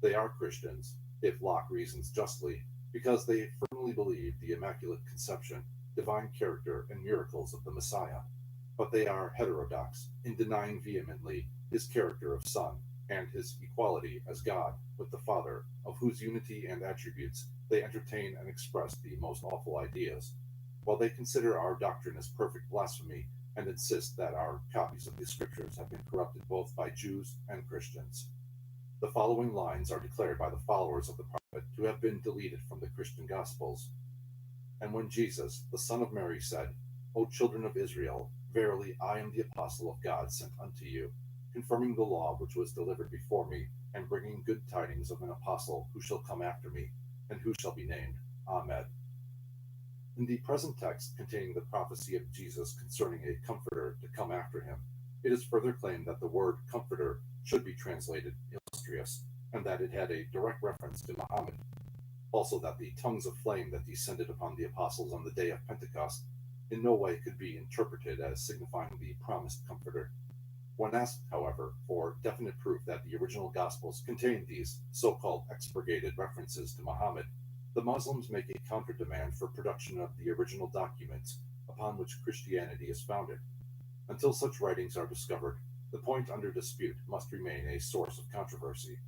They are Christians, if Locke reasons justly, because they firmly believe the Immaculate Conception, divine character, and miracles of the Messiah. But they are heterodox in denying vehemently his character of Son and his equality as God with the Father, of whose unity and attributes they entertain and express the most awful ideas, while they consider our doctrine as perfect blasphemy and insist that our copies of the Scriptures have been corrupted both by Jews and Christians. The following lines are declared by the followers of the Prophet to have been deleted from the Christian Gospels. And when Jesus, the Son of Mary, said, O children of Israel, verily I am the apostle of God sent unto you, confirming the law which was delivered before me, and bringing good tidings of an apostle who shall come after me, and who shall be named Ahmed. In the present text containing the prophecy of Jesus concerning a comforter to come after him, it is further claimed that the word comforter should be translated illustrious, and that it had a direct reference to Muhammad. Also that the tongues of flame that descended upon the apostles on the day of Pentecost in no way could be interpreted as signifying the promised comforter. When asked, however, for definite proof that the original Gospels contained these so-called expurgated references to Muhammad, the Muslims make a counter-demand for production of the original documents upon which Christianity is founded. Until such writings are discovered, the point under dispute must remain a source of controversy.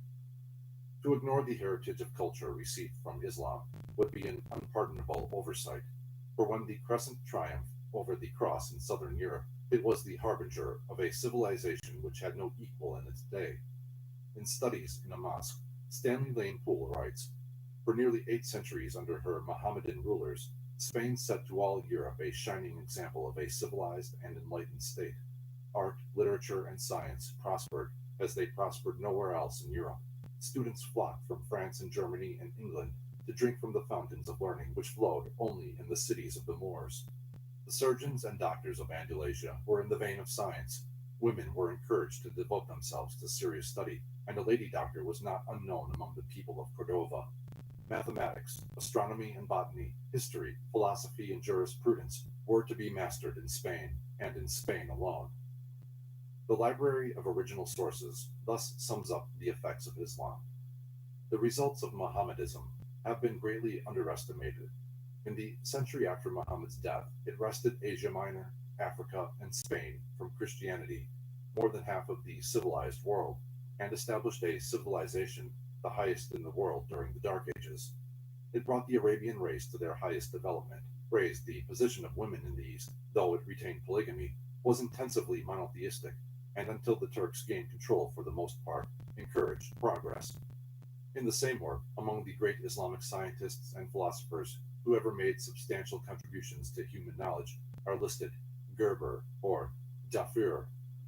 To ignore the heritage of culture received from Islam would be an unpardonable oversight, for when the crescent triumphed over the cross in southern Europe, it was the harbinger of a civilization which had no equal in its day. In Studies in a Mosque, Stanley Lane Poole writes, for nearly 8 centuries under her Mohammedan rulers, Spain set to all Europe a shining example of a civilized and enlightened state. Art, literature, and science prospered as they prospered nowhere else in Europe. Students flocked from France and Germany and England to drink from the fountains of learning which flowed only in the cities of the Moors. The surgeons and doctors of Andalusia were in the vein of science. Women were encouraged to devote themselves to serious study, and a lady doctor was not unknown among the people of Cordova. Mathematics, astronomy and botany, history, philosophy and jurisprudence were to be mastered in Spain, and in Spain alone. The Library of Original Sources thus sums up the effects of Islam. The results of Mohammedanism have been greatly underestimated. In the century after Muhammad's death, it wrested Asia Minor, Africa, and Spain from Christianity, more than half of the civilized world, and established a civilization, the highest in the world during the Dark Ages. It brought the Arabian race to their highest development, raised the position of women in the East, though it retained polygamy, was intensively monotheistic, and until the Turks gained control for the most part, encouraged progress. In the same work, among the great Islamic scientists and philosophers who ever made substantial contributions to human knowledge are listed Gerber, or Dafür,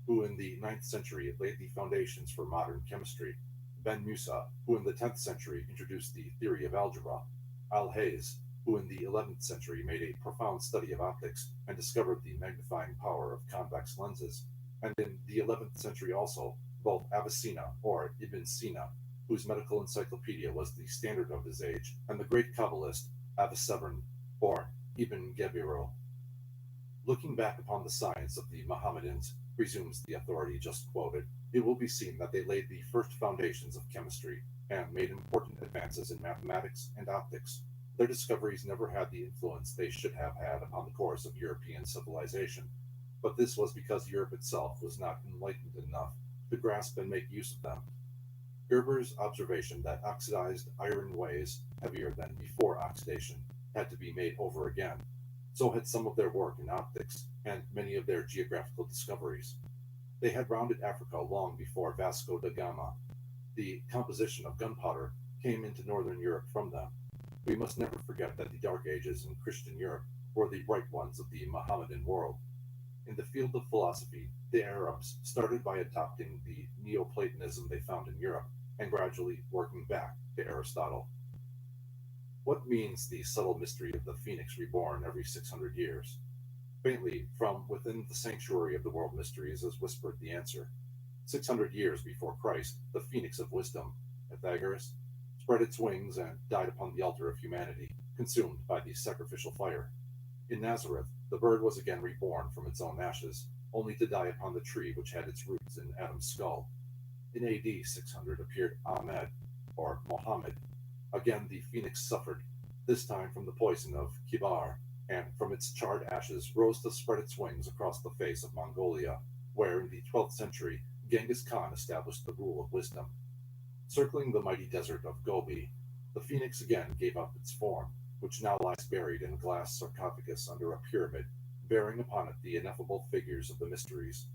who in the 9th century laid the foundations for modern chemistry, Ben Musa, who in the 10th century introduced the theory of algebra, Al-Hayes, who in the 11th century made a profound study of optics and discovered the magnifying power of convex lenses, and in the 11th century also, both Avicenna, or Ibn Sina, whose medical encyclopedia was the standard of his age, and the great Kabbalist Avicenna, or Ibn Gebirol. Looking back upon the science of the Mohammedans, resumes the authority just quoted, it will be seen that they laid the first foundations of chemistry and made important advances in mathematics and optics. Their discoveries never had the influence they should have had upon the course of European civilization, but this was because Europe itself was not enlightened enough to grasp and make use of them. Gerber's observation that oxidized iron weighs heavier than before oxidation had to be made over again. So had some of their work in optics and many of their geographical discoveries. They had rounded Africa long before Vasco da Gama. The composition of gunpowder came into northern Europe from them. We must never forget that the Dark Ages in Christian Europe were the bright ones of the Mohammedan world. In the field of philosophy, the Arabs started by adopting the Neoplatonism they found in Europe and gradually working back to Aristotle. What means the subtle mystery of the phoenix reborn every 600 years? Faintly, from within the sanctuary of the world mysteries is whispered the answer. 600 years before Christ, the phoenix of wisdom, Pythagoras, spread its wings and died upon the altar of humanity, consumed by the sacrificial fire. In Nazareth, the bird was again reborn from its own ashes, only to die upon the tree which had its roots in Adam's skull. In AD 600 appeared Ahmed, or Mohammed. Again the phoenix suffered, this time from the poison of kibar, and from its charred ashes rose to spread its wings across the face of Mongolia, where in the 12th century Genghis Khan established the rule of wisdom. Circling the mighty desert of Gobi, the phoenix again gave up its form, which now lies buried in a glass sarcophagus under a pyramid, bearing upon it the ineffable figures of the mysteries.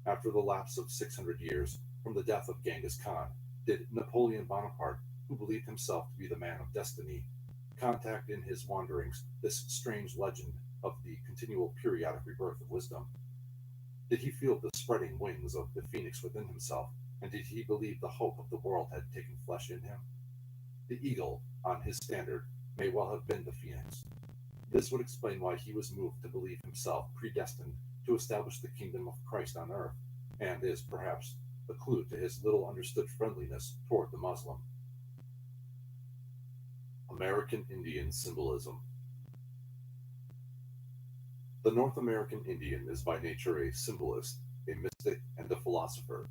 After the lapse of 600 years from the death of Genghis Khan, did Napoleon Bonaparte, who believed himself to be the man of destiny, contact in his wanderings this strange legend of the continual periodic rebirth of wisdom? Did he feel the spreading wings of the phoenix within himself, and did he believe the hope of the world had taken flesh in him? The eagle, on his standard, may well have been the phoenix. This would explain why he was moved to believe himself predestined to establish the kingdom of Christ on earth, and is, perhaps, the clue to his little understood friendliness toward the Muslim. American Indian Symbolism. The North American Indian is by nature a symbolist, a mystic, and a philosopher.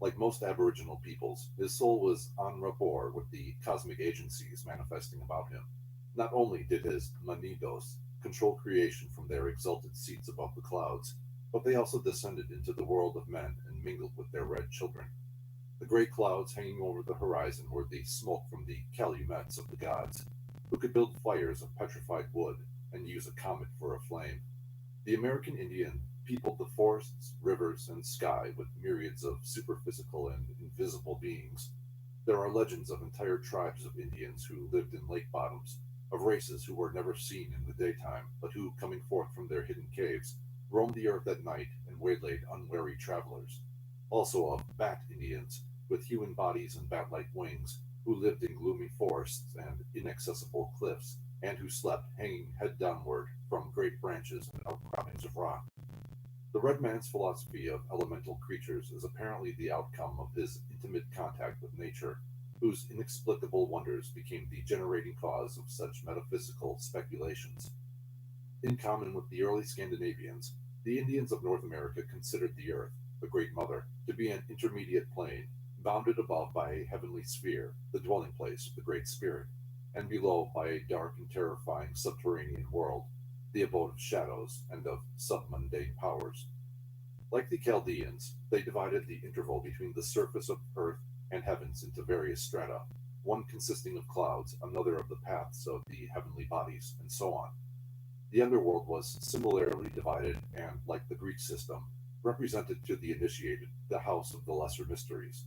Like most Aboriginal peoples, his soul was en rapport with the cosmic agencies manifesting about him. Not only did his manidos control creation from their exalted seats above the clouds, but they also descended into the world of men and mingled with their red children. The great clouds hanging over the horizon were the smoke from the calumets of the gods, who could build fires of petrified wood and use a comet for a flame. The American Indian peopled the forests, rivers, and sky with myriads of superphysical and invisible beings. There are legends of entire tribes of Indians who lived in lake bottoms, of races who were never seen in the daytime, but who, coming forth from their hidden caves, roamed the earth at night and waylaid unwary travelers. Also of bat Indians, with human bodies and bat-like wings, who lived in gloomy forests and inaccessible cliffs, and who slept hanging head downward from great branches and outcroppings of rock. The red man's philosophy of elemental creatures is apparently the outcome of his intimate contact with nature, whose inexplicable wonders became the generating cause of such metaphysical speculations. In common with the early Scandinavians, the Indians of North America considered the earth, the Great Mother, to be an intermediate plane, bounded above by a heavenly sphere, the dwelling place of the Great Spirit, and below by a dark and terrifying subterranean world, the abode of shadows and of submundane powers. Like the Chaldeans, they divided the interval between the surface of earth and heavens into various strata, one consisting of clouds, another of the paths of the heavenly bodies, and so on. The underworld was similarly divided and, like the Greek system, represented to the initiated the house of the lesser mysteries.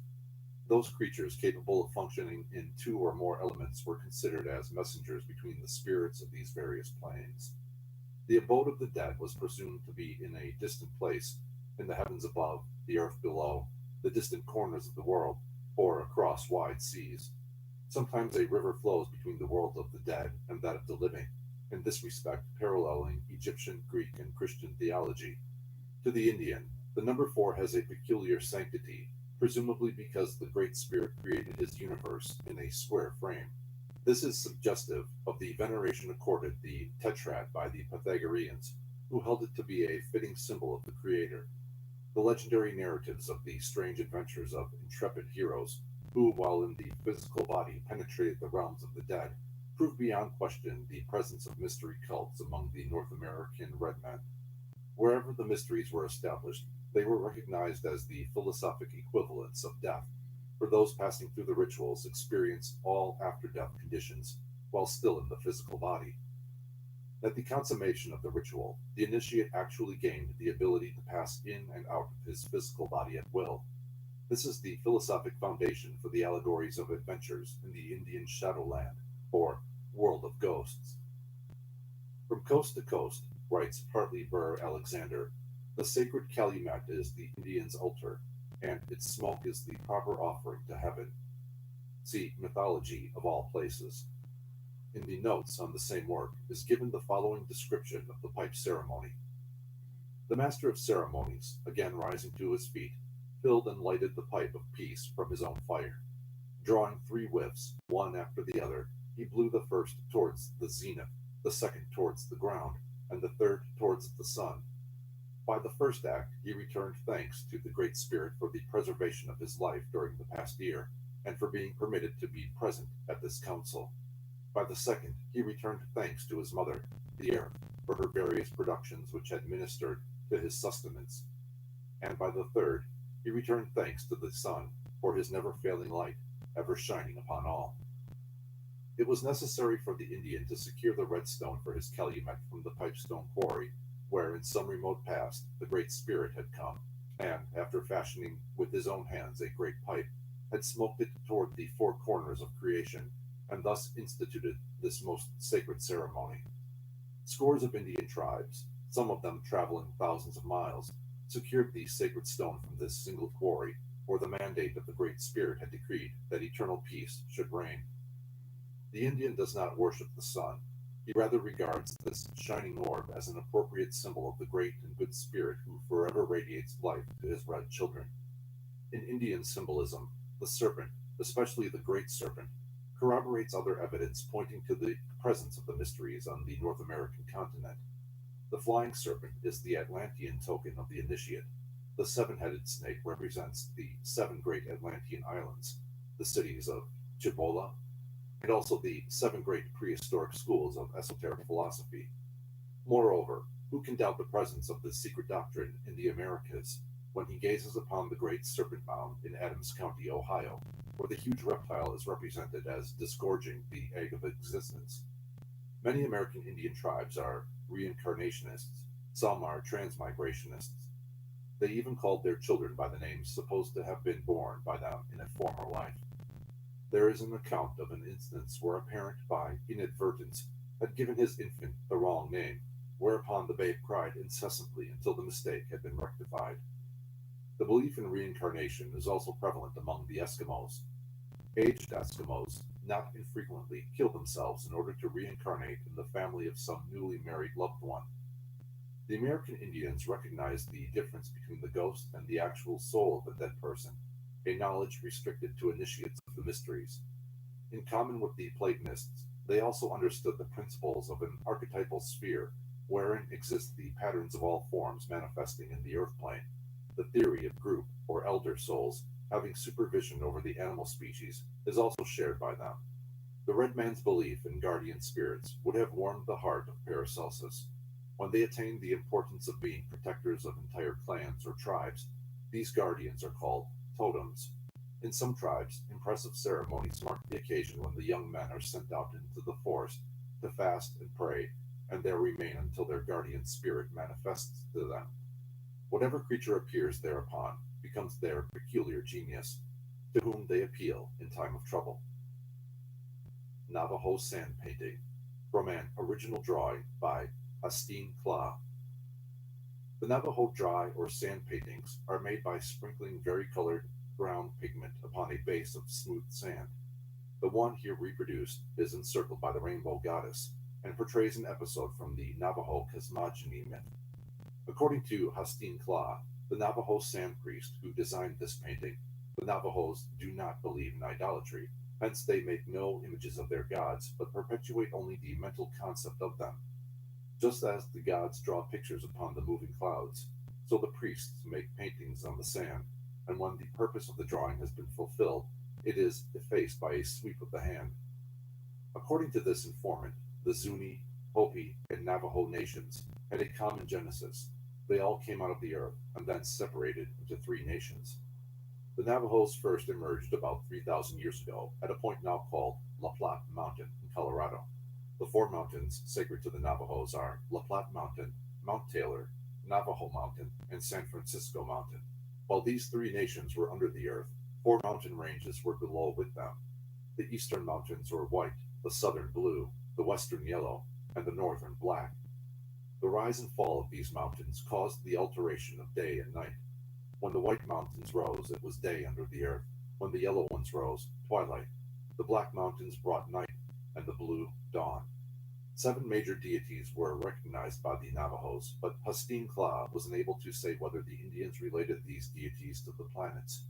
Those creatures capable of functioning in two or more elements were considered as messengers between the spirits of these various planes. The abode of the dead was presumed to be in a distant place, in the heavens above, the earth below, the distant corners of the world, or across wide seas. Sometimes a river flows between the world of the dead and that of the living, in this respect paralleling Egyptian, Greek, and Christian theology. To the Indian, the number 4 has a peculiar sanctity, presumably because the Great Spirit created his universe in a square frame. This is suggestive of the veneration accorded the tetrad by the Pythagoreans, who held it to be a fitting symbol of the Creator. The legendary narratives of the strange adventures of intrepid heroes, who, while in the physical body, penetrated the realms of the dead, prove beyond question the presence of mystery cults among the North American red men. Wherever the mysteries were established, they were recognized as the philosophic equivalents of death, for those passing through the rituals experienced all after-death conditions while still in the physical body. At the consummation of the ritual, the initiate actually gained the ability to pass in and out of his physical body at will. This is the philosophic foundation for the allegories of adventures in the Indian Shadowland, or World of Ghosts. From coast to coast, writes Hartley Burr Alexander, the sacred calumet is the Indian's altar, and its smoke is the proper offering to heaven. See Mythology of All Places. In the notes on the same work is given the following description of the pipe ceremony. The master of ceremonies, again rising to his feet, filled and lighted the pipe of peace from his own fire. Drawing 3 whiffs, one after the other, he blew the first towards the zenith, the second towards the ground, and the third towards the sun. By the first act, he returned thanks to the Great Spirit for the preservation of his life during the past year, and for being permitted to be present at this council. By the second, he returned thanks to his mother, the earth, for her various productions which had ministered to his sustenance. And by the third, he returned thanks to the sun for his never-failing light, ever shining upon all. It was necessary for the Indian to secure the red stone for his calumet from the pipestone quarry, where in some remote past the Great Spirit had come, and, after fashioning with his own hands a great pipe, had smoked it toward the 4 corners of creation, and thus instituted this most sacred ceremony. Scores of Indian tribes, some of them traveling thousands of miles, secured the sacred stone from this single quarry, where the mandate of the Great Spirit had decreed that eternal peace should reign. The Indian does not worship the sun. He rather regards this shining orb as an appropriate symbol of the great and good spirit who forever radiates life to his red children. In Indian symbolism, the serpent, especially the great serpent, corroborates other evidence pointing to the presence of the mysteries on the North American continent. The flying serpent is the Atlantean token of the initiate. The 7-headed snake represents the 7 great Atlantean islands, the cities of Cibola, and also the 7 great prehistoric schools of esoteric philosophy. Moreover, who can doubt the presence of this secret doctrine in the Americas when he gazes upon the great serpent mound in Adams County, Ohio, where the huge reptile is represented as disgorging the egg of existence? Many American Indian tribes are reincarnationists. Some are transmigrationists. They even called their children by the names supposed to have been born by them in a former life. There is an account of an instance where a parent, by inadvertence, had given his infant the wrong name, whereupon the babe cried incessantly until the mistake had been rectified. The belief in reincarnation is also prevalent among the Eskimos. Aged Eskimos, not infrequently kill themselves in order to reincarnate in the family of some newly married loved one. The American Indians recognized the difference between the ghost and the actual soul of a dead person, a knowledge restricted to initiates of the mysteries. In common with the Platonists, they also understood the principles of an archetypal sphere wherein exist the patterns of all forms manifesting in the earth plane. The theory of group or elder souls having supervision over the animal species is also shared by them. The red man's belief in guardian spirits would have warmed the heart of Paracelsus. When they attained the importance of being protectors of entire clans or tribes, these guardians are called totems. In some tribes, impressive ceremonies mark the occasion when the young men are sent out into the forest to fast and pray, and there remain until their guardian spirit manifests to them. Whatever creature appears thereupon becomes their peculiar genius, to whom they appeal in time of trouble. Navajo Sand Painting, from an original drawing by Hastine Kla. The Navajo dry or sand paintings are made by sprinkling varicolored brown pigment upon a base of smooth sand. The one here reproduced is encircled by the rainbow goddess and portrays an episode from the Navajo cosmogony myth. According to Hastine Kla, the Navajo sand priest who designed this painting, the Navajos do not believe in idolatry, hence they make no images of their gods, but perpetuate only the mental concept of them. Just as the gods draw pictures upon the moving clouds, so the priests make paintings on the sand, and when the purpose of the drawing has been fulfilled, it is effaced by a sweep of the hand. According to this informant, the Zuni, Hopi, and Navajo nations had a common genesis. They all came out of the earth and then separated into three nations. The Navajos first emerged about 3,000 years ago at a point now called La Platte Mountain in Colorado. The four mountains sacred to the Navajos are La Platte Mountain, Mount Taylor, Navajo Mountain, and San Francisco Mountain. While these three nations were under the earth, four mountain ranges were below with them. The eastern mountains were white, the southern blue, the western yellow, and the northern black. The rise and fall of these mountains caused the alteration of day and night. When the white mountains rose, it was day under the earth. When the yellow ones rose, twilight. The black mountains brought night, and the blue, dawn. 7 major deities were recognized by the Navajos, but Hastine Kla was unable to say whether the Indians related these deities to the planets.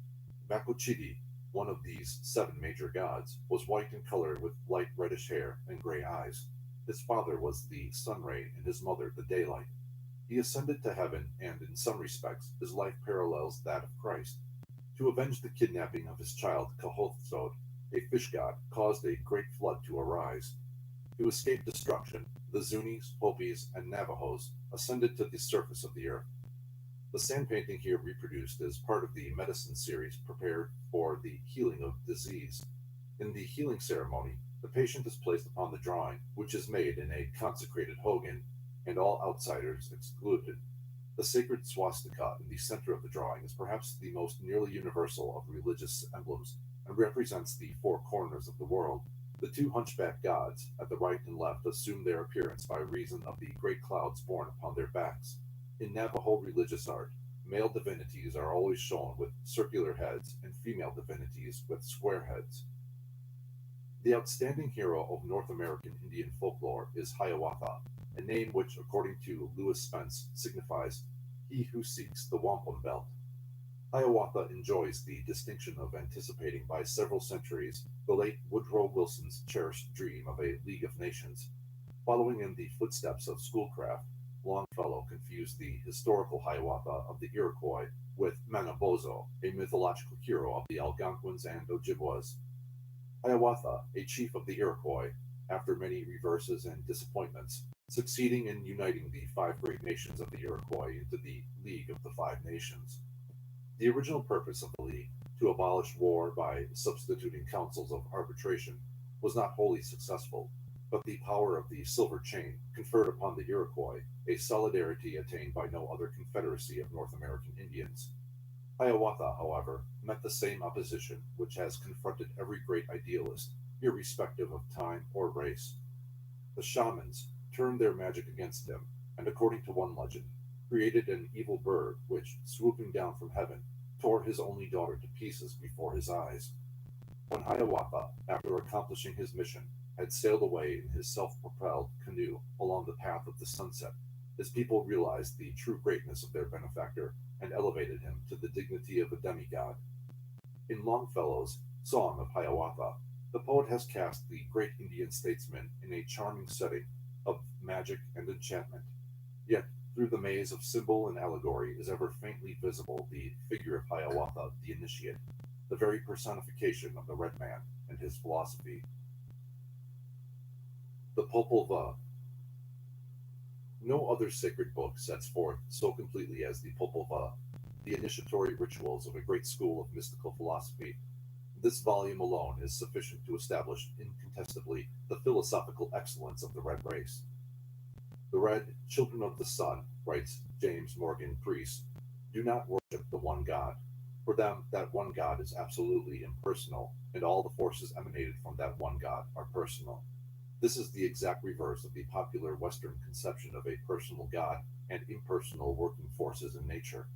Bakuchidi, one of these 7 major gods, was white in color with light reddish hair and gray eyes. His father was the sun ray and his mother the daylight. He ascended to heaven, and in some respects his life parallels that of Christ. To avenge the kidnapping of his child Kahothsod, a fish god caused a great flood to arise. To escape destruction, the Zunis, Hopis, and Navajos ascended to the surface of the earth. The sand painting here reproduced is part of the medicine series prepared for the healing of disease. In the healing ceremony, the patient is placed upon the drawing, which is made in a consecrated hogan, and all outsiders excluded. The sacred swastika in the center of the drawing is perhaps the most nearly universal of religious emblems, and represents the 4 corners of the world. The 2 hunchback gods, at the right and left, assume their appearance by reason of the great clouds borne upon their backs. In Navajo religious art, male divinities are always shown with circular heads, and female divinities with square heads. The outstanding hero of North American Indian folklore is Hiawatha, a name which, according to Lewis Spence, signifies he who seeks the wampum belt. Hiawatha enjoys the distinction of anticipating by several centuries the late Woodrow Wilson's cherished dream of a League of Nations. Following in the footsteps of Schoolcraft, Longfellow confused the historical Hiawatha of the Iroquois with Manabozho, a mythological hero of the Algonquins and Ojibwas. Hiawatha, a chief of the Iroquois, after many reverses and disappointments, succeeding in uniting the 5 great nations of the Iroquois into the League of the 5 Nations. The original purpose of the League, to abolish war by substituting councils of arbitration, was not wholly successful, but the power of the silver chain conferred upon the Iroquois a solidarity attained by no other confederacy of North American Indians. Hiawatha, however, met the same opposition which has confronted every great idealist, irrespective of time or race. The shamans turned their magic against him, and according to one legend, created an evil bird which, swooping down from heaven, tore his only daughter to pieces before his eyes. When Hiawatha, after accomplishing his mission, had sailed away in his self-propelled canoe along the path of the sunset, his people realized the true greatness of their benefactor and elevated him to the dignity of a demigod. In Longfellow's Song of Hiawatha, the poet has cast the great Indian statesman in a charming setting of magic and enchantment. Yet, through the maze of symbol and allegory is ever faintly visible the figure of Hiawatha the Initiate, the very personification of the Red Man and his philosophy. The Popol Vuh. No other sacred book sets forth so completely as the Popol Vuh the initiatory rituals of a great school of mystical philosophy. This volume alone is sufficient to establish incontestably the philosophical excellence of the Red race. The Red, children of the sun, writes James Morgan Priest, do not worship the one God. For them, that one God is absolutely impersonal, and all the forces emanated from that one God are personal. This is the exact reverse of the popular Western conception of a personal God and impersonal working forces in nature.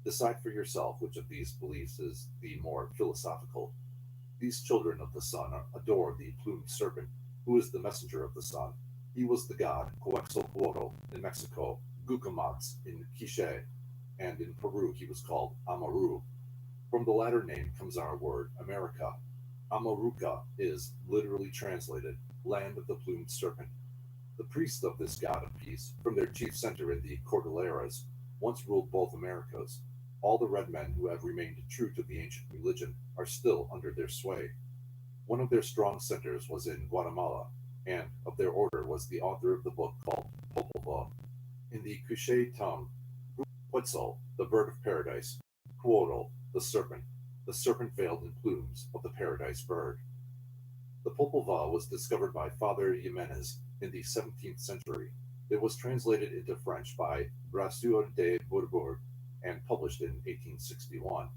Decide for yourself which of these beliefs is the more philosophical. These children of the sun adore the plumed serpent, who is the messenger of the sun. He was the god Quetzalcoatl in Mexico, Gucumatz in Quiche, and in Peru he was called Amaru. From the latter name comes our word America. Amaruca is literally translated land of the plumed serpent. The priests of this god of peace, from their chief center in the Cordilleras, once ruled both Americas. All the red men who have remained true to the ancient religion are still under their sway. One of their strong centers was in Guatemala, and of their order was the author of the book called Popol Vuh. In the Quiche tongue, Quetzal, the bird of paradise, Quetzal, the serpent veiled in plumes of the paradise bird. The Popol Vuh was discovered by Father Jimenez in the 17th century. It was translated into French by Brasseur de Bourbourg and published in 1861.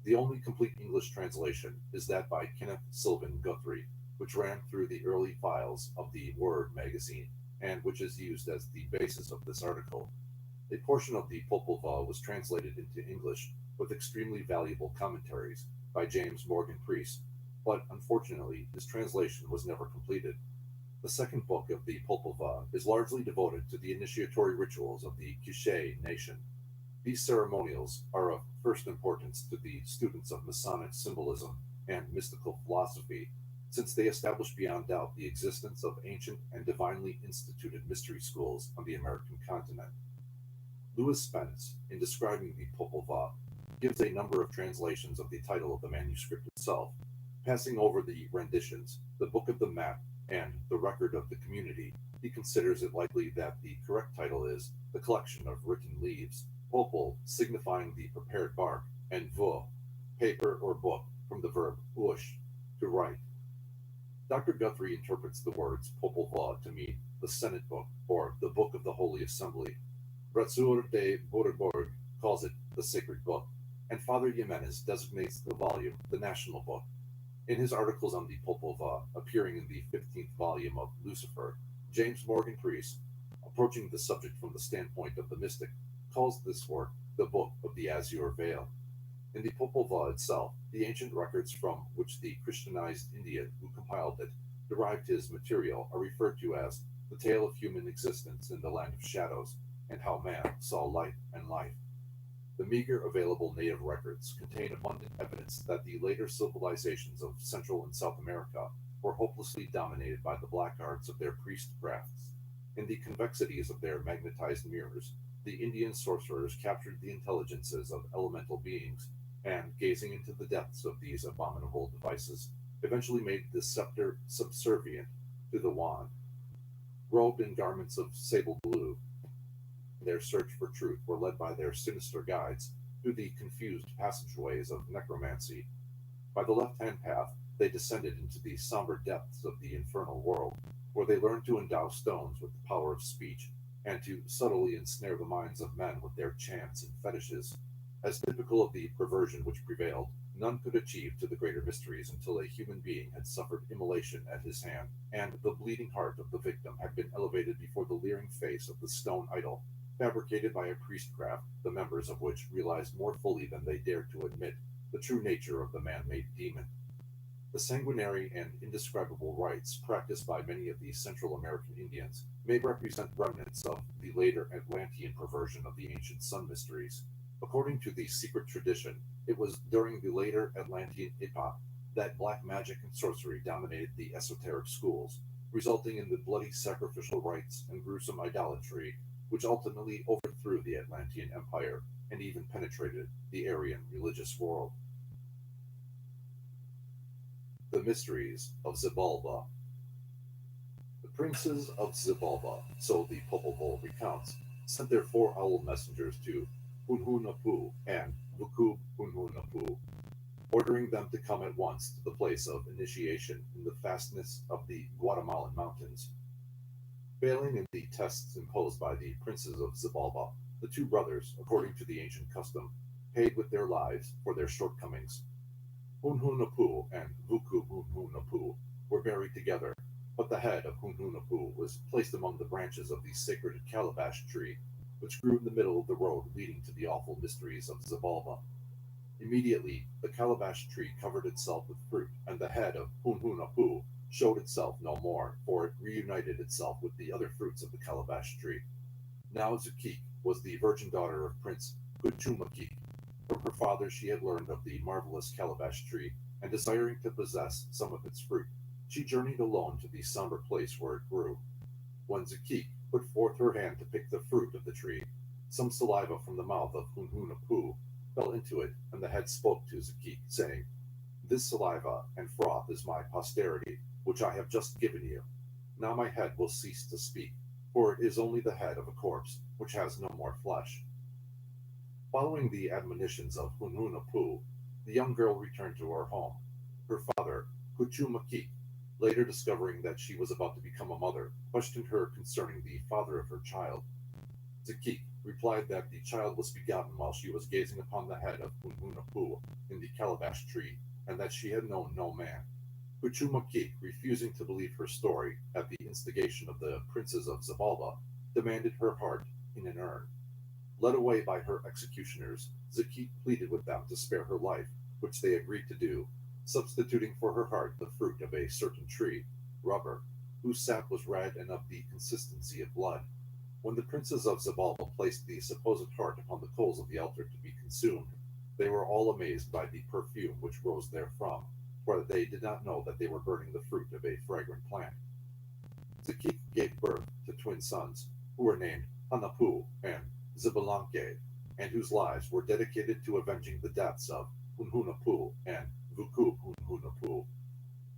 The only complete English translation is that by Kenneth Sylvan Guthrie, which ran through the early files of the Word magazine, and which is used as the basis of this article. A portion of the Popol Vuh was translated into English with extremely valuable commentaries by James Morgan Priest, but unfortunately his translation was never completed. The second book of the Popol Vuh is largely devoted to the initiatory rituals of the Quiche nation. These ceremonials are of first importance to the students of Masonic symbolism and mystical philosophy, since they establish beyond doubt the existence of ancient and divinely instituted mystery schools on the American continent. Louis Spence, in describing the Popol Vuh, gives a number of translations of the title of the manuscript itself, passing over the renditions, the Book of the Map, and the Record of the Community. He considers it likely that the correct title is The Collection of Written Leaves, Popol signifying the prepared bark, and vuh, paper or book, from the verb ush, to write. Dr. Guthrie interprets the words Popol Vuh to mean the Senate Book, or the Book of the Holy Assembly. Brasseur de Bourbourg calls it the Sacred Book, and Father Jimenez designates the volume the National Book. In his articles on the Popol Vuh, appearing in the 15th volume of Lucifer, James Morgan Priest, approaching the subject from the standpoint of the mystic, calls this work the Book of the Azure Veil. In the Popol Vuh itself, the ancient records from which the Christianized Indian who compiled it derived his material are referred to as the tale of human existence in the land of shadows, and how man saw light and life. The meager available native records contain abundant evidence that the later civilizations of Central and South America were hopelessly dominated by the black arts of their priestcrafts. In the convexities of their magnetized mirrors, the Indian sorcerers captured the intelligences of elemental beings, and, gazing into the depths of these abominable devices, eventually made the scepter subservient to the wand. Robed in garments of sable blue, their search for truth were led by their sinister guides through the confused passageways of necromancy. By the left-hand path, they descended into the somber depths of the infernal world, where they learned to endow stones with the power of speech, and to subtly ensnare the minds of men with their chants and fetishes. As typical of the perversion which prevailed, none could achieve to the greater mysteries until a human being had suffered immolation at his hand, and the bleeding heart of the victim had been elevated before the leering face of the stone idol, fabricated by a priestcraft, the members of which realized more fully than they dared to admit the true nature of the man-made demon. The sanguinary and indescribable rites practiced by many of these Central American Indians may represent remnants of the later Atlantean perversion of the ancient sun mysteries. According to the secret tradition, it was during the later Atlantean epoch that black magic and sorcery dominated the esoteric schools, resulting in the bloody sacrificial rites and gruesome idolatry, which ultimately overthrew the Atlantean Empire and even penetrated the Aryan religious world. The Mysteries of Xibalba. The princes of Xibalba, so the Popol Vuh recounts, sent their 4 owl messengers to Hunhunapoo and Vukub Hunhunapoo, ordering them to come at once to the place of initiation in the fastness of the Guatemalan mountains. Failing in the tests imposed by the princes of Xibalba, the 2 brothers, according to the ancient custom, paid with their lives for their shortcomings. Hunhunapoo and Vukub Hunhunapoo were buried together, but the head of Hunhunapoo was placed among the branches of the sacred calabash tree, which grew in the middle of the road leading to the awful mysteries of Xibalba. Immediately, the calabash tree covered itself with fruit, and the head of Hunhunapoo showed itself no more, for it reunited itself with the other fruits of the calabash tree. Now Zukik was the virgin daughter of Prince Kuchumakik. From her father she had learned of the marvelous calabash tree, and desiring to possess some of its fruit, she journeyed alone to the somber place where it grew. When Zukik put forth her hand to pick the fruit of the tree, some saliva from the mouth of Hunhunapoo fell into it, and the head spoke to Zukik, saying, "This saliva and froth is my posterity, which I have just given you. Now my head will cease to speak, for it is only the head of a corpse, which has no more flesh." Following the admonitions of Hunhunapoo, the young girl returned to her home. Her father, Kuchumakik, later discovering that she was about to become a mother, questioned her concerning the father of her child. Zukik replied that the child was begotten while she was gazing upon the head of Hunhunapoo in the calabash tree, and that she had known no man. Kuchumakik, refusing to believe her story at the instigation of the princes of Xibalba, demanded her heart in an urn. Led away by her executioners, Zukik pleaded with them to spare her life, which they agreed to do, substituting for her heart the fruit of a certain tree, rubber, whose sap was red and of the consistency of blood. When the princes of Xibalba placed the supposed heart upon the coals of the altar to be consumed, they were all amazed by the perfume which rose therefrom, for they did not know that they were burning the fruit of a fragrant plant. Zukik gave birth to twin sons, who were named Hanapoo and Xibalanque, and whose lives were dedicated to avenging the deaths of Hunhunapoo and Vukub Hunhunapoo.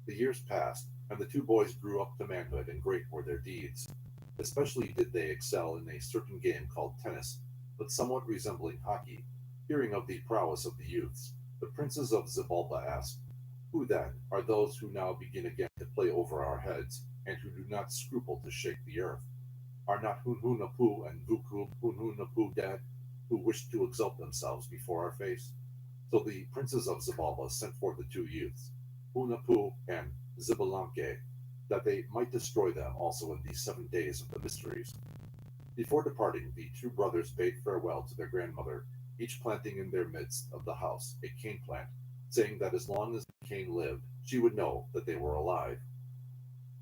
The years passed, and the 2 boys grew up to manhood, and great were their deeds. Especially did they excel in a certain game called tennis, but somewhat resembling hockey. Hearing of the prowess of the youths, the princes of Xibalba asked, "Who then are those who now begin again to play over our heads, and who do not scruple to shake the earth? Are not Hunhunapoo and Vukub Hunhunapoo dead, who wish to exalt themselves before our face?" So the princes of Xibalba sent for the 2 youths, Hunapoo and Xibalanque, that they might destroy them also in the 7 days of the mysteries. Before departing, the 2 brothers bade farewell to their grandmother, each planting in their midst of the house a cane plant, saying that as long as the cane lived, she would know that they were alive.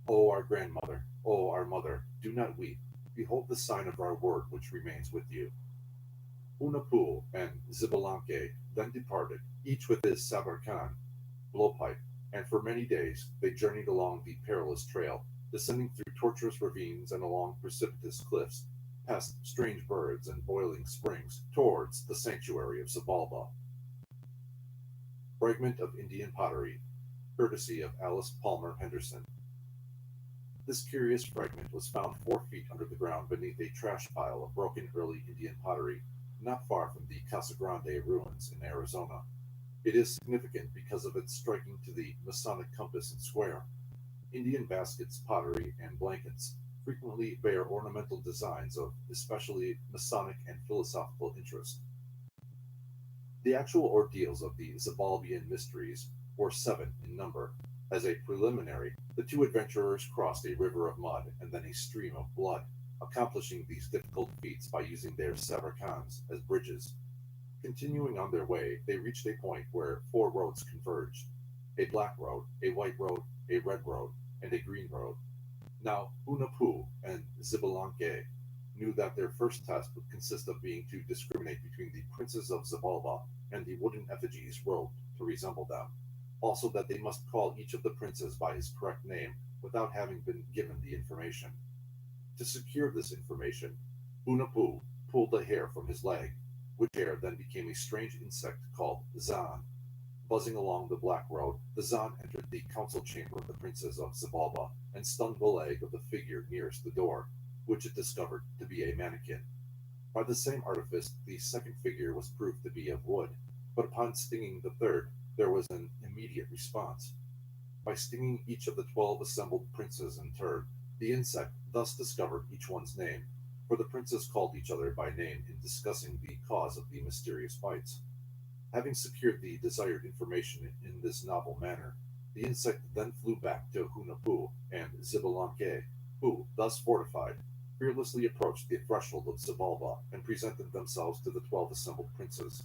"O our grandmother, O our mother, do not weep. Behold the sign of our word which remains with you." Hunapoo and Xibalanque then departed, each with his sabarkan, blowpipe, and for many days they journeyed along the perilous trail, descending through tortuous ravines and along precipitous cliffs, past strange birds and boiling springs, towards the sanctuary of Xibalba. Fragment of Indian pottery, courtesy of Alice Palmer Henderson. This curious fragment was found 4 feet under the ground beneath a trash pile of broken early Indian pottery, not far from the Casa Grande ruins in Arizona. It is significant because of its striking to the Masonic compass and square. Indian baskets, pottery, and blankets frequently bear ornamental designs of especially Masonic and philosophical interest. The actual ordeals of the Xibalbian mysteries were 7 in number. As a preliminary, the 2 adventurers crossed a river of mud and then a stream of blood, accomplishing these difficult feats by using their sabarkans as bridges. Continuing on their way, they reached a point where 4 roads converged. a black road, a white road, a red road, and a green road. Now, Hunahpu and Xbalanque knew that their first test would consist of being to discriminate between the princes of Xibalba and the wooden effigies robed to resemble them. Also, that they must call each of the princes by his correct name without having been given the information. To secure this information, Hunahpu pulled a hair from his leg, which hair then became a strange insect called Zan. Buzzing along the black road, the Zan entered the council chamber of the princes of Xibalba and stung the leg of the figure nearest the door, which it discovered to be a mannequin. By the same artifice, the second figure was proved to be of wood, but upon stinging the third, there was an immediate response. By stinging each of the 12 assembled princes in turn, the insect thus discovered each one's name, for the princes called each other by name in discussing the cause of the mysterious bites. Having secured the desired information in this novel manner, the insect then flew back to Hunahpu and Xbalanque, who, thus fortified, fearlessly approached the threshold of Xibalba and presented themselves to the 12 assembled princes.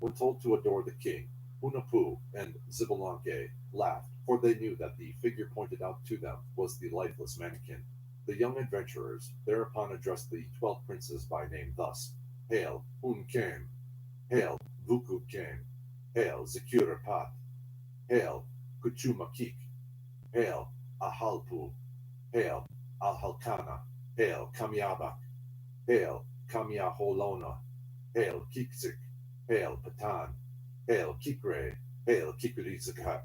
When told to adore the king, Hunahpu and Xbalanque laughed, for they knew that the figure pointed out to them was the lifeless mannequin. The young adventurers thereupon addressed the 12 princes by name thus: Hail, Hun Kem! Hail, Vuku Kem! Hail, Zakura Pat! Hail, Kuchumakik! Hail, Ahalpu! Hail, Alhalkana! Hail, Kamiabak! Hail, Kamiaholona! Hail, Kiksik! Hail, Patan! Hail, Kikre! Hail, Kikurizakak!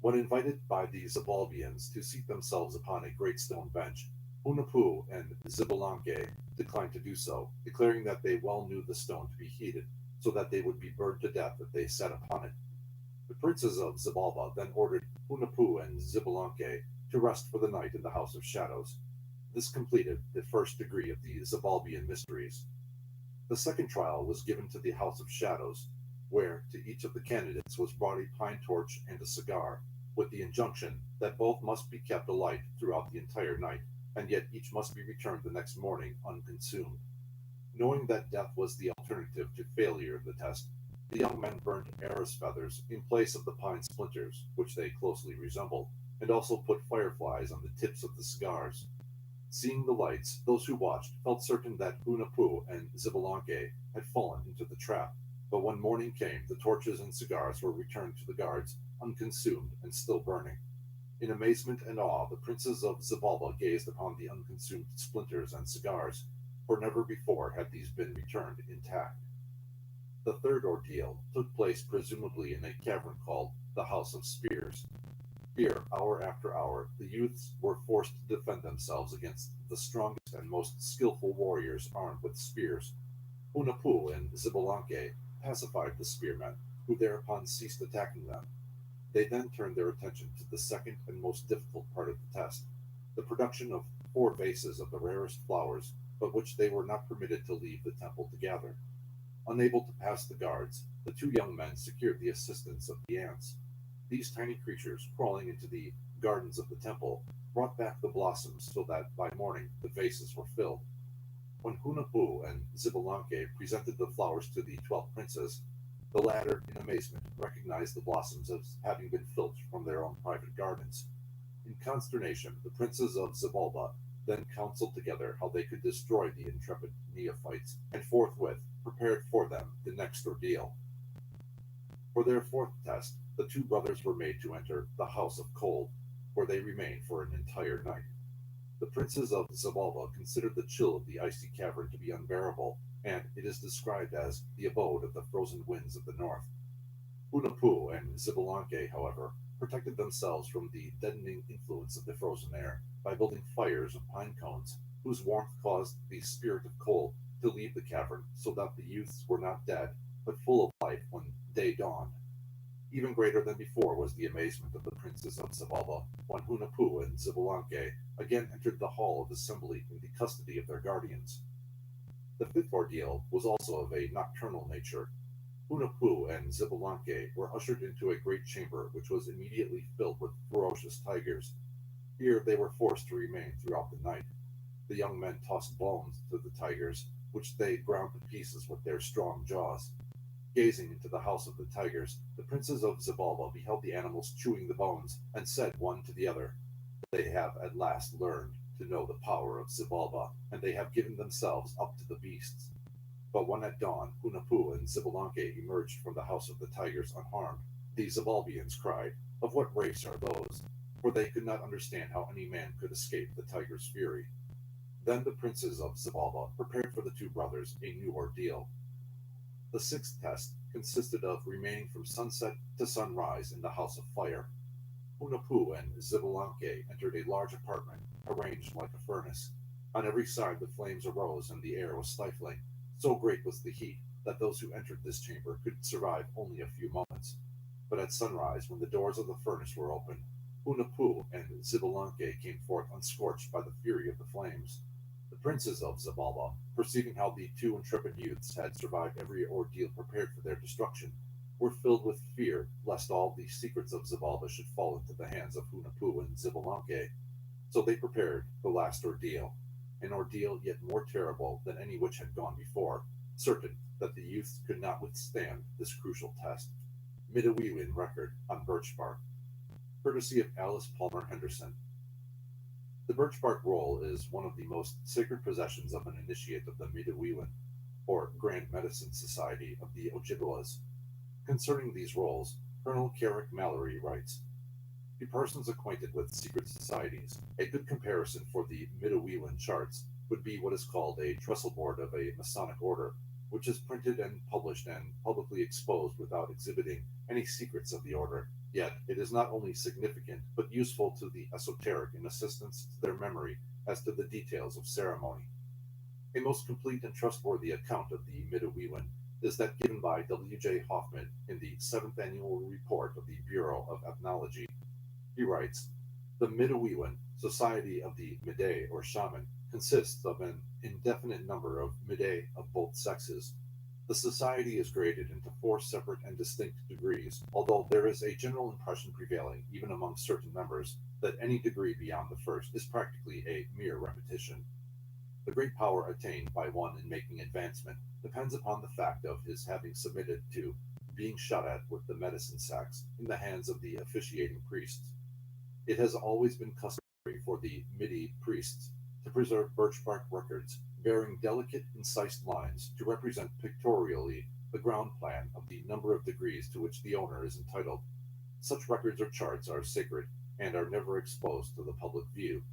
When invited by the Xibalbians to seat themselves upon a great stone bench, Hunahpu and Xbalanque declined to do so, declaring that they well knew the stone to be heated, so that they would be burned to death if they sat upon it. The princes of Xibalba then ordered Hunahpu and Xbalanque to rest for the night in the House of Shadows. This completed the first degree of the Xibalbian mysteries. The second trial was given to the House of Shadows, where to each of the candidates was brought a pine torch and a cigar, with the injunction that both must be kept alight throughout the entire night, and yet each must be returned the next morning unconsumed. Knowing that death was the alternative to failure of the test, the young men burned arrows feathers in place of the pine splinters, which they closely resembled, and also put fireflies on the tips of the cigars. Seeing the lights, those who watched felt certain that Hunahpu and Xbalanque had fallen into the trap, but when morning came, the torches and cigars were returned to the guards, unconsumed and still burning. In amazement and awe, the princes of Xibalba gazed upon the unconsumed splinters and cigars, for never before had these been returned intact. The third ordeal took place presumably in a cavern called the House of Spears. Here, hour after hour, the youths were forced to defend themselves against the strongest and most skillful warriors armed with spears. Hunahpu and Xbalanque pacified the spearmen, who thereupon ceased attacking them. They then turned their attention to the second and most difficult part of the test, the production of 4 vases of the rarest flowers, but which they were not permitted to leave the temple to gather. Unable to pass the guards, the 2 young men secured the assistance of the ants. These tiny creatures, crawling into the gardens of the temple, brought back the blossoms so that by morning the vases were filled. When Hunahpu and Xbalanque presented the flowers to the 12 princes, the latter, in amazement, recognized the blossoms as having been filched from their own private gardens. In consternation, the princes of Xibalba then counseled together how they could destroy the intrepid neophytes, and forthwith prepared for them the next ordeal. For their fourth test, the 2 brothers were made to enter the House of Cold, where they remained for an entire night. The princes of Xibalba considered the chill of the icy cavern to be unbearable, and it is described as the abode of the frozen winds of the north. Hunahpu and Xbalanque, however, protected themselves from the deadening influence of the frozen air by building fires of pine cones, whose warmth caused the spirit of cold to leave the cavern, so that the youths were not dead, but full of life when day dawned. Even greater than before was the amazement of the princes of Xibalba when Hunahpu and Xbalanque again entered the hall of assembly in the custody of their guardians. The fifth ordeal was also of a nocturnal nature. Hunahpu and Xbalanque were ushered into a great chamber which was immediately filled with ferocious tigers. Here they were forced to remain throughout the night. The young men tossed bones to the tigers, which they ground to pieces with their strong jaws. Gazing into the house of the tigers, the princes of Xibalba beheld the animals chewing the bones, and said one to the other, "They have at last learned to know the power of Xibalba, and they have given themselves up to the beasts." But when at dawn Hunahpu and Xbalanque emerged from the house of the tigers unharmed, the Xibalbians cried, "Of what race are those?" For they could not understand how any man could escape the tiger's fury. Then the princes of Xibalba prepared for the two brothers a new ordeal. The sixth test consisted of remaining from sunset to sunrise in the house of fire. Hunahpu and Xbalanque entered a large apartment, arranged like a furnace. On every side the flames arose and the air was stifling. So great was the heat that those who entered this chamber could survive only a few moments. But at sunrise, when the doors of the furnace were opened, Hunahpu and Xbalanque came forth unscorched by the fury of the flames. The princes of Xibalba, perceiving how the two intrepid youths had survived every ordeal prepared for their destruction, were filled with fear lest all the secrets of Xibalba should fall into the hands of Hunahpu and Xbalanque. So they prepared the last ordeal, an ordeal yet more terrible than any which had gone before, certain that the youths could not withstand this crucial test. Midewiwin record on birch bark, courtesy of Alice Palmer Henderson. The birch bark roll is one of the most sacred possessions of an initiate of the Midewiwin, or Grand Medicine Society of the Ojibwas. Concerning these rolls, Colonel Carrick Mallory writes, "To persons acquainted with secret societies, a good comparison for the Midewiwin charts would be what is called a trestle board of a Masonic order, which is printed and published and publicly exposed without exhibiting any secrets of the order. Yet it is not only significant, but useful to the esoteric in assistance to their memory as to the details of ceremony. A most complete and trustworthy account of the Midewiwin is that given by W. J. Hoffman in the 7th Annual Report of the Bureau of Ethnology. He writes, "The Midewiwin, Society of the Mide or Shaman, consists of an indefinite number of Mide of both sexes. The society is graded into 4 separate and distinct degrees, although there is a general impression prevailing, even among certain members, that any degree beyond the first is practically a mere repetition. The great power attained by one in making advancement depends upon the fact of his having submitted to being shot at with the medicine sacks in the hands of the officiating priests. It has always been customary for the Midi priests to preserve birch bark records bearing delicate, incised lines to represent pictorially the ground plan of the number of degrees to which the owner is entitled. Such records or charts are sacred and are never exposed to the public view.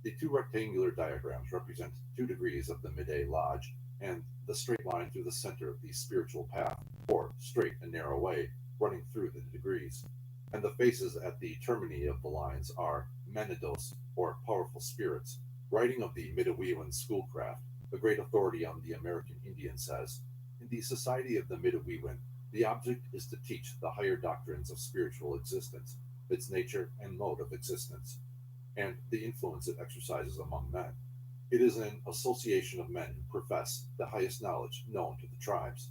The 2 rectangular diagrams represent 2 degrees of the Mide Lodge and the straight line through the center of the spiritual path, or straight and narrow way, running through the degrees. And the faces at the termini of the lines are Manidos, or powerful spirits. Writing of the Midewiwin schoolcraft, the great authority on the American Indian says, "In the Society of the Midewiwin, the object is to teach the higher doctrines of spiritual existence, its nature and mode of existence, and the influence it exercises among men. It is an association of men who profess the highest knowledge known to the tribes."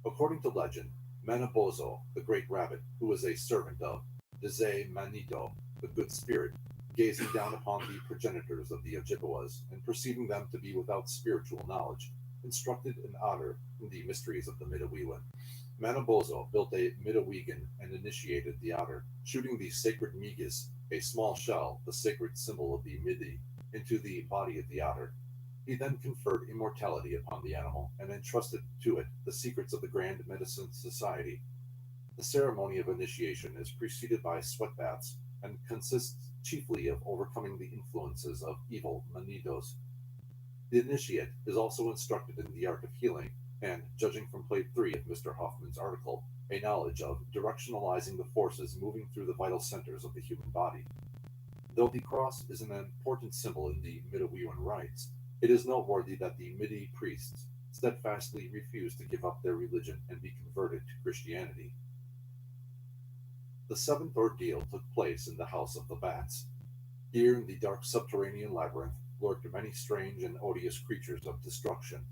According to legend, Manabozho, the great rabbit, who was a servant of Deze Manido, the good spirit, gazing down upon the progenitors of the Ojibwas, and perceiving them to be without spiritual knowledge, instructed an otter in the mysteries of the Midewiwin. Manabozho built a Midewigan and initiated the otter, shooting the sacred Migis, a small shell, the sacred symbol of the Midi, into the body of the otter. He then conferred immortality upon the animal and entrusted to it the secrets of the Grand Medicine Society. The ceremony of initiation is preceded by sweat baths and consists chiefly of overcoming the influences of evil Manidos. The initiate is also instructed in the art of healing and, judging from plate 3 of Mr. Hoffman's article, a knowledge of directionalizing the forces moving through the vital centers of the human body. Though the cross is an important symbol in the Midewiwin rites, it is noteworthy that the Midi priests steadfastly refused to give up their religion and be converted to Christianity. The 7th ordeal took place in the House of the Bats. Here in the dark subterranean labyrinth lurked many strange and odious creatures of destruction.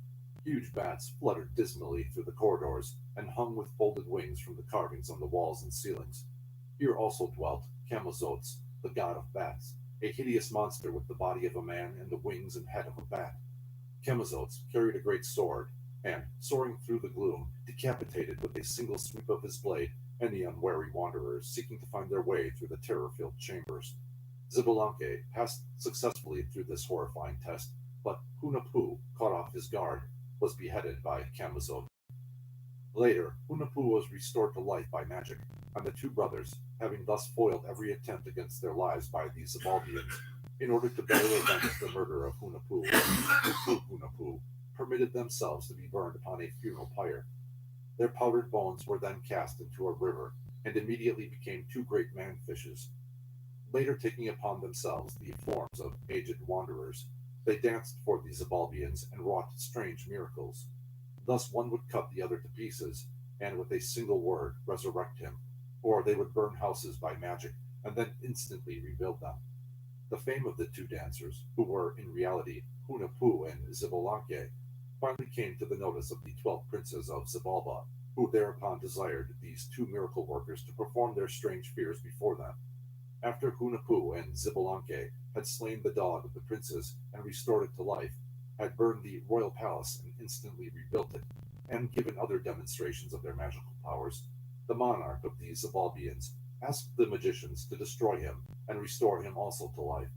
Huge bats fluttered dismally through the corridors and hung with folded wings from the carvings on the walls and ceilings. Here also dwelt Camozotes, the god of bats, a hideous monster with the body of a man and the wings and head of a bat. Camozotes carried a great sword, and, soaring through the gloom, decapitated with a single sweep of his blade any unwary wanderers seeking to find their way through the terror-filled chambers. Xbalanque passed successfully through this horrifying test, but Hunahpu, caught off his guard, was beheaded by Camazotz. Later, Hunahpu was restored to life by magic, and the two brothers, having thus foiled every attempt against their lives by the Zabaldians, in order to better avenge the murder of Hunahpu, permitted themselves to be burned upon a funeral pyre. Their powdered bones were then cast into a river, and immediately became two great man-fishes. Later taking upon themselves the forms of aged wanderers, they danced for the Zabaldians and wrought strange miracles. Thus one would cut the other to pieces, and with a single word resurrect him, or they would burn houses by magic, and then instantly rebuild them. The fame of the two dancers, who were in reality Hunahpu and Xbalanque, finally came to the notice of the 12 princes of Xibalba, who thereupon desired these two miracle workers to perform their strange fears before them. After Hunahpu and Xbalanque had slain the dog of the princes and restored it to life, had burned the royal palace and instantly rebuilt it, and given other demonstrations of their magical powers, the monarch of the Zabalbians asked the magicians to destroy him and restore him also to life.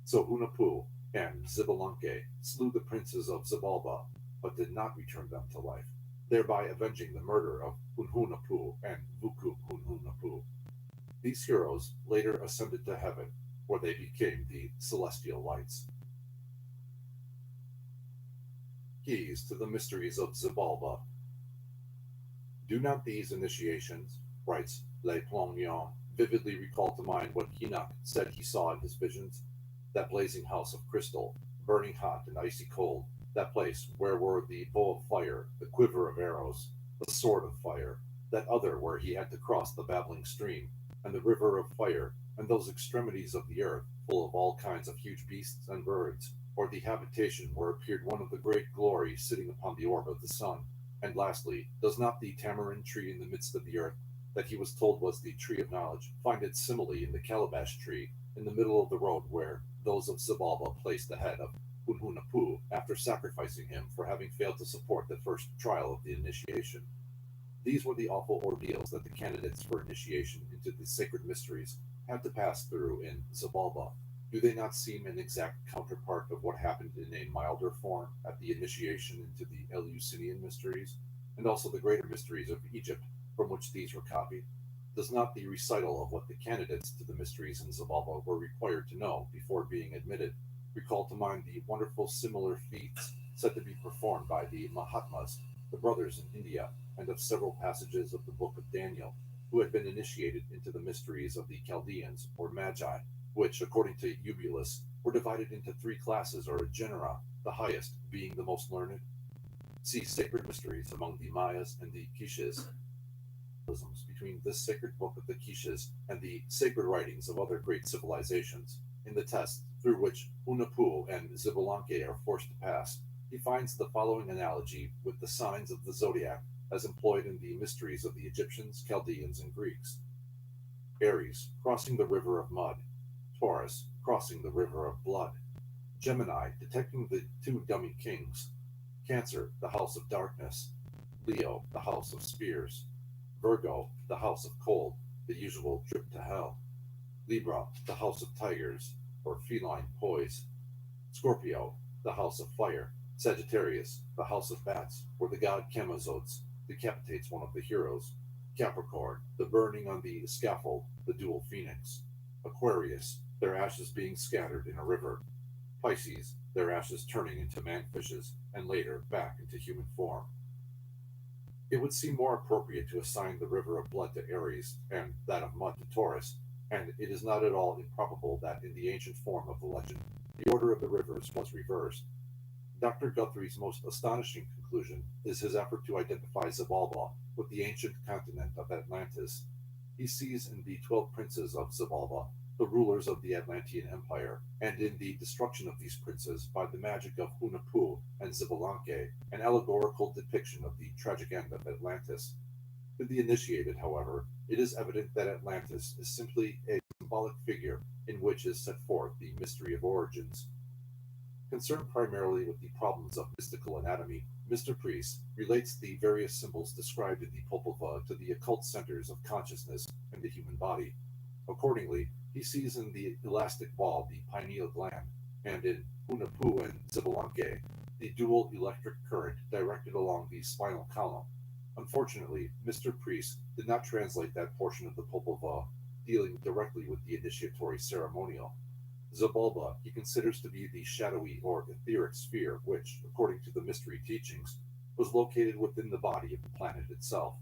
So Hunahpu and Xbalanque slew the princes of Xibalba, but did not return them to life, thereby avenging the murder of Hunahpu and Vuku Hunahpu. These heroes later ascended to heaven, where they became the Celestial Lights. Keys to the Mysteries of Xibalba. Do not these initiations, writes Le Plombion, vividly recall to mind what Hinoch said he saw in his visions? That blazing house of crystal, burning hot and icy cold, that place where were the bow of fire, the quiver of arrows, the sword of fire, that other where he had to cross the babbling stream, and the river of fire, and those extremities of the earth, full of all kinds of huge beasts and birds, or the habitation where appeared one of the great glory sitting upon the orb of the sun. And lastly, does not the tamarind tree in the midst of the earth, that he was told was the tree of knowledge, find its simile in the calabash tree, in the middle of the road where those of Xibalba placed the head of Hunahpu after sacrificing him for having failed to support the first trial of the initiation? These were the awful ordeals that the candidates for initiation into the sacred mysteries had to pass through in Xibalba. Do they not seem an exact counterpart of what happened in a milder form at the initiation into the Eleusinian mysteries, and also the greater mysteries of Egypt, from which these were copied? Does not the recital of what the candidates to the mysteries in Xibalba were required to know before being admitted recall to mind the wonderful similar feats said to be performed by the Mahatmas, the brothers in India, and of several passages of the book of Daniel, who had been initiated into the mysteries of the Chaldeans, or Magi, which, according to Eubulus, were divided into 3 classes or genera, the highest being the most learned? See Sacred Mysteries among the Mayas and the Quiches. Between this sacred book of the Quiches and the sacred writings of other great civilizations, in the test through which Hunahpu and Xbalanque are forced to pass, he finds the following analogy with the signs of the zodiac as employed in the mysteries of the Egyptians, Chaldeans, and Greeks. Aries, crossing the river of mud. Taurus, crossing the river of blood. Gemini, detecting the 2 dummy kings. Cancer, the house of darkness. Leo, the house of spears. Virgo, the house of cold, the usual trip to hell. Libra, the house of tigers, or feline poise. Scorpio, the house of fire. Sagittarius, the house of bats, where the god Camazotz decapitates one of the heroes. Capricorn, the burning on the scaffold, the dual phoenix. Aquarius, their ashes being scattered in a river. Pisces, their ashes turning into man-fishes, and later back into human form. It would seem more appropriate to assign the river of blood to Aries, and that of mud to Taurus, and it is not at all improbable that in the ancient form of the legend, the order of the rivers was reversed. Dr. Guthrie's most astonishing conclusion is his effort to identify Xibalba with the ancient continent of Atlantis. He sees in the 12 princes of Xibalba the rulers of the Atlantean Empire, and in the destruction of these princes by the magic of Hunahpu and Xbalanque, an allegorical depiction of the tragic end of Atlantis. To the initiated, however, it is evident that Atlantis is simply a symbolic figure in which is set forth the mystery of origins. Concerned primarily with the problems of mystical anatomy, Mr. Priest relates the various symbols described in the Popova to the occult centers of consciousness in the human body. Accordingly, he sees in the elastic ball the pineal gland, and in Hunahpu and Xbalanque the dual electric current directed along the spinal column. Unfortunately, Mr. Priest did not translate that portion of the Popova dealing directly with the initiatory ceremonial. Xibalba he considers to be the shadowy or etheric sphere which, according to the mystery teachings, was located within the body of the planet itself.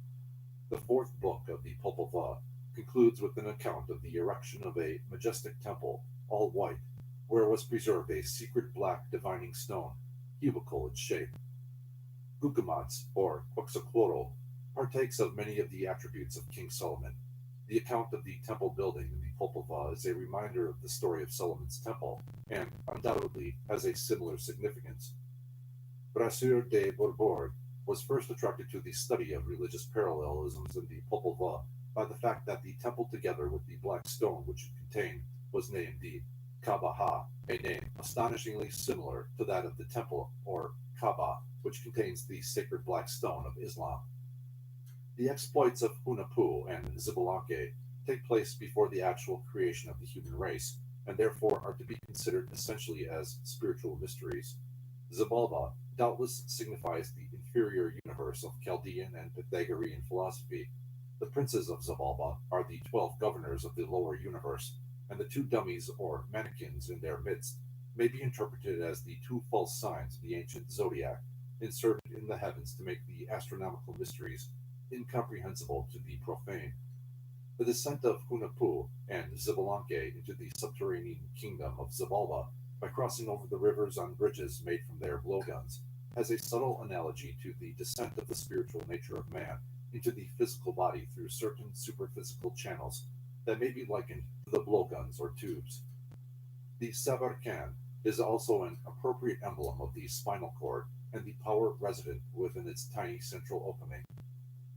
The fourth book of the Popova concludes with an account of the erection of a majestic temple, all white, where was preserved a secret black divining stone, cubical in shape. Gugamats, or Quetzalcoatl, partakes of many of the attributes of King Solomon. The account of the temple building in the Popova is a reminder of the story of Solomon's temple, and undoubtedly has a similar significance. Brasseur de Bourbourg was first attracted to the study of religious parallelisms in the Popova by the fact that the temple, together with the black stone which it contained, was named the Kaaba, a name astonishingly similar to that of the temple, or Kaaba, which contains the sacred black stone of Islam. The exploits of Hunahpu and Xbalanque take place before the actual creation of the human race, and therefore are to be considered essentially as spiritual mysteries. Xibalba doubtless signifies the inferior universe of Chaldean and Pythagorean philosophy. The princes of Xibalba are the 12 governors of the lower universe, and the two dummies or mannequins in their midst may be interpreted as the two false signs of the ancient zodiac, inserted in the heavens to make the astronomical mysteries incomprehensible to the profane. The descent of Hunahpu and Xbalanque into the subterranean kingdom of Xibalba by crossing over the rivers on bridges made from their blowguns has a subtle analogy to the descent of the spiritual nature of man into the physical body through certain superphysical channels that may be likened to the blowguns or tubes. The Savarkan is also an appropriate emblem of the spinal cord and the power resident within its tiny central opening.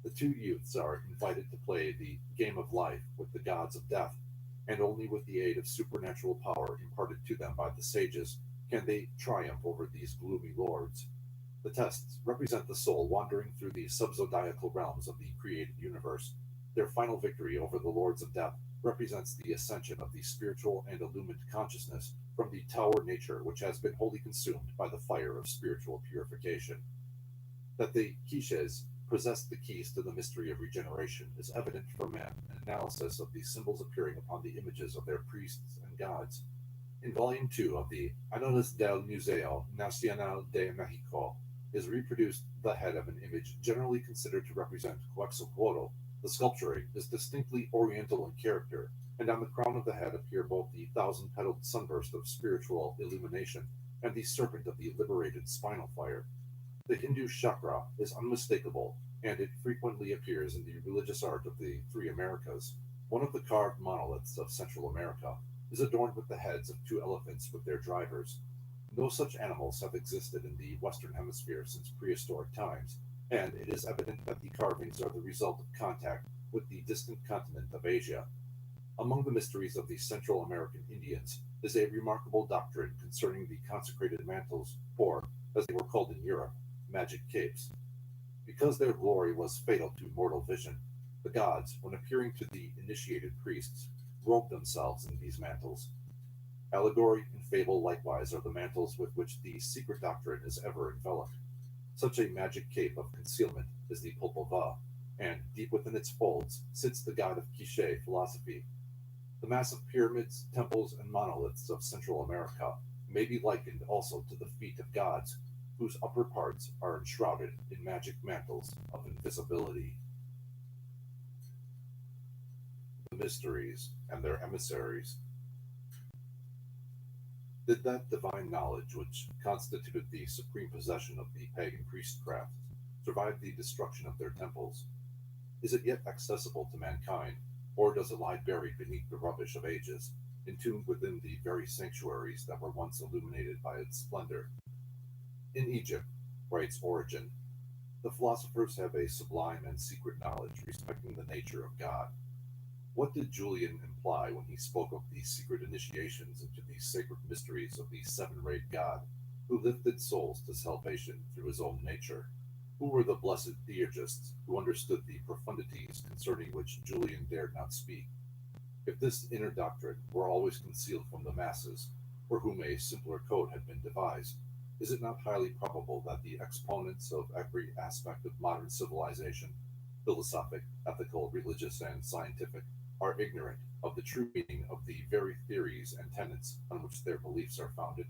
The two youths are invited to play the game of life with the gods of death, and only with the aid of supernatural power imparted to them by the sages can they triumph over these gloomy lords. The tests represent the soul wandering through the subzodiacal realms of the created universe. Their final victory over the lords of death represents the ascension of the spiritual and illumined consciousness from the tower nature which has been wholly consumed by the fire of spiritual purification. That the Quiches possessed the keys to the mystery of regeneration is evident from an analysis of the symbols appearing upon the images of their priests and gods. In Volume 2 of the Annales del Museo Nacional de Mexico is reproduced the head of an image generally considered to represent Quetzalcoatl. The sculpture is distinctly oriental in character, and on the crown of the head appear both the thousand-petaled sunburst of spiritual illumination and the serpent of the liberated spinal fire. The Hindu chakra is unmistakable, and it frequently appears in the religious art of the three Americas. One of the carved monoliths of Central America is adorned with the heads of two elephants with their drivers. No such animals have existed in the Western Hemisphere since prehistoric times, and it is evident that the carvings are the result of contact with the distant continent of Asia. Among the mysteries of the Central American Indians is a remarkable doctrine concerning the consecrated mantles, or, as they were called in Europe, magic capes. Because their glory was fatal to mortal vision, the gods, when appearing to the initiated priests, robed themselves in these mantles. Allegory and fable likewise are the mantles with which the secret doctrine is ever enveloped. Such a magic cape of concealment is the Popova, and deep within its folds sits the god of Quiche philosophy. The massive pyramids, temples, and monoliths of Central America may be likened also to the feet of gods, whose upper parts are enshrouded in magic mantles of invisibility. The mysteries and their emissaries. Did that divine knowledge which constituted the supreme possession of the pagan priestcraft survive the destruction of their temples? Is it yet accessible to mankind, or does it lie buried beneath the rubbish of ages, entombed within the very sanctuaries that were once illuminated by its splendor? In Egypt, writes Origen, the philosophers have a sublime and secret knowledge respecting the nature of God. What did Julian imply when he spoke of the secret initiations into the sacred mysteries of the seven-rayed God? who lifted souls to salvation through his own nature? Who were the blessed theurgists who understood the profundities concerning which Julian dared not speak? If this inner doctrine were always concealed from the masses, for whom a simpler code had been devised, is it not highly probable that the exponents of every aspect of modern civilization, philosophic, ethical, religious, and scientific, are ignorant of the true meaning of the very theories and tenets on which their beliefs are founded?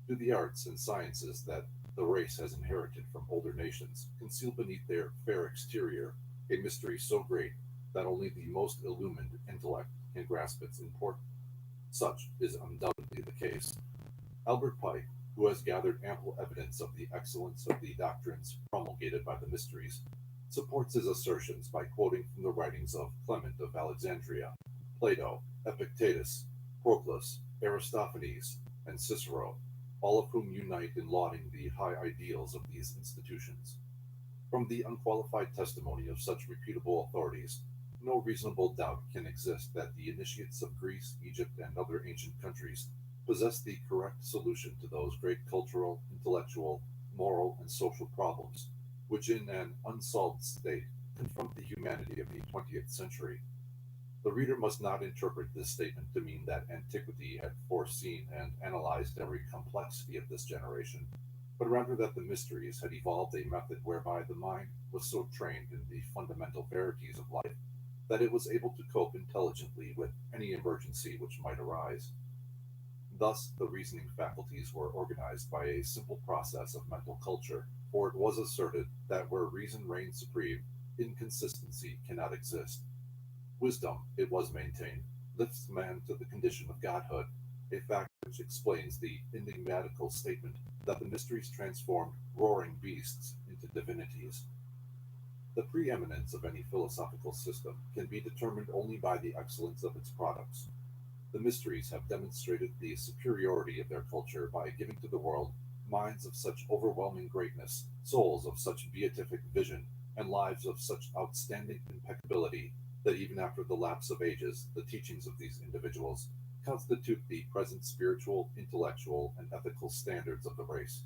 Do the arts and sciences that the race has inherited from older nations conceal beneath their fair exterior a mystery so great that only the most illumined intellect can grasp its import? Such is undoubtedly the case. Albert Pike, who has gathered ample evidence of the excellence of the doctrines promulgated by the mysteries, supports his assertions by quoting from the writings of Clement of Alexandria, Plato, Epictetus, Proclus, Aristophanes, and Cicero, all of whom unite in lauding the high ideals of these institutions. From the unqualified testimony of such reputable authorities, no reasonable doubt can exist that the initiates of Greece, Egypt, and other ancient countries possess the correct solution to those great cultural, intellectual, moral, and social problems which, in an unsolved state, confront the humanity of the 20th century. The reader must not interpret this statement to mean that antiquity had foreseen and analyzed every complexity of this generation, but rather that the mysteries had evolved a method whereby the mind was so trained in the fundamental verities of life that it was able to cope intelligently with any emergency which might arise. Thus, the reasoning faculties were organized by a simple process of mental culture, for it was asserted that where reason reigns supreme, inconsistency cannot exist. Wisdom, it was maintained, lifts man to the condition of godhood, a fact which explains the enigmatical statement that the mysteries transformed roaring beasts into divinities. The preeminence of any philosophical system can be determined only by the excellence of its products. The mysteries have demonstrated the superiority of their culture by giving to the world minds of such overwhelming greatness, souls of such beatific vision, and lives of such outstanding impeccability that even after the lapse of ages, the teachings of these individuals constitute the present spiritual, intellectual, and ethical standards of the race.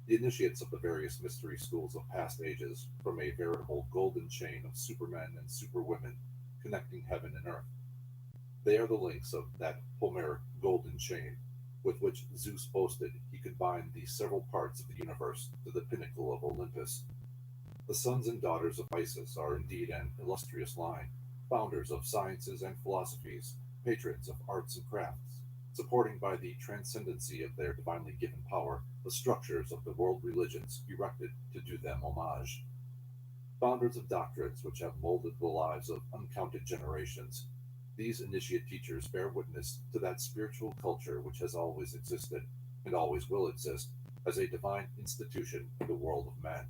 The initiates of the various mystery schools of past ages form a veritable golden chain of supermen and superwomen connecting heaven and earth. They are the links of that Homeric golden chain with which Zeus boasted he could bind the several parts of the universe to the pinnacle of Olympus. The sons and daughters of Isis are indeed an illustrious line, founders of sciences and philosophies, patrons of arts and crafts, supporting by the transcendency of their divinely given power the structures of the world religions erected to do them homage. Founders of doctrines which have molded the lives of uncounted generations, these initiate teachers bear witness to that spiritual culture which has always existed, and always will exist, as a divine institution in the world of men.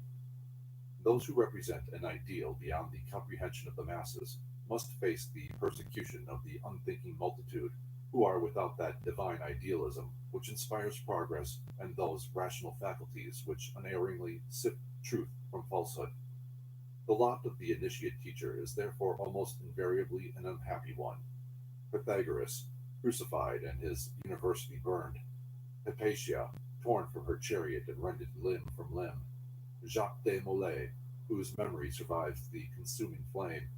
Those who represent an ideal beyond the comprehension of the masses must face the persecution of the unthinking multitude, who are without that divine idealism which inspires progress and those rational faculties which unerringly sift truth from falsehood. The lot of the initiate teacher is therefore almost invariably an unhappy one. Pythagoras, crucified and his university burned; Hypatia, torn from her chariot and rended limb from limb; Jacques de Molay, whose memory survives the consuming flame;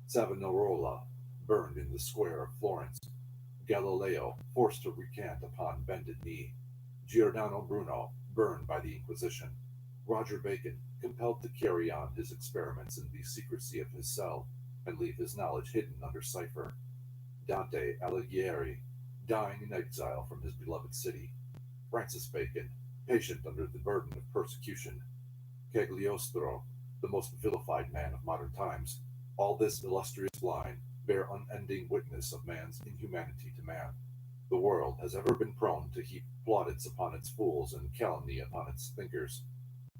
Savonarola, burned in the square of Florence; Galileo, forced to recant upon bended knee; Giordano Bruno, burned by the Inquisition; Roger Bacon, compelled to carry on his experiments in the secrecy of his cell, and leave his knowledge hidden under cipher; Dante Alighieri, dying in exile from his beloved city; Francis Bacon, patient under the burden of persecution; Cagliostro, the most vilified man of modern times. All this illustrious line bear unending witness of man's inhumanity to man. The world has ever been prone to heap plaudits upon its fools and calumny upon its thinkers.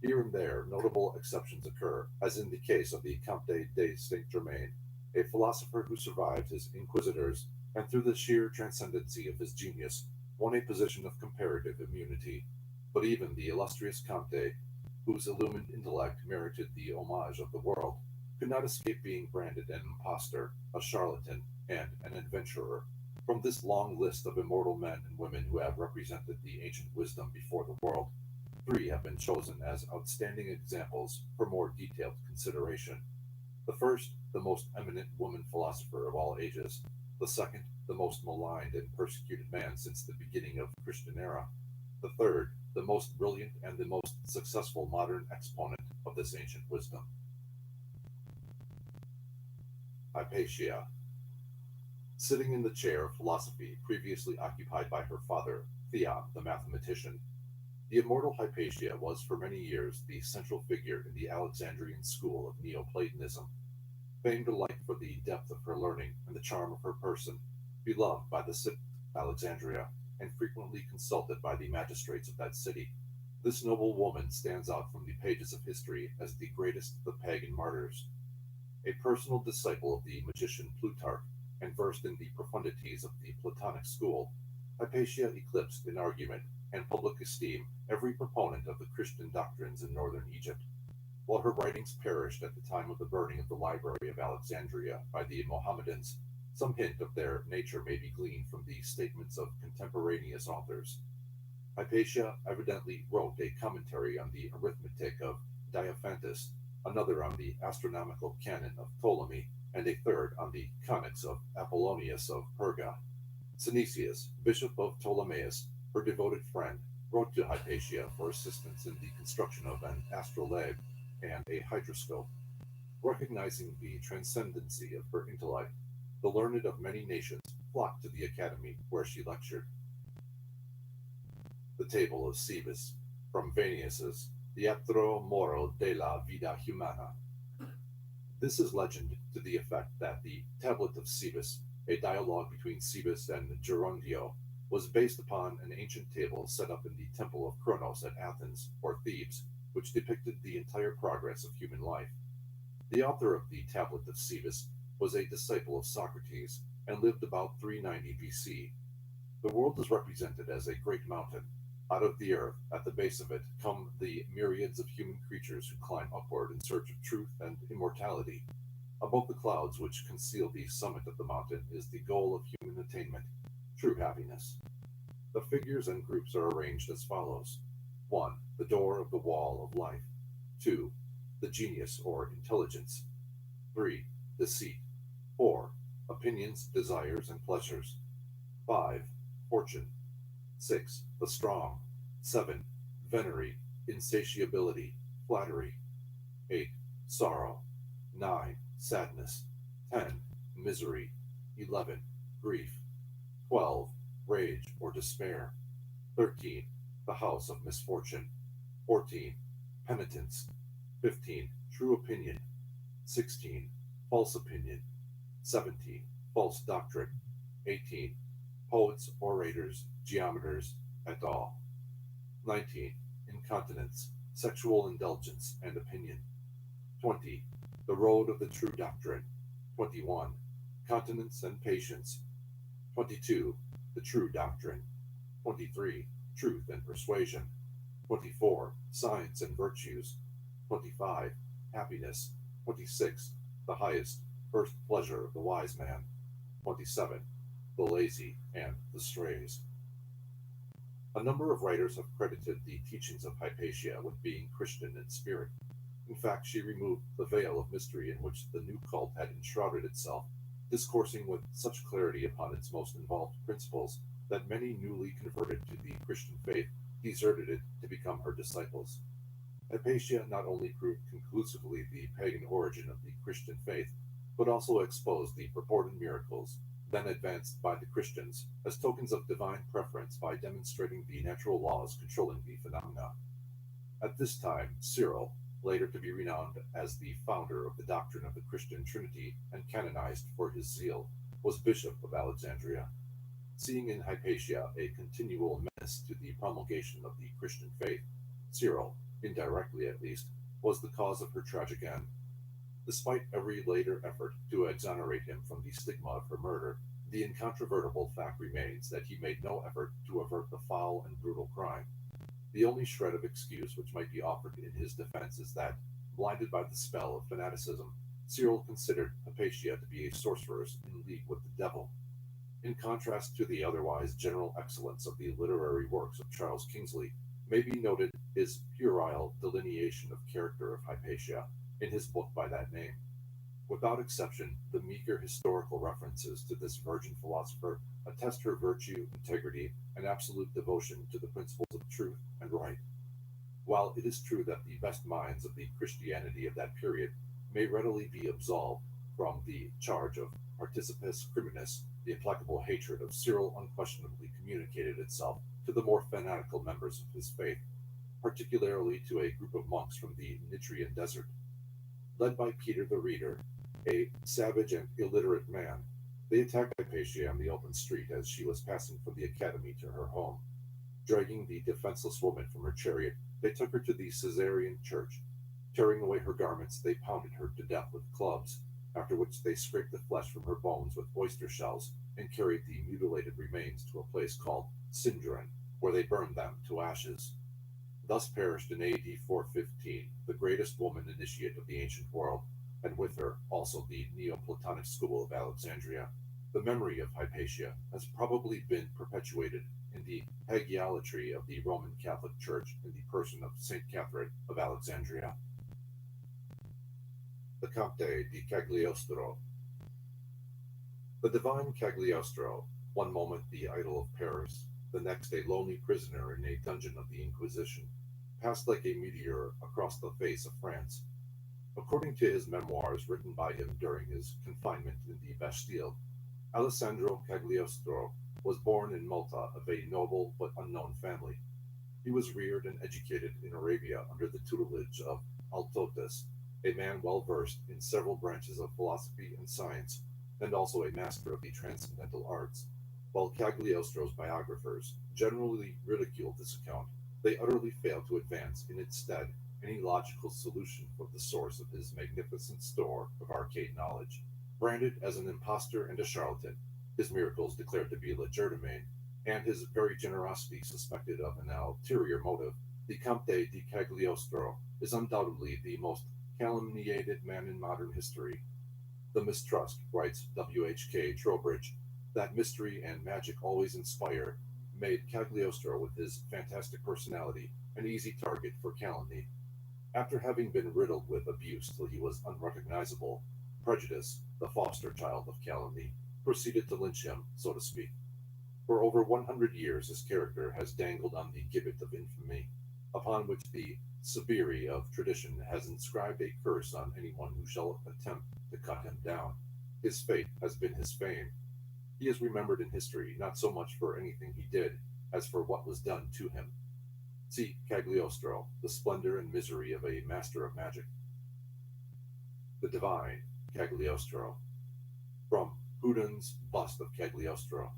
Here and there notable exceptions occur, as in the case of the Comte de Saint Germain, a philosopher who survived his inquisitors, and through the sheer transcendency of his genius, won a position of comparative immunity. But even the illustrious Comte, whose illumined intellect merited the homage of the world, could not escape being branded an impostor, a charlatan, and an adventurer. From this long list of immortal men and women who have represented the ancient wisdom before the world, 3 have been chosen as outstanding examples for more detailed consideration. The first, the most eminent woman philosopher of all ages. The second, the most maligned and persecuted man since the beginning of the Christian era. The third, the most brilliant and the most successful modern exponent of this ancient wisdom. Hypatia. Sitting in the chair of philosophy previously occupied by her father, Theon the mathematician, the immortal Hypatia was for many years the central figure in the Alexandrian school of Neoplatonism. Famed alike for the depth of her learning and the charm of her person, beloved by the city of Alexandria, and frequently consulted by the magistrates of that city, this noble woman stands out from the pages of history as the greatest of the pagan martyrs. A personal disciple of the magician Plutarch, and versed in the profundities of the Platonic school, Hypatia eclipsed in argument and public esteem every proponent of the Christian doctrines in northern Egypt. While her writings perished at the time of the burning of the Library of Alexandria by the Mohammedans, some hint of their nature may be gleaned from the statements of contemporaneous authors. Hypatia evidently wrote a commentary on the arithmetic of Diophantus, another on the astronomical canon of Ptolemy, and a third on the conics of Apollonius of Perga. Synesius, bishop of Ptolemais, her devoted friend, wrote to Hypatia for assistance in the construction of an astrolabe and a hydroscope. Recognizing the transcendency of her intellect, the learned of many nations flocked to the academy where she lectured. The Table of Cebes, from Venius's Teatro Moro della Vida Humana. This is legend to the effect that the Tablet of Cebes, a dialogue between Cebes and Gerundio, was based upon an ancient table set up in the Temple of Kronos at Athens, or Thebes, which depicted the entire progress of human life. The author of the Tablet of Cebes was a disciple of Socrates and lived about 390 BC. The world is represented as a great mountain. Out of the earth, at the base of it, come the myriads of human creatures who climb upward in search of truth and immortality. Above the clouds which conceal the summit of the mountain is the goal of human attainment, true happiness. The figures and groups are arranged as follows. 1. The door of the wall of life. 2. The genius or intelligence. 3. The seat. 4. Opinions, desires, and pleasures. 5. Fortune. 6. The strong. 7. Venery, insatiability, flattery. 8. Sorrow. 9. Sadness. 10. Misery. 11. Grief. 12. Rage or despair. 13. The house of misfortune. 14. Penitence. 15. True opinion. 16. False opinion. 17. False doctrine. 18. Poets, orators, geometers, et al. 19. Incontinence, sexual indulgence, and opinion. 20. The road of the true doctrine. 21. Continence and patience. 22. The true doctrine. 23. Truth and persuasion. 24. Science and virtues. 25. Happiness. 26. The highest, first pleasure of the wise man. 27. The lazy and the strays. A number of writers have credited the teachings of Hypatia with being Christian in spirit. In fact, she removed the veil of mystery in which the new cult had enshrouded itself, discoursing with such clarity upon its most involved principles that many newly converted to the Christian faith deserted it to become her disciples. Hypatia not only proved conclusively the pagan origin of the Christian faith, but also exposed the purported miracles then advanced by the Christians as tokens of divine preference by demonstrating the natural laws controlling the phenomena. At this time, Cyril, later to be renowned as the founder of the doctrine of the Christian Trinity and canonized for his zeal, was Bishop of Alexandria. Seeing in Hypatia a continual menace to the promulgation of the Christian faith, Cyril, indirectly at least, was the cause of her tragic end. Despite every later effort to exonerate him from the stigma of her murder, the incontrovertible fact remains that he made no effort to avert the foul and brutal crime. The only shred of excuse which might be offered in his defense is that, blinded by the spell of fanaticism, Cyril considered Hypatia to be a sorceress in league with the devil. In contrast to the otherwise general excellence of the literary works of Charles Kingsley, may be noted his puerile delineation of character of Hypatia in his book by that name. Without exception, the meager historical references to this virgin philosopher attest her virtue, integrity, and absolute devotion to the principles of truth and right. While it is true that the best minds of the Christianity of that period may readily be absolved from the charge of participis criminis, the implacable hatred of Cyril unquestionably communicated itself to the more fanatical members of his faith, particularly to a group of monks from the Nitrian desert. Led by Peter the Reader, a savage and illiterate man, they attacked Hypatia on the open street as she was passing from the academy to her home. Dragging the defenseless woman from her chariot, they took her to the Caesarean church. Tearing away her garments, they pounded her to death with clubs, after which they scraped the flesh from her bones with oyster shells and carried the mutilated remains to a place called Sindarin, where they burned them to ashes. Thus perished in AD 415 the greatest woman initiate of the ancient world, and with her also the Neoplatonic school of Alexandria. The memory of Hypatia has probably been perpetuated in the hagiolatry of the Roman Catholic Church in the person of Saint Catherine of Alexandria. The Comte di Cagliostro. The divine Cagliostro, one moment the idol of Paris, the next a lonely prisoner in a dungeon of the Inquisition, passed like a meteor across the face of France. According to his memoirs written by him during his confinement in the Bastille, Alessandro Cagliostro was born in Malta of a noble but unknown family. He was reared and educated in Arabia under the tutelage of Altotas, a man well versed in several branches of philosophy and science, and also a master of the transcendental arts. While Cagliostro's biographers generally ridiculed this account, they utterly failed to advance in its stead any logical solution for the source of his magnificent store of arcane knowledge. Branded as an impostor and a charlatan, his miracles declared to be legerdemain, and his very generosity suspected of an ulterior motive, the Comte di Cagliostro is undoubtedly the most calumniated man in modern history. The mistrust, writes W.H.K. Trowbridge, that mystery and magic always inspire, made Cagliostro, with his fantastic personality, an easy target for calumny. After having been riddled with abuse till he was unrecognizable, prejudice, the foster child of calumny, proceeded to lynch him, so to speak. For over 100 years his character has dangled on the gibbet of infamy, upon which the Sabiri of tradition has inscribed a curse on anyone who shall attempt to cut him down. His fate has been his fame. He is remembered in history not so much for anything he did, as for what was done to him. See Cagliostro, the splendor and misery of a master of magic. The divine Cagliostro. From Houdon's Bust of Cagliostro.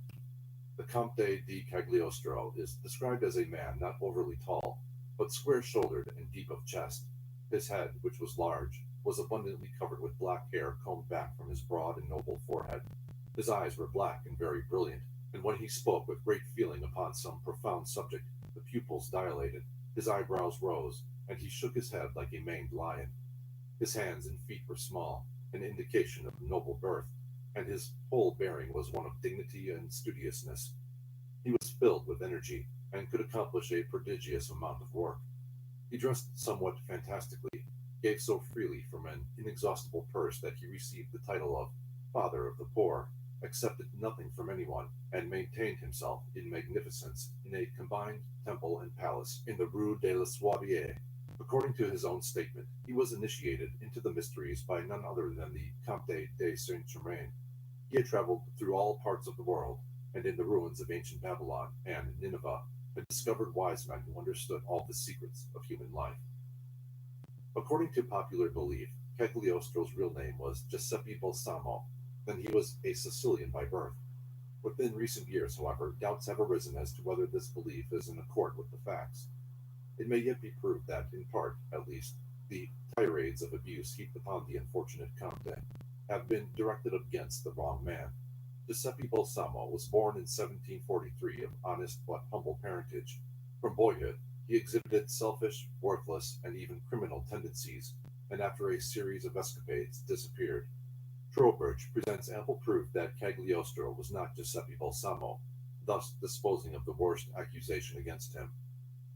The Comte di Cagliostro is described as a man not overly tall, but square-shouldered and deep of chest. His head, which was large, was abundantly covered with black hair combed back from his broad and noble forehead. His eyes were black and very brilliant, and when he spoke with great feeling upon some profound subject, the pupils dilated, his eyebrows rose, and he shook his head like a maned lion. His hands and feet were small, an indication of noble birth, and his whole bearing was one of dignity and studiousness. He was filled with energy, and could accomplish a prodigious amount of work. He dressed somewhat fantastically, gave so freely from an inexhaustible purse that he received the title of Father of the Poor, accepted nothing from anyone, and maintained himself in magnificence in a combined temple and palace in the Rue de la Soierie. According to his own statement, he was initiated into the mysteries by none other than the Comte de Saint-Germain. He had traveled through all parts of the world, and in the ruins of ancient Babylon and Nineveh had discovered wise men who understood all the secrets of human life. According to popular belief, Cagliostro's real name was Giuseppe Balsamo, and he was a Sicilian by birth. Within recent years, however, doubts have arisen as to whether this belief is in accord with the facts. It may yet be proved that, in part, at least, the tirades of abuse heaped upon the unfortunate Comte have been directed against the wrong man. Giuseppe Balsamo was born in 1743 of honest but humble parentage. From boyhood, he exhibited selfish, worthless, and even criminal tendencies, and after a series of escapades disappeared. Trowbridge presents ample proof that Cagliostro was not Giuseppe Balsamo, thus disposing of the worst accusation against him.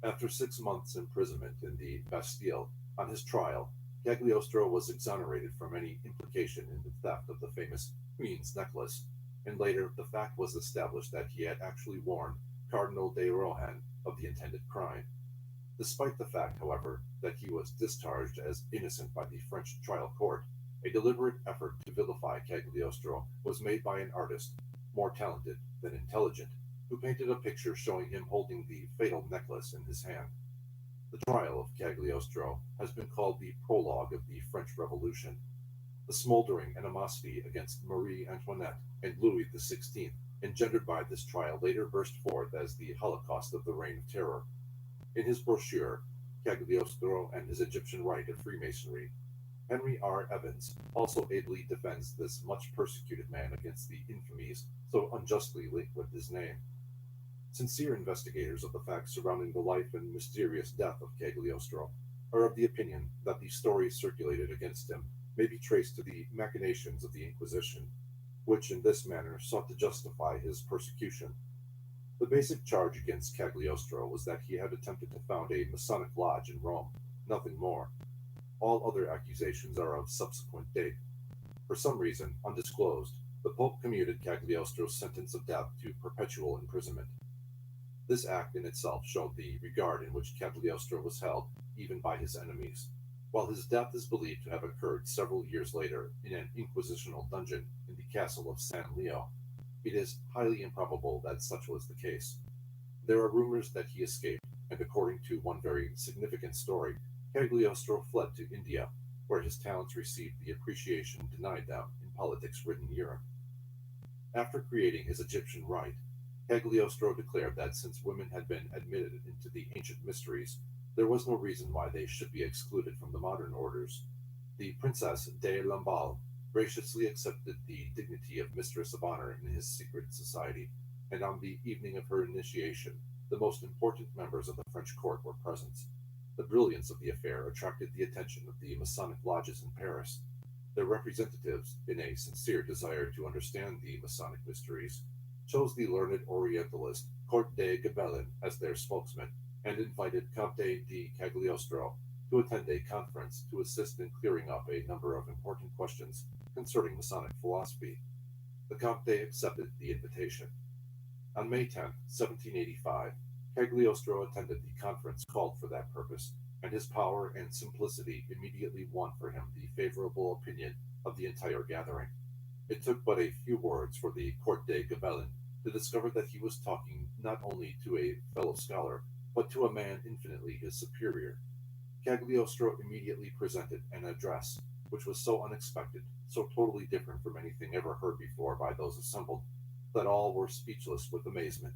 After 6 months' imprisonment in the Bastille, on his trial, Cagliostro was exonerated from any implication in the theft of the famous Queen's necklace, and later the fact was established that he had actually warned Cardinal de Rohan of the intended crime. Despite the fact, however, that he was discharged as innocent by the French trial court, a deliberate effort to vilify Cagliostro was made by an artist, more talented than intelligent, who painted a picture showing him holding the fatal necklace in his hand. The trial of Cagliostro has been called the prologue of the French Revolution. The smoldering animosity against Marie Antoinette and Louis XVI engendered by this trial later burst forth as the Holocaust of the Reign of Terror. In his brochure, Cagliostro and his Egyptian Rite of Freemasonry, Henry R. Evans also ably defends this much persecuted man against the infamies so unjustly linked with his name. Sincere investigators of the facts surrounding the life and mysterious death of Cagliostro are of the opinion that the stories circulated against him may be traced to the machinations of the Inquisition, which in this manner sought to justify his persecution. The basic charge against Cagliostro was that he had attempted to found a Masonic lodge in Rome, nothing more. All other accusations are of subsequent date. For some reason, undisclosed, the Pope commuted Cagliostro's sentence of death to perpetual imprisonment. This act in itself showed the regard in which Cagliostro was held, even by his enemies. While his death is believed to have occurred several years later in an inquisitional dungeon in the castle of San Leo, it is highly improbable that such was the case. There are rumors that he escaped, and according to one very significant story, Cagliostro fled to India, where his talents received the appreciation denied them in politics-ridden Europe. After creating his Egyptian rite, Cagliostro declared that since women had been admitted into the ancient mysteries, there was no reason why they should be excluded from the modern orders. The Princess de Lamballe graciously accepted the dignity of Mistress of Honor in his secret society, and on the evening of her initiation, the most important members of the French court were present. The brilliance of the affair attracted the attention of the Masonic lodges in Paris. Their representatives, in a sincere desire to understand the Masonic mysteries, chose the learned Orientalist Comte de Gabellin as their spokesman and invited Comte di Cagliostro to attend a conference to assist in clearing up a number of important questions concerning Masonic philosophy. The Comte accepted the invitation. On May 10, 1785, Cagliostro attended the conference called for that purpose, and his power and simplicity immediately won for him the favorable opinion of the entire gathering. It took but a few words for the Comte de Gabellin to discover that he was talking not only to a fellow scholar, but to a man infinitely his superior. Cagliostro immediately presented an address, which was so unexpected, so totally different from anything ever heard before by those assembled, that all were speechless with amazement.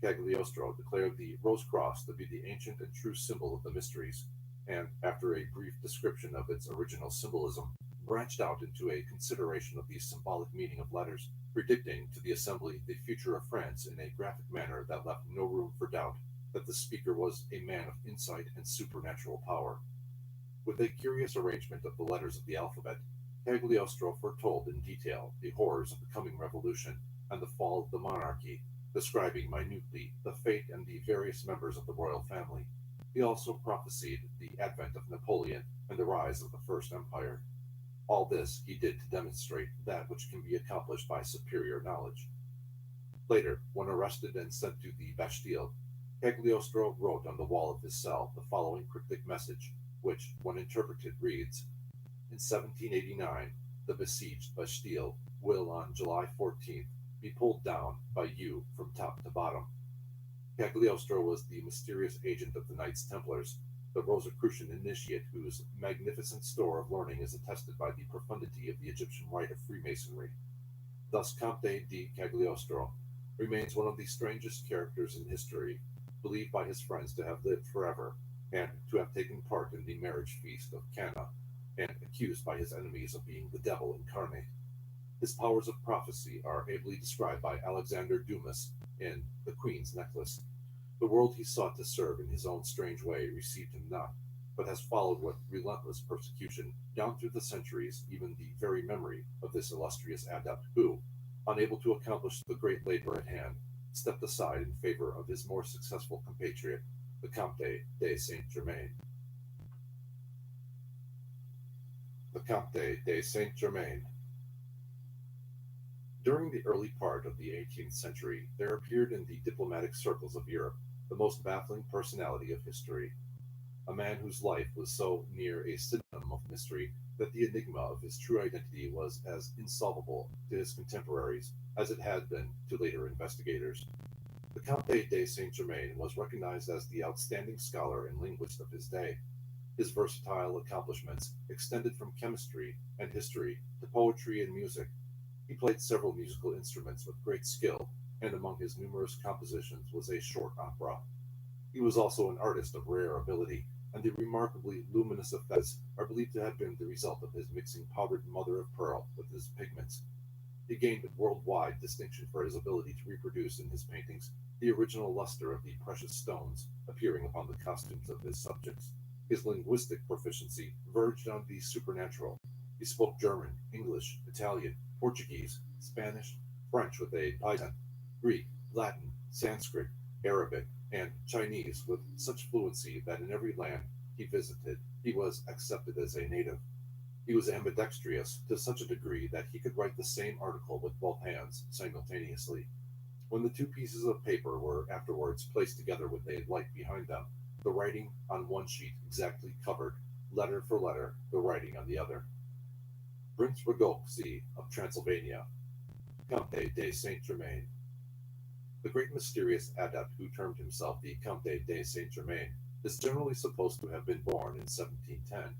Cagliostro declared the Rose Cross to be the ancient and true symbol of the mysteries, and, after a brief description of its original symbolism, branched out into a consideration of the symbolic meaning of letters, predicting to the assembly the future of France in a graphic manner that left no room for doubt that the speaker was a man of insight and supernatural power. With a curious arrangement of the letters of the alphabet, Cagliostro foretold in detail the horrors of the coming revolution and the fall of the monarchy, describing minutely the fate and the various members of the royal family. He also prophesied the advent of Napoleon and the rise of the First Empire. All this he did to demonstrate that which can be accomplished by superior knowledge. Later, when arrested and sent to the Bastille, Cagliostro wrote on the wall of his cell the following cryptic message, which, when interpreted, reads: In 1789, the besieged Bastille will, on July 14th, be pulled down by you from top to bottom. Cagliostro was the mysterious agent of the Knights Templars, the Rosicrucian initiate whose magnificent store of learning is attested by the profundity of the Egyptian rite of Freemasonry. Thus, Comte di Cagliostro remains one of the strangest characters in history, believed by his friends to have lived forever, and to have taken part in the marriage feast of Cana, and accused by his enemies of being the devil incarnate. His powers of prophecy are ably described by Alexander Dumas in The Queen's Necklace. The world he sought to serve in his own strange way received him not, but has followed with relentless persecution down through the centuries, even the very memory of this illustrious adept who, unable to accomplish the great labor at hand, stepped aside in favor of his more successful compatriot, the Comte de Saint-Germain. The Comte de Saint-Germain. During the early part of the 18th century, there appeared in the diplomatic circles of Europe the most baffling personality of history, a man whose life was so near a synonym of mystery that the enigma of his true identity was as insolvable to his contemporaries as it had been to later investigators. The Comte de Saint-Germain was recognized as the outstanding scholar and linguist of his day. His versatile accomplishments extended from chemistry and history to poetry and music. He played several musical instruments with great skill, and among his numerous compositions was a short opera. He was also an artist of rare ability, and the remarkably luminous effects are believed to have been the result of his mixing powdered mother of pearl with his pigments. He gained worldwide distinction for his ability to reproduce in his paintings the original luster of the precious stones appearing upon the costumes of his subjects. His linguistic proficiency verged on the supernatural. He spoke German, English, Italian, Portuguese, Spanish, French with a accent, Greek, Latin, Sanskrit, Arabic, and Chinese with such fluency that in every land he visited he was accepted as a native. He was ambidextrous to such a degree that he could write the same article with both hands simultaneously. When the two pieces of paper were afterwards placed together with a light behind them, the writing on one sheet exactly covered, letter for letter, the writing on the other. Prince Ragoczi of Transylvania, Comte de Saint-Germain. The great mysterious adept who termed himself the Comte de Saint-Germain is generally supposed to have been born in 1710,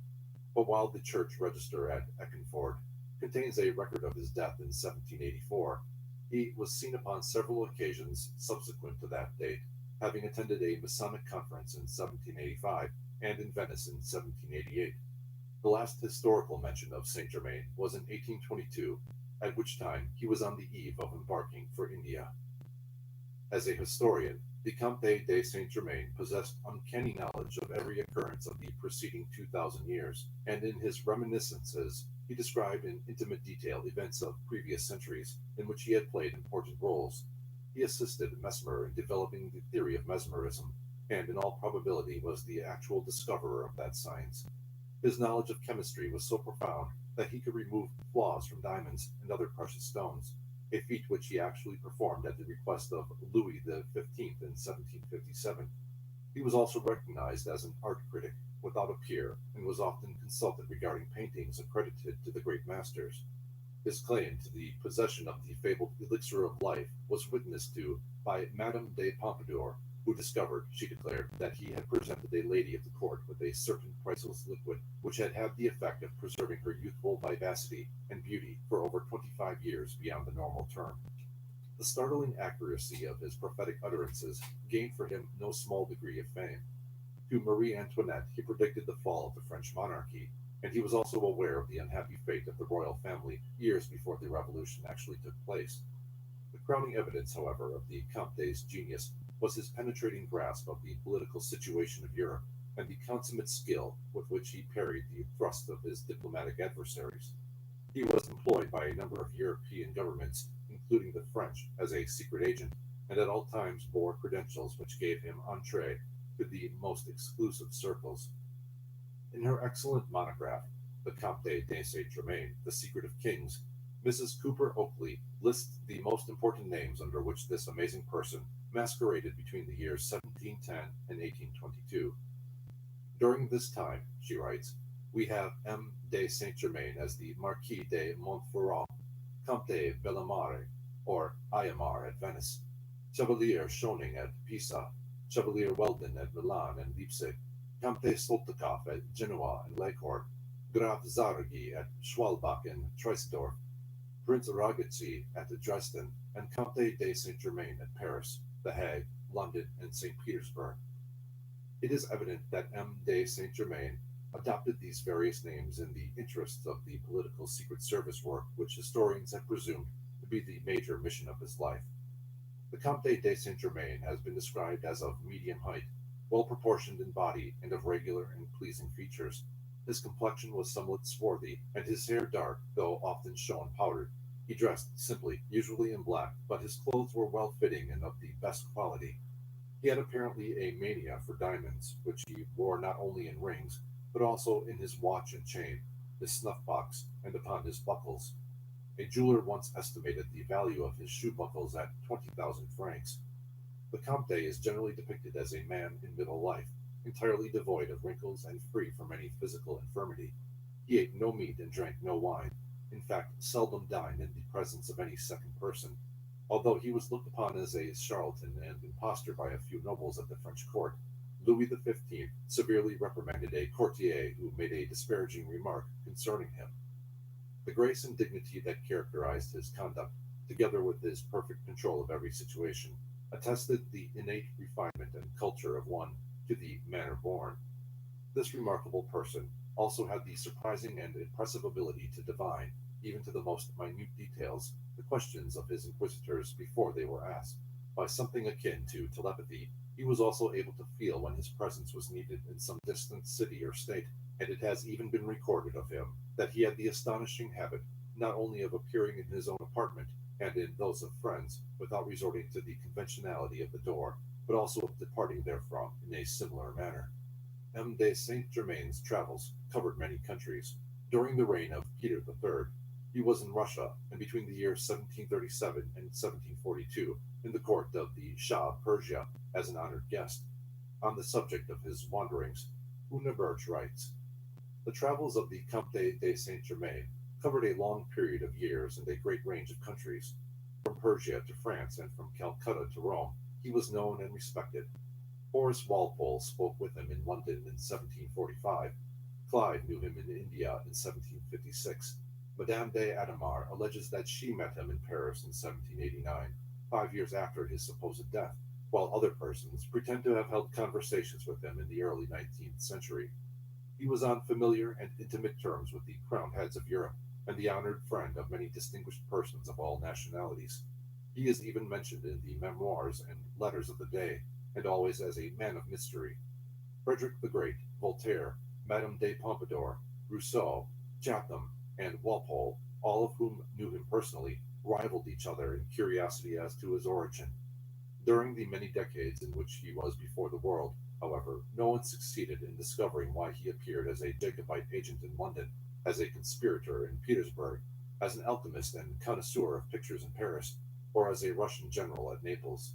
but while the church register at Eckernford contains a record of his death in 1784, he was seen upon several occasions subsequent to that date, having attended a Masonic conference in 1785 and in Venice in 1788. The last historical mention of Saint Germain was in 1822, at which time he was on the eve of embarking for India. As a historian, the Comte de Saint-Germain possessed uncanny knowledge of every occurrence of the preceding 2,000 years, and in his reminiscences he described in intimate detail events of previous centuries in which he had played important roles. He assisted Mesmer in developing the theory of mesmerism, and in all probability was the actual discoverer of that science. His knowledge of chemistry was so profound that he could remove flaws from diamonds and other precious stones, a feat which he actually performed at the request of Louis XV in 1757. He was also recognized as an art critic without a peer, and was often consulted regarding paintings accredited to the great masters. His claim to the possession of the fabled elixir of life was witnessed to by Madame de Pompadour, who discovered, she declared, that he had presented a lady of the court with a certain priceless liquid which had had the effect of preserving her youthful vivacity and beauty for over 25 years beyond the normal term. The startling accuracy of his prophetic utterances gained for him no small degree of fame. To Marie Antoinette he predicted the fall of the French monarchy, and he was also aware of the unhappy fate of the royal family years before the revolution actually took place. The crowning evidence, however, of the Comte's genius was his penetrating grasp of the political situation of Europe and the consummate skill with which he parried the thrusts of his diplomatic adversaries. He was employed by a number of European governments, including the French, as a secret agent, and at all times bore credentials which gave him entree to the most exclusive circles. In her excellent monograph, The Comte de Saint-Germain, The Secret of Kings, Mrs. Cooper Oakley lists the most important names under which this amazing person masqueraded between the years 1710 and 1822. During this time, she writes, we have M. de Saint-Germain as the Marquis de Montferrat, Comte Bellamare, or Ayamar at Venice, Chevalier Schoning at Pisa, Chevalier Weldon at Milan and Leipzig, Comte Soltikoff at Genoa and Leghorn, Graf Zargi at Schwalbach and Treisdorf, Prince Ragazzi at Dresden, and Comte de Saint-Germain at Paris, The Hague, London, and St. Petersburg. It is evident that M. de Saint-Germain adopted these various names in the interests of the political secret service work which historians have presumed to be the major mission of his life. The Comte de Saint-Germain has been described as of medium height, well proportioned in body and of regular and pleasing features. His complexion was somewhat swarthy, and his hair dark, though often shown powdered. He dressed simply, usually in black, but his clothes were well fitting and of the best quality. He had apparently a mania for diamonds, which he wore not only in rings, but also in his watch and chain, his snuff box, and upon his buckles. A jeweler once estimated the value of his shoe buckles at 20,000 francs. The Comte is generally depicted as a man in middle life, entirely devoid of wrinkles and free from any physical infirmity. He ate no meat and drank no wine, in fact, seldom dined in the presence of any second person. Although he was looked upon as a charlatan and impostor by a few nobles of the French court, Louis XV severely reprimanded a courtier who made a disparaging remark concerning him. The grace and dignity that characterized his conduct, together with his perfect control of every situation, attested the innate refinement and culture of one to the manner born. This remarkable person also had the surprising and impressive ability to divine, even to the most minute details, the questions of his inquisitors before they were asked. By something akin to telepathy, he was also able to feel when his presence was needed in some distant city or state, and it has even been recorded of him that he had the astonishing habit not only of appearing in his own apartment and in those of friends without resorting to the conventionality of the door, but also of departing therefrom in a similar manner. M. de Saint Germain's travels covered many countries. During the reign of Peter III, he was in Russia, and between the years 1737 and 1742 in the court of the Shah of Persia as an honored guest. On the subject of his wanderings, Una Birch writes, "The travels of the Comte de Saint Germain covered a long period of years and a great range of countries. From Persia to France and from Calcutta to Rome, he was known and respected. Horace Walpole spoke with him in London in 1745. Clive knew him in India in 1756. Madame de Adhemar alleges that she met him in Paris in 1789, 5 years after his supposed death, while other persons pretend to have held conversations with him in the early 19th century. He was on familiar and intimate terms with the crowned heads of Europe, and the honored friend of many distinguished persons of all nationalities. He is even mentioned in the memoirs and letters of the day, and always as a man of mystery. Frederick the Great, Voltaire, Madame de Pompadour, Rousseau, Chatham, and Walpole, all of whom knew him personally, rivaled each other in curiosity as to his origin. During the many decades in which he was before the world, however, no one succeeded in discovering why he appeared as a Jacobite agent in London, as a conspirator in Petersburg, as an alchemist and connoisseur of pictures in Paris, or as a Russian general at Naples.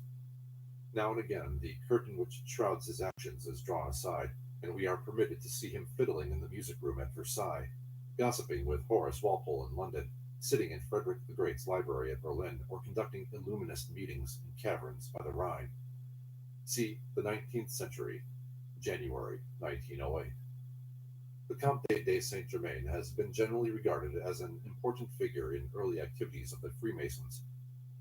Now and again, the curtain which shrouds his actions is drawn aside, and we are permitted to see him fiddling in the music room at Versailles, gossiping with Horace Walpole in London, sitting in Frederick the Great's library at Berlin, or conducting illuminist meetings in caverns by the Rhine. See the 19th century, January 1908. The Comte de Saint Germain has been generally regarded as an important figure in early activities of the Freemasons.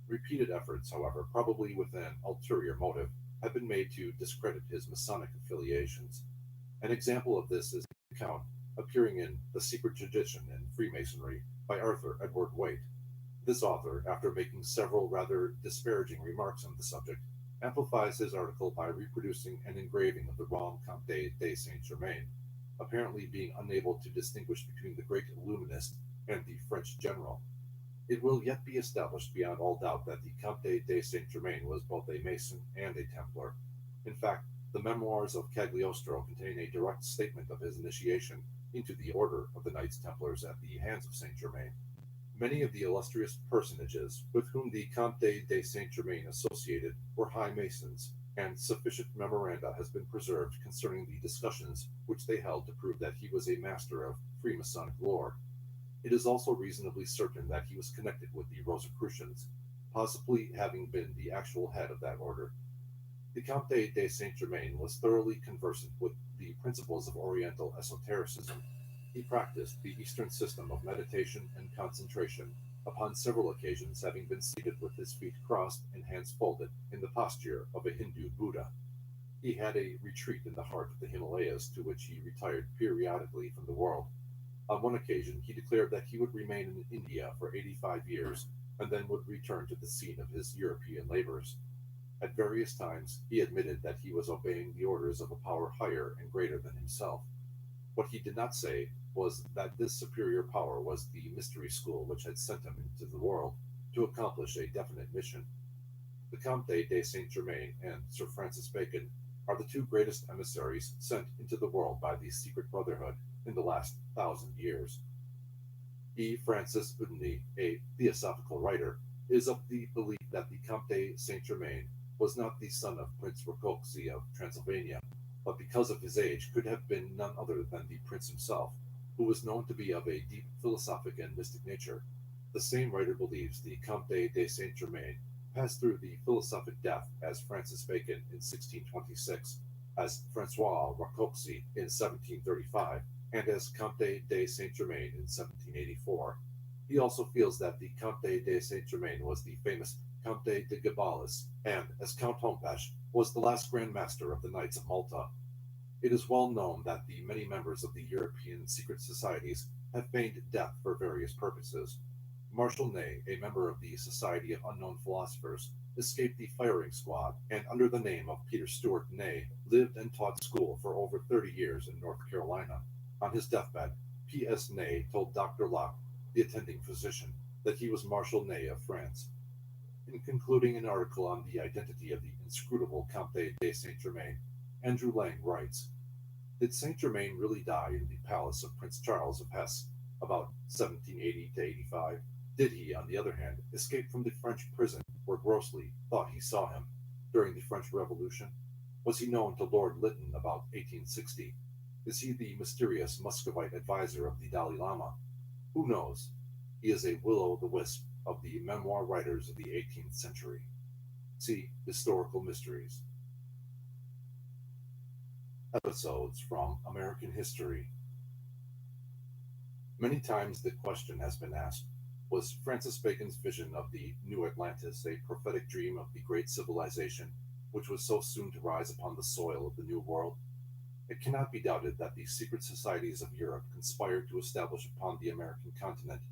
Repeated efforts, however, probably with an ulterior motive, have been made to discredit his Masonic affiliations. An example of this is the account appearing in The Secret Tradition in Freemasonry by Arthur Edward Waite. This author, after making several rather disparaging remarks on the subject, amplifies his article by reproducing an engraving of the wrong Comte de Saint Germain, apparently being unable to distinguish between the great Illuminist and the French general. It will yet be established beyond all doubt that the Comte de Saint Germain was both a Mason and a Templar. In fact, the memoirs of Cagliostro contain a direct statement of his initiation into the order of the Knights Templars at the hands of Saint Germain. Many of the illustrious personages with whom the Comte de Saint Germain associated were High Masons, and sufficient memoranda has been preserved concerning the discussions which they held to prove that he was a master of Freemasonic lore. It is also reasonably certain that he was connected with the Rosicrucians, possibly having been the actual head of that order. The Comte de Saint Germain was thoroughly conversant with the principles of Oriental esotericism. He practiced the Eastern system of meditation and concentration, upon several occasions having been seated with his feet crossed and hands folded in the posture of a Hindu Buddha. He had a retreat in the heart of the Himalayas to which he retired periodically from the world. On one occasion, he declared that he would remain in India for 85 years and then would return to the scene of his European labors. At various times, he admitted that he was obeying the orders of a power higher and greater than himself. What he did not say was that this superior power was the mystery school which had sent him into the world to accomplish a definite mission. The Comte de Saint-Germain and Sir Francis Bacon are the two greatest emissaries sent into the world by the secret brotherhood in the last 1,000 years. E. Francis Udny, a theosophical writer, is of the belief that the Comte de Saint-Germain was not the son of Prince Rákóczi of Transylvania, but because of his age could have been none other than the prince himself, who was known to be of a deep philosophic and mystic nature. The same writer believes the Comte de Saint-Germain passed through the philosophic death as Francis Bacon in 1626, as François Rákóczi in 1735, and as Comte de Saint-Germain in 1784. He also feels that the Comte de Saint-Germain was the famous Comte de Gabalis, and, as Count Hompesch, was the last Grand Master of the Knights of Malta. It is well known that the many members of the European secret societies have feigned death for various purposes. Marshal Ney, a member of the Society of Unknown Philosophers, escaped the firing squad, and under the name of Peter Stewart Ney, lived and taught school for over 30 years in North Carolina. On his deathbed, P.S. Ney told Dr. Locke, the attending physician, that he was Marshal Ney of France. In concluding an article on the identity of the inscrutable Comte de Saint-Germain, Andrew Lang writes, "Did Saint-Germain really die in the palace of Prince Charles of Hesse about 1780 to 85? Did he, on the other hand, escape from the French prison where Grosley thought he saw him during the French Revolution? Was he known to Lord Lytton about 1860? Is he the mysterious Muscovite advisor of the Dalai Lama? Who knows? He is a will-o'-the-wisp of the memoir writers of the 18th century. See Historical Mysteries." Episodes from American History. Many times the question has been asked, was Francis Bacon's vision of the New Atlantis a prophetic dream of the great civilization which was so soon to rise upon the soil of the New World? It cannot be doubted that the secret societies of Europe conspired to establish upon the American continent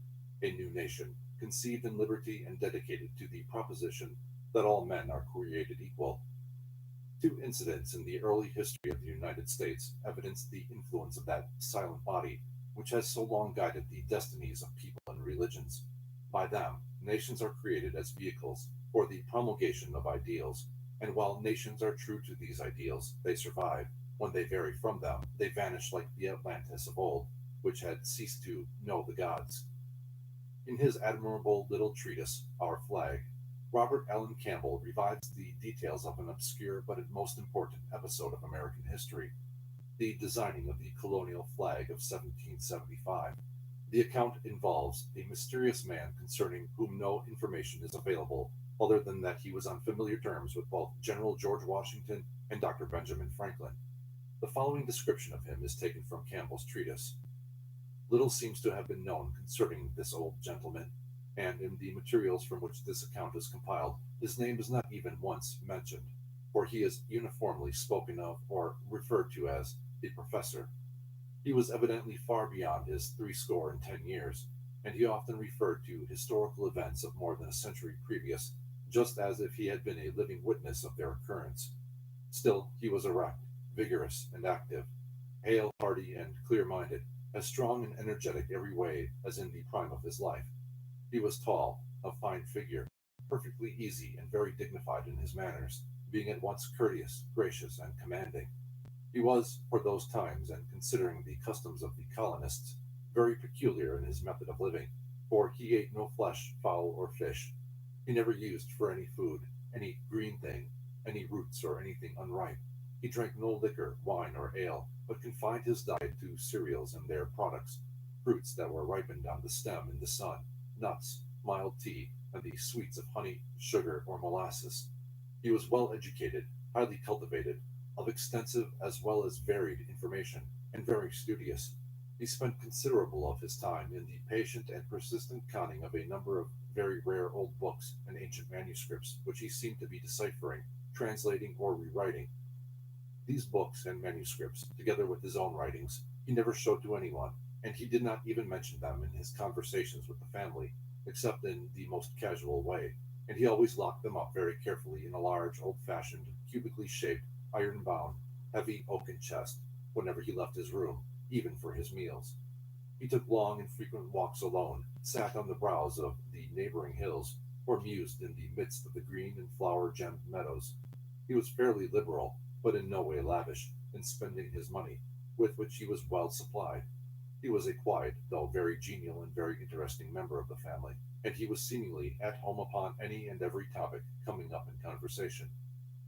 a new nation, conceived in liberty and dedicated to the proposition that all men are created equal. Two incidents in the early history of the United States evidence the influence of that silent body which has so long guided the destinies of people and religions. By them, nations are created as vehicles for the promulgation of ideals, and while nations are true to these ideals, they survive. When they vary from them, they vanish like the Atlantis of old, which had ceased to know the gods. In his admirable little treatise, Our Flag, Robert Allen Campbell revives the details of an obscure but most important episode of American history, the designing of the colonial flag of 1775. The account involves a mysterious man concerning whom no information is available other than that he was on familiar terms with both General George Washington and Dr. Benjamin Franklin. The following description of him is taken from Campbell's treatise. Little seems to have been known concerning this old gentleman, and in the materials from which this account is compiled, his name is not even once mentioned, for he is uniformly spoken of or referred to as the professor. He was evidently far beyond his 70 years, and he often referred to historical events of more than a century previous, just as if he had been a living witness of their occurrence. Still, he was erect, vigorous, and active, hale, hearty, and clear-minded, as strong and energetic every way as in the prime of his life. He was tall, of fine figure, perfectly easy and very dignified in his manners, being at once courteous, gracious, and commanding. He was, for those times, and considering the customs of the colonists, very peculiar in his method of living, for he ate no flesh, fowl, or fish. He never used for any food any green thing, any roots, or anything unripe. He drank no liquor, wine, or ale, but confined his diet to cereals and their products, fruits that were ripened on the stem in the sun, nuts, mild tea, and the sweets of honey, sugar, or molasses. He was well educated, highly cultivated, of extensive as well as varied information, and very studious. He spent considerable of his time in the patient and persistent conning of a number of very rare old books and ancient manuscripts, which he seemed to be deciphering, translating, or rewriting. These books and manuscripts, together with his own writings, he never showed to anyone, and he did not even mention them in his conversations with the family, except in the most casual way, and he always locked them up very carefully in a large, old-fashioned, cubically shaped, iron-bound, heavy oaken chest whenever he left his room, even for his meals. He took long and frequent walks alone, sat on the brows of the neighboring hills, or mused in the midst of the green and flower-gemmed meadows. He was fairly liberal, but in no way lavish, in spending his money, with which he was well supplied. He was a quiet, though very genial and very interesting member of the family, and he was seemingly at home upon any and every topic coming up in conversation.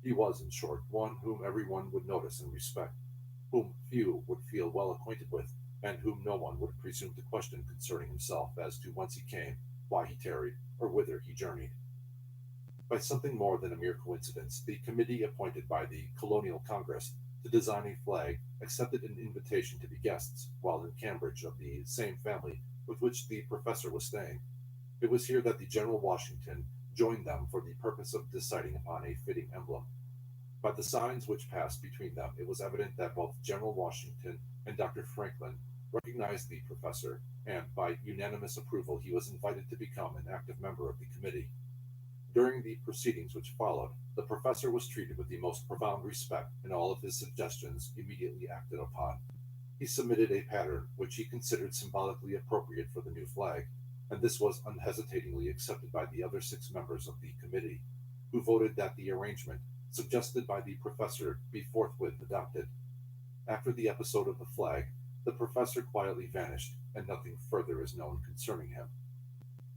He was, in short, one whom everyone would notice and respect, whom few would feel well acquainted with, and whom no one would presume to question concerning himself as to whence he came, why he tarried, or whither he journeyed. By something more than a mere coincidence, the committee appointed by the Colonial Congress to design a flag accepted an invitation to be guests while in Cambridge of the same family with which the professor was staying. It was here that the General Washington joined them for the purpose of deciding upon a fitting emblem. By the signs which passed between them, it was evident that both General Washington and Dr. Franklin recognized the professor, and by unanimous approval he was invited to become an active member of the committee. During the proceedings which followed, the professor was treated with the most profound respect, and all of his suggestions immediately acted upon. He submitted a pattern which he considered symbolically appropriate for the new flag, and this was unhesitatingly accepted by the other 6 members of the committee, who voted that the arrangement suggested by the professor be forthwith adopted. After the episode of the flag, the professor quietly vanished, and nothing further is known concerning him.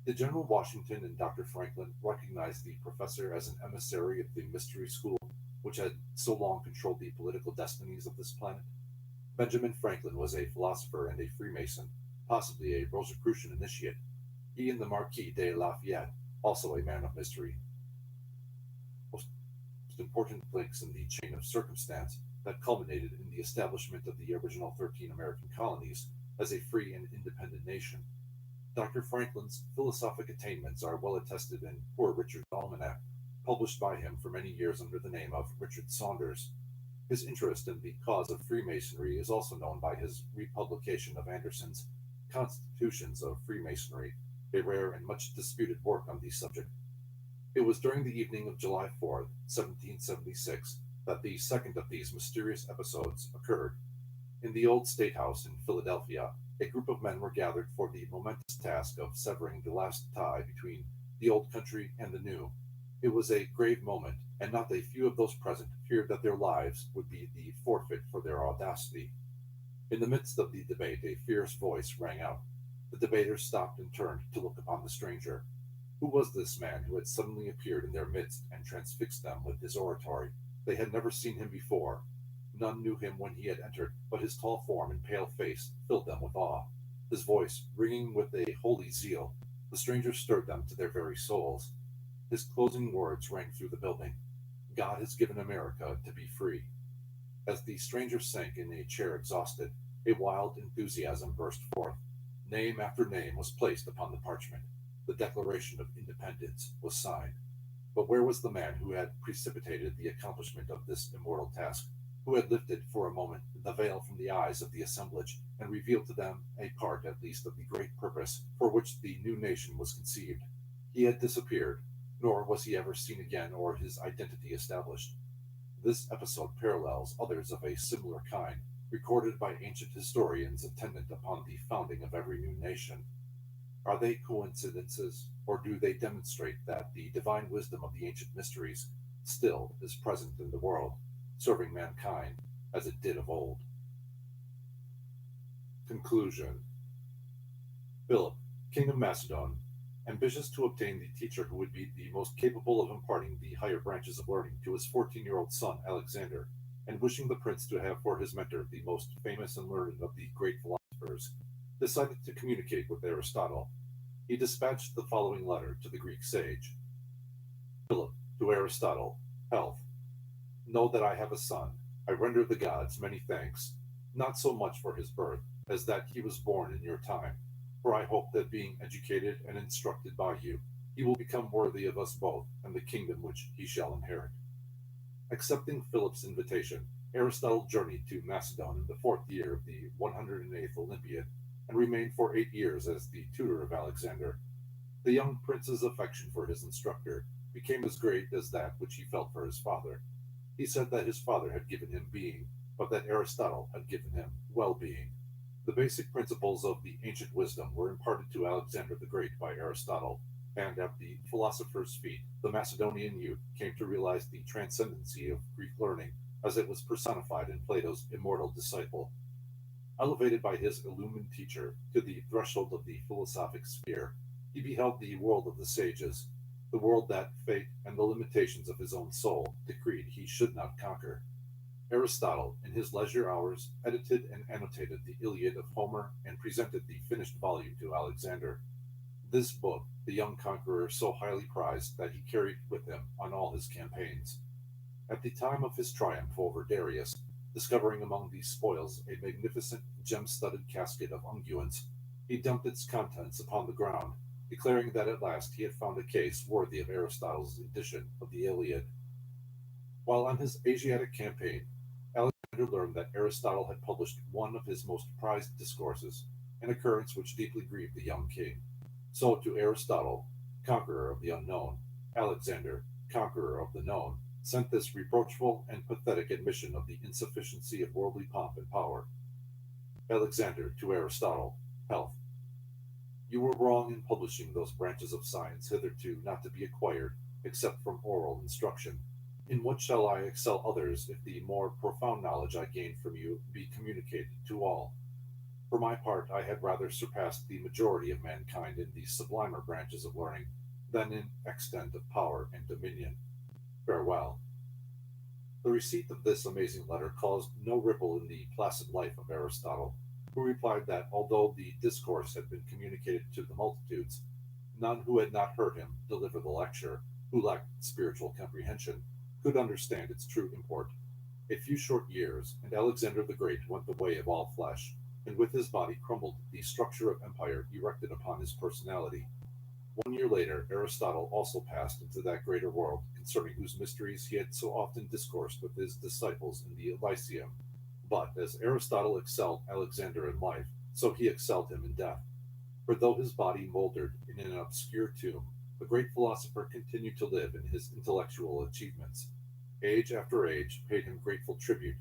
Did General Washington and Dr. Franklin recognize the professor as an emissary of the mystery school which had so long controlled the political destinies of this planet? Benjamin Franklin was a philosopher and a Freemason, possibly a Rosicrucian initiate. He and the Marquis de Lafayette, also a man of mystery, most important links in the chain of circumstance that culminated in the establishment of the original 13 American colonies as a free and independent nation. Dr. Franklin's philosophic attainments are well attested in Poor Richard's Almanac, published by him for many years under the name of Richard Saunders. His interest in the cause of Freemasonry is also known by his republication of Anderson's Constitutions of Freemasonry, a rare and much disputed work on the subject. It was during the evening of July 4th, 1776, that the second of these mysterious episodes occurred. In the old State House in Philadelphia, a group of men were gathered for the momentous task of severing the last tie between the old country and the new. It was a grave moment, and not a few of those present feared that their lives would be the forfeit for their audacity. In the midst of the debate, a fierce voice rang out. The debaters stopped and turned to look upon the stranger. Who was this man who had suddenly appeared in their midst and transfixed them with his oratory? They had never seen him before. None knew him when he had entered, but his tall form and pale face filled them with awe. His voice, ringing with a holy zeal, the stranger stirred them to their very souls. His closing words rang through the building. God has given America to be free. As the stranger sank in a chair exhausted, a wild enthusiasm burst forth. Name after name was placed upon the parchment. The Declaration of Independence was signed. But where was the man who had precipitated the accomplishment of this immortal task, who had lifted for a moment the veil from the eyes of the assemblage and revealed to them a part at least of the great purpose for which the new nation was conceived? He had disappeared, nor was he ever seen again or his identity established. This episode parallels others of a similar kind, recorded by ancient historians attendant upon the founding of every new nation. Are they coincidences, or do they demonstrate that the divine wisdom of the ancient mysteries still is present in the world, serving mankind as it did of old? Conclusion. Philip, king of Macedon, ambitious to obtain the teacher who would be the most capable of imparting the higher branches of learning to his 14-year-old son Alexander, and wishing the prince to have for his mentor the most famous and learned of the great philosophers, decided to communicate with Aristotle. He dispatched the following letter to the Greek sage. Philip, to Aristotle, health. Know that I have a son. I render the gods many thanks, not so much for his birth, as that he was born in your time, for I hope that being educated and instructed by you, he will become worthy of us both and the kingdom which he shall inherit. Accepting Philip's invitation, Aristotle journeyed to Macedon in the 4th year of the 108th Olympiad, and remained for 8 years as the tutor of Alexander. The young prince's affection for his instructor became as great as that which he felt for his father. He said that his father had given him being, but that Aristotle had given him well-being. The basic principles of the ancient wisdom were imparted to Alexander the Great by Aristotle, and at the philosopher's feet, the Macedonian youth came to realize the transcendency of Greek learning as it was personified in Plato's immortal disciple. Elevated by his illumined teacher to the threshold of the philosophic sphere, he beheld the world of the sages, the world that fate and the limitations of his own soul decreed he should not conquer. Aristotle, in his leisure hours, edited and annotated the Iliad of Homer and presented the finished volume to Alexander. This book the young conqueror so highly prized that he carried with him on all his campaigns. At the time of his triumph over Darius, discovering among these spoils a magnificent gem-studded casket of unguents, he dumped its contents upon the ground, declaring that at last he had found a case worthy of Aristotle's edition of the Iliad. While on his Asiatic campaign, Alexander learned that Aristotle had published one of his most prized discourses, an occurrence which deeply grieved the young king. So to Aristotle, conqueror of the unknown, Alexander, conqueror of the known, sent this reproachful and pathetic admission of the insufficiency of worldly pomp and power. Alexander to Aristotle, health. You were wrong in publishing those branches of science hitherto not to be acquired except from oral instruction. In what shall I excel others if the more profound knowledge I gain from you be communicated to all? For my part, I had rather surpassed the majority of mankind in the sublimer branches of learning than in extent of power and dominion. Farewell. The receipt of this amazing letter caused no ripple in the placid life of Aristotle, who replied that although the discourse had been communicated to the multitudes, none who had not heard him deliver the lecture, who lacked spiritual comprehension, could understand its true import. A few short years, and Alexander the Great went the way of all flesh, and with his body crumbled the structure of empire erected upon his personality. 1 year later, Aristotle also passed into that greater world concerning whose mysteries he had so often discoursed with his disciples in the Elysium. But as Aristotle excelled Alexander in life, so he excelled him in death. For though his body mouldered in an obscure tomb, the great philosopher continued to live in his intellectual achievements. Age after age paid him grateful tribute.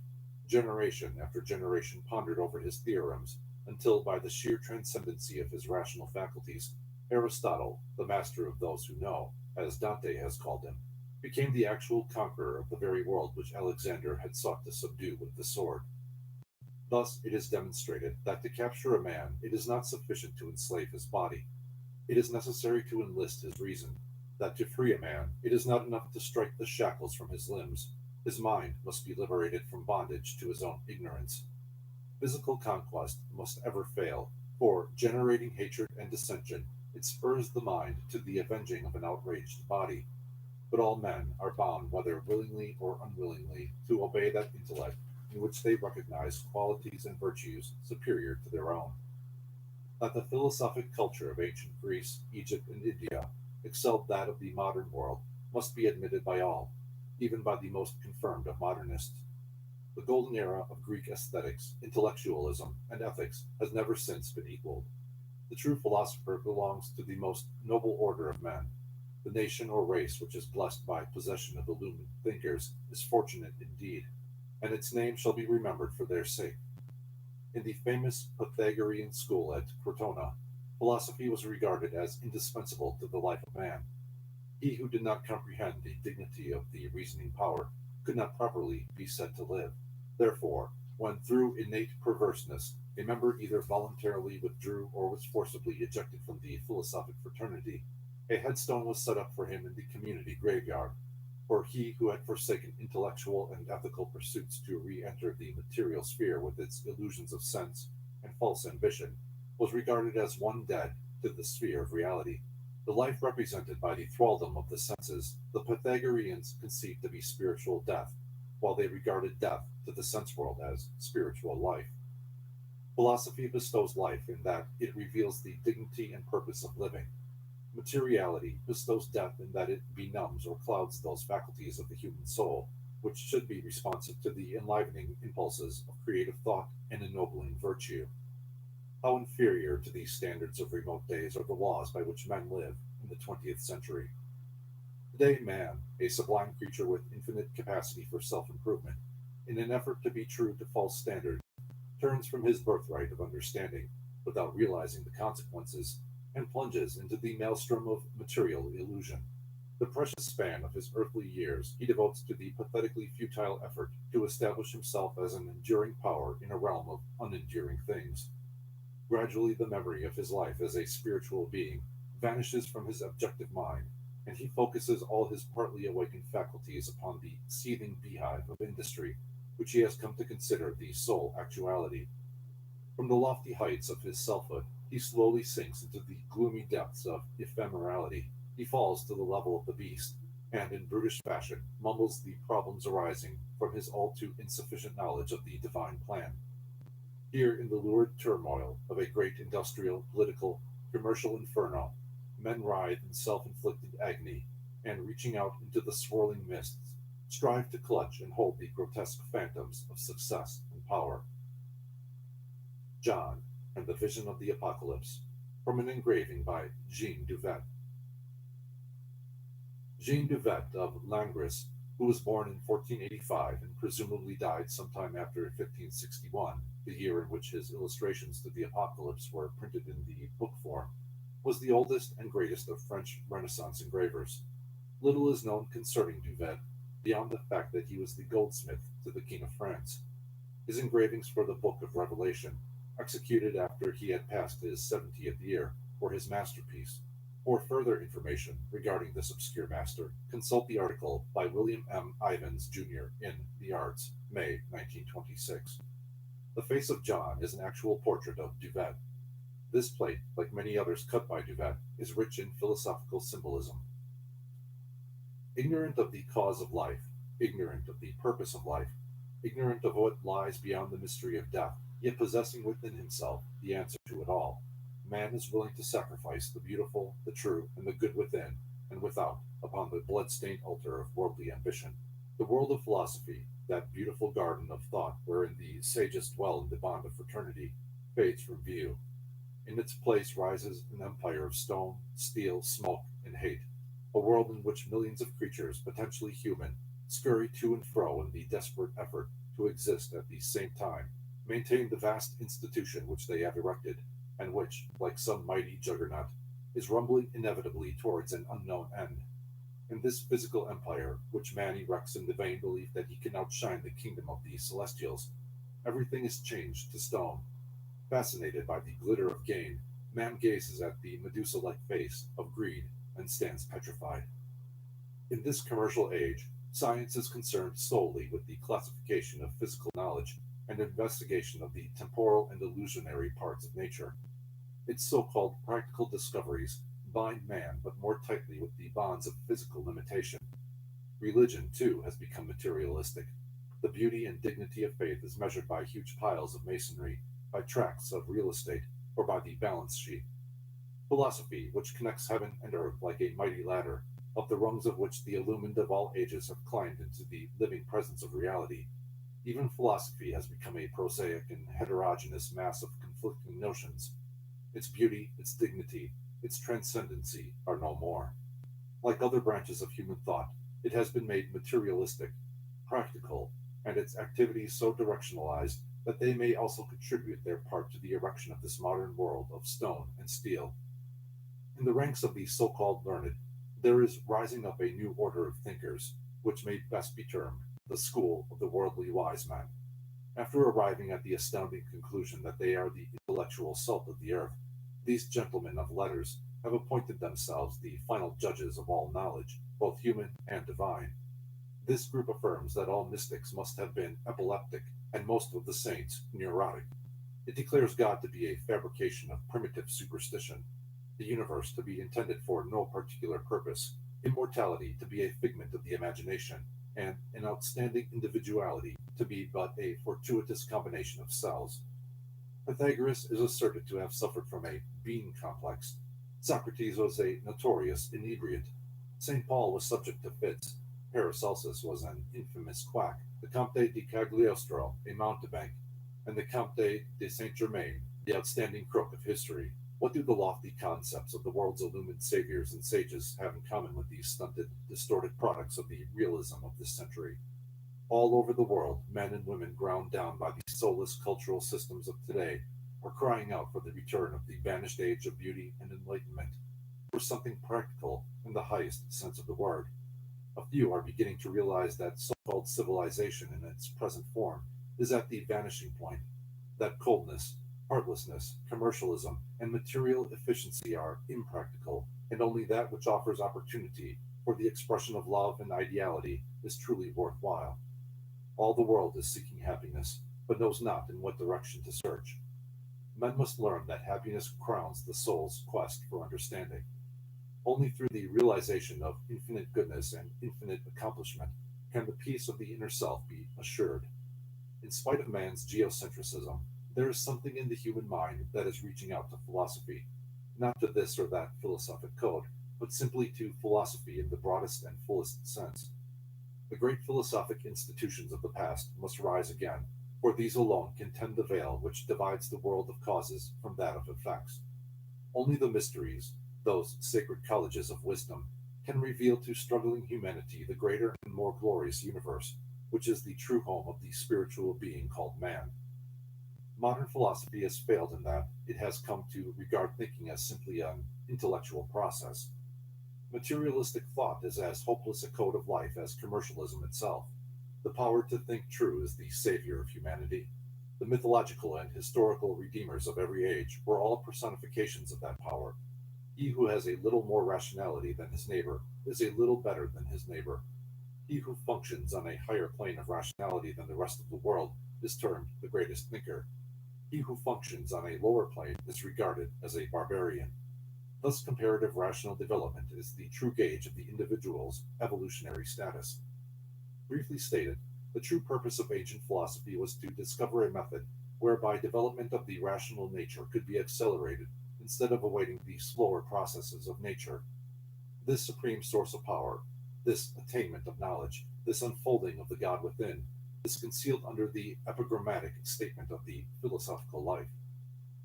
Generation after generation pondered over his theorems, until by the sheer transcendency of his rational faculties, Aristotle, the master of those who know, as Dante has called him, became the actual conqueror of the very world which Alexander had sought to subdue with the sword. Thus it is demonstrated that to capture a man it is not sufficient to enslave his body. It is necessary to enlist his reason, that to free a man it is not enough to strike the shackles from his limbs. His mind must be liberated from bondage to his own ignorance. Physical conquest must ever fail, for, generating hatred and dissension, it spurs the mind to the avenging of an outraged body. But all men are bound, whether willingly or unwillingly, to obey that intellect in which they recognize qualities and virtues superior to their own. That the philosophic culture of ancient Greece, Egypt, and India excelled that of the modern world must be admitted by all, even by the most confirmed of modernists. The golden era of Greek aesthetics, intellectualism, and ethics has never since been equaled. The true philosopher belongs to the most noble order of men. The nation or race which is blessed by possession of illumined thinkers is fortunate indeed, and its name shall be remembered for their sake. In the famous Pythagorean school at Crotona, philosophy was regarded as indispensable to the life of man. He who did not comprehend the dignity of the reasoning power could not properly be said to live. Therefore, when through innate perverseness a member either voluntarily withdrew or was forcibly ejected from the philosophic fraternity, a headstone was set up for him in the community graveyard, for he who had forsaken intellectual and ethical pursuits to re-enter the material sphere with its illusions of sense and false ambition was regarded as one dead to the sphere of reality. The life represented by the thraldom of the senses, the Pythagoreans conceived to be spiritual death, while they regarded death to the sense world as spiritual life. Philosophy bestows life in that it reveals the dignity and purpose of living. Materiality bestows death in that it benumbs or clouds those faculties of the human soul which should be responsive to the enlivening impulses of creative thought and ennobling virtue. How inferior to these standards of remote days are the laws by which men live in the 20th century. Today, man, a sublime creature with infinite capacity for self-improvement, in an effort to be true to false standards, turns from his birthright of understanding, without realizing the consequences, and plunges into the maelstrom of material illusion. The precious span of his earthly years he devotes to the pathetically futile effort to establish himself as an enduring power in a realm of unenduring things. Gradually, the memory of his life as a spiritual being vanishes from his objective mind, and he focuses all his partly awakened faculties upon the seething beehive of industry, which he has come to consider the sole actuality. From the lofty heights of his selfhood, he slowly sinks into the gloomy depths of ephemerality. He falls to the level of the beast, and in brutish fashion mumbles the problems arising from his all too insufficient knowledge of the divine plan. Here, in the lurid turmoil of a great industrial, political, commercial inferno, men writhe in self-inflicted agony, and reaching out into the swirling mists, strive to clutch and hold the grotesque phantoms of success and power. John and the Vision of the Apocalypse, from an engraving by Jean Duvet. Jean Duvet of Langres, who was born in 1485 and presumably died sometime after 1561, the year in which his illustrations to the Apocalypse were printed in the book form, was the oldest and greatest of French Renaissance engravers. Little is known concerning Duvet, beyond the fact that he was the goldsmith to the King of France. His engravings for the Book of Revelation, executed after he had passed his 70th year, were his masterpiece. For further information regarding this obscure master, consult the article by William M. Ivins, Jr. in The Arts, May 1926. The face of John is an actual portrait of Duvet. This plate, like many others cut by Duvet, is rich in philosophical symbolism. Ignorant of the cause of life, ignorant of the purpose of life, ignorant of what lies beyond the mystery of death, yet possessing within himself the answer to it all, man is willing to sacrifice the beautiful, the true, and the good within and without upon the blood-stained altar of worldly ambition. The world of philosophy, that beautiful garden of thought wherein the sages dwell in the bond of fraternity, fades from view. In its place rises an empire of stone, steel, smoke, and hate, a world in which millions of creatures, potentially human, scurry to and fro in the desperate effort to exist at the same time, maintain the vast institution which they have erected, and which, like some mighty juggernaut, is rumbling inevitably towards an unknown end. In this physical empire, which man erects in the vain belief that he can outshine the kingdom of the celestials, everything is changed to stone. Fascinated by the glitter of gain, man gazes at the Medusa-like face of greed and stands petrified. In this commercial age, science is concerned solely with the classification of physical knowledge and investigation of the temporal and illusionary parts of nature. Its so-called practical discoveries bind man but more tightly with the bonds of physical limitation. Religion, too, has become materialistic. The beauty and dignity of faith is measured by huge piles of masonry, by tracts of real estate, or by the balance sheet. Philosophy, which connects heaven and earth like a mighty ladder, up the rungs of which the illumined of all ages have climbed into the living presence of reality, even philosophy has become a prosaic and heterogeneous mass of conflicting notions. Its beauty, its dignity, its transcendency are no more. Like other branches of human thought, it has been made materialistic, practical, and its activities so directionalized that they may also contribute their part to the erection of this modern world of stone and steel. In the ranks of the so-called learned, there is rising up a new order of thinkers, which may best be termed the school of the worldly wise man. After arriving at the astounding conclusion that they are the intellectual salt of the earth, these gentlemen of letters have appointed themselves the final judges of all knowledge, both human and divine. This group affirms that all mystics must have been epileptic, and most of the saints neurotic. It declares God to be a fabrication of primitive superstition, the universe to be intended for no particular purpose, immortality to be a figment of the imagination, and an outstanding individuality to be but a fortuitous combination of cells. Pythagoras is asserted to have suffered from a bean complex. Socrates was a notorious inebriate. St. Paul was subject to fits. Paracelsus was an infamous quack. The Comte di Cagliostro, a mountebank, and the Comte de Saint-Germain, the outstanding crook of history. What do the lofty concepts of the world's illumined saviors and sages have in common with these stunted, distorted products of the realism of this century? All over the world, men and women ground down by the soulless cultural systems of today are crying out for the return of the vanished age of beauty and enlightenment, for something practical in the highest sense of the word. A few are beginning to realize that so-called civilization in its present form is at the vanishing point, that coldness, heartlessness, commercialism, and material efficiency are impractical, and only that which offers opportunity for the expression of love and ideality is truly worthwhile. All the world is seeking happiness, but knows not in what direction to search. Men must learn that happiness crowns the soul's quest for understanding. Only through the realization of infinite goodness and infinite accomplishment can the peace of the inner self be assured. In spite of man's geocentrism, there is something in the human mind that is reaching out to philosophy, not to this or that philosophic code, but simply to philosophy in the broadest and fullest sense. The great philosophic institutions of the past must rise again, for these alone can tend the veil which divides the world of causes from that of effects. Only the mysteries, those sacred colleges of wisdom, can reveal to struggling humanity the greater and more glorious universe, which is the true home of the spiritual being called man. Modern philosophy has failed in that it has come to regard thinking as simply an intellectual process. Materialistic thought is as hopeless a code of life as commercialism itself. The power to think true is the savior of humanity. The mythological and historical redeemers of every age were all personifications of that power. He who has a little more rationality than his neighbor is a little better than his neighbor. He who functions on a higher plane of rationality than the rest of the world is termed the greatest thinker. He who functions on a lower plane is regarded as a barbarian. Thus, comparative rational development is the true gauge of the individual's evolutionary status. Briefly stated, the true purpose of ancient philosophy was to discover a method whereby development of the rational nature could be accelerated instead of awaiting the slower processes of nature. This supreme source of power, this attainment of knowledge, this unfolding of the God within, is concealed under the epigrammatic statement of the philosophical life.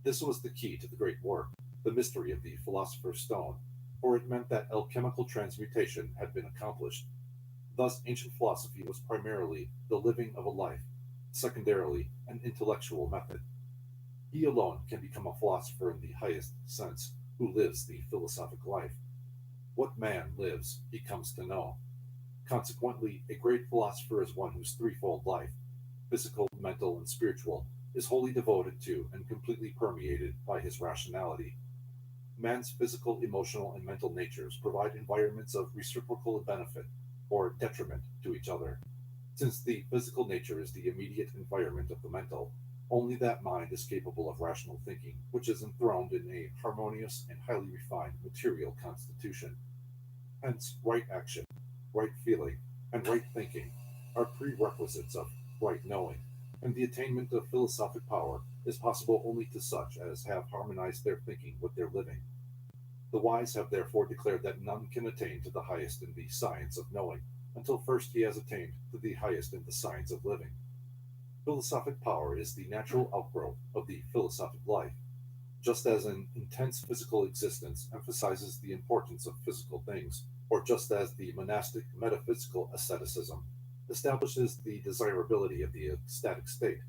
This was the key to the great work, the mystery of the philosopher's stone, for it meant that alchemical transmutation had been accomplished. Thus, ancient philosophy was primarily the living of a life, secondarily, an intellectual method. He alone can become a philosopher in the highest sense, who lives the philosophic life. What man lives, he comes to know. Consequently, a great philosopher is one whose threefold life, physical, mental, and spiritual, is wholly devoted to and completely permeated by his rationality. Man's physical, emotional, and mental natures provide environments of reciprocal benefit or detriment to each other. Since the physical nature is the immediate environment of the mental, only that mind is capable of rational thinking, which is enthroned in a harmonious and highly refined material constitution. Hence, right action, right feeling, and right thinking are prerequisites of right knowing, and the attainment of philosophic power is possible only to such as have harmonized their thinking with their living. The wise have therefore declared that none can attain to the highest in the science of knowing until first he has attained to the highest in the science of living. Philosophic power is the natural outgrowth of the philosophic life, just as an intense physical existence emphasizes the importance of physical things, or just as the monastic metaphysical asceticism establishes the desirability of the ecstatic state.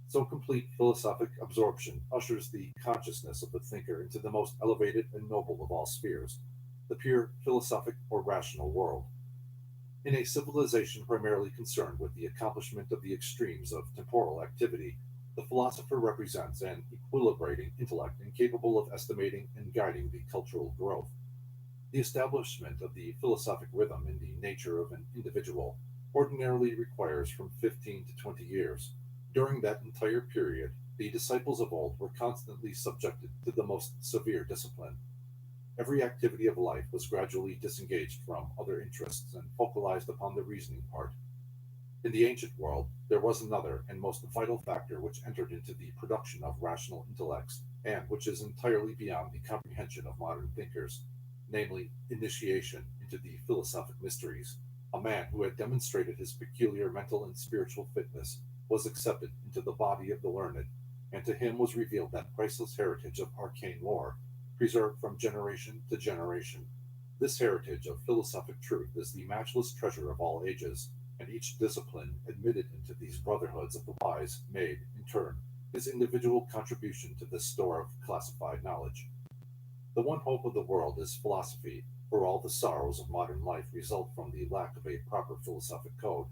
So complete philosophic absorption ushers the consciousness of the thinker into the most elevated and noble of all spheres, the pure philosophic or rational world. In a civilization primarily concerned with the accomplishment of the extremes of temporal activity, the philosopher represents an equilibrating intellect incapable of estimating and guiding the cultural growth. The establishment of the philosophic rhythm in the nature of an individual ordinarily requires from 15 to 20 years. During that entire period, the disciples of old were constantly subjected to the most severe discipline. Every activity of life was gradually disengaged from other interests and focalized upon the reasoning part. In the ancient world, there was another and most vital factor which entered into the production of rational intellects, and which is entirely beyond the comprehension of modern thinkers, namely, initiation into the philosophic mysteries. A man who had demonstrated his peculiar mental and spiritual fitness was accepted into the body of the learned, and to him was revealed that priceless heritage of arcane lore preserved from generation to generation. This heritage of philosophic truth is the matchless treasure of all ages, and each discipline admitted into these brotherhoods of the wise made, in turn, his individual contribution to this store of classified knowledge. The one hope of the world is philosophy, for all the sorrows of modern life result from the lack of a proper philosophic code.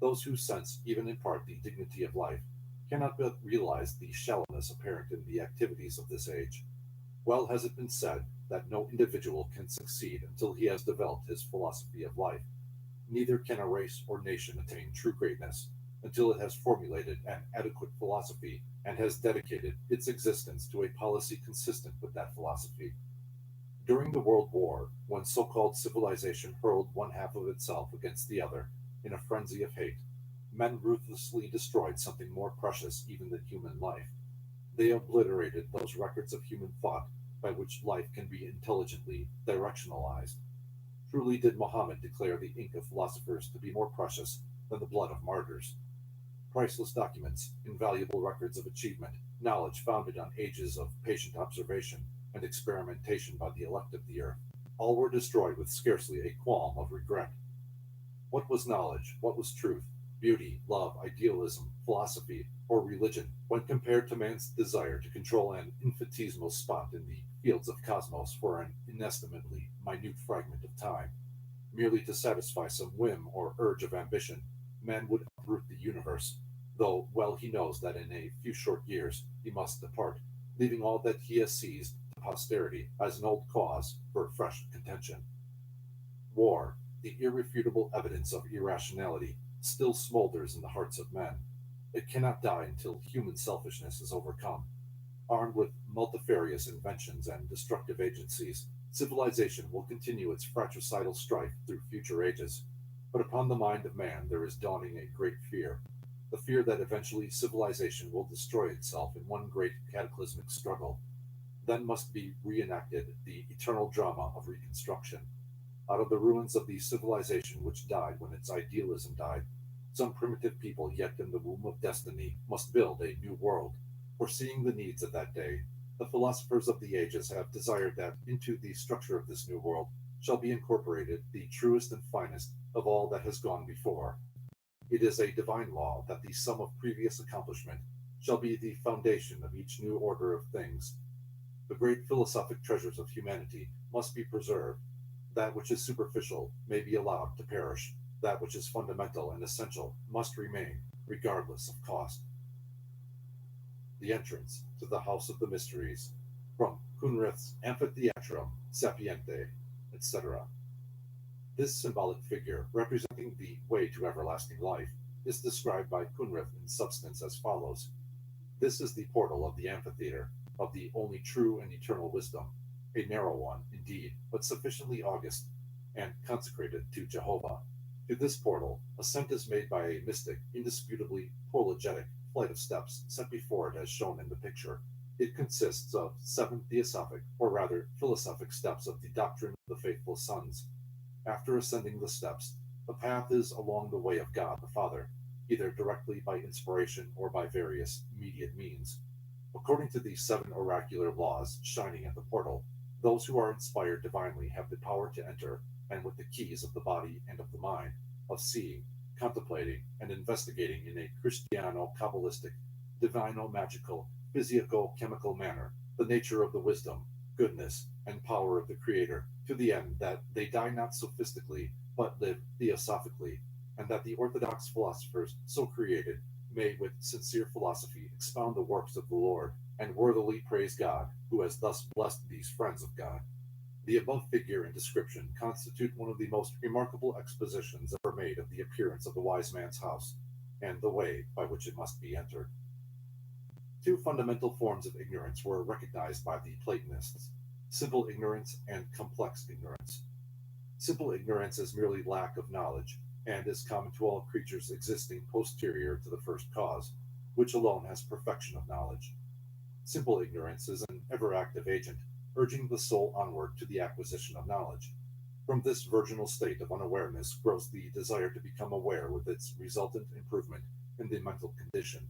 Those who sense, even in part, the dignity of life cannot but realize the shallowness apparent in the activities of this age. Well has it been said that no individual can succeed until he has developed his philosophy of life. Neither can a race or nation attain true greatness until it has formulated an adequate philosophy and has dedicated its existence to a policy consistent with that philosophy. During the World War, when so-called civilization hurled one half of itself against the other in a frenzy of hate, men ruthlessly destroyed something more precious even than human life. They obliterated those records of human thought by which life can be intelligently directionalized. Truly did Mohammed declare the ink of philosophers to be more precious than the blood of martyrs. Priceless documents, invaluable records of achievement, knowledge founded on ages of patient observation and experimentation by the elect of the earth, all were destroyed with scarcely a qualm of regret. What was knowledge? What was truth? Beauty, love, idealism, philosophy, or religion, when compared to man's desire to control an infinitesimal spot in the fields of cosmos for an inestimably minute fragment of time? Merely to satisfy some whim or urge of ambition, man would uproot the universe, though well he knows that in a few short years he must depart, leaving all that he has seized to posterity as an old cause for fresh contention. War, the irrefutable evidence of irrationality, still smolders in the hearts of men. It cannot die until human selfishness is overcome. Armed with multifarious inventions and destructive agencies, civilization will continue its fratricidal strife through future ages. But upon the mind of man there is dawning a great fear, the fear that eventually civilization will destroy itself in one great cataclysmic struggle. Then must be reenacted the eternal drama of reconstruction. Out of the ruins of the civilization which died when its idealism died, some primitive people yet in the womb of destiny must build a new world. Foreseeing the needs of that day, the philosophers of the ages have desired that into the structure of this new world shall be incorporated the truest and finest of all that has gone before. It is a divine law that the sum of previous accomplishment shall be the foundation of each new order of things. The great philosophic treasures of humanity must be preserved. That which is superficial may be allowed to perish. That which is fundamental and essential must remain, regardless of cost. The entrance to the House of the Mysteries, from Kunrath's Amphitheatrum Sapiente, etc. This symbolic figure, representing the way to everlasting life, is described by Kunrath in substance as follows. This is the portal of the amphitheater, of the only true and eternal wisdom, a narrow one, indeed, but sufficiently august and consecrated to Jehovah. To this portal, ascent is made by a mystic, indisputably apologetic flight of steps set before it as shown in the picture. It consists of 7 theosophic, or rather philosophic steps of the doctrine of the faithful sons. After ascending the steps, the path is along the way of God the Father, either directly by inspiration or by various immediate means. According to the 7 oracular laws shining at the portal, those who are inspired divinely have the power to enter, and with the keys of the body and of the mind, of seeing, contemplating, and investigating in a Christiano-Kabbalistic, divino-magical, physico-chemical manner the nature of the wisdom, goodness, and power of the Creator, to the end that they die not sophistically, but live theosophically, and that the orthodox philosophers so created may with sincere philosophy expound the works of the Lord, and worthily praise God, who has thus blessed these friends of God. The above figure and description constitute one of the most remarkable expositions ever made of the appearance of the wise man's house, and the way by which it must be entered. 2 fundamental forms of ignorance were recognized by the Platonists: simple ignorance and complex ignorance. Simple ignorance is merely lack of knowledge, and is common to all creatures existing posterior to the first cause, which alone has perfection of knowledge. Simple ignorance is an ever-active agent, urging the soul onward to the acquisition of knowledge. From this virginal state of unawareness grows the desire to become aware with its resultant improvement in the mental condition.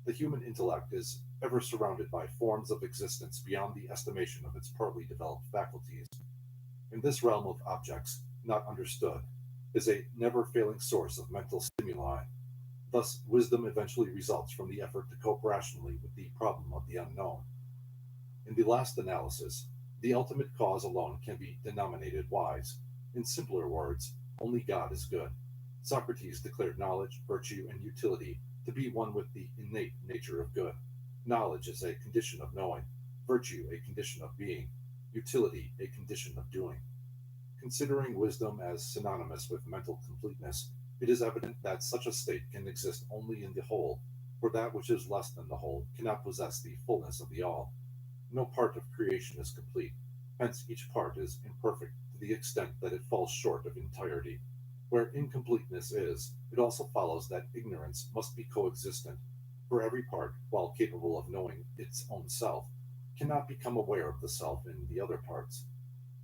The human intellect is ever surrounded by forms of existence beyond the estimation of its partly developed faculties. In this realm of objects, not understood, is a never failing source of mental stimuli. Thus, wisdom eventually results from the effort to cope rationally with the problem of the unknown. In the last analysis, the ultimate cause alone can be denominated wise. In simpler words, only God is good. Socrates declared knowledge, virtue, and utility to be one with the innate nature of good. Knowledge is a condition of knowing, virtue a condition of being, utility a condition of doing. Considering wisdom as synonymous with mental completeness, it is evident that such a state can exist only in the whole, for that which is less than the whole cannot possess the fullness of the all. No part of creation is complete, hence each part is imperfect to the extent that it falls short of entirety. Where incompleteness is, it also follows that ignorance must be coexistent, for every part, while capable of knowing its own self, cannot become aware of the self in the other parts.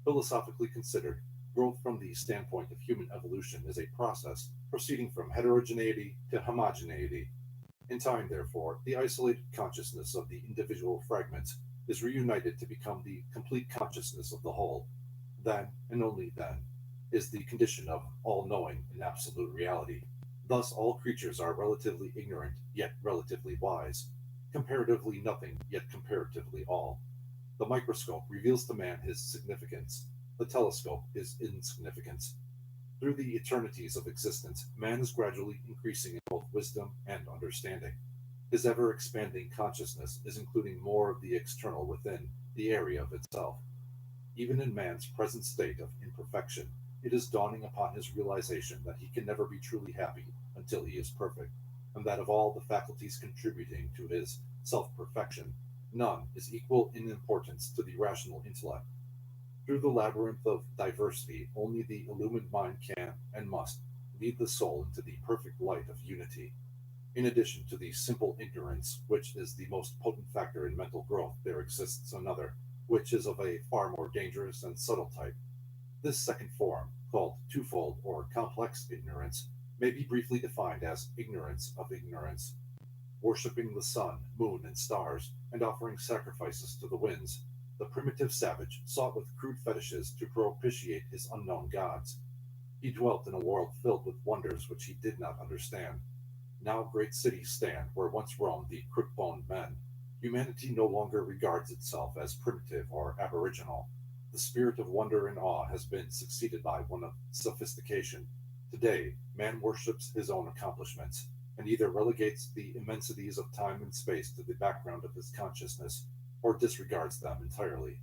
Philosophically considered, growth from the standpoint of human evolution is a process proceeding from heterogeneity to homogeneity. In time, therefore, the isolated consciousness of the individual fragments is reunited to become the complete consciousness of the whole. Then, and only then, is the condition of all knowing in absolute reality. Thus, all creatures are relatively ignorant, yet relatively wise, comparatively nothing, yet comparatively all. The microscope reveals to man his significance, the telescope his insignificance. Through the eternities of existence, man is gradually increasing in both wisdom and understanding. His ever expanding consciousness is including more of the external within the area of itself. Even in man's present state of imperfection, it is dawning upon his realization that he can never be truly happy until he is perfect, and that of all the faculties contributing to his self perfection, none is equal in importance to the rational intellect. Through the labyrinth of diversity, only the illumined mind can and must lead the soul into the perfect light of unity. In addition to the simple ignorance, which is the most potent factor in mental growth, there exists another, which is of a far more dangerous and subtle type. This second form, called twofold or complex ignorance, may be briefly defined as ignorance of ignorance. Worshipping the sun, moon, and stars, and offering sacrifices to the winds, the primitive savage sought with crude fetishes to propitiate his unknown gods. He dwelt in a world filled with wonders which he did not understand. Now great cities stand where once roamed the crook-boned men. Humanity no longer regards itself as primitive or aboriginal. The spirit of wonder and awe has been succeeded by one of sophistication. Today, man worships his own accomplishments, and either relegates the immensities of time and space to the background of his consciousness, or disregards them entirely.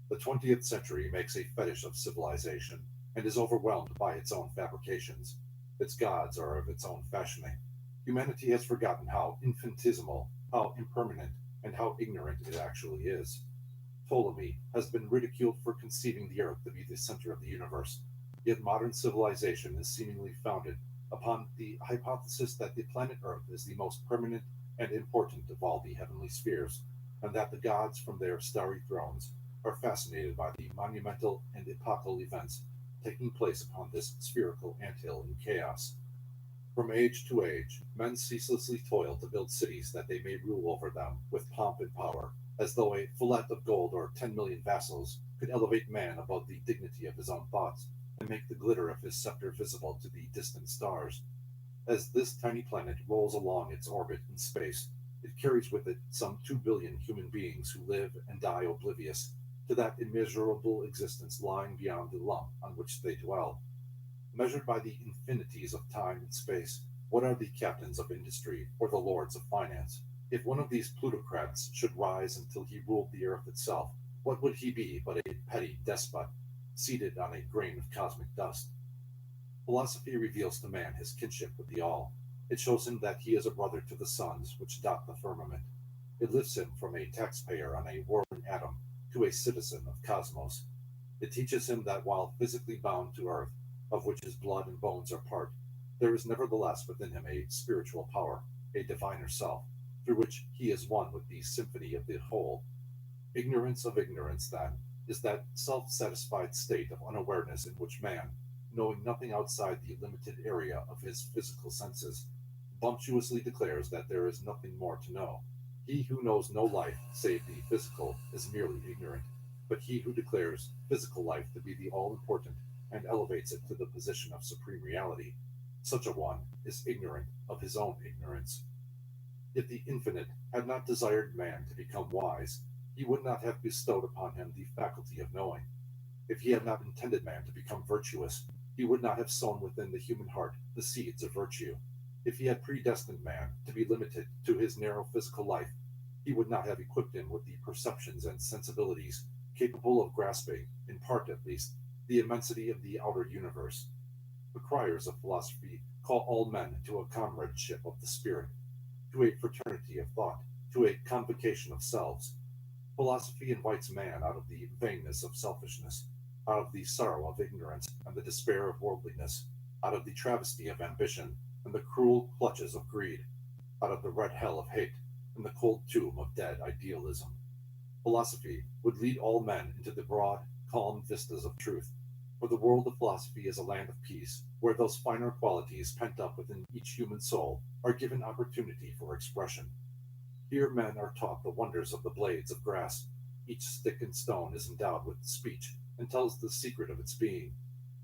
The 20th century makes a fetish of civilization, and is overwhelmed by its own fabrications. Its gods are of its own fashioning. Humanity has forgotten how infinitesimal, how impermanent, and how ignorant it actually is. Ptolemy has been ridiculed for conceiving the earth to be the center of the universe, yet modern civilization is seemingly founded upon the hypothesis that the planet Earth is the most permanent and important of all the heavenly spheres, and that the gods from their starry thrones are fascinated by the monumental and epochal events taking place upon this spherical anthill in chaos. From age to age, men ceaselessly toil to build cities that they may rule over them with pomp and power, as though a fillet of gold or 10 million vassals could elevate man above the dignity of his own thoughts, and make the glitter of his scepter visible to the distant stars. As this tiny planet rolls along its orbit in space, it carries with it some 2 billion human beings who live and die oblivious to that immeasurable existence lying beyond the lump on which they dwell. Measured by the infinities of time and space, what are the captains of industry or the lords of finance? If one of these plutocrats should rise until he ruled the earth itself, what would he be but a petty despot, seated on a grain of cosmic dust? Philosophy reveals to man his kinship with the all. It shows him that he is a brother to the suns which dot the firmament. It lifts him from a taxpayer on a whirling atom to a citizen of cosmos. It teaches him that while physically bound to earth, of which his blood and bones are part, there is nevertheless within him a spiritual power, a diviner self, through which he is one with the symphony of the whole. Ignorance of ignorance, then, is that self-satisfied state of unawareness in which man, knowing nothing outside the limited area of his physical senses, bumptiously declares that there is nothing more to know. He who knows no life save the physical is merely ignorant, but he who declares physical life to be the all-important and elevates it to the position of supreme reality, such a one is ignorant of his own ignorance. If the infinite had not desired man to become wise, he would not have bestowed upon him the faculty of knowing. If he had not intended man to become virtuous, he would not have sown within the human heart the seeds of virtue. If he had predestined man to be limited to his narrow physical life, he would not have equipped him with the perceptions and sensibilities capable of grasping, in part at least, the immensity of the outer universe. The criers of philosophy call all men to a comradeship of the spirit, to a fraternity of thought, to a convocation of selves. Philosophy invites man out of the vainness of selfishness, out of the sorrow of ignorance and the despair of worldliness, out of the travesty of ambition and the cruel clutches of greed, out of the red hell of hate and the cold tomb of dead idealism. Philosophy would lead all men into the broad, calm vistas of truth, for the world of philosophy is a land of peace, where those finer qualities pent up within each human soul are given opportunity for expression. Here men are taught the wonders of the blades of grass. Each stick and stone is endowed with speech and tells the secret of its being.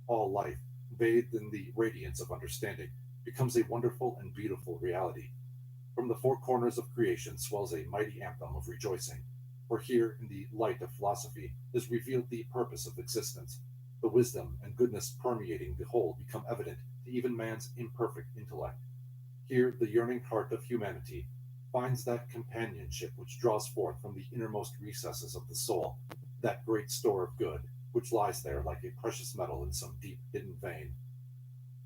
All life, bathed in the radiance of understanding, becomes a wonderful and beautiful reality. From the four corners of creation swells a mighty anthem of rejoicing, for here in the light of philosophy is revealed the purpose of existence. The wisdom and goodness permeating the whole become evident to even man's imperfect intellect. Here the yearning heart of humanity finds that companionship which draws forth from the innermost recesses of the soul, that great store of good which lies there like a precious metal in some deep hidden vein.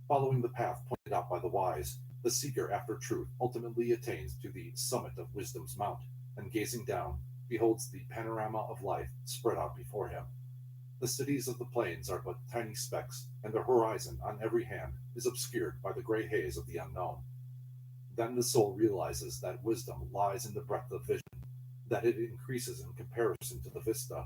Following the path pointed out by the wise, the seeker after truth ultimately attains to the summit of wisdom's mount, and gazing down, beholds the panorama of life spread out before him. The cities of the plains are but tiny specks, and the horizon on every hand is obscured by the gray haze of the unknown. Then the soul realizes that wisdom lies in the breadth of vision, that it increases in comparison to the vista.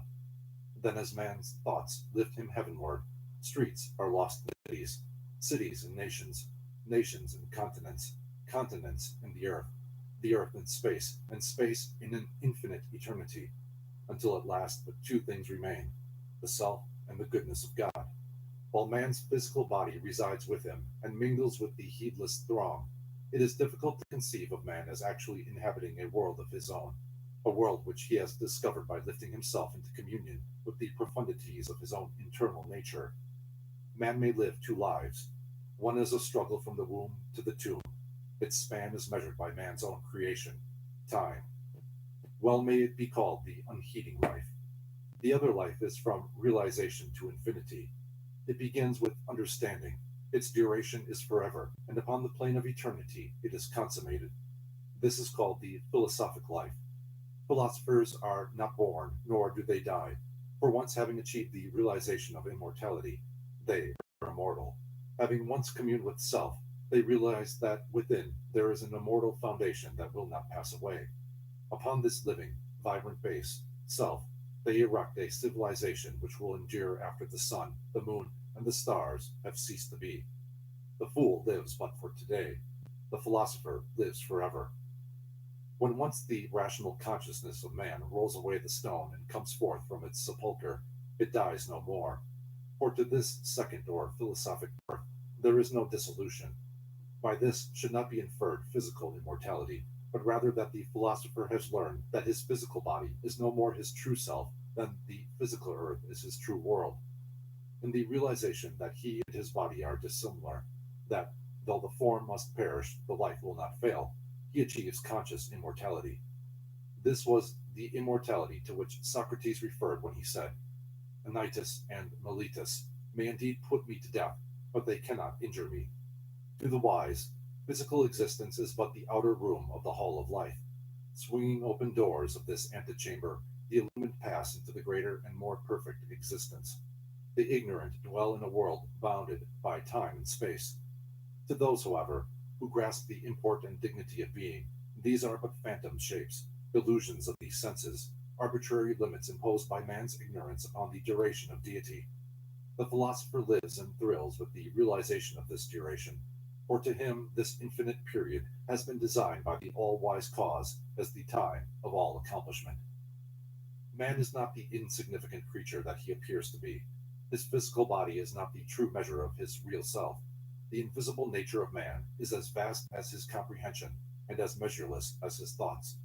Then as man's thoughts lift him heavenward, streets are lost in cities, cities in nations, nations in continents, continents in the earth in space, and space in an infinite eternity, until at last but two things remain, the self and the goodness of God. While man's physical body resides with him and mingles with the heedless throng, it is difficult to conceive of man as actually inhabiting a world of his own, a world which he has discovered by lifting himself into communion with the profundities of his own internal nature. Man may live two lives. One is a struggle from the womb to the tomb. Its span is measured by man's own creation, time. Well may it be called the unheeding life. The other life is from realization to infinity. It begins with understanding. Its duration is forever, and upon the plane of eternity it is consummated. This is called the philosophic life. Philosophers are not born, nor do they die, for once having achieved the realization of immortality, they are immortal. Having once communed with self, they realize that within there is an immortal foundation that will not pass away. Upon this living, vibrant base, self, they erect a civilization which will endure after the sun, the moon, and the stars have ceased to be. The fool lives but for today. The philosopher lives forever. When once the rational consciousness of man rolls away the stone and comes forth from its sepulchre, it dies no more. For to this second or philosophic birth there is no dissolution. By this should not be inferred physical immortality, but rather that the philosopher has learned that his physical body is no more his true self than the physical earth is his true world. In the realization that he and his body are dissimilar, that though the form must perish, the life will not fail, he achieves conscious immortality. This was the immortality to which Socrates referred when he said, Anytus and Meletus may indeed put me to death, but they cannot injure me. To the wise, physical existence is but the outer room of the hall of life. Swinging open doors of this antechamber, the illumined pass into the greater and more perfect existence. The ignorant dwell in a world bounded by time and space. To those, however, who grasp the import and dignity of being, these are but phantom shapes, illusions of the senses, arbitrary limits imposed by man's ignorance upon the duration of deity. The philosopher lives and thrills with the realization of this duration. For to him this infinite period has been designed by the all-wise cause as the time of all accomplishment. Man is not the insignificant creature that he appears to be. His physical body is not the true measure of his real self. The invisible nature of man is as vast as his comprehension and as measureless as his thoughts.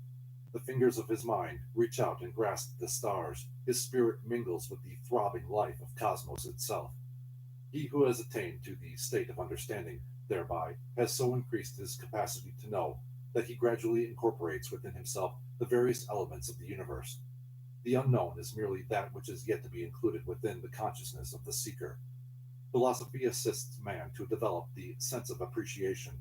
The fingers of his mind reach out and grasp the stars. His spirit mingles with the throbbing life of cosmos itself. He who has attained to the state of understanding thereby has so increased his capacity to know that he gradually incorporates within himself the various elements of the universe. The unknown is merely that which is yet to be included within the consciousness of the seeker. Philosophy assists man to develop the sense of appreciation,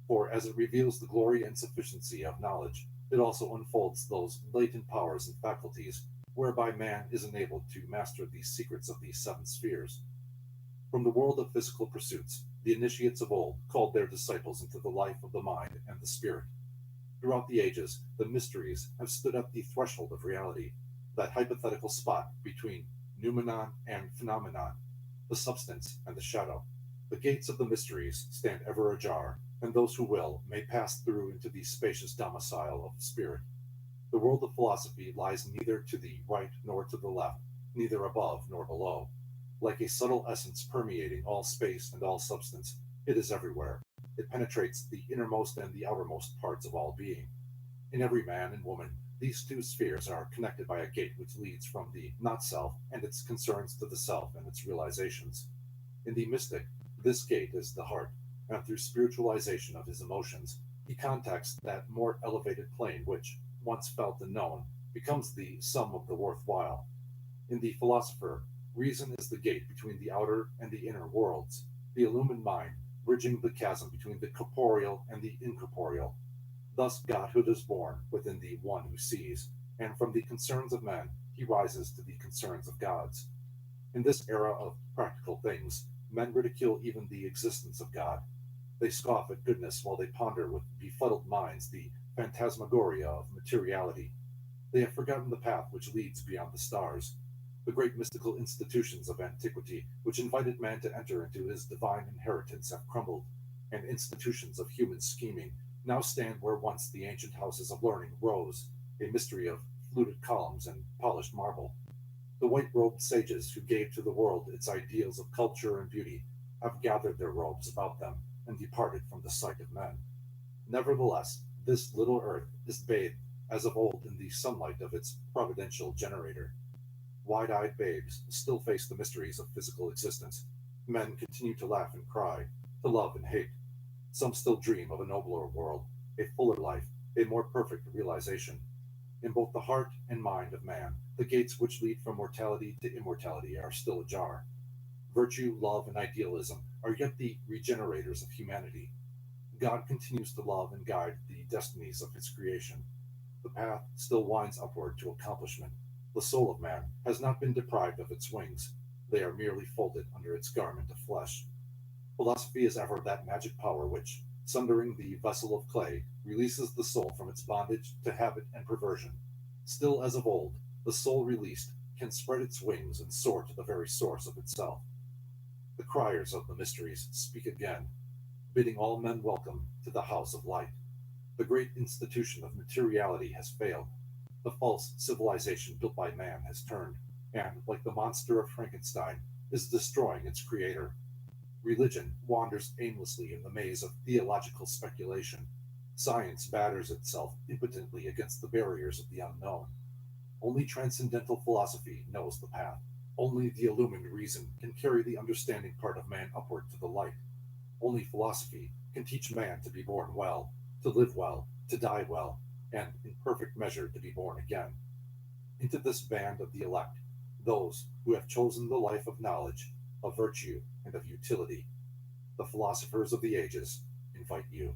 for as it reveals the glory and sufficiency of knowledge, it also unfolds those latent powers and faculties whereby man is enabled to master the secrets of the seven spheres. From the world of physical pursuits, the initiates of old called their disciples into the life of the mind and the spirit. Throughout the ages, the mysteries have stood at the threshold of reality, that hypothetical spot between noumenon and phenomenon, the substance and the shadow. The gates of the mysteries stand ever ajar, and those who will may pass through into the spacious domicile of spirit. The world of philosophy lies neither to the right nor to the left, neither above nor below. Like a subtle essence permeating all space and all substance, it is everywhere. It penetrates the innermost and the outermost parts of all being. In every man and woman, these two spheres are connected by a gate which leads from the not-self and its concerns to the self and its realizations. In the mystic, this gate is the heart, and through spiritualization of his emotions, he contacts that more elevated plane which, once felt and known, becomes the sum of the worthwhile. In the philosopher, reason is the gate between the outer and the inner worlds, the illumined mind bridging the chasm between the corporeal and the incorporeal. Thus Godhood is born within the one who sees, and from the concerns of men he rises to the concerns of gods. In this era of practical things, men ridicule even the existence of God. They scoff at goodness while they ponder with befuddled minds the phantasmagoria of materiality. They have forgotten the path which leads beyond the stars. The great mystical institutions of antiquity, which invited man to enter into his divine inheritance, have crumbled, and institutions of human scheming now stand where once the ancient houses of learning rose, a mystery of fluted columns and polished marble. The white-robed sages who gave to the world its ideals of culture and beauty have gathered their robes about them and departed from the sight of men. Nevertheless, this little earth is bathed as of old in the sunlight of its providential generator. Wide-eyed babes still face the mysteries of physical existence. Men continue to laugh and cry, to love and hate. Some still dream of a nobler world, a fuller life, a more perfect realization. In both the heart and mind of man, the gates which lead from mortality to immortality are still ajar. Virtue, love, and idealism are yet the regenerators of humanity. God continues to love and guide the destinies of his creation. The path still winds upward to accomplishment. The soul of man has not been deprived of its wings. They are merely folded under its garment of flesh. Philosophy is ever that magic power which, sundering the vessel of clay, releases the soul from its bondage to habit and perversion. Still as of old, the soul released can spread its wings and soar to the very source of itself. The criers of the mysteries speak again, bidding all men welcome to the house of light. The great institution of materiality has failed. The false civilization built by man has turned, and, like the monster of Frankenstein, is destroying its creator. Religion wanders aimlessly in the maze of theological speculation. Science batters itself impotently against the barriers of the unknown. Only transcendental philosophy knows the path. Only the illumined reason can carry the understanding part of man upward to the light. Only philosophy can teach man to be born well, to live well, to die well, and in perfect measure to be born again. Into this band of the elect, those who have chosen the life of knowledge, of virtue, and of utility, the philosophers of the ages invite you.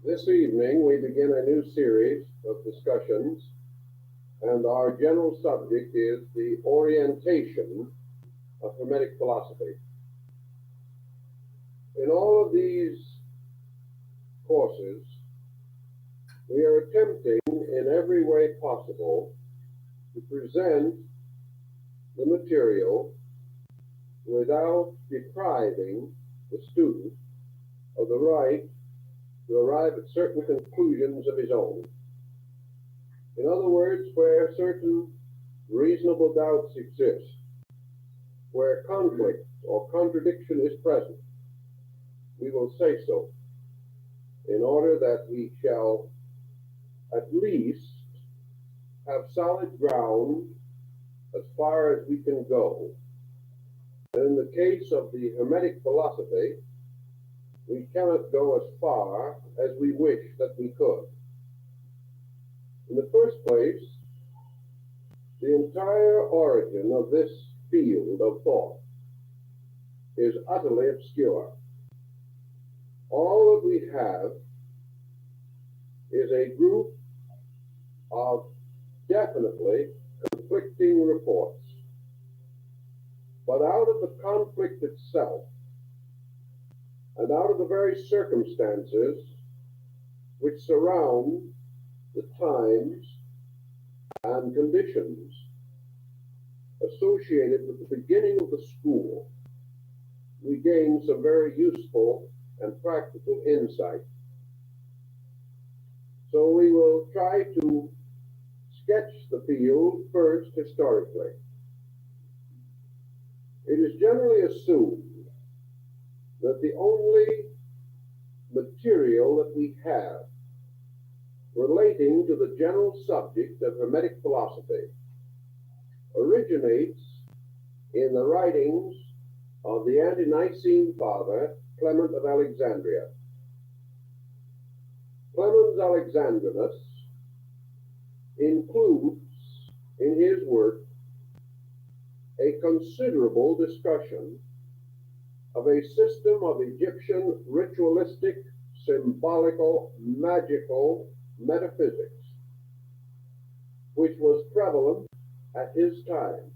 This evening, we begin a new series of discussions, and our general subject is the orientation of Hermetic philosophy. In all of these courses, we are attempting in every way possible to present the material without depriving the student of the right to arrive at certain conclusions of his own. In other words, where certain reasonable doubts exist, where conflict or contradiction is present, we will say so, in order that we shall at least have solid ground as far as we can go. And in the case of the Hermetic philosophy, we cannot go as far as we wish that we could. In the first place, the entire origin of this field of thought is utterly obscure. All that we have is a group of definitely conflicting reports. But out of the conflict itself, and out of the very circumstances which surround the times and conditions associated with the beginning of the school, we gain some very useful and practical insight. So we will try to sketch the field first historically. It is generally assumed that the only material that we have relating to the general subject of Hermetic philosophy originates in the writings of the ante-Nicene father, Clement of Alexandria. Clement Alexandrinus includes in his work a considerable discussion of a system of Egyptian ritualistic, symbolical, magical metaphysics, which was prevalent at his time.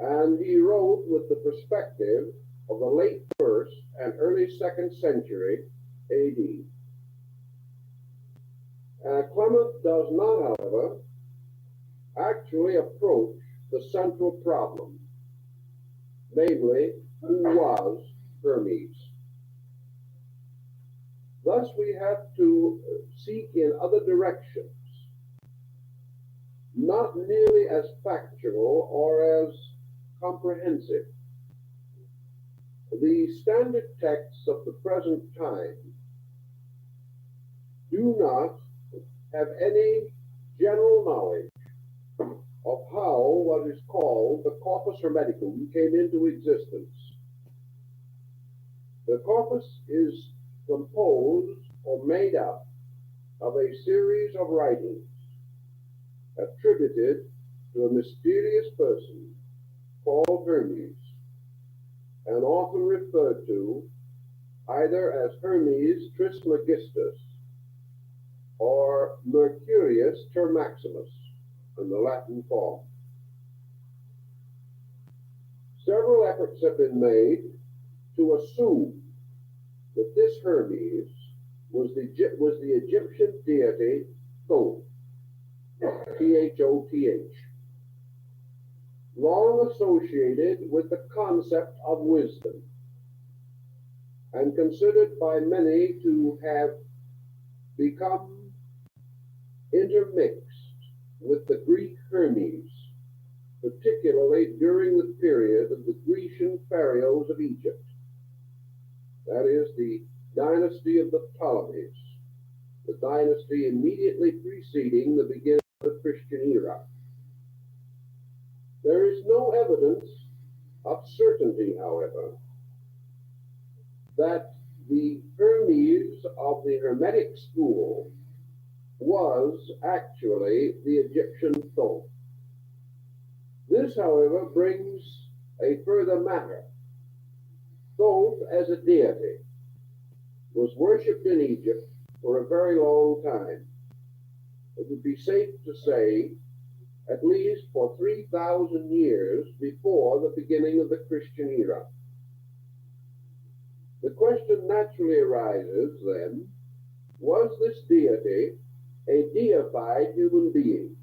And he wrote with the perspective of the late 1st and early 2nd century AD. Clement does not, however, actually approach the central problem, namely, who was Hermes. Thus, we have to seek in other directions, not nearly as factual or as comprehensive. The standard texts of the present time do not have any general knowledge of how what is called the corpus hermeticum came into existence. The corpus is composed or made up of a series of writings attributed to a mysterious person called Hermes, and often referred to either as Hermes Trismegistus or Mercurius Termaximus in the Latin form. Several efforts have been made to assume that this Hermes was the Egyptian deity Thoth, Thoth, long associated with the concept of wisdom, and considered by many to have become intermixed with the Greek Hermes, particularly during the period of the Grecian pharaohs of Egypt, that is, the dynasty of the Ptolemies, the dynasty immediately preceding the beginning of the Christian era. There is no evidence of certainty, however, that the Hermes of the Hermetic school was actually the Egyptian Thoth. This, however, brings a further matter. Thoth as a deity was worshipped in Egypt for a very long time. It would be safe to say at least for 3,000 years before the beginning of the Christian era. The question naturally arises then, was this deity a deified human being?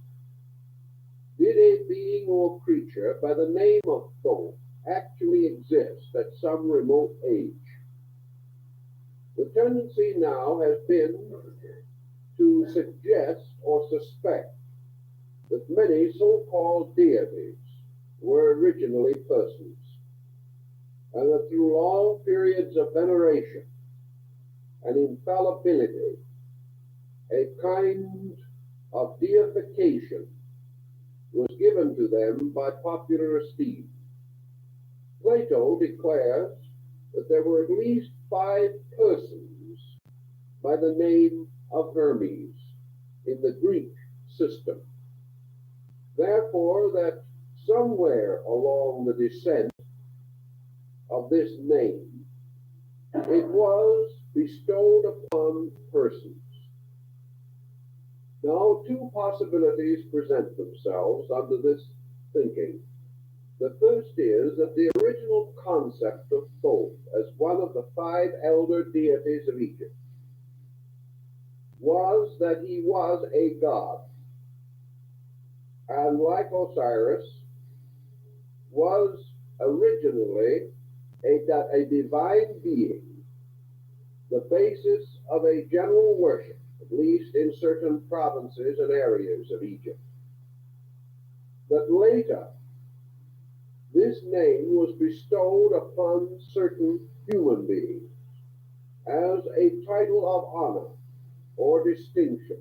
Did a being or creature by the name of Thoth actually exist at some remote age? The tendency now has been to suggest or suspect that many so-called deities were originally persons, and that through long periods of veneration and infallibility, a kind of deification was given to them by popular esteem. Plato declares that there were at least 5 persons by the name of Hermes in the Greek system. Therefore, that somewhere along the descent of this name, it was bestowed upon persons. Now, 2 possibilities present themselves under this thinking. The first is that the original concept of Thoth as one of the 5 elder deities of Egypt was that he was a god, and like Osiris, was originally a divine being, the basis of a general worship, at least in certain provinces and areas of Egypt. But later, this name was bestowed upon certain human beings as a title of honor or distinction.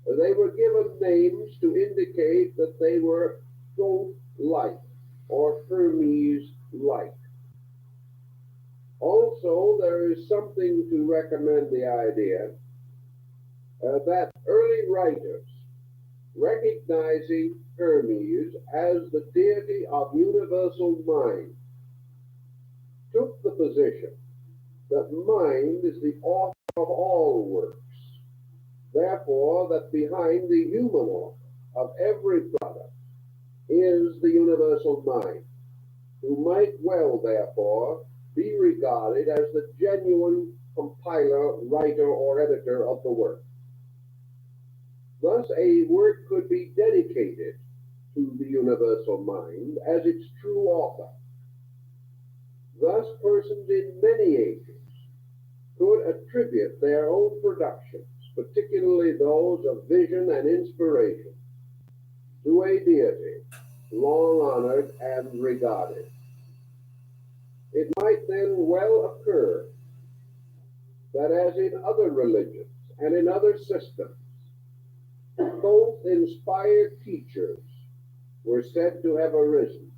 They were given names to indicate that they were Thoth-like or Hermes-like. Also, there is something to recommend the idea that early writers, recognizing Hermes as the deity of universal mind, took the position that mind is the author of all works. Therefore, that behind the human author of every product is the universal mind, who might well, therefore, be regarded as the genuine compiler, writer, or editor of the work. Thus, a work could be dedicated to the universal mind as its true author. Thus, persons in many ages could attribute their own productions, particularly those of vision and inspiration, to a deity long honored and regarded. It might then well occur that, as in other religions and in other systems, both inspired teachers were said to have arisen,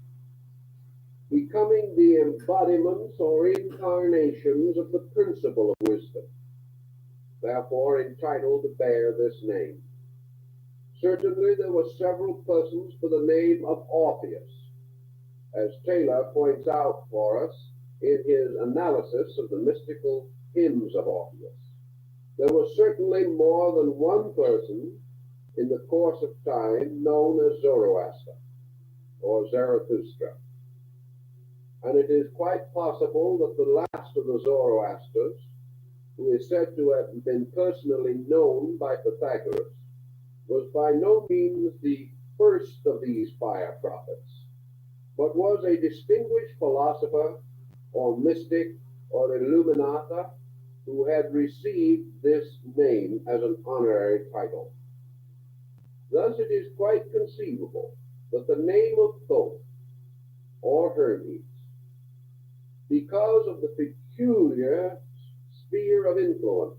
becoming the embodiments or incarnations of the principle of wisdom, therefore entitled to bear this name. Certainly there were several persons for the name of Orpheus, as Taylor points out for us in his analysis of the mystical hymns of Orpheus. There was certainly more than one person in the course of time known as Zoroaster or Zarathustra. And it is quite possible that the last of the Zoroasters, who is said to have been personally known by Pythagoras, was by no means the first of these fire prophets, but was a distinguished philosopher or mystic or illuminata who had received this name as an honorary title. Thus it is quite conceivable that the name of Thoth or Hermes, because of the peculiar sphere of influence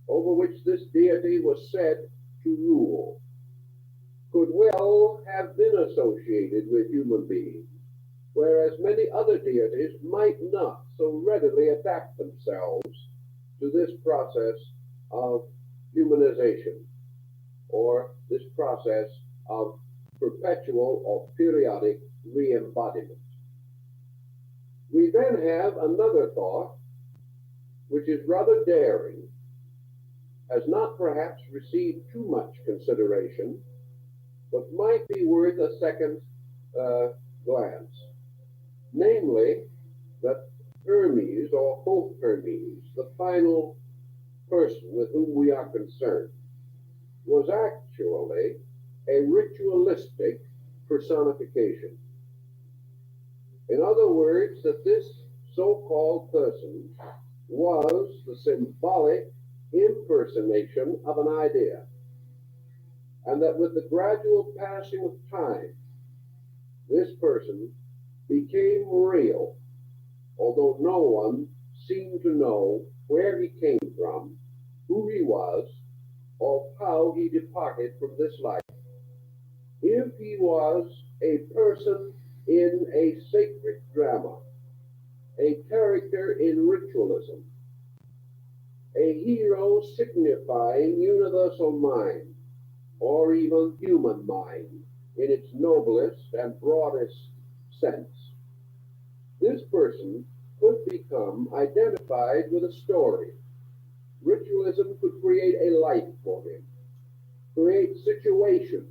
over which this deity was said to rule, could well have been associated with human beings, whereas many other deities might not so readily adapt themselves to this process of humanization, or this process of perpetual or periodic re-embodiment. We then have another thought which is rather daring, has not perhaps received too much consideration, but might be worth a second glance. Namely, that Hermes, or both Hermes, the final person with whom we are concerned, was actually a ritualistic personification. In other words, that this so-called person was the symbolic impersonation of an idea, and that with the gradual passing of time, this person became real, although no one seemed to know where he came from, who he was, or how he departed from this life. If he was a person in a sacred drama, a character in ritualism, a hero signifying universal mind, or even human mind in its noblest and broadest sense, this person could become identified with a story. Ritualism could create a life for him, create situations,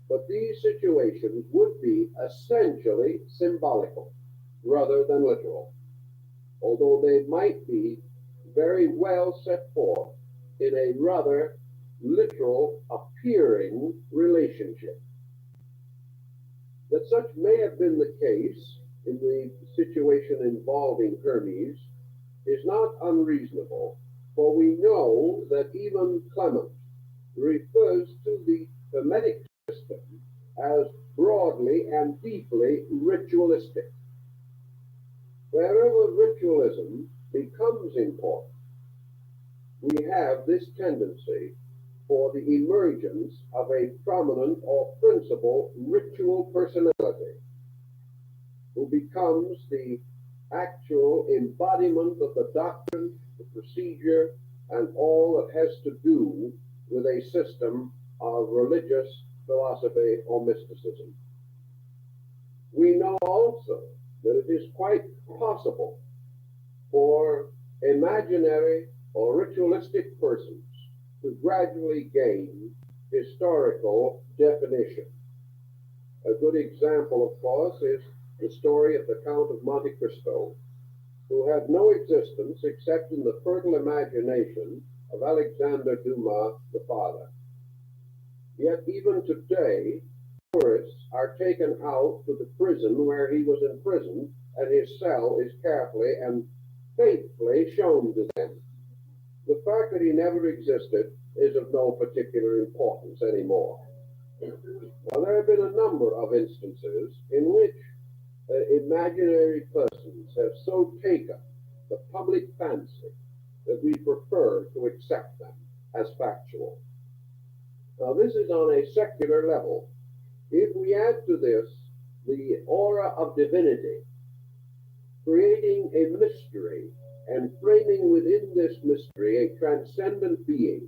but these situations would be essentially symbolical rather than literal, although they might be very well set forth in a rather literal appearing relationship. That such may have been the case in the situation involving Hermes is not unreasonable, for we know that even Clement refers to the Hermetic system as broadly and deeply ritualistic. Wherever ritualism becomes important, we have this tendency for the emergence of a prominent or principal ritual personality who becomes the actual embodiment of the doctrine, the procedure, and all that has to do with a system of religious philosophy or mysticism. We know also that it is quite possible for imaginary or ritualistic persons to gradually gain historical definition. A good example, of course, is the story of the Count of Monte Cristo, who had no existence except in the fertile imagination of Alexander Dumas the father. Yet even today, tourists are taken out to the prison where he was imprisoned, and his cell is carefully and faithfully shown to them. The fact that he never existed is of no particular importance anymore. Now, there have been a number of instances in which imaginary persons have so taken the public fancy that we prefer to accept them as factual. Now, this is on a secular level. If we add to this the aura of divinity, creating a mystery and framing within this mystery a transcendent being,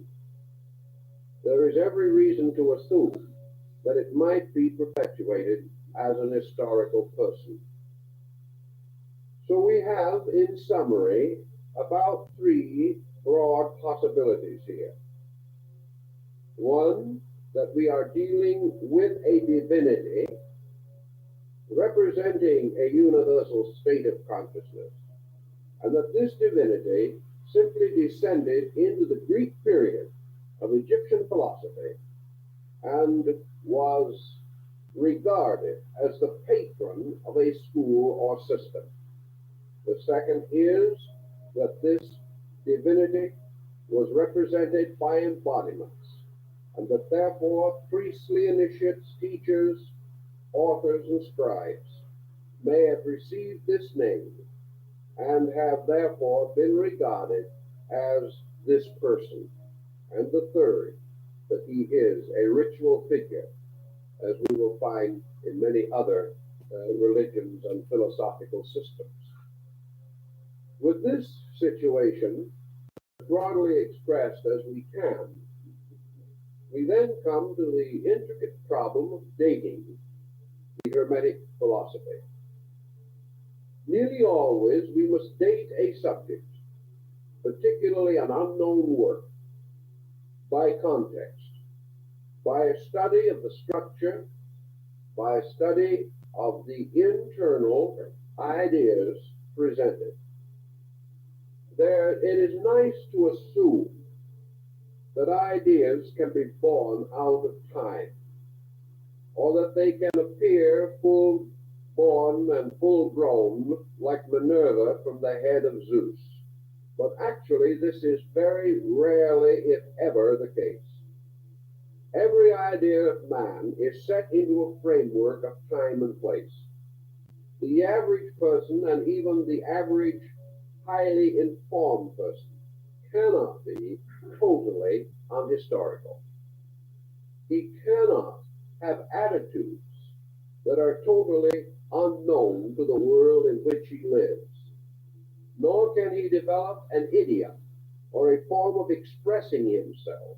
there is every reason to assume that it might be perpetuated as an historical person. So we have, in summary, about three broad possibilities here. One, that we are dealing with a divinity representing a universal state of consciousness, and that this divinity simply descended into the Greek period of Egyptian philosophy and was regarded as the patron of a school or system. The second is that this divinity was represented by embodiments, and that therefore priestly initiates, teachers, authors, and scribes may have received this name and have therefore been regarded as this person. And the third, that he is a ritual figure, as we will find in many other religions and philosophical systems. With this situation broadly expressed as we can, we then come to the intricate problem of dating the Hermetic philosophy. Nearly always we must date a subject particularly an unknown work, by context, by a study of the structure, by a study of the internal ideas presented. It is nice to assume that ideas can be born out of time, or that they can appear full-born and full-grown like Minerva from the head of Zeus. But actually, this is very rarely, if ever, the case. Every idea of man is set into a framework of time and place. The average person, and even the average highly informed person, cannot be totally unhistorical. He cannot have attitudes that are totally unknown to the world in which he lives. Nor can he develop an idiom or a form of expressing himself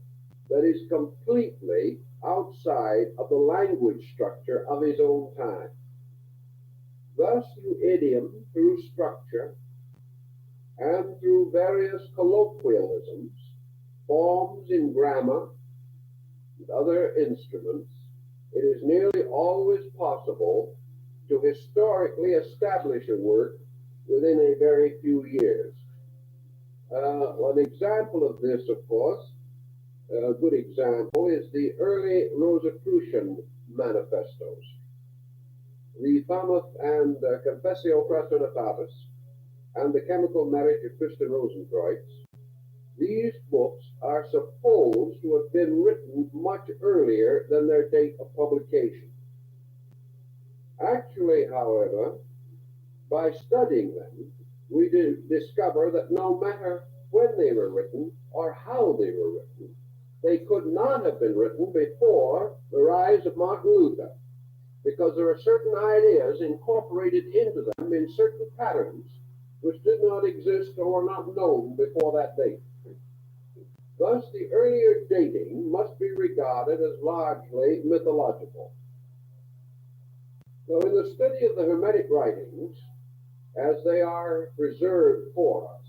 that is completely outside of the language structure of his own time. Thus, through idiom, through structure, and through various colloquialisms, forms in grammar, and other instruments, it is nearly always possible to historically establish a work within a very few years. An example of this, of course, a good example, is the early Rosicrucian manifestos. The Famous and Confessio Fraternitatis and the Chemical Marriage of Christian Rosenkreutz. These books are supposed to have been written much earlier than their date of publication. Actually, however, by studying them, we discover that no matter when they were written or how they were written, they could not have been written before the rise of Martin Luther, because there are certain ideas incorporated into them in certain patterns which did not exist or were not known before that date. Thus, the earlier dating must be regarded as largely mythological. So, in the study of the Hermetic writings, as they are preserved for us,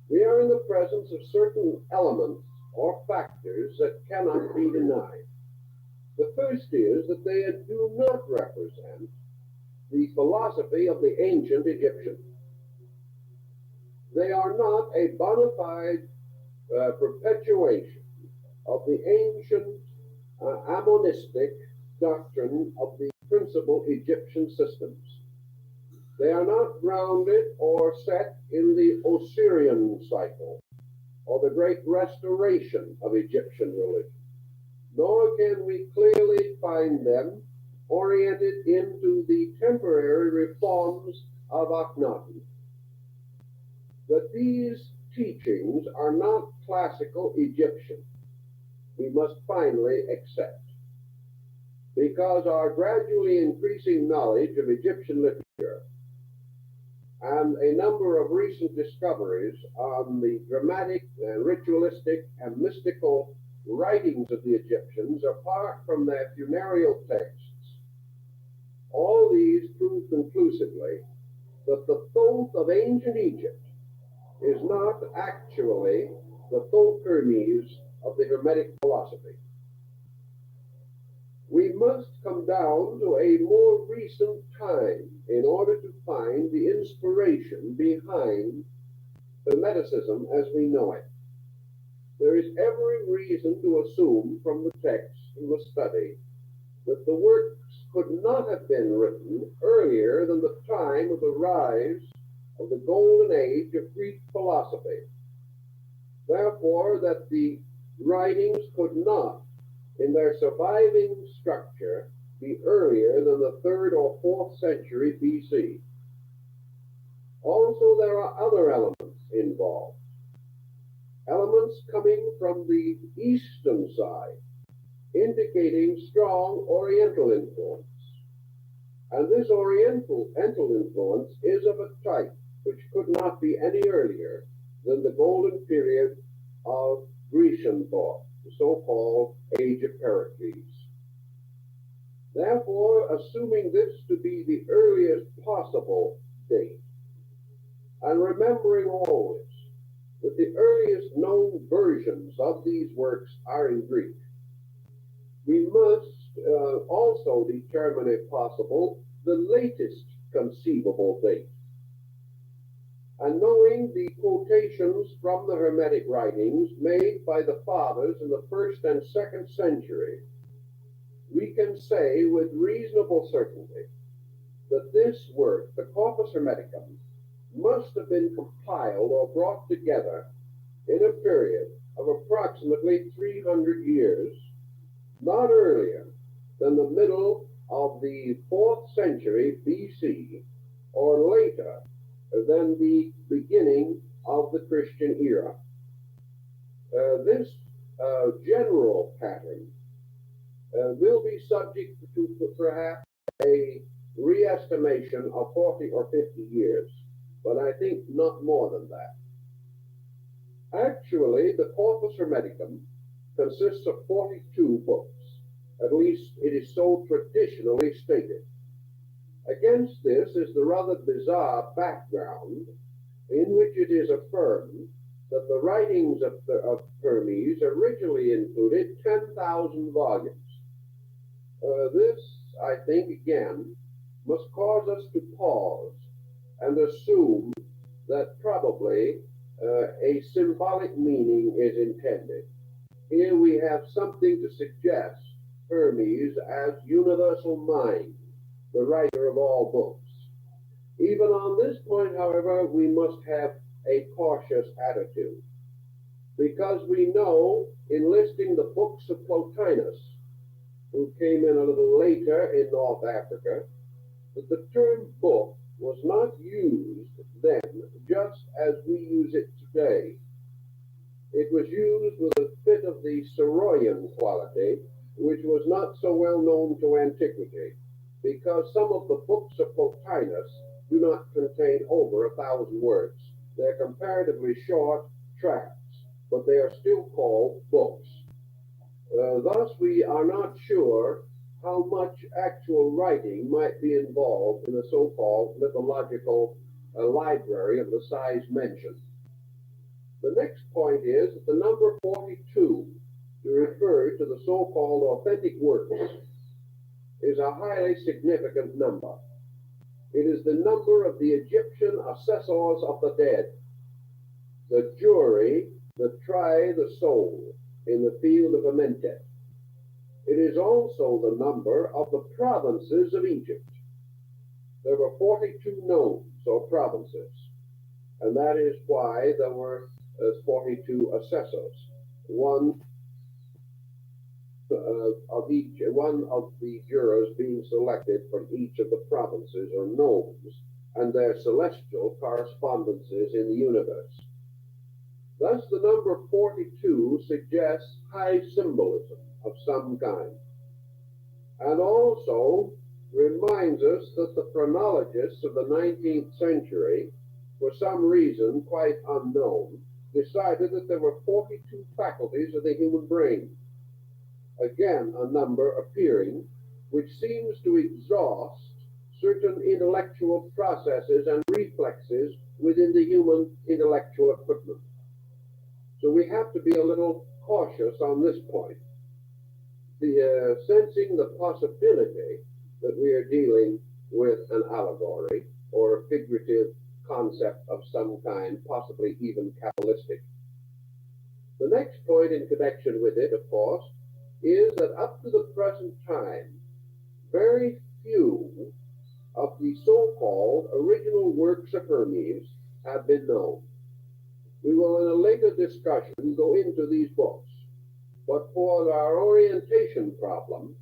we are in the presence of certain elements or factors that cannot be denied. The first is that they do not represent the philosophy of the ancient Egyptians. They are not a bona fide perpetuation of the ancient Amonistic doctrine of the principal Egyptian systems. They are not grounded or set in the Osirian cycle or the great restoration of Egyptian religion, nor can we clearly find them oriented into the temporary reforms of Akhenaten. That these teachings are not classical Egyptian, we must finally accept, because our gradually increasing knowledge of Egyptian literature and a number of recent discoveries on the dramatic and ritualistic and mystical writings of the Egyptians, apart from their funereal texts, all these prove conclusively that the Thoth of ancient Egypt is not actually the Thoth Hermes of the Hermetic philosophy. We must come down to a more recent time in order to find the inspiration behind Hermeticism as we know it. There is every reason to assume from the text in the study that the works could not have been written earlier than the time of the rise of the golden age of Greek philosophy. Therefore, that the writings could not, in their surviving structure, be earlier than the 3rd or 4th century BC. Also, there are other elements involved. Elements coming from the eastern side, indicating strong Oriental influence. And this Oriental influence is of a type which could not be any earlier than the golden period of Grecian thought, the so-called Age of Pericles. Therefore, assuming this to be the earliest possible date, and remembering always that the earliest known versions of these works are in Greek. We must also determine, if possible, the latest conceivable date. And knowing the quotations from the Hermetic writings made by the fathers in the 1st and 2nd century, we can say with reasonable certainty that this work, the Corpus Hermeticum, must have been compiled or brought together in a period of approximately 300 years, not earlier than the middle of the 4th century BC, or later than the beginning of the Christian era. This general pattern will be subject to perhaps a re-estimation of 40 or 50 years, but I think not more than that. Actually, the Corpus Hermeticum consists of 42 books. At least it is so traditionally stated. Against this is the rather bizarre background in which it is affirmed that the writings of Hermes originally included 10,000 volumes. This, I think, again, must cause us to pause and assume that probably a symbolic meaning is intended. Here we have something to suggest Hermes as universal mind, the writer of all books. Even on this point, however, we must have a cautious attitude, because we know in listing the books of Plotinus, who came in a little later in North Africa, that the term book was not used then just as we use it today. It was used with a bit of the Soroyan quality, which was not so well known to antiquity, because some of the books of Plotinus do not contain over 1,000 words. They're comparatively short tracts, but they are still called books. Thus, we are not sure how much actual writing might be involved in the so-called mythological library of the size mentioned. The next point is that the number 42, to refer to the so-called authentic works, is a highly significant number. It is the number of the Egyptian assessors of the dead, the jury that try the soul in the field of Amentet. It is also the number of the provinces of Egypt. There were 42 nomes, or provinces, and that is why there were 42 assessors, one of the jurors being selected from each of the provinces or nomes and their celestial correspondences in the universe. Thus, the number 42 suggests high symbolism of some kind, and also reminds us that the phrenologists of the 19th century, for some reason quite unknown, decided that there were 42 faculties of the human brain. Again, a number appearing which seems to exhaust certain intellectual processes and reflexes within the human intellectual equipment. So we have to be a little cautious on this point. Sensing the possibility that we are dealing with an allegory or a figurative concept of some kind, possibly even Kabbalistic. The next point in connection with it, of course, is that up to the present time, very few of the so-called original works of Hermes have been known. We will, in a later discussion, go into these books, but for our orientation problem,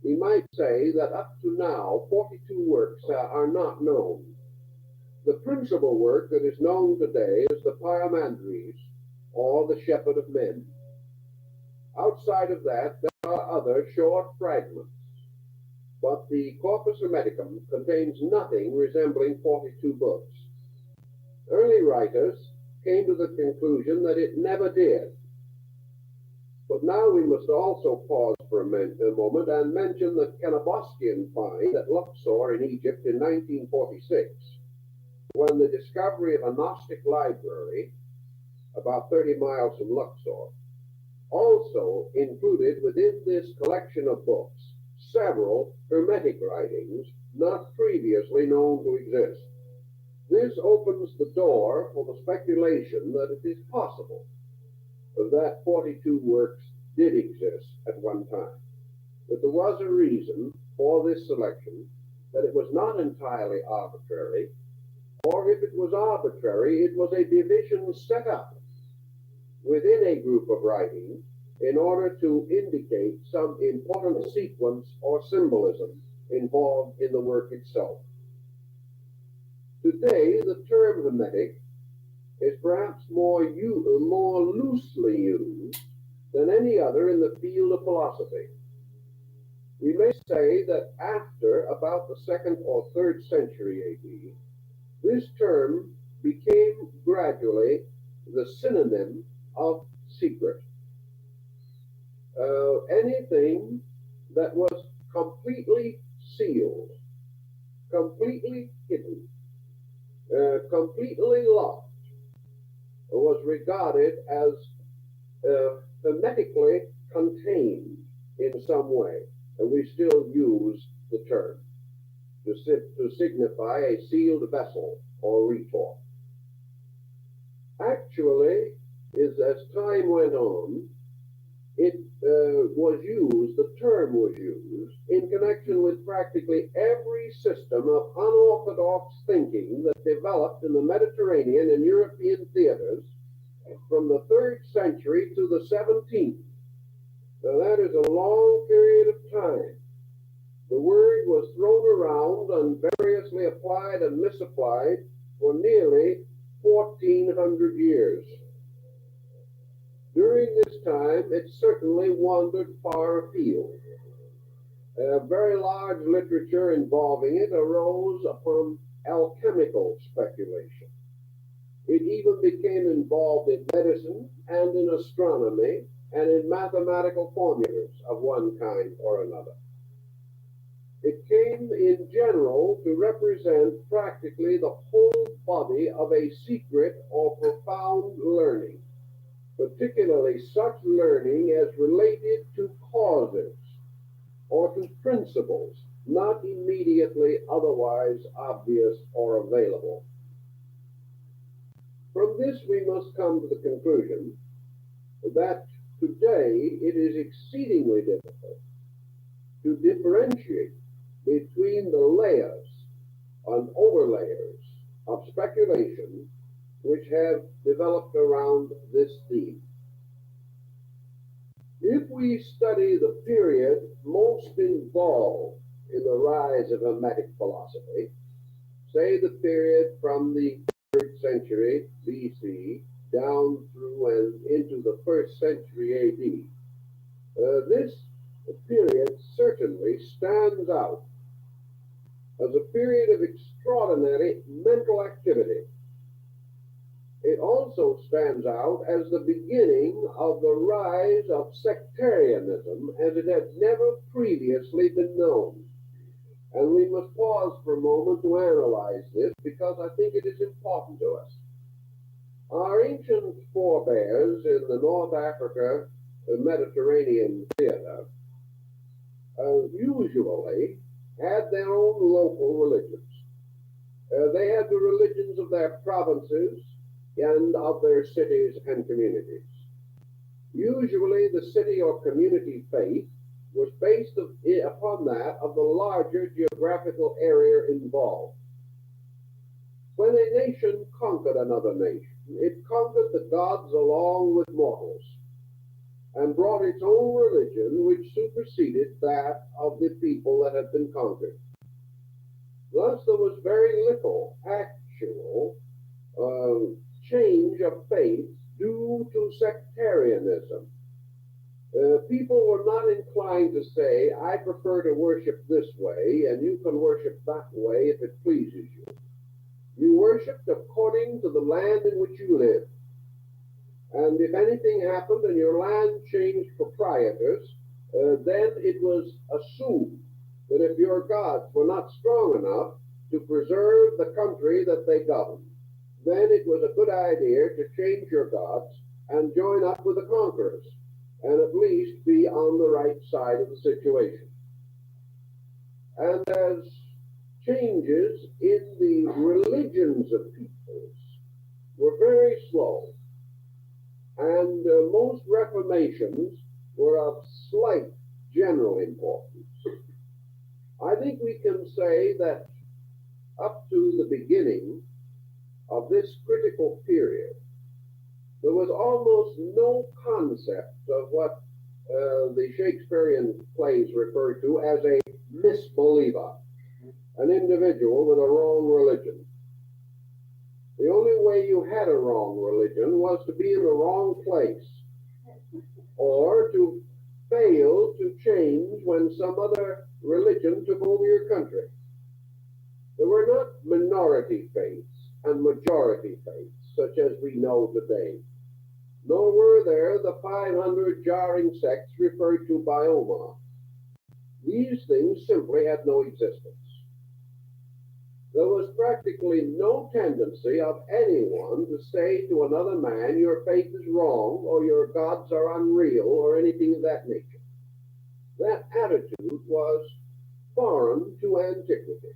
we might say that up to now, 42 works are not known. The principal work that is known today is the Pyramandres, or the Shepherd of Men. Outside of that, there are other short fragments, but the Corpus Hermeticum contains nothing resembling 42 books. Early writers came to the conclusion that it never did. But now we must also pause for a moment and mention the Cannaboscian find at Luxor in Egypt in 1946, when the discovery of a Gnostic library about 30 miles from Luxor. Also included within this collection of books several Hermetic writings not previously known to exist. This opens the door for the speculation that it is possible that 42 works did exist at one time, that there was a reason for this selection, that it was not entirely arbitrary, or if it was arbitrary, it was a division set up within a group of writings in order to indicate some important sequence or symbolism involved in the work itself. Today, the term Hermetic is perhaps more loosely used than any other in the field of philosophy. We may say that after about the 2nd or 3rd century AD, this term became gradually the synonym of secret. Anything that was completely sealed, completely hidden, completely locked, was regarded as hermetically contained in some way, and we still use the term to signify a sealed vessel or retort. Actually, as time went on, the term was used in connection with practically every system of unorthodox thinking that developed in the Mediterranean and European theaters from the 3rd century to the 17th. Now that is a long period of time. The word was thrown around and variously applied and misapplied for nearly 1,400 years. During this time, it certainly wandered far afield. A very large literature involving it arose upon alchemical speculation. It even became involved in medicine and in astronomy and in mathematical formulas of one kind or another. It came in general to represent practically the whole body of a secret or profound learning, particularly such learning as related to causes or to principles not immediately otherwise obvious or available. From this, we must come to the conclusion that today it is exceedingly difficult to differentiate between the layers and overlayers of speculation which have developed around this theme. If we study the period most involved in the rise of Hermetic philosophy, say the period from the 3rd century BC down through and into the 1st century AD, this period certainly stands out as a period of extraordinary mental activity. It also stands out as the beginning of the rise of sectarianism as it had never previously been known. And we must pause for a moment to analyze this because I think it is important to us. Our ancient forebears in the North Africa Mediterranean theater usually had their own local religions. They had the religions of their provinces and of their cities and communities. Usually the city or community faith was based upon that of the larger geographical area involved. When a nation conquered another nation, it conquered the gods along with mortals and brought its own religion which superseded that of the people that had been conquered. Thus there was very little actual change of faith due to sectarianism. People were not inclined to say, I prefer to worship this way and you can worship that way if it pleases you. You worshipped according to the land in which you lived. And if anything happened and your land changed proprietors, then it was assumed that if your gods were not strong enough to preserve the country that they governed, then it was a good idea to change your gods and join up with the conquerors, and at least be on the right side of the situation. And as changes in the religions of peoples were very slow, and most reformations were of slight general importance, I think we can say that up to the beginning of this critical period, there was almost no concept of what the Shakespearean plays refer to as a misbeliever, an individual with a wrong religion. The only way you had a wrong religion was to be in the wrong place, or to fail to change when some other religion took over your country. There were not minority faiths and majority faiths such as we know today, nor were there the 500 jarring sects referred to by Omar. These things simply had no existence. There was practically no tendency of anyone to say to another man, your faith is wrong, or your gods are unreal, or anything of that nature. That attitude was foreign to antiquity.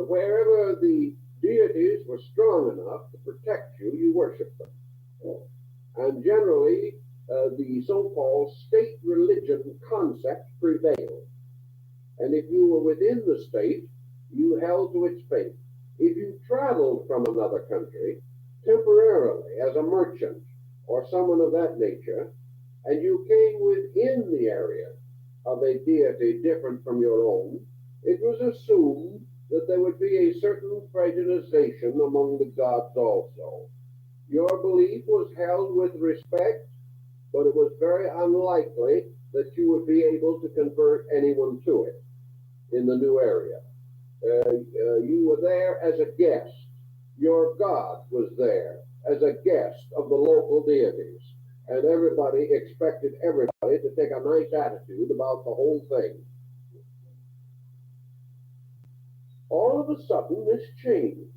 Wherever the deities were strong enough to protect you, you worshiped them. And generally, the so-called state religion concept prevailed. And if you were within the state, you held to its faith. If you traveled from another country temporarily as a merchant or someone of that nature, and you came within the area of a deity different from your own, it was assumed that there would be a certain prejudication among the gods also. Your belief was held with respect, but it was very unlikely that you would be able to convert anyone to it in the new area. You were there as a guest. Your God was there as a guest of the local deities, and everybody expected everybody to take a nice attitude about the whole thing. All of a sudden, this changed,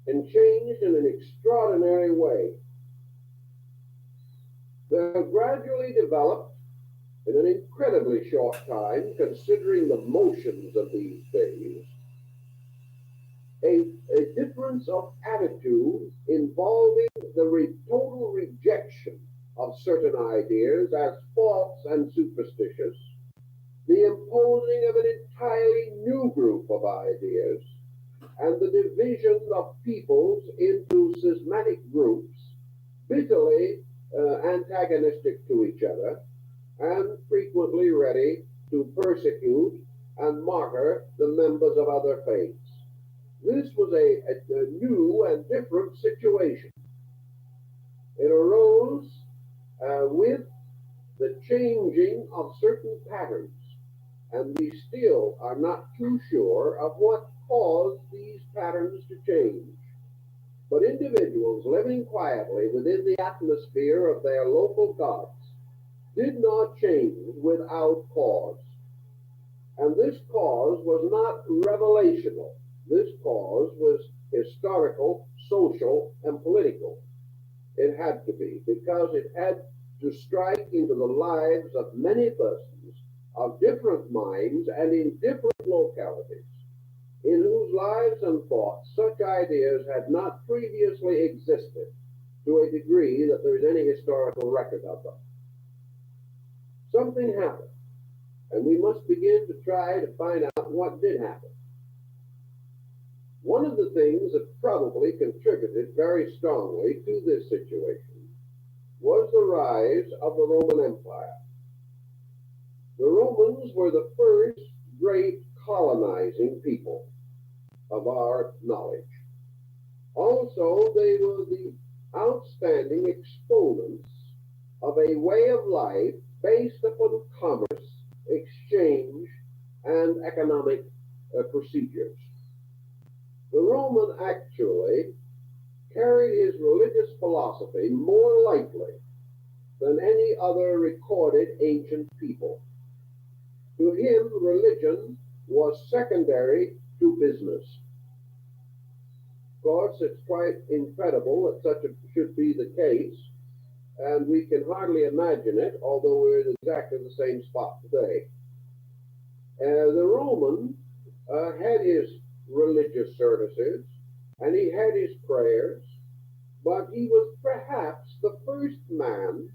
and changed in an extraordinary way. There have gradually developed, in an incredibly short time, considering the motions of these days, a difference of attitude involving the total rejection of certain ideas as false and superstitious, the imposing of an entirely new group of ideas, and the division of peoples into schismatic groups, bitterly antagonistic to each other, and frequently ready to persecute and martyr the members of other faiths. This was a new and different situation. It arose with the changing of certain patterns, and we still are not too sure of what caused these patterns to change. But individuals living quietly within the atmosphere of their local gods did not change without cause. And this cause was not revelational. This cause was historical, social, and political. It had to be, because it had to strike into the lives of many persons of different minds and in different localities, in whose lives and thoughts such ideas had not previously existed to a degree that there is any historical record of them. Something happened, and we must begin to try to find out what did happen. One of the things that probably contributed very strongly to this situation was the rise of the Roman Empire. The Romans were the first great colonizing people of our knowledge. Also, they were the outstanding exponents of a way of life based upon commerce, exchange, and economic procedures. The Roman actually carried his religious philosophy more lightly than any other recorded ancient people. To him, religion was secondary to business. course, it's quite incredible that such should be the case, and we can hardly imagine it, although we're in exactly the same spot today. The Roman had his religious services, and he had his prayers, but he was perhaps the first man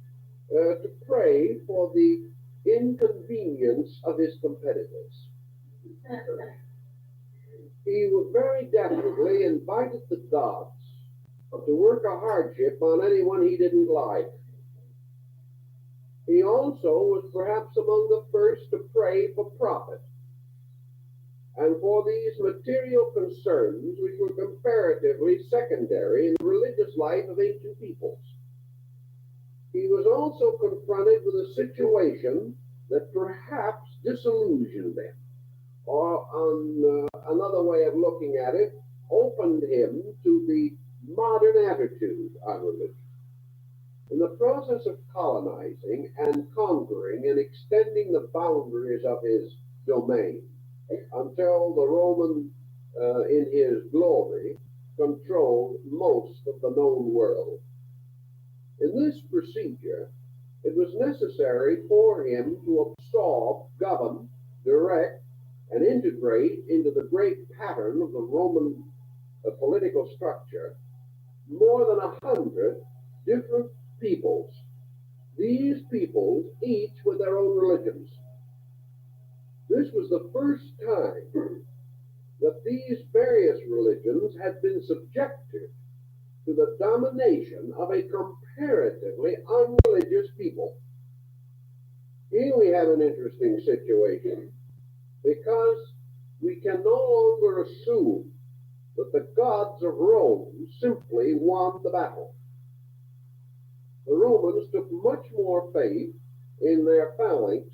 to pray for the inconvenience of his competitors. He was very definitely invited the gods to work a hardship on anyone he didn't like. He also was perhaps among the first to pray for profit and for these material concerns which were comparatively secondary in the religious life of ancient peoples. He was also confronted with a situation that perhaps disillusioned him, or on another way of looking at it, opened him to the modern attitude on religion. In the process of colonizing and conquering and extending the boundaries of his domain until the Roman, in his glory, controlled most of the known world. In this procedure, it was necessary for him to absorb, govern, direct, and integrate into the great pattern of the Roman political structure more than 100 different peoples. These peoples, each with their own religions. This was the first time that these various religions had been subjected to the domination of a comparatively unreligious people. Here we have an interesting situation, because we can no longer assume that the gods of Rome simply won the battle. The Romans took much more faith in their phalanx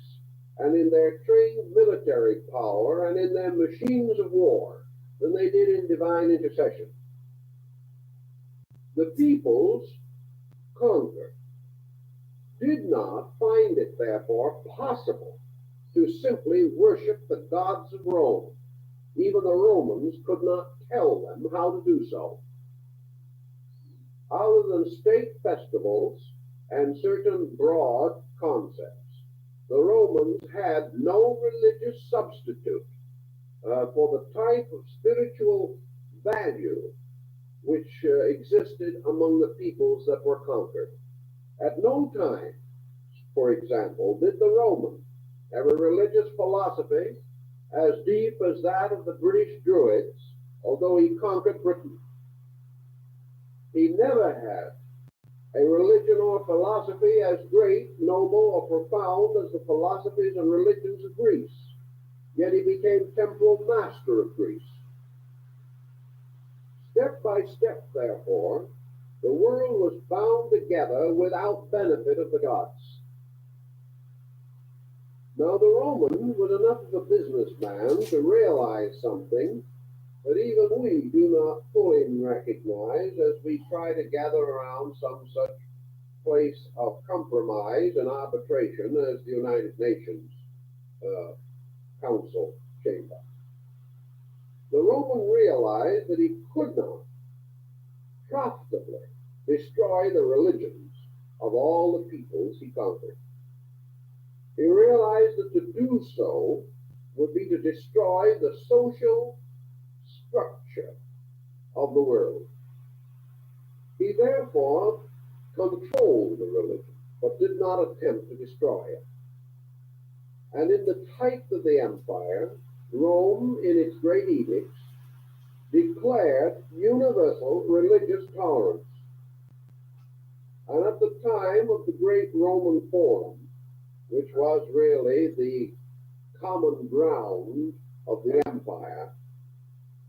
and in their trained military power and in their machines of war than they did in divine intercession. The peoples conquered did not find it, therefore, possible to simply worship the gods of Rome. Even the Romans could not tell them how to do so. Other than state festivals and certain broad concepts, the Romans had no religious substitute for the type of spiritual value which existed among the peoples that were conquered. At no time, for example, did the Roman have a religious philosophy as deep as that of the British Druids, although he conquered Britain. He never had a religion or philosophy as great, noble, or profound as the philosophies and religions of Greece, yet he became temporal master of Greece. Step by step, therefore, the world was bound together without benefit of the gods. Now the Roman was enough of a businessman to realize something that even we do not fully recognize as we try to gather around some such place of compromise and arbitration as the United Nations Council chamber. The Roman realized that he could not profitably destroy the religions of all the peoples he conquered. He realized that to do so would be to destroy the social structure of the world. He therefore controlled the religion, but did not attempt to destroy it. And in the height of the empire, Rome, in its great edicts, declared universal religious tolerance. And at the time of the great Roman Forum, which was really the common ground of the empire,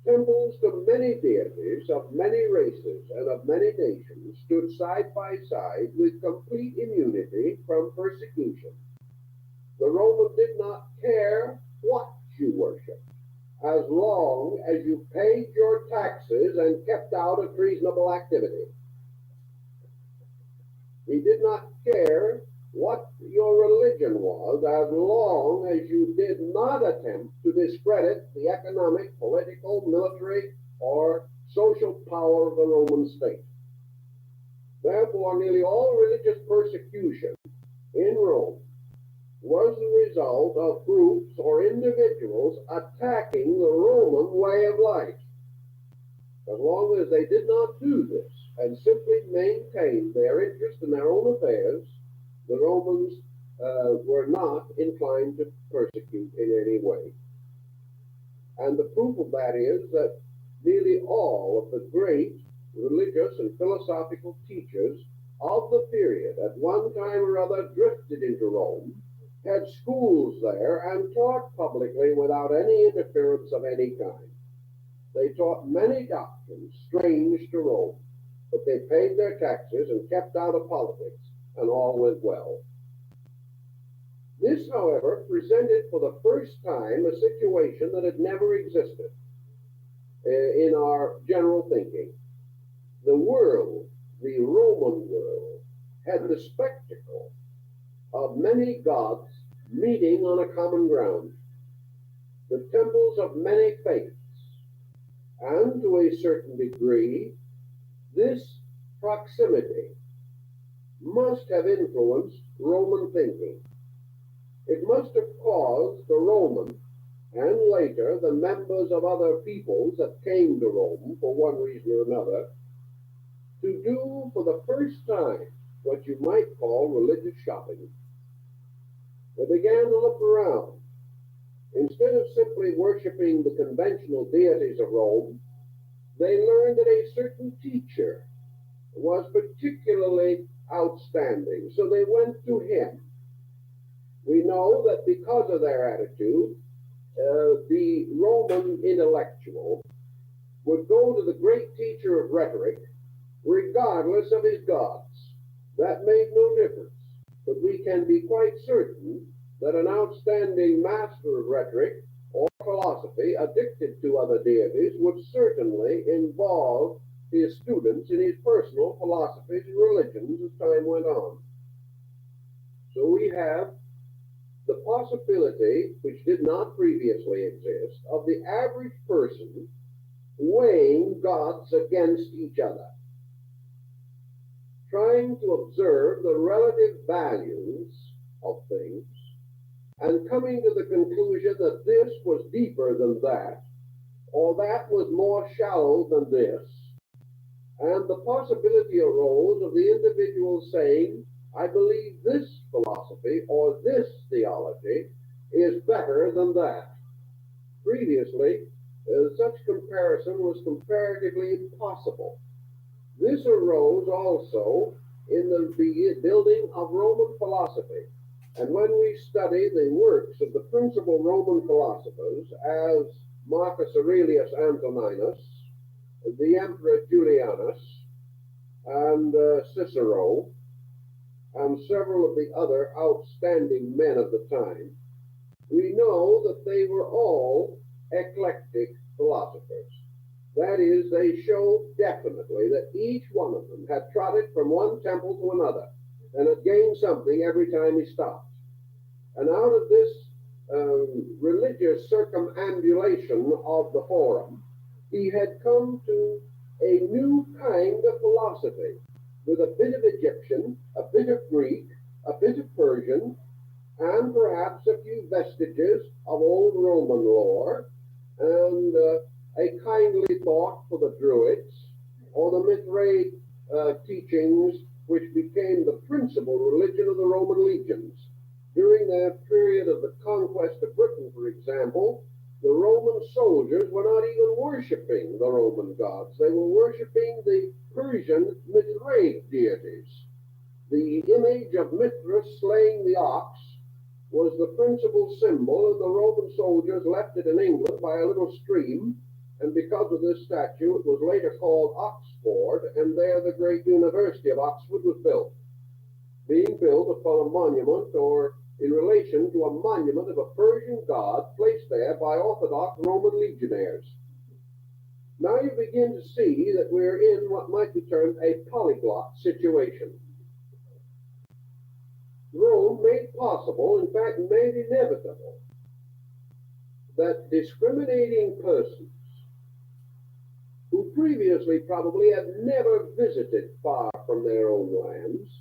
temples to many deities of many races and of many nations stood side by side with complete immunity from persecution. The Roman did not care what you worshipped, as long as you paid your taxes and kept out of treasonable activity. He did not care what your religion was, as long as you did not attempt to discredit the economic, political, military, or social power of the Roman state. Therefore, nearly all religious persecution in Rome was the result of groups or individuals attacking the Roman way of life. As long as they did not do this and simply maintained their interest in their own affairs, the Romans were not inclined to persecute in any way. And the proof of that is that nearly all of the great religious and philosophical teachers of the period at one time or other drifted into Rome, had schools there, and taught publicly without any interference of any kind. They taught many doctrines strange to Rome, but they paid their taxes and kept out of politics, and all went well. This, however, presented for the first time a situation that had never existed in our general thinking. The world, the Roman world, had the spectacle of many gods meeting on a common ground, the temples of many faiths, and to a certain degree, this proximity must have influenced Roman thinking. It must have caused the Roman, and later the members of other peoples that came to Rome for one reason or another, to do for the first time what you might call religious shopping. They began to look around. Instead of simply worshiping the conventional deities of Rome, they learned that a certain teacher was particularly outstanding, so they went to him. We know that because of their attitude, the Roman intellectual would go to the great teacher of rhetoric regardless of his gods. That made no difference, but we can be quite certain that an outstanding master of rhetoric or philosophy addicted to other deities would certainly involve his students in his personal philosophies and religions as time went on. So we have the possibility, which did not previously exist, of the average person weighing gods against each other, trying to observe the relative values of things, and coming to the conclusion that this was deeper than that, or that was more shallow than this, and the possibility arose of the individual saying, I believe this philosophy or this theology is better than that. Previously, such comparison was comparatively impossible. This arose also in the building of Roman philosophy. And when we study the works of the principal Roman philosophers, as Marcus Aurelius Antoninus, the Emperor Julianus, and Cicero, and several of the other outstanding men of the time, we know that they were all eclectic philosophers. That is, they show definitely that each one of them had trotted from one temple to another and had gained something every time he stopped. And out of this religious circumambulation of the forum, he had come to a new kind of philosophy with a bit of Egyptian, a bit of Greek, a bit of Persian, and perhaps a few vestiges of old Roman lore, and a kindly thought for the Druids, or the Mithraic teachings, which became the principal religion of the Roman legions. During their period of the conquest of Britain, for example, the Roman soldiers were not even worshiping the Roman gods. They were worshiping the Persian Mithraic deities. The image of Mithras slaying the ox was the principal symbol, and the Roman soldiers left it in England by a little stream, and because of this statue, it was later called Oxford, and there the great University of Oxford was built, being built upon a monument or in relation to a monument of a Persian god placed there by Orthodox Roman legionnaires. Now you begin to see that we're in what might be termed a polyglot situation. Rome made possible, in fact made inevitable, that discriminating persons who who previously probably had never visited far from their own lands,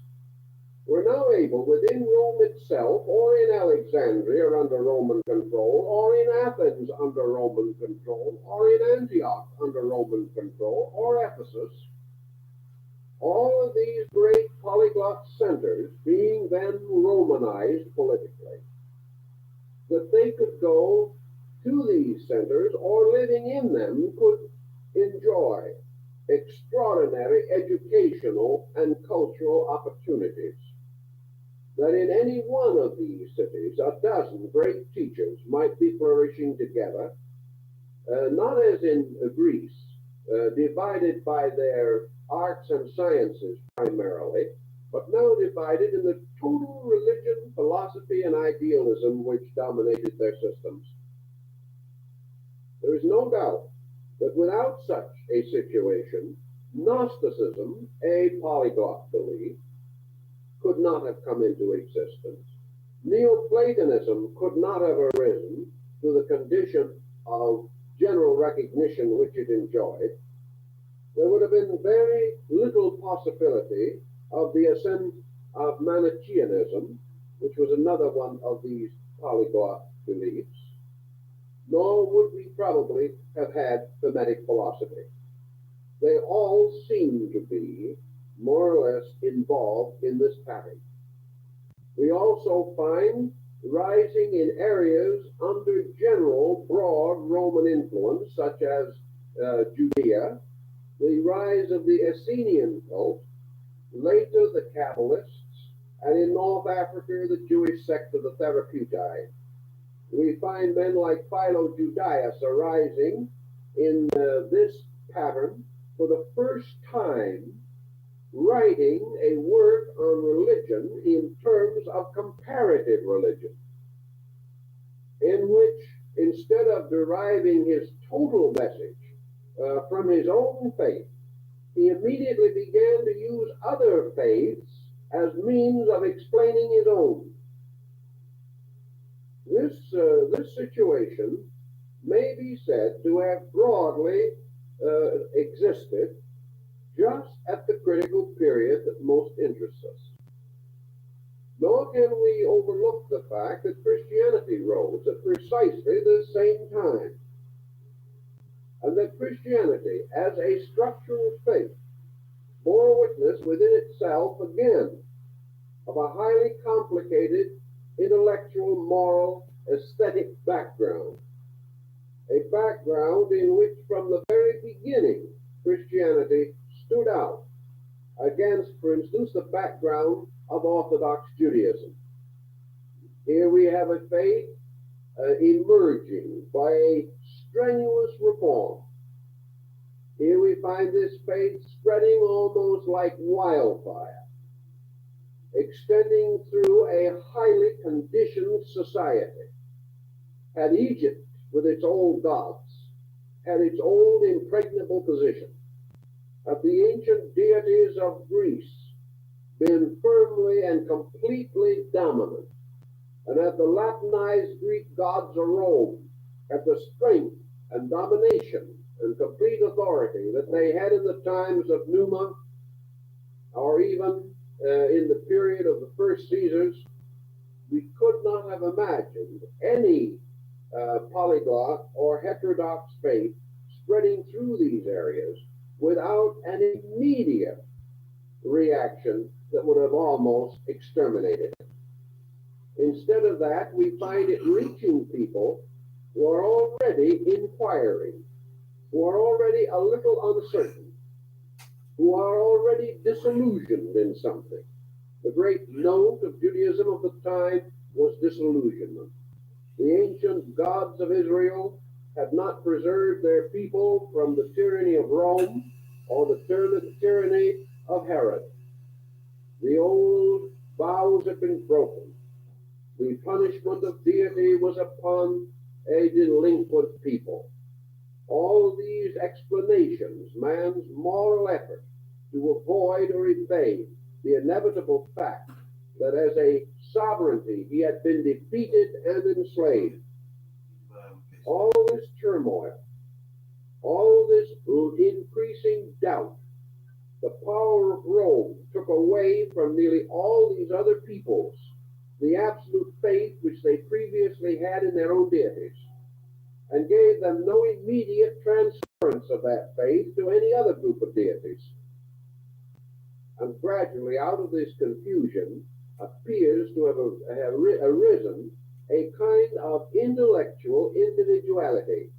were now able within Rome itself, or in Alexandria under Roman control, or in Athens under Roman control, or in Antioch under Roman control, or Ephesus, all of these great polyglot centers being then Romanized politically, that they could go to these centers or living in them could enjoy extraordinary educational and cultural opportunities. That in any one of these cities, a dozen great teachers might be flourishing together, not as in Greece, divided by their arts and sciences primarily, but now divided in the total religion, philosophy, and idealism which dominated their systems. There is no doubt that without such a situation, Gnosticism, a polyglot belief, could not have come into existence. Neoplatonism could not have arisen to the condition of general recognition which it enjoyed. There would have been very little possibility of the ascent of Manichaeanism, which was another one of these polyglot beliefs, nor would we probably have had Hermetic philosophy. They all seem to be more or less involved in this pattern. We also find rising in areas under general broad Roman influence, such as Judea, the rise of the Essenian cult, later the Kabbalists, and in North Africa, the Jewish sect of the Therapeutae. We find men like Philo Judaeus arising in this pattern for the first time, writing a work on religion in terms of comparative religion, in which instead of deriving his total message from his own faith, he immediately began to use other faiths as means of explaining his own. This situation may be said to have broadly existed just at the critical period that most interests us. Nor can we overlook the fact that Christianity rose at precisely the same time, and that Christianity, as a structural faith, bore witness within itself again of a highly complicated intellectual, moral, aesthetic background, a background in which from the very beginning Christianity stood out against, for instance, the background of Orthodox Judaism. Here we have a faith emerging by a strenuous reform. Here we find this faith spreading almost like wildfire, extending through a highly conditioned society. Had Egypt, with its old gods, had its old impregnable position, had the ancient deities of Greece been firmly and completely dominant, and had the Latinized Greek gods of Rome had the strength and domination and complete authority that they had in the times of Numa, or even in the period of the first Caesars, we could not have imagined any polyglot or heterodox faith spreading through these areas without an immediate reaction that would have almost exterminated it. Instead of that, we find it reaching people who are already inquiring, who are already a little uncertain, who are already disillusioned in something. The great note of Judaism of the time was disillusionment. The ancient gods of Israel had not preserved their people from the tyranny of Rome or the tyranny of Herod. The old vows had been broken. The punishment of deity was upon a delinquent people. All these explanations, man's moral effort to avoid or evade the inevitable fact that as a sovereignty he had been defeated and enslaved. All this turmoil All this increasing doubt, the power of Rome took away from nearly all these other peoples the absolute faith which they previously had in their own deities, and gave them no immediate transference of that faith to any other group of deities. And gradually, out of this confusion, appears to have arisen a kind of intellectual individuality,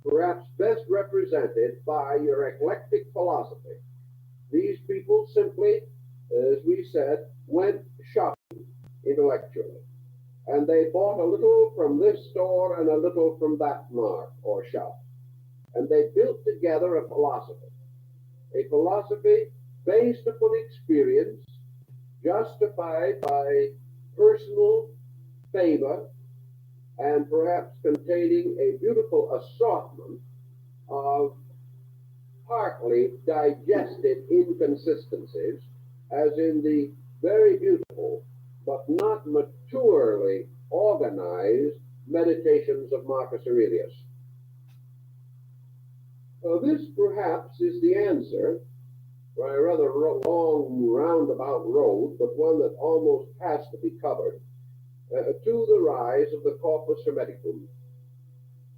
perhaps best represented by your eclectic philosophy. These people simply, as we said, went shopping intellectually. And they bought a little from this store and a little from that mart or shop. And they built together a philosophy based upon experience, justified by personal favor, and perhaps containing a beautiful assortment of partly digested inconsistencies, as in the very beautiful but not maturely organized meditations of Marcus Aurelius. This perhaps is the answer, by a rather long roundabout road, but one that almost has to be covered, to the rise of the Corpus Hermeticum.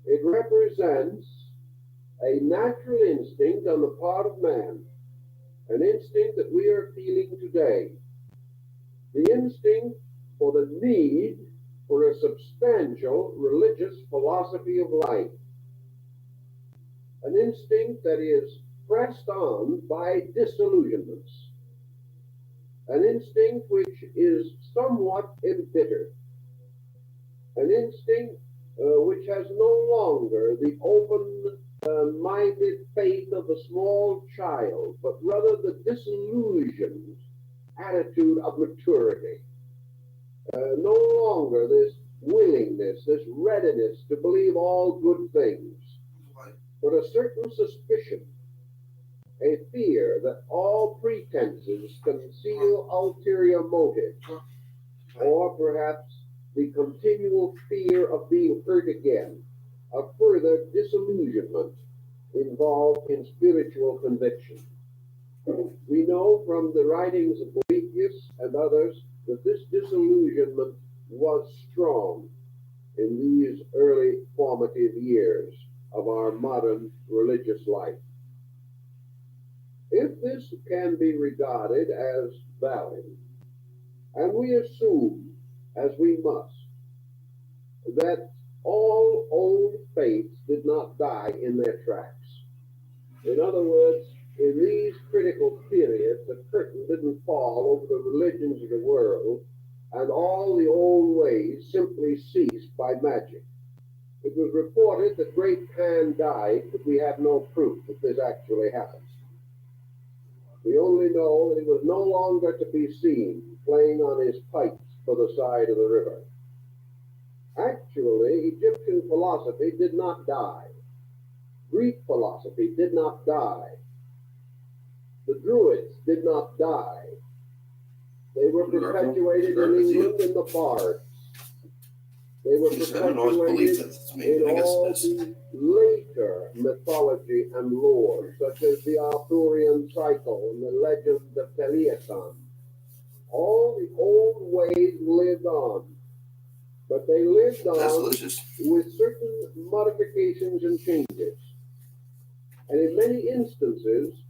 It represents a natural instinct on the part of man, an instinct that we are feeling today, the instinct for the need for a substantial religious philosophy of life, an instinct that is pressed on by disillusionments, an instinct which is somewhat embittered, an instinct which has no longer the open-minded faith of a small child, but rather the disillusioned attitude of maturity. No longer this willingness, this readiness to believe all good things, but a certain suspicion, a fear that all pretenses conceal ulterior motives, or perhaps the continual fear of being hurt again, a further disillusionment involved in spiritual conviction. We know from the writings of Boethius and others that this disillusionment was strong in these early formative years of our modern religious life. If this can be regarded as valid, and we assume, as we must, that all old faiths did not die in their tracks. In other words, in these critical periods, the curtain didn't fall over the religions of the world, and all the old ways simply ceased by magic. It was reported that great Pan died, but we have no proof that this actually happened. We only know that he was no longer to be seen playing on his pipes by the side of the river. Actually, Egyptian philosophy did not die. Greek philosophy did not die. The Druids did not die. They were perpetuated in England in the bards. They were perpetuated in all the later mythology and lore, such as the Arthurian cycle and the legend of Teleason. All the old ways lived on, but they lived on with certain modifications and changes. And in many instances,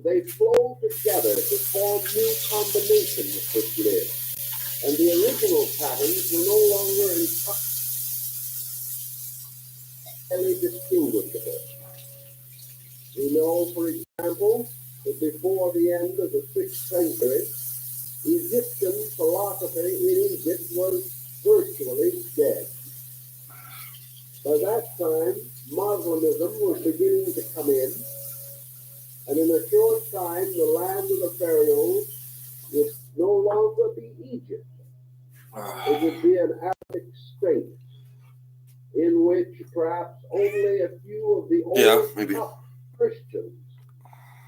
they flow together to form new combinations which live. And the original patterns were no longer entirely distinguishable. We know, for example, that before the end of the 6th century, Egyptian philosophy in Egypt was virtually dead. By that time, Moslemism was beginning to come in, and in a short time, the land of the pharaohs would no longer be Egypt. It would be an Arabic state in which perhaps only a few of the old top Christians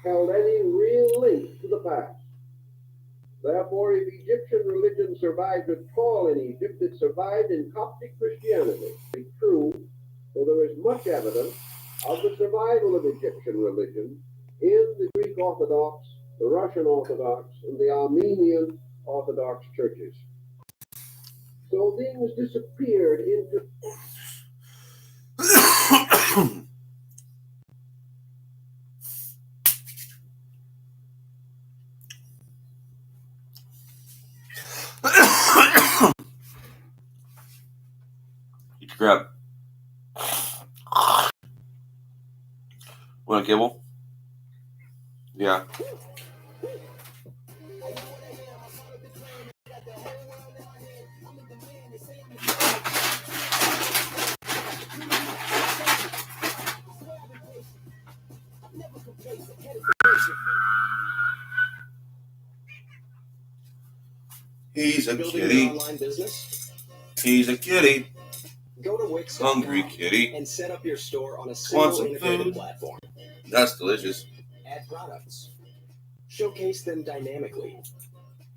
held any real link to the past. Therefore, if Egyptian religion survived at all in Egypt, it survived in Coptic Christianity. It's true, though there is much evidence of the survival of Egyptian religion in the Greek Orthodox, the Russian Orthodox, and the Armenian Orthodox churches. So things disappeared into Eat your crab. Want a kibble? Yeah. He's a Building kitty. your online business? He's a kitty. Go to Wix. Hungry kitty. And set up your store on a Want single some integrated food? platform. That's delicious. Add products. Showcase them dynamically.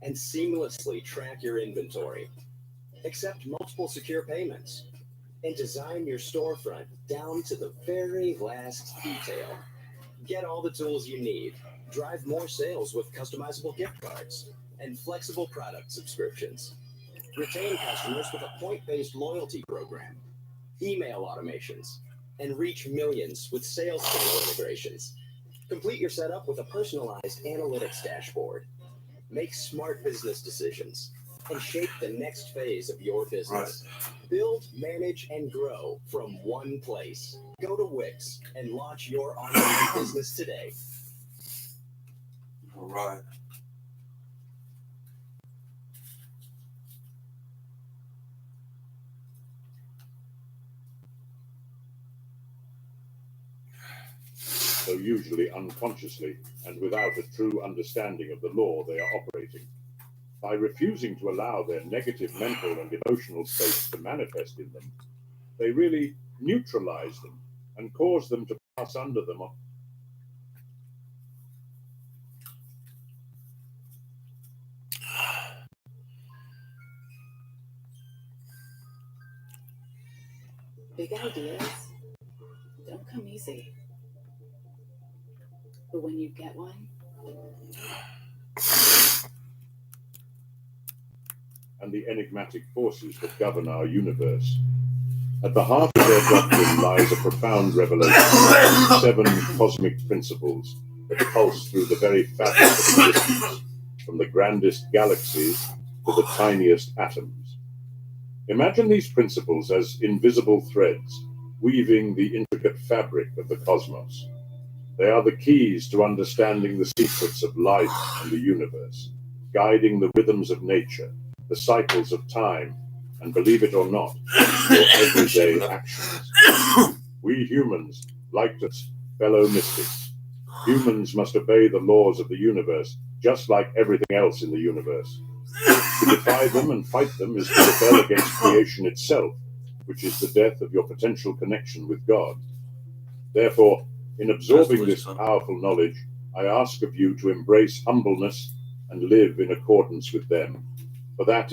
And seamlessly track your inventory. Accept multiple secure payments. And design your storefront down to the very last detail. Get all the tools you need. Drive more sales with customizable gift cards and flexible product subscriptions. Retain customers with a point-based loyalty program, email automations, and reach millions with sales channel integrations. Complete your setup with a personalized analytics dashboard. Make smart business decisions and shape the next phase of your business. Right. Build, manage, and grow from one place. Go to Wix and launch your online business today. All right. Though usually unconsciously and without a true understanding of the law they are operating. By refusing to allow their negative mental and emotional states to manifest in them, they really neutralize them and cause them to pass under them. Big ideas don't come easy. But when you get one, and the enigmatic forces that govern our universe. At the heart of their doctrine lies a profound revelation, 7 cosmic principles that pulse through the very fabric of existence, from the grandest galaxies to the tiniest atoms. Imagine these principles as invisible threads, weaving the intricate fabric of the cosmos. They are the keys to understanding the secrets of life and the universe, guiding the rhythms of nature, the cycles of time, and believe it or not, your everyday actions. We humans, like us, fellow mystics. Humans must obey the laws of the universe, just like everything else in the universe. To defy them and fight them is to rebel against creation itself, which is the death of your potential connection with God. Therefore, in absorbing this powerful knowledge, I ask of you to embrace humbleness and live in accordance with them. For that